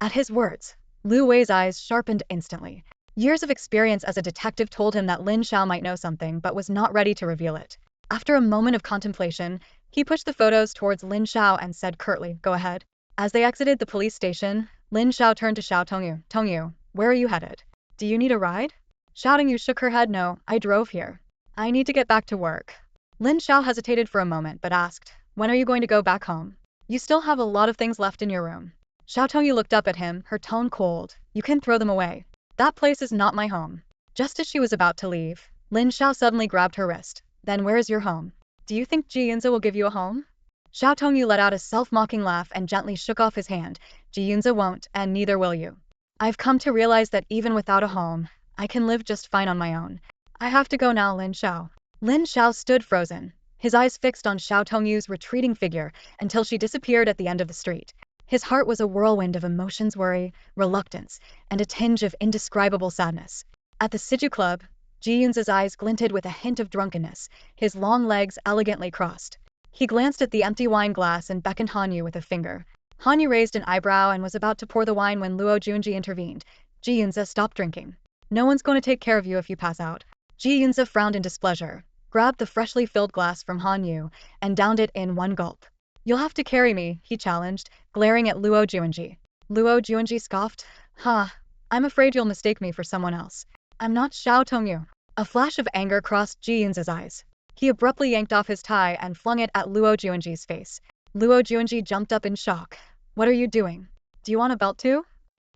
At his words, Lu Wei's eyes sharpened instantly. Years of experience as a detective told him that Lin Xiao might know something but was not ready to reveal it. After a moment of contemplation, he pushed the photos towards Lin Xiao and said curtly, Go ahead. As they exited the police station, Lin Xiao turned to Xiao Tongyu. Tongyu, where are you headed? Do you need a ride? Xiao Tongyu shook her head. No, I drove here. I need to get back to work. Lin Xiao hesitated for a moment but asked, When are you going to go back home? You still have a lot of things left in your room. Xiao Tongyu looked up at him, her tone cold. You can throw them away. That place is not my home. Just as she was about to leave, Lin Xiao suddenly grabbed her wrist. Then where is your home? Do you think Ji Yunze will give you a home? Xiao Tongyu let out a self-mocking laugh and gently shook off his hand. Ji Yunze won't, and neither will you. I've come to realize that even without a home, I can live just fine on my own. I have to go now, Lin Xiao. Lin Xiao stood frozen, his eyes fixed on Xiao Tongyu's retreating figure until she disappeared at the end of the street. His heart was a whirlwind of emotions, worry, reluctance, and a tinge of indescribable sadness. At the Siju Club, Ji Yunze's eyes glinted with a hint of drunkenness, his long legs elegantly crossed. He glanced at the empty wine glass and beckoned Hanyu with a finger. Hanyu raised an eyebrow and was about to pour the wine when Luo Junji intervened. Ji Yunze, stop drinking. No one's going to take care of you if you pass out. Ji Yunze frowned in displeasure, grabbed the freshly filled glass from Hanyu, and downed it in one gulp. You'll have to carry me, he challenged, glaring at Luo Junji. Luo Junji scoffed. I'm afraid you'll mistake me for someone else. I'm not Xiao Tongyu. A flash of anger crossed Ji Yunze's eyes. He abruptly yanked off his tie and flung it at Luo Junji's face. Luo Junji jumped up in shock. What are you doing? Do you want a belt too?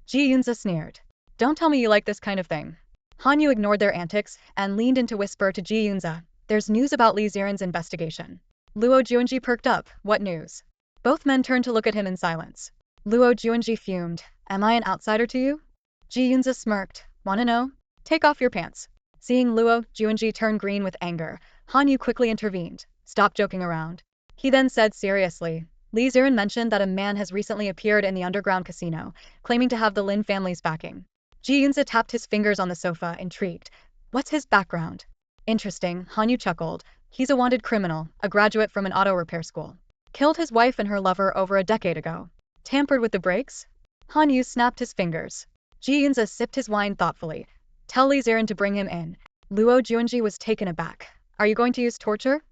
Ji Yunze sneered. Don't tell me you like this kind of thing. Hanyu ignored their antics and leaned in to whisper to Ji Yunze. There's news about Li Ziren's investigation. Luo Junji perked up. What news? Both men turned to look at him in silence. Luo Junji fumed. Am I an outsider to you? Ji Yunze smirked. Wanna know? Take off your pants. Seeing Luo Junji turn green with anger, Hanyu quickly intervened. Stop joking around. He then said seriously. Li Ziren mentioned that a man has recently appeared in the underground casino, claiming to have the Lin family's backing. Ji Yunze tapped his fingers on the sofa, intrigued. What's his background? Interesting, Hanyu chuckled. He's a wanted criminal, a graduate from an auto repair school. Killed his wife and her lover over a decade ago. Tampered with the brakes? Hanyu snapped his fingers. Ji Yunze sipped his wine thoughtfully. Tell Li Ziren to bring him in. Luo Junji was taken aback. Are you going to use torture?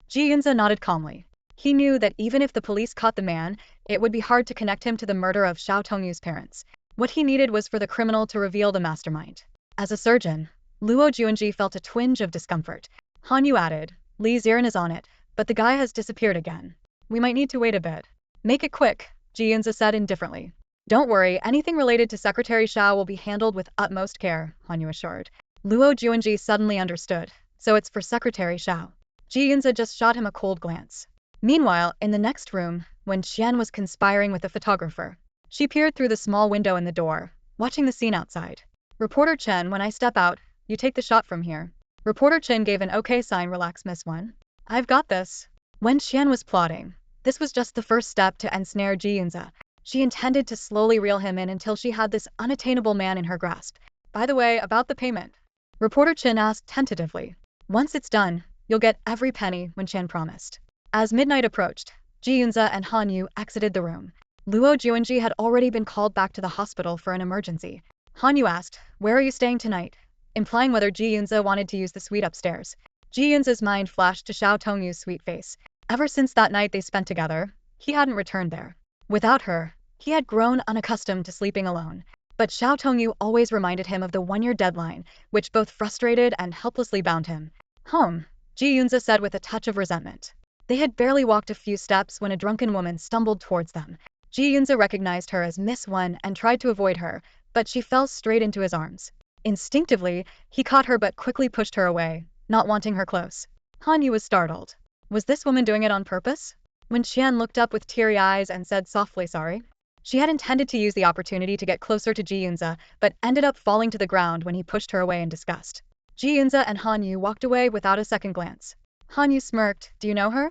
Ji Yunze nodded calmly. He knew that even if the police caught the man, it would be hard to connect him to the murder of Xiao Tongyu's parents. What he needed was for the criminal to reveal the mastermind. As a surgeon, Luo Junji felt a twinge of discomfort. Hanyu added, Li Ziren is on it, but the guy has disappeared again. We might need to wait a bit. Make it quick, Ji Yunze said indifferently. Don't worry, anything related to Secretary Xiao will be handled with utmost care, Hanyu assured. Luo Junji suddenly understood. So it's for Secretary Xiao. Ji Yunze just shot him a cold glance. Meanwhile, in the next room, when Qian was conspiring with the photographer, she peered through the small window in the door, watching the scene outside. Reporter Chen, when I step out, you take the shot from here. Reporter Chin gave an okay sign. Relax, Miss Wen. I've got this. When Qian was plotting, this was just the first step to ensnare Ji Yunze. She intended to slowly reel him in until she had this unattainable man in her grasp. By the way, about the payment. Reporter Chin asked tentatively. Once it's done, you'll get every penny, Wen Qian promised. As midnight approached, Ji Yunze and Han Yu exited the room. Luo Juanji had already been called back to the hospital for an emergency. Han Yu asked, where are you staying tonight? Implying whether Ji Yunze wanted to use the suite upstairs. Ji Yunze's mind flashed to Xiao Tongyu's sweet face. Ever since that night they spent together, he hadn't returned there. Without her, he had grown unaccustomed to sleeping alone. But Xiao Tongyu always reminded him of the one-year deadline, which both frustrated and helplessly bound him. Home, Ji Yunze said with a touch of resentment. They had barely walked a few steps when a drunken woman stumbled towards them. Ji Yunze recognized her as Miss Wen and tried to avoid her, but she fell straight into his arms. Instinctively, he caught her but quickly pushed her away, not wanting her close. Han Yu was startled. Was this woman doing it on purpose? When Qian looked up with teary eyes and said softly sorry. She had intended to use the opportunity to get closer to Ji Yunze, but ended up falling to the ground when he pushed her away in disgust. Ji Yunze and Han Yu walked away without a second glance. Han Yu smirked. Do you know her?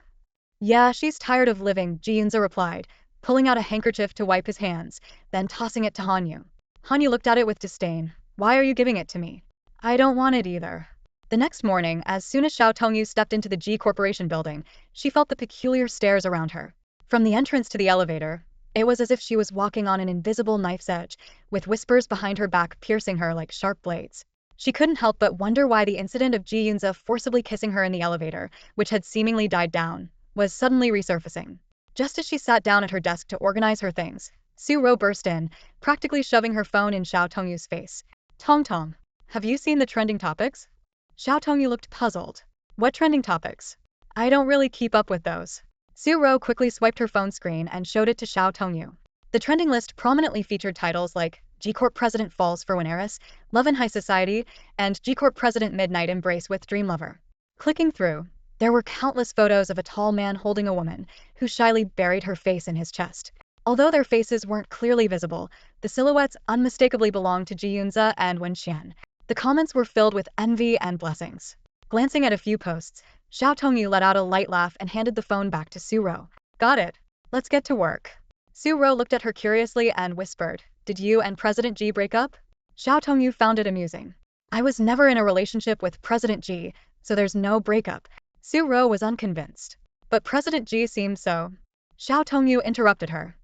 Yeah, she's tired of living, Ji Yunze replied, pulling out a handkerchief to wipe his hands, then tossing it to Han Yu. Han Yu looked at it with disdain. Why are you giving it to me? I don't want it either. The next morning, as soon as Xiao Tongyu stepped into the Ji Corporation building, she felt the peculiar stares around her. From the entrance to the elevator, it was as if she was walking on an invisible knife's edge, with whispers behind her back piercing her like sharp blades. She couldn't help but wonder why the incident of Ji Yunze forcibly kissing her in the elevator, which had seemingly died down, was suddenly resurfacing. Just as she sat down at her desk to organize her things, Su Ro burst in, practically shoving her phone in Xiao Tongyu's face. Tong Tong, have you seen the trending topics? Xiao Tongyu looked puzzled. What trending topics? I don't really keep up with those. Su Ro quickly swiped her phone screen and showed it to Xiao Tongyu. The trending list prominently featured titles like G Corp President Falls for Winaris, Love in High Society, and G Corp President Midnight Embrace with Dream Lover. Clicking through, there were countless photos of a tall man holding a woman, who shyly buried her face in his chest. Although their faces weren't clearly visible, the silhouettes unmistakably belonged to Ji Yunze and Wen Qian. The comments were filled with envy and blessings. Glancing at a few posts, Xiao Tongyu let out a light laugh and handed the phone back to Su Ro. Got it. Let's get to work. Su Ro looked at her curiously and whispered, Did you and President Ji break up? Xiao Tongyu found it amusing. I was never in a relationship with President Ji, so there's no breakup. Su Ro was unconvinced. But President Ji seemed so. Xiao Tongyu interrupted her.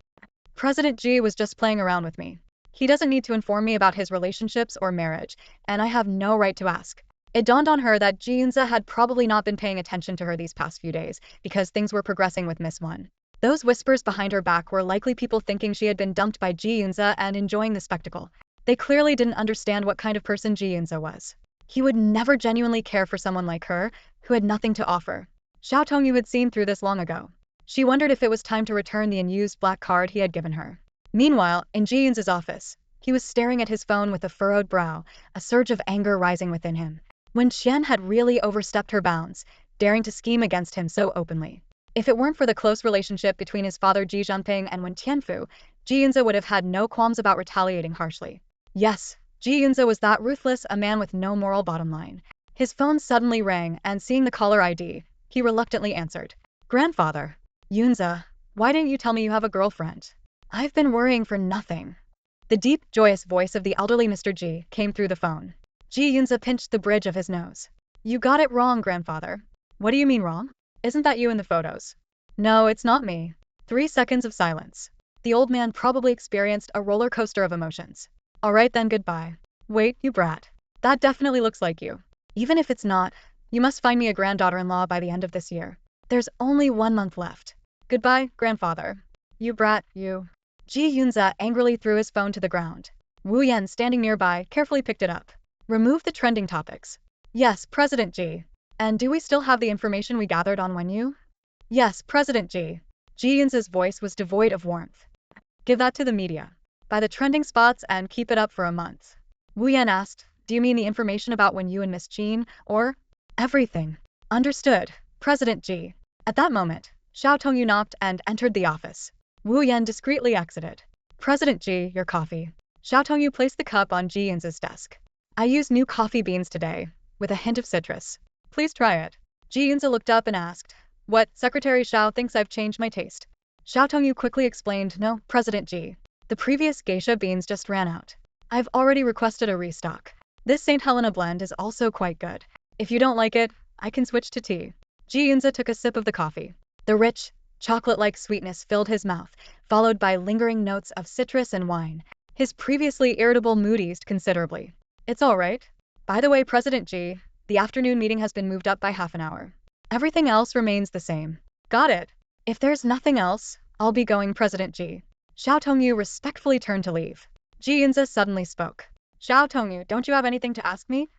President Ji was just playing around with me. He doesn't need to inform me about his relationships or marriage, and I have no right to ask. It dawned on her that Ji Yunze had probably not been paying attention to her these past few days, because things were progressing with Miss Wen. Those whispers behind her back were likely people thinking she had been dumped by Ji Yunze and enjoying the spectacle. They clearly didn't understand what kind of person Ji Yunze was. He would never genuinely care for someone like her, who had nothing to offer. Xiao Tongyu had seen through this long ago. She wondered if it was time to return the unused black card he had given her. Meanwhile, in Ji Yunze's office, he was staring at his phone with a furrowed brow, a surge of anger rising within him. When Qian had really overstepped her bounds, daring to scheme against him so openly. If it weren't for the close relationship between his father Ji Junping and Wen Tianfu, Ji Yunze would have had no qualms about retaliating harshly. Yes, Ji Yunze was that ruthless, a man with no moral bottom line. His phone suddenly rang, and seeing the caller ID, he reluctantly answered. Grandfather. Yunze, why didn't you tell me you have a girlfriend? I've been worrying for nothing. The deep, joyous voice of the elderly Mr. Ji came through the phone. Ji Yunze pinched the bridge of his nose. You got it wrong, grandfather. What do you mean wrong? Isn't that you in the photos? No, it's not me. 3 seconds of silence. The old man probably experienced a roller coaster of emotions. Alright then, goodbye. Wait, you brat. That definitely looks like you. Even if it's not, you must find me a granddaughter-in-law by the end of this year. There's only 1 month left. Goodbye, grandfather. You brat, you. Ji Yunze angrily threw his phone to the ground. Wu Yan, standing nearby, carefully picked it up. Remove the trending topics. Yes, President Ji. And do we still have the information we gathered on Wen Yu? Yes, President Ji. Ji Yunze's voice was devoid of warmth. Give that to the media. Buy the trending spots and keep it up for a month. Wu Yan asked, do you mean the information about Wen Yu and Miss Jean, or everything? Understood, President Ji. At that moment, Xiao Tongyu knocked and entered the office. Wu Yan discreetly exited. President Ji, your coffee. Xiao Tongyu placed the cup on Ji Yunze's desk. I used new coffee beans today, with a hint of citrus. Please try it. Ji Yunze looked up and asked, "What, Secretary Xiao thinks I've changed my taste?" Xiao Tongyu quickly explained, "No, President Ji. The previous geisha beans just ran out. I've already requested a restock. This St. Helena blend is also quite good. If you don't like it, I can switch to tea." Ji Yunze took a sip of the coffee. The rich, chocolate-like sweetness filled his mouth, followed by lingering notes of citrus and wine. His previously irritable mood eased considerably. "It's all right. By the way, President Ji, the afternoon meeting has been moved up by half an hour. Everything else remains the same." "Got it. If there's nothing else, I'll be going, President Ji." Xiao Tongyu respectfully turned to leave. Ji Yunze suddenly spoke. "Xiao Tongyu, don't you have anything to ask me?"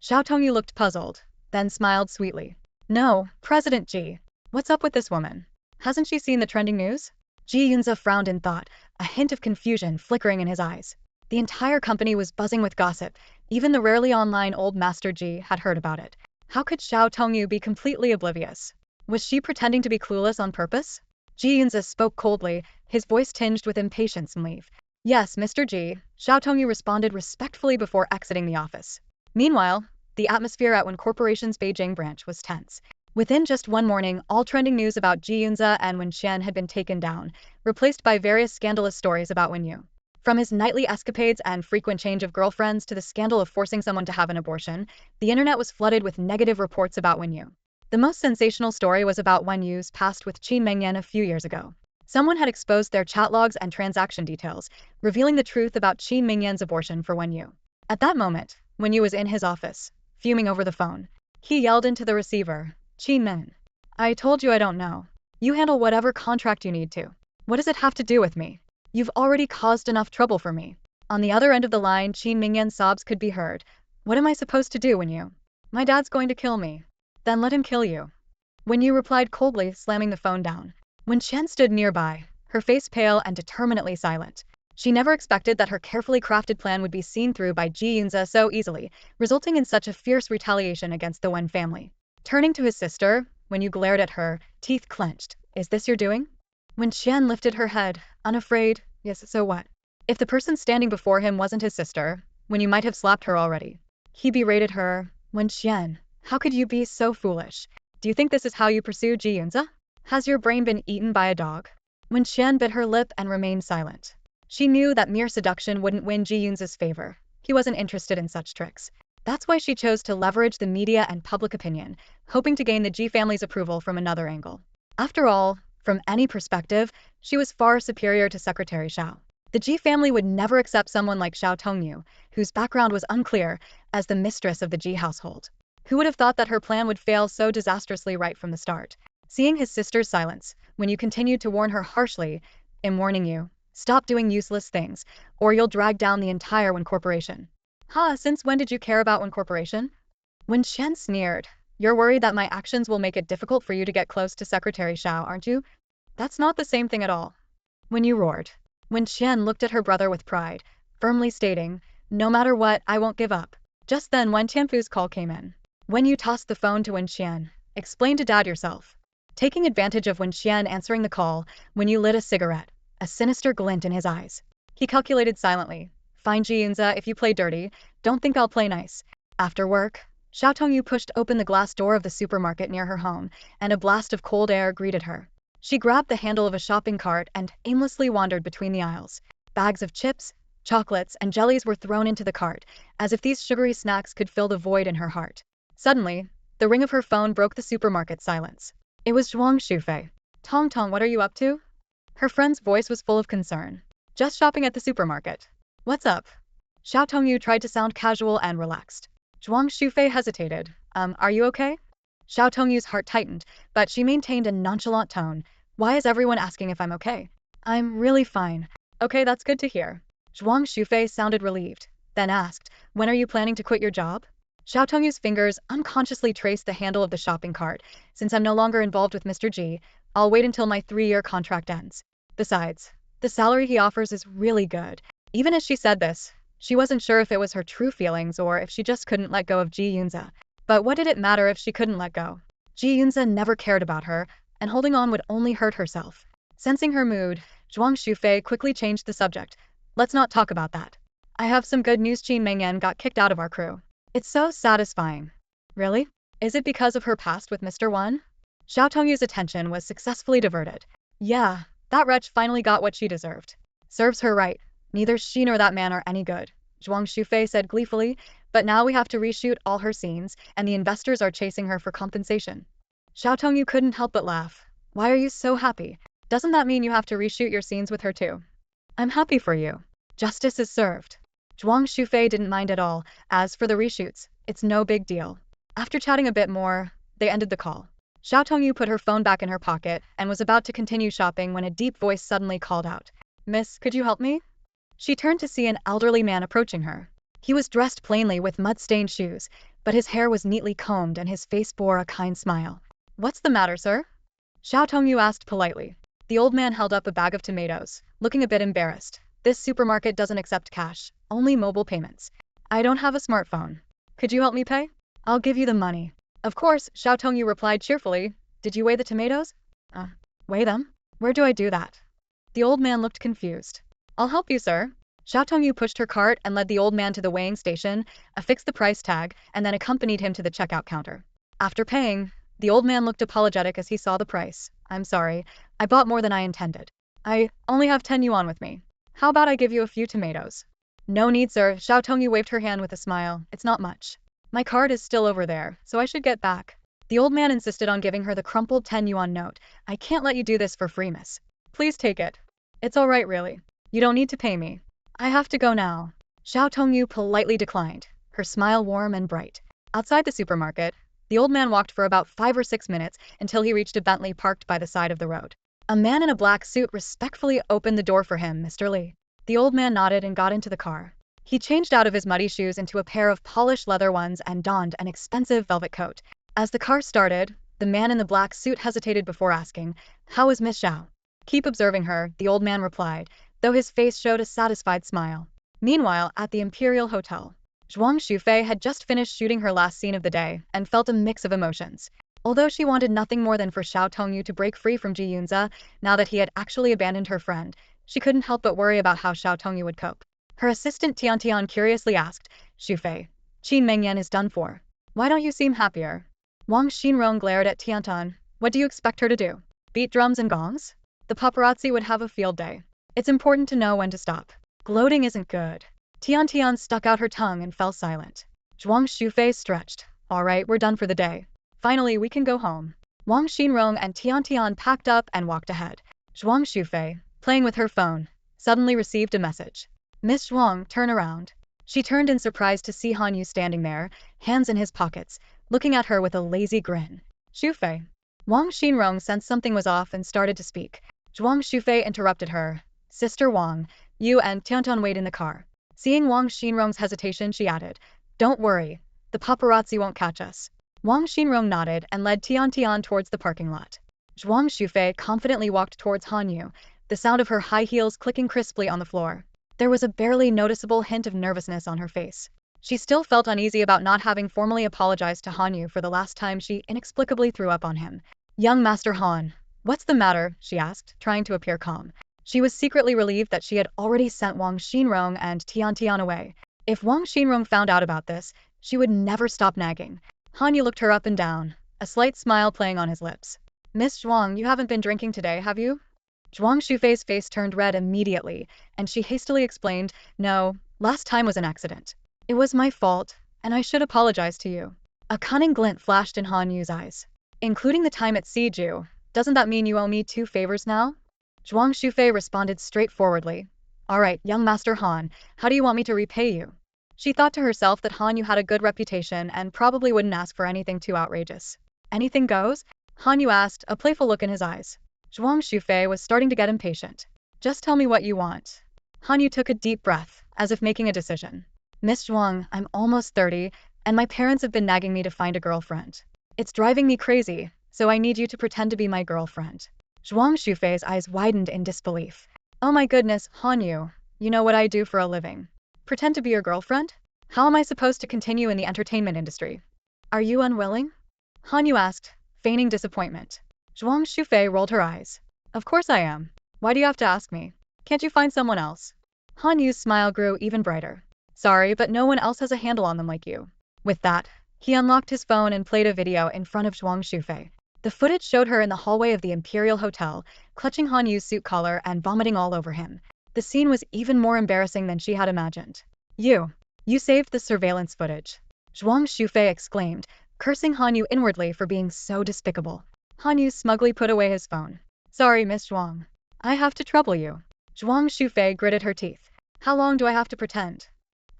Xiao Tongyu looked puzzled, then smiled sweetly. "No, President Ji. What's up with this woman? Hasn't she seen the trending news?" Ji Yunze frowned in thought, a hint of confusion flickering in his eyes. The entire company was buzzing with gossip. Even the rarely online old Master Ji had heard about it. How could Xiao Tongyu be completely oblivious? Was she pretending to be clueless on purpose? Ji Yunze spoke coldly, his voice tinged with impatience and leave. "Yes, Mr. Ji," Xiao Tongyu responded respectfully before exiting the office. Meanwhile, the atmosphere at Wen Corporation's Beijing branch was tense. Within just one morning, all trending news about Ji Yunze and Wen Qian had been taken down, replaced by various scandalous stories about Wen Yu. From his nightly escapades and frequent change of girlfriends to the scandal of forcing someone to have an abortion, the internet was flooded with negative reports about Wen Yu. The most sensational story was about Wen Yu's past with Qin Mengyan a few years ago. Someone had exposed their chat logs and transaction details, revealing the truth about Qin Mengyan's abortion for Wen Yu. At that moment, Wen Yu was in his office, fuming over the phone. He yelled into the receiver, "Qin Men, I told you I don't know. You handle whatever contract you need to. What does it have to do with me? You've already caused enough trouble for me." On the other end of the line, Qin Mengyan's sobs could be heard. "What am I supposed to do, Wen Yu? My dad's going to kill me." "Then let him kill you." Wen Yu replied coldly, slamming the phone down. Wen Qian stood nearby, her face pale and determinedly silent. She never expected that her carefully crafted plan would be seen through by Ji Yunze so easily, resulting in such a fierce retaliation against the Wen family. Turning to his sister, Wen Yu glared at her, teeth clenched. "Is this your doing?" Wen Qian lifted her head, unafraid. "Yes, so what?" If the person standing before him wasn't his sister, Wen Yu might have slapped her already. He berated her. "Wen Qian, how could you be so foolish? Do you think this is how you pursue Ji Yunze? Has your brain been eaten by a dog?" Wen Qian bit her lip and remained silent. She knew that mere seduction wouldn't win Ji Yunze's favor. He wasn't interested in such tricks. That's why she chose to leverage the media and public opinion, hoping to gain the Ji family's approval from another angle. After all, from any perspective, she was far superior to Secretary Xiao. The Ji family would never accept someone like Xiao Tongyu, whose background was unclear, as the mistress of the Ji household. Who would have thought that her plan would fail so disastrously right from the start? Seeing his sister's silence, Wen Yu continued to warn her harshly, "I'm warning you, stop doing useless things, or you'll drag down the entire Wen Corporation." Since when did you care about Wen Corporation?" Wen Qian sneered. "You're worried that my actions will make it difficult for you to get close to Secretary Xiao, aren't you? That's not the same thing at all." Wen Yu roared. Wen Qian looked at her brother with pride, firmly stating, "No matter what, I won't give up." Just then Wen Tianfu's call came in. Wen Yu tossed the phone to Wen Qian. "Explain to Dad yourself." Taking advantage of Wen Qian answering the call, Wen Yu lit a cigarette, a sinister glint in his eyes. He calculated silently. "Fine, Ji Yunze, if you play dirty, don't think I'll play nice." After work, Xiao Tongyu pushed open the glass door of the supermarket near her home, and a blast of cold air greeted her. She grabbed the handle of a shopping cart and aimlessly wandered between the aisles. Bags of chips, chocolates, and jellies were thrown into the cart, as if these sugary snacks could fill the void in her heart. Suddenly, the ring of her phone broke the supermarket silence. It was Zhuang Shufei. "Tong Tong, what are you up to?" Her friend's voice was full of concern. "Just shopping at the supermarket." "What's up?" Xiao Tongyu tried to sound casual and relaxed. Zhuang Shufei hesitated. Are you okay?" Xiao Tongyu's heart tightened, but she maintained a nonchalant tone. "Why is everyone asking if I'm okay?" "I'm really fine." "Okay, that's good to hear." Zhuang Shufei sounded relieved, then asked, "When are you planning to quit your job?" Xiao Tongyu's fingers unconsciously traced the handle of the shopping cart. "Since I'm no longer involved with Mr. Ji, I'll wait until my 3-year contract ends. Besides, the salary he offers is really good." Even as she said this, she wasn't sure if it was her true feelings or if she just couldn't let go of Ji Yunze. But what did it matter if she couldn't let go? Ji Yunze never cared about her, and holding on would only hurt herself. Sensing her mood, Zhuang Shufei quickly changed the subject. "Let's not talk about that. I have some good news. Qin Mengyan got kicked out of our crew. It's so satisfying. Really? Is it because of her past with Mr. Wan? Xiao Tongyu's attention was successfully diverted. Yeah, that wretch finally got what she deserved. Serves her right. Neither she nor that man are any good, Zhuang Shufei said gleefully, but now we have to reshoot all her scenes, and the investors are chasing her for compensation. Xiao Tongyu couldn't help but laugh. Why are you so happy? Doesn't that mean you have to reshoot your scenes with her too? I'm happy for you. Justice is served. Zhuang Shufei didn't mind at all. As for the reshoots, it's no big deal. After chatting a bit more, they ended the call. Xiao Tongyu put her phone back in her pocket and was about to continue shopping when a deep voice suddenly called out. Miss, could you help me? She turned to see an elderly man approaching her. He was dressed plainly with mud-stained shoes, but his hair was neatly combed and his face bore a kind smile. What's the matter, sir? Xiao Tongyu asked politely. The old man held up a bag of tomatoes, looking a bit embarrassed. This supermarket doesn't accept cash, only mobile payments. I don't have a smartphone. Could you help me pay? I'll give you the money. Of course, Xiao Tongyu replied cheerfully. Did you weigh the tomatoes? Weigh them? Where do I do that? The old man looked confused. I'll help you, sir. Xiao Tongyu pushed her cart and led the old man to the weighing station, affixed the price tag, and then accompanied him to the checkout counter. After paying, the old man looked apologetic as he saw the price. I'm sorry, I bought more than I intended. I only have 10 yuan with me. How about I give you a few tomatoes? No need, sir. Xiao Tongyu waved her hand with a smile. It's not much. My card is still over there, so I should get back. The old man insisted on giving her the crumpled 10 yuan note. I can't let you do this for free, miss. Please take it. It's all right, really. You don't need to pay me. I have to go now. Xiao Tongyu politely declined, her smile warm and bright. Outside the supermarket, the old man walked for about 5 or 6 minutes until he reached a Bentley parked by the side of the road. A man in a black suit respectfully opened the door for him. Mr. Li. The old man nodded and got into the car. He changed out of his muddy shoes into a pair of polished leather ones and donned an expensive velvet coat. As the car started, the man in the black suit hesitated before asking, How is Miss Xiao? Keep observing her, the old man replied, though his face showed a satisfied smile. Meanwhile, at the Imperial Hotel, Zhuang Shufei had just finished shooting her last scene of the day and felt a mix of emotions. Although she wanted nothing more than for Xiao Tongyu to break free from Ji Yunze, now that he had actually abandoned her friend, she couldn't help but worry about how Xiao Tongyu would cope. Her assistant Tian curiously asked, Shufei, Qin Mengyan is done for. Why don't you seem happier? Wang Xinrong glared at Tian. What do you expect her to do? Beat drums and gongs? The paparazzi would have a field day. It's important to know when to stop. Gloating isn't good. Tian stuck out her tongue and fell silent. Zhuang Shufei stretched. All right, we're done for the day. Finally, we can go home. Wang Xinrong and Tian packed up and walked ahead. Zhuang Shufei, playing with her phone, suddenly received a message. Miss Zhuang, turn around. She turned in surprise to see Han Yu standing there, hands in his pockets, looking at her with a lazy grin. Shufei. Wang Xinrong sensed something was off and started to speak. Zhuang Shufei interrupted her. Sister Wang, you and Tian wait in the car. Seeing Wang Xinrong's hesitation, she added, Don't worry, the paparazzi won't catch us. Wang Xinrong nodded and led Tian towards the parking lot. Zhuang Shufei confidently walked towards Han Yu, the sound of her high heels clicking crisply on the floor. There was a barely noticeable hint of nervousness on her face. She still felt uneasy about not having formally apologized to Han Yu for the last time she inexplicably threw up on him. Young Master Han, what's the matter? She asked, trying to appear calm. She was secretly relieved that she had already sent Wang Xinrong and Tian away. If Wang Xinrong found out about this, she would never stop nagging. Han Yu looked her up and down, a slight smile playing on his lips. Miss Zhuang, you haven't been drinking today, have you? Zhuang Shufei's face turned red immediately, and she hastily explained, No, last time was an accident. It was my fault, and I should apologize to you. A cunning glint flashed in Han Yu's eyes. Including the time at Siju, doesn't that mean you owe me 2 favors now? Zhuang Shufei responded straightforwardly. All right, young Master Han, how do you want me to repay you? She thought to herself that Han Yu had a good reputation and probably wouldn't ask for anything too outrageous. Anything goes? Han Yu asked, a playful look in his eyes. Zhuang Shufei was starting to get impatient. Just tell me what you want. Han Yu took a deep breath, as if making a decision. Miss Zhuang, I'm almost 30, and my parents have been nagging me to find a girlfriend. It's driving me crazy, so I need you to pretend to be my girlfriend. Zhuang Shufei's eyes widened in disbelief. Oh my goodness, Han Yu, you know what I do for a living. Pretend to be your girlfriend? How am I supposed to continue in the entertainment industry? Are you unwilling? Han Yu asked, feigning disappointment. Zhuang Shufei rolled her eyes. Of course I am. Why do you have to ask me? Can't you find someone else? Han Yu's smile grew even brighter. Sorry, but no one else has a handle on them like you. With that, he unlocked his phone and played a video in front of Zhuang Shufei. The footage showed her in the hallway of the Imperial Hotel, clutching Han Yu's suit collar and vomiting all over him. The scene was even more embarrassing than she had imagined. You saved the surveillance footage. Zhuang Shufei exclaimed, cursing Han Yu inwardly for being so despicable. Han Yu smugly put away his phone. Sorry, Miss Zhuang. I have to trouble you. Zhuang Shufei gritted her teeth. How long do I have to pretend?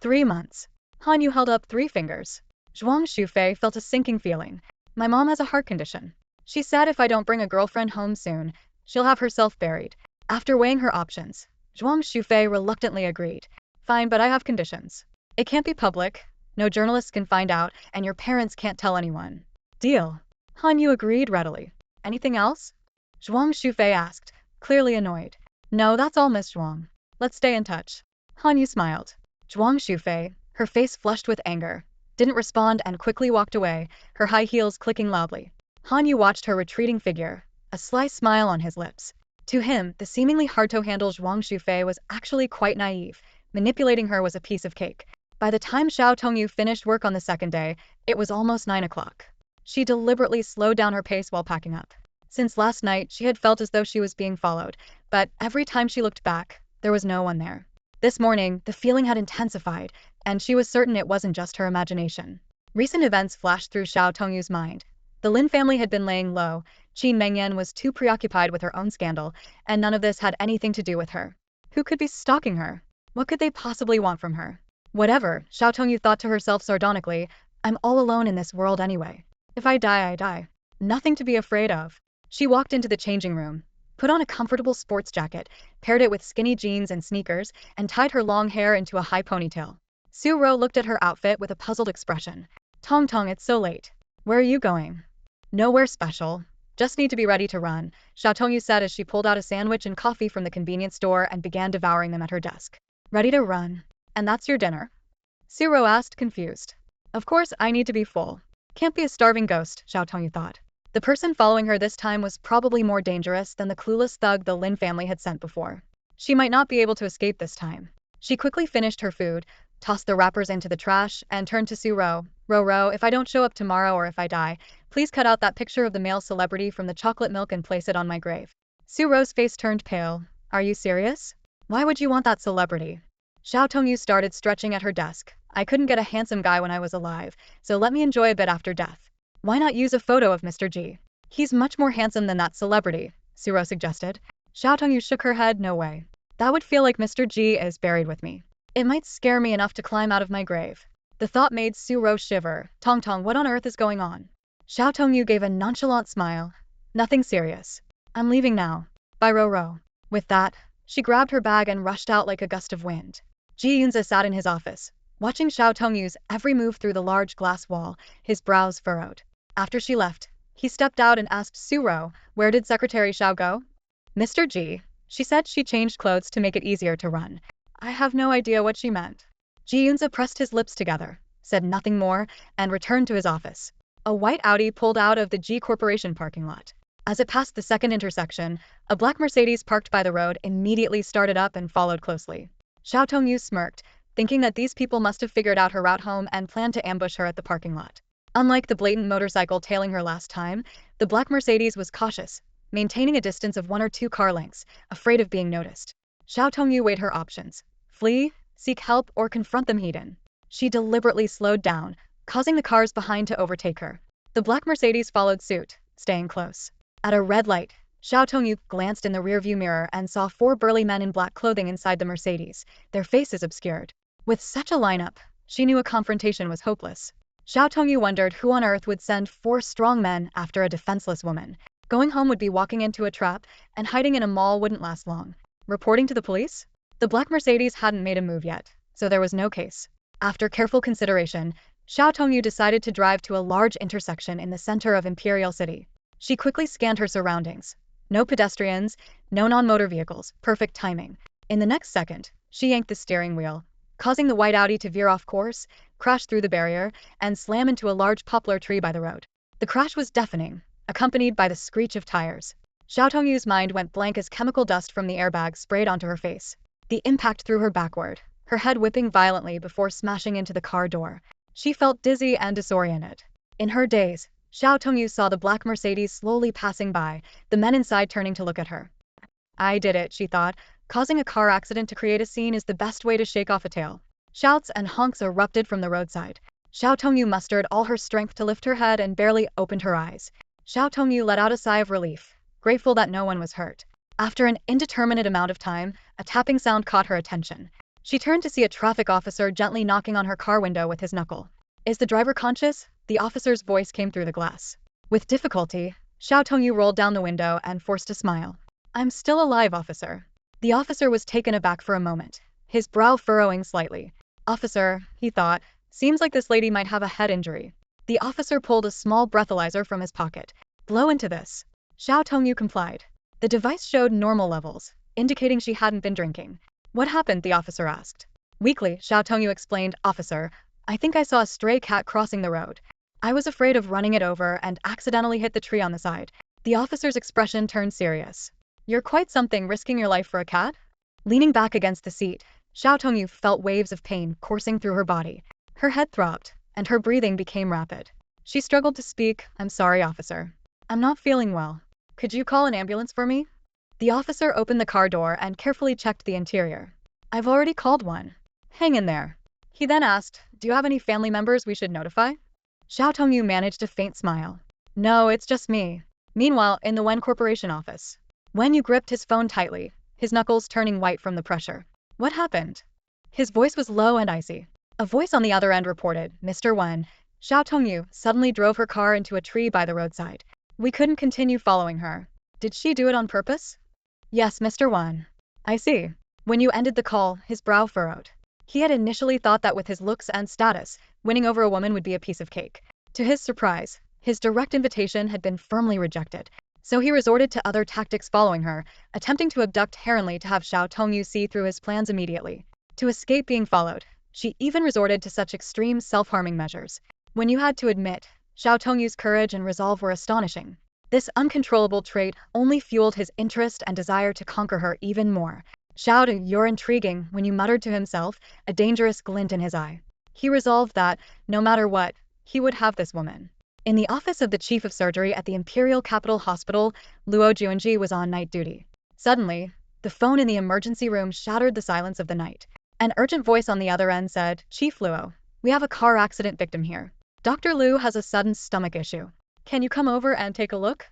3 months. Han Yu held up 3 fingers. Zhuang Shufei felt a sinking feeling. My mom has a heart condition. She said if I don't bring a girlfriend home soon, she'll have herself buried. After weighing her options, Zhuang Shufei reluctantly agreed. Fine, but I have conditions. It can't be public, no journalists can find out, and your parents can't tell anyone. Deal. Han Yu agreed readily. Anything else? Zhuang Shufei asked, clearly annoyed. No, that's all, Miss Zhuang. Let's stay in touch. Han Yu smiled. Zhuang Shufei, her face flushed with anger, didn't respond and quickly walked away, her high heels clicking loudly. Han Yu watched her retreating figure, a sly smile on his lips. To him, the seemingly hard-to-handle Zhuang Shufei was actually quite naive. Manipulating her was a piece of cake. By the time Xiao Tongyu finished work on the second day, it was almost 9 o'clock. She deliberately slowed down her pace while packing up. Since last night, she had felt as though she was being followed, but every time she looked back, there was no one there. This morning, the feeling had intensified, and she was certain it wasn't just her imagination. Recent events flashed through Xiao Tongyu's mind. The Lin family had been laying low, Qin Mengyan was too preoccupied with her own scandal, and none of this had anything to do with her. Who could be stalking her? What could they possibly want from her? Whatever, Xiao Tongyu thought to herself sardonically, I'm all alone in this world anyway. If I die, I die. Nothing to be afraid of. She walked into the changing room, put on a comfortable sports jacket, paired it with skinny jeans and sneakers, and tied her long hair into a high ponytail. Su Ro looked at her outfit with a puzzled expression. Tong Tong, it's so late. Where are you going? Nowhere special. Just need to be ready to run, Xiao Tongyu said as she pulled out a sandwich and coffee from the convenience store and began devouring them at her desk. Ready to run? And that's your dinner? Su Ro asked, confused. Of course I need to be full. Can't be a starving ghost, Xiao Tongyu thought. The person following her this time was probably more dangerous than the clueless thug the Lin family had sent before. She might not be able to escape this time. She quickly finished her food, tossed the wrappers into the trash, and turned to Su Ro. Ro, if I don't show up tomorrow or if I die, please cut out that picture of the male celebrity from the chocolate milk and place it on my grave. Su Ro's face turned pale. Are you serious? Why would you want that celebrity? Xiao Tongyu started stretching at her desk. I couldn't get a handsome guy when I was alive, so let me enjoy a bit after death. Why not use a photo of Mr. Ji? He's much more handsome than that celebrity, Su Ro suggested. Xiao Tongyu shook her head, no way. That would feel like Mr. Ji is buried with me. It might scare me enough to climb out of my grave. The thought made Su Ro shiver. Tong Tong, what on earth is going on? Xiao Tongyu gave a nonchalant smile. Nothing serious. I'm leaving now. Bye, Ro. With that, she grabbed her bag and rushed out like a gust of wind. Ji Yunze sat in his office, watching Xiao Tongyu's every move through the large glass wall, his brows furrowed. After she left, he stepped out and asked Su Ro, where did Secretary Xiao go? Mr. Ji. She said she changed clothes to make it easier to run. I have no idea what she meant. Ji Yunze pressed his lips together, said nothing more, and returned to his office. A white Audi pulled out of the Ji Corporation parking lot. As it passed the second intersection, a black Mercedes parked by the road immediately started up and followed closely. Xiao Tongyu smirked, thinking that these people must have figured out her route home and planned to ambush her at the parking lot. Unlike the blatant motorcycle tailing her last time, the black Mercedes was cautious, maintaining a distance of 1 or 2 car lengths, afraid of being noticed. Xiao Tongyu weighed her options. Flee, seek help, or confront them head-on. She deliberately slowed down, causing the cars behind to overtake her. The black Mercedes followed suit, staying close. At a red light, Xiao Tongyu glanced in the rearview mirror and saw 4 burly men in black clothing inside the Mercedes, their faces obscured. With such a lineup, she knew a confrontation was hopeless. Xiao Tongyu wondered who on earth would send 4 strong men after a defenseless woman. Going home would be walking into a trap, and hiding in a mall wouldn't last long. Reporting to the police? The black Mercedes hadn't made a move yet, so there was no case. After careful consideration, Xiao Tongyu decided to drive to a large intersection in the center of Imperial City. She quickly scanned her surroundings. No pedestrians, no non-motor vehicles, perfect timing. In the next second, she yanked the steering wheel, causing the white Audi to veer off course, crash through the barrier, and slam into a large poplar tree by the road. The crash was deafening, accompanied by the screech of tires. Xiao Tongyu's mind went blank as chemical dust from the airbag sprayed onto her face. The impact threw her backward, her head whipping violently before smashing into the car door. She felt dizzy and disoriented. In her daze, Xiao Tongyu saw the black Mercedes slowly passing by, the men inside turning to look at her. I did it, she thought. Causing a car accident to create a scene is the best way to shake off a tale. Shouts and honks erupted from the roadside. Xiao Tongyu mustered all her strength to lift her head and barely opened her eyes. Xiao Tongyu let out a sigh of relief, grateful that no one was hurt. After an indeterminate amount of time, a tapping sound caught her attention. She turned to see a traffic officer gently knocking on her car window with his knuckle. Is the driver conscious? The officer's voice came through the glass. With difficulty, Xiao Tongyu rolled down the window and forced a smile. I'm still alive, officer. The officer was taken aback for a moment, his brow furrowing slightly. Officer, he thought, seems like this lady might have a head injury. The officer pulled a small breathalyzer from his pocket. Blow into this. Xiao Tongyu complied. The device showed normal levels, indicating she hadn't been drinking. What happened? The officer asked. Weakly, Xiao Tongyu explained, Officer, I think I saw a stray cat crossing the road. I was afraid of running it over and accidentally hit the tree on the side. The officer's expression turned serious. You're quite something, risking your life for a cat? Leaning back against the seat, Xiao Tongyu felt waves of pain coursing through her body. Her head throbbed, and her breathing became rapid. She struggled to speak. I'm sorry, officer. I'm not feeling well. Could you call an ambulance for me? The officer opened the car door and carefully checked the interior. I've already called one. Hang in there. He then asked, do you have any family members we should notify? Xiao Tongyu managed a faint smile. No, it's just me. Meanwhile, in the Wen Corporation office, Wen Yu gripped his phone tightly, his knuckles turning white from the pressure. What happened? His voice was low and icy. A voice on the other end reported, Mr. Wen, Xiao Tongyu suddenly drove her car into a tree by the roadside. We couldn't continue following her. Did she do it on purpose? Yes, Mr. Wen. I see. When you ended the call, his brow furrowed. He had initially thought that with his looks and status, winning over a woman would be a piece of cake. To his surprise, his direct invitation had been firmly rejected. So he resorted to other tactics following her, attempting to abduct Heronly to have Xiao Tongyu see through his plans immediately. To escape being followed, she even resorted to such extreme self-harming measures. When you had to admit, Xiao Tongyu's courage and resolve were astonishing. This uncontrollable trait only fueled his interest and desire to conquer her even more. Xiao, you're intriguing, when you muttered to himself, a dangerous glint in his eye. He resolved that, no matter what, he would have this woman. In the office of the chief of surgery at the Imperial Capital Hospital, Luo Juanji was on night duty. Suddenly, the phone in the emergency room shattered the silence of the night. An urgent voice on the other end said, Chief Luo, we have a car accident victim here. Dr. Liu has a sudden stomach issue. Can you come over and take a look?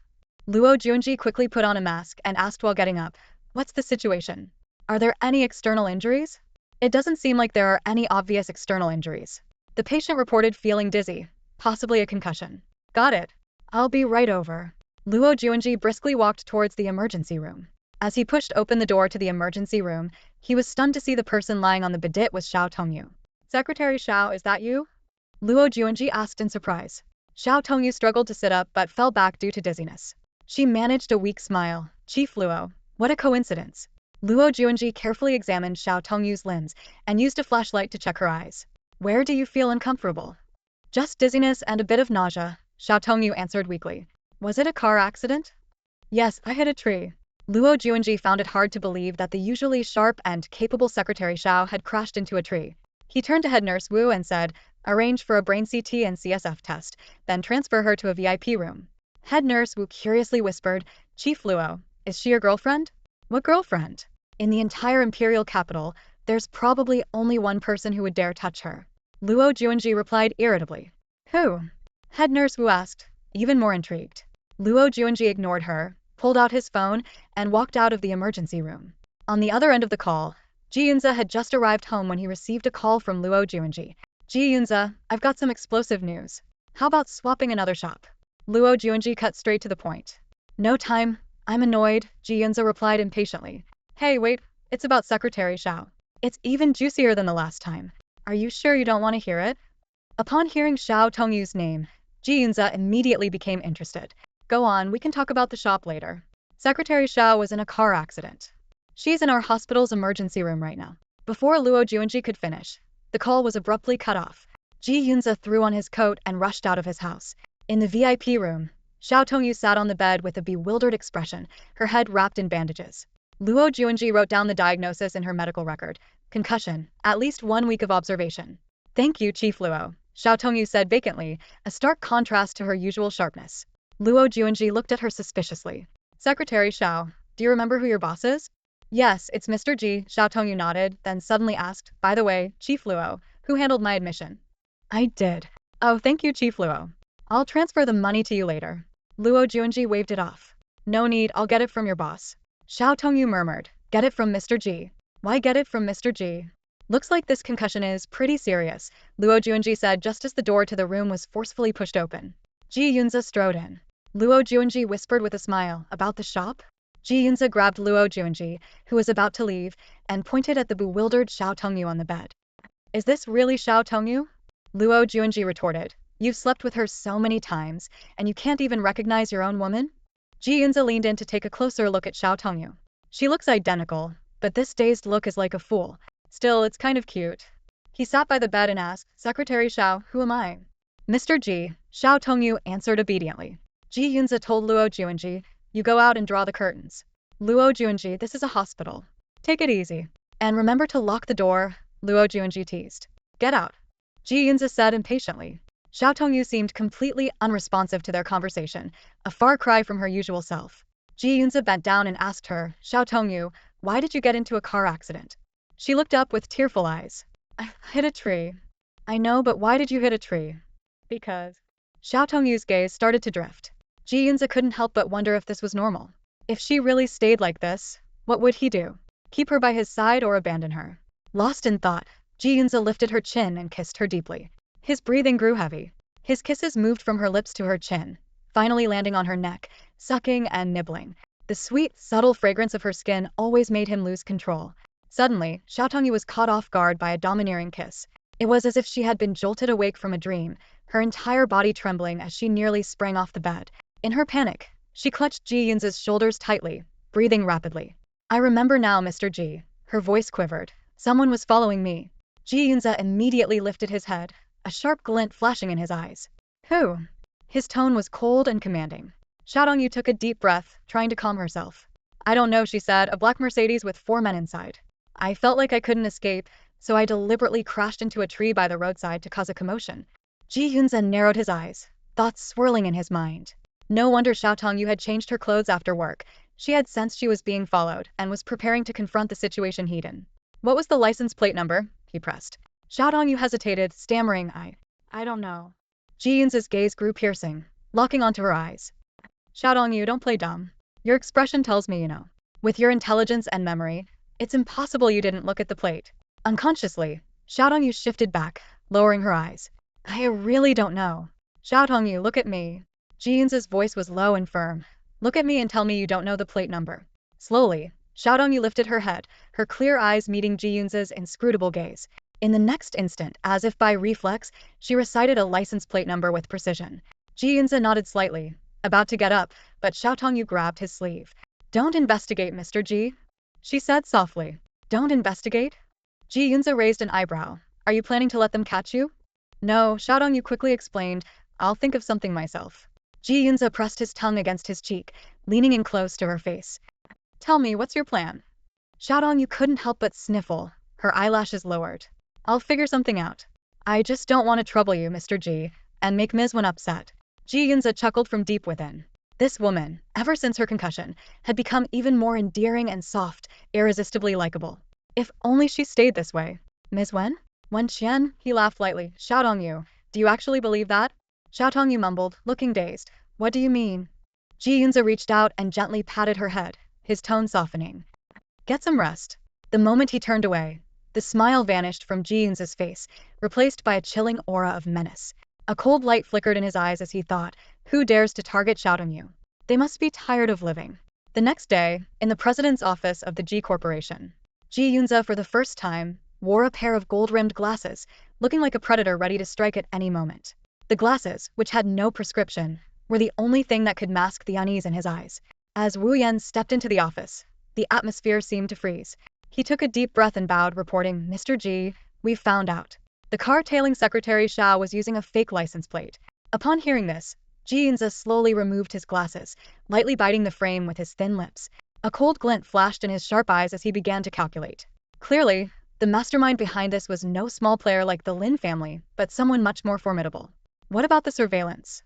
Luo Juanji quickly put on a mask and asked while getting up, what's the situation? Are there any external injuries? It doesn't seem like there are any obvious external injuries. The patient reported feeling dizzy, possibly a concussion. Got it. I'll be right over. Luo Juanji briskly walked towards the emergency room. As he pushed open the door to the emergency room, he was stunned to see the person lying on the bidet was Xiao Tongyu. Secretary Xiao, is that you? Luo Juanji asked in surprise. Xiao Tongyu struggled to sit up but fell back due to dizziness. She managed a weak smile. Chief Luo, what a coincidence. Luo Juanji carefully examined Xiao Tongyu's limbs and used a flashlight to check her eyes. Where do you feel uncomfortable? Just dizziness and a bit of nausea, Xiao Tongyu answered weakly. Was it a car accident? Yes, I hit a tree. Luo Juanji found it hard to believe that the usually sharp and capable Secretary Xiao had crashed into a tree. He turned to head nurse Wu and said, arrange for a brain CT and CSF test, then transfer her to a VIP room. Head nurse Wu curiously whispered, Chief Luo, is she your girlfriend? What girlfriend? In the entire imperial capital, there's probably only one person who would dare touch her. Luo Juanji replied irritably. Who? Head nurse Wu asked, even more intrigued. Luo Juanji ignored her, pulled out his phone, and walked out of the emergency room. On the other end of the call, Ji Yunze had just arrived home when he received a call from Luo Juanji. Ji Yunze, I've got some explosive news. How about swapping another shop? Luo Juanji cut straight to the point. No time. I'm annoyed, Ji Yunze replied impatiently. Hey, wait, it's about Secretary Xiao. It's even juicier than the last time. Are you sure you don't want to hear it? Upon hearing Xiao Tongyu's name, Ji Yunze immediately became interested. Go on, we can talk about the shop later. Secretary Xiao was in a car accident. She's in our hospital's emergency room right now. Before Luo Juanji could finish, the call was abruptly cut off. Ji Yunze threw on his coat and rushed out of his house. In the VIP room, Xiao Tongyu sat on the bed with a bewildered expression, her head wrapped in bandages. Luo Juanji wrote down the diagnosis in her medical record. Concussion. At least 1 week of observation. Thank you, Chief Luo, Xiao Tongyu said vacantly, a stark contrast to her usual sharpness. Luo Juanji looked at her suspiciously. Secretary Xiao, do you remember who your boss is? Yes, it's Mr. Ji, Xiao Tongyu nodded, then suddenly asked, by the way, Chief Luo, who handled my admission? I did. Oh, thank you, Chief Luo. I'll transfer the money to you later. Luo Juanji waved it off. No need, I'll get it from your boss. Xiao Tongyu murmured, get it from Mr. Ji. Why get it from Mr. Ji? Looks like this concussion is pretty serious, Luo Juanji said just as the door to the room was forcefully pushed open. Ji Yunze strode in. Luo Juanji whispered with a smile, about the shop? Ji Yunze grabbed Luo Juanji, who was about to leave, and pointed at the bewildered Xiao Tongyu on the bed. Is this really Xiao Tongyu? Luo Juanji retorted. You've slept with her so many times, and you can't even recognize your own woman? Ji Yunze leaned in to take a closer look at Xiao Tongyu. She looks identical, but this dazed look is like a fool. Still, it's kind of cute. He sat by the bed and asked, Secretary Xiao, who am I? Mr. Ji, Xiao Tongyu answered obediently. Ji Yunze told Luo Juanji, you go out and draw the curtains. Luo Juanji, this is a hospital. Take it easy. And remember to lock the door, Luo Juanji teased. Get out. Ji Yunze said impatiently. Xiao Tongyu seemed completely unresponsive to their conversation, a far cry from her usual self. Ji Yunze bent down and asked her, Xiao Tongyu, why did you get into a car accident? She looked up with tearful eyes. I hit a tree. I know, but why did you hit a tree? Because. Xiao Tongyu's gaze started to drift. Ji Yunze couldn't help but wonder if this was normal. If she really stayed like this, what would he do? Keep her by his side or abandon her? Lost in thought, Ji Yunze lifted her chin and kissed her deeply. His breathing grew heavy. His kisses moved from her lips to her chin, finally landing on her neck, sucking and nibbling. The sweet, subtle fragrance of her skin always made him lose control. Suddenly, Xiao Tongyu was caught off guard by a domineering kiss. It was as if she had been jolted awake from a dream, her entire body trembling as she nearly sprang off the bed. In her panic, she clutched Ji Yunze's shoulders tightly, breathing rapidly. I remember now, Mr. Ji. Her voice quivered. Someone was following me. Ji Yunze immediately lifted his head, a sharp glint flashing in his eyes. Who? His tone was cold and commanding. Xiao Tongyu took a deep breath, trying to calm herself. I don't know, she said, a black Mercedes with 4 men inside. I felt like I couldn't escape, so I deliberately crashed into a tree by the roadside to cause a commotion. Ji Yunze narrowed his eyes, thoughts swirling in his mind. No wonder Xiao Tongyu had changed her clothes after work. She had sensed she was being followed, and was preparing to confront the situation head-on. What was the license plate number? He pressed. Xiao Tongyu hesitated, stammering, I don't know. Ji Yunze's gaze grew piercing, locking onto her eyes. Xiao Tongyu, don't play dumb. Your expression tells me you know. With your intelligence and memory, it's impossible you didn't look at the plate. Unconsciously, Xiao Tongyu shifted back, lowering her eyes. I really don't know. Xiao Tongyu, look at me. Ji Yunze's voice was low and firm. Look at me and tell me you don't know the plate number. Slowly, Xiao Tongyu lifted her head, her clear eyes meeting Ji Yunze's inscrutable gaze. In the next instant, as if by reflex, she recited a license plate number with precision. Ji Yunze nodded slightly, about to get up, but Xiao Tongyu grabbed his sleeve. Don't investigate, Mr. Ji, she said softly. Don't investigate? Ji Yunze raised an eyebrow. Are you planning to let them catch you? No, Xiao Tongyu quickly explained. I'll think of something myself. Ji Yunze pressed his tongue against his cheek, leaning in close to her face. Tell me, what's your plan? Xiao Tongyu couldn't help but sniffle, her eyelashes lowered. I'll figure something out. I just don't want to trouble you, Mr. Ji, and make Ms. Wen upset. Ji Yunze chuckled from deep within. This woman, ever since her concussion, had become even more endearing and soft, irresistibly likable. If only she stayed this way. Ms. Wen? Wen Qian? He laughed lightly. Xiao Tongyu, do you actually believe that? Xiao Tongyu mumbled, looking dazed. What do you mean? Ji Yunze reached out and gently patted her head, his tone softening. Get some rest. The moment he turned away, the smile vanished from Ji Yunze's face, replaced by a chilling aura of menace. A cold light flickered in his eyes as he thought, who dares to target Xiao Tongyu? They must be tired of living. The next day, in the president's office of the Ji Corporation, Ji Yunze for the first time wore a pair of gold-rimmed glasses, looking like a predator ready to strike at any moment. The glasses, which had no prescription, were the only thing that could mask the unease in his eyes. As Wu Yan stepped into the office, the atmosphere seemed to freeze. He took a deep breath and bowed, reporting, Mr. Ji, we've found out. The car tailing Secretary Xiao was using a fake license plate. Upon hearing this, Ji Yunze slowly removed his glasses, lightly biting the frame with his thin lips. A cold glint flashed in his sharp eyes as he began to calculate. Clearly, The mastermind behind this was no small player like the Lin family, but someone much more formidable. What about the surveillance?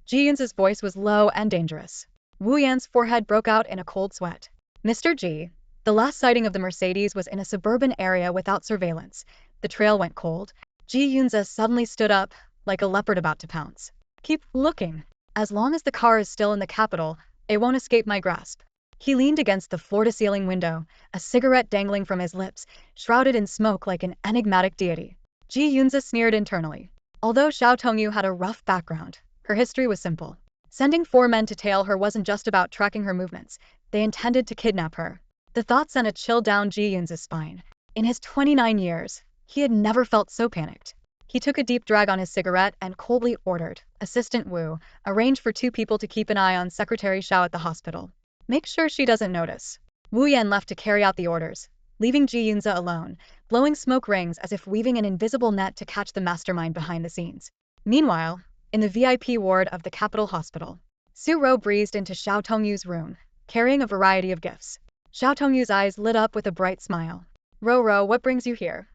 Ji Yunze's voice was low and dangerous. Wu Yan's forehead broke out in a cold sweat. Mr. Ji, the last sighting of the Mercedes was in a suburban area without surveillance. The trail went cold. Ji Yunze suddenly stood up, like a leopard about to pounce. Keep looking. As long as the car is still in the capital, it won't escape my grasp. He leaned against the floor-to-ceiling window, a cigarette dangling from his lips, shrouded in smoke like an enigmatic deity. Ji Yunze sneered internally. Although Xiao Tongyu had a rough background, her history was simple. Sending 4 men to tail her wasn't just about tracking her movements. They intended to kidnap her. The thought sent a chill down Ji Yunze's spine. In his 29 years, he had never felt so panicked. He took a deep drag on his cigarette and coldly ordered, Assistant Wu, arrange for 2 people to keep an eye on Secretary Xiao at the hospital. Make sure she doesn't notice. Wu Yan left to carry out the orders, leaving Ji Yunze alone, blowing smoke rings as if weaving an invisible net to catch the mastermind behind the scenes. Meanwhile, in the VIP ward of the Capital Hospital, Su Ro breezed into Xiao Tongyu's room, carrying a variety of gifts. Xiao Tongyu's eyes lit up with a bright smile. Ro, what brings you here?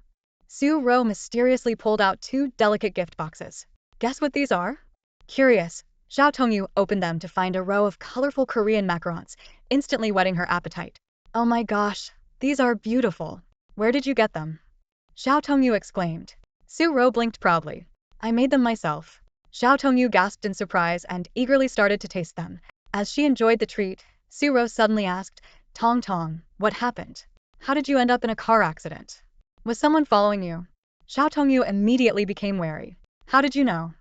Su Ro mysteriously pulled out 2 delicate gift boxes. Guess what these are? Curious, Xiao Tongyu opened them to find a row of colorful Korean macarons, instantly whetting her appetite. Oh my gosh, these are beautiful. Where did you get them? Xiao Tongyu exclaimed. Su Ro blinked proudly. I made them myself. Xiao Tongyu gasped in surprise and eagerly started to taste them. As she enjoyed the treat, Su Ro suddenly asked, Tong, what happened? How did you end up in a car accident? Was someone following you? Xiao Tongyu immediately became wary. How did you know?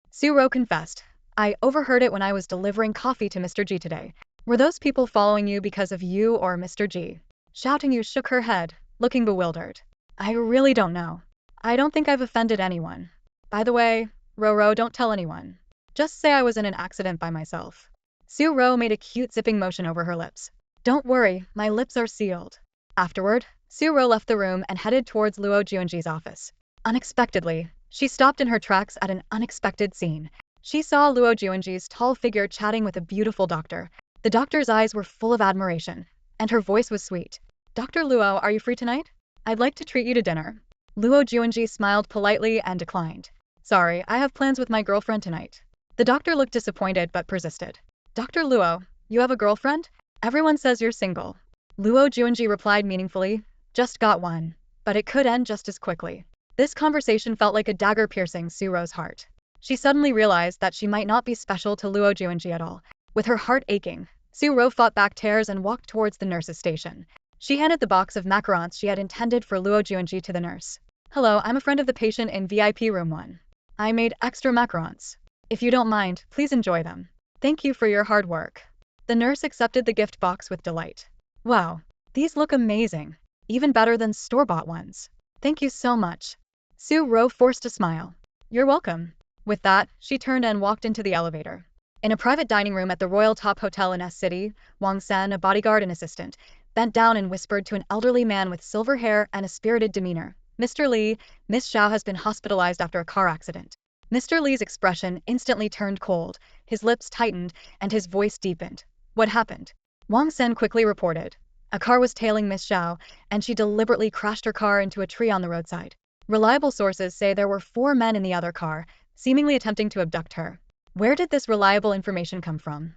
Su Ro confessed. I overheard it when I was delivering coffee to Mr. Ji today. Were those people following you because of you or Mr. Ji? Xiao Tongyu shook her head, looking bewildered. I really don't know. I don't think I've offended anyone. By the way, Ro, don't tell anyone. Just say I was in an accident by myself. Su Ro made a cute zipping motion over her lips. Don't worry, my lips are sealed. Afterward, Su Ro left the room and headed towards Luo Juanji's office. Unexpectedly, she stopped in her tracks at an unexpected scene. She saw Luo Juanji's tall figure chatting with a beautiful doctor. The doctor's eyes were full of admiration, and her voice was sweet. Dr. Luo, are you free tonight? I'd like to treat you to dinner. Luo Juanji smiled politely and declined. Sorry, I have plans with my girlfriend tonight. The doctor looked disappointed but persisted. Dr. Luo, you have a girlfriend? Everyone says you're single. Luo Juanji replied meaningfully, just got one, but it could end just as quickly. This conversation felt like a dagger piercing Su Ro's heart. She suddenly realized that she might not be special to Luo Juanji at all. With her heart aching, Su Ro fought back tears and walked towards the nurse's station. She handed the box of macarons she had intended for Luo Juanji to the nurse. Hello, I'm a friend of the patient in VIP room 1. I made extra macarons. If you don't mind, please enjoy them. Thank you for your hard work. The nurse accepted the gift box with delight. Wow, these look amazing. Even better than store-bought ones. Thank you so much. Su Ro forced a smile. You're welcome. With that, she turned and walked into the elevator. In a private dining room at the Royal Top Hotel in S City, Wang Sen, a bodyguard and assistant, bent down and whispered to an elderly man with silver hair and a spirited demeanor. Mr. Li, Miss Xiao has been hospitalized after a car accident. Mr. Li's expression instantly turned cold, his lips tightened, and his voice deepened. What happened? Wang Sen quickly reported. A car was tailing Miss Xiao, and she deliberately crashed her car into a tree on the roadside. Reliable sources say there were 4 men in the other car, seemingly attempting to abduct her. Where did this reliable information come from?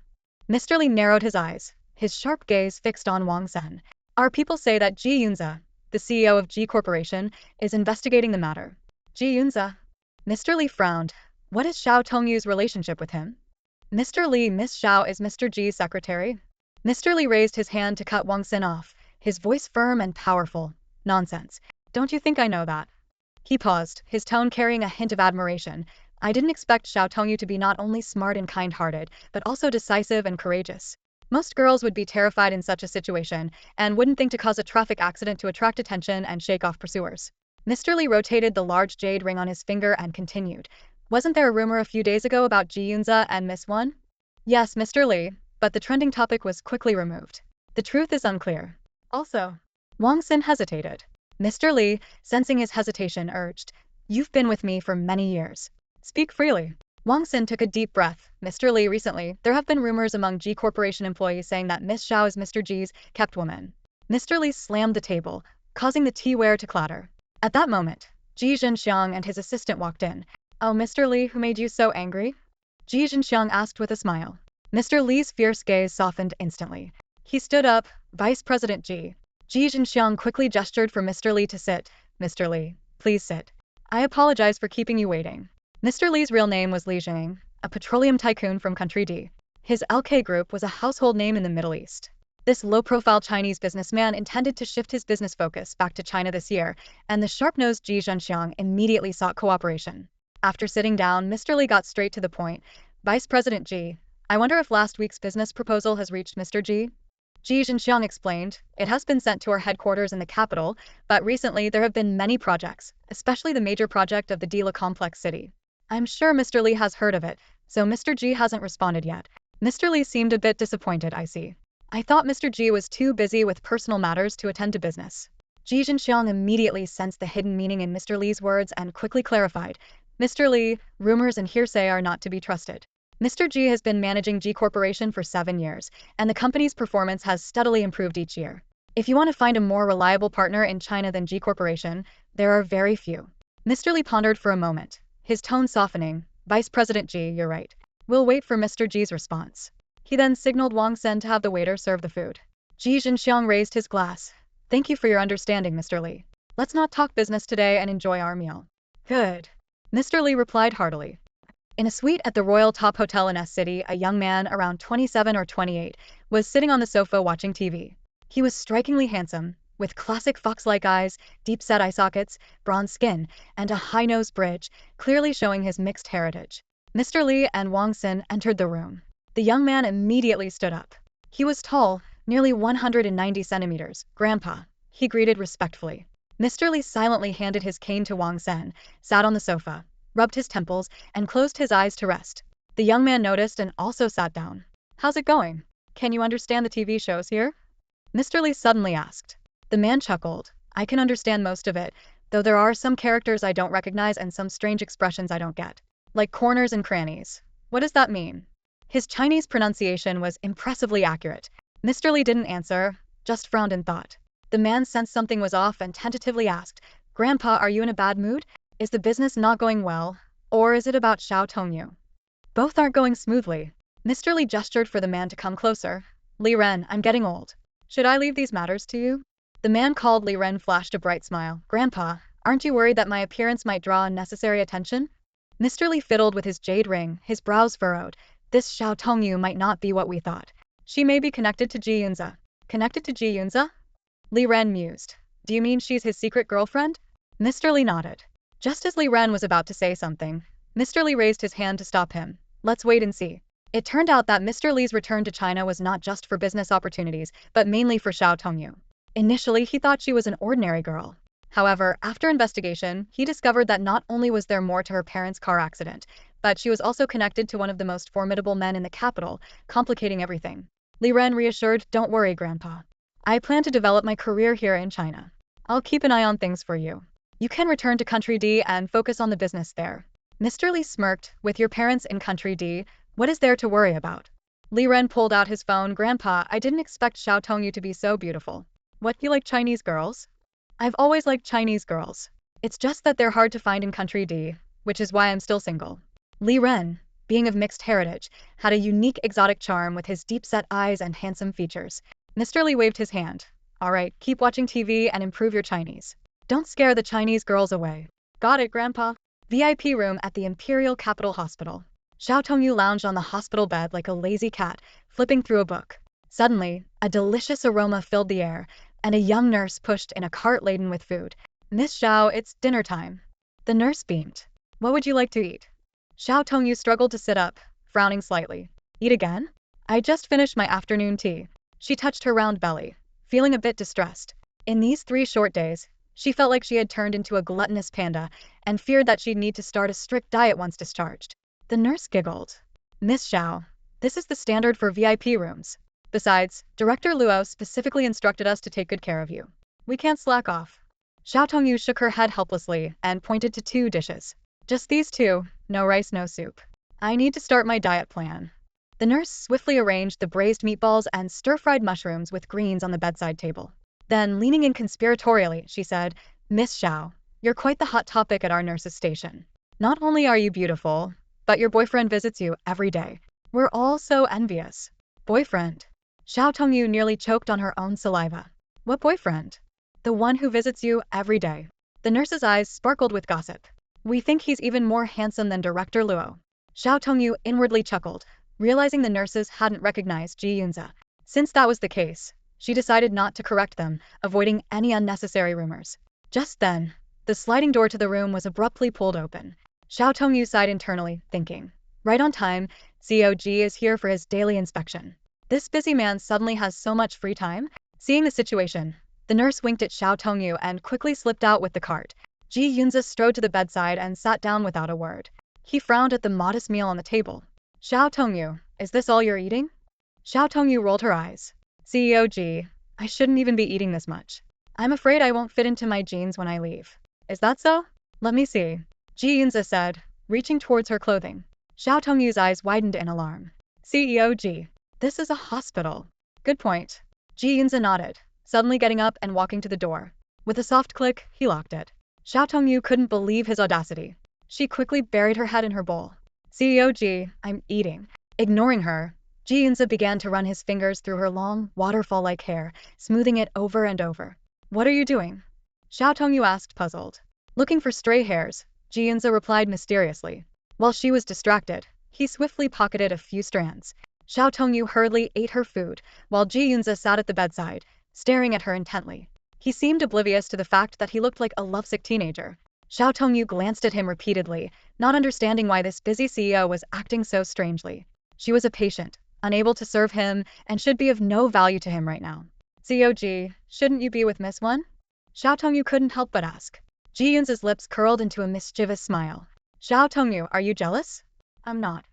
Mr. Li narrowed his eyes, his sharp gaze fixed on Wang Sen. Our people say that Ji Yunze, the CEO of Ji Corporation, is investigating the matter. Ji Yunze? Mr. Li frowned. What is Xiao Tongyu's relationship with him? Mr. Li, Miss Xiao is Mr. Ji's secretary? Mr. Li raised his hand to cut Wang Sen off, his voice firm and powerful. Nonsense. Don't you think I know that? He paused, his tone carrying a hint of admiration. I didn't expect Xiao Tongyu to be not only smart and kind-hearted, but also decisive and courageous. Most girls would be terrified in such a situation, and wouldn't think to cause a traffic accident to attract attention and shake off pursuers. Mr. Li rotated the large jade ring on his finger and continued. Wasn't there a rumor a few days ago about Ji Yunze and Miss One? Yes, Mr. Li, but the trending topic was quickly removed. The truth is unclear. Also, Wang Sen hesitated. Mr. Li, sensing his hesitation, urged, You've been with me for many years. Speak freely. Wang Sen took a deep breath. Mr. Li, recently, there have been rumors among Ji Corporation employees saying that Miss Xiao is Mr. Ji's kept woman. Mr. Li slammed the table, causing the teaware to clatter. At that moment, Ji Yunze and his assistant walked in. "Oh, Mr. Li, who made you so angry?" Ji Yunze asked with a smile. Mr. Li's fierce gaze softened instantly. He stood up. "Vice President Ji." Ji Yunze quickly gestured for Mr. Li to sit. "Mr. Li, please sit. I apologize for keeping you waiting." Mr. Li's real name was Li Jing, a petroleum tycoon from country D. His LK Group was a household name in the Middle East. This low-profile Chinese businessman intended to shift his business focus back to China this year, and the sharp-nosed Ji Yunze immediately sought cooperation. After sitting down, Mr. Li got straight to the point. "Vice President Ji, I wonder if last week's business proposal has reached Mr. Ji?" Ji Yunze explained, "It has been sent to our headquarters in the capital, but recently there have been many projects, especially the major project of the Dila complex city. I'm sure Mr. Li has heard of it, so Mr. Ji hasn't responded yet." Mr. Li seemed a bit disappointed. "I see. I thought Mr. Ji was too busy with personal matters to attend to business." Ji Yunze immediately sensed the hidden meaning in Mr. Li's words and quickly clarified. "Mr. Li, rumors and hearsay are not to be trusted. Mr. Ji has been managing Ji Corporation for 7 years, and the company's performance has steadily improved each year. If you want to find a more reliable partner in China than Ji Corporation, there are very few." Mr. Li pondered for a moment, his tone softening. "Vice President Ji, you're right. We'll wait for Mr. Ji's response." He then signaled Wang Sen to have the waiter serve the food. Ji Yunze raised his glass. "Thank you for your understanding, Mr. Li. Let's not talk business today and enjoy our meal." "Good." Mr. Li replied heartily. In a suite at the Royal Top Hotel in S City, a young man around 27 or 28 was sitting on the sofa watching TV. He was strikingly handsome, with classic fox-like eyes, deep-set eye sockets, bronze skin, and a high-nose bridge, clearly showing his mixed heritage. Mr. Li and Wang Sen entered the room. The young man immediately stood up. He was tall, nearly 190 centimeters. "Grandpa," he greeted respectfully. Mr. Li silently handed his cane to Wang Sen, sat on the sofa, rubbed his temples, and closed his eyes to rest. The young man noticed and also sat down. "How's it going? Can you understand the TV shows here?" Mr. Li suddenly asked. The man chuckled. "I can understand most of it, though there are some characters I don't recognize and some strange expressions I don't get. Like corners and crannies. What does that mean?" His Chinese pronunciation was impressively accurate. Mr. Li didn't answer, just frowned in thought. The man sensed something was off and tentatively asked, "Grandpa, are you in a bad mood? Is the business not going well? Or is it about Xiao Tongyu?" "Both aren't going smoothly." Mr. Li gestured for the man to come closer. "Li Ren, I'm getting old. Should I leave these matters to you?" The man called Li Ren flashed a bright smile. "Grandpa, aren't you worried that my appearance might draw unnecessary attention?" Mr. Li fiddled with his jade ring, his brows furrowed. "This Xiao Tongyu might not be what we thought. She may be connected to Ji Yunze." "Connected to Ji Yunze?" Li Ren mused. "Do you mean she's his secret girlfriend?" Mr. Li nodded. Just as Li Ren was about to say something, Mr. Li raised his hand to stop him. "Let's wait and see." It turned out that Mr. Li's return to China was not just for business opportunities, but mainly for Xiao Tongyu. Initially, he thought she was an ordinary girl. However, after investigation, he discovered that not only was there more to her parents' car accident, but she was also connected to one of the most formidable men in the capital, complicating everything. Li Ren reassured, "Don't worry, Grandpa. I plan to develop my career here in China. I'll keep an eye on things for you. You can return to Country D and focus on the business there." Mr. Li smirked. "With your parents in Country D, what is there to worry about?" Li Ren pulled out his phone. "Grandpa, I didn't expect Xiao Tongyu to be so beautiful." "What, you like Chinese girls?" "I've always liked Chinese girls. It's just that they're hard to find in Country D, which is why I'm still single." Li Ren, being of mixed heritage, had a unique exotic charm with his deep-set eyes and handsome features. Mr. Li waved his hand. "All right, keep watching TV and improve your Chinese. Don't scare the Chinese girls away." "Got it, Grandpa." VIP room at the Imperial Capital Hospital. Xiao Tongyu lounged on the hospital bed like a lazy cat, flipping through a book. Suddenly, a delicious aroma filled the air, and a young nurse pushed in a cart laden with food. "Miss Xiao, it's dinner time." The nurse beamed. "What would you like to eat?" Xiao Tongyu struggled to sit up, frowning slightly. "Eat again? I just finished my afternoon tea." She touched her round belly, feeling a bit distressed. In these 3 short days, she felt like she had turned into a gluttonous panda and feared that she'd need to start a strict diet once discharged. The nurse giggled. "Miss Xiao, this is the standard for VIP rooms. Besides, Director Luo specifically instructed us to take good care of you. We can't slack off." Xiao Tongyu shook her head helplessly and pointed to 2 dishes. "Just these 2, no rice, no soup. I need to start my diet plan." The nurse swiftly arranged the braised meatballs and stir-fried mushrooms with greens on the bedside table. Then, leaning in conspiratorially, she said, Miss Xiao, you're quite the hot topic at our nurse's station. Not only are you beautiful, but your boyfriend visits you every day. We're all so envious. Boyfriend? Xiao Tongyu nearly choked on her own saliva. What boyfriend? The one who visits you every day. The nurse's eyes sparkled with gossip. We think he's even more handsome than Director Luo. Xiao Tongyu inwardly chuckled, realizing the nurses hadn't recognized Ji Yunze. Since that was the case, she decided not to correct them, avoiding any unnecessary rumors. Just then, the sliding door to the room was abruptly pulled open. Xiao Tongyu sighed internally, thinking, right on time, COG is here for his daily inspection. This busy man suddenly has so much free time. Seeing the situation, the nurse winked at Xiao Tongyu and quickly slipped out with the cart. Ji Yunze strode to the bedside and sat down without a word. He frowned at the modest meal on the table. Xiao Tongyu, is this all you're eating? Xiao Tongyu rolled her eyes. COG, I shouldn't even be eating this much. I'm afraid I won't fit into my jeans when I leave. Is that so? Let me see. Ji Yunze said, reaching towards her clothing. Xiao Tongyu's eyes widened in alarm. COG. This is a hospital. Good point. Ji Yunze nodded, suddenly getting up and walking to the door. With a soft click, he locked it. Xiao Tongyu couldn't believe his audacity. She quickly buried her head in her bowl. COG, I'm eating. Ignoring her, Ji Yunze began to run his fingers through her long, waterfall-like hair, smoothing it over and over. What are you doing? Xiao Tongyu asked, puzzled. Looking for stray hairs, Ji Yunze replied mysteriously. While she was distracted, he swiftly pocketed a few strands. Xiao Tongyu hurriedly ate her food, while Ji Yunze sat at the bedside, staring at her intently. He seemed oblivious to the fact that he looked like a lovesick teenager. Xiao Tongyu glanced at him repeatedly, not understanding why this busy CEO was acting so strangely. She was a patient, unable to serve him, and should be of no value to him right now. COG, shouldn't you be with Miss One? Xiao Tongyu couldn't help but ask. Ji Yunze's lips curled into a mischievous smile. Xiao Tongyu, are you jealous? I'm not.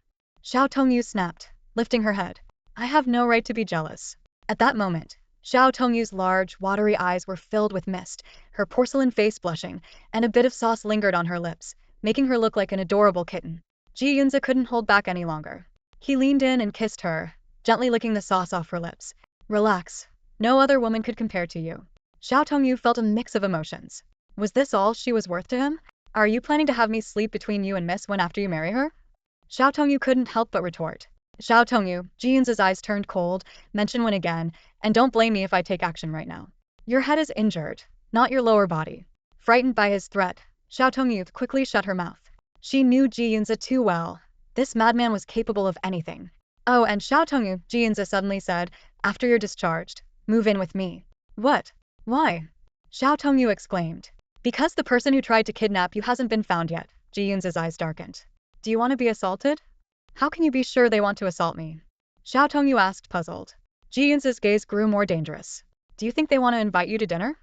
Xiao Tongyu snapped, lifting her head. I have no right to be jealous. At that moment, Xiao Tongyu's large, watery eyes were filled with mist, her porcelain face blushing, and a bit of sauce lingered on her lips, making her look like an adorable kitten. Ji Yunze couldn't hold back any longer. He leaned in and kissed her, gently licking the sauce off her lips. Relax. No other woman could compare to you. Xiao Tongyu felt a mix of emotions. Was this all she was worth to him? Are you planning to have me sleep between you and Miss One after you marry her? Xiao Tongyu couldn't help but retort. Xiao Tongyu, Ji Yunze's eyes turned cold, mention One again, and don't blame me if I take action right now. Your head is injured, not your lower body. Frightened by his threat, Xiao Tongyu quickly shut her mouth. She knew Ji Yunze too well. This madman was capable of anything. Oh, and Xiao Tongyu, Ji Yunze suddenly said, after you're discharged, move in with me. What? Why? Xiao Tongyu exclaimed. Because the person who tried to kidnap you hasn't been found yet. Ji Yunze's eyes darkened. Do you want to be assaulted? How can you be sure they want to assault me? Xiao Tongyu asked, puzzled. Ji Yunze's gaze grew more dangerous. Do you think they want to invite you to dinner?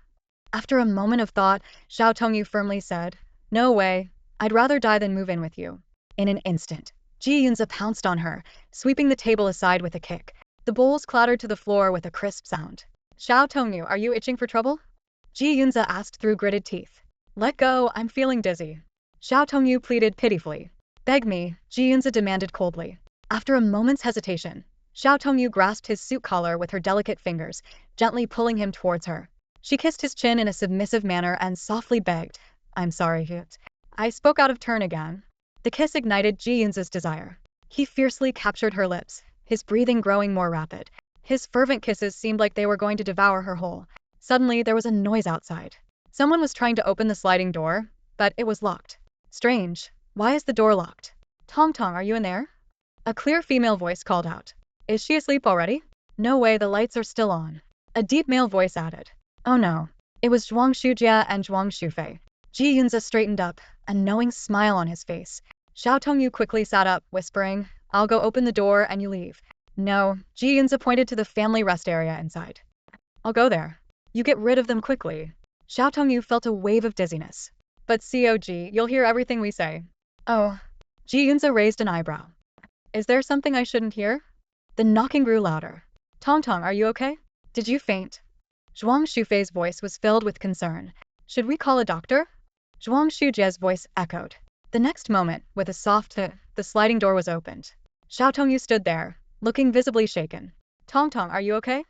After a moment of thought, Xiao Tongyu firmly said, no way. I'd rather die than move in with you. In an instant, Ji Yunze pounced on her, sweeping the table aside with a kick. The bowls clattered to the floor with a crisp sound. Xiao Tongyu, are you itching for trouble? Ji Yunze asked through gritted teeth. Let go, I'm feeling dizzy. Xiao Tongyu pleaded pitifully. Beg me, Ji Yunze demanded coldly. After a moment's hesitation, Xiao Tongyu grasped his suit collar with her delicate fingers, gently pulling him towards her. She kissed his chin in a submissive manner and softly begged, I'm sorry, I spoke out of turn again. The kiss ignited Ji Yunze's desire. He fiercely captured her lips, his breathing growing more rapid. His fervent kisses seemed like they were going to devour her whole. Suddenly, there was a noise outside. Someone was trying to open the sliding door, but it was locked. Strange. Why is the door locked? Tong Tong, are you in there? A clear female voice called out. Is she asleep already? No way, the lights are still on. A deep male voice added. Oh no. It was Zhuang Shujia and Zhuang Shufei. Ji Yunze straightened up, a knowing smile on his face. Xiao Tongyu quickly sat up, whispering, I'll go open the door and you leave. No, Ji Yunze pointed to the family rest area inside. I'll go there. You get rid of them quickly. Xiao Tongyu felt a wave of dizziness. But COG, you'll hear everything we say. Oh. Ji Yunze raised an eyebrow. Is there something I shouldn't hear? The knocking grew louder. Tong Tong, are you okay? Did you faint? Zhuang Shufei's voice was filled with concern. Should we call a doctor? Zhuang Shujia's voice echoed. The next moment, with a soft the sliding door was opened. Xiao Tongyu stood there, looking visibly shaken. Tong Tong, are you okay?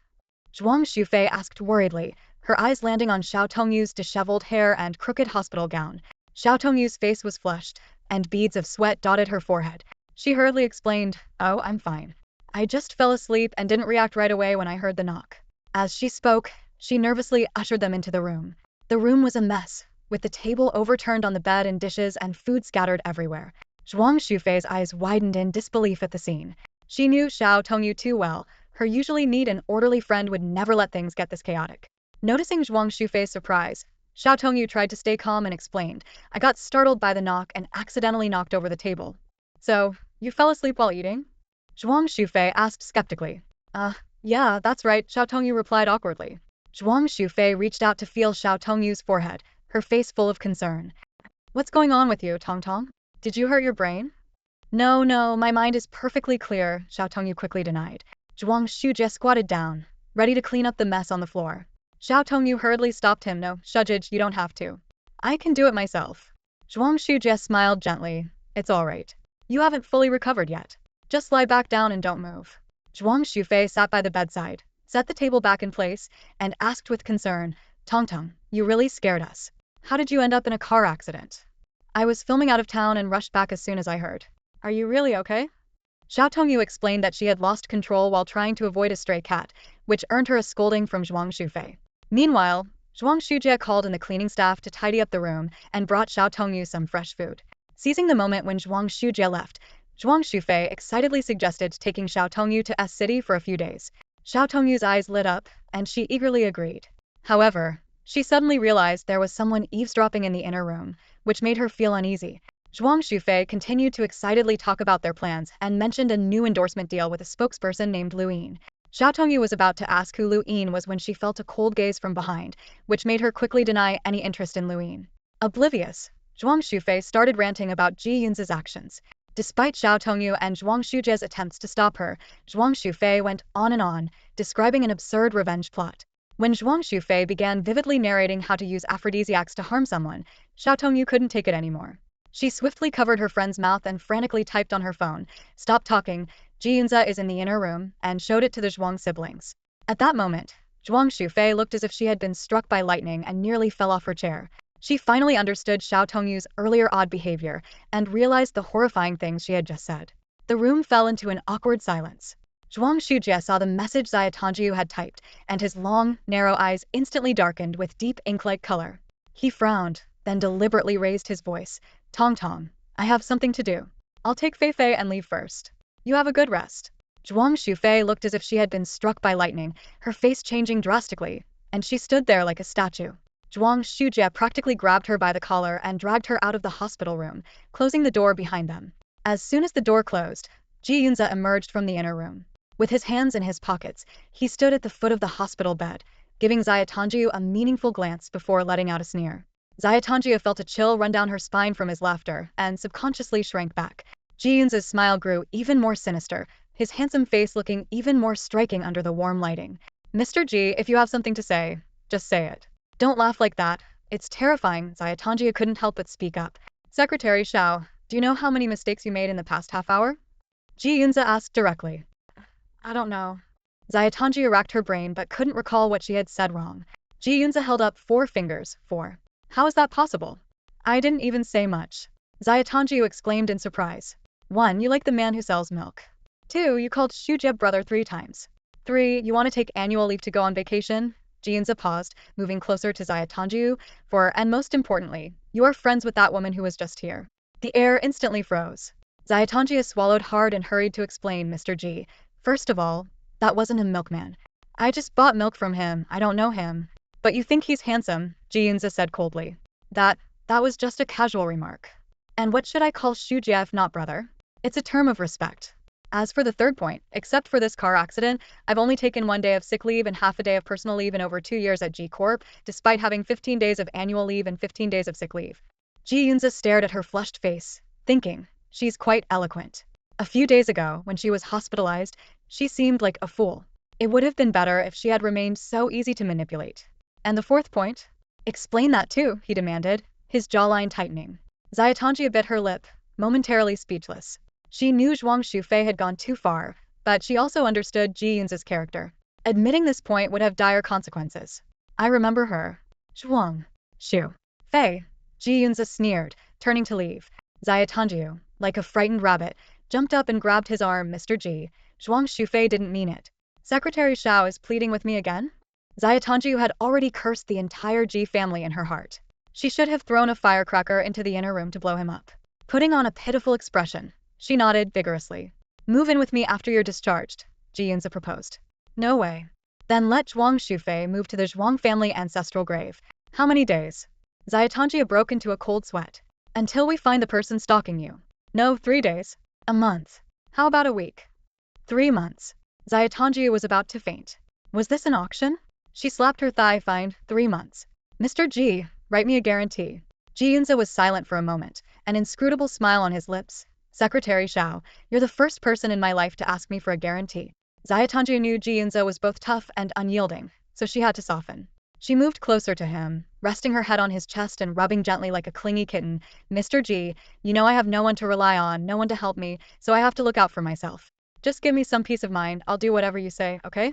Zhuang Shufei asked worriedly, her eyes landing on Xiao Tongyu's disheveled hair and crooked hospital gown. Xiao Tongyu's face was flushed, and beads of sweat dotted her forehead. She hurriedly explained, "Oh, I'm fine. I just fell asleep and didn't react right away when I heard the knock." As she spoke, she nervously ushered them into the room. The room was a mess, with the table overturned on the bed and dishes and food scattered everywhere. Zhuang Shufei's eyes widened in disbelief at the scene. She knew Xiao Tongyu too well. Her usually neat and orderly friend would never let things get this chaotic. Noticing Zhuang Shufei's surprise, Xiao Tongyu tried to stay calm and explained, "I got startled by the knock and accidentally knocked over the table." "So, you fell asleep while eating?" Zhuang Shufei asked skeptically. Yeah, that's right," Xiao Tongyu replied awkwardly. Zhuang Shufei reached out to feel Xiao Tongyu's forehead, her face full of concern. "What's going on with you, Tong Tong? Did you hurt your brain?" No, my mind is perfectly clear," Xiao Tongyu quickly denied. Zhuang Shujie squatted down, ready to clean up the mess on the floor. Xiao Tongyu hurriedly stopped him. "No, Shujie, you don't have to. I can do it myself." Zhuang Shujie smiled gently. "It's alright. You haven't fully recovered yet. Just lie back down and don't move." Zhuang Shufei sat by the bedside, set the table back in place, and asked with concern, "Tong Tong, you really scared us. How did you end up in a car accident?" "I was filming out of town and rushed back as soon as I heard." "Are you really okay?" Xiao Tongyu explained that she had lost control while trying to avoid a stray cat, which earned her a scolding from Zhuang Shufei. Meanwhile, Zhuang Shujie called in the cleaning staff to tidy up the room and brought Xiao Tongyu some fresh food. Seizing the moment when Zhuang Shujie left, Zhuang Shufei excitedly suggested taking Xiao Tongyu to S City for a few days. Xiao Tongyu's eyes lit up, and she eagerly agreed. However, she suddenly realized there was someone eavesdropping in the inner room, which made her feel uneasy. Zhuang Shufei continued to excitedly talk about their plans and mentioned a new endorsement deal with a spokesperson named Lu Yin. Xiao Tongyu was about to ask who Lu Yin was when she felt a cold gaze from behind, which made her quickly deny any interest in Lu Yin. Oblivious, Zhuang Shufei started ranting about Ji Yunze's actions. Despite Xiao Tongyu and Zhuang Shujie's attempts to stop her, Zhuang Shufei went on and on, describing an absurd revenge plot. When Zhuang Shufei began vividly narrating how to use aphrodisiacs to harm someone, Xiao Tongyu couldn't take it anymore. She swiftly covered her friend's mouth and frantically typed on her phone, "Stop talking, Ji Yunze is in the inner room," and showed it to the Zhuang siblings. At that moment, Zhuang Shufei looked as if she had been struck by lightning and nearly fell off her chair. She finally understood Xiao Tongyu's earlier odd behavior and realized the horrifying things she had just said. The room fell into an awkward silence. Zhuang Shujie saw the message Ji Tongyu had typed, and his long, narrow eyes instantly darkened with deep ink-like color. He frowned, then deliberately raised his voice. "Tong Tong, I have something to do. I'll take Fei Fei and leave first. You have a good rest." Zhuang Shufei looked as if she had been struck by lightning, her face changing drastically, and she stood there like a statue. Zhuang Shujie practically grabbed her by the collar and dragged her out of the hospital room, closing the door behind them. As soon as the door closed, Ji Yunze emerged from the inner room. With his hands in his pockets, he stood at the foot of the hospital bed, giving Ji Tongyu a meaningful glance before letting out a sneer. Ji Tongyu felt a chill run down her spine from his laughter and subconsciously shrank back. Ji Yunze's smile grew even more sinister, his handsome face looking even more striking under the warm lighting. "Mr. Ji, if you have something to say, just say it. Don't laugh like that. It's terrifying." Ji Tongyu couldn't help but speak up. "Secretary Xiao, do you know how many mistakes you made in the past half hour?" Ji Yunze asked directly. "I don't know." Ji Tongyu racked her brain but couldn't recall what she had said wrong. Ji Yunze held up 4 fingers. 4. "How is that possible? I didn't even say much." Ji Tongyu exclaimed in surprise. 1. You like the man who sells milk. 2. You called Shujie brother 3 times. 3. You want to take annual leave to go on vacation. Ji Yunze paused, moving closer to Ji Tongyu. 4. And most importantly, you are friends with that woman who was just here. The air instantly froze. Ji Tongyu swallowed hard and hurried to explain. "Mr. Ji, first of all, that wasn't a milkman. I just bought milk from him. I don't know him." "But you think he's handsome," Ji Yunze said coldly. That was just a casual remark. "And what should I call Shujie if not brother? It's a term of respect. As for the third point, except for this car accident, I've only taken 1 day of sick leave and half a day of personal leave in over 2 years at G Corp, despite having 15 days of annual leave and 15 days of sick leave." Ji Yunze stared at her flushed face, thinking, she's quite eloquent. A few days ago, when she was hospitalized, she seemed like a fool. It would have been better if she had remained so easy to manipulate. "And the fourth point?" "Explain that too," he demanded, his jawline tightening. Ji Tongyu bit her lip, momentarily speechless. She knew Zhuang Shufei had gone too far, but she also understood Ji Yunze's character. Admitting this point would have dire consequences. I remember her. Zhuang. Shu. Fei. Ji Yunze sneered, turning to leave. Xia Tongyu, like a frightened rabbit, jumped up and grabbed his arm. Mr. Ji. Zhuang Shufei didn't mean it. Secretary Xiao is pleading with me again? Xia Tongyu had already cursed the entire Ji family in her heart. She should have thrown a firecracker into the inner room to blow him up. Putting on a pitiful expression, she nodded vigorously. Move in with me after you're discharged, Ji Yunze proposed. No way. Then let Zhuang Shufei move to the Zhuang family ancestral grave. How many days? Xia Tongyu broke into a cold sweat. Until we find the person stalking you. No, 3 days. A month. How about a week? 3 months. Xia Tongyu was about to faint. Was this an auction? She slapped her thigh. Fine, 3 months. Mr. Ji, write me a guarantee. Ji Yunze was silent for a moment, an inscrutable smile on his lips. Secretary Xiao, you're the first person in my life to ask me for a guarantee. Xia Tongyu knew Ji Yunze was both tough and unyielding, so she had to soften. She moved closer to him, resting her head on his chest and rubbing gently like a clingy kitten. Mr. Ji, you know I have no one to rely on, no one to help me, so I have to look out for myself. Just give me some peace of mind, I'll do whatever you say, okay?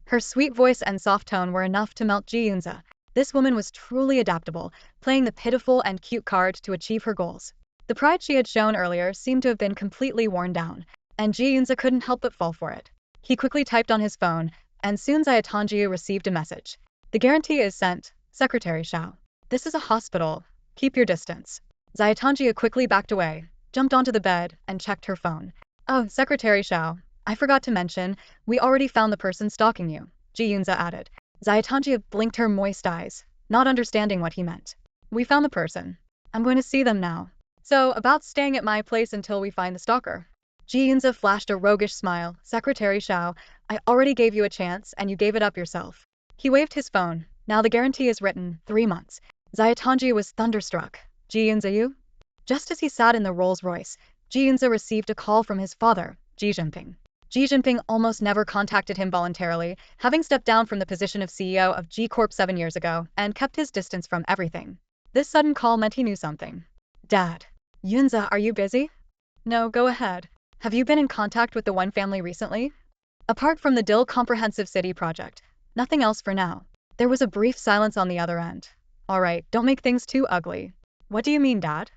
Her sweet voice and soft tone were enough to melt Ji Yunze. This woman was truly adaptable, playing the pitiful and cute card to achieve her goals. The pride she had shown earlier seemed to have been completely worn down, and Ji Yunze couldn't help but fall for it. He quickly typed on his phone, and soon Xia Tongyu received a message. The guarantee is sent, Secretary Xiao. This is a hospital. Keep your distance. Xia Tongyu quickly backed away, jumped onto the bed, and checked her phone. Oh, Secretary Xiao, I forgot to mention, we already found the person stalking you, Ji Yunze added. Xia Tongyu blinked her moist eyes, not understanding what he meant. We found the person. I'm going to see them now. So, about staying at my place until we find the stalker. Ji Yunze flashed a roguish smile. Secretary Xiao, I already gave you a chance and you gave it up yourself. He waved his phone. Now the guarantee is written, 3 months. Xia Tongyu was thunderstruck. Ji Yunze, you? Just as he sat in the Rolls-Royce, Ji Yunze received a call from his father, Xi Jinping. Xi Jinping almost never contacted him voluntarily, having stepped down from the position of CEO of G Corp 7 years ago and kept his distance from everything. This sudden call meant he knew something. Dad. Yunze, are you busy? No, go ahead. Have you been in contact with the One family recently? Apart from the Dill Comprehensive City project. Nothing else for now. There was a brief silence on the other end. All right, don't make things too ugly. What do you mean, Dad?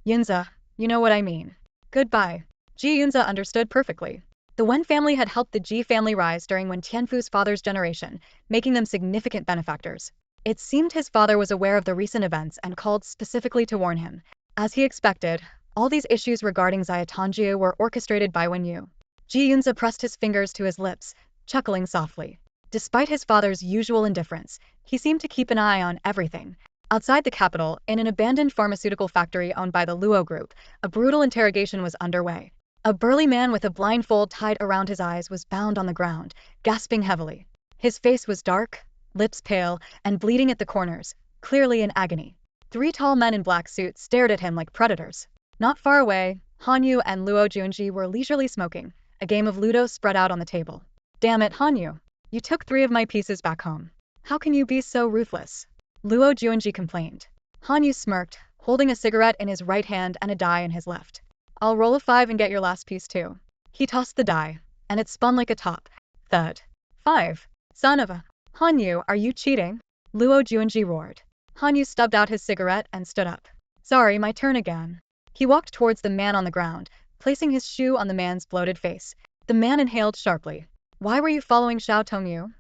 Yunze, you know what I mean. Goodbye. Ji Yunze understood perfectly. The Wen family had helped the Ji family rise during Wen Tianfu's father's generation, making them significant benefactors. It seemed his father was aware of the recent events and called specifically to warn him. As he expected, all these issues regarding Xia Tongyu were orchestrated by Wen Yu. Ji Yunze pressed his fingers to his lips, chuckling softly. Despite his father's usual indifference, he seemed to keep an eye on everything. Outside the capital, in an abandoned pharmaceutical factory owned by the Luo Group, a brutal interrogation was underway. A burly man with a blindfold tied around his eyes was bound on the ground, gasping heavily. His face was dark, lips pale, and bleeding at the corners, clearly in agony. 3 tall men in black suits stared at him like predators. Not far away, Han Yu and Luo Junji were leisurely smoking, a game of Ludo spread out on the table. Damn it, Han Yu. You took 3 of my pieces back home. How can you be so ruthless? Luo Junji complained. Han Yu smirked, holding a cigarette in his right hand and a die in his left. I'll roll a 5 and get your last piece too. He tossed the die, and it spun like a top. Thud. 5. Son of a... Han Yu, are you cheating? Luo Junji roared. Han Yu stubbed out his cigarette and stood up. Sorry, my turn again. He walked towards the man on the ground, placing his shoe on the man's bloated face. The man inhaled sharply. Why were you following Xiao Tongyu?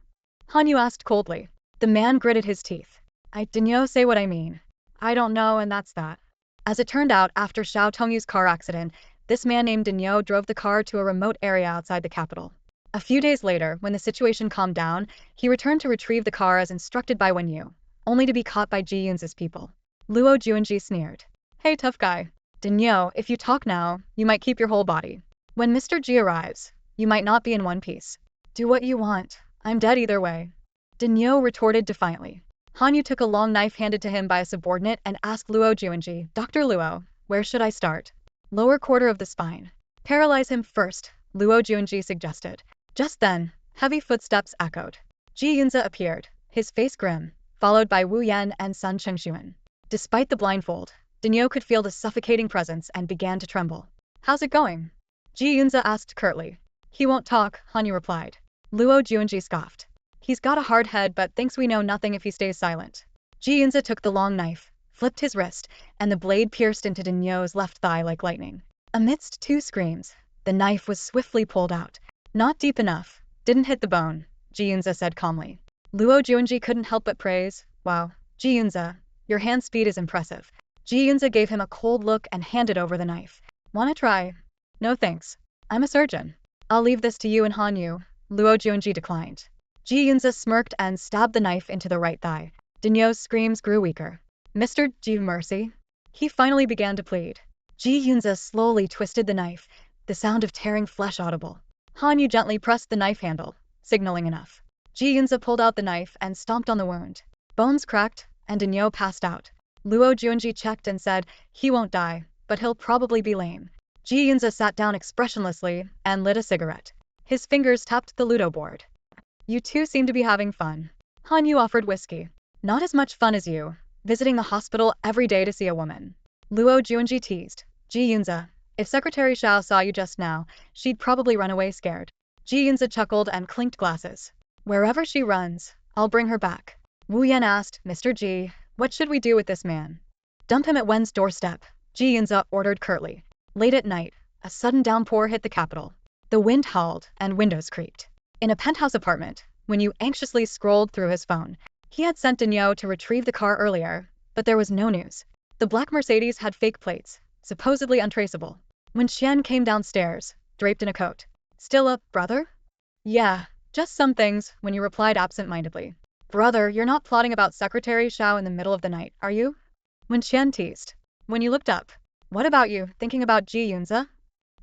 Han Yu asked coldly. The man gritted his teeth. I didn't say what I mean. I don't know, and that's that. As it turned out, after Xiao Tongyu's car accident, this man named Dinyo drove the car to a remote area outside the capital. A few days later, when the situation calmed down, he returned to retrieve the car as instructed by Wen Yu, only to be caught by Ji Yunze's people. Luo Junji sneered. Hey, tough guy. Dinyo, if you talk now, you might keep your whole body. When Mr. Ji arrives, you might not be in one piece. Do what you want. I'm dead either way. Dinyo retorted defiantly. Han Yu took a long knife handed to him by a subordinate and asked Luo Junji, Dr. Luo, where should I start? Lower quarter of the spine. Paralyze him first, Luo Junji suggested. Just then, heavy footsteps echoed. Ji Yunze appeared, his face grim, followed by Wu Yan and Sun Chengshuan. Despite the blindfold, Dinyo could feel the suffocating presence and began to tremble. How's it going? Ji Yunze asked curtly. He won't talk, Han Yu replied. Luo Junji scoffed. He's got a hard head but thinks we know nothing if he stays silent. Ji Yunze took the long knife, flipped his wrist, and the blade pierced into Dinyo's left thigh like lightning. Amidst two screams, the knife was swiftly pulled out. Not deep enough. Didn't hit the bone, Ji Yunze said calmly. Luo Juanji couldn't help but praise. Wow, Ji Yunze, your hand speed is impressive. Ji Yunze gave him a cold look and handed over the knife. Wanna try? No thanks. I'm a surgeon. I'll leave this to you and Hanyu, Luo Juanji declined. Ji Yunze smirked and stabbed the knife into the right thigh. Dinyo's screams grew weaker. Mr. Ji, mercy. He finally began to plead. Ji Yunze slowly twisted the knife, the sound of tearing flesh audible. Hanyu gently pressed the knife handle, signaling enough. Ji Yunze pulled out the knife and stomped on the wound. Bones cracked, and Dinyo passed out. Luo Juanji checked and said, he won't die, but he'll probably be lame. Ji Yunze sat down expressionlessly and lit a cigarette. His fingers tapped the Ludo board. You two seem to be having fun. Hanyu offered whiskey. Not as much fun as you, visiting the hospital every day to see a woman. Luo Juanji teased. Ji Yunze, if Secretary Xiao saw you just now, she'd probably run away scared. Ji Yunze chuckled and clinked glasses. Wherever she runs, I'll bring her back. Wu Yan asked, Mr. Ji, what should we do with this man? Dump him at Wen's doorstep, Ji Yunze ordered curtly. Late at night, a sudden downpour hit the capital. The wind howled and windows creaked. In a penthouse apartment, when Yu anxiously scrolled through his phone, he had sent Dinyo to retrieve the car earlier, but there was no news. The black Mercedes had fake plates, supposedly untraceable. When Xian came downstairs, draped in a coat. Still up, brother? Yeah, just some things, when you replied absent-mindedly. Brother, you're not plotting about Secretary Xiao in the middle of the night, are you? When Xian teased. When you looked up. What about you, thinking about Ji Yunze?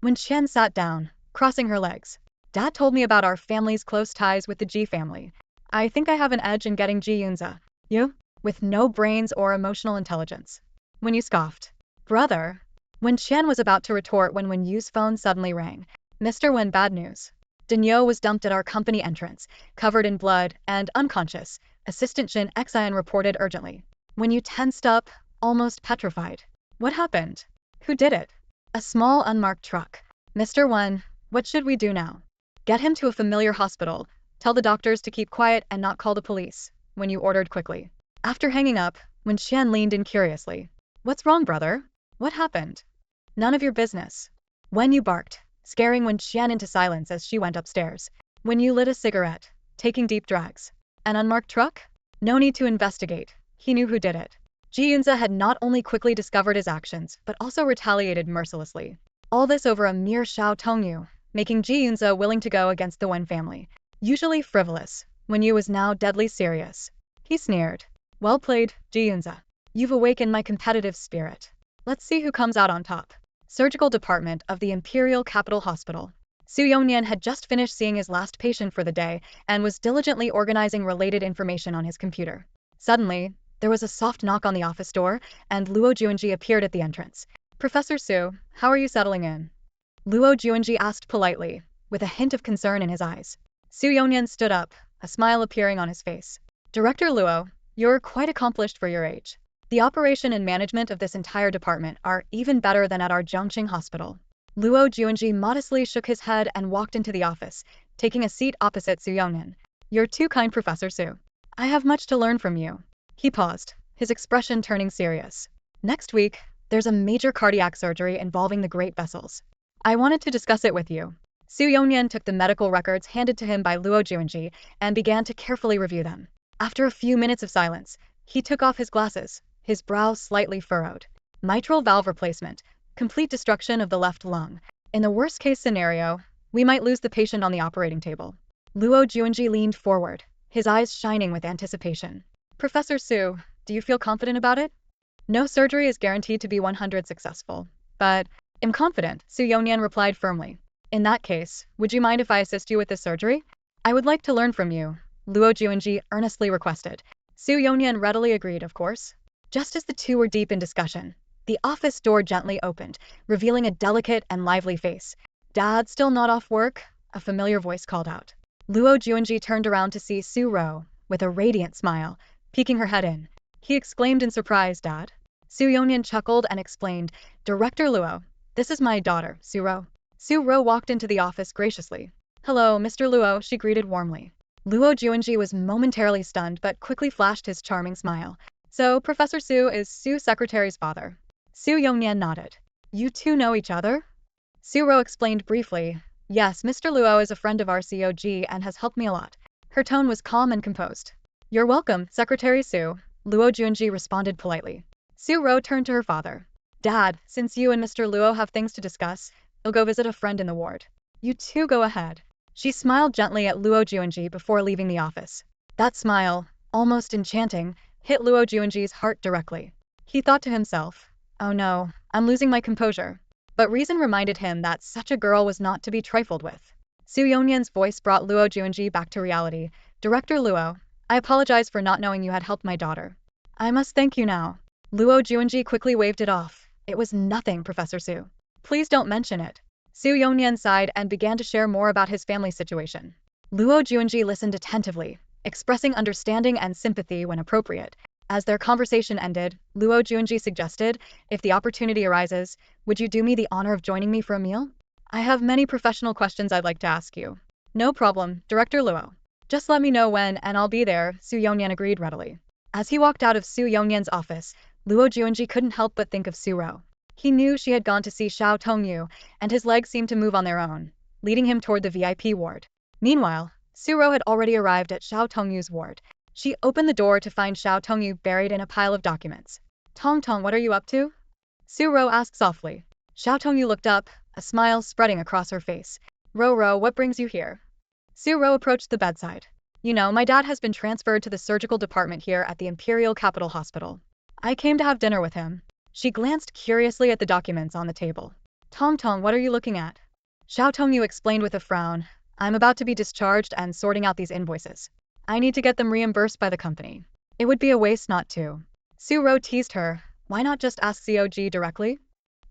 When Xian sat down, crossing her legs. Dad told me about our family's close ties with the Ji family. I think I have an edge in getting Ji Yunze. You? With no brains or emotional intelligence. When you scoffed. Brother. When Xian was about to retort when Yu's phone suddenly rang. Mr. Wen, bad news. Dinyo was dumped at our company entrance, covered in blood and unconscious, Assistant Shin Xian reported urgently. When you tensed up, almost petrified. What happened? Who did it? A small unmarked truck. Mr. Wen, what should we do now? Get him to a familiar hospital. Tell the doctors to keep quiet and not call the police, when you ordered quickly. After hanging up, when Xian leaned in curiously. What's wrong, brother? What happened? None of your business. When you barked, scaring Wen Xian into silence as she went upstairs. When you lit a cigarette, taking deep drags. An unmarked truck? No need to investigate. He knew who did it. Ji Yunze had not only quickly discovered his actions, but also retaliated mercilessly. All this over a mere Xiao Tongyu, making Ji Yunze willing to go against the Wen family. Usually frivolous, Wen Yu was now deadly serious. He sneered. Well played, Ji Yunze. You've awakened my competitive spirit. Let's see who comes out on top. Surgical Department of the Imperial Capital Hospital. Su Yongnian had just finished seeing his last patient for the day and was diligently organizing related information on his computer. Suddenly, there was a soft knock on the office door, and Luo Juanji appeared at the entrance. Professor Su, how are you settling in? Luo Juanji asked politely, with a hint of concern in his eyes. Su Yongnian stood up, a smile appearing on his face. Director Luo, you're quite accomplished for your age. The operation and management of this entire department are even better than at our Zhongqing hospital. Luo Juanji modestly shook his head and walked into the office, taking a seat opposite Su Yongnian. You're too kind, Professor Su. I have much to learn from you. He paused, his expression turning serious. Next week, there's a major cardiac surgery involving the great vessels. I wanted to discuss it with you. Su Yongnian took the medical records handed to him by Luo Juanji and began to carefully review them. After a few minutes of silence, he took off his glasses, his brow slightly furrowed. Mitral valve replacement, complete destruction of the left lung. In the worst-case scenario, we might lose the patient on the operating table. Luo Juanji leaned forward, his eyes shining with anticipation. Professor Su, do you feel confident about it? No surgery is guaranteed to be 100% successful, but I'm confident, Su Yongnian replied firmly. In that case, would you mind if I assist you with this surgery? I would like to learn from you, Luo Juanji earnestly requested. Su Yongnian readily agreed, of course. Just as the two were deep in discussion, the office door gently opened, revealing a delicate and lively face. Dad still not off work? A familiar voice called out. Luo Juanji turned around to see Su Ro, with a radiant smile, peeking her head in. He exclaimed in surprise, Dad. Su Yongnian chuckled and explained, Director Luo, this is my daughter, Su Ro. Su Ro walked into the office graciously. Hello, Mr. Luo, she greeted warmly. Luo Juanji was momentarily stunned but quickly flashed his charming smile. So, Professor Su is Su's secretary's father. Su Yongnian nodded. You two know each other? Su Ro explained briefly. Yes, Mr. Luo is a friend of our COG and has helped me a lot. Her tone was calm and composed. You're welcome, Secretary Su, Luo Juanji responded politely. Su Ro turned to her father. Dad, since you and Mr. Luo have things to discuss, I'll go visit a friend in the ward. You two go ahead. She smiled gently at Luo Juanji before leaving the office. That smile, almost enchanting, hit Luo Juanji's heart directly. He thought to himself, oh no, I'm losing my composure. But reason reminded him that such a girl was not to be trifled with. Su Yongnian's voice brought Luo Juanji back to reality. Director Luo, I apologize for not knowing you had helped my daughter. I must thank you now. Luo Juanji quickly waved it off. It was nothing, Professor Su. Please don't mention it. Su Yongnian sighed and began to share more about his family situation. Luo Juanji listened attentively, expressing understanding and sympathy when appropriate. As their conversation ended, Luo Juanji suggested, if the opportunity arises, would you do me the honor of joining me for a meal? I have many professional questions I'd like to ask you. No problem, Director Luo. Just let me know when and I'll be there, Su Yongnian agreed readily. As he walked out of Su Yongnian's office, Luo Juanji couldn't help but think of Su Ro. He knew she had gone to see Xiao Tongyu, and his legs seemed to move on their own, leading him toward the VIP ward. Meanwhile, Su Ro had already arrived at Xiao Tongyu's ward. She opened the door to find Xiao Tongyu buried in a pile of documents. Tong, what are you up to? Su Ro asked softly. Xiao Tongyu looked up, a smile spreading across her face. Ro, what brings you here? Su Ro approached the bedside. You know, my dad has been transferred to the surgical department here at the Imperial Capital Hospital. I came to have dinner with him. She glanced curiously at the documents on the table. Tong, what are you looking at? Xiao Tongyu explained with a frown. I'm about to be discharged and sorting out these invoices. I need to get them reimbursed by the company. It would be a waste not to. Su Ro teased her. Why not just ask COG directly?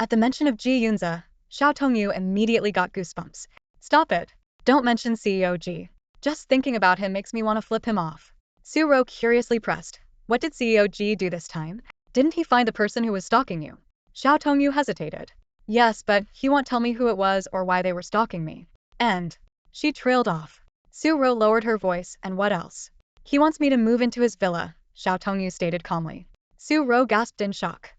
At the mention of Ji Yunze, Xiao Tongyu immediately got goosebumps. Stop it. Don't mention COG. Just thinking about him makes me want to flip him off. Su Ro curiously pressed. What did COG do this time? Didn't he find the person who was stalking you? Xiao Tongyu hesitated. Yes, but he won't tell me who it was or why they were stalking me. And she trailed off. Su Ro lowered her voice, and what else? He wants me to move into his villa, Xiao Tongyu stated calmly. Su Ro gasped in shock.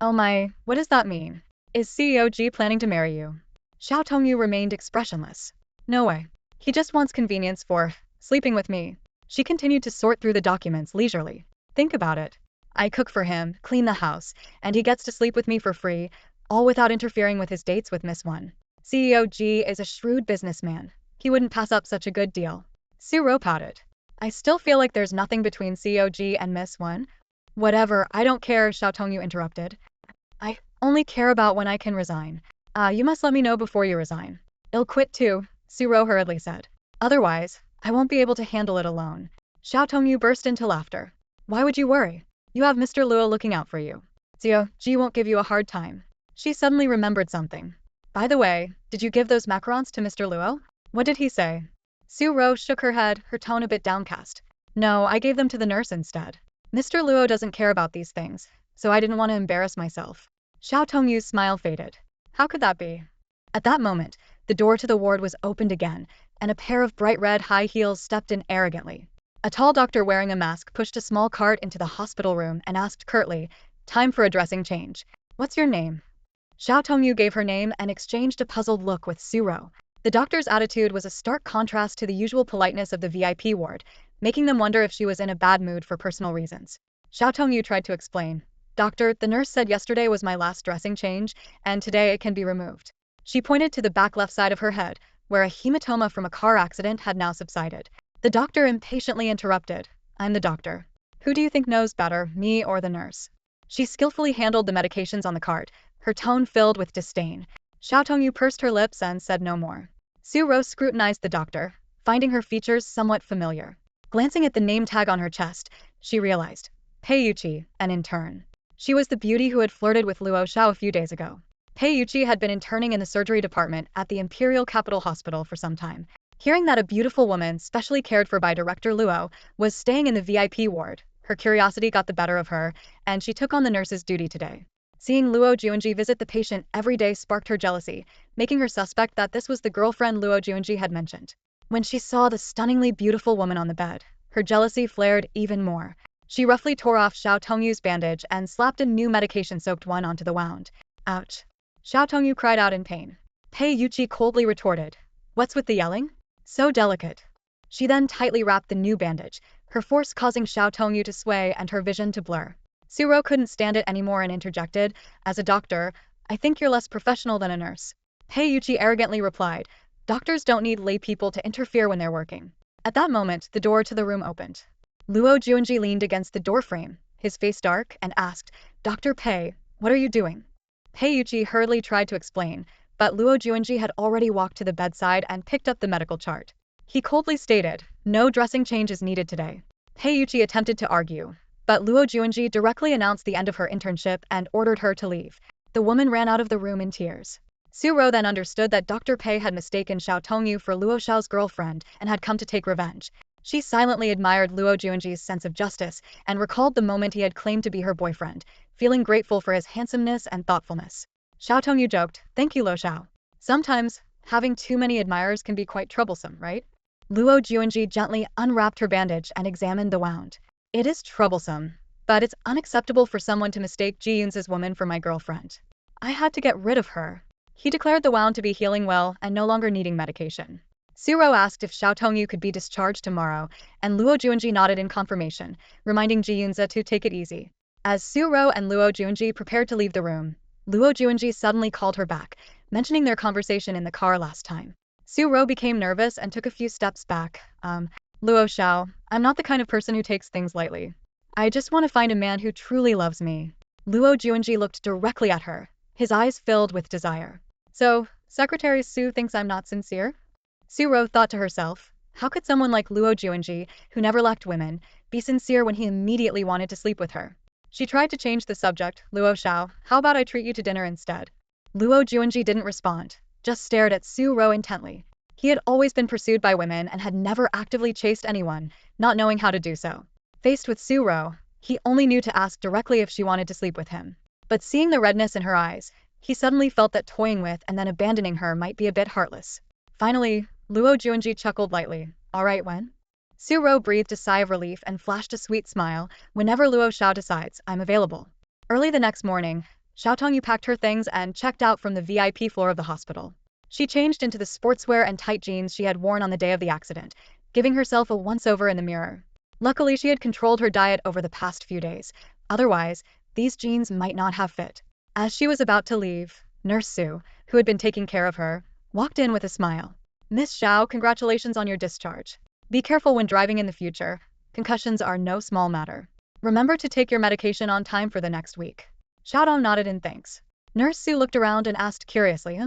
Oh my, what does that mean? Is COG planning to marry you? Xiao Tongyu remained expressionless. No way. He just wants convenience for sleeping with me. She continued to sort through the documents leisurely. Think about it. I cook for him, clean the house, and he gets to sleep with me for free, all without interfering with his dates with Miss One. COG is a shrewd businessman. He wouldn't pass up such a good deal. Su Ro pouted. I still feel like there's nothing between COG and Miss One. Whatever, I don't care, Xiao Tongyu interrupted. I only care about when I can resign. You must let me know before you resign. I'll quit too, Su Ro hurriedly said. Otherwise, I won't be able to handle it alone. Xiao Tongyu burst into laughter. Why would you worry? You have Mr. Luo looking out for you. COG won't give you a hard time. She suddenly remembered something. By the way, did you give those macarons to Mr. Luo? What did he say? Su Ro shook her head, her tone a bit downcast. No, I gave them to the nurse instead. Mr. Luo doesn't care about these things, so I didn't want to embarrass myself. Xiao Tongyu's smile faded. How could that be? At that moment, the door to the ward was opened again, and a pair of bright red high heels stepped in arrogantly. A tall doctor wearing a mask pushed a small cart into the hospital room and asked curtly, time for a dressing change. What's your name? Xiao Tongyu gave her name and exchanged a puzzled look with Su Ro. The doctor's attitude was a stark contrast to the usual politeness of the VIP ward, making them wonder if she was in a bad mood for personal reasons. Xiao Tongyu tried to explain. Doctor, the nurse said yesterday was my last dressing change, and today it can be removed. She pointed to the back left side of her head, where a hematoma from a car accident had now subsided. The doctor impatiently interrupted. I'm the doctor. Who do you think knows better, me or the nurse? She skillfully handled the medications on the cart, her tone filled with disdain. Xiao Tongyu pursed her lips and said no more. Su Ro scrutinized the doctor, finding her features somewhat familiar. Glancing at the name tag on her chest, she realized. Pei Yuqi, an intern. She was the beauty who had flirted with Luo Xiao a few days ago. Pei Yuqi had been interning in the surgery department at the Imperial Capital Hospital for some time. Hearing that a beautiful woman, specially cared for by Director Luo, was staying in the VIP ward, her curiosity got the better of her, and she took on the nurse's duty today. Seeing Luo Juanji visit the patient every day sparked her jealousy, making her suspect that this was the girlfriend Luo Juanji had mentioned. When she saw the stunningly beautiful woman on the bed, her jealousy flared even more. She roughly tore off Xiao Tongyu's bandage and slapped a new medication-soaked one onto the wound. Ouch. Xiao Tongyu cried out in pain. Pei Yuchi coldly retorted. What's with the yelling? So delicate. She then tightly wrapped the new bandage, her force causing Xiao Tongyu to sway and her vision to blur. Suro couldn't stand it anymore and interjected, as a doctor, I think you're less professional than a nurse. Pei Yuchi arrogantly replied, doctors don't need lay people to interfere when they're working. At that moment, the door to the room opened. Luo Juanji leaned against the doorframe, his face dark, and asked, Dr. Pei, what are you doing? Pei Yuchi hurriedly tried to explain, but Luo Juanji had already walked to the bedside and picked up the medical chart. He coldly stated, no dressing change is needed today. Pei Yuchi attempted to argue, but Luo Juanji directly announced the end of her internship and ordered her to leave. The woman ran out of the room in tears. Suro then understood that Dr. Pei had mistaken Xiao Tongyu for Luo Xiao's girlfriend and had come to take revenge. She silently admired Luo Juanji's sense of justice and recalled the moment he had claimed to be her boyfriend, feeling grateful for his handsomeness and thoughtfulness. Xiao Tongyu joked, thank you, Luo Xiao. Sometimes, having too many admirers can be quite troublesome, right? Luo Juanji gently unwrapped her bandage and examined the wound. It is troublesome, but it's unacceptable for someone to mistake Ji Yunze's woman for my girlfriend. I had to get rid of her. He declared the wound to be healing well and no longer needing medication. Suro asked if Xiao Tongyu could be discharged tomorrow, and Luo Juanji nodded in confirmation, reminding Ji Yunze to take it easy. As Suro and Luo Juanji prepared to leave the room, Luo Juanji suddenly called her back, mentioning their conversation in the car last time. Suro became nervous and took a few steps back. Luo Xiao, I'm not the kind of person who takes things lightly. I just want to find a man who truly loves me. Luo Juanji looked directly at her, his eyes filled with desire. So, Secretary Su thinks I'm not sincere? Suro thought to herself, how could someone like Luo Juanji, who never lacked women, be sincere when he immediately wanted to sleep with her? She tried to change the subject. Luo Xiao, how about I treat you to dinner instead? Luo Juanji didn't respond, just stared at Suro intently. He had always been pursued by women and had never actively chased anyone, not knowing how to do so. Faced with Suro, he only knew to ask directly if she wanted to sleep with him. But seeing the redness in her eyes, he suddenly felt that toying with and then abandoning her might be a bit heartless. Finally, Luo Juanji chuckled lightly. All right, when? Suro breathed a sigh of relief and flashed a sweet smile. Whenever Luo Xiao decides, I'm available. Early the next morning, Xiao Tongyu packed her things and checked out from the VIP floor of the hospital. She changed into the sportswear and tight jeans she had worn on the day of the accident, giving herself a once-over in the mirror. Luckily, she had controlled her diet over the past few days. Otherwise, these jeans might not have fit. As she was about to leave, Nurse Su, who had been taking care of her, walked in with a smile. Miss Xiao, congratulations on your discharge. Be careful when driving in the future. Concussions are no small matter. Remember to take your medication on time for the next week. Xiaodong nodded in thanks. Nurse Su looked around and asked curiously,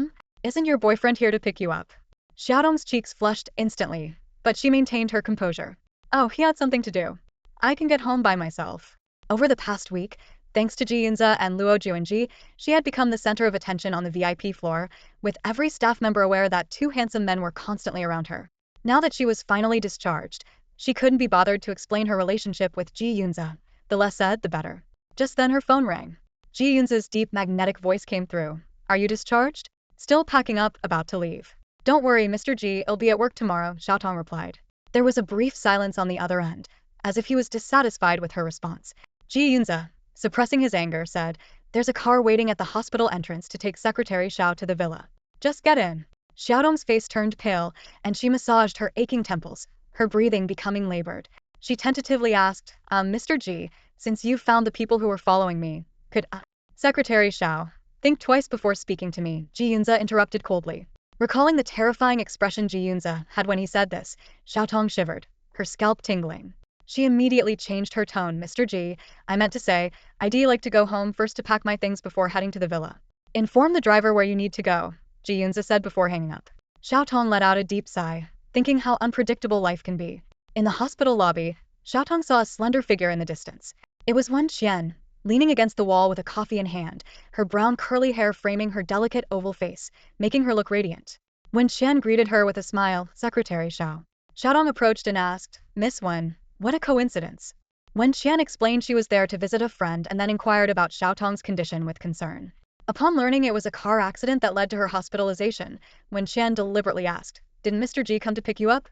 isn't your boyfriend here to pick you up? Xiaodong's cheeks flushed instantly, but she maintained her composure. Oh, he had something to do. I can get home by myself. Over the past week, thanks to Ji Yunze and Luo Juanji, she had become the center of attention on the VIP floor, with every staff member aware that two handsome men were constantly around her. Now that she was finally discharged, she couldn't be bothered to explain her relationship with Ji Yunze. The less said, the better. Just then her phone rang. Ji Yunze's deep magnetic voice came through. Are you discharged? Still packing up, about to leave. Don't worry, Mr. Ji, I'll be at work tomorrow, Xiaotong replied. There was a brief silence on the other end, as if he was dissatisfied with her response. Ji Yunze, suppressing his anger, said, there's a car waiting at the hospital entrance to take Secretary Xiao to the villa. Just get in. Xiaodong's face turned pale, and she massaged her aching temples, her breathing becoming labored. She tentatively asked, Mr. Ji, since you've found the people who were following me, could Secretary Xiao, think twice before speaking to me, Ji Yunze interrupted coldly. Recalling the terrifying expression Ji Yunze had when he said this, Xiaotong shivered, her scalp tingling. She immediately changed her tone. Mr. Ji, I meant to say, I'd like to go home first to pack my things before heading to the villa. Inform the driver where you need to go, Ji Yunze said before hanging up. Xiaotong let out a deep sigh, thinking how unpredictable life can be. In the hospital lobby, Xiaotong saw a slender figure in the distance. It was Wen Qian, leaning against the wall with a coffee in hand, her brown curly hair framing her delicate oval face, making her look radiant. Wen Qian greeted her with a smile. Secretary Xiao. Xiaotong approached and asked, Miss Wen, what a coincidence. Wen Qian explained she was there to visit a friend and then inquired about Xiaotong's condition with concern. Upon learning it was a car accident that led to her hospitalization, Wen Qian deliberately asked, Didn't Mr. Ji come to pick you up?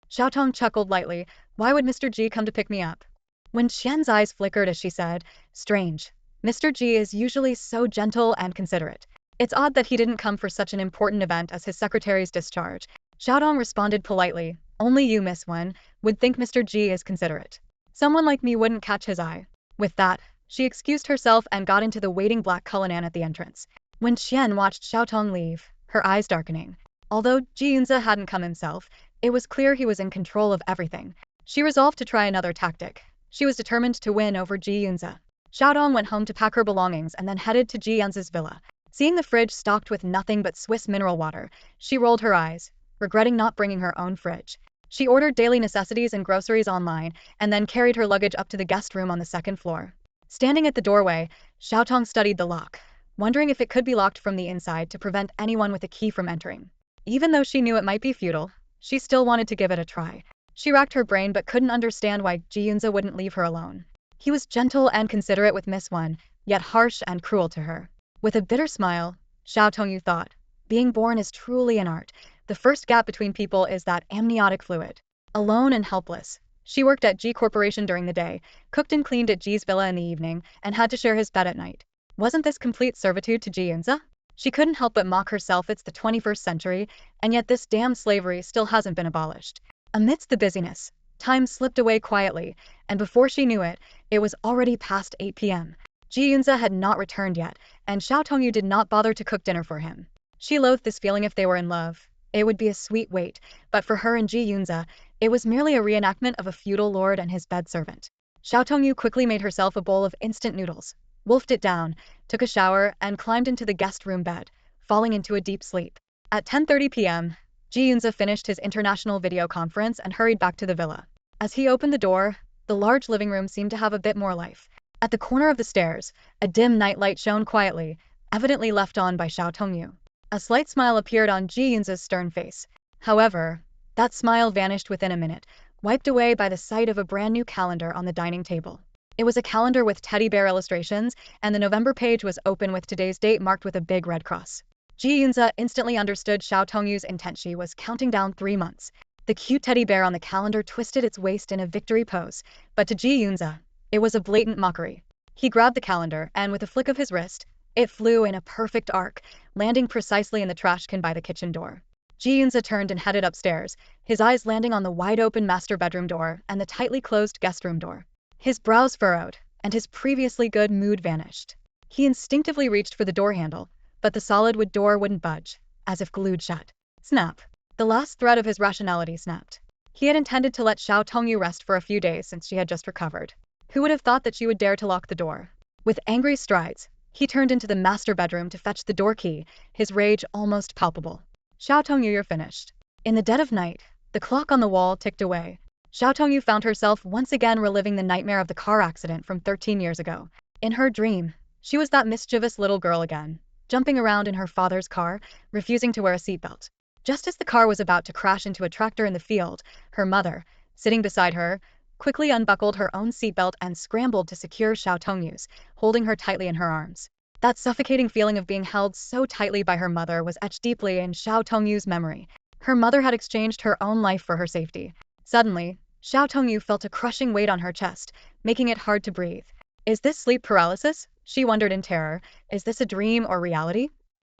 Xiao Tong chuckled lightly. Why would Mr. Ji come to pick me up? Wen Qian's eyes flickered as she said, strange. Mr. Ji is usually so gentle and considerate. It's odd that he didn't come for such an important event as his secretary's discharge. Xiao Tong responded politely, only you, Miss Wen, would think Mr. Ji is considerate. Someone like me wouldn't catch his eye. With that, she excused herself and got into the waiting black Cullinan at the entrance. When Qian watched Xiao Tong leave, her eyes darkening. Although Ji Yunze hadn't come himself, it was clear he was in control of everything. She resolved to try another tactic. She was determined to win over Ji Yunze. Xiao Tong went home to pack her belongings and then headed to Ji Yunze's villa. Seeing the fridge stocked with nothing but Swiss mineral water, she rolled her eyes, regretting not bringing her own fridge. She ordered daily necessities and groceries online and then carried her luggage up to the guest room on the second floor. Standing at the doorway, Xiao Tong studied the lock, wondering if it could be locked from the inside to prevent anyone with a key from entering. Even though she knew it might be futile, she still wanted to give it a try. She racked her brain but couldn't understand why Ji Yunze wouldn't leave her alone. He was gentle and considerate with Miss Wen, yet harsh and cruel to her. With a bitter smile, Xiao Tongyu thought, being born is truly an art. The first gap between people is that amniotic fluid. Alone and helpless, she worked at Ji Corporation during the day, cooked and cleaned at Ji's villa in the evening, and had to share his bed at night. Wasn't this complete servitude to Ji Yunze? She couldn't help but mock herself. It's the 21st century, and yet this damn slavery still hasn't been abolished. Amidst the busyness, time slipped away quietly, and before she knew it, it was already past 8 p.m. Ji Yunze had not returned yet, and Xiao Tongyu did not bother to cook dinner for him. She loathed this feeling. If they were in love, it would be a sweet wait, but for her and Ji Yunze, it was merely a reenactment of a feudal lord and his bed servant. Xiao Tongyu quickly made herself a bowl of instant noodles, wolfed it down, took a shower, and climbed into the guest room bed, falling into a deep sleep. At 10:30 p.m., Ji Yunze finished his international video conference and hurried back to the villa. As he opened the door, the large living room seemed to have a bit more life. At the corner of the stairs, a dim nightlight shone quietly, evidently left on by Xiao Tongyu. A slight smile appeared on Ji Yunze's stern face. However, that smile vanished within a minute, wiped away by the sight of a brand new calendar on the dining table. It was a calendar with teddy bear illustrations, and the November page was open with today's date marked with a big red cross. Ji Yunze instantly understood Xiao Tongyu's intent. She was counting down 3 months. The cute teddy bear on the calendar twisted its waist in a victory pose, but to Ji Yunze, it was a blatant mockery. He grabbed the calendar, and with a flick of his wrist, it flew in a perfect arc, landing precisely in the trash can by the kitchen door. Ji Yunze turned and headed upstairs, his eyes landing on the wide-open master bedroom door and the tightly closed guest room door. His brows furrowed, and his previously good mood vanished. He instinctively reached for the door handle, but the solid wood door wouldn't budge, as if glued shut. Snap! The last thread of his rationality snapped. He had intended to let Xiao Tongyu rest for a few days since she had just recovered. Who would have thought that she would dare to lock the door? With angry strides, he turned into the master bedroom to fetch the door key, his rage almost palpable. Xiao Tongyu, you're finished. In the dead of night, the clock on the wall ticked away. Xiao Tongyu found herself once again reliving the nightmare of the car accident from 13 years ago. In her dream, she was that mischievous little girl again, jumping around in her father's car, refusing to wear a seatbelt. Just as the car was about to crash into a tractor in the field, her mother, sitting beside her, quickly unbuckled her own seatbelt and scrambled to secure Xiao Tongyu's, holding her tightly in her arms. That suffocating feeling of being held so tightly by her mother was etched deeply in Xiao Tongyu's memory. Her mother had exchanged her own life for her safety. Suddenly, Xiao Tongyu felt a crushing weight on her chest, making it hard to breathe. Is this sleep paralysis? She wondered in terror. Is this a dream or reality?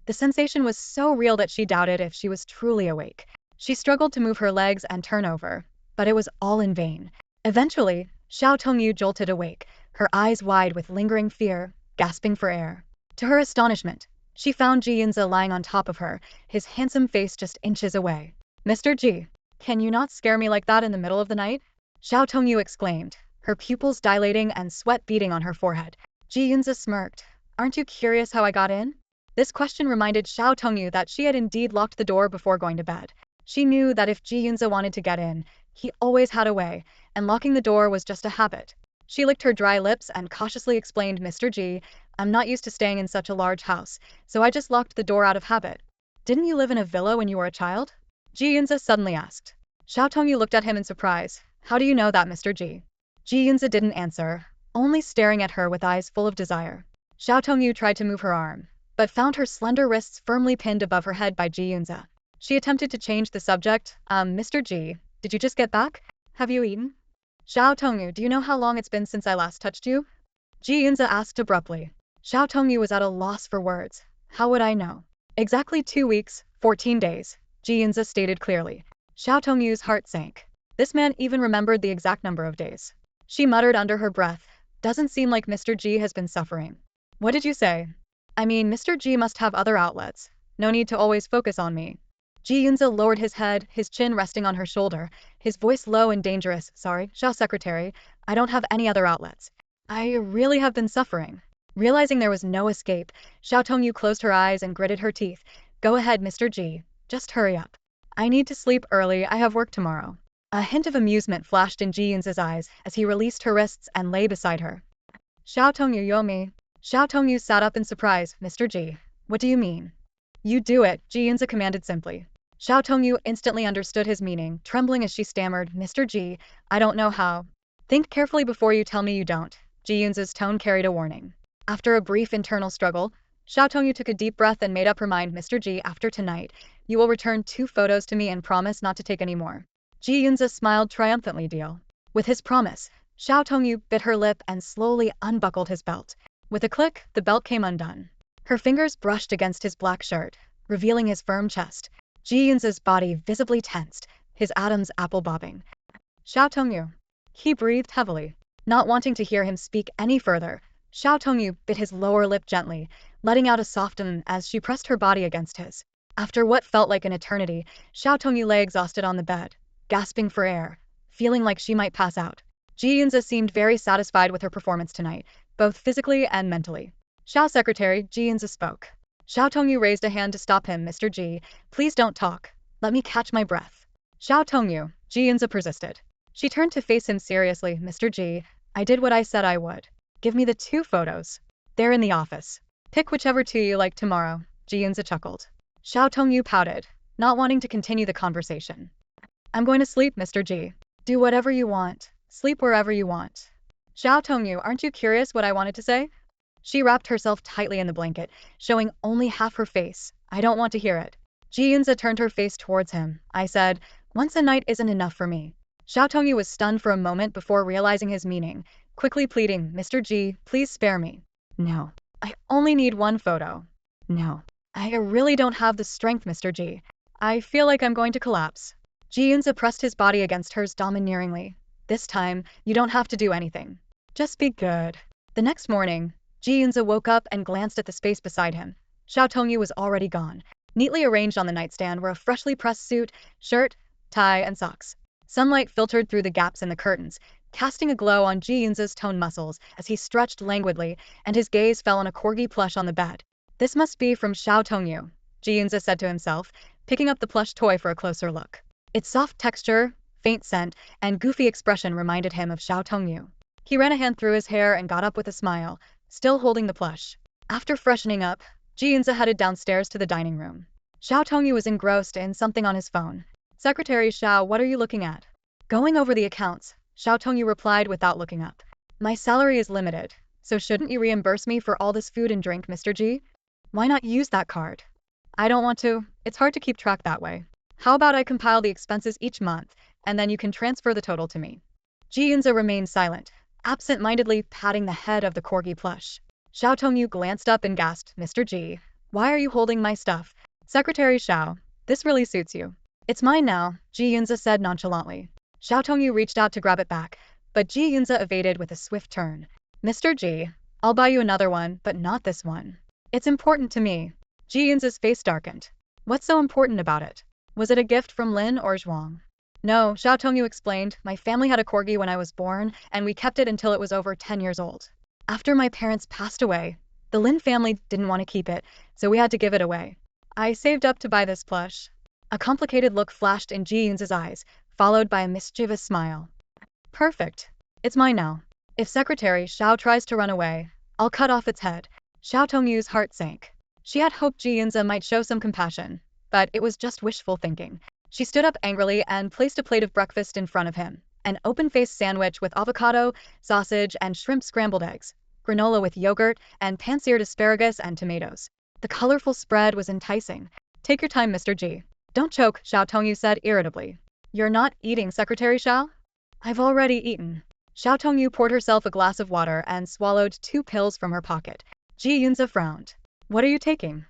The sensation was so real that she doubted if she was truly awake. She struggled to move her legs and turn over, but it was all in vain. Eventually, Xiao Tongyu jolted awake, her eyes wide with lingering fear, gasping for air. To her astonishment, she found Ji Yunze lying on top of her, his handsome face just inches away. Mr. Ji, can you not scare me like that in the middle of the night? Xiao Tongyu exclaimed, her pupils dilating and sweat beading on her forehead. Ji Yunze smirked. Aren't you curious how I got in? This question reminded Xiao Tongyu that she had indeed locked the door before going to bed. She knew that if Ji Yunze wanted to get in, he always had a way, and locking the door was just a habit. She licked her dry lips and cautiously explained, Mr. Ji, I'm not used to staying in such a large house, so I just locked the door out of habit. Didn't you live in a villa when you were a child? Ji Yunze suddenly asked. Xiao Tongyu looked at him in surprise. How do you know that, Mr. Ji? Ji Yunze didn't answer, only staring at her with eyes full of desire. Xiao Tongyu tried to move her arm, but found her slender wrists firmly pinned above her head by Ji Yunze. She attempted to change the subject. Mr. Ji, did you just get back? Have you eaten? Xiao Tongyu, do you know how long it's been since I last touched you? Ji Yunze asked abruptly. Xiao Tongyu was at a loss for words. How would I know? Exactly 2 weeks, 14 days, Ji Yunze stated clearly. Xiao Tongyu's heart sank. This man even remembered the exact number of days. She muttered under her breath. Doesn't seem like Mr. Ji has been suffering. What did you say? I mean, Mr. Ji must have other outlets. No need to always focus on me. Ji Yunze lowered his head, his chin resting on her shoulder, his voice low and dangerous. Sorry, Xiao Secretary, I don't have any other outlets. I really have been suffering. Realizing there was no escape, Xiao Tongyu closed her eyes and gritted her teeth. Go ahead, Mr. Ji. Just hurry up. I need to sleep early, I have work tomorrow. A hint of amusement flashed in Ji Yunze's eyes as he released her wrists and lay beside her. Xiao Tongyu Yomi. Xiao Tongyu sat up in surprise. Mr. Ji, what do you mean? You do it, Ji Yunze commanded simply. Xiao Tongyu instantly understood his meaning, trembling as she stammered, Mr. Ji, I don't know how. Think carefully before you tell me you don't. Ji Yunze's tone carried a warning. After a brief internal struggle, Xiao Tongyu took a deep breath and made up her mind. Mr. Ji, after tonight, you will return 2 photos to me and promise not to take any more. Ji Yunze smiled triumphantly. Deal. With his promise, Xiao Tongyu bit her lip and slowly unbuckled his belt. With a click, the belt came undone. Her fingers brushed against his black shirt, revealing his firm chest. Ji Yunze's body visibly tensed, his atoms apple bobbing. Xiao Tongyu. He breathed heavily. Not wanting to hear him speak any further, Xiao Tongyu bit his lower lip gently, letting out a soft as she pressed her body against his. After what felt like an eternity, Xiao Tongyu lay exhausted on the bed, gasping for air, feeling like she might pass out. Ji Yunze seemed very satisfied with her performance tonight, both physically and mentally. Xiao Secretary, Ji Yunze spoke. Xiao Tongyu raised a hand to stop him. Mr. Ji, please don't talk. Let me catch my breath. Xiao Tongyu, Ji Yunze persisted. She turned to face him seriously. Mr. Ji, I did what I said I would. Give me the 2 photos. They're in the office. Pick whichever 2 you like tomorrow, Ji Yunze chuckled. Xiao Tongyu pouted, not wanting to continue the conversation. I'm going to sleep, Mr. Ji. Do whatever you want. Sleep wherever you want. Xiao Tongyu, aren't you curious what I wanted to say? She wrapped herself tightly in the blanket, showing only half her face. I don't want to hear it. Ji Yunze turned her face towards him. I said, once a night isn't enough for me. Xiao Tongyu was stunned for a moment before realizing his meaning, quickly pleading, Mr. Ji, please spare me. No. I only need 1 photo. No. I really don't have the strength, Mr. Ji. I feel like I'm going to collapse. Ji Yunze pressed his body against hers domineeringly. This time, you don't have to do anything. Just be good. The next morning, Ji Yunze woke up and glanced at the space beside him. Xiao Tongyu was already gone. Neatly arranged on the nightstand were a freshly pressed suit, shirt, tie, and socks. Sunlight filtered through the gaps in the curtains, casting a glow on Ji Yunze's toned muscles as he stretched languidly, and his gaze fell on a corgi plush on the bed. This must be from Xiao Tongyu, Ji Yunze said to himself, picking up the plush toy for a closer look. Its soft texture, faint scent, and goofy expression reminded him of Xiao Tongyu. He ran a hand through his hair and got up with a smile, still holding the plush. After freshening up, Ji Yunze headed downstairs to the dining room. Xiao Tongyu was engrossed in something on his phone. Secretary Xiao, what are you looking at? Going over the accounts, Xiao Tongyu replied without looking up. My salary is limited, so shouldn't you reimburse me for all this food and drink, Mr. Ji? Why not use that card? I don't want to. It's hard to keep track that way. How about I compile the expenses each month, and then you can transfer the total to me? Ji Yunze remained silent, absent-mindedly patting the head of the corgi plush. Xiao Tongyu glanced up and gasped, Mr. Ji, why are you holding my stuff? Secretary Xiao, this really suits you. It's mine now, Ji Yunze said nonchalantly. Xiao Tongyu reached out to grab it back, but Ji Yunze evaded with a swift turn. Mr. Ji, I'll buy you another one, but not this one. It's important to me. Ji Yunze's face darkened. What's so important about it? Was it a gift from Lin or Zhuang? No, Xiao Tongyu explained, my family had a corgi when I was born, and we kept it until it was over 10 years old. After my parents passed away, the Lin family didn't want to keep it, so we had to give it away. I saved up to buy this plush. A complicated look flashed in Ji Yunze's eyes, followed by a mischievous smile. Perfect. It's mine now. If Secretary Xiao tries to run away, I'll cut off its head. Xiao Tongyu's heart sank. She had hoped Ji Yunze might show some compassion, but it was just wishful thinking. She stood up angrily and placed a plate of breakfast in front of him, an open-faced sandwich with avocado, sausage, and shrimp scrambled eggs, granola with yogurt, and pan-seared asparagus and tomatoes. The colorful spread was enticing. Take your time, Mr. Ji. Don't choke, Xiao Tongyu said irritably. You're not eating, Secretary Xiao? I've already eaten. Xiao Tongyu poured herself a glass of water and swallowed 2 pills from her pocket. Ji Yunze frowned. What are you taking?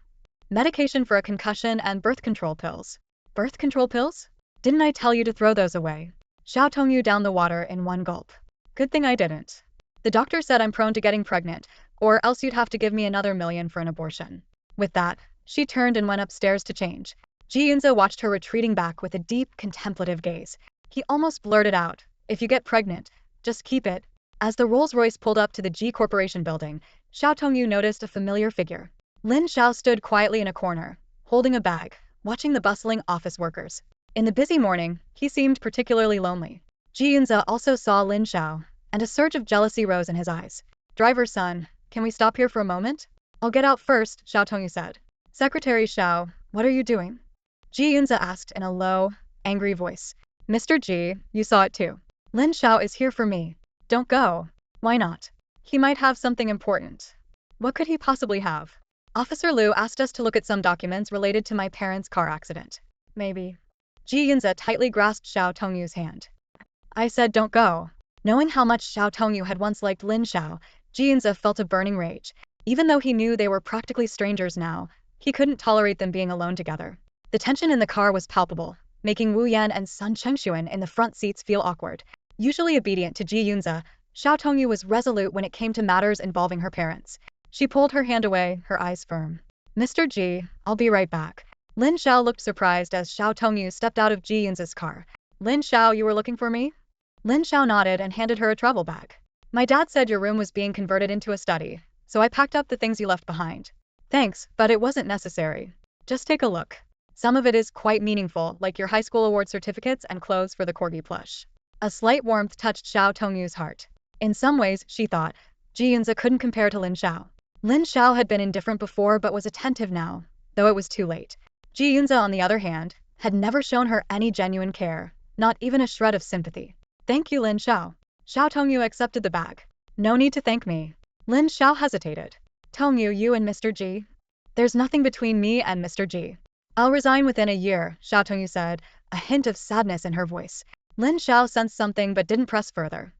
Medication for a concussion and birth control pills. Birth control pills? Didn't I tell you to throw those away? Xiao Tongyu downed the water in one gulp. Good thing I didn't. The doctor said I'm prone to getting pregnant, or else you'd have to give me another $1 million for an abortion. With that, she turned and went upstairs to change. Ji Yunze watched her retreating back with a deep, contemplative gaze. He almost blurted out, if you get pregnant, just keep it. As the Rolls-Royce pulled up to the Ji Corporation building, Xiao Tongyu noticed a familiar figure. Lin Xiao stood quietly in a corner, holding a bag, watching the bustling office workers. In the busy morning, he seemed particularly lonely. Ji Yunze also saw Lin Xiao, and a surge of jealousy rose in his eyes. Driver's son, can we stop here for a moment? I'll get out first, Xiao Tongyu said. Secretary Xiao, what are you doing? Ji Yunze asked in a low, angry voice. Mr. Ji, you saw it too. Lin Xiao is here for me. Don't go. Why not? He might have something important. What could he possibly have? Officer Liu asked us to look at some documents related to my parents' car accident. Maybe. Ji Yunze tightly grasped Xiao Tongyu's hand. I said don't go. Knowing how much Xiao Tongyu had once liked Lin Xiao, Ji Yunze felt a burning rage. Even though he knew they were practically strangers now, he couldn't tolerate them being alone together. The tension in the car was palpable, making Wu Yan and Sun Chengshuan in the front seats feel awkward. Usually obedient to Ji Yunze, Xiao Tongyu was resolute when it came to matters involving her parents. She pulled her hand away, her eyes firm. Mr. Ji, I'll be right back. Lin Xiao looked surprised as Xiao Tongyu stepped out of Ji Yunze's car. Lin Xiao, you were looking for me? Lin Xiao nodded and handed her a travel bag. My dad said your room was being converted into a study, so I packed up the things you left behind. Thanks, but it wasn't necessary. Just take a look. Some of it is quite meaningful, like your high school award certificates and clothes for the corgi plush. A slight warmth touched Xiao Tongyu's heart. In some ways, she thought, Ji Yunze couldn't compare to Lin Xiao. Lin Xiao had been indifferent before but was attentive now, though it was too late. Ji Yunze, on the other hand, had never shown her any genuine care, not even a shred of sympathy. Thank you, Lin Xiao. Xiao Tongyu accepted the bag. No need to thank me. Lin Xiao hesitated. Tongyu, you and Mr. Ji? There's nothing between me and Mr. Ji. I'll resign within a year, Xiao Tongyu said, a hint of sadness in her voice. Lin Xiao sensed something but didn't press further.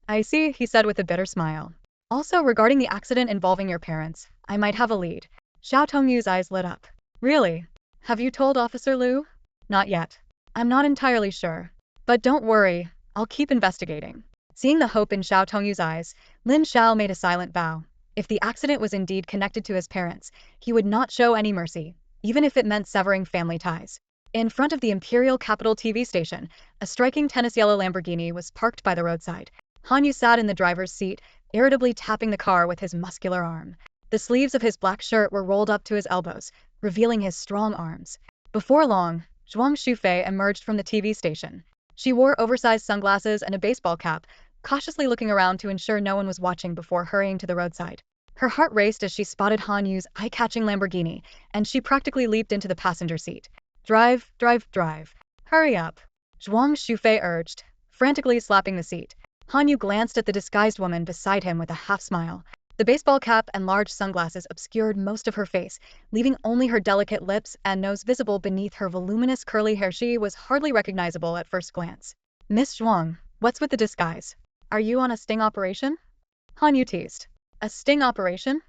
I see, he said with a bitter smile. Also, regarding the accident involving your parents, I might have a lead. Xiao Tongyu's eyes lit up. Really? Have you told Officer Liu? Not yet. I'm not entirely sure. But don't worry, I'll keep investigating. Seeing the hope in Xiao Tongyu's eyes, Lin Xiao made a silent vow. If the accident was indeed connected to his parents, he would not show any mercy, even if it meant severing family ties. In front of the Imperial Capital TV station, a striking tennis yellow Lamborghini was parked by the roadside. Han Yu sat in the driver's seat, irritably tapping the car with his muscular arm. The sleeves of his black shirt were rolled up to his elbows, revealing his strong arms. Before long, Zhuang Shufei emerged from the TV station. She wore oversized sunglasses and a baseball cap, cautiously looking around to ensure no one was watching before hurrying to the roadside. Her heart raced as she spotted Han Yu's eye-catching Lamborghini, and she practically leaped into the passenger seat. Drive, drive, drive. Hurry up. Zhuang Shufei urged, frantically slapping the seat. Han Yu glanced at the disguised woman beside him with a half-smile. The baseball cap and large sunglasses obscured most of her face, leaving only her delicate lips and nose visible beneath her voluminous curly hair. She was hardly recognizable at first glance. Miss Zhuang, what's with the disguise? Are you on a sting operation? Han Yu teased. A sting operation?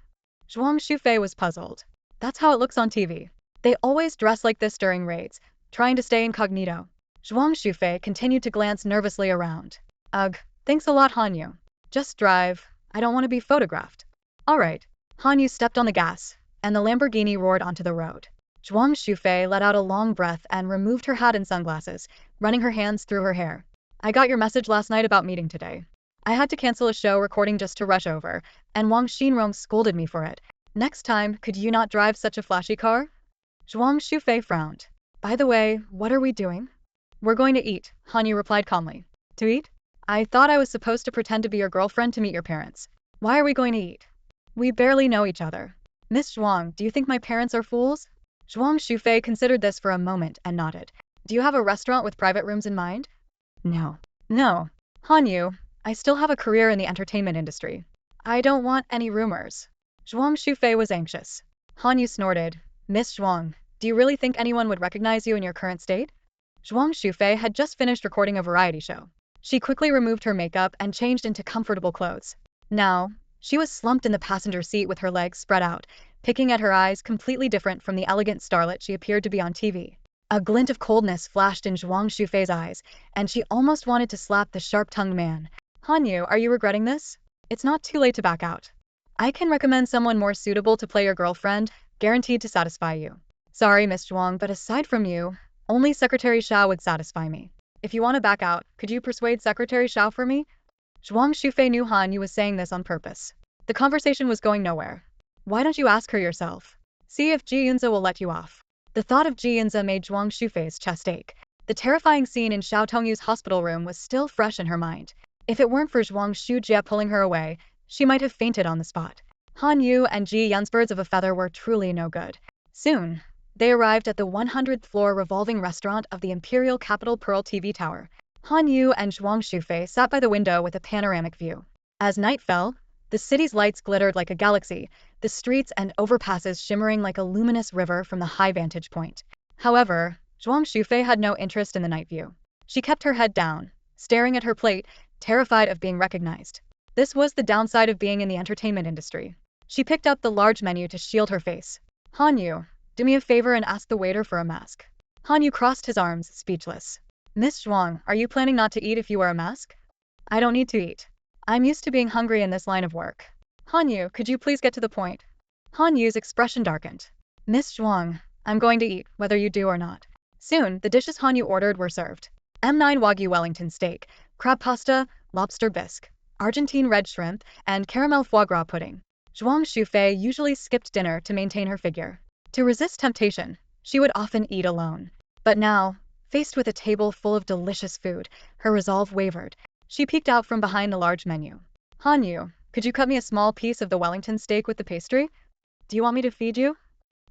Zhuang Shufei was puzzled. That's how it looks on TV. They always dress like this during raids, trying to stay incognito. Zhuang Shufei continued to glance nervously around. Ugh, thanks a lot, Han Yu. Just drive. I don't want to be photographed. All right. Han Yu stepped on the gas, and the Lamborghini roared onto the road. Zhuang Shufei let out a long breath and removed her hat and sunglasses, running her hands through her hair. I got your message last night about meeting today. I had to cancel a show recording just to rush over, and Wang Xinrong scolded me for it. Next time, could you not drive such a flashy car? Zhuang Shufei frowned. By the way, what are we doing? We're going to eat, Han Yu replied calmly. To eat? I thought I was supposed to pretend to be your girlfriend to meet your parents. Why are we going to eat? We barely know each other. Miss Zhuang, do you think my parents are fools? Zhuang Shufei considered this for a moment and nodded. Do you have a restaurant with private rooms in mind? No. No. Han Yu, I still have a career in the entertainment industry. I don't want any rumors. Zhuang Shufei was anxious. Han Yu snorted. Miss Zhuang, Do you really think anyone would recognize you in your current state? Zhuang Shufei had just finished recording a variety show. She quickly removed her makeup and changed into comfortable clothes. Now, she was slumped in the passenger seat with her legs spread out, picking at her eyes completely different from the elegant starlet she appeared to be on TV. A glint of coldness flashed in Zhuang Shufei's eyes, and she almost wanted to slap the sharp-tongued man. Hanyu, are you regretting this? It's not too late to back out. I can recommend someone more suitable to play your girlfriend, guaranteed to satisfy you. Sorry, Miss Zhuang, but aside from you, only Secretary Xiao would satisfy me. If you want to back out, could you persuade Secretary Xiao for me? Zhuang Shufei knew Han Yu was saying this on purpose. The conversation was going nowhere. Why don't you ask her yourself? See if Ji Yunze will let you off. The thought of Ji Yunze made Zhuang Shufei's chest ache. The terrifying scene in Xiao Tongyu's hospital room was still fresh in her mind. If it weren't for Zhuang Shujie pulling her away, she might have fainted on the spot. Han Yu and Ji Yunze's birds of a feather were truly no good. Soon, they arrived at the 100th floor revolving restaurant of the Imperial Capital Pearl TV Tower. Han Yu and Zhuang Shufei sat by the window with a panoramic view. As night fell, the city's lights glittered like a galaxy, the streets and overpasses shimmering like a luminous river from the high vantage point. However, Zhuang Shufei had no interest in the night view. She kept her head down, staring at her plate, terrified of being recognized. This was the downside of being in the entertainment industry. She picked up the large menu to shield her face. Han Yu, do me a favor and ask the waiter for a mask. Han Yu crossed his arms, speechless. Miss Zhuang, are you planning not to eat if you wear a mask? I don't need to eat. I'm used to being hungry in this line of work. Han Yu, could you please get to the point? Han Yu's expression darkened. Miss Zhuang, I'm going to eat, whether you do or not. Soon, the dishes Han Yu ordered were served. M9 Wagyu Wellington steak, crab pasta, lobster bisque, Argentine red shrimp, and caramel foie gras pudding. Zhuang Shufei usually skipped dinner to maintain her figure. To resist temptation, she would often eat alone. But now, faced with a table full of delicious food, her resolve wavered. She peeked out from behind the large menu. Han Yu, could you cut me a small piece of the Wellington steak with the pastry? Do you want me to feed you?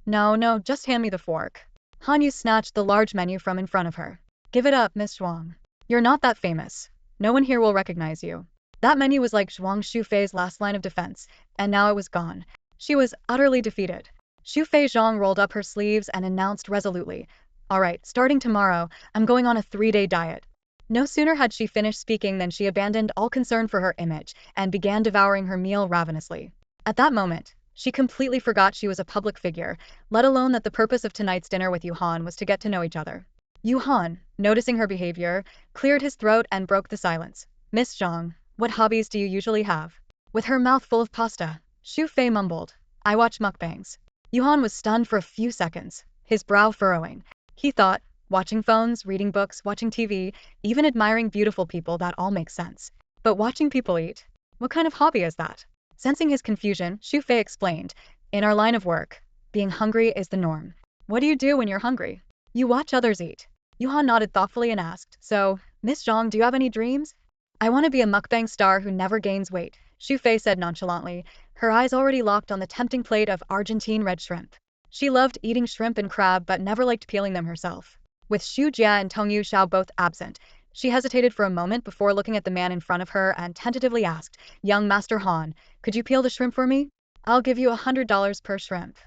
No, just hand me the fork. Han Yu snatched the large menu from in front of her. Give it up, Miss Zhuang. You're not that famous. No one here will recognize you. That menu was like Zhuang Shufei's last line of defense, and now it was gone. She was utterly defeated. Shufei Zhang rolled up her sleeves and announced resolutely, All right, starting tomorrow, I'm going on a 3-day diet. No sooner had she finished speaking than she abandoned all concern for her image and began devouring her meal ravenously. At that moment, she completely forgot she was a public figure, let alone that the purpose of tonight's dinner with Yuhan was to get to know each other. Yuhan, noticing her behavior, cleared his throat and broke the silence. Miss Zhang, what hobbies do you usually have? With her mouth full of pasta, Shufei mumbled, I watch mukbangs. Yuhan was stunned for a few seconds, his brow furrowing. He thought, watching phones, reading books, watching TV, even admiring beautiful people, that all makes sense. But watching people eat? What kind of hobby is that? Sensing his confusion, Shufei explained, In our line of work, being hungry is the norm. What do you do when you're hungry? You watch others eat. Yuhan nodded thoughtfully and asked, So, Miss Zhang, do you have any dreams? I want to be a mukbang star who never gains weight, Shufei said nonchalantly, her eyes already locked on the tempting plate of Argentine red shrimp. She loved eating shrimp and crab but never liked peeling them herself. With Xu Jia and Tongyu Xiao both absent, she hesitated for a moment before looking at the man in front of her and tentatively asked, Young Master Han, could you peel the shrimp for me? I'll give you $100 per shrimp.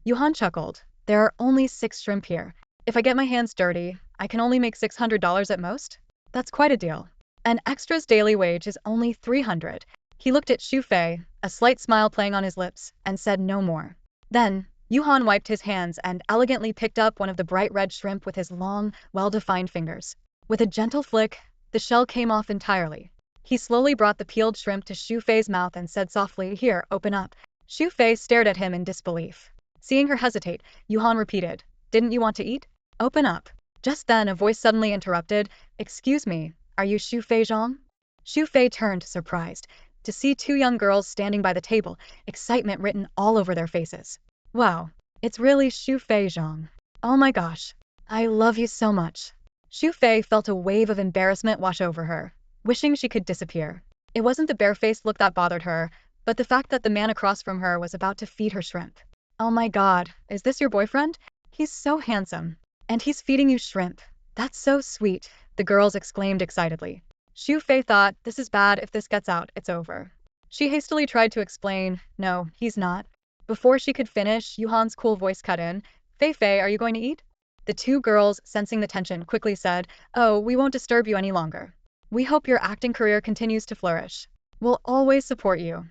Yuhan chuckled. There are only 6 shrimp here. If I get my hands dirty, I can only make $600 at most? That's quite a deal. An extra's daily wage is only $300. He looked at Shufei, a slight smile playing on his lips, and said no more. Then, Yuhan wiped his hands and elegantly picked up one of the bright red shrimp with his long, well-defined fingers. With a gentle flick, the shell came off entirely. He slowly brought the peeled shrimp to Shufei's mouth and said softly, Here, open up. Shufei stared at him in disbelief. Seeing her hesitate, Yuhan repeated, Didn't you want to eat? Open up. Just then a voice suddenly interrupted, Excuse me, are you Shufei Zhang? Shufei turned, surprised, to see 2 young girls standing by the table, excitement written all over their faces. Wow, it's really Shufei Zhang. Oh my gosh, I love you so much. Shufei felt a wave of embarrassment wash over her, wishing she could disappear. It wasn't the barefaced look that bothered her, but the fact that the man across from her was about to feed her shrimp. Oh my god, is this your boyfriend? He's so handsome. And he's feeding you shrimp. That's so sweet, the girls exclaimed excitedly. Shufei thought, this is bad, if this gets out, it's over. She hastily tried to explain, no, he's not. Before she could finish, Yuhan's cool voice cut in, Fei Fei, are you going to eat? The two girls, sensing the tension, quickly said, "Oh, we won't disturb you any longer. We hope your acting career continues to flourish. We'll always support you."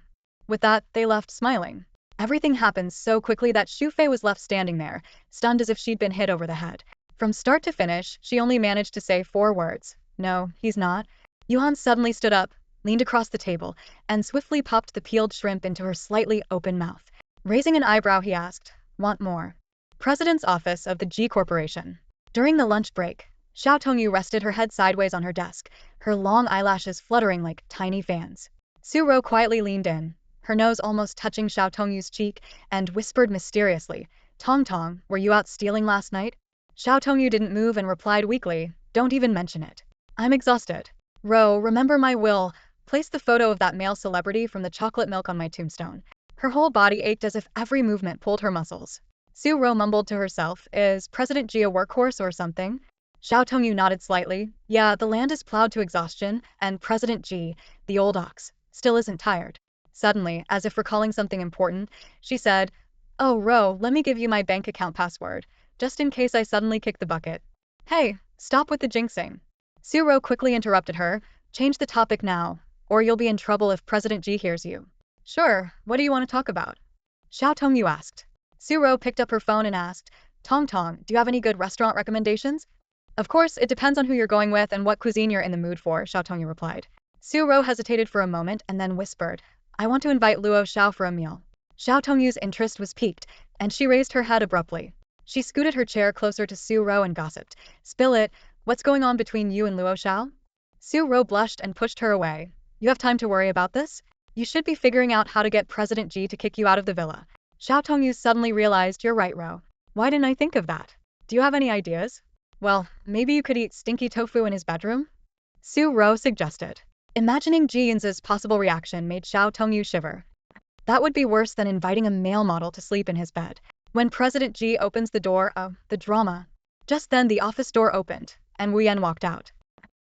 With that, they left smiling. Everything happened so quickly that Xu Fei was left standing there, stunned as if she'd been hit over the head. From start to finish, she only managed to say 4 words. "No, he's not." Yuan suddenly stood up, leaned across the table, and swiftly popped the peeled shrimp into her slightly open mouth. Raising an eyebrow, he asked, "Want more?" President's office of the G Corporation. During the lunch break, Xiao Tongyu rested her head sideways on her desk, her long eyelashes fluttering like tiny fans. Su Ro quietly leaned in, her nose almost touching Xiao Tongyu's cheek, and whispered mysteriously, "Tong Tong, were you out stealing last night?" Xiao Tongyu didn't move and replied weakly, "Don't even mention it. I'm exhausted. Ro, remember my will. Place the photo of that male celebrity from the chocolate milk on my tombstone." Her whole body ached as if every movement pulled her muscles. Su Ro mumbled to herself, "Is President Ji a workhorse or something?" Xiao Tongyu nodded slightly. "Yeah, the land is plowed to exhaustion, and President Ji, the old ox, still isn't tired." Suddenly, as if recalling something important, she said, "Oh, Ro, let me give you my bank account password, just in case I suddenly kick the bucket." "Hey, stop with the jinxing." Su Ro quickly interrupted her, "Change the topic now, or you'll be in trouble if President Ji hears you." "Sure, what do you want to talk about?" Xiao Tongyu asked. Su Ro picked up her phone and asked, "Tong Tong, do you have any good restaurant recommendations?" "Of course, it depends on who you're going with and what cuisine you're in the mood for," Xiao Tongyu replied. Su Ro hesitated for a moment and then whispered, "I want to invite Luo Xiao for a meal." Xiao Tongyu's interest was piqued, and she raised her head abruptly. She scooted her chair closer to Su Ro and gossiped, "Spill it, what's going on between you and Luo Xiao?" Su Ro blushed and pushed her away. "You have time to worry about this? You should be figuring out how to get President Ji to kick you out of the villa." Xiao Tongyu suddenly realized, "You're right, Ro. Why didn't I think of that? Do you have any ideas?" "Well, maybe you could eat stinky tofu in his bedroom?" Su Ro suggested. Imagining Ji Yunze's possible reaction made Xiao Tongyu shiver. That would be worse than inviting a male model to sleep in his bed. When President Ji opens the door, the drama. Just then the office door opened, and Wu Yan walked out.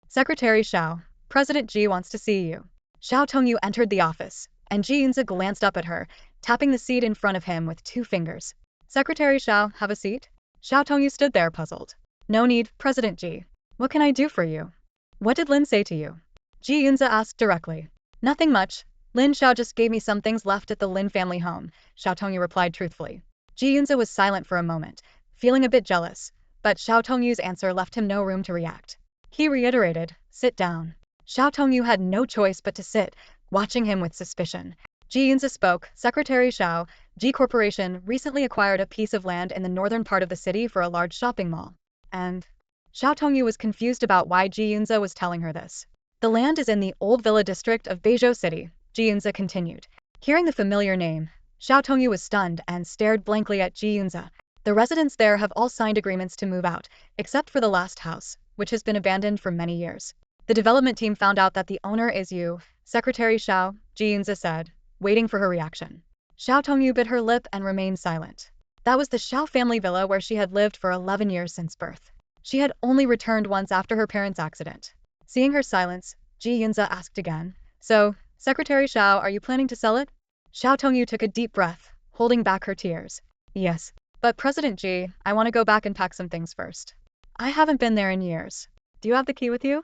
"Secretary Xiao, President Ji wants to see you." Xiao Tongyu entered the office, and Ji Yunze glanced up at her, tapping the seat in front of him with 2 fingers. "Secretary Xiao, have a seat?" Xiao Tongyu stood there puzzled. "No need, President Ji. What can I do for you?" "What did Lin say to you?" Ji Yunze asked directly. "Nothing much. Lin Xiao just gave me some things left at the Lin family home," Xiao Tongyu replied truthfully. Ji Yunze was silent for a moment, feeling a bit jealous, but Xiao Tongyu's answer left him no room to react. He reiterated, "Sit down." Xiao Tongyu had no choice but to sit, watching him with suspicion. Ji Yunze spoke, "Secretary Xiao, G Corporation recently acquired a piece of land in the northern part of the city for a large shopping mall." And Xiao Tongyu was confused about why Ji Yunze was telling her this. "The land is in the old villa district of Beizhou City," Ji Yunze continued. Hearing the familiar name, Xiao Tongyu was stunned and stared blankly at Ji Yunze. The residents there have all signed agreements to move out, except for the last house, which has been abandoned for many years. "The development team found out that the owner is you, Secretary Xiao," Ji Yunze said, waiting for her reaction. Xiao Tongyu bit her lip and remained silent. That was the Xiao family villa where she had lived for 11 years since birth. She had only returned once after her parents' accident. Seeing her silence, Ji Yunze asked again, "So, Secretary Xiao, are you planning to sell it?" Xiao Tongyu took a deep breath, holding back her tears. "Yes. But President Ji, I want to go back and pack some things first. I haven't been there in years. Do you have the key with you?"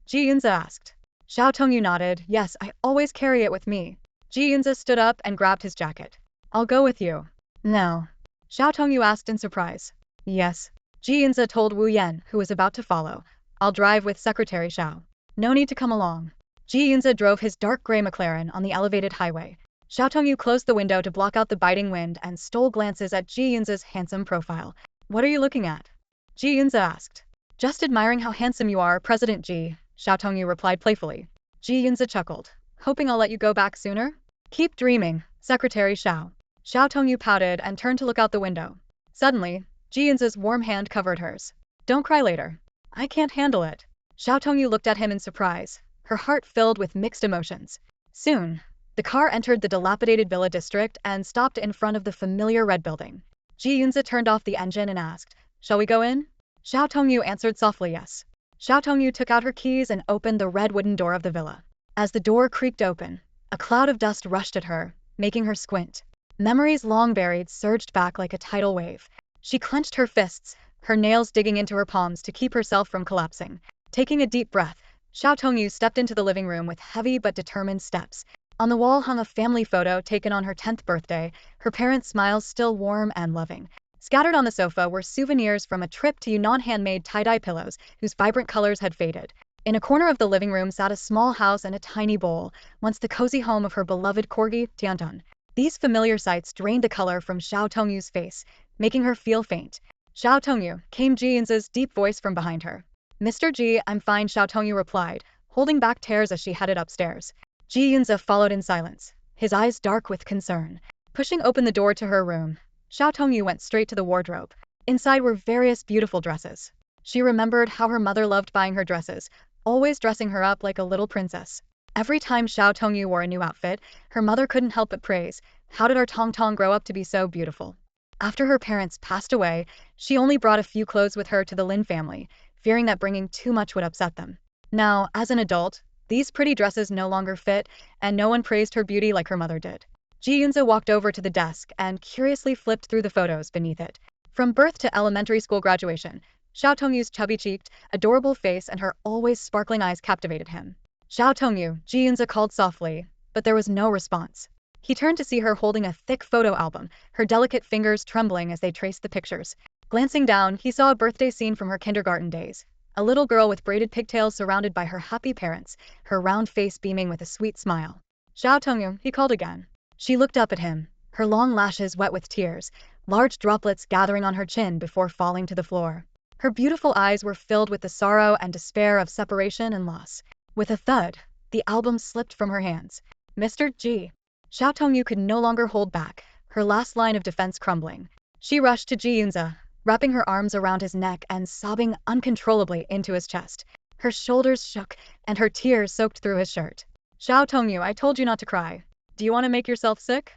Ji Yunze asked. Xiao Tongyu nodded, "Yes, I always carry it with me." Ji Yunze stood up and grabbed his jacket. "I'll go with you." "No." Xiao Tongyu asked in surprise. "Yes." Ji Yunze told Wu Yan, who was about to follow, "I'll drive with Secretary Xiao. No need to come along." Ji Yunze drove his dark gray McLaren on the elevated highway. Xiao Tongyu closed the window to block out the biting wind and stole glances at Ji Yunze's handsome profile. "What are you looking at?" Ji Yunze asked. "Just admiring how handsome you are, President Ji," Xiao Tongyu replied playfully. Ji Yunze chuckled. "Hoping I'll let you go back sooner?" "Keep dreaming, Secretary Xiao." Xiao Tongyu pouted and turned to look out the window. Suddenly, Ji Yunze's warm hand covered hers. "Don't cry later. I can't handle it." Xiao Tongyu looked at him in surprise, her heart filled with mixed emotions. Soon, the car entered the dilapidated villa district and stopped in front of the familiar red building. Ji Yunze turned off the engine and asked, "Shall we go in?" Xiao Tongyu answered softly yes. Xiao Tongyu took out her keys and opened the red wooden door of the villa. As the door creaked open, a cloud of dust rushed at her, making her squint. Memories long buried surged back like a tidal wave. She clenched her fists, her nails digging into her palms to keep herself from collapsing. Taking a deep breath, Xiao Tongyu stepped into the living room with heavy but determined steps. On the wall hung a family photo taken on her 10th birthday, her parents' smiles still warm and loving. Scattered on the sofa were souvenirs from a trip to Yunnan, handmade tie-dye pillows whose vibrant colors had faded. In a corner of the living room sat a small house and a tiny bowl, once the cozy home of her beloved corgi, Tiantan. These familiar sights drained the color from Xiao Tongyu's face, making her feel faint. Xiao Tongyu, came Ji Yunze's deep voice from behind her. Mr. Ji, I'm fine, Xiao Tongyu replied, holding back tears as she headed upstairs. Ji Yunze followed in silence, his eyes dark with concern. Pushing open the door to her room, Xiao Tongyu went straight to the wardrobe. Inside were various beautiful dresses. She remembered how her mother loved buying her dresses, always dressing her up like a little princess. Every time Xiao Tongyu wore a new outfit, her mother couldn't help but praise, how did our Tong Tong grow up to be so beautiful? After her parents passed away, she only brought a few clothes with her to the Lin family, fearing that bringing too much would upset them. Now, as an adult, these pretty dresses no longer fit, and no one praised her beauty like her mother did. Ji Yunze walked over to the desk and curiously flipped through the photos beneath it. From birth to elementary school graduation, Xiao Tongyu's chubby-cheeked, adorable face and her always sparkling eyes captivated him. Xiao Tongyu, Ji Yunze called softly, but there was no response. He turned to see her holding a thick photo album, her delicate fingers trembling as they traced the pictures. Glancing down, he saw a birthday scene from her kindergarten days. A little girl with braided pigtails surrounded by her happy parents, her round face beaming with a sweet smile. Xiao Tongyu, he called again. She looked up at him, her long lashes wet with tears, large droplets gathering on her chin before falling to the floor. Her beautiful eyes were filled with the sorrow and despair of separation and loss. With a thud, the album slipped from her hands. Mr. Ji. Xiao Tongyu could no longer hold back, her last line of defense crumbling. She rushed to Ji Yunze, wrapping her arms around his neck and sobbing uncontrollably into his chest. Her shoulders shook, and her tears soaked through his shirt. Xiao Tongyu, I told you not to cry. Do you want to make yourself sick?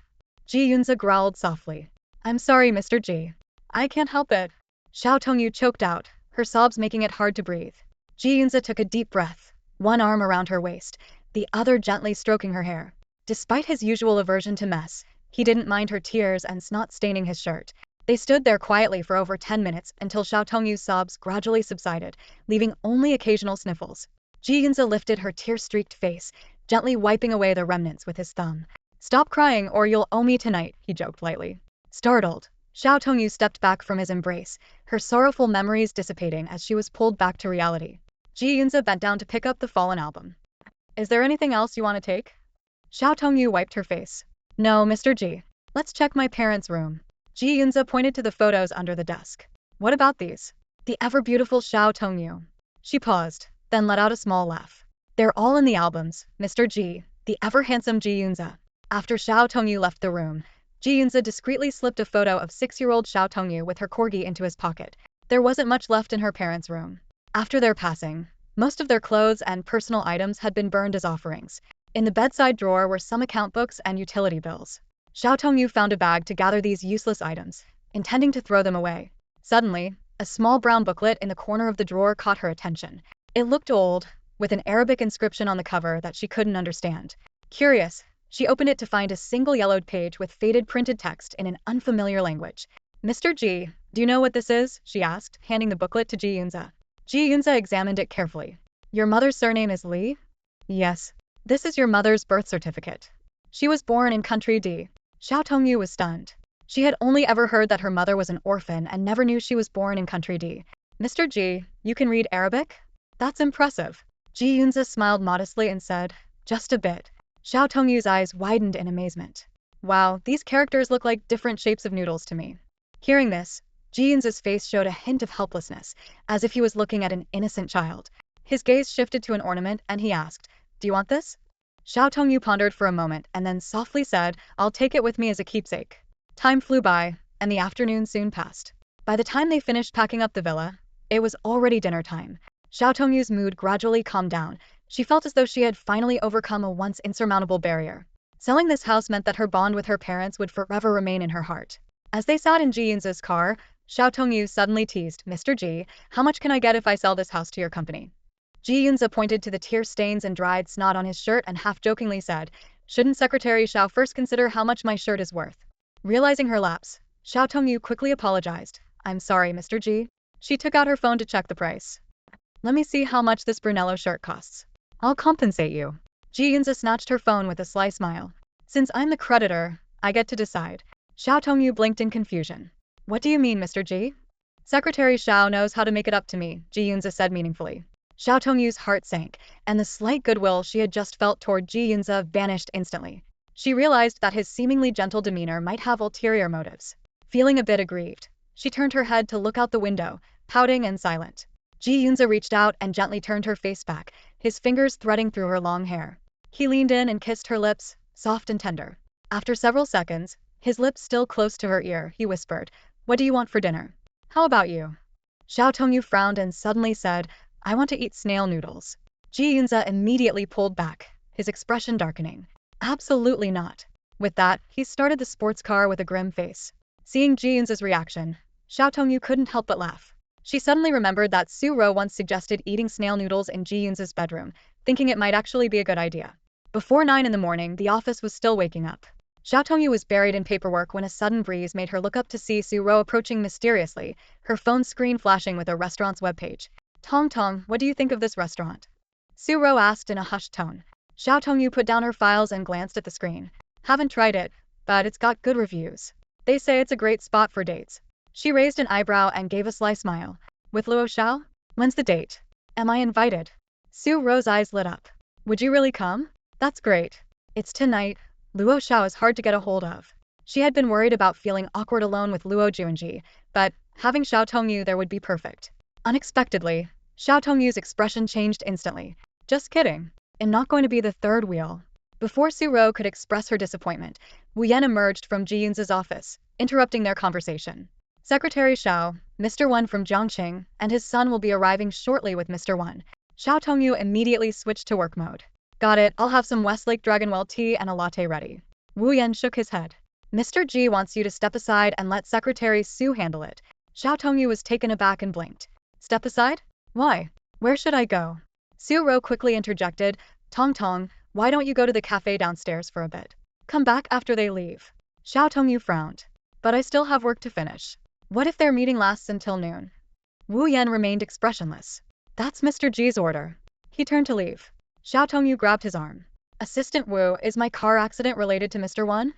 Ji Yunze growled softly. I'm sorry, Mr. Ji. I can't help it. Xiao Tongyu choked out, her sobs making it hard to breathe. Ji Yunze took a deep breath, one arm around her waist, the other gently stroking her hair. Despite his usual aversion to mess, he didn't mind her tears and snot staining his shirt. They stood there quietly for over 10 minutes until Xiao Tongyu's sobs gradually subsided, leaving only occasional sniffles. Ji Yunze lifted her tear-streaked face, gently wiping away the remnants with his thumb. Stop crying or you'll owe me tonight, he joked lightly. Startled, Xiao Tongyu stepped back from his embrace, her sorrowful memories dissipating as she was pulled back to reality. Ji Yunze bent down to pick up the fallen album. Is there anything else you want to take? Xiao Tongyu wiped her face. No, Mr. Ji. Let's check my parents' room. Ji Yunze pointed to the photos under the desk. What about these? The ever-beautiful Xiao Tongyu. She paused, then let out a small laugh. They're all in the albums, Mr. Ji, the ever-handsome Ji Yunze. After Xiao Tongyu left the room, Ji Yunze discreetly slipped a photo of 6-year-old Xiao Tongyu with her corgi into his pocket. There wasn't much left in her parents' room. After their passing, most of their clothes and personal items had been burned as offerings. In the bedside drawer were some account books and utility bills. Xiao Tongyu found a bag to gather these useless items, intending to throw them away. Suddenly, a small brown booklet in the corner of the drawer caught her attention. It looked old, with an Arabic inscription on the cover that she couldn't understand. Curious, she opened it to find a single yellowed page with faded printed text in an unfamiliar language. Mr. Ji, do you know what this is? She asked, handing the booklet to Ji Yunze. Ji Yunze examined it carefully. Your mother's surname is Li? Yes. This is your mother's birth certificate. She was born in country D. Xiao Tongyu was stunned. She had only ever heard that her mother was an orphan and never knew she was born in country D. Mr. Ji, you can read Arabic? That's impressive. Ji Yunze smiled modestly and said, just a bit. Xiao Tongyu's eyes widened in amazement. Wow, these characters look like different shapes of noodles to me. Hearing this, Ji Yunze's face showed a hint of helplessness, as if he was looking at an innocent child. His gaze shifted to an ornament and he asked, do you want this? Xiao Tongyu pondered for a moment and then softly said, I'll take it with me as a keepsake. Time flew by, and the afternoon soon passed. By the time they finished packing up the villa, it was already dinner time. Xiao Tongyu's mood gradually calmed down. She felt as though she had finally overcome a once insurmountable barrier. Selling this house meant that her bond with her parents would forever remain in her heart. As they sat in Ji Yunze's car, Xiao Tongyu suddenly teased, Mr. Ji, how much can I get if I sell this house to your company? Ji Yunze pointed to the tear stains and dried snot on his shirt and half-jokingly said, shouldn't Secretary Xiao first consider how much my shirt is worth? Realizing her lapse, Xiao Tongyu quickly apologized. I'm sorry, Mr. Ji. She took out her phone to check the price. Let me see how much this Brunello shirt costs. I'll compensate you. Ji Yunze snatched her phone with a sly smile. Since I'm the creditor, I get to decide. Xiao Tongyu blinked in confusion. What do you mean, Mr. Ji? Secretary Xiao knows how to make it up to me, Ji Yunze said meaningfully. Xiao Tongyu's heart sank, and the slight goodwill she had just felt toward Ji Yunze vanished instantly. She realized that his seemingly gentle demeanor might have ulterior motives. Feeling a bit aggrieved, she turned her head to look out the window, pouting and silent. Ji Yunze reached out and gently turned her face back, his fingers threading through her long hair. He leaned in and kissed her lips, soft and tender. After several seconds, his lips still close to her ear, he whispered, What do you want for dinner? How about you? Xiao Tongyu frowned and suddenly said, I want to eat snail noodles. Ji Yunze immediately pulled back, his expression darkening. Absolutely not. With that, he started the sports car with a grim face. Seeing Ji Yunze's reaction, Xiao Tongyu couldn't help but laugh. She suddenly remembered that Su Ro once suggested eating snail noodles in Ji Yunze's bedroom, thinking it might actually be a good idea. Before 9 in the morning, the office was still waking up. Xiao Tongyu was buried in paperwork when a sudden breeze made her look up to see Su Ro approaching mysteriously, her phone screen flashing with a restaurant's webpage. Tong Tong, what do you think of this restaurant? Su Ro asked in a hushed tone. Xiao Tongyu put down her files and glanced at the screen. Haven't tried it, but it's got good reviews. They say it's a great spot for dates. She raised an eyebrow and gave a sly smile. With Luo Xiao? When's the date? Am I invited? Su Ro's eyes lit up. Would you really come? That's great. It's tonight. Luo Xiao is hard to get a hold of. She had been worried about feeling awkward alone with Luo Juanji, but having Xiao Tongyu there would be perfect. Unexpectedly, Xiao Tongyu's expression changed instantly. Just kidding. I'm not going to be the third wheel. Before Su Ro could express her disappointment, Wu Yan emerged from Ji Yunze's office, interrupting their conversation. Secretary Xiao, Mr. Wen from Jiangqing, and his son will be arriving shortly with Mr. Wen. Xiao Tongyu immediately switched to work mode. Got it, I'll have some Westlake Dragonwell tea and a latte ready. Wu Yan shook his head. Mr. Ji wants you to step aside and let Secretary Su handle it. Xiao Tongyu was taken aback and blinked. Step aside? Why? Where should I go? Su Ro quickly interjected, Tong Tong, why don't you go to the cafe downstairs for a bit? Come back after they leave. Xiao Tongyu frowned. But I still have work to finish. What if their meeting lasts until noon? Wu Yan remained expressionless. That's Mr. Ji's order. He turned to leave. Xiao Tongyu grabbed his arm. Assistant Wu, is my car accident related to Mr. Wen?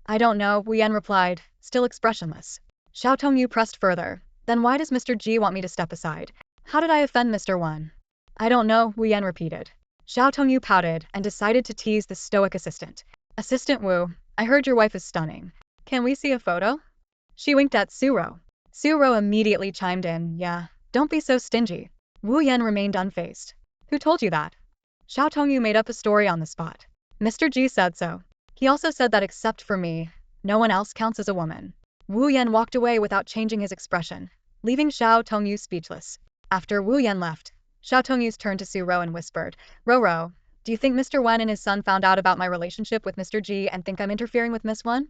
I don't know, Wu Yan replied, still expressionless. Xiao Tongyu pressed further. Then why does Mr. Ji want me to step aside? How did I offend Mr. Wen? I don't know, Wu Yan repeated. Xiao Tongyu pouted and decided to tease the stoic assistant. Assistant Wu, I heard your wife is stunning. Can we see a photo? She winked at Su Ro. Su Ro immediately chimed in, yeah, don't be so stingy. Wu Yan remained unfazed. Who told you that? Xiao Tongyu made up a story on the spot. Mr. Ji said so. He also said that except for me, no one else counts as a woman. Wu Yan walked away without changing his expression, leaving Xiao Tongyu speechless. After Wu Yan left, Xiao Tongyu turned to Su Ro and whispered, Ro, do you think Mr. Wen and his son found out about my relationship with Mr. Ji and think I'm interfering with Miss Wen?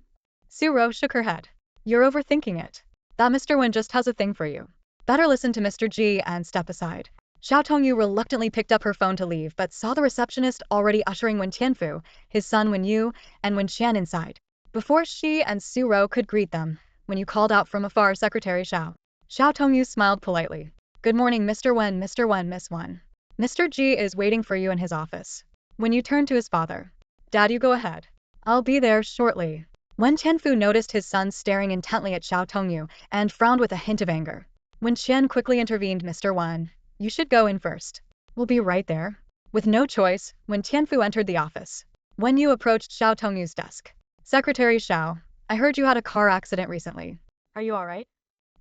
Su Ro shook her head. You're overthinking it. That Mr. Wen just has a thing for you. Better listen to Mr. Ji and step aside. Xiao Tongyu reluctantly picked up her phone to leave but saw the receptionist already ushering Wen Tianfu, his son Wen Yu, and Wen Qian inside. Before she and Su Ro could greet them, Wen Yu called out from afar Secretary Xiao. Xiao Tongyu smiled politely. Good morning, Mr. Wen, Miss Wen. Mr. Ji is waiting for you in his office. Wen Yu turned to his father. Dad, you go ahead. I'll be there shortly. Wen Tianfu noticed his son staring intently at Xiao Tongyu and frowned with a hint of anger. Wen Qian quickly intervened, Mr. Wen. You should go in first. We'll be right there. With no choice, Wen Tianfu entered the office. Wen Yu approached Xiao Tongyu's desk. Secretary Xiao, I heard you had a car accident recently. Are you alright?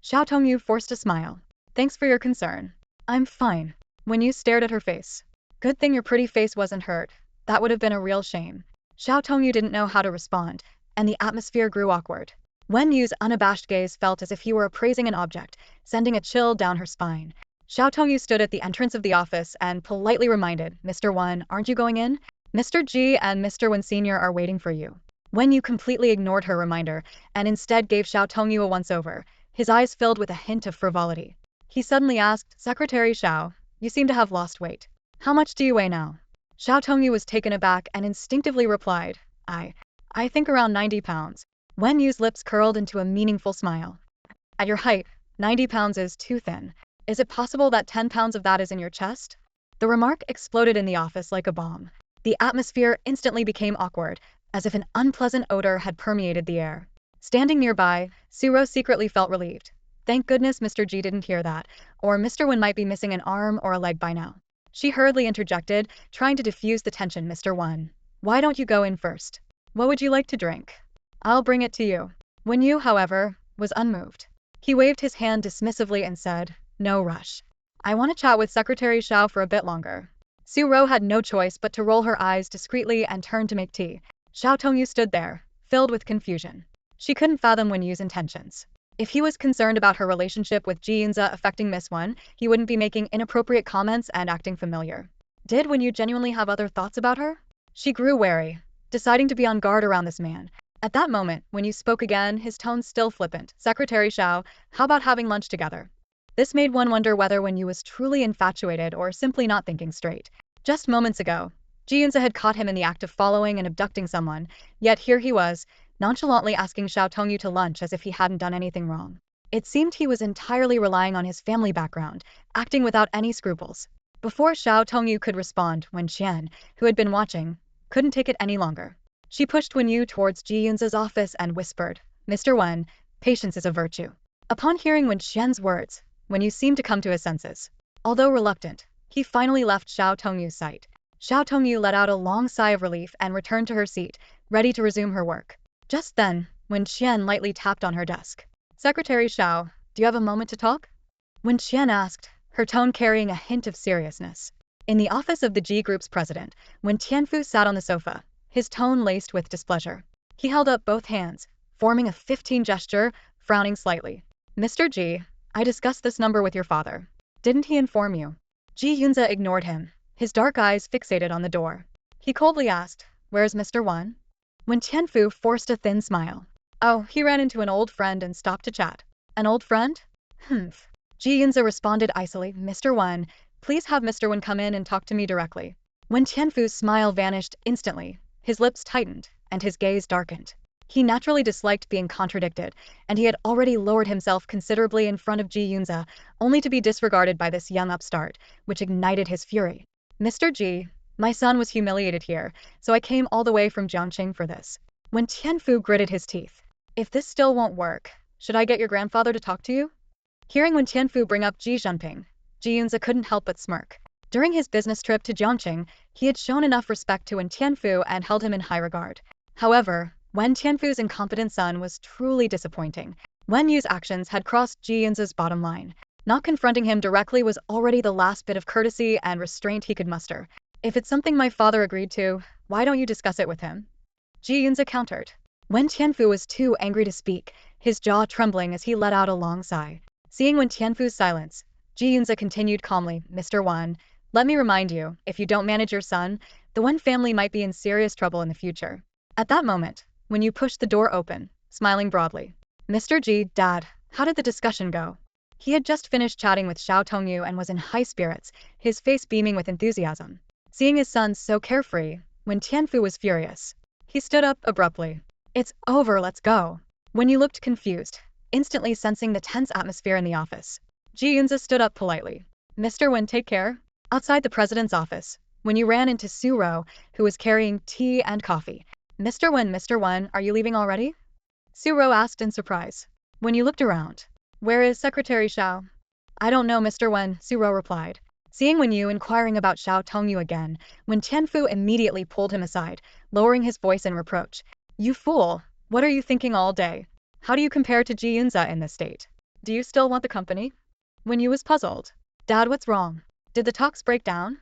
Xiao Tongyu forced a smile. Thanks for your concern. I'm fine. Wen Yu stared at her face. Good thing your pretty face wasn't hurt. That would have been a real shame. Xiao Tongyu didn't know how to respond, and the atmosphere grew awkward. Wen Yu's unabashed gaze felt as if he were appraising an object, sending a chill down her spine. Xiao Tongyu stood at the entrance of the office and politely reminded, Mr. Wen, aren't you going in? Mr. Ji and Mr. Wen Sr. are waiting for you. Wen Yu completely ignored her reminder and instead gave Xiao Tongyu a once-over, his eyes filled with a hint of frivolity. He suddenly asked, Secretary Xiao, you seem to have lost weight. How much do you weigh now? Xiao Tongyu was taken aback and instinctively replied, I think around 90 pounds. Wen Yu's lips curled into a meaningful smile. At your height, 90 pounds is too thin. Is it possible that 10 pounds of that is in your chest? The remark exploded in the office like a bomb. The atmosphere instantly became awkward, as if an unpleasant odor had permeated the air. Standing nearby, Suro secretly felt relieved. Thank goodness Mr. Ji didn't hear that, or Mr. Wen might be missing an arm or a leg by now. She hurriedly interjected, trying to diffuse the tension. Mr. Wen, why don't you go in first? What would you like to drink? I'll bring it to you. Wen Yu, however, was unmoved. He waved his hand dismissively and said, no rush. I want to chat with Secretary Xiao for a bit longer. Suro had no choice but to roll her eyes discreetly and turn to make tea. Xiao Tongyu stood there, filled with confusion. She couldn't fathom Wen Yu's intentions. If he was concerned about her relationship with Ji Yunze affecting Miss Wen, he wouldn't be making inappropriate comments and acting familiar. Did Wen Yu genuinely have other thoughts about her? She grew wary, deciding to be on guard around this man. At that moment, when Yu spoke again, his tone still flippant. Secretary Xiao, how about having lunch together? This made one wonder whether Wen Yu was truly infatuated or simply not thinking straight. Just moments ago, Ji Yunze had caught him in the act of following and abducting someone, yet here he was, nonchalantly asking Xiao Tongyu to lunch as if he hadn't done anything wrong. It seemed he was entirely relying on his family background, acting without any scruples. Before Xiao Tongyu could respond, Wen Qian, who had been watching, couldn't take it any longer. She pushed Wen Yu towards Ji Yunze's office and whispered, Mr. Wen, patience is a virtue. Upon hearing Wen Qian's words, Wen Yu seemed to come to his senses. Although reluctant, he finally left Xiao Tongyu's sight. Xiao Tongyu let out a long sigh of relief and returned to her seat, ready to resume her work. Just then, Wen Qian lightly tapped on her desk. Secretary Xiao, do you have a moment to talk? Wen Qian asked, her tone carrying a hint of seriousness. In the office of the G Group's president, Wen Tianfu sat on the sofa, his tone laced with displeasure. He held up both hands, forming a 15 gesture, frowning slightly. Mr. Ji, I discussed this number with your father. Didn't he inform you? Ji Yunze ignored him, his dark eyes fixated on the door. He coldly asked, where's Mr. Wen? Wen Tianfu forced a thin smile. Oh, he ran into an old friend and stopped to chat. An old friend? Humph. Ji Yunze responded icily, Mr. Wen, please have Mr. Wen come in and talk to me directly. Wen Tianfu's smile vanished instantly, his lips tightened, and his gaze darkened. He naturally disliked being contradicted, and he had already lowered himself considerably in front of Ji Yunze, only to be disregarded by this young upstart, which ignited his fury. Mr. Ji, my son was humiliated here, so I came all the way from Jiangqing for this. Wen Tianfu gritted his teeth. If this still won't work, should I get your grandfather to talk to you? Hearing Wen Tianfu bring up Ji Junping, Ji Yunze couldn't help but smirk. During his business trip to Jiangqing, he had shown enough respect to Wen Tianfu and held him in high regard. However, Wen Tianfu's incompetent son was truly disappointing. Wen Yu's actions had crossed Ji Yunze's bottom line. Not confronting him directly was already the last bit of courtesy and restraint he could muster. If it's something my father agreed to, why don't you discuss it with him? Ji Yunze countered. Wen Tianfu was too angry to speak, his jaw trembling as he let out a long sigh. Seeing Wen Tianfu's silence, Ji Yunze continued calmly, Mr. Wen, let me remind you, if you don't manage your son, the Wen family might be in serious trouble in the future. At that moment, Wen Yu pushed the door open, smiling broadly. Mr. Ji, Dad, how did the discussion go? He had just finished chatting with Xiao Tongyu and was in high spirits, his face beaming with enthusiasm. Seeing his son so carefree, Wen Tianfu was furious. He stood up abruptly. It's over, let's go. Wen Yu looked confused, instantly sensing the tense atmosphere in the office. Ji Yunze stood up politely. Mr. Wen, take care. Outside the president's office, Wen Yu ran into Suro, who was carrying tea and coffee. Mr. Wen, are you leaving already? Suro asked in surprise. Wen Yu looked around. Where is Secretary Xiao? I don't know, Mr. Wen, Suro replied. Seeing Wen Yu inquiring about Xiao Tongyu again, Wen Tianfu immediately pulled him aside, lowering his voice in reproach. You fool! What are you thinking all day? How do you compare to Ji Yunze in this state? Do you still want the company? Wen Yu was puzzled. Dad, what's wrong? Did the talks break down?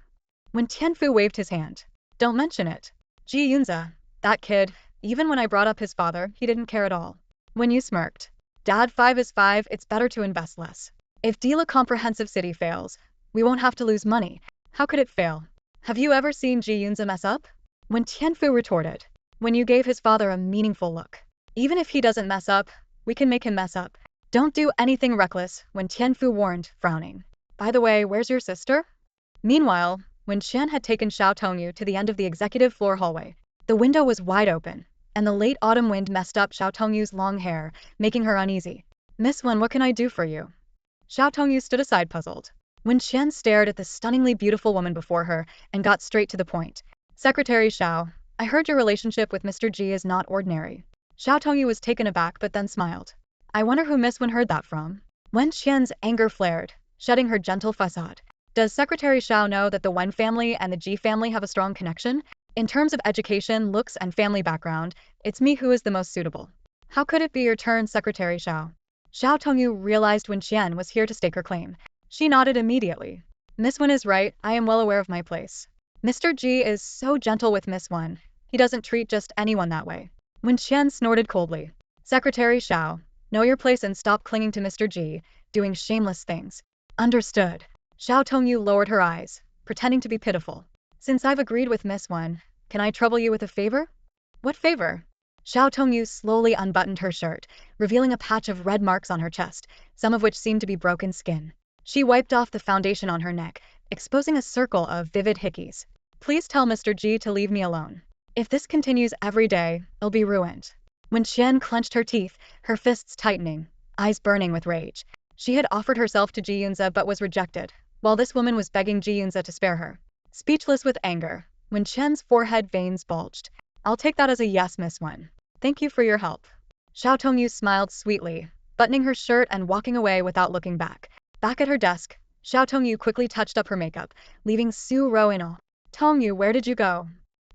Wen Tianfu waved his hand. Don't mention it. Ji Yunze, that kid, even when I brought up his father, he didn't care at all. Wen Yu smirked. Dad, 5 is 5, it's better to invest less. If Dila Comprehensive City fails, we won't have to lose money. How could it fail? Have you ever seen Ji Yunze mess up? Wen Tianfu retorted. Wen Yu gave his father a meaningful look. Even if he doesn't mess up, we can make him mess up. Don't do anything reckless, Wen Tianfu warned, frowning. By the way, where's your sister? Meanwhile, Wen Qian had taken Xiao Tongyu to the end of the executive floor hallway. The window was wide open, and the late autumn wind messed up Xiao Tongyu's long hair, making her uneasy. Miss Wen, what can I do for you? Xiao Tongyu stood aside puzzled. Wen Qian stared at the stunningly beautiful woman before her and got straight to the point. Secretary Xiao, I heard your relationship with Mr. Ji is not ordinary. Xiao Tongyu was taken aback but then smiled. I wonder who Miss Wen heard that from. Wen Qian's anger flared, shedding her gentle facade. Does Secretary Xiao know that the Wen family and the Ji family have a strong connection? In terms of education, looks, and family background, it's me who is the most suitable. How could it be your turn, Secretary Xiao? Xiao Tongyu realized Wen Qian was here to stake her claim. She nodded immediately. Miss Wen is right, I am well aware of my place. Mr. Ji is so gentle with Miss Wen. He doesn't treat just anyone that way. Wen Qian snorted coldly. Secretary Xiao, know your place and stop clinging to Mr. Ji, doing shameless things. Understood. Xiao Tongyu lowered her eyes, pretending to be pitiful. Since I've agreed with Miss Wen, can I trouble you with a favor? What favor? Xiao Tongyu slowly unbuttoned her shirt, revealing a patch of red marks on her chest, some of which seemed to be broken skin. She wiped off the foundation on her neck, exposing a circle of vivid hickeys. Please tell Mr. Ji to leave me alone. If this continues every day, I'll be ruined. Wen Qian clenched her teeth, her fists tightening, eyes burning with rage. She had offered herself to Ji Yunze but was rejected, while this woman was begging Ji Yunze to spare her. Speechless with anger, Wen Qian's forehead veins bulged. I'll take that as a yes, Miss Wen. Thank you for your help. Xiao Tongyu smiled sweetly, buttoning her shirt and walking away without looking back. Back at her desk, Xiao Tongyu quickly touched up her makeup, leaving Su Ro in awe. Tongyu, where did you go?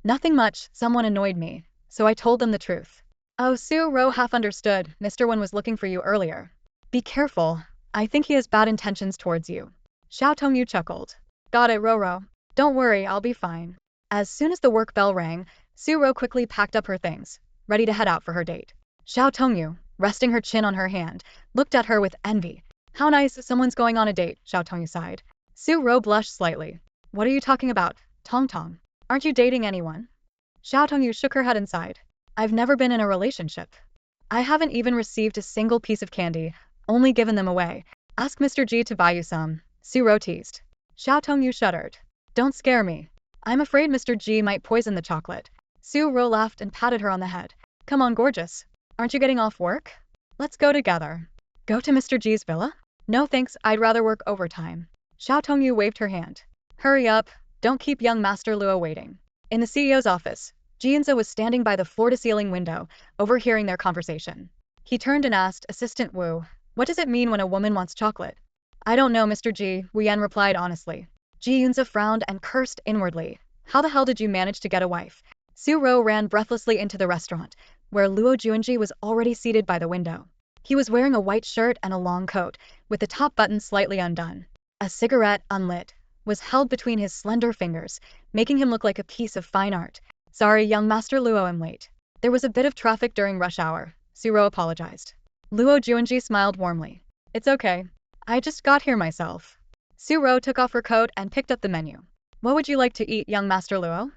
Nothing much, someone annoyed me, so I told them the truth. Oh, Su Ro half understood, Mr. Wen was looking for you earlier. Be careful, I think he has bad intentions towards you. Xiao Tongyu chuckled. Got it, Roro. Don't worry, I'll be fine. As soon as the work bell rang, Su Ro quickly packed up her things, ready to head out for her date. Xiao Tongyu, resting her chin on her hand, looked at her with envy. How nice, someone's going on a date, Xiao Tongyu sighed. Su Ro blushed slightly. What are you talking about, Tong Tong? Aren't you dating anyone? Xiao Tongyu shook her head and sighed. I've never been in a relationship. I haven't even received a single piece of candy, only given them away. Ask Mr. Ji to buy you some, Su Ro teased. Xiao Tongyu shuddered. Don't scare me. I'm afraid Mr. Ji might poison the chocolate. Su Ro laughed and patted her on the head. Come on, gorgeous. Aren't you getting off work? Let's go together. Go to Mr. Ji's villa? No thanks, I'd rather work overtime. Xiao Tongyu waved her hand. Hurry up, don't keep young Master Luo waiting. In the CEO's office, Ji Yunze was standing by the floor-to-ceiling window, overhearing their conversation. He turned and asked Assistant Wu, what does it mean when a woman wants chocolate? I don't know, Mr. Ji, Wu Yan replied honestly. Ji Yunze frowned and cursed inwardly. How the hell did you manage to get a wife? Su Ro ran breathlessly into the restaurant, where Luo Juanji was already seated by the window. He was wearing a white shirt and a long coat, with the top button slightly undone. A cigarette, unlit, was held between his slender fingers, making him look like a piece of fine art. Sorry, young Master Luo, I'm late. There was a bit of traffic during rush hour, Su Ro apologized. Luo Juanji smiled warmly. It's okay. I just got here myself. Su Ro took off her coat and picked up the menu. What would you like to eat, young Master Luo?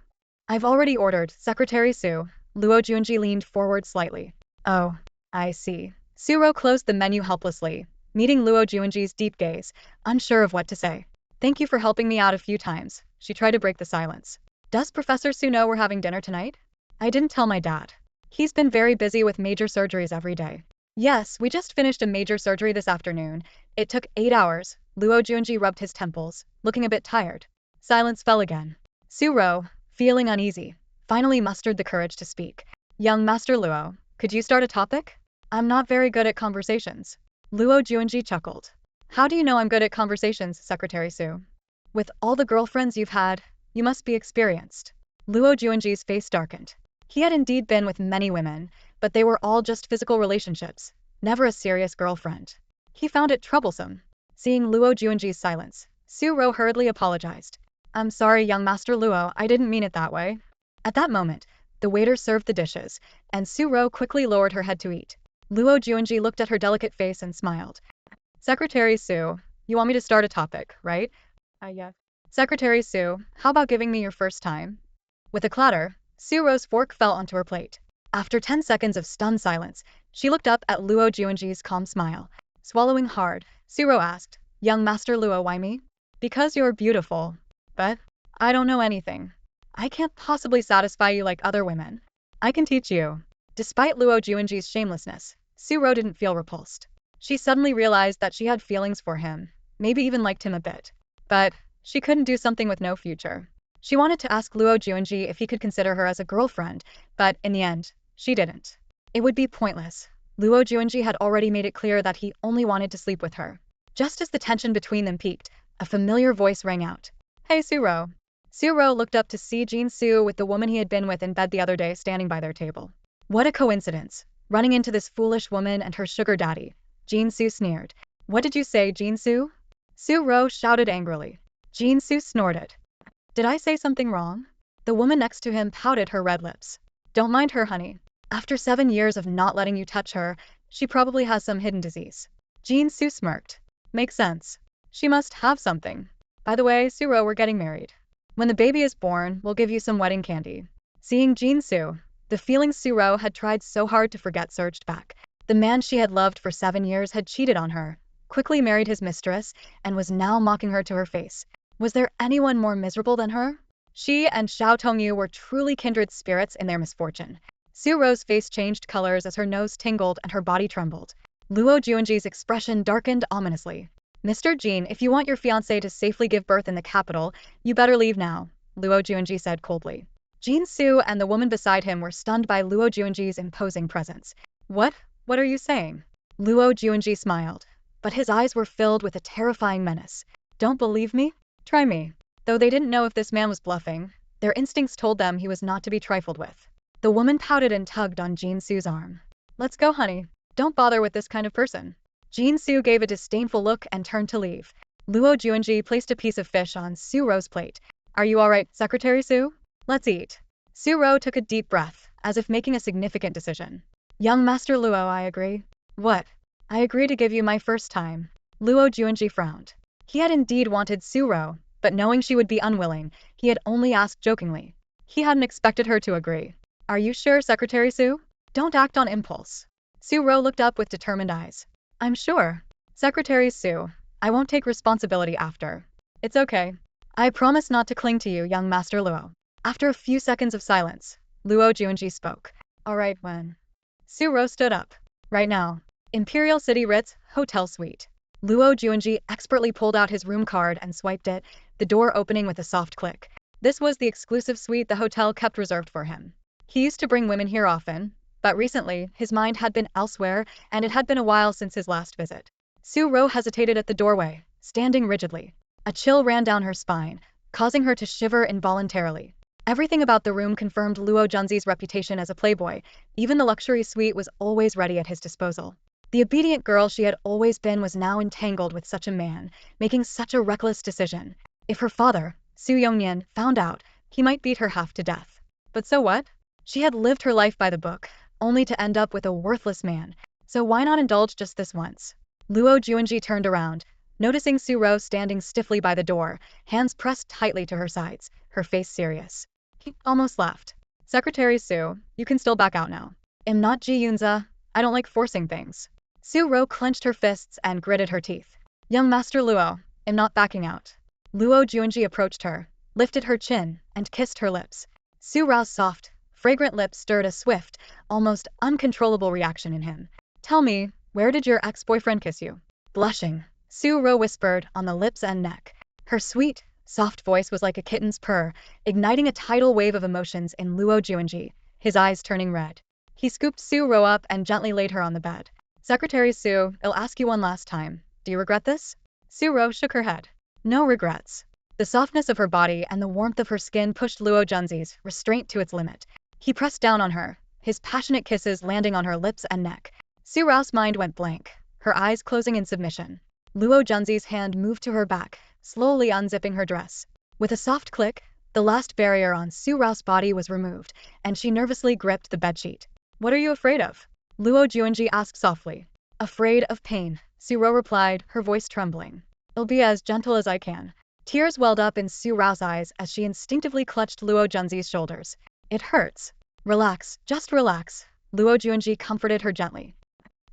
I've already ordered, Secretary Su. Luo Juanji leaned forward slightly. Oh, I see. Su Ro closed the menu helplessly, meeting Luo Juanji's deep gaze, unsure of what to say. Thank you for helping me out a few times. She tried to break the silence. Does Professor Su know we're having dinner tonight? I didn't tell my dad. He's been very busy with major surgeries every day. Yes, we just finished a major surgery this afternoon. It took 8 hours. Luo Juanji rubbed his temples, looking a bit tired. Silence fell again. Su Ro, feeling uneasy, finally mustered the courage to speak. Young Master Luo, could you start a topic? I'm not very good at conversations. Luo Juanji chuckled. How do you know I'm good at conversations, Secretary Su? With all the girlfriends you've had, you must be experienced. Luo Juanji's face darkened. He had indeed been with many women, but they were all just physical relationships, never a serious girlfriend. He found it troublesome. Seeing Luo Juanji's silence, Su Ro hurriedly apologized. I'm sorry, young Master Luo, I didn't mean it that way. At that moment, the waiter served the dishes, and Su Ro quickly lowered her head to eat. Luo Juanji looked at her delicate face and smiled. Secretary Su, you want me to start a topic, right? Yes. Secretary Su, how about giving me your first time? With a clatter, Su Ro's fork fell onto her plate. After 10 seconds of stunned silence, she looked up at Luo Juanji's calm smile. Swallowing hard, Su Ro asked, Young Master Luo, why me? Because you're beautiful. But I don't know anything. I can't possibly satisfy you like other women. I can teach you. Despite Luo Juanji's shamelessness, Su Ro didn't feel repulsed. She suddenly realized that she had feelings for him, maybe even liked him a bit. But she couldn't do something with no future. She wanted to ask Luo Juanji if he could consider her as a girlfriend, but in the end, she didn't. It would be pointless. Luo Juanji had already made it clear that he only wanted to sleep with her. Just as the tension between them peaked, a familiar voice rang out. Hey, Suro. Suro looked up to see Jin Su with the woman he had been with in bed the other day standing by their table. What a coincidence. Running into this foolish woman and her sugar daddy. Jin Su sneered. What did you say, Jin Su? Suro shouted angrily. Jin Su snorted. Did I say something wrong? The woman next to him pouted her red lips. Don't mind her, honey. After 7 years of not letting you touch her, she probably has some hidden disease. Jin Su smirked. Makes sense. She must have something. By the way, Suro, we're getting married. When the baby is born, we'll give you some wedding candy. Seeing Jin Su, the feelings Suro had tried so hard to forget surged back. The man she had loved for 7 years had cheated on her, quickly married his mistress, and was now mocking her to her face. Was there anyone more miserable than her? She and Xiao Tongyu were truly kindred spirits in their misfortune. Suro's face changed colors as her nose tingled and her body trembled. Luo Juanji's expression darkened ominously. Mr. Jin, if you want your fiancée to safely give birth in the capital, you better leave now, Luo Juanji said coldly. Jin Su and the woman beside him were stunned by Luo Juanji's imposing presence. What are you saying? Luo Juanji smiled, but his eyes were filled with a terrifying menace. Don't believe me? Try me. Though they didn't know if this man was bluffing, their instincts told them he was not to be trifled with. The woman pouted and tugged on Jin Su's arm. Let's go, honey. Don't bother with this kind of person. Jin Su gave a disdainful look and turned to leave. Luo Juanji placed a piece of fish on Suro's plate. Are you alright, Secretary Su? Let's eat. Suro took a deep breath, as if making a significant decision. Young Master Luo, I agree. What? I agree to give you my first time. Luo Juanji frowned. He had indeed wanted Suro, but knowing she would be unwilling, he had only asked jokingly. He hadn't expected her to agree. Are you sure, Secretary Su? Don't act on impulse. Suro looked up with determined eyes. I'm sure. Secretary Su, I won't take responsibility after. It's okay. I promise not to cling to you, young Master Luo. After a few seconds of silence, Luo Juanji spoke. Alright, when? Suro stood up. Right now. Imperial City Ritz, Hotel Suite. Luo Juanji expertly pulled out his room card and swiped it, the door opening with a soft click. This was the exclusive suite the hotel kept reserved for him. He used to bring women here often, but recently, his mind had been elsewhere, and it had been a while since his last visit. Suro hesitated at the doorway, standing rigidly. A chill ran down her spine, causing her to shiver involuntarily. Everything about the room confirmed Luo Junzi's reputation as a playboy. Even the luxury suite was always ready at his disposal. The obedient girl she had always been was now entangled with such a man, making such a reckless decision. If her father, Su Yongnian, found out, he might beat her half to death. But so what? She had lived her life by the book, only to end up with a worthless man, so why not indulge just this once? Luo Juanji turned around, noticing Suro standing stiffly by the door, hands pressed tightly to her sides, her face serious. He almost laughed. Secretary Su, you can still back out now. I'm not Ji Yunze, I don't like forcing things. Suro clenched her fists and gritted her teeth. Young Master Luo, I'm not backing out. Luo Juanji approached her, lifted her chin, and kissed her lips. Suro's soft, fragrant lips stirred a swift, almost uncontrollable reaction in him. Tell me, where did your ex-boyfriend kiss you? Blushing, Suro whispered on the lips and neck. Her sweet, soft voice was like a kitten's purr, igniting a tidal wave of emotions in Luo Juanji, his eyes turning red. He scooped Suro up and gently laid her on the bed. Secretary Su, I'll ask you one last time. Do you regret this? Suro shook her head. No regrets. The softness of her body and the warmth of her skin pushed Luo Junzi's restraint to its limit. He pressed down on her, his passionate kisses landing on her lips and neck. Suro's mind went blank, her eyes closing in submission. Luo Junzi's hand moved to her back, slowly unzipping her dress. With a soft click, the last barrier on Suro's body was removed, and she nervously gripped the bedsheet. What are you afraid of? Luo Juanji asked softly. Afraid of pain, Suro replied, her voice trembling. I'll be as gentle as I can. Tears welled up in Suro's eyes as she instinctively clutched Luo Junzi's shoulders. It hurts. Relax, just relax, Luo Juanji comforted her gently.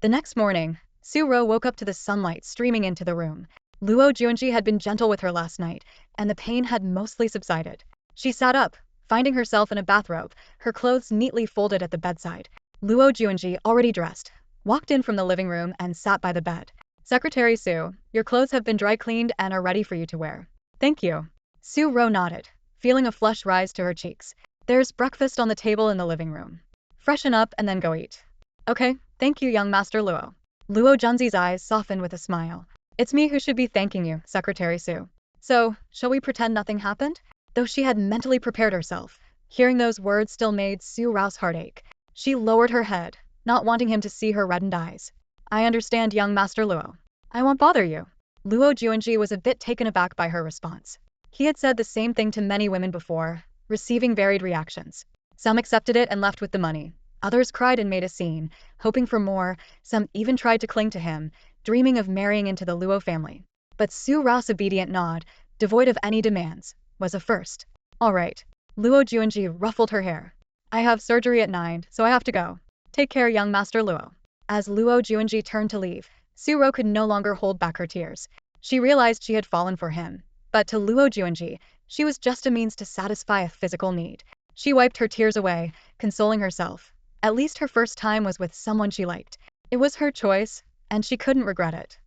The next morning, Suro woke up to the sunlight streaming into the room. Luo Juanji had been gentle with her last night, and the pain had mostly subsided. She sat up, finding herself in a bathrobe, her clothes neatly folded at the bedside. Luo Juanji, already dressed, walked in from the living room and sat by the bed. Secretary Su, your clothes have been dry cleaned and are ready for you to wear. Thank you. Su Ro nodded, feeling a flush rise to her cheeks. There's breakfast on the table in the living room. Freshen up and then go eat. Okay, thank you, young Master Luo. Luo Junzi's eyes softened with a smile. It's me who should be thanking you, Secretary Su. So, shall we pretend nothing happened? Though she had mentally prepared herself, hearing those words still made Su Rao's heart ache. She lowered her head, not wanting him to see her reddened eyes. I understand, young Master Luo. I won't bother you. Luo Junji was a bit taken aback by her response. He had said the same thing to many women before, receiving varied reactions. Some accepted it and left with the money. Others cried and made a scene, hoping for more. Some even tried to cling to him, dreaming of marrying into the Luo family. But Su Rao's obedient nod, devoid of any demands, was a first. All right. Luo Junji ruffled her hair. I have surgery at 9, so I have to go. Take care, young Master Luo. As Luo Junji turned to leave, Su Ro could no longer hold back her tears. She realized she had fallen for him. But to Luo Junji, she was just a means to satisfy a physical need. She wiped her tears away, consoling herself. At least her first time was with someone she liked. It was her choice, and she couldn't regret it.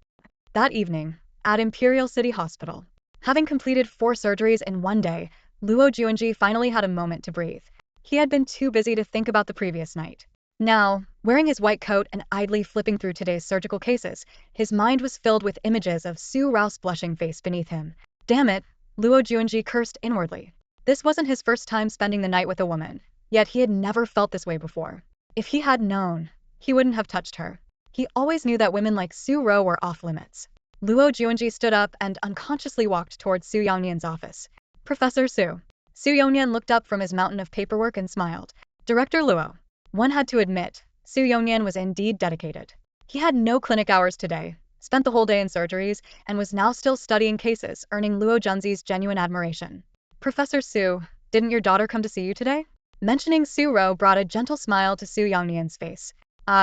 That evening, at Imperial City Hospital, having completed 4 surgeries in one day, Luo Junji finally had a moment to breathe. He had been too busy to think about the previous night. Now, wearing his white coat and idly flipping through today's surgical cases, his mind was filled with images of Su Rao's blushing face beneath him. Damn it, Luo Junji cursed inwardly. This wasn't his first time spending the night with a woman, yet he had never felt this way before. If he had known, he wouldn't have touched her. He always knew that women like Su Ro were off limits. Luo Junji stood up and unconsciously walked towards Su Yongnian's office. Professor Su. Su Yongnian looked up from his mountain of paperwork and smiled. Director Luo. One had to admit, Su Yongnian was indeed dedicated. He had no clinic hours today, spent the whole day in surgeries, and was now still studying cases, earning Luo Junzi's genuine admiration. Professor Su, didn't your daughter come to see you today? Mentioning Su Ro brought a gentle smile to Su Yongnian's face.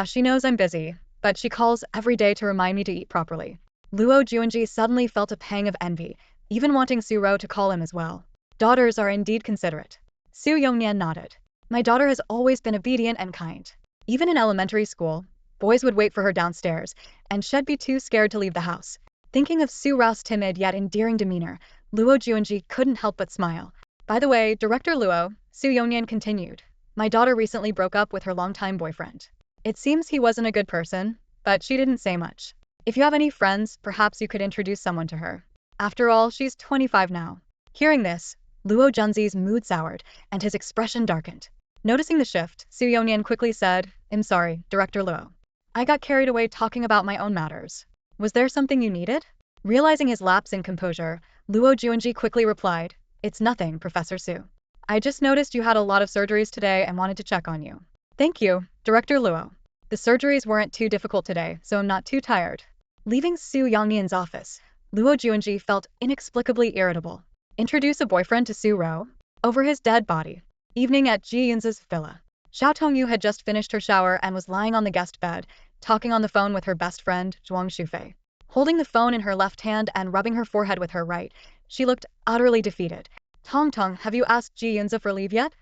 She knows I'm busy, but she calls every day to remind me to eat properly. Luo Junji suddenly felt a pang of envy, even wanting Su Ro to call him as well. Daughters are indeed considerate. Su Yongnian nodded. My daughter has always been obedient and kind. Even in elementary school, boys would wait for her downstairs, and she'd be too scared to leave the house. Thinking of Su Rao's timid yet endearing demeanor, Luo Junji couldn't help but smile. By the way, Director Luo, Su Yongnian continued. My daughter recently broke up with her longtime boyfriend. It seems he wasn't a good person, but she didn't say much. If you have any friends, perhaps you could introduce someone to her. After all, she's 25 now. Hearing this, Luo Junzi's mood soured, and his expression darkened. Noticing the shift, Su Yongnian quickly said, I'm sorry, Director Luo. I got carried away talking about my own matters. Was there something you needed? Realizing his lapse in composure, Luo Junji quickly replied, It's nothing, Professor Su. I just noticed you had a lot of surgeries today and wanted to check on you. Thank you, Director Luo. The surgeries weren't too difficult today, so I'm not too tired. Leaving Su Yongnian's office, Luo Junji felt inexplicably irritable. Introduce a boyfriend to Su Ro? Over his dead body. Evening at Ji Yunze's villa. Xiao Tongyu had just finished her shower and was lying on the guest bed, talking on the phone with her best friend, Zhuang Shufei. Holding the phone in her left hand and rubbing her forehead with her right, she looked utterly defeated. Tong, have you asked Ji Yunze for leave yet?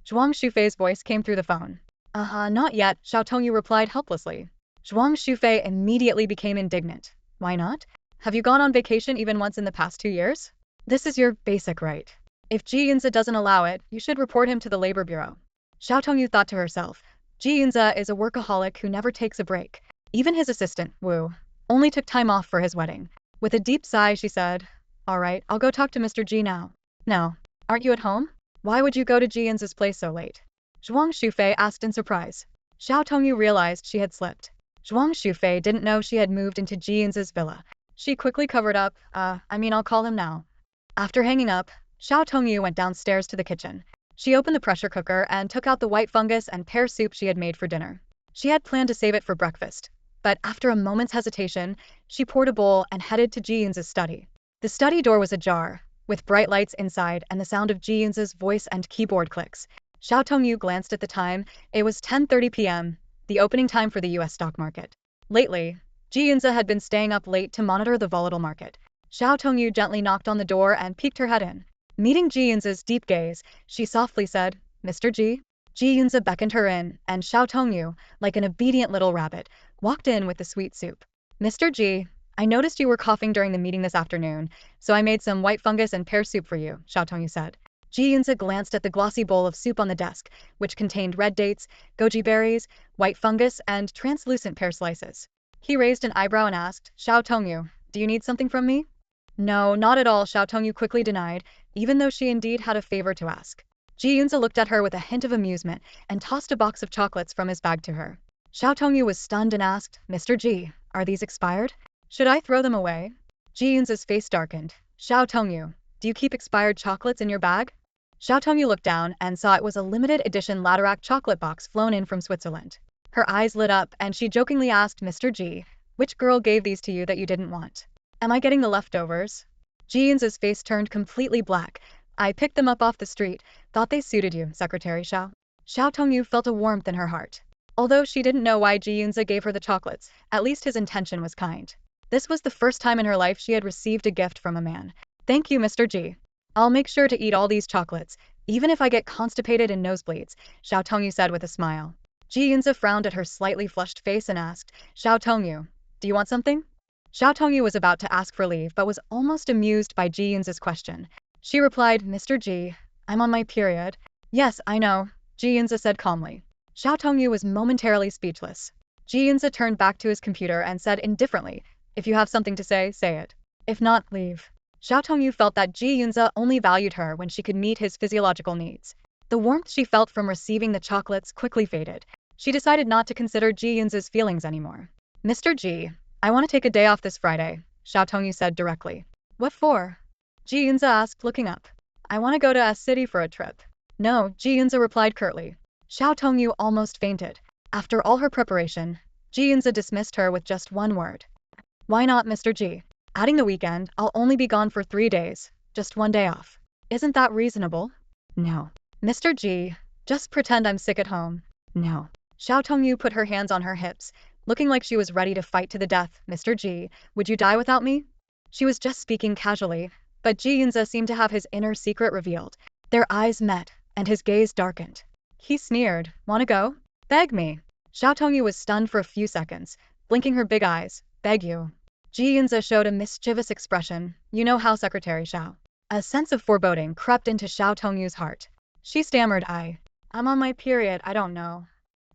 Zhuang Shufei's voice came through the phone. Not yet, Xiao Tongyu replied helplessly. Zhuang Shufei immediately became indignant. Why not? Have you gone on vacation even once in the past 2 years? This is your basic right. If Ji Yunze doesn't allow it, you should report him to the labor bureau. Xiao Tongyu thought to herself. Ji Yunze is a workaholic who never takes a break. Even his assistant, Wu, only took time off for his wedding. With a deep sigh, she said, All right, I'll go talk to Mr. Ji now. No. Aren't you at home? Why would you go to Ji Yunze's place so late? Zhuang Shufei asked in surprise. Xiao Tongyu realized she had slipped. Zhuang Shufei didn't know she had moved into Ji Yunze's villa. She quickly covered up, I'll call him now. After hanging up, Xiao Tongyu went downstairs to the kitchen. She opened the pressure cooker and took out the white fungus and pear soup she had made for dinner. She had planned to save it for breakfast, but after a moment's hesitation, she poured a bowl and headed to Ji Yunze's study. The study door was ajar, with bright lights inside and the sound of Ji Yunze's voice and keyboard clicks. Xiao Tongyu glanced at the time. It was 10:30 p.m., the opening time for the U.S. stock market. Lately, Ji Yunze had been staying up late to monitor the volatile market. Xiao Tongyu gently knocked on the door and peeked her head in. Meeting Ji Yunze's deep gaze, she softly said, Mr. Ji? Ji Yunze beckoned her in, and Xiao Tongyu, like an obedient little rabbit, walked in with the sweet soup. Mr. Ji, I noticed you were coughing during the meeting this afternoon, so I made some white fungus and pear soup for you, Xiao Tongyu said. Ji Yunze glanced at the glossy bowl of soup on the desk, which contained red dates, goji berries, white fungus, and translucent pear slices. He raised an eyebrow and asked, Xiao Tongyu, do you need something from me? No, not at all, Xiao Tongyu quickly denied, even though she indeed had a favor to ask. Ji Yunze looked at her with a hint of amusement and tossed a box of chocolates from his bag to her. Xiao Tongyu was stunned and asked, Mr. Ji, are these expired? Should I throw them away? Ji Yunze's face darkened. Xiao Tongyu, do you keep expired chocolates in your bag? Xiao Tongyu looked down and saw it was a limited edition Laderac chocolate box flown in from Switzerland. Her eyes lit up and she jokingly asked Mr. Ji, which girl gave these to you that you didn't want? Am I getting the leftovers? Ji Yunze's face turned completely black. I picked them up off the street, thought they suited you, Secretary Xiao. Xiao Tongyu felt a warmth in her heart. Although she didn't know why Ji Yunze gave her the chocolates, at least his intention was kind. This was the first time in her life she had received a gift from a man. Thank you, Mr. Ji. I'll make sure to eat all these chocolates, even if I get constipated and nosebleeds, Xiao Tongyu said with a smile. Ji Yunze frowned at her slightly flushed face and asked, Xiao Tongyu, do you want something? Xiao Tongyu was about to ask for leave but was almost amused by Ji Yunze's question. She replied, Mr. Ji, I'm on my period. Yes, I know, Ji Yunze said calmly. Xiao Tongyu was momentarily speechless. Ji Yunze turned back to his computer and said indifferently, if you have something to say it. If not, leave. Xiao Tongyu felt that Ji Yunze only valued her when she could meet his physiological needs. The warmth she felt from receiving the chocolates quickly faded. She decided not to consider Ji Yunze's feelings anymore. Mr. Ji, I want to take a day off this Friday, Xiao Tongyu said directly. What for? Ji Yunze asked, looking up. I want to go to a city for a trip. No, Ji Yunze replied curtly. Xiao Tongyu almost fainted. After all her preparation, Ji Yunze dismissed her with just one word. Why not, Mr. Ji? Adding the weekend, I'll only be gone for 3 days, just 1 day off. Isn't that reasonable? No. Mr. Ji, just pretend I'm sick at home. No. Xiao Tongyu put her hands on her hips, looking like she was ready to fight to the death. Mr. Ji, would you die without me? She was just speaking casually, but Ji Yunze seemed to have his inner secret revealed. Their eyes met, and his gaze darkened. He sneered, wanna go? Beg me. Xiao Tongyu was stunned for a few seconds, blinking her big eyes. Beg you. Ji Yunze showed a mischievous expression. You know how, Secretary Xiao. A sense of foreboding crept into Xiao Tongyu's heart. She stammered, I'm on my period, I don't know.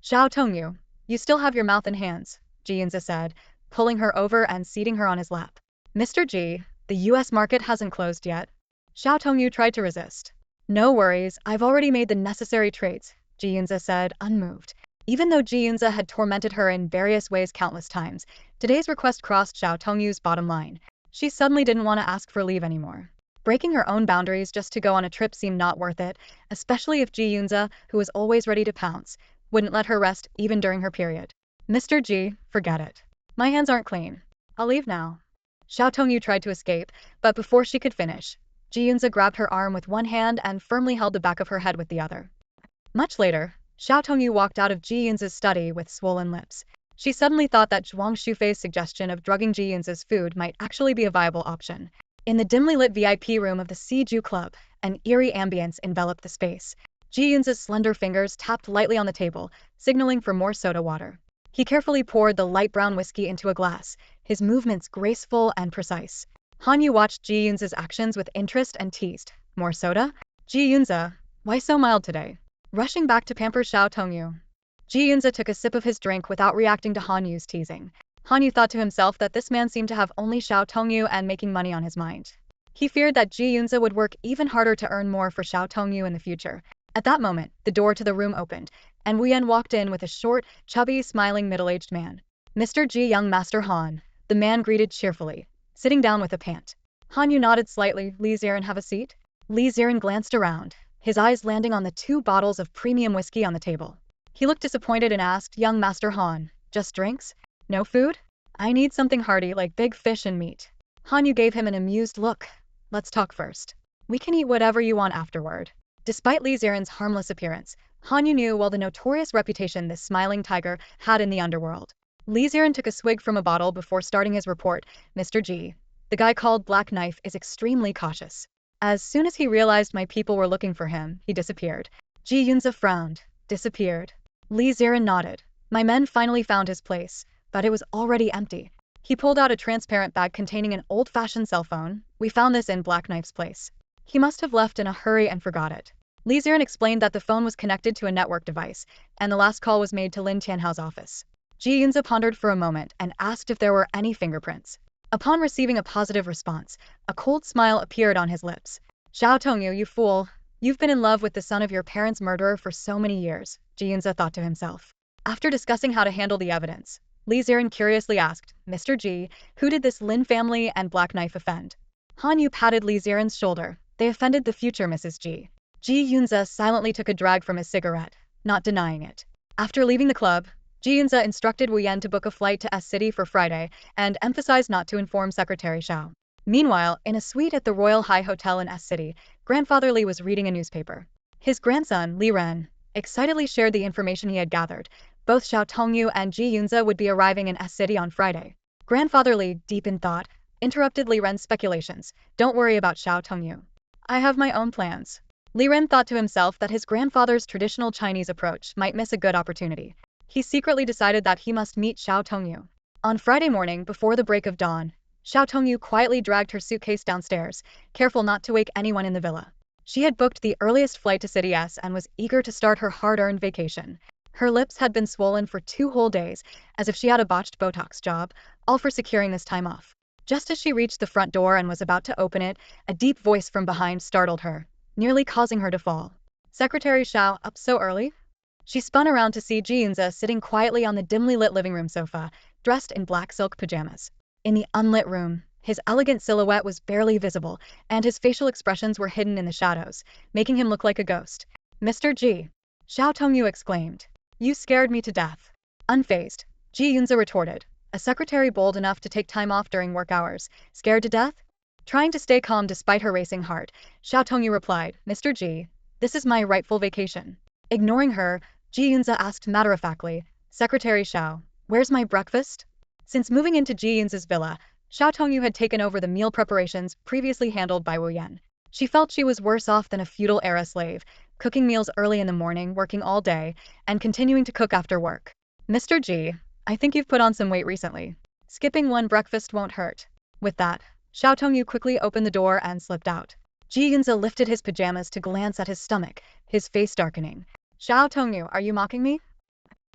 Xiao Tongyu, you still have your mouth and hands, Ji Yunze said, pulling her over and seating her on his lap. Mr. Ji, the US market hasn't closed yet. Xiao Tongyu tried to resist. No worries, I've already made the necessary trades, Ji Yunze said, unmoved. Even though Ji Yunze had tormented her in various ways countless times, today's request crossed Xiao Tongyu's bottom line. She suddenly didn't want to ask for leave anymore. Breaking her own boundaries just to go on a trip seemed not worth it, especially if Ji Yunze, who was always ready to pounce, wouldn't let her rest even during her period. Mr. Ji, forget it. My hands aren't clean. I'll leave now. Xiao Tongyu tried to escape, but before she could finish, Ji Yunze grabbed her arm with one hand and firmly held the back of her head with the other. Much later, Xiao Tongyu walked out of Ji Yunze's study with swollen lips. She suddenly thought that Zhuang Shufei's suggestion of drugging Ji Yunze's food might actually be a viable option. In the dimly lit VIP room of the Siju Club, an eerie ambience enveloped the space. Ji Yunze's slender fingers tapped lightly on the table, signaling for more soda water. He carefully poured the light brown whiskey into a glass, his movements graceful and precise. Hanyu watched Ji Yunze's actions with interest and teased. More soda? Ji Yunze, why so mild today? Rushing back to pamper Xiao Tongyu. Ji Yunze took a sip of his drink without reacting to Hanyu's teasing. Hanyu thought to himself that this man seemed to have only Xiao Tongyu and making money on his mind. He feared that Ji Yunze would work even harder to earn more for Xiao Tongyu in the future. At that moment, the door to the room opened, and Wu Yan walked in with a short, chubby, smiling middle-aged man. Mr. Ji, young Master Han, the man greeted cheerfully, sitting down with a pant. Hanyu nodded slightly. Li Ziren, have a seat? Li Ziren glanced around, his eyes landing on the 2 bottles of premium whiskey on the table. He looked disappointed and asked, young Master Han, just drinks? No food? I need something hearty like big fish and meat. Hanyu gave him an amused look. Let's talk first. We can eat whatever you want afterward. Despite Li Ziren's harmless appearance, Hanyu knew well the notorious reputation this smiling tiger had in the underworld. Li Ziren took a swig from a bottle before starting his report. Mr. Ji, the guy called Black Knife is extremely cautious. As soon as he realized my people were looking for him, he disappeared. Ji Yunze frowned. Disappeared. Li Ziren nodded. My men finally found his place, but it was already empty. He pulled out a transparent bag containing an old-fashioned cell phone. We found this in Black Knife's place. He must have left in a hurry and forgot it. Li Ziren explained that the phone was connected to a network device, and the last call was made to Lin Tianhao's office. Ji Yunze pondered for a moment and asked if there were any fingerprints. Upon receiving a positive response, a cold smile appeared on his lips. Xiao Tongyu, you fool. You've been in love with the son of your parents' murderer for so many years, Ji Yunze thought to himself. After discussing how to handle the evidence, Li Ziren curiously asked, Mr. Ji, who did this Lin family and Black Knife offend? Han Yu patted Li Ziren's shoulder. They offended the future Mrs. Ji. Ji Yunze silently took a drag from his cigarette, not denying it. After leaving the club, Ji Yunze instructed Wu Yan to book a flight to S City for Friday and emphasized not to inform Secretary Xiao. Meanwhile, in a suite at the Royal High Hotel in S City, grandfather Li was reading a newspaper. His grandson, Li Ren, excitedly shared the information he had gathered. Both Xiao Tongyu and Ji Yunze would be arriving in S City on Friday. Grandfather Li, deep in thought, interrupted Li Ren's speculations. Don't worry about Xiao Tongyu. I have my own plans. Li Ren thought to himself that his grandfather's traditional Chinese approach might miss a good opportunity. He secretly decided that he must meet Xiao Tongyu. On Friday morning, before the break of dawn, Xiao Tongyu quietly dragged her suitcase downstairs, careful not to wake anyone in the villa. She had booked the earliest flight to City S and was eager to start her hard-earned vacation. Her lips had been swollen for 2 whole days, as if she had a botched Botox job, all for securing this time off. Just as she reached the front door and was about to open it, a deep voice from behind startled her, nearly causing her to fall. Secretary Xiao, up so early? She spun around to see Ji Yunze sitting quietly on the dimly lit living room sofa, dressed in black silk pajamas. In the unlit room, his elegant silhouette was barely visible, and his facial expressions were hidden in the shadows, making him look like a ghost. Mr. Ji. Xiao Tongyu exclaimed. You scared me to death. Unfazed, Ji Yunze retorted. A secretary bold enough to take time off during work hours, scared to death? Trying to stay calm despite her racing heart, Xiao Tongyu replied, Mr. Ji, this is my rightful vacation. Ignoring her, Ji Yunze asked matter-of-factly, Secretary Xiao, where's my breakfast? Since moving into Ji Yunze's villa, Xiao Tongyu had taken over the meal preparations previously handled by Wu Yan. She felt she was worse off than a feudal era slave, cooking meals early in the morning, working all day, and continuing to cook after work. Mr. Ji, I think you've put on some weight recently. Skipping one breakfast won't hurt. With that, Xiao Tongyu quickly opened the door and slipped out. Ji Yunze lifted his pajamas to glance at his stomach, his face darkening. Xiao Tongyu, are you mocking me?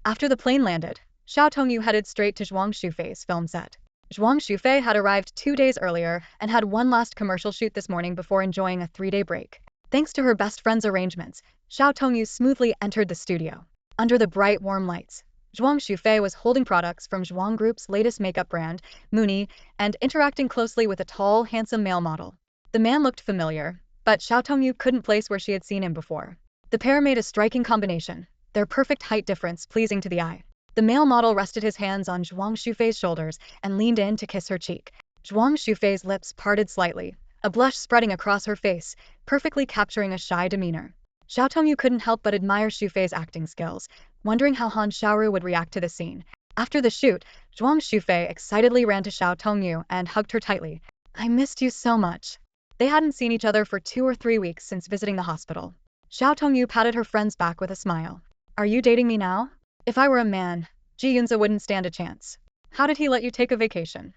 After the plane landed, Xiao Tongyu headed straight to Zhuang Shufei's film set. Zhuang Shufei had arrived 2 days earlier and had one last commercial shoot this morning before enjoying a 3-day break. Thanks to her best friend's arrangements, Xiao Tongyu smoothly entered the studio. Under the bright, warm lights, Zhuang Shufei was holding products from Zhuang Group's latest makeup brand, Mooney, and interacting closely with a tall, handsome male model. The man looked familiar, but Xiao Tongyu couldn't place where she had seen him before. The pair made a striking combination, their perfect height difference pleasing to the eye. The male model rested his hands on Zhuang Shufei's shoulders and leaned in to kiss her cheek. Zhuang Shufei's lips parted slightly, a blush spreading across her face, perfectly capturing a shy demeanor. Xiao Tongyu couldn't help but admire Shufei's acting skills, wondering how Han Xiaoru would react to the scene. After the shoot, Zhuang Shufei excitedly ran to Xiao Tongyu and hugged her tightly. I missed you so much. They hadn't seen each other for 2 or 3 weeks since visiting the hospital. Xiao Tongyu patted her friend's back with a smile. Are you dating me now? If I were a man, Ji Yunze wouldn't stand a chance. How did he let you take a vacation?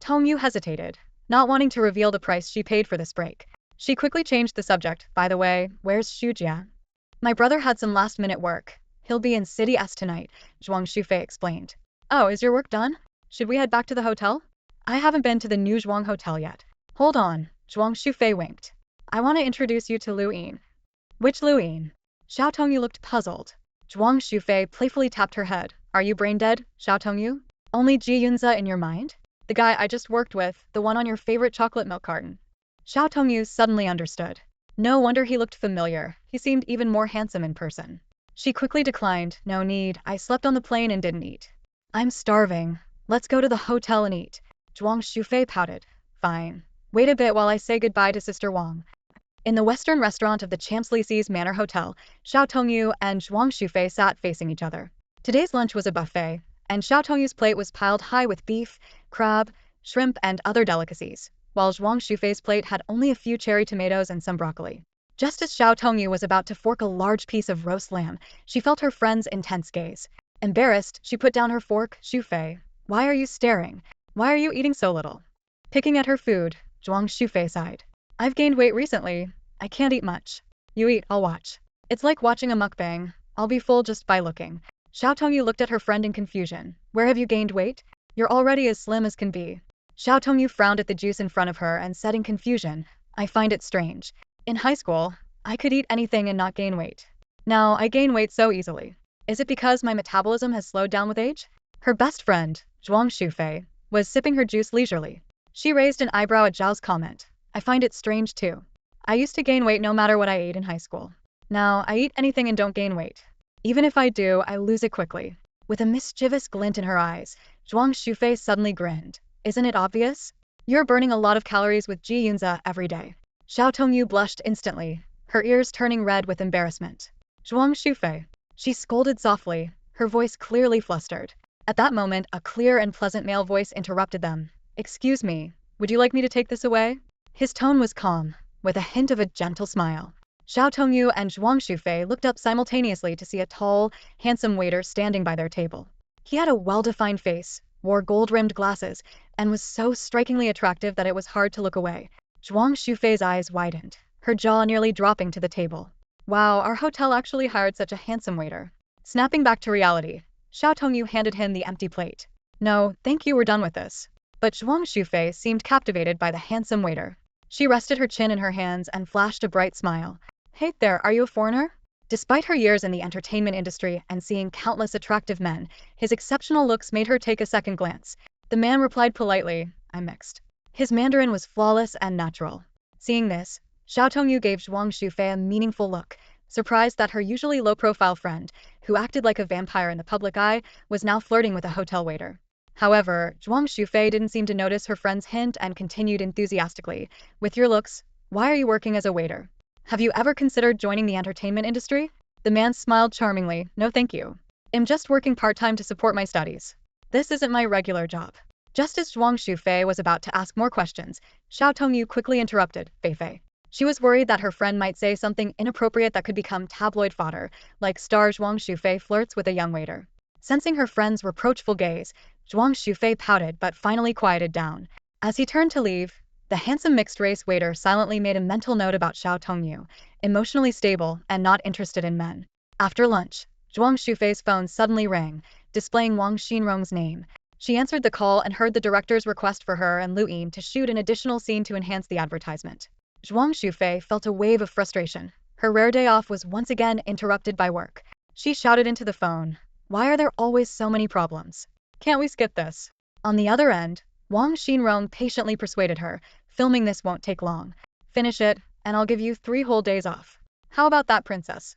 Tongyu hesitated, not wanting to reveal the price she paid for this break. She quickly changed the subject. By the way, where's Xujia? My brother had some last-minute work. He'll be in City S tonight, Zhuang Shufei explained. Oh, is your work done? Should we head back to the hotel? I haven't been to the new Zhuang hotel yet. Hold on, Zhuang Shufei winked. I want to introduce you to Lu Yin. Which Lu Yin? Xiao Tongyu looked puzzled. Zhuang Shufei playfully tapped her head. Are you brain dead, Xiao Tongyu? Only Ji Yunze in your mind? The guy I just worked with, the one on your favorite chocolate milk carton. Xiao Tongyu suddenly understood. No wonder he looked familiar. He seemed even more handsome in person. She quickly declined. No need. I slept on the plane and didn't eat. I'm starving. Let's go to the hotel and eat. Zhuang Shufei pouted. Fine. Wait a bit while I say goodbye to Sister Wang. In the western restaurant of the Champs-Élysées Manor Hotel, Xiao Tongyu and Zhuang Shufei sat facing each other. Today's lunch was a buffet, and Xiao Tongyu's plate was piled high with beef, crab, shrimp, and other delicacies, while Zhuang Shufei's plate had only a few cherry tomatoes and some broccoli. Just as Xiao Tongyu was about to fork a large piece of roast lamb, she felt her friend's intense gaze. Embarrassed, she put down her fork. Shufei, Why are you staring? Why are you eating so little? Picking at her food, Zhuang Shufei sighed. I've gained weight recently. I can't eat much. You eat, I'll watch. It's like watching a mukbang. I'll be full just by looking. Xiao Tongyu looked at her friend in confusion. Where have you gained weight? You're already as slim as can be. Xiao Tongyu frowned at the juice in front of her and said in confusion, I find it strange. In high school, I could eat anything and not gain weight. Now, I gain weight so easily. Is it because my metabolism has slowed down with age? Her best friend, Zhuang Shufei, was sipping her juice leisurely. She raised an eyebrow at Zhao's comment. I find it strange too. I used to gain weight no matter what I ate in high school. Now, I eat anything and don't gain weight. Even if I do, I lose it quickly. With a mischievous glint in her eyes, Zhuang Shufei suddenly grinned. Isn't it obvious? You're burning a lot of calories with Ji Yunze every day. Xiao Tongyu blushed instantly, her ears turning red with embarrassment. Zhuang Shufei. She scolded softly, her voice clearly flustered. At that moment, a clear and pleasant male voice interrupted them. Excuse me, would you like me to take this away? His tone was calm, with a hint of a gentle smile. Xiao Tongyu and Zhuang Shufei looked up simultaneously to see a tall, handsome waiter standing by their table. He had a well-defined face, wore gold-rimmed glasses, and was so strikingly attractive that it was hard to look away. Zhuang Shufei's eyes widened, her jaw nearly dropping to the table. Wow, our hotel actually hired such a handsome waiter. Snapping back to reality, Xiao Tongyu handed him the empty plate. No, thank you, we're done with this. But Zhuang Shufei seemed captivated by the handsome waiter. She rested her chin in her hands and flashed a bright smile. Hey there, are you a foreigner? Despite her years in the entertainment industry and seeing countless attractive men, his exceptional looks made her take a second glance. The man replied politely, I'm mixed. His Mandarin was flawless and natural. Seeing this, Xiao Tongyu gave Zhuang Shufei a meaningful look, surprised that her usually low-profile friend, who acted like a vampire in the public eye, was now flirting with a hotel waiter. However, Zhuang Shufei didn't seem to notice her friend's hint and continued enthusiastically, with your looks, why are you working as a waiter? Have you ever considered joining the entertainment industry? The man smiled charmingly, no thank you. I'm just working part-time to support my studies. This isn't my regular job. Just as Zhuang Shufei was about to ask more questions, Xiao Tongyu quickly interrupted, Fei. She was worried that her friend might say something inappropriate that could become tabloid fodder, like star Zhuang Shufei flirts with a young waiter. Sensing her friend's reproachful gaze, Zhuang Shufei pouted but finally quieted down. As he turned to leave, the handsome mixed-race waiter silently made a mental note about Xiao Tongyu, emotionally stable and not interested in men. After lunch, Zhuang Shufei's phone suddenly rang, displaying Wang Xinrong's name. She answered the call and heard the director's request for her and Lu Yin to shoot an additional scene to enhance the advertisement. Zhuang Shufei felt a wave of frustration. Her rare day off was once again interrupted by work. She shouted into the phone, why are there always so many problems? Can't we skip this? On the other end, Wang Xinrong patiently persuaded her, filming this won't take long. Finish it, and I'll give you 3 whole days off. How about that, princess?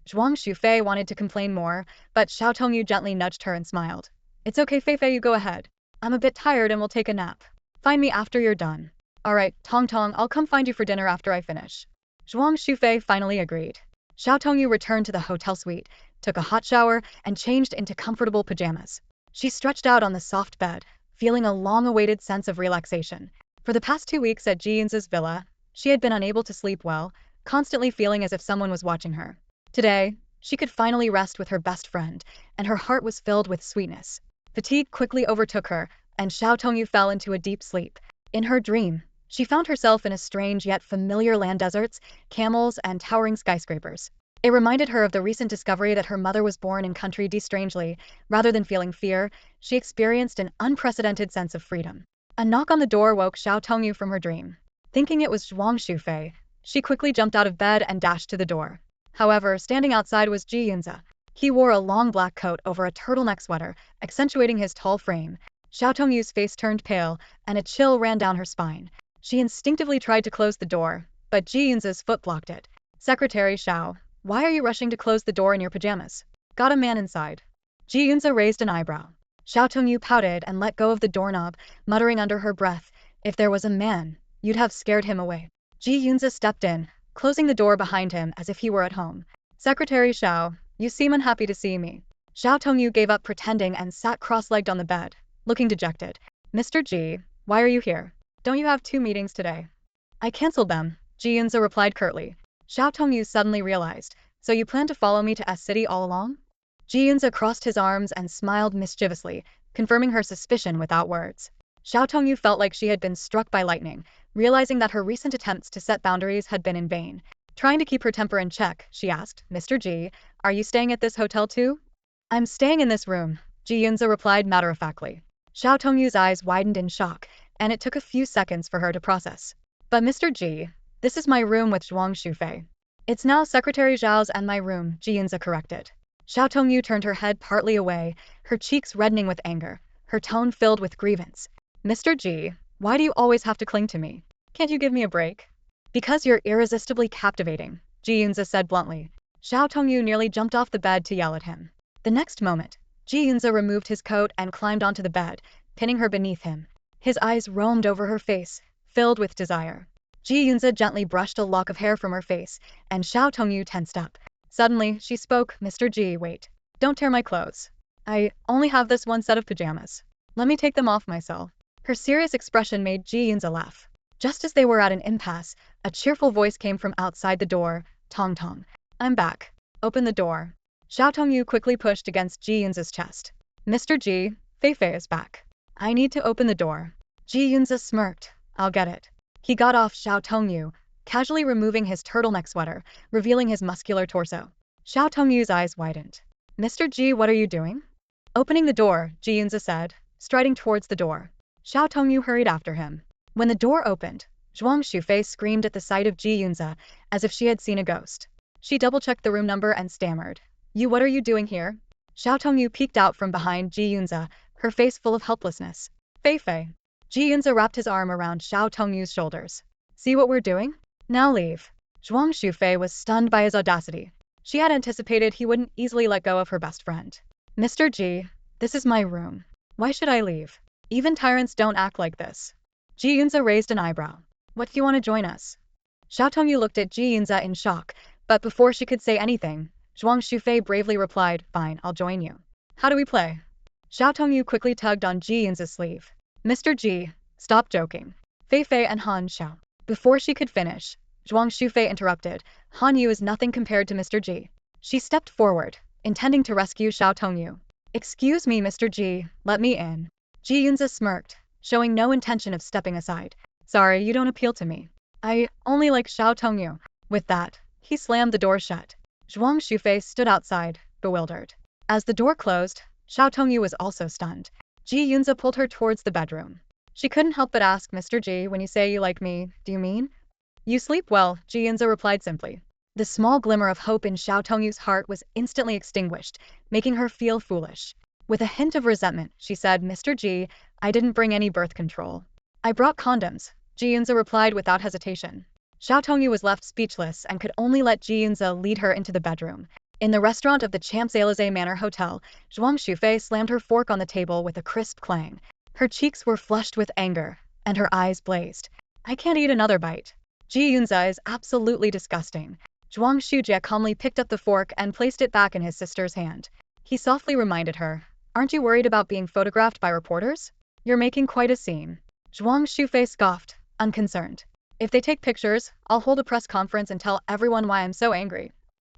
Zhuang Shufei wanted to complain more, but Xiao Tongyu gently nudged her and smiled. It's okay, Fei, you go ahead. I'm a bit tired and will take a nap. Find me after you're done. Alright, Tong, I'll come find you for dinner after I finish. Zhuang Shufei finally agreed. Xiao Tongyu returned to the hotel suite, took a hot shower, and changed into comfortable pajamas. She stretched out on the soft bed, feeling a long-awaited sense of relaxation. For the past 2 weeks at Ji Yunze's villa, she had been unable to sleep well, constantly feeling as if someone was watching her. Today, she could finally rest with her best friend, and her heart was filled with sweetness. Fatigue quickly overtook her, and Xiao Tongyu fell into a deep sleep. In her dream, she found herself in a strange yet familiar land, deserts, camels, and towering skyscrapers. It reminded her of the recent discovery that her mother was born in country D. Strangely, rather than feeling fear, she experienced an unprecedented sense of freedom. A knock on the door woke Xiao Tongyu from her dream. Thinking it was Zhuang Shufei, she quickly jumped out of bed and dashed to the door. However, standing outside was Ji Yunze. He wore a long black coat over a turtleneck sweater, accentuating his tall frame. Xiao Tongyu's face turned pale, and a chill ran down her spine. She instinctively tried to close the door, but Ji Yunze's foot blocked it. Secretary Xiao, why are you rushing to close the door in your pajamas? Got a man inside. Ji Yunze raised an eyebrow. Xiao Tongyu pouted and let go of the doorknob, muttering under her breath, if there was a man, you'd have scared him away. Ji Yunze stepped in, closing the door behind him as if he were at home. Secretary Xiao, you seem unhappy to see me. Xiao Tongyu gave up pretending and sat cross-legged on the bed, looking dejected. Mr. Ji, why are you here? Don't you have 2 meetings today? I cancelled them, Ji Yunze replied curtly. Xiao Tongyu suddenly realized, so you plan to follow me to S City all along? Ji Yunze crossed his arms and smiled mischievously, confirming her suspicion without words. Xiao Tongyu felt like she had been struck by lightning, realizing that her recent attempts to set boundaries had been in vain. Trying to keep her temper in check, she asked, "Mr. Ji, are you staying at this hotel too?" "I'm staying in this room," Ji Yunze replied matter-of-factly. Xiao Tongyu's eyes widened in shock, and it took a few seconds for her to process. "But Mr. Ji, this is my room with Zhuang Shufei." "It's now Secretary Zhao's and my room," Ji Yunze corrected. Xiao Tongyu turned her head partly away, her cheeks reddening with anger, her tone filled with grievance. "Mr. Ji, why do you always have to cling to me? Can't you give me a break?" "Because you're irresistibly captivating," Ji Yunze said bluntly. Xiao Tongyu nearly jumped off the bed to yell at him. The next moment, Ji Yunze removed his coat and climbed onto the bed, pinning her beneath him. His eyes roamed over her face, filled with desire. Ji Yunze gently brushed a lock of hair from her face, and Xiao Tongyu tensed up. Suddenly, she spoke, "Mr. Ji, wait. Don't tear my clothes. I only have this one set of pajamas. Let me take them off myself." Her serious expression made Ji Yunze laugh. Just as they were at an impasse, a cheerful voice came from outside the door, "Tong Tong. I'm back. Open the door." Xiao Tongyu quickly pushed against Ji Yunze's chest. "Mr. Ji, Fei Fei is back. I need to open the door." Ji Yunze smirked. "I'll get it." He got off Xiao Tongyu, casually removing his turtleneck sweater, revealing his muscular torso. Xiao Tongyu's eyes widened. "Mr. Ji, what are you doing?" "Opening the door," Ji Yunze said, striding towards the door. Xiao Tongyu hurried after him. When the door opened, Zhuang Shufei screamed at the sight of Ji Yunze, as if she had seen a ghost. She double-checked the room number and stammered. What are you doing here?" Xiao Tongyu peeked out from behind Ji Yunze, her face full of helplessness. "Fei Fei." Ji Yunze wrapped his arm around Xiao Tongyu's shoulders. "See what we're doing? Now leave." Zhuang Shufei was stunned by his audacity. She had anticipated he wouldn't easily let go of her best friend. "Mr. Ji, this is my room. Why should I leave? Even tyrants don't act like this." Ji Yunze raised an eyebrow. "What, do you want to join us?" Xiao Tongyu looked at Ji Yunze in shock, but before she could say anything, Zhuang Shufei bravely replied, "Fine, I'll join you. How do we play?" Xiao Tongyu quickly tugged on Ji Yunze's sleeve. "Mr. Ji, stop joking. Fei Fei and Han Xiao." Before she could finish, Zhuang Shufei interrupted. "Han Yu is nothing compared to Mr. Ji." She stepped forward, intending to rescue Xiao Tongyu. "Excuse me, Mr. Ji, let me in." Ji Yunze smirked, showing no intention of stepping aside. "Sorry, you don't appeal to me. I only like Xiao Tongyu." With that, he slammed the door shut. Zhuang Shufei stood outside, bewildered. As the door closed, Xiao Tongyu was also stunned. Ji Yunze pulled her towards the bedroom. She couldn't help but ask, "Mr. Ji, when you say you like me, do you mean?" "You sleep well," Ji Yunze replied simply. The small glimmer of hope in Xiao Tongyu's heart was instantly extinguished, making her feel foolish. With a hint of resentment, she said, "Mr. Ji, I didn't bring any birth control." "I brought condoms," Ji Yunze replied without hesitation. Xiao Tongyu was left speechless and could only let Ji Yunze lead her into the bedroom. In the restaurant of the Champs-Élysées Manor Hotel, Zhuang Shufei slammed her fork on the table with a crisp clang. Her cheeks were flushed with anger, and her eyes blazed. "I can't eat another bite. Ji Yunze is absolutely disgusting." Zhuang Shujie calmly picked up the fork and placed it back in his sister's hand. He softly reminded her, "Aren't you worried about being photographed by reporters? You're making quite a scene." Zhuang Shufei scoffed, unconcerned. "If they take pictures, I'll hold a press conference and tell everyone why I'm so angry."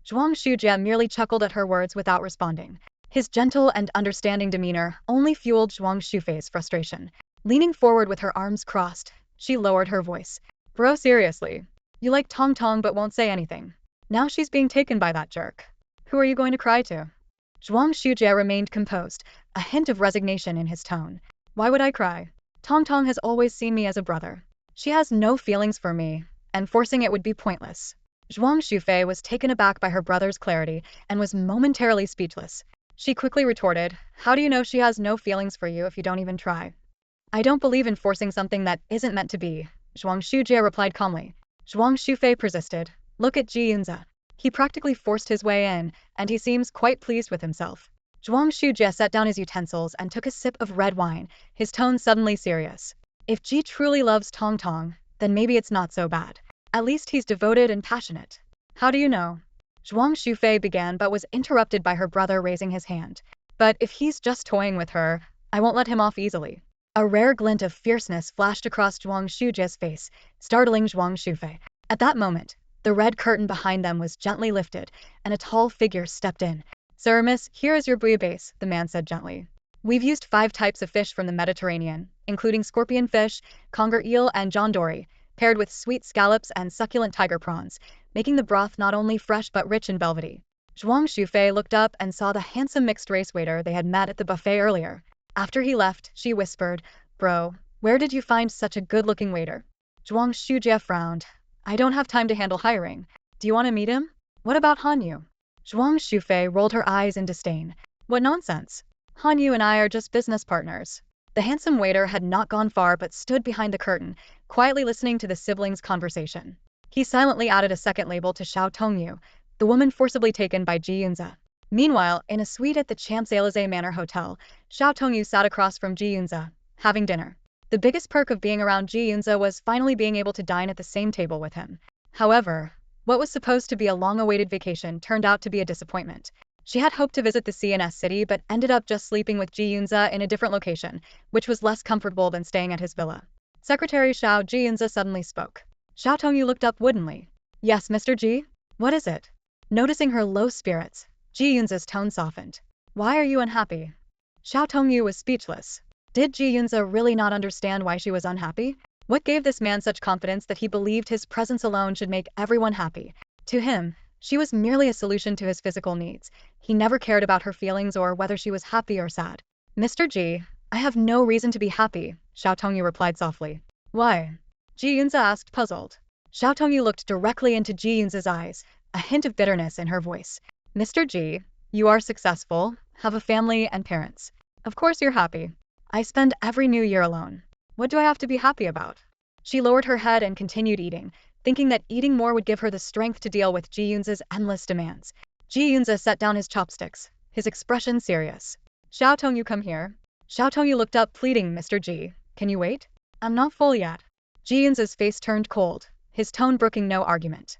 Zhuang Shujie merely chuckled at her words without responding. His gentle and understanding demeanor only fueled Zhuang Shufei's frustration. Leaning forward with her arms crossed, she lowered her voice. "Bro, seriously. You like Tong Tong but won't say anything. Now she's being taken by that jerk. Who are you going to cry to?" Zhuang Shujie remained composed, a hint of resignation in his tone. "Why would I cry? Tong Tong has always seen me as a brother. She has no feelings for me, and forcing it would be pointless." Zhuang Shufei was taken aback by her brother's clarity and was momentarily speechless. She quickly retorted, "How do you know she has no feelings for you if you don't even try?" "I don't believe in forcing something that isn't meant to be," Zhuang Shujie replied calmly. Zhuang Shufei persisted. "Look at Ji Yunze. He practically forced his way in, and he seems quite pleased with himself." Zhuang Shujie set down his utensils and took a sip of red wine, his tone suddenly serious. "If Ji truly loves Tong Tong, then maybe it's not so bad. At least he's devoted and passionate." "How do you know?" Zhuang Shufei began but was interrupted by her brother raising his hand. "But if he's just toying with her, I won't let him off easily." A rare glint of fierceness flashed across Zhuang Shujie's face, startling Zhuang Shufei. At that moment, the red curtain behind them was gently lifted, and a tall figure stepped in. Sir, miss, here is your bouillabaisse, the man said gently. We've used 5 types of fish from the Mediterranean, including scorpion fish, conger eel, and John Dory, paired with sweet scallops and succulent tiger prawns, making the broth not only fresh but rich and velvety. Zhuang Shufei looked up and saw the handsome mixed-race waiter they had met at the buffet earlier. After he left, she whispered, "Bro, where did you find such a good-looking waiter?" Zhuang Shujie frowned. "I don't have time to handle hiring. Do you want to meet him? What about Hanyu?" Zhuang Shufei rolled her eyes in disdain. "What nonsense. Hanyu and I are just business partners." The handsome waiter had not gone far but stood behind the curtain, quietly listening to the siblings' conversation. He silently added a second label to Xiao Tongyu, the woman forcibly taken by Ji Yunze. Meanwhile, in a suite at the Champs-Élysées Manor Hotel, Xiao Tongyu sat across from Ji Yunze, having dinner. The biggest perk of being around Ji Yunze was finally being able to dine at the same table with him. However, what was supposed to be a long-awaited vacation turned out to be a disappointment. She had hoped to visit the CNS city but ended up just sleeping with Ji Yunze in a different location, which was less comfortable than staying at his villa. Secretary Xiao Ji Yunze suddenly spoke. Xiao Tongyu looked up woodenly. "Yes, Mr. Ji? What is it?" Noticing her low spirits, Ji Yunze's tone softened. "Why are you unhappy?" Xiao Tongyu was speechless. Did Ji Yunze really not understand why she was unhappy? What gave this man such confidence that he believed his presence alone should make everyone happy? To him, she was merely a solution to his physical needs. He never cared about her feelings or whether she was happy or sad. "Mr. Ji, I have no reason to be happy," Xiao Tongyu replied softly. "Why?" Ji Yunze asked, puzzled. Xiao Tongyu looked directly into Ji Yunze's eyes, a hint of bitterness in her voice. "Mr. Ji, you are successful, have a family and parents. Of course you're happy. I spend every new year alone. What do I have to be happy about?" She lowered her head and continued eating, thinking that eating more would give her the strength to deal with Ji Yunze's endless demands. Ji Yunze set down his chopsticks, his expression serious. "Xiao Tongyu, come here." Xiao Tongyu looked up pleading, "Mr. Ji, can you wait? I'm not full yet." Ji Yunze's face turned cold, his tone brooking no argument.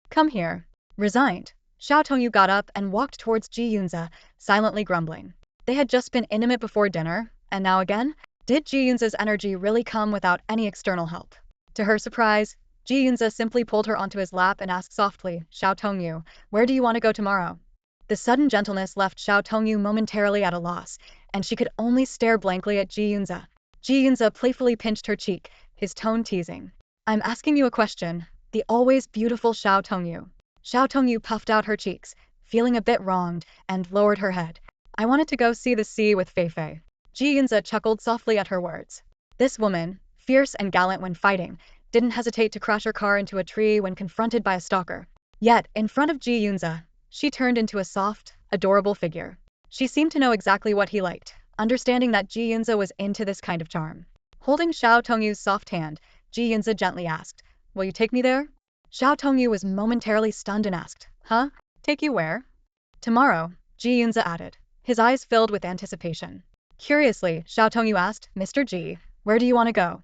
"Come here." Resigned, Xiao Tongyu got up and walked towards Ji Yunze, silently grumbling. They had just been intimate before dinner, and now again? Did Ji Yunze's energy really come without any external help? To her surprise, Ji Yunze simply pulled her onto his lap and asked softly, "Xiao Tongyu, where do you want to go tomorrow?" The sudden gentleness left Xiao Tongyu momentarily at a loss, and she could only stare blankly at Ji Yunze. Ji Yunze playfully pinched her cheek, his tone teasing. "I'm asking you a question, the always beautiful Xiao Tongyu." Xiao Tongyu puffed out her cheeks, feeling a bit wronged, and lowered her head. "I wanted to go see the sea with Fei Fei." Ji Yunze chuckled softly at her words. This woman, fierce and gallant when fighting, didn't hesitate to crash her car into a tree when confronted by a stalker. Yet, in front of Ji Yunze, she turned into a soft, adorable figure. She seemed to know exactly what he liked, understanding that Ji Yunze was into this kind of charm. Holding Xiao Tongyu's soft hand, Ji Yunze gently asked, "Will you take me there?" Xiao Tongyu was momentarily stunned and asked, "Huh? Take you where?" "Tomorrow," Ji Yunze added, his eyes filled with anticipation. Curiously, Xiao Tongyu asked, "Mr. Ji, where do you want to go?"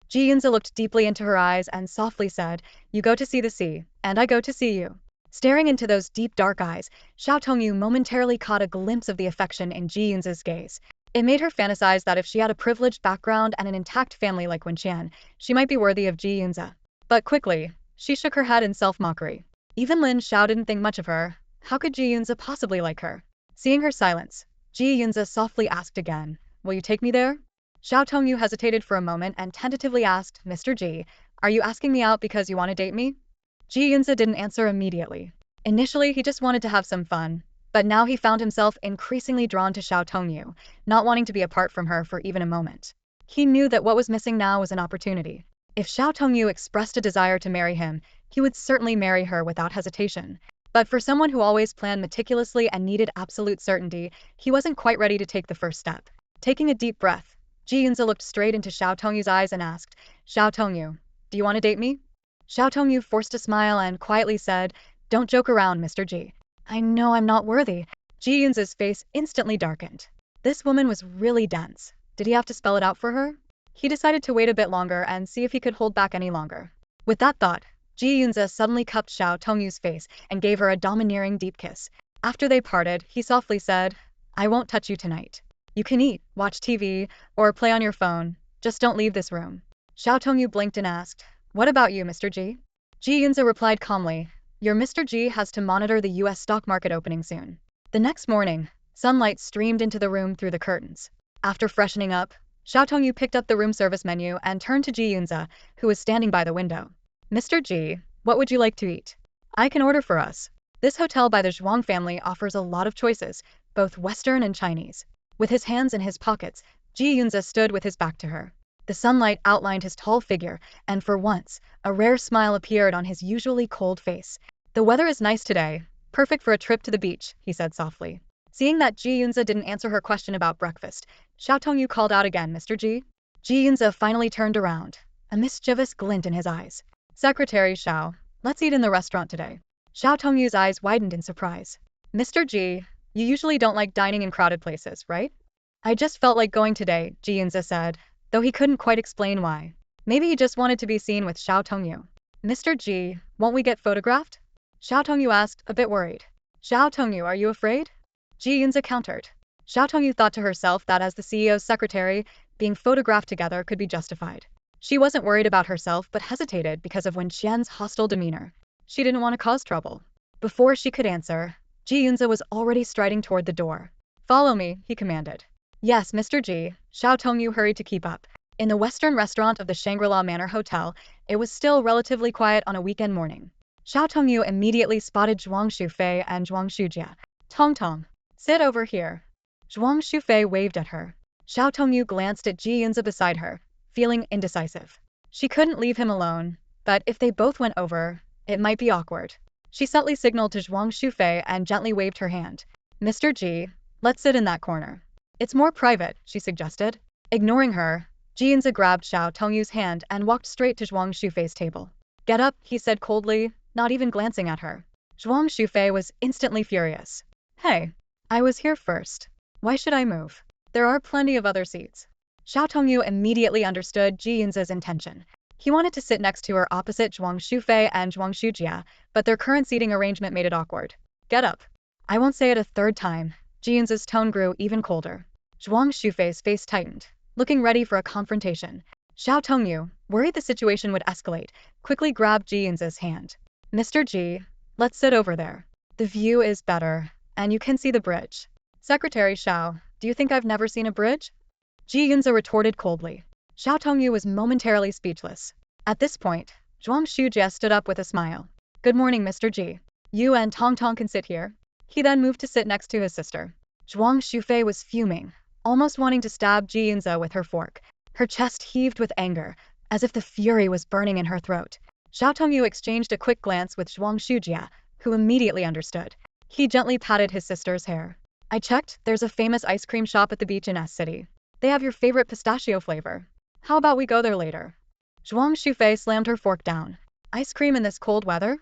Ji Yunze looked deeply into her eyes and softly said, "You go to see the sea, and I go to see you." Staring into those deep dark eyes, Xiao Tongyu momentarily caught a glimpse of the affection in Ji Yunze's gaze. It made her fantasize that if she had a privileged background and an intact family like Wenqian, she might be worthy of Ji Yunze. But quickly, she shook her head in self-mockery. Even Lin Xiao didn't think much of her. How could Ji Yunze possibly like her? Seeing her silence, Ji Yunze softly asked again, "Will you take me there?" Xiao Tongyu hesitated for a moment and tentatively asked, "Mr. Ji, are you asking me out because you want to date me?" Ji Yunze didn't answer immediately. Initially, he just wanted to have some fun, but now he found himself increasingly drawn to Xiao Tongyu, not wanting to be apart from her for even a moment. He knew that what was missing now was an opportunity. If Xiao Tongyu expressed a desire to marry him, he would certainly marry her without hesitation. But for someone who always planned meticulously and needed absolute certainty, he wasn't quite ready to take the first step. Taking a deep breath, Ji Yunze looked straight into Xiao Tongyu's eyes and asked, "Xiao Tongyu, do you want to date me?" Xiao Tongyu forced a smile and quietly said, "Don't joke around, Mr. Ji. I know I'm not worthy." Ji Yunze's face instantly darkened. This woman was really dense. Did he have to spell it out for her? He decided to wait a bit longer and see if he could hold back any longer. With that thought, Ji Yunze suddenly cupped Xiao Tongyu's face and gave her a domineering deep kiss. After they parted, he softly said, "I won't touch you tonight. You can eat, watch TV, or play on your phone. Just don't leave this room." Xiao Tongyu blinked and asked, "What about you, Mr. Ji?" Ji Yunze replied calmly, "Your Mr. Ji has to monitor the US stock market opening soon." The next morning, sunlight streamed into the room through the curtains. After freshening up, Xiao Tongyu picked up the room service menu and turned to Ji Yunze, who was standing by the window. Mr. Ji, what would you like to eat? I can order for us. This hotel by the Zhuang family offers a lot of choices, both Western and Chinese. With his hands in his pockets, Ji Yunze stood with his back to her. The sunlight outlined his tall figure, and for once, a rare smile appeared on his usually cold face. The weather is nice today, perfect for a trip to the beach, he said softly. Seeing that Ji Yunze didn't answer her question about breakfast, Xiao Tongyu called out again, Mr. Ji? Ji Yunze finally turned around, a mischievous glint in his eyes. Secretary Xiao, let's eat in the restaurant today. Xiao Tongyu's eyes widened in surprise. Mr. Ji, you usually don't like dining in crowded places, right? I just felt like going today, Ji Yunze said, though he couldn't quite explain why. Maybe he just wanted to be seen with Xiao Tongyu. Mr. Ji, won't we get photographed? Xiao Tongyu asked, a bit worried. Xiao Tongyu, are you afraid? Ji Yunze countered. Xiao Tongyu thought to herself that as the CEO's secretary, being photographed together could be justified. She wasn't worried about herself but hesitated because of Wen Qian's hostile demeanor. She didn't want to cause trouble. Before she could answer, Ji Yunze was already striding toward the door. Follow me, he commanded. Yes, Mr. Ji, Xiao Tongyu hurried to keep up. In the Western restaurant of the Shangri-La Manor Hotel, it was still relatively quiet on a weekend morning. Xiao Tongyu immediately spotted Zhuang Shufei and Zhuang Shujia. Tong Tong, sit over here. Zhuang Shufei waved at her. Xiao Tongyu glanced at Ji Yunze beside her, feeling indecisive. She couldn't leave him alone, but if they both went over, it might be awkward. She subtly signaled to Zhuang Shufei and gently waved her hand. Mr. Ji, let's sit in that corner. It's more private, she suggested. Ignoring her, Ji Yunze grabbed Xiao Tongyu's hand and walked straight to Zhuang Shufei's table. Get up, he said coldly, not even glancing at her. Zhuang Shufei was instantly furious. Hey, I was here first. Why should I move? There are plenty of other seats. Xiao Tongyu immediately understood Ji Yunze's intention. He wanted to sit next to her opposite Zhuang Shufei and Zhuang Shujia, but their current seating arrangement made it awkward. Get up. I won't say it a third time. Ji Yunze's tone grew even colder. Zhuang Shufei's face tightened, looking ready for a confrontation. Xiao Tongyu, worried the situation would escalate, quickly grabbed Ji Yunze's hand. Mr. Ji, let's sit over there. The view is better, and you can see the bridge. Secretary Xiao, do you think I've never seen a bridge? Ji Yunze retorted coldly. Xiao Tongyu was momentarily speechless. At this point, Zhuang Shujia stood up with a smile. Good morning, Mr. Ji. You and Tong Tong can sit here. He then moved to sit next to his sister. Zhuang Shufei was fuming, almost wanting to stab Ji Yunze with her fork. Her chest heaved with anger, as if the fury was burning in her throat. Xiao Tongyu exchanged a quick glance with Zhuang Shujia, who immediately understood. He gently patted his sister's hair. I checked, there's a famous ice cream shop at the beach in S City. They have your favorite pistachio flavor. How about we go there later? Zhuang Shufei slammed her fork down. Ice cream in this cold weather?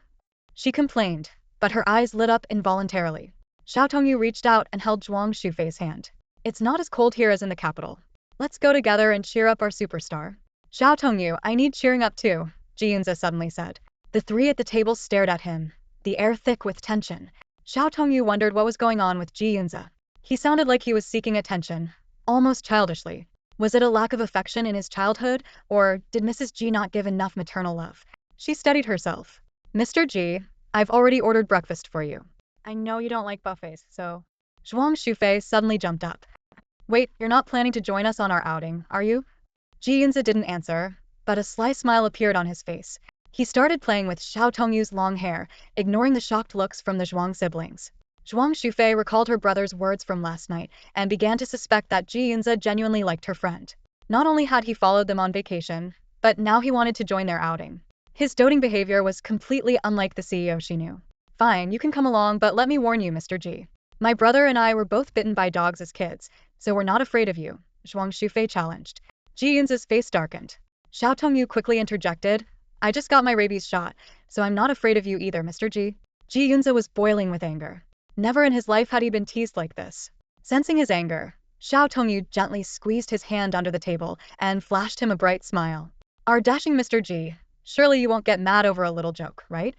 She complained, but her eyes lit up involuntarily. Xiao Tongyu reached out and held Zhuang Shufei's hand. It's not as cold here as in the capital. Let's go together and cheer up our superstar. Xiao Tongyu, I need cheering up too, Ji Yunze suddenly said. The three at the table stared at him, the air thick with tension. Xiao Tongyu wondered what was going on with Ji Yunze. He sounded like he was seeking attention, almost childishly. Was it a lack of affection in his childhood, or did Mrs. Ji not give enough maternal love? She steadied herself. Mr. Ji, I've already ordered breakfast for you. I know you don't like buffets, so... Zhuang Shufei suddenly jumped up. Wait, you're not planning to join us on our outing, are you? Ji Yunze didn't answer, but a sly smile appeared on his face. He started playing with Xiao Tongyu's long hair, ignoring the shocked looks from the Zhuang siblings. Zhuang Shufei recalled her brother's words from last night and began to suspect that Ji Yunze genuinely liked her friend. Not only had he followed them on vacation, but now he wanted to join their outing. His doting behavior was completely unlike the CEO she knew. Fine, you can come along, but let me warn you, Mr. Ji. My brother and I were both bitten by dogs as kids, so we're not afraid of you, Zhuang Shufei challenged. Ji Yunze's face darkened. Xiao Tongyu quickly interjected, I just got my rabies shot, so I'm not afraid of you either, Mr. Ji. Ji Yunze was boiling with anger. Never in his life had he been teased like this. Sensing his anger, Xiao Tongyu gently squeezed his hand under the table and flashed him a bright smile. Our dashing Mr. Ji, surely you won't get mad over a little joke, right?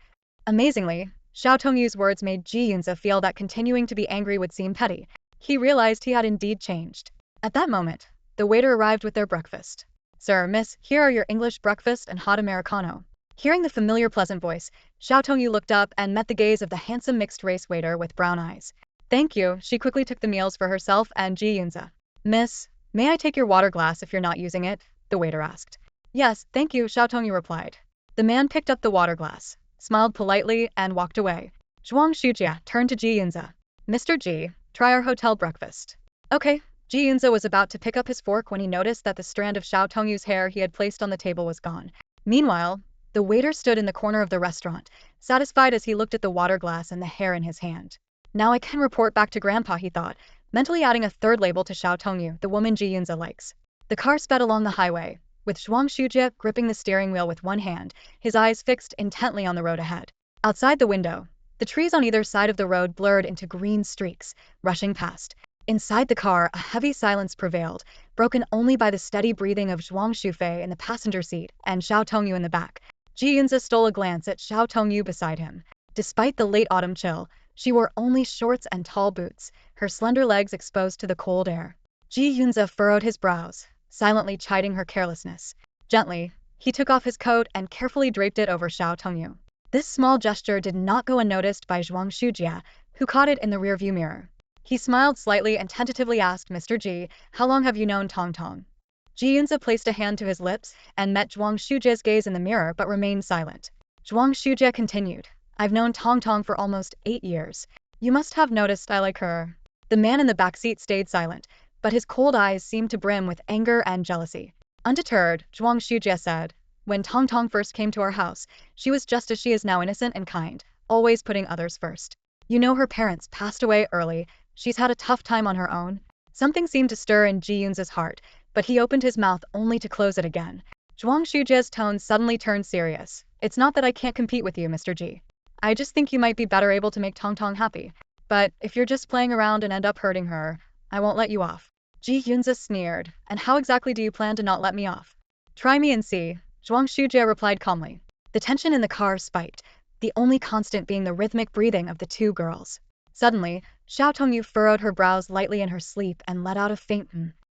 Amazingly, Xiao Tongyu's words made Ji Yunze feel that continuing to be angry would seem petty. He realized he had indeed changed. At that moment, the waiter arrived with their breakfast. Sir, miss, here are your English breakfast and hot Americano. Hearing the familiar pleasant voice, Xiao Tongyu looked up and met the gaze of the handsome mixed-race waiter with brown eyes. Thank you. She quickly took the meals for herself and Ji Yunze. Miss, may I take your water glass if you're not using it? The waiter asked. Yes, thank you, Xiao Tongyu replied. The man picked up the water glass, smiled politely, and walked away. Zhuang Shujia turned to Ji Yunze. Mr. Ji, try our hotel breakfast. Okay. Ji Yunze was about to pick up his fork when he noticed that the strand of Xiao Tongyu's hair he had placed on the table was gone. Meanwhile, the waiter stood in the corner of the restaurant, satisfied as he looked at the water glass and the hair in his hand. Now I can report back to Grandpa, he thought, mentally adding a third label to Xiao Tongyu, the woman Ji Yunze likes. The car sped along the highway, with Zhuang Shujia gripping the steering wheel with one hand, his eyes fixed intently on the road ahead. Outside the window, the trees on either side of the road blurred into green streaks, rushing past. Inside the car, a heavy silence prevailed, broken only by the steady breathing of Zhuang Shufei in the passenger seat and Xiao Tongyu in the back. Ji Yunze stole a glance at Xiao Tongyu beside him. Despite the late autumn chill, she wore only shorts and tall boots, her slender legs exposed to the cold air. Ji Yunze furrowed his brows, silently chiding her carelessness. Gently, he took off his coat and carefully draped it over Xiao Tongyu. This small gesture did not go unnoticed by Zhuang Shujia, who caught it in the rearview mirror. He smiled slightly and tentatively asked Mr. Ji, how long have you known Tong Tong? Ji Yunze placed a hand to his lips and met Zhuang Shujia's gaze in the mirror but remained silent. Zhuang Shujia continued, I've known Tong Tong for almost 8 years. You must have noticed I like her. The man in the backseat stayed silent, but his cold eyes seemed to brim with anger and jealousy. Undeterred, Zhuang Shujia said, when Tong Tong first came to our house, she was just as she is now, innocent and kind, always putting others first. You know, her parents passed away early. She's had a tough time on her own. Something seemed to stir in Ji Yunze's heart, but he opened his mouth only to close it again. Zhuang Shujia's tone suddenly turned serious. It's not that I can't compete with you, Mr. Ji. I just think you might be better able to make Tong Tong happy. But if you're just playing around and end up hurting her, I won't let you off. Ji Yunze sneered. And how exactly do you plan to not let me off? Try me and see, Zhuang Shujia replied calmly. The tension in the car spiked, the only constant being the rhythmic breathing of the two girls. Suddenly, Xiao Tongyu furrowed her brows lightly in her sleep and let out a faint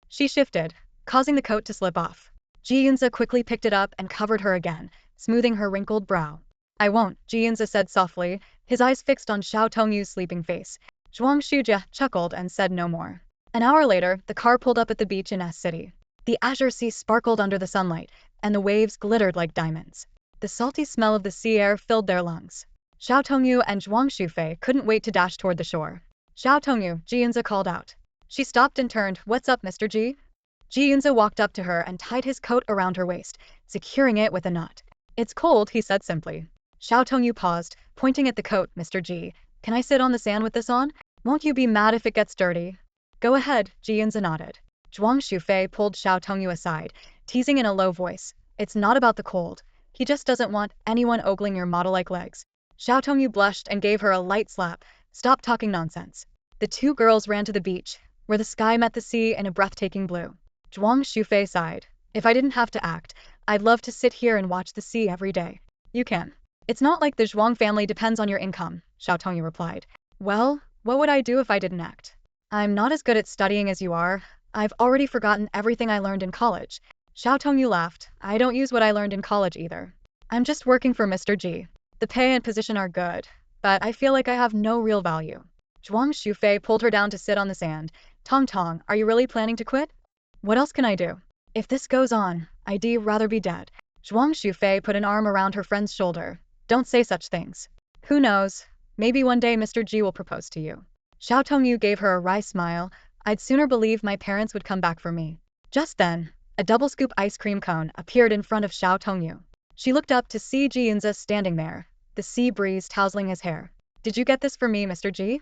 She shifted, causing the coat to slip off. Ji Yunze quickly picked it up and covered her again, smoothing her wrinkled brow. I won't, Ji Yunze said softly, his eyes fixed on Xiao Tongyu's sleeping face. Zhuang Shujia chuckled and said no more. An hour later, the car pulled up at the beach in S City. The azure sea sparkled under the sunlight, and the waves glittered like diamonds. The salty smell of the sea air filled their lungs. Xiao Tongyu and Zhuang Shufei couldn't wait to dash toward the shore. Xiao Tongyu, Ji Yunze called out. She stopped and turned. What's up, Mr. Ji? Ji Yunze walked up to her and tied his coat around her waist, securing it with a knot. It's cold, he said simply. Xiao Tongyu paused, pointing at the coat. Mr. Ji, can I sit on the sand with this on? Won't you be mad if it gets dirty? Go ahead, Ji Yunze nodded. Zhuang Shufei pulled Xiao Tongyu aside, teasing in a low voice. It's not about the cold. He just doesn't want anyone ogling your model-like legs. Xiao Tongyu blushed and gave her a light slap. Stop talking nonsense. The two girls ran to the beach, where the sky met the sea in a breathtaking blue. Zhuang Shufei sighed. If I didn't have to act, I'd love to sit here and watch the sea every day. You can. It's not like the Zhuang family depends on your income, Xiao Tongyu replied. Well, what would I do if I didn't act? I'm not as good at studying as you are. I've already forgotten everything I learned in college. Xiao Tongyu laughed. I don't use what I learned in college either. I'm just working for Mr. Ji. The pay and position are good, but I feel like I have no real value. Zhuang Shufei pulled her down to sit on the sand. Tong Tong, are you really planning to quit? What else can I do? If this goes on, I'd rather be dead. Zhuang Shufei put an arm around her friend's shoulder. Don't say such things. Who knows? Maybe one day Mr. Ji will propose to you. Xiao Tongyu gave her a wry smile. I'd sooner believe my parents would come back for me. Just then, a double-scoop ice cream cone appeared in front of Xiao Tongyu. She looked up to see Ji Yunze standing there, the sea breeze tousling his hair. Did you get this for me, Mr. Ji?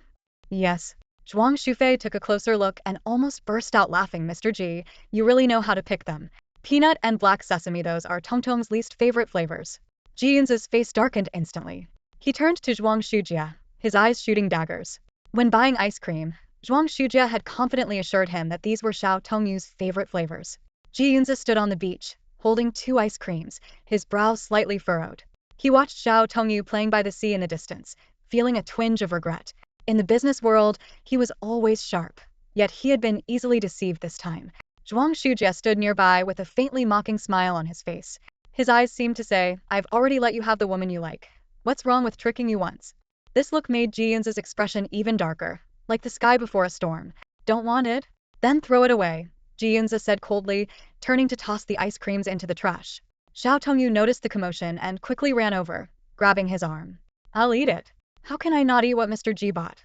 Yes. Zhuang Shufei took a closer look and almost burst out laughing. Mr. Ji, you really know how to pick them. Peanut and black sesame, those are Tong Tong's least favorite flavors. Ji Yunze's face darkened instantly. He turned to Zhuang Shujia, his eyes shooting daggers. When buying ice cream, Zhuang Shujia had confidently assured him that these were Xiao Tongyu's favorite flavors. Ji Yunze stood on the beach, holding 2 ice creams, his brow slightly furrowed. He watched Xiao Tongyu playing by the sea in the distance, feeling a twinge of regret. In the business world, he was always sharp, yet he had been easily deceived this time. Zhuang Shujia stood nearby with a faintly mocking smile on his face. His eyes seemed to say, I've already let you have the woman you like. What's wrong with tricking you once? This look made Ji Yunze's expression even darker. like the sky before a storm. Don't want it? Then throw it away, Ji Yunze said coldly, turning to toss the ice creams into the trash. Xiao Tongyu noticed the commotion and quickly ran over, grabbing his arm. I'll eat it. How can I not eat what Mr. Ji bought?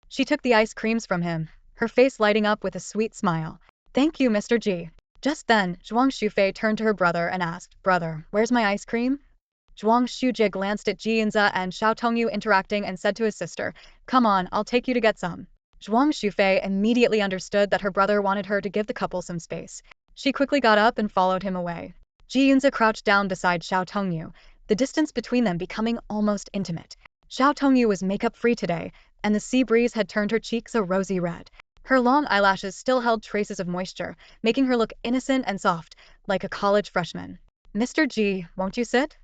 She took the ice creams from him, her face lighting up with a sweet smile. Thank you, Mr. Ji. Just then, Zhuang Shufei turned to her brother and asked, Brother, where's my ice cream? Zhuang Shujie glanced at Ji Yunze and Xiao Tongyu interacting and said to his sister, Come on, I'll take you to get some. Zhuang Shufei immediately understood that her brother wanted her to give the couple some space. She quickly got up and followed him away. Ji Yunze crouched down beside Xiao Tongyu, the distance between them becoming almost intimate. Xiao Tongyu was makeup-free today, and the sea breeze had turned her cheeks a rosy red. Her long eyelashes still held traces of moisture, making her look innocent and soft, like a college freshman. Mr. Ji, won't you sit?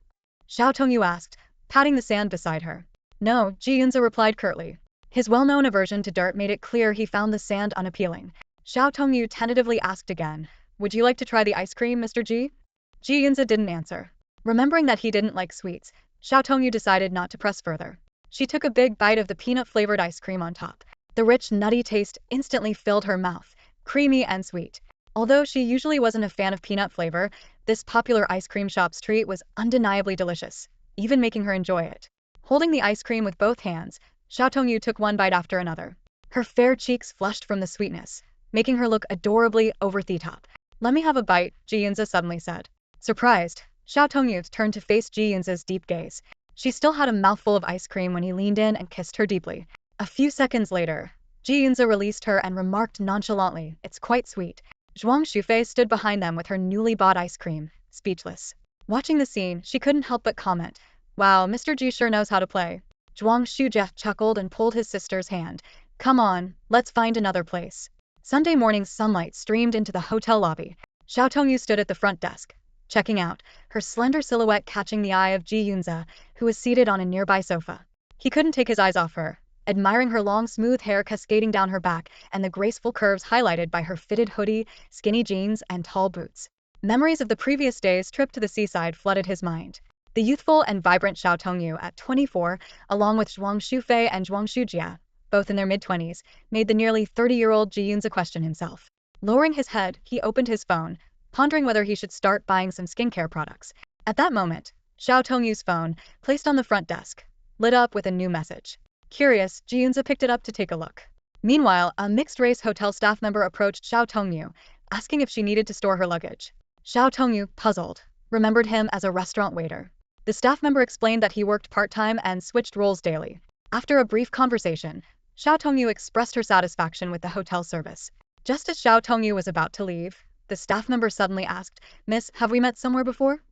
Xiao Tongyu asked, patting the sand beside her. No, Ji Yunze replied curtly. His well-known aversion to dirt made it clear he found the sand unappealing. Xiao Tongyu tentatively asked again, Would you like to try the ice cream, Mr. Ji? Ji Yunze didn't answer. Remembering that he didn't like sweets, Xiao Tongyu decided not to press further. She took a big bite of the peanut-flavored ice cream on top. The rich, nutty taste instantly filled her mouth, creamy and sweet. Although she usually wasn't a fan of peanut flavor, this popular ice cream shop's treat was undeniably delicious, even making her enjoy it. Holding the ice cream with both hands, Xiao Tongyu took one bite after another. Her fair cheeks flushed from the sweetness, making her look adorably over the top. Let me have a bite, Ji Yunze suddenly said. Surprised, Xiao Tongyu turned to face Ji Yunze's deep gaze. She still had a mouthful of ice cream when he leaned in and kissed her deeply. A few seconds later, Ji Yunze released her and remarked nonchalantly, It's quite sweet. Zhuang Shufei stood behind them with her newly bought ice cream, speechless. Watching the scene, she couldn't help but comment, Wow, Mr. Ji sure knows how to play. Zhuang Shujie chuckled and pulled his sister's hand. Come on, let's find another place. Sunday morning's sunlight streamed into the hotel lobby. Xiao Tongyu stood at the front desk, checking out, her slender silhouette catching the eye of Ji Yunze, who was seated on a nearby sofa. He couldn't take his eyes off her, admiring her long smooth hair cascading down her back and the graceful curves highlighted by her fitted hoodie, skinny jeans, and tall boots. Memories of the previous day's trip to the seaside flooded his mind. The youthful and vibrant Xiao Tongyu at 24, along with Zhuang Shufei and Zhuang Shujie, both in their mid-20s, made the nearly 30-year-old Ji Yunze question himself. Lowering his head, he opened his phone, pondering whether he should start buying some skincare products. At that moment, Xiao Tongyu's phone, placed on the front desk, lit up with a new message. Curious, Ji Yunze picked it up to take a look. Meanwhile, a mixed-race hotel staff member approached Xiao Tongyu, asking if she needed to store her luggage. Xiao Tongyu, puzzled, remembered him as a restaurant waiter. The staff member explained that he worked part-time and switched roles daily. After a brief conversation, Xiao Tongyu expressed her satisfaction with the hotel service. Just as Xiao Tongyu was about to leave, the staff member suddenly asked, Miss, have we met somewhere before?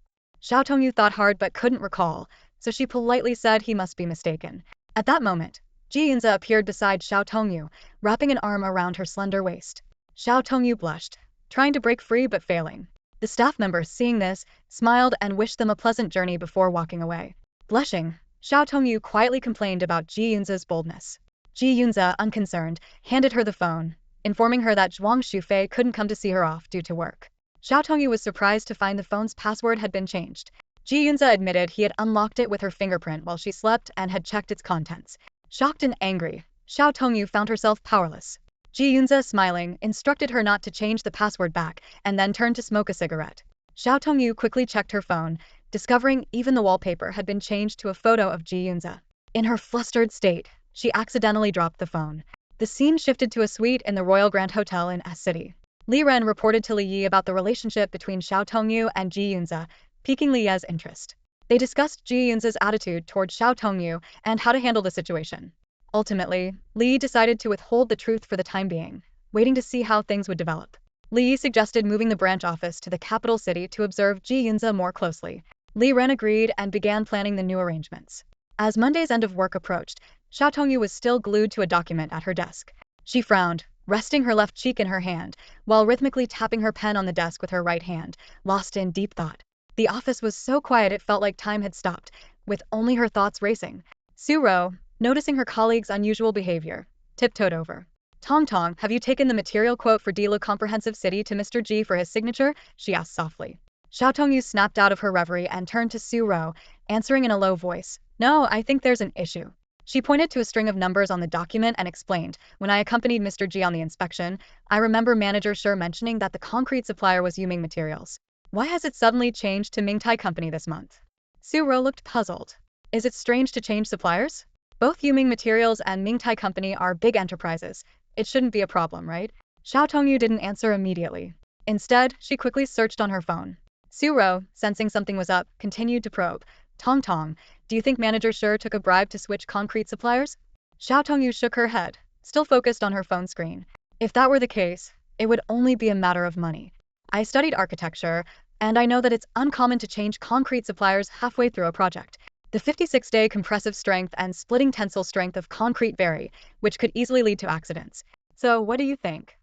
Xiao Tongyu thought hard but couldn't recall, so she politely said he must be mistaken. At that moment, Ji Yunze appeared beside Xiao Tongyu, wrapping an arm around her slender waist. Xiao Tongyu blushed, trying to break free but failing. The staff member, seeing this, smiled and wished them a pleasant journey before walking away. Blushing, Xiao Tongyu quietly complained about Ji Yunze's boldness. Ji Yunze, unconcerned, handed her the phone, informing her that Zhuang Shufei couldn't come to see her off due to work. Xiao Tongyu was surprised to find the phone's password had been changed. Ji Yunze admitted he had unlocked it with her fingerprint while she slept and had checked its contents. Shocked and angry, Xiao Tongyu found herself powerless. Ji Yunze, smiling, instructed her not to change the password back and then turned to smoke a cigarette. Xiao Tongyu quickly checked her phone, discovering even the wallpaper had been changed to a photo of Ji Yunze. In her flustered state, she accidentally dropped the phone. The scene shifted to a suite in the Royal Grand Hotel in S City. Li Ren reported to Li Yi about the relationship between Xiao Tongyu and Ji Yunze, piquing Li Yi's interest. They discussed Ji Yunze's attitude toward Xiao Tongyu and how to handle the situation. Ultimately, Li Yi decided to withhold the truth for the time being, waiting to see how things would develop. Li Yi suggested moving the branch office to the capital city to observe Ji Yunze more closely. Li Ren agreed and began planning the new arrangements. As Monday's end of work approached, Xiao Tongyu was still glued to a document at her desk. She frowned, resting her left cheek in her hand, while rhythmically tapping her pen on the desk with her right hand, lost in deep thought. The office was so quiet it felt like time had stopped, with only her thoughts racing. Su Ro, noticing her colleague's unusual behavior, tiptoed over. Tong Tong, have you taken the material quote for Dilu Comprehensive City to Mr. Ji for his signature? She asked softly. Xiao Tongyu snapped out of her reverie and turned to Su Ro, answering in a low voice. No, I think there's an issue. She pointed to a string of numbers on the document and explained, when I accompanied Mr. Ji on the inspection, I remember Manager Shi mentioning that the concrete supplier was Yuming Materials. Why has it suddenly changed to Mingtai Company this month? Su-ro looked puzzled. Is it strange to change suppliers? Both Yuming Materials and Mingtai Company are big enterprises. It shouldn't be a problem, right? Xiao Tongyu didn't answer immediately. Instead, she quickly searched on her phone. Su-ro, sensing something was up, continued to probe. Tong Tong, do you think Manager Shi took a bribe to switch concrete suppliers? Xiao Tongyu shook her head, still focused on her phone screen. If that were the case, it would only be a matter of money. I studied architecture, and I know that it's uncommon to change concrete suppliers halfway through a project. The 56-day compressive strength and splitting tensile strength of concrete vary, which could easily lead to accidents. So what do you think?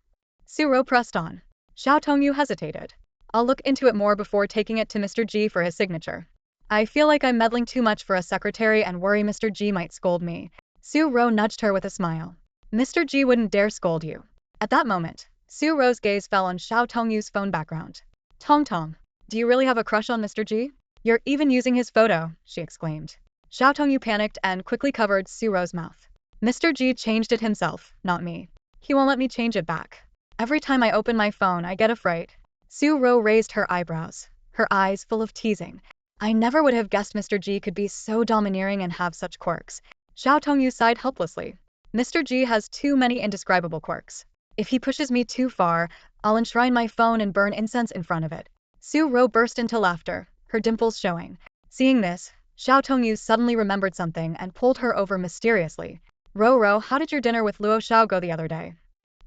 Su-ro pressed on. Xiao Tongyu hesitated. I'll look into it more before taking it to Mr. Ji for his signature. I feel like I'm meddling too much for a secretary and worry Mr. Ji might scold me. Su-ro nudged her with a smile. Mr. Ji wouldn't dare scold you. At that moment, Su-ro's gaze fell on Xiao Tongyu's phone background. Tong Tong, do you really have a crush on Mr. Ji? You're even using his photo, she exclaimed. Xiao Tongyu panicked and quickly covered Su-ro's mouth. Mr. Ji changed it himself, not me. He won't let me change it back. Every time I open my phone, I get afraid. Su-ro raised her eyebrows, her eyes full of teasing. I never would have guessed Mr. Ji could be so domineering and have such quirks. Xiao Tongyu sighed helplessly. Mr. Ji has too many indescribable quirks. If he pushes me too far, I'll enshrine my phone and burn incense in front of it. Su-ro burst into laughter, her dimples showing. Seeing this, Xiao Tongyu suddenly remembered something and pulled her over mysteriously. Ro, how did your dinner with Luo Xiao go the other day?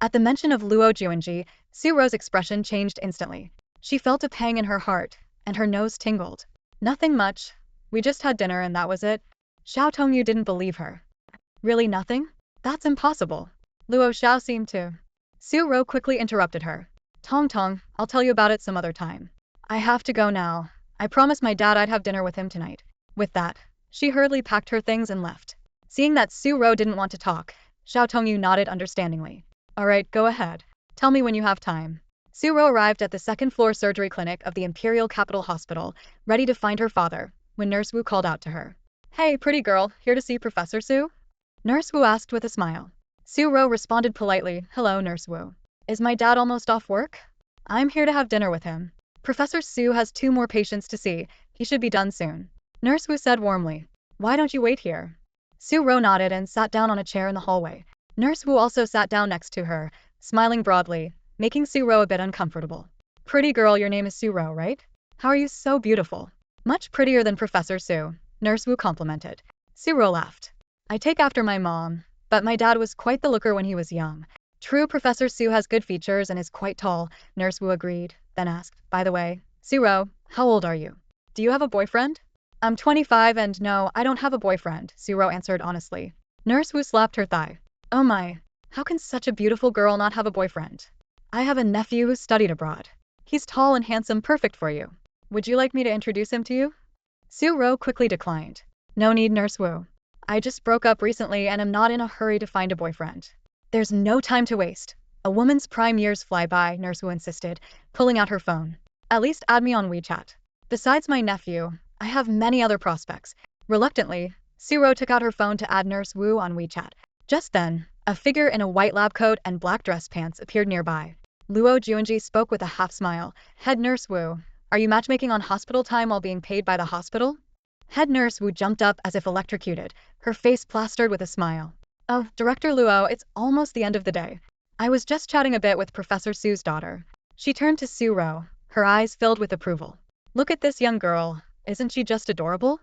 At the mention of Luo Juanji, Su-ro's expression changed instantly. She felt a pang in her heart, and her nose tingled. Nothing much. We just had dinner and that was it. Xiao Tongyu didn't believe her. Really nothing? That's impossible. Luo Xiao seemed to. Su-ro quickly interrupted her. Tong Tong, I'll tell you about it some other time. I have to go now. I promised my dad I'd have dinner with him tonight. With that, she hurriedly packed her things and left. Seeing that Su-ro didn't want to talk, Xiao Tongyu nodded understandingly. Alright, go ahead. Tell me when you have time. Su-ro arrived at the second-floor surgery clinic of the Imperial Capital Hospital, ready to find her father, when Nurse Wu called out to her. Hey, pretty girl, here to see Professor Su? Nurse Wu asked with a smile. Su-ro responded politely, hello, Nurse Wu. Is my dad almost off work? I'm here to have dinner with him. Professor Su has 2 more patients to see. He should be done soon. Nurse Wu said warmly. Why don't you wait here? Su-ro nodded and sat down on a chair in the hallway. Nurse Wu also sat down next to her, smiling broadly, making Su-ro a bit uncomfortable. Pretty girl, your name is Su-ro, right? How are you so beautiful? Much prettier than Professor Su, Nurse Wu complimented. Su-ro laughed. I take after my mom, but my dad was quite the looker when he was young. True, Professor Su has good features and is quite tall, Nurse Wu agreed, then asked, by the way, Su-ro, how old are you? Do you have a boyfriend? I'm 25 and no, I don't have a boyfriend, Su-ro answered honestly. Nurse Wu slapped her thigh. Oh my, how can such a beautiful girl not have a boyfriend? I have a nephew who studied abroad. He's tall and handsome, perfect for you. Would you like me to introduce him to you? Su-ro quickly declined. No need, Nurse Wu. I just broke up recently and am not in a hurry to find a boyfriend. There's no time to waste. A woman's prime years fly by, Nurse Wu insisted, pulling out her phone. At least add me on WeChat. Besides my nephew, I have many other prospects. Reluctantly, Su-ro took out her phone to add Nurse Wu on WeChat. Just then, a figure in a white lab coat and black dress pants appeared nearby. Luo Juanji spoke with a half smile. Head Nurse Wu, are you matchmaking on hospital time while being paid by the hospital? Head Nurse Wu jumped up as if electrocuted, her face plastered with a smile. Oh, Director Luo, it's almost the end of the day. I was just chatting a bit with Professor Su's daughter. She turned to Su-ro, her eyes filled with approval. Look at this young girl. Isn't she just adorable?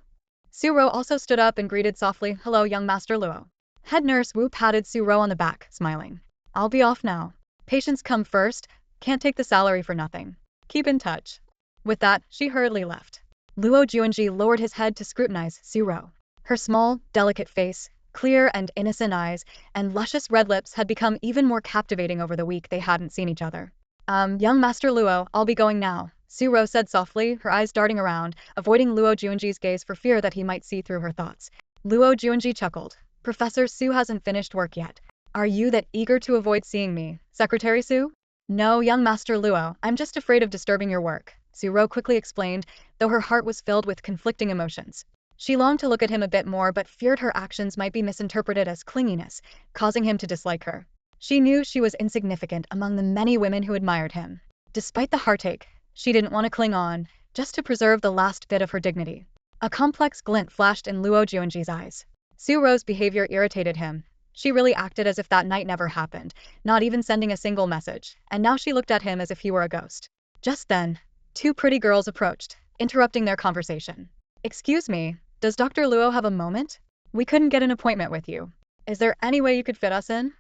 Su-ro also stood up and greeted softly, hello, young Master Luo. Head Nurse Wu patted Su-ro on the back, smiling. I'll be off now. Patients come first, can't take the salary for nothing. Keep in touch. With that, she hurriedly left. Luo Juanji lowered his head to scrutinize Su-ro. Her small, delicate face, clear and innocent eyes, and luscious red lips had become even more captivating over the week they hadn't seen each other. Young Master Luo, I'll be going now, Su-ro said softly, her eyes darting around, avoiding Luo Juanji's gaze for fear that he might see through her thoughts. Luo Juanji chuckled. Professor Su hasn't finished work yet. Are you that eager to avoid seeing me, Secretary Su? No, young Master Luo, I'm just afraid of disturbing your work, Su-ro quickly explained, though her heart was filled with conflicting emotions. She longed to look at him a bit more but feared her actions might be misinterpreted as clinginess, causing him to dislike her. She knew she was insignificant among the many women who admired him. Despite the heartache, she didn't want to cling on, just to preserve the last bit of her dignity. A complex glint flashed in Luo Juanji's eyes. Su Ro's behavior irritated him. She really acted as if that night never happened, not even sending a single message, and now she looked at him as if he were a ghost. Just then, two pretty girls approached, interrupting their conversation. "Excuse me, does Dr. Luo have a moment? We couldn't get an appointment with you. Is there any way you could fit us in?"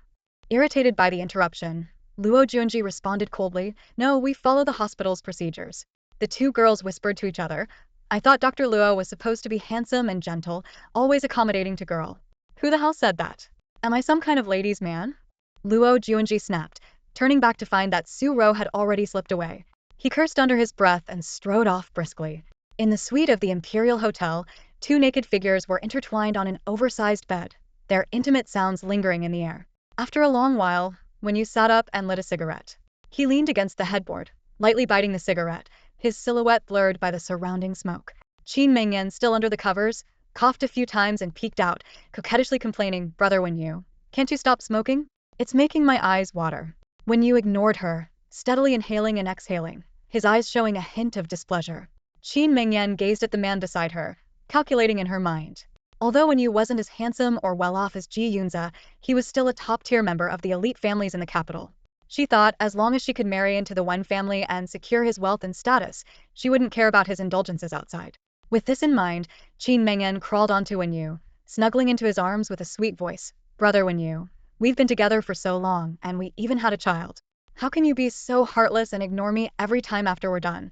Irritated by the interruption, Luo Juanji responded coldly, "No, we follow the hospital's procedures." The two girls whispered to each other, "I thought Dr. Luo was supposed to be handsome and gentle, always accommodating to girl. Who the hell said that? Am I some kind of ladies' man?" Luo Juanji snapped, turning back to find that Su Ro had already slipped away. He cursed under his breath and strode off briskly. In the suite of the Imperial Hotel, two naked figures were intertwined on an oversized bed, their intimate sounds lingering in the air. After a long while, Wen Yu sat up and lit a cigarette. He leaned against the headboard, lightly biting the cigarette, his silhouette blurred by the surrounding smoke. Qin Mengyan, still under the covers, coughed a few times and peeked out, coquettishly complaining, "Brother Wen Yu, can't you stop smoking? It's making my eyes water." Wen Yu ignored her, steadily inhaling and exhaling, his eyes showing a hint of displeasure. Qin Mengyan gazed at the man beside her, calculating in her mind. Although Wen Yu wasn't as handsome or well-off as Ji Yunze, he was still a top-tier member of the elite families in the capital. She thought as long as she could marry into the Wen family and secure his wealth and status, she wouldn't care about his indulgences outside. With this in mind, Qin Mengyan crawled onto Wen Yu, snuggling into his arms with a sweet voice. "Brother Wen Yu, we've been together for so long, and we even had a child. How can you be so heartless and ignore me every time after we're done?"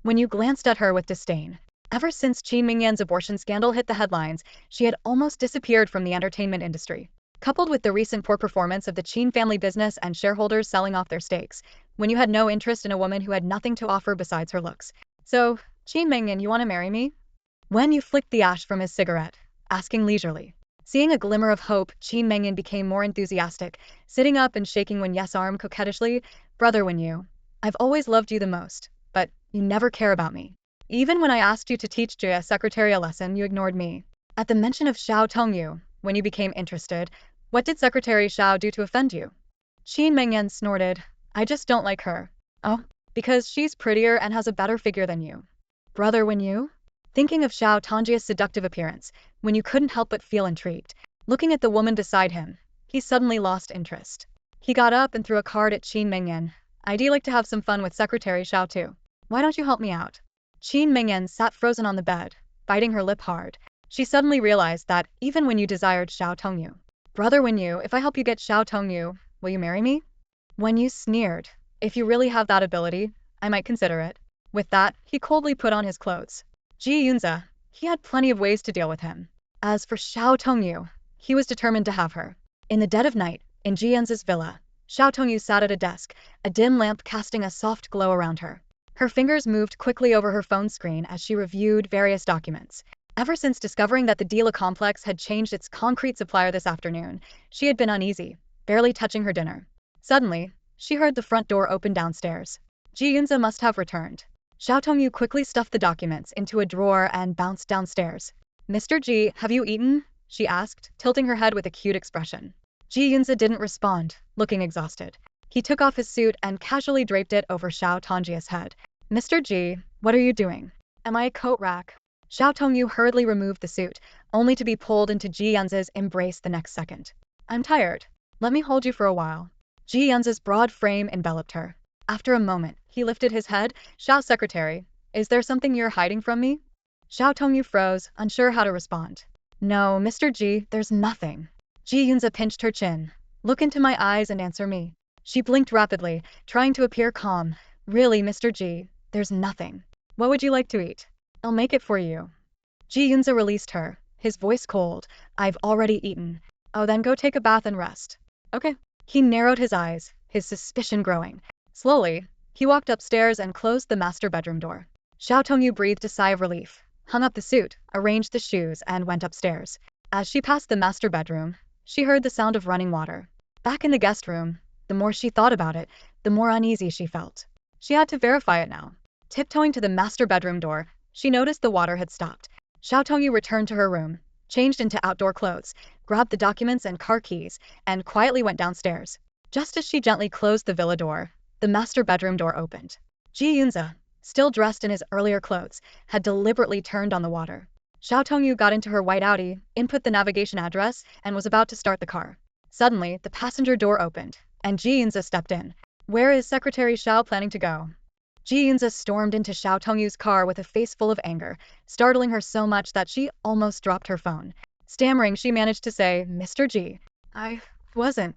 Wen Yu glanced at her with disdain. Ever since Qin Mengyan's abortion scandal hit the headlines, she had almost disappeared from the entertainment industry. Coupled with the recent poor performance of the Qin family business and shareholders selling off their stakes, Wen Yu had no interest in a woman who had nothing to offer besides her looks. "So, Qin Mengyan, you want to marry me?" Wen Yu flicked the ash from his cigarette, asking leisurely. Seeing a glimmer of hope, Qin Mengyan became more enthusiastic, sitting up and shaking Wen Yu's arm coquettishly. "Brother Wen Yu, I've always loved you the most, but you never care about me. Even when I asked you to teach Ji a secretary a lesson, you ignored me." At the mention of Xiao Tongyu, when you became interested, "What did Secretary Xiao do to offend you?" Qin Mengyan snorted, "I just don't like her." "Oh, because she's prettier and has a better figure than you." "Brother Wen Yu?" Thinking of Xiao Tongju's seductive appearance, Wen Yu couldn't help but feel intrigued. Looking at the woman beside him, he suddenly lost interest. He got up and threw a card at Qin Mengyan. "I'd like to have some fun with Secretary Xiao too. Why don't you help me out?" Qin Mengyan sat frozen on the bed, biting her lip hard. She suddenly realized that even Wen Yu desired Xiao Tongyu. "Brother Wen Yu, if I help you get Xiao Tongyu, will you marry me?" Wen Yu sneered. "If you really have that ability, I might consider it." With that, he coldly put on his clothes. Ji Yunze, he had plenty of ways to deal with him. As for Xiao Tongyu, he was determined to have her. In the dead of night, in Ji Yunze's villa, Xiao Tongyu sat at a desk, a dim lamp casting a soft glow around her. Her fingers moved quickly over her phone screen as she reviewed various documents. Ever since discovering that the dealer complex had changed its concrete supplier this afternoon, she had been uneasy, barely touching her dinner. Suddenly, she heard the front door open downstairs. Ji Yunze must have returned. Xiao Tongyu quickly stuffed the documents into a drawer and bounced downstairs. "Mr. Ji, have you eaten?" she asked, tilting her head with a cute expression. Ji Yunze didn't respond, looking exhausted. He took off his suit and casually draped it over Xiao Tongju's head. "Mr. Ji, what are you doing? Am I a coat rack?" Xiao Tongyu hurriedly removed the suit, only to be pulled into Ji Yunze's embrace the next second. "I'm tired. Let me hold you for a while." Ji Yunze's broad frame enveloped her. After a moment, he lifted his head. "Xiao Secretary, is there something you're hiding from me?" Xiao Tongyu froze, unsure how to respond. "No, Mr. Ji, there's nothing." Ji Yunze pinched her chin. "Look into my eyes and answer me." She blinked rapidly, trying to appear calm. "Really, Mr. Ji, there's nothing. What would you like to eat? I'll make it for you." Ji Yunze released her, his voice cold. "I've already eaten." "Oh, then go take a bath and rest." "Okay." He narrowed his eyes, his suspicion growing. Slowly, he walked upstairs and closed the master bedroom door. Xiao Tongyu breathed a sigh of relief, hung up the suit, arranged the shoes, and went upstairs. As she passed the master bedroom, she heard the sound of running water. Back in the guest room, the more she thought about it, the more uneasy she felt. She had to verify it now. Tiptoeing to the master bedroom door, she noticed the water had stopped. Xiao Tongyu returned to her room, changed into outdoor clothes, grabbed the documents and car keys, and quietly went downstairs. Just as she gently closed the villa door, the master bedroom door opened. Ji Yunze, still dressed in his earlier clothes, had deliberately turned on the water. Xiao Tongyu got into her white Audi, input the navigation address, and was about to start the car. Suddenly, the passenger door opened, and Ji Yunze stepped in. "Where is Secretary Xiao planning to go?" Ji Yunze stormed into Xiao Tongyu's car with a face full of anger, startling her so much that she almost dropped her phone. Stammering, she managed to say, "Mr. Ji, I wasn't."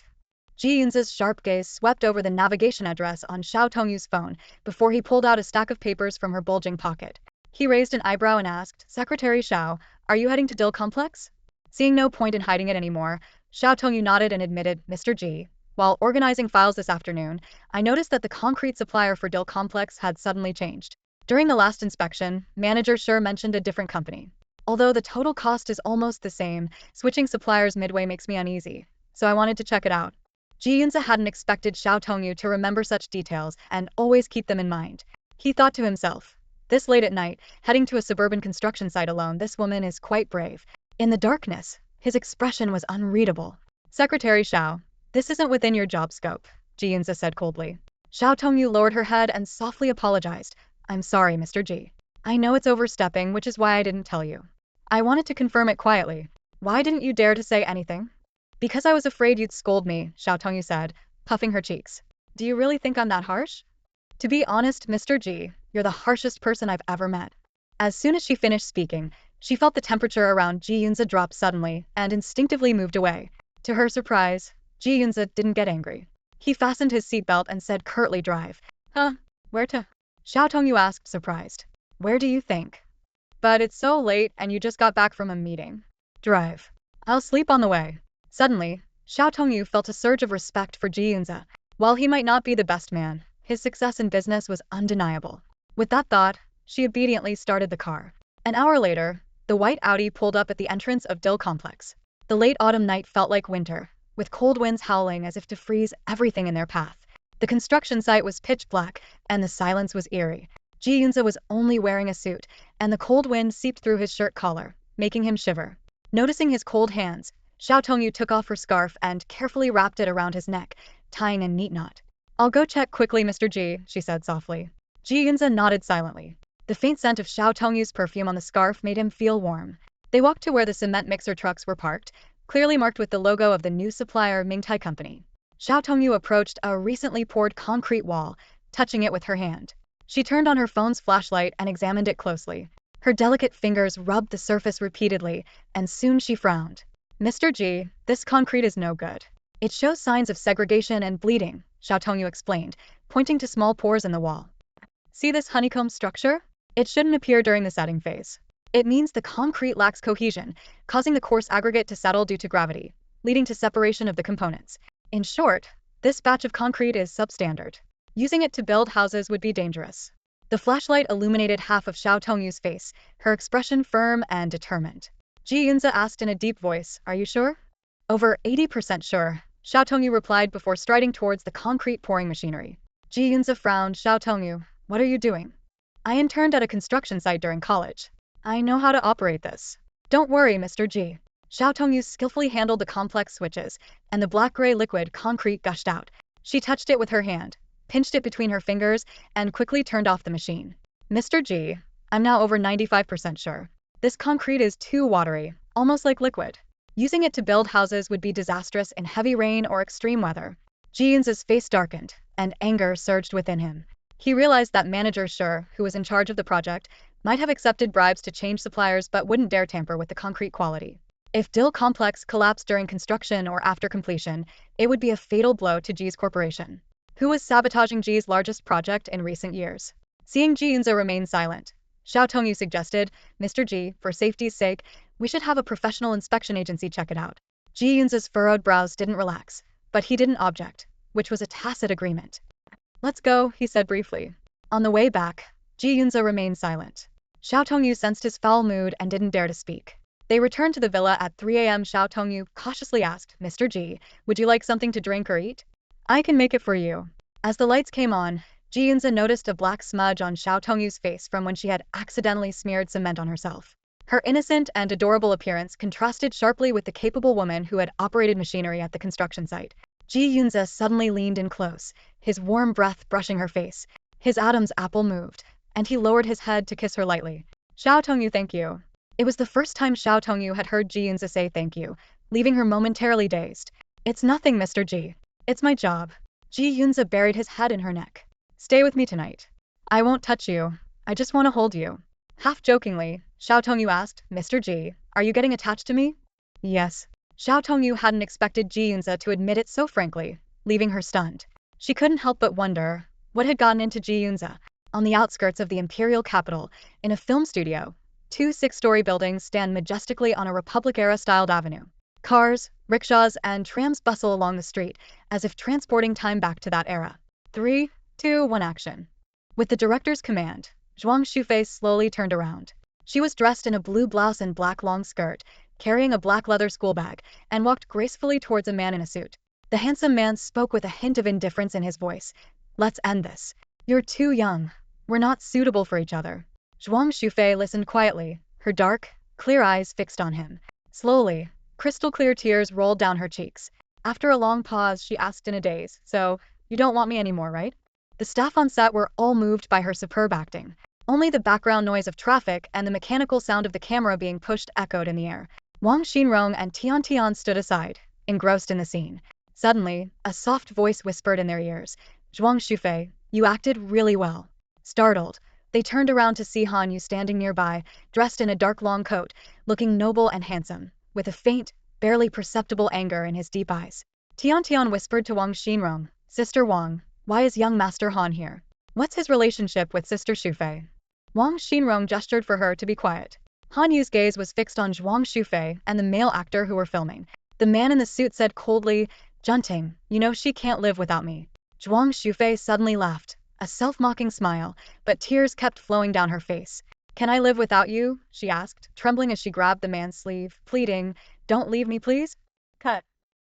Ji Yunze's sharp gaze swept over the navigation address on Xiao Tongyu's phone before he pulled out a stack of papers from her bulging pocket. He raised an eyebrow and asked, "Secretary Xiao, are you heading to Dill Complex?" Seeing no point in hiding it anymore, Xiao Tongyu nodded and admitted, "Mr. Ji, while organizing files this afternoon, I noticed that the concrete supplier for Dill Complex had suddenly changed. During the last inspection, Manager Sure mentioned a different company. Although the total cost is almost the same, switching suppliers midway makes me uneasy, so I wanted to check it out." Ji Yunze hadn't expected Xiao Tongyu to remember such details and always keep them in mind. He thought to himself, this late at night, heading to a suburban construction site alone, this woman is quite brave. In the darkness, his expression was unreadable. "Secretary Xiao, this isn't within your job scope," Ji Yunze said coldly. Xiao Tongyu lowered her head and softly apologized. "I'm sorry, Mr. Ji. I know it's overstepping, which is why I didn't tell you. I wanted to confirm it quietly. Why didn't you dare to say anything?" "Because I was afraid you'd scold me," Xiao Tongyu said, puffing her cheeks. "Do you really think I'm that harsh?" "To be honest, Mr. Ji, you're the harshest person I've ever met." As soon as she finished speaking, she felt the temperature around Ji Yunze drop suddenly and instinctively moved away. To her surprise, Ji Yunze didn't get angry. He fastened his seatbelt and said curtly, "Drive." "Huh? Where to?" Xiao Tongyu asked, surprised. "Where do you think?" "But it's so late and you just got back from a meeting." "Drive. I'll sleep on the way." Suddenly, Xiao Tongyu felt a surge of respect for Ji Yunze. While he might not be the best man, his success in business was undeniable. With that thought, she obediently started the car. An hour later, the white Audi pulled up at the entrance of Dill Complex. The late autumn night felt like winter, with cold winds howling as if to freeze everything in their path. The construction site was pitch black, and the silence was eerie. Ji Yunze was only wearing a suit, and the cold wind seeped through his shirt collar, making him shiver. Noticing his cold hands, Xiao Tongyu took off her scarf and carefully wrapped it around his neck, tying a neat knot. "I'll go check quickly, Mr. Ji," she said softly. Ji Yunze nodded silently. The faint scent of Xiao Tongyu's perfume on the scarf made him feel warm. They walked to where the cement mixer trucks were parked, clearly marked with the logo of the new supplier Mingtai Company. Xiao Tongyu approached a recently poured concrete wall, touching it with her hand. She turned on her phone's flashlight and examined it closely. Her delicate fingers rubbed the surface repeatedly, and soon she frowned. "Mr. Ji, this concrete is no good. It shows signs of segregation and bleeding," Xiao Tongyu explained, pointing to small pores in the wall. "See this honeycomb structure? It shouldn't appear during the setting phase. It means the concrete lacks cohesion, causing the coarse aggregate to settle due to gravity, leading to separation of the components. In short, this batch of concrete is substandard. Using it to build houses would be dangerous." The flashlight illuminated half of Xiao Tongyu's face, her expression firm and determined. Ji Yunze asked in a deep voice, "Are you sure?" "Over 80% sure," Xiao Tongyu replied before striding towards the concrete pouring machinery. Ji Yunze frowned. "Xiao Tongyu, what are you doing?" "I interned at a construction site during college. I know how to operate this." "Don't worry, Mr. Ji." Xiao Tongyu skillfully handled the complex switches, and the black-gray liquid concrete gushed out. She touched it with her hand, pinched it between her fingers, and quickly turned off the machine. "Mr. Ji, I'm now over 95% sure. This concrete is too watery, almost like liquid. Using it to build houses would be disastrous in heavy rain or extreme weather." Ji Yunze's face darkened, and anger surged within him. He realized that Manager Sure, who was in charge of the project, might have accepted bribes to change suppliers but wouldn't dare tamper with the concrete quality. If Dill Complex collapsed during construction or after completion, it would be a fatal blow to Ji's corporation, who was sabotaging Ji's largest project in recent years. Seeing Ji Yunze remain silent, Xiao Tongyu suggested, "Mr. Ji, for safety's sake, we should have a professional inspection agency check it out." Ji Yunze's furrowed brows didn't relax, but he didn't object, which was a tacit agreement. "Let's go," he said briefly. On the way back, Ji Yunze remained silent. Xiao Tongyu sensed his foul mood and didn't dare to speak. They returned to the villa at 3 a.m. Xiao Tongyu cautiously asked, "Mr. Ji, would you like something to drink or eat?" "I can make it for you." As the lights came on, Ji Yunze noticed a black smudge on Xiao Tongyu's face from when she had accidentally smeared cement on herself. Her innocent and adorable appearance contrasted sharply with the capable woman who had operated machinery at the construction site. Ji Yunze suddenly leaned in close, his warm breath brushing her face. His Adam's apple moved, and he lowered his head to kiss her lightly. Xiao Tongyu, thank you. It was the first time Xiao Tongyu had heard Ji Yunze say thank you, leaving her momentarily dazed. It's nothing, Mr. Ji. It's my job. Ji Yunze buried his head in her neck. Stay with me tonight. I won't touch you. I just want to hold you. Half jokingly, Xiao Tongyu asked, Mr. Ji, are you getting attached to me? Yes. Xiao Tongyu hadn't expected Ji Yunze to admit it so frankly, leaving her stunned. She couldn't help but wonder what had gotten into Ji Yunze. On the outskirts of the imperial capital, in a film studio, 2 six-story buildings stand majestically on a Republic-era styled avenue. Cars, rickshaws, and trams bustle along the street, as if transporting time back to that era. 3, 2, 1 action. With the director's command, Zhuang Shufei slowly turned around. She was dressed in a blue blouse and black long skirt, carrying a black leather school bag, and walked gracefully towards a man in a suit. The handsome man spoke with a hint of indifference in his voice. Let's end this. You're too young. We're not suitable for each other. Zhuang Shufei listened quietly, her dark, clear eyes fixed on him. Slowly, crystal-clear tears rolled down her cheeks. After a long pause, she asked in a daze, so, you don't want me anymore, right? The staff on set were all moved by her superb acting. Only the background noise of traffic and the mechanical sound of the camera being pushed echoed in the air. Wang Xinrong and Tian Tian stood aside, engrossed in the scene. Suddenly, a soft voice whispered in their ears. Zhuang Shufei, you acted really well. Startled, they turned around to see Han Yu standing nearby, dressed in a dark long coat, looking noble and handsome, with a faint, barely perceptible anger in his deep eyes. Tian Tian whispered to Wang Xinrong, Sister Wang, why is young Master Han here? What's his relationship with Sister Shufei? Wang Xinrong gestured for her to be quiet. Han Yu's gaze was fixed on Zhuang Shufei and the male actor who were filming. The man in the suit said coldly, Junting, you know she can't live without me. Zhuang Shufei suddenly laughed, a self-mocking smile, but tears kept flowing down her face. Can I live without you? She asked, trembling as she grabbed the man's sleeve, pleading, don't leave me please? Cut.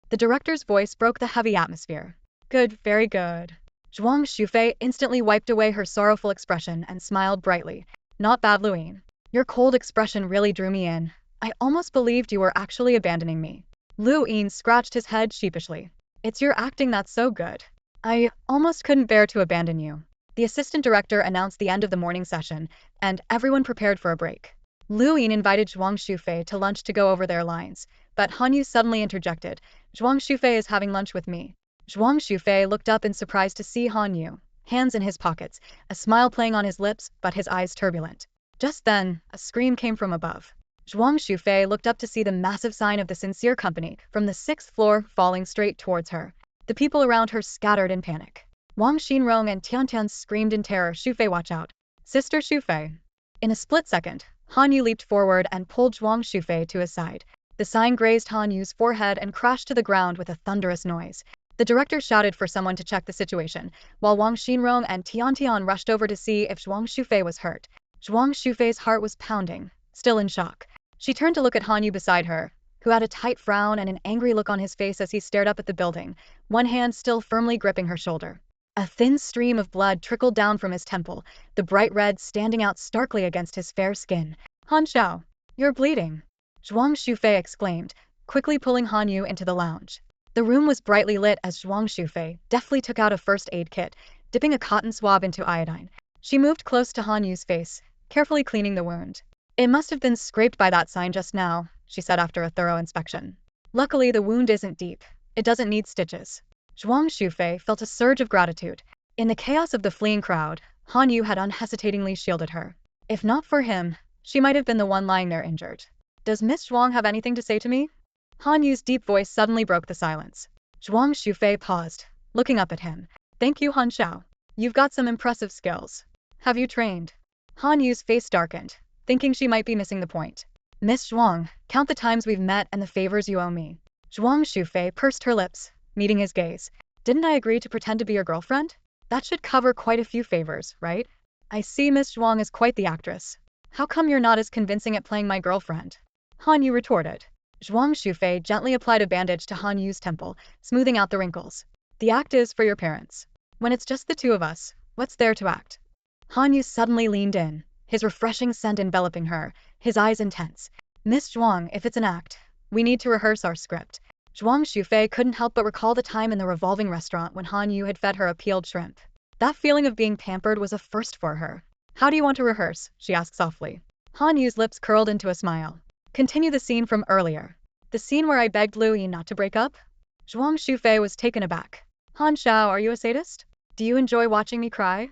The director's voice broke the heavy atmosphere. Good, very good. Zhuang Shufei instantly wiped away her sorrowful expression and smiled brightly. Not bad, Luin. Your cold expression really drew me in. I almost believed you were actually abandoning me. Lu Yin scratched his head sheepishly. It's your acting that's so good. I almost couldn't bear to abandon you. The assistant director announced the end of the morning session, and everyone prepared for a break. Lu Yin invited Zhuang Shufei to lunch to go over their lines, but Han Yu suddenly interjected, Zhuang Shufei is having lunch with me. Zhuang Shufei looked up in surprise to see Han Yu, hands in his pockets, a smile playing on his lips but his eyes turbulent. Just then, a scream came from above. Zhuang Shufei looked up to see the massive sign of the Sincere Company from the 6th floor falling straight towards her. The people around her scattered in panic. Wang Xinrong and Tiantian screamed in terror, Shufei, watch out. Sister Shufei. In a split second, Han Yu leaped forward and pulled Zhuang Shufei to his side. The sign grazed Han Yu's forehead and crashed to the ground with a thunderous noise. The director shouted for someone to check the situation, while Wang Xinrong and Tiantian rushed over to see if Zhuang Shufei was hurt. Zhuang Shufei's heart was pounding, still in shock. She turned to look at Han Yu beside her, who had a tight frown and an angry look on his face as he stared up at the building, one hand still firmly gripping her shoulder. A thin stream of blood trickled down from his temple, the bright red standing out starkly against his fair skin. Han Xiao, you're bleeding. Zhuang Shufei exclaimed, quickly pulling Han Yu into the lounge. The room was brightly lit as Zhuang Shufei deftly took out a first aid kit, dipping a cotton swab into iodine. She moved close to Han Yu's face, carefully cleaning the wound. It must have been scraped by that sign just now, she said after a thorough inspection. Luckily, the wound isn't deep. It doesn't need stitches. Zhuang Shufei felt a surge of gratitude. In the chaos of the fleeing crowd, Han Yu had unhesitatingly shielded her. If not for him, she might have been the one lying there injured. Does Miss Zhuang have anything to say to me? Han Yu's deep voice suddenly broke the silence. Zhuang Shufei paused, looking up at him. Thank you, Han Xiao. You've got some impressive skills. Have you trained? Han Yu's face darkened, thinking she might be missing the point. Miss Zhuang, count the times we've met and the favors you owe me. Zhuang Shufei pursed her lips, meeting his gaze. Didn't I agree to pretend to be your girlfriend? That should cover quite a few favors, right? I see Miss Zhuang is quite the actress. How come you're not as convincing at playing my girlfriend? Han Yu retorted. Zhuang Shufei gently applied a bandage to Han Yu's temple, smoothing out the wrinkles. The act is for your parents. When it's just the two of us, what's there to act? Han Yu suddenly leaned in, his refreshing scent enveloping her, his eyes intense. Miss Zhuang, if it's an act, we need to rehearse our script. Zhuang Shufei couldn't help but recall the time in the revolving restaurant when Han Yu had fed her a peeled shrimp. That feeling of being pampered was a first for her. How do you want to rehearse? She asked softly. Han Yu's lips curled into a smile. Continue the scene from earlier. The scene where I begged Lu Yi not to break up? Zhuang Shufei was taken aback. Han Xiao, are you a sadist? Do you enjoy watching me cry?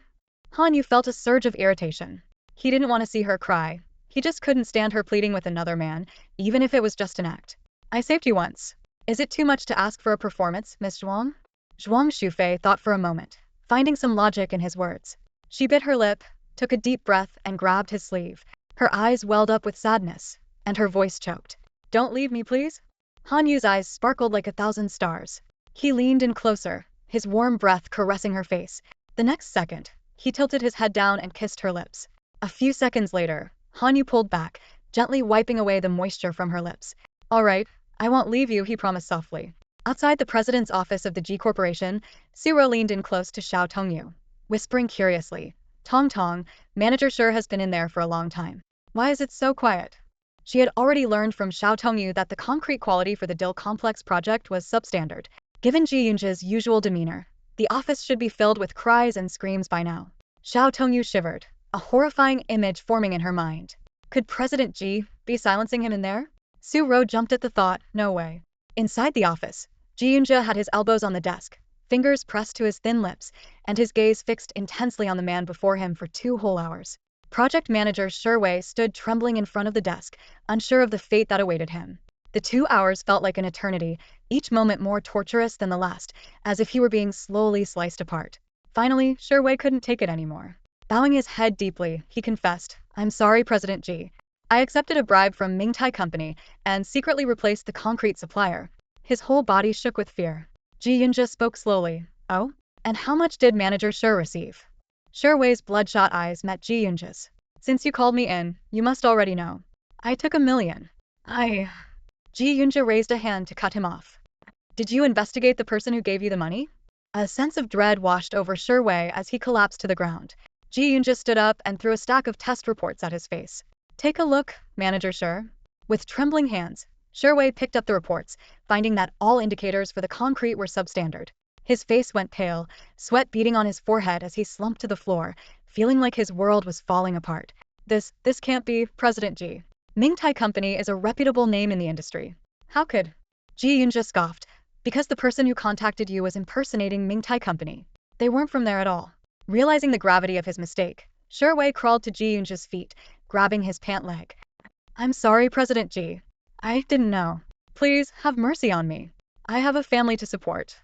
Han Yu felt a surge of irritation. He didn't want to see her cry. He just couldn't stand her pleading with another man, even if it was just an act. I saved you once. Is it too much to ask for a performance, Miss Zhuang? Zhuang Shufei thought for a moment, finding some logic in his words. She bit her lip, took a deep breath, and grabbed his sleeve. Her eyes welled up with sadness, and her voice choked. Don't leave me, please. Han Yu's eyes sparkled like 1,000 stars. He leaned in closer, his warm breath caressing her face. The next second, he tilted his head down and kissed her lips. A few seconds later, Han Yu pulled back, gently wiping away the moisture from her lips. All right, I won't leave you, he promised softly. Outside the president's office of the Ji Corporation, Siro leaned in close to Xiao Tongyu, whispering curiously. Tong Tong, manager sure has been in there for a long time. Why is it so quiet? She had already learned from Xiao Tongyu that the concrete quality for the Dill Complex project was substandard. Given Ji Yunze's usual demeanor, the office should be filled with cries and screams by now. Xiao Tongyu shivered, a horrifying image forming in her mind. Could President Ji be silencing him in there? Su Ro jumped at the thought, no way. Inside the office, Ji Yunze had his elbows on the desk, fingers pressed to his thin lips, and his gaze fixed intensely on the man before him for 2 whole hours. Project manager Shi Wei stood trembling in front of the desk, unsure of the fate that awaited him. The 2 hours felt like an eternity, each moment more torturous than the last, as if he were being slowly sliced apart. Finally, Shi Wei couldn't take it anymore. Bowing his head deeply, he confessed, I'm sorry, President Ji. I accepted a bribe from Mingtai Company and secretly replaced the concrete supplier. His whole body shook with fear. Ji Yunze spoke slowly. Oh? And how much did Manager Shi receive? Shi Wei's bloodshot eyes met Ji Yunze's. Since you called me in, you must already know. I took $1 million. Ji Yunze raised a hand to cut him off. Did you investigate the person who gave you the money? A sense of dread washed over Shi Wei as he collapsed to the ground. Ji Yunze stood up and threw a stack of test reports at his face. Take a look, Manager Shi. With trembling hands, Shi Wei picked up the reports, finding that all indicators for the concrete were substandard. His face went pale, sweat beading on his forehead as he slumped to the floor, feeling like his world was falling apart. This can't be, President Ji. Mingtai Company is a reputable name in the industry. How could? Ji Yunze scoffed. Because the person who contacted you was impersonating Mingtai Company. They weren't from there at all. Realizing the gravity of his mistake, Shi Wei crawled to Ji Yunze's feet, grabbing his pant leg. I'm sorry, President Ji. I didn't know. Please, have mercy on me. I have a family to support.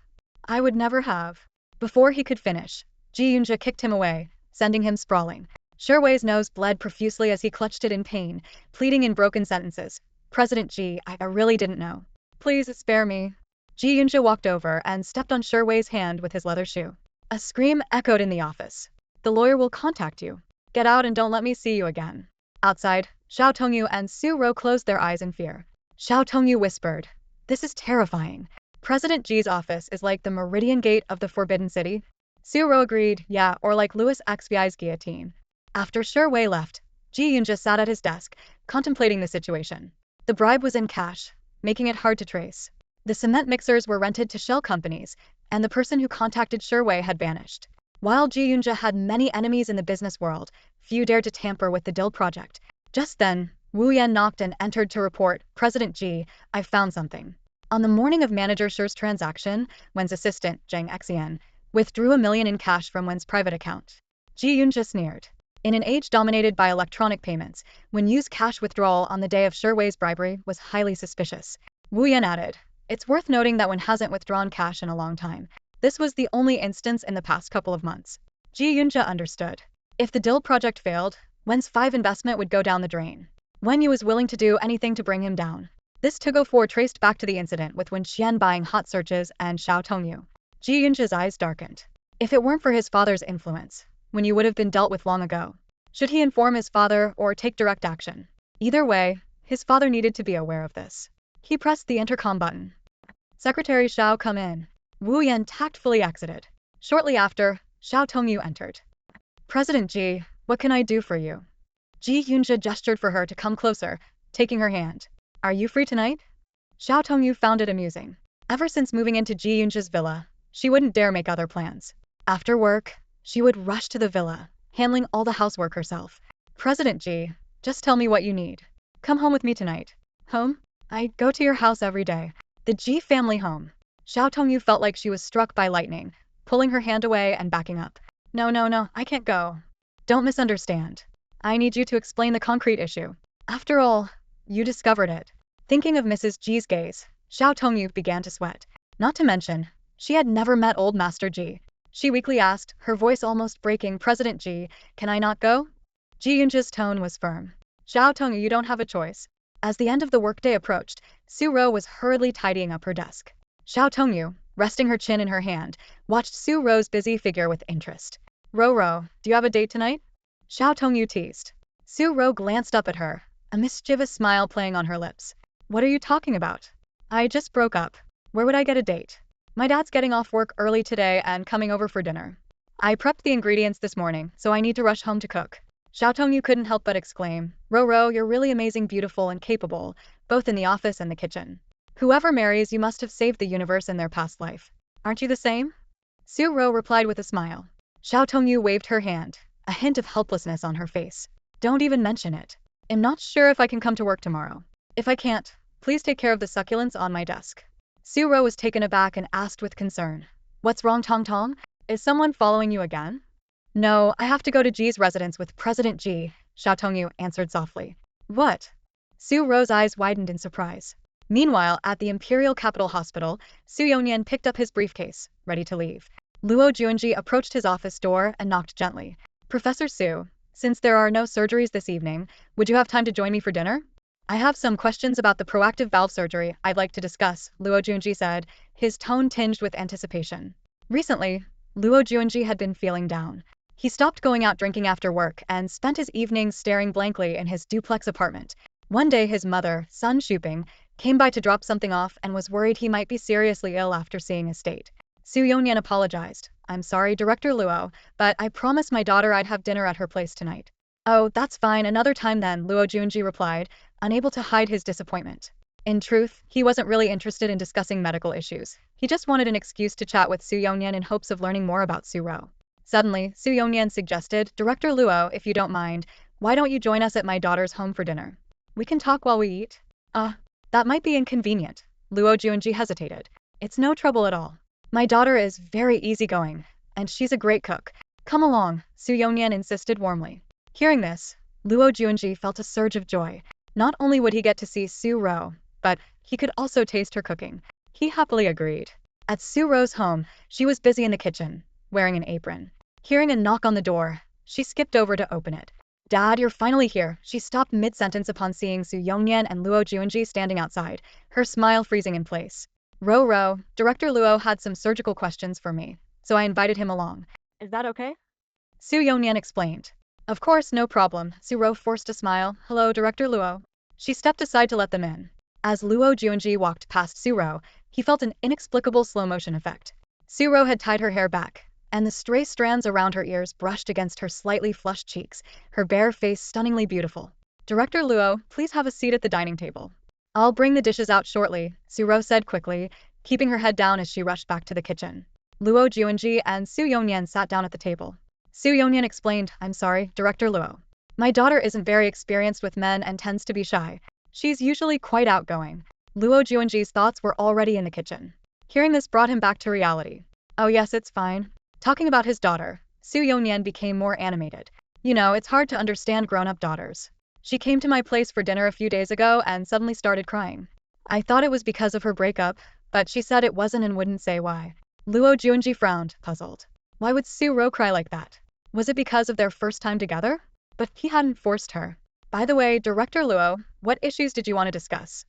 I would never have. Before he could finish, Ji Yunze kicked him away, sending him sprawling. Shi Wei's nose bled profusely as he clutched it in pain, pleading in broken sentences. President Ji, I really didn't know. Please spare me. Ji Yunze walked over and stepped on Shi Wei's hand with his leather shoe. A scream echoed in the office. The lawyer will contact you. Get out and don't let me see you again. Outside, Xiao Tongyu and Su Ro closed their eyes in fear. Xiao Tongyu whispered, this is terrifying. President Ji's office is like the Meridian Gate of the Forbidden City. Su Ro agreed, yeah, or like Louis XVI's guillotine. After Shi Wei left, Ji Yunze sat at his desk, contemplating the situation. The bribe was in cash, making it hard to trace. The cement mixers were rented to shell companies, and the person who contacted Shi Wei had vanished. While Ji Yunze had many enemies in the business world, few dared to tamper with the Dill project. Just then, Wu Yan knocked and entered to report, President Ji, I found something. On the morning of Manager Shi's transaction, Wen's assistant, Zhang Xian, withdrew $1 million in cash from Wen's private account. Ji Yunze sneered. In an age dominated by electronic payments, when used cash withdrawal on the day of Shi Wei's bribery was highly suspicious. Wu Yan added, it's worth noting that Wen hasn't withdrawn cash in a long time. This was the only instance in the past couple of months. Ji Yunze understood. If the Dill project failed, Wen's 5 investment would go down the drain. Wen Yu was willing to do anything to bring him down. This 204 traced back to the incident with Wen Xian buying hot searches and Xiao Tongyu. Ji Yunze's eyes darkened. If it weren't for his father's influence, Wen Yu would have been dealt with long ago. Should he inform his father or take direct action? Either way, his father needed to be aware of this. He pressed the intercom button. Secretary Xiao, come in. Wu Yan tactfully exited. Shortly after, Xiao Tongyu entered. President Ji, what can I do for you? Ji Yunze gestured for her to come closer, taking her hand. Are you free tonight? Xiao Tongyu found it amusing. Ever since moving into Ji Yunze's villa, she wouldn't dare make other plans. After work, she would rush to the villa, handling all the housework herself. President Ji, just tell me what you need. Come home with me tonight. Home? I go to your house every day. The Ji family home. Xiao Tongyu felt like she was struck by lightning, pulling her hand away and backing up. No, I can't go. Don't misunderstand. I need you to explain the concrete issue. After all, you discovered it. Thinking of Mrs. Ji's gaze, Xiao Tongyu began to sweat. Not to mention, she had never met old Master Ji. She weakly asked, her voice almost breaking, President Ji, can I not go? Ji Yunze's tone was firm. Xiao Tongyu, you don't have a choice. As the end of the workday approached, Su Ro was hurriedly tidying up her desk. Xiao Tongyu, resting her chin in her hand, watched Su Ro's busy figure with interest. Ro, do you have a date tonight? Xiao Tongyu teased. Su Ro glanced up at her, a mischievous smile playing on her lips. What are you talking about? I just broke up. Where would I get a date? My dad's getting off work early today and coming over for dinner. I prepped the ingredients this morning, so I need to rush home to cook. Xiao Tongyu couldn't help but exclaim, Ro, you're really amazing, beautiful, and capable, both in the office and the kitchen. Whoever marries you must have saved the universe in their past life. Aren't you the same? Su Ro replied with a smile. Xiao Tongyu waved her hand, a hint of helplessness on her face. Don't even mention it. I'm not sure if I can come to work tomorrow. If I can't, please take care of the succulents on my desk. Su Ro was taken aback and asked with concern. What's wrong, Tong Tong? Is someone following you again? No, I have to go to Ji's residence with President Ji, Xiao Tongyu answered softly. What? Su Ro's eyes widened in surprise. Meanwhile, at the Imperial Capital Hospital, Su Yongyan picked up his briefcase, ready to leave. Luo Juanji approached his office door and knocked gently. Professor Su, since there are no surgeries this evening, would you have time to join me for dinner? I have some questions about the proactive valve surgery I'd like to discuss, Luo Juanji said, his tone tinged with anticipation. Recently, Luo Juanji had been feeling down. He stopped going out drinking after work and spent his evenings staring blankly in his duplex apartment. One day his mother, Sun Shuping, came by to drop something off and was worried he might be seriously ill after seeing his state. Su Yongyan apologized. I'm sorry, Director Luo, but I promised my daughter I'd have dinner at her place tonight. Oh, that's fine, another time then, Luo Juanji replied, unable to hide his disappointment. In truth, he wasn't really interested in discussing medical issues. He just wanted an excuse to chat with Su Yongyan in hopes of learning more about Su Ro. Suddenly, Su Yongyan suggested, Director Luo, if you don't mind, why don't you join us at my daughter's home for dinner? We can talk while we eat. That might be inconvenient. Luo Juanji hesitated. It's no trouble at all. My daughter is very easygoing, and she's a great cook. Come along, Su Yongyan insisted warmly. Hearing this, Luo Juanji felt a surge of joy. Not only would he get to see Su Ro, but he could also taste her cooking. He happily agreed. At Su Ro's home, she was busy in the kitchen, wearing an apron. Hearing a knock on the door, she skipped over to open it. Dad, you're finally here. She stopped mid-sentence upon seeing Su Yongyan and Luo Juanji standing outside, her smile freezing in place. Ro, Director Luo had some surgical questions for me, so I invited him along. Is that okay? Su Yongyan explained. Of course, no problem. Su Ro forced a smile. Hello, Director Luo. She stepped aside to let them in. As Luo Juanji walked past Su Ro, he felt an inexplicable slow-motion effect. Su Ro had tied her hair back, and the stray strands around her ears brushed against her slightly flushed cheeks, her bare face stunningly beautiful. Director Luo, please have a seat at the dining table. I'll bring the dishes out shortly, Su Ro said quickly, keeping her head down as she rushed back to the kitchen. Luo Juanji and Su Yongyan sat down at the table. Su Yongyan explained, I'm sorry, Director Luo. My daughter isn't very experienced with men and tends to be shy. She's usually quite outgoing. Luo Juanji's thoughts were already in the kitchen. Hearing this brought him back to reality. Oh yes, it's fine. Talking about his daughter, Su Yongyan became more animated. You know, it's hard to understand grown-up daughters. She came to my place for dinner a few days ago and suddenly started crying. I thought it was because of her breakup, but she said it wasn't and wouldn't say why. Luo Juanji frowned, puzzled. Why would Su Ro cry like that? Was it because of their first time together? But he hadn't forced her. By the way, Director Luo, what issues did you want to discuss?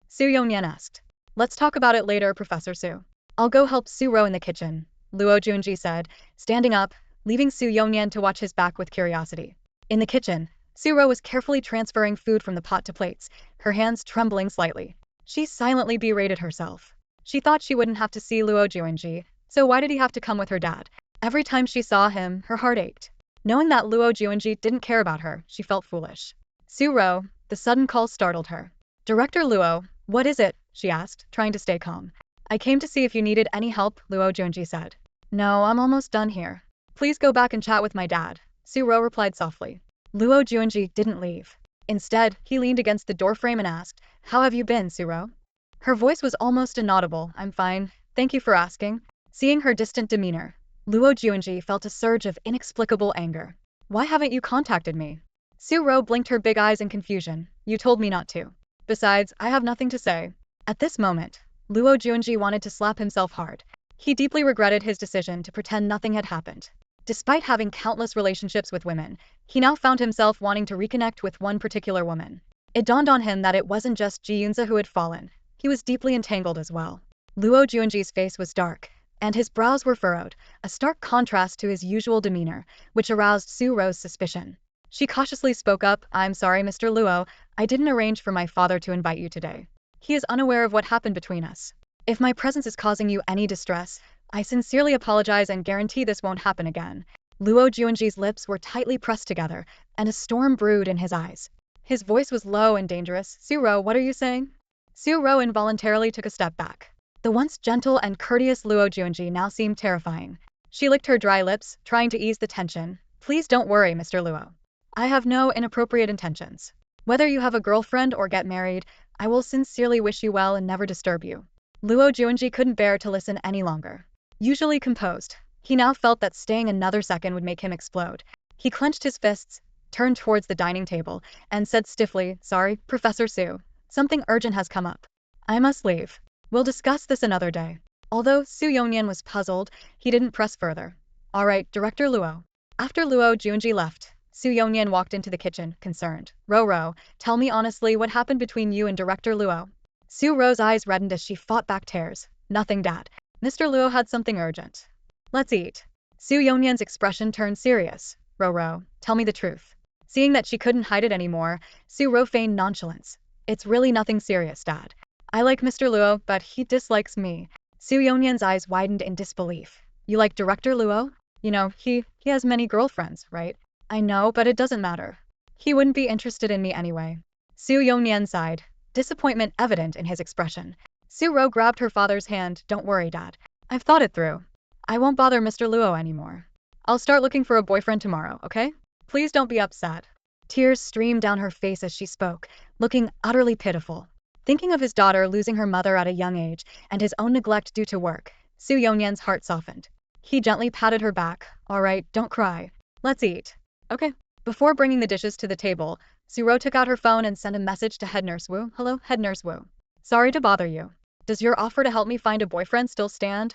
Su Yongyan asked. Let's talk about it later, Professor Su. I'll go help Su Ro in the kitchen, Luo Juanji said, standing up, leaving Su Yongyan to watch his back with curiosity. In the kitchen, Su Ro was carefully transferring food from the pot to plates, her hands trembling slightly. She silently berated herself. She thought she wouldn't have to see Luo Juanji, so why did he have to come with her dad? Every time she saw him, her heart ached. Knowing that Luo Juanji didn't care about her, she felt foolish. Su Ro, the sudden call startled her. Director Luo, what is it? She asked, trying to stay calm. I came to see if you needed any help, Luo Juanji said. No, I'm almost done here. Please go back and chat with my dad, Su Ro replied softly. Luo Juanji didn't leave. Instead, he leaned against the doorframe and asked, How have you been, Su Ro? Her voice was almost inaudible. I'm fine. Thank you for asking. Seeing her distant demeanor, Luo Juanji felt a surge of inexplicable anger. Why haven't you contacted me? Su Ro blinked her big eyes in confusion. You told me not to. Besides, I have nothing to say. At this moment, Luo Juanji wanted to slap himself hard. He deeply regretted his decision to pretend nothing had happened. Despite having countless relationships with women, he now found himself wanting to reconnect with one particular woman. It dawned on him that it wasn't just Ji Yunze who had fallen. He was deeply entangled as well. Luo Juanji's face was dark, and his brows were furrowed, a stark contrast to his usual demeanor, which aroused Su Ro's suspicion. She cautiously spoke up, I'm sorry, Mr. Luo, I didn't arrange for my father to invite you today. He is unaware of what happened between us. If my presence is causing you any distress, I sincerely apologize and guarantee this won't happen again. Luo Juanji's lips were tightly pressed together, and a storm brewed in his eyes. His voice was low and dangerous. Su Ro, what are you saying? Su Ro involuntarily took a step back. The once gentle and courteous Luo Juanji now seemed terrifying. She licked her dry lips, trying to ease the tension. Please don't worry, Mr. Luo. I have no inappropriate intentions. Whether you have a girlfriend or get married, I will sincerely wish you well and never disturb you. Luo Juanji couldn't bear to listen any longer. Usually composed, he now felt that staying another second would make him explode. He clenched his fists, turned towards the dining table, and said stiffly, Sorry, Professor Su. Something urgent has come up. I must leave. We'll discuss this another day. Although Su Yongnian was puzzled, he didn't press further. All right, Director Luo. After Luo Juanji left, Su Yongnian walked into the kitchen, concerned. Ro, tell me honestly what happened between you and Director Luo. Su Ro's eyes reddened as she fought back tears. Nothing, Dad. Mr. Luo had something urgent. Let's eat. Su Yongnian's expression turned serious. Ro, tell me the truth. Seeing that she couldn't hide it anymore, Su Ro feigned nonchalance. It's really nothing serious, Dad. I like Mr. Luo, but he dislikes me. Su Yongnian's eyes widened in disbelief. You like Director Luo? You know, he has many girlfriends, right? I know, but it doesn't matter. He wouldn't be interested in me anyway. Su Yongnian sighed, disappointment evident in his expression. Su Ro grabbed her father's hand. Don't worry, Dad. I've thought it through. I won't bother Mr. Luo anymore. I'll start looking for a boyfriend tomorrow, okay? Please don't be upset. Tears streamed down her face as she spoke, looking utterly pitiful. Thinking of his daughter losing her mother at a young age and his own neglect due to work, Su Yongnian's heart softened. He gently patted her back. All right, don't cry. Let's eat. Okay. Before bringing the dishes to the table, Su Ro took out her phone and sent a message to Head Nurse Wu. Hello, Head Nurse Wu. Sorry to bother you. Does your offer to help me find a boyfriend still stand?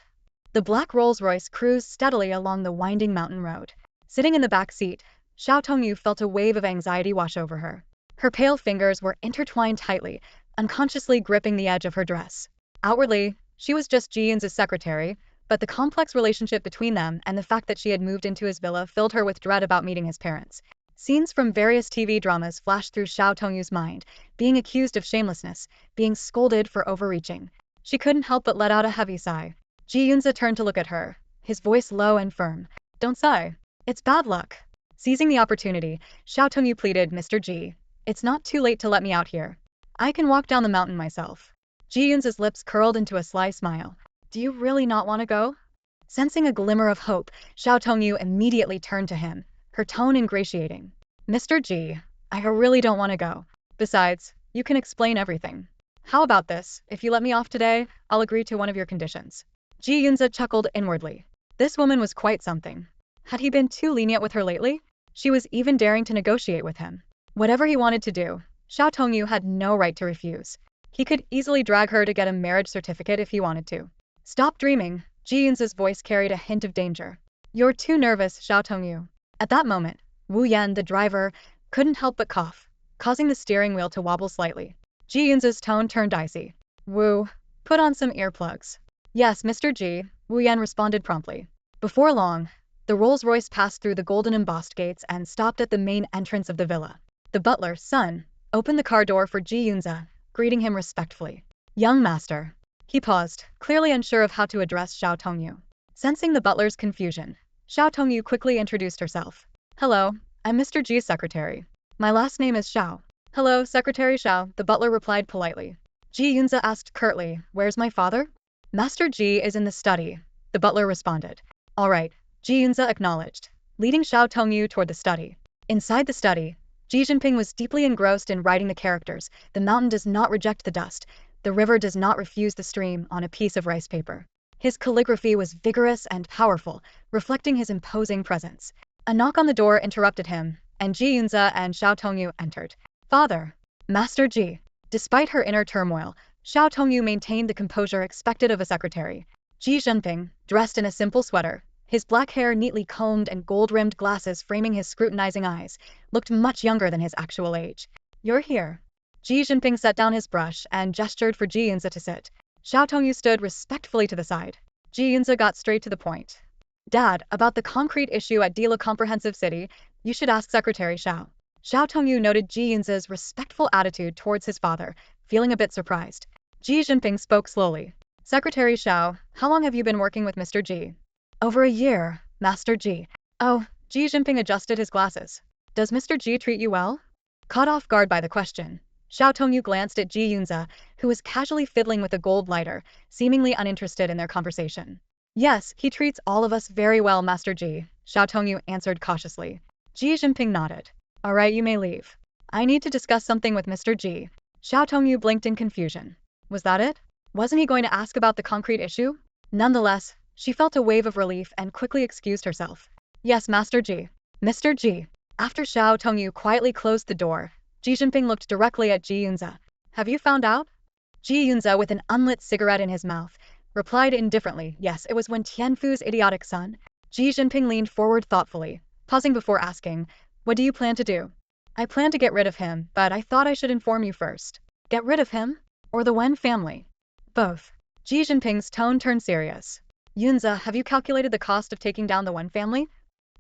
The black Rolls-Royce cruised steadily along the winding mountain road. Sitting in the back seat, Xiao Tongyu felt a wave of anxiety wash over her. Her pale fingers were intertwined tightly, unconsciously gripping the edge of her dress. Outwardly, she was just Ji Yunze's secretary, but the complex relationship between them and the fact that she had moved into his villa filled her with dread about meeting his parents. Scenes from various TV dramas flashed through Xiao Tongyu's mind, being accused of shamelessness, being scolded for overreaching. She couldn't help but let out a heavy sigh. Ji Yunze turned to look at her, his voice low and firm. Don't sigh. It's bad luck. Seizing the opportunity, Xiao Tongyu pleaded, Mr. Ji. It's not too late to let me out here. I can walk down the mountain myself. Ji Yunze's lips curled into a sly smile. Do you really not want to go? Sensing a glimmer of hope, Xiao Tongyu immediately turned to him, her tone ingratiating. Mr. Ji, I really don't want to go. Besides, you can explain everything. How about this? If you let me off today, I'll agree to one of your conditions. Ji Yunze chuckled inwardly. This woman was quite something. Had he been too lenient with her lately? She was even daring to negotiate with him. Whatever he wanted to do, Xiao Tongyu had no right to refuse. He could easily drag her to get a marriage certificate if he wanted to. Stop dreaming. Ji Yunze's voice carried a hint of danger. You're too nervous, Xiao Tongyu. At that moment, Wu Yan, the driver, couldn't help but cough, causing the steering wheel to wobble slightly. Ji Yunze's tone turned icy. Wu, put on some earplugs. Yes, Mr. Ji, Wu Yan responded promptly. Before long, the Rolls-Royce passed through the golden embossed gates and stopped at the main entrance of the villa. The butler, Sun, opened the car door for Ji Yunze, greeting him respectfully. Young master. He paused, clearly unsure of how to address Xiao Tongyu. Sensing the butler's confusion, Xiao Tongyu quickly introduced herself. Hello, I'm Mr. Ji's secretary. My last name is Xiao. Hello, Secretary Xiao, the butler replied politely. Ji Yunze asked curtly, where's my father? Master Ji is in the study, the butler responded. All right, Ji Yunze acknowledged, leading Xiao Tongyu toward the study. Inside the study, Xi Jinping was deeply engrossed in writing the characters, the mountain does not reject the dust, the river does not refuse the stream, on a piece of rice paper. His calligraphy was vigorous and powerful, reflecting his imposing presence. A knock on the door interrupted him, and Ji Yunze and Xiao Tongyu entered. Father. Master Ji. Despite her inner turmoil, Xiao Tongyu maintained the composure expected of a secretary. Xi Jinping, dressed in a simple sweater, his black hair neatly combed and gold-rimmed glasses framing his scrutinizing eyes, looked much younger than his actual age. You're here. Xi Jinping set down his brush and gestured for Ji Yunze to sit. Xiao Tongyu stood respectfully to the side. Ji Yunze got straight to the point. Dad, about the concrete issue at Dila Comprehensive City, you should ask Secretary Xiao. Xiao Tongyu noted Ji Yunze's respectful attitude towards his father, feeling a bit surprised. Xi Jinping spoke slowly. Secretary Xiao, how long have you been working with Mr. Ji? Over a year, Master Ji. Oh, Xi Jinping adjusted his glasses. Does Mr. Ji treat you well? Caught off guard by the question, Xiao Tongyu glanced at Ji Yunze, who was casually fiddling with a gold lighter, seemingly uninterested in their conversation. Yes, he treats all of us very well, Master Ji, Xiao Tongyu answered cautiously. Xi Jinping nodded. All right, you may leave. I need to discuss something with Mr. Ji. Xiao Tongyu blinked in confusion. Was that it? Wasn't he going to ask about the concrete issue? Nonetheless, she felt a wave of relief and quickly excused herself. Yes, Master Ji. Mr. Ji. After Xiao Tongyu quietly closed the door, Xi Jinping looked directly at Ji Yunze. Have you found out? Ji Yunze, with an unlit cigarette in his mouth, replied indifferently, yes, it was when Tianfu's idiotic son. Xi Jinping leaned forward thoughtfully, pausing before asking, what do you plan to do? I plan to get rid of him, but I thought I should inform you first. Get rid of him? Or the Wen family? Both. Xi Jinping's tone turned serious. Yunze, have you calculated the cost of taking down the Wen family?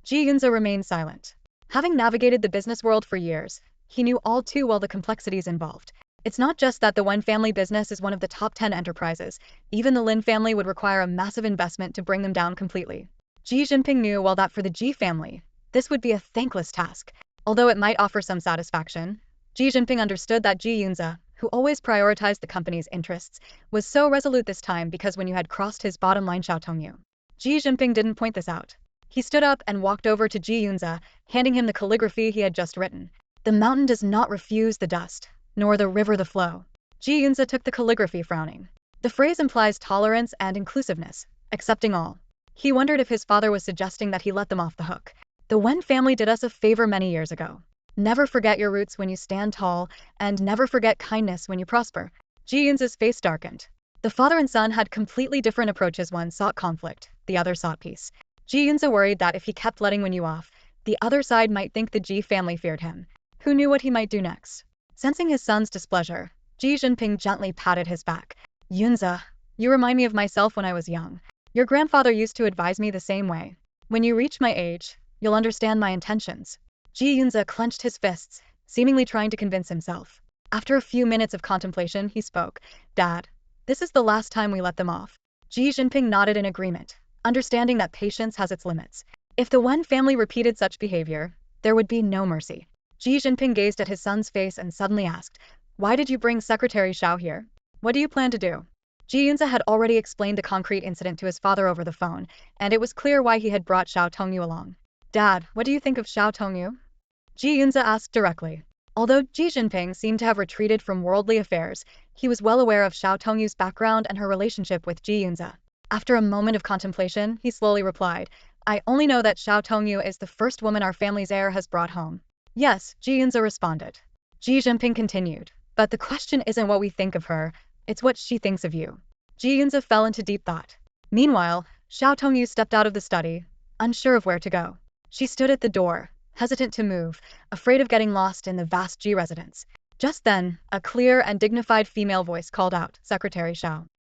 Ji Yunze remained silent. Having navigated the business world for years, he knew all too well the complexities involved. It's not just that the Wen family business is one of the top 10 enterprises, even the Lin family would require a massive investment to bring them down completely. Xi Jinping knew well that for the Ji family, this would be a thankless task. Although it might offer some satisfaction, Xi Jinping understood that Ji Yunze, who always prioritized the company's interests, was so resolute this time because when you had crossed his bottom line Xiao Tongyu. Xi Jinping didn't point this out. He stood up and walked over to Ji Yunze, handing him the calligraphy he had just written. The mountain does not refuse the dust, nor the river the flow. Ji Yunze took the calligraphy frowning. The phrase implies tolerance and inclusiveness, accepting all. He wondered if his father was suggesting that he let them off the hook. The Wen family did us a favor many years ago. Never forget your roots when you stand tall, and never forget kindness when you prosper. Ji Yunze's face darkened. The father and son had completely different approaches. One sought conflict, the other sought peace. Ji Yunze worried that if he kept letting Wenyu off, the other side might think the Ji family feared him. Who knew what he might do next? Sensing his son's displeasure, Xi Jinping gently patted his back. Yunze, you remind me of myself when I was young. Your grandfather used to advise me the same way. When you reach my age, you'll understand my intentions. Ji Yunze clenched his fists, seemingly trying to convince himself. After a few minutes of contemplation, he spoke. Dad, this is the last time we let them off. Xi Jinping nodded in agreement, understanding that patience has its limits. If the Wen family repeated such behavior, there would be no mercy. Xi Jinping gazed at his son's face and suddenly asked, why did you bring Secretary Xiao here? What do you plan to do? Ji Yunze had already explained the concrete incident to his father over the phone, and it was clear why he had brought Xiao Tongyu along. Dad, what do you think of Xiao Tongyu? Ji Yunze asked directly. Although Xi Jinping seemed to have retreated from worldly affairs, he was well aware of Xiao Tongyu's background and her relationship with Ji Yunze. After a moment of contemplation, he slowly replied, I only know that Xiao Tongyu is the first woman our family's heir has brought home. Yes, Ji Yunze responded. Xi Jinping continued. But the question isn't what we think of her, it's what she thinks of you. Ji Yunze fell into deep thought. Meanwhile, Xiao Tongyu stepped out of the study, unsure of where to go. She stood at the door, hesitant to move, afraid of getting lost in the vast Ji residence. Just then, a clear and dignified female voice called out, Secretary Xiao.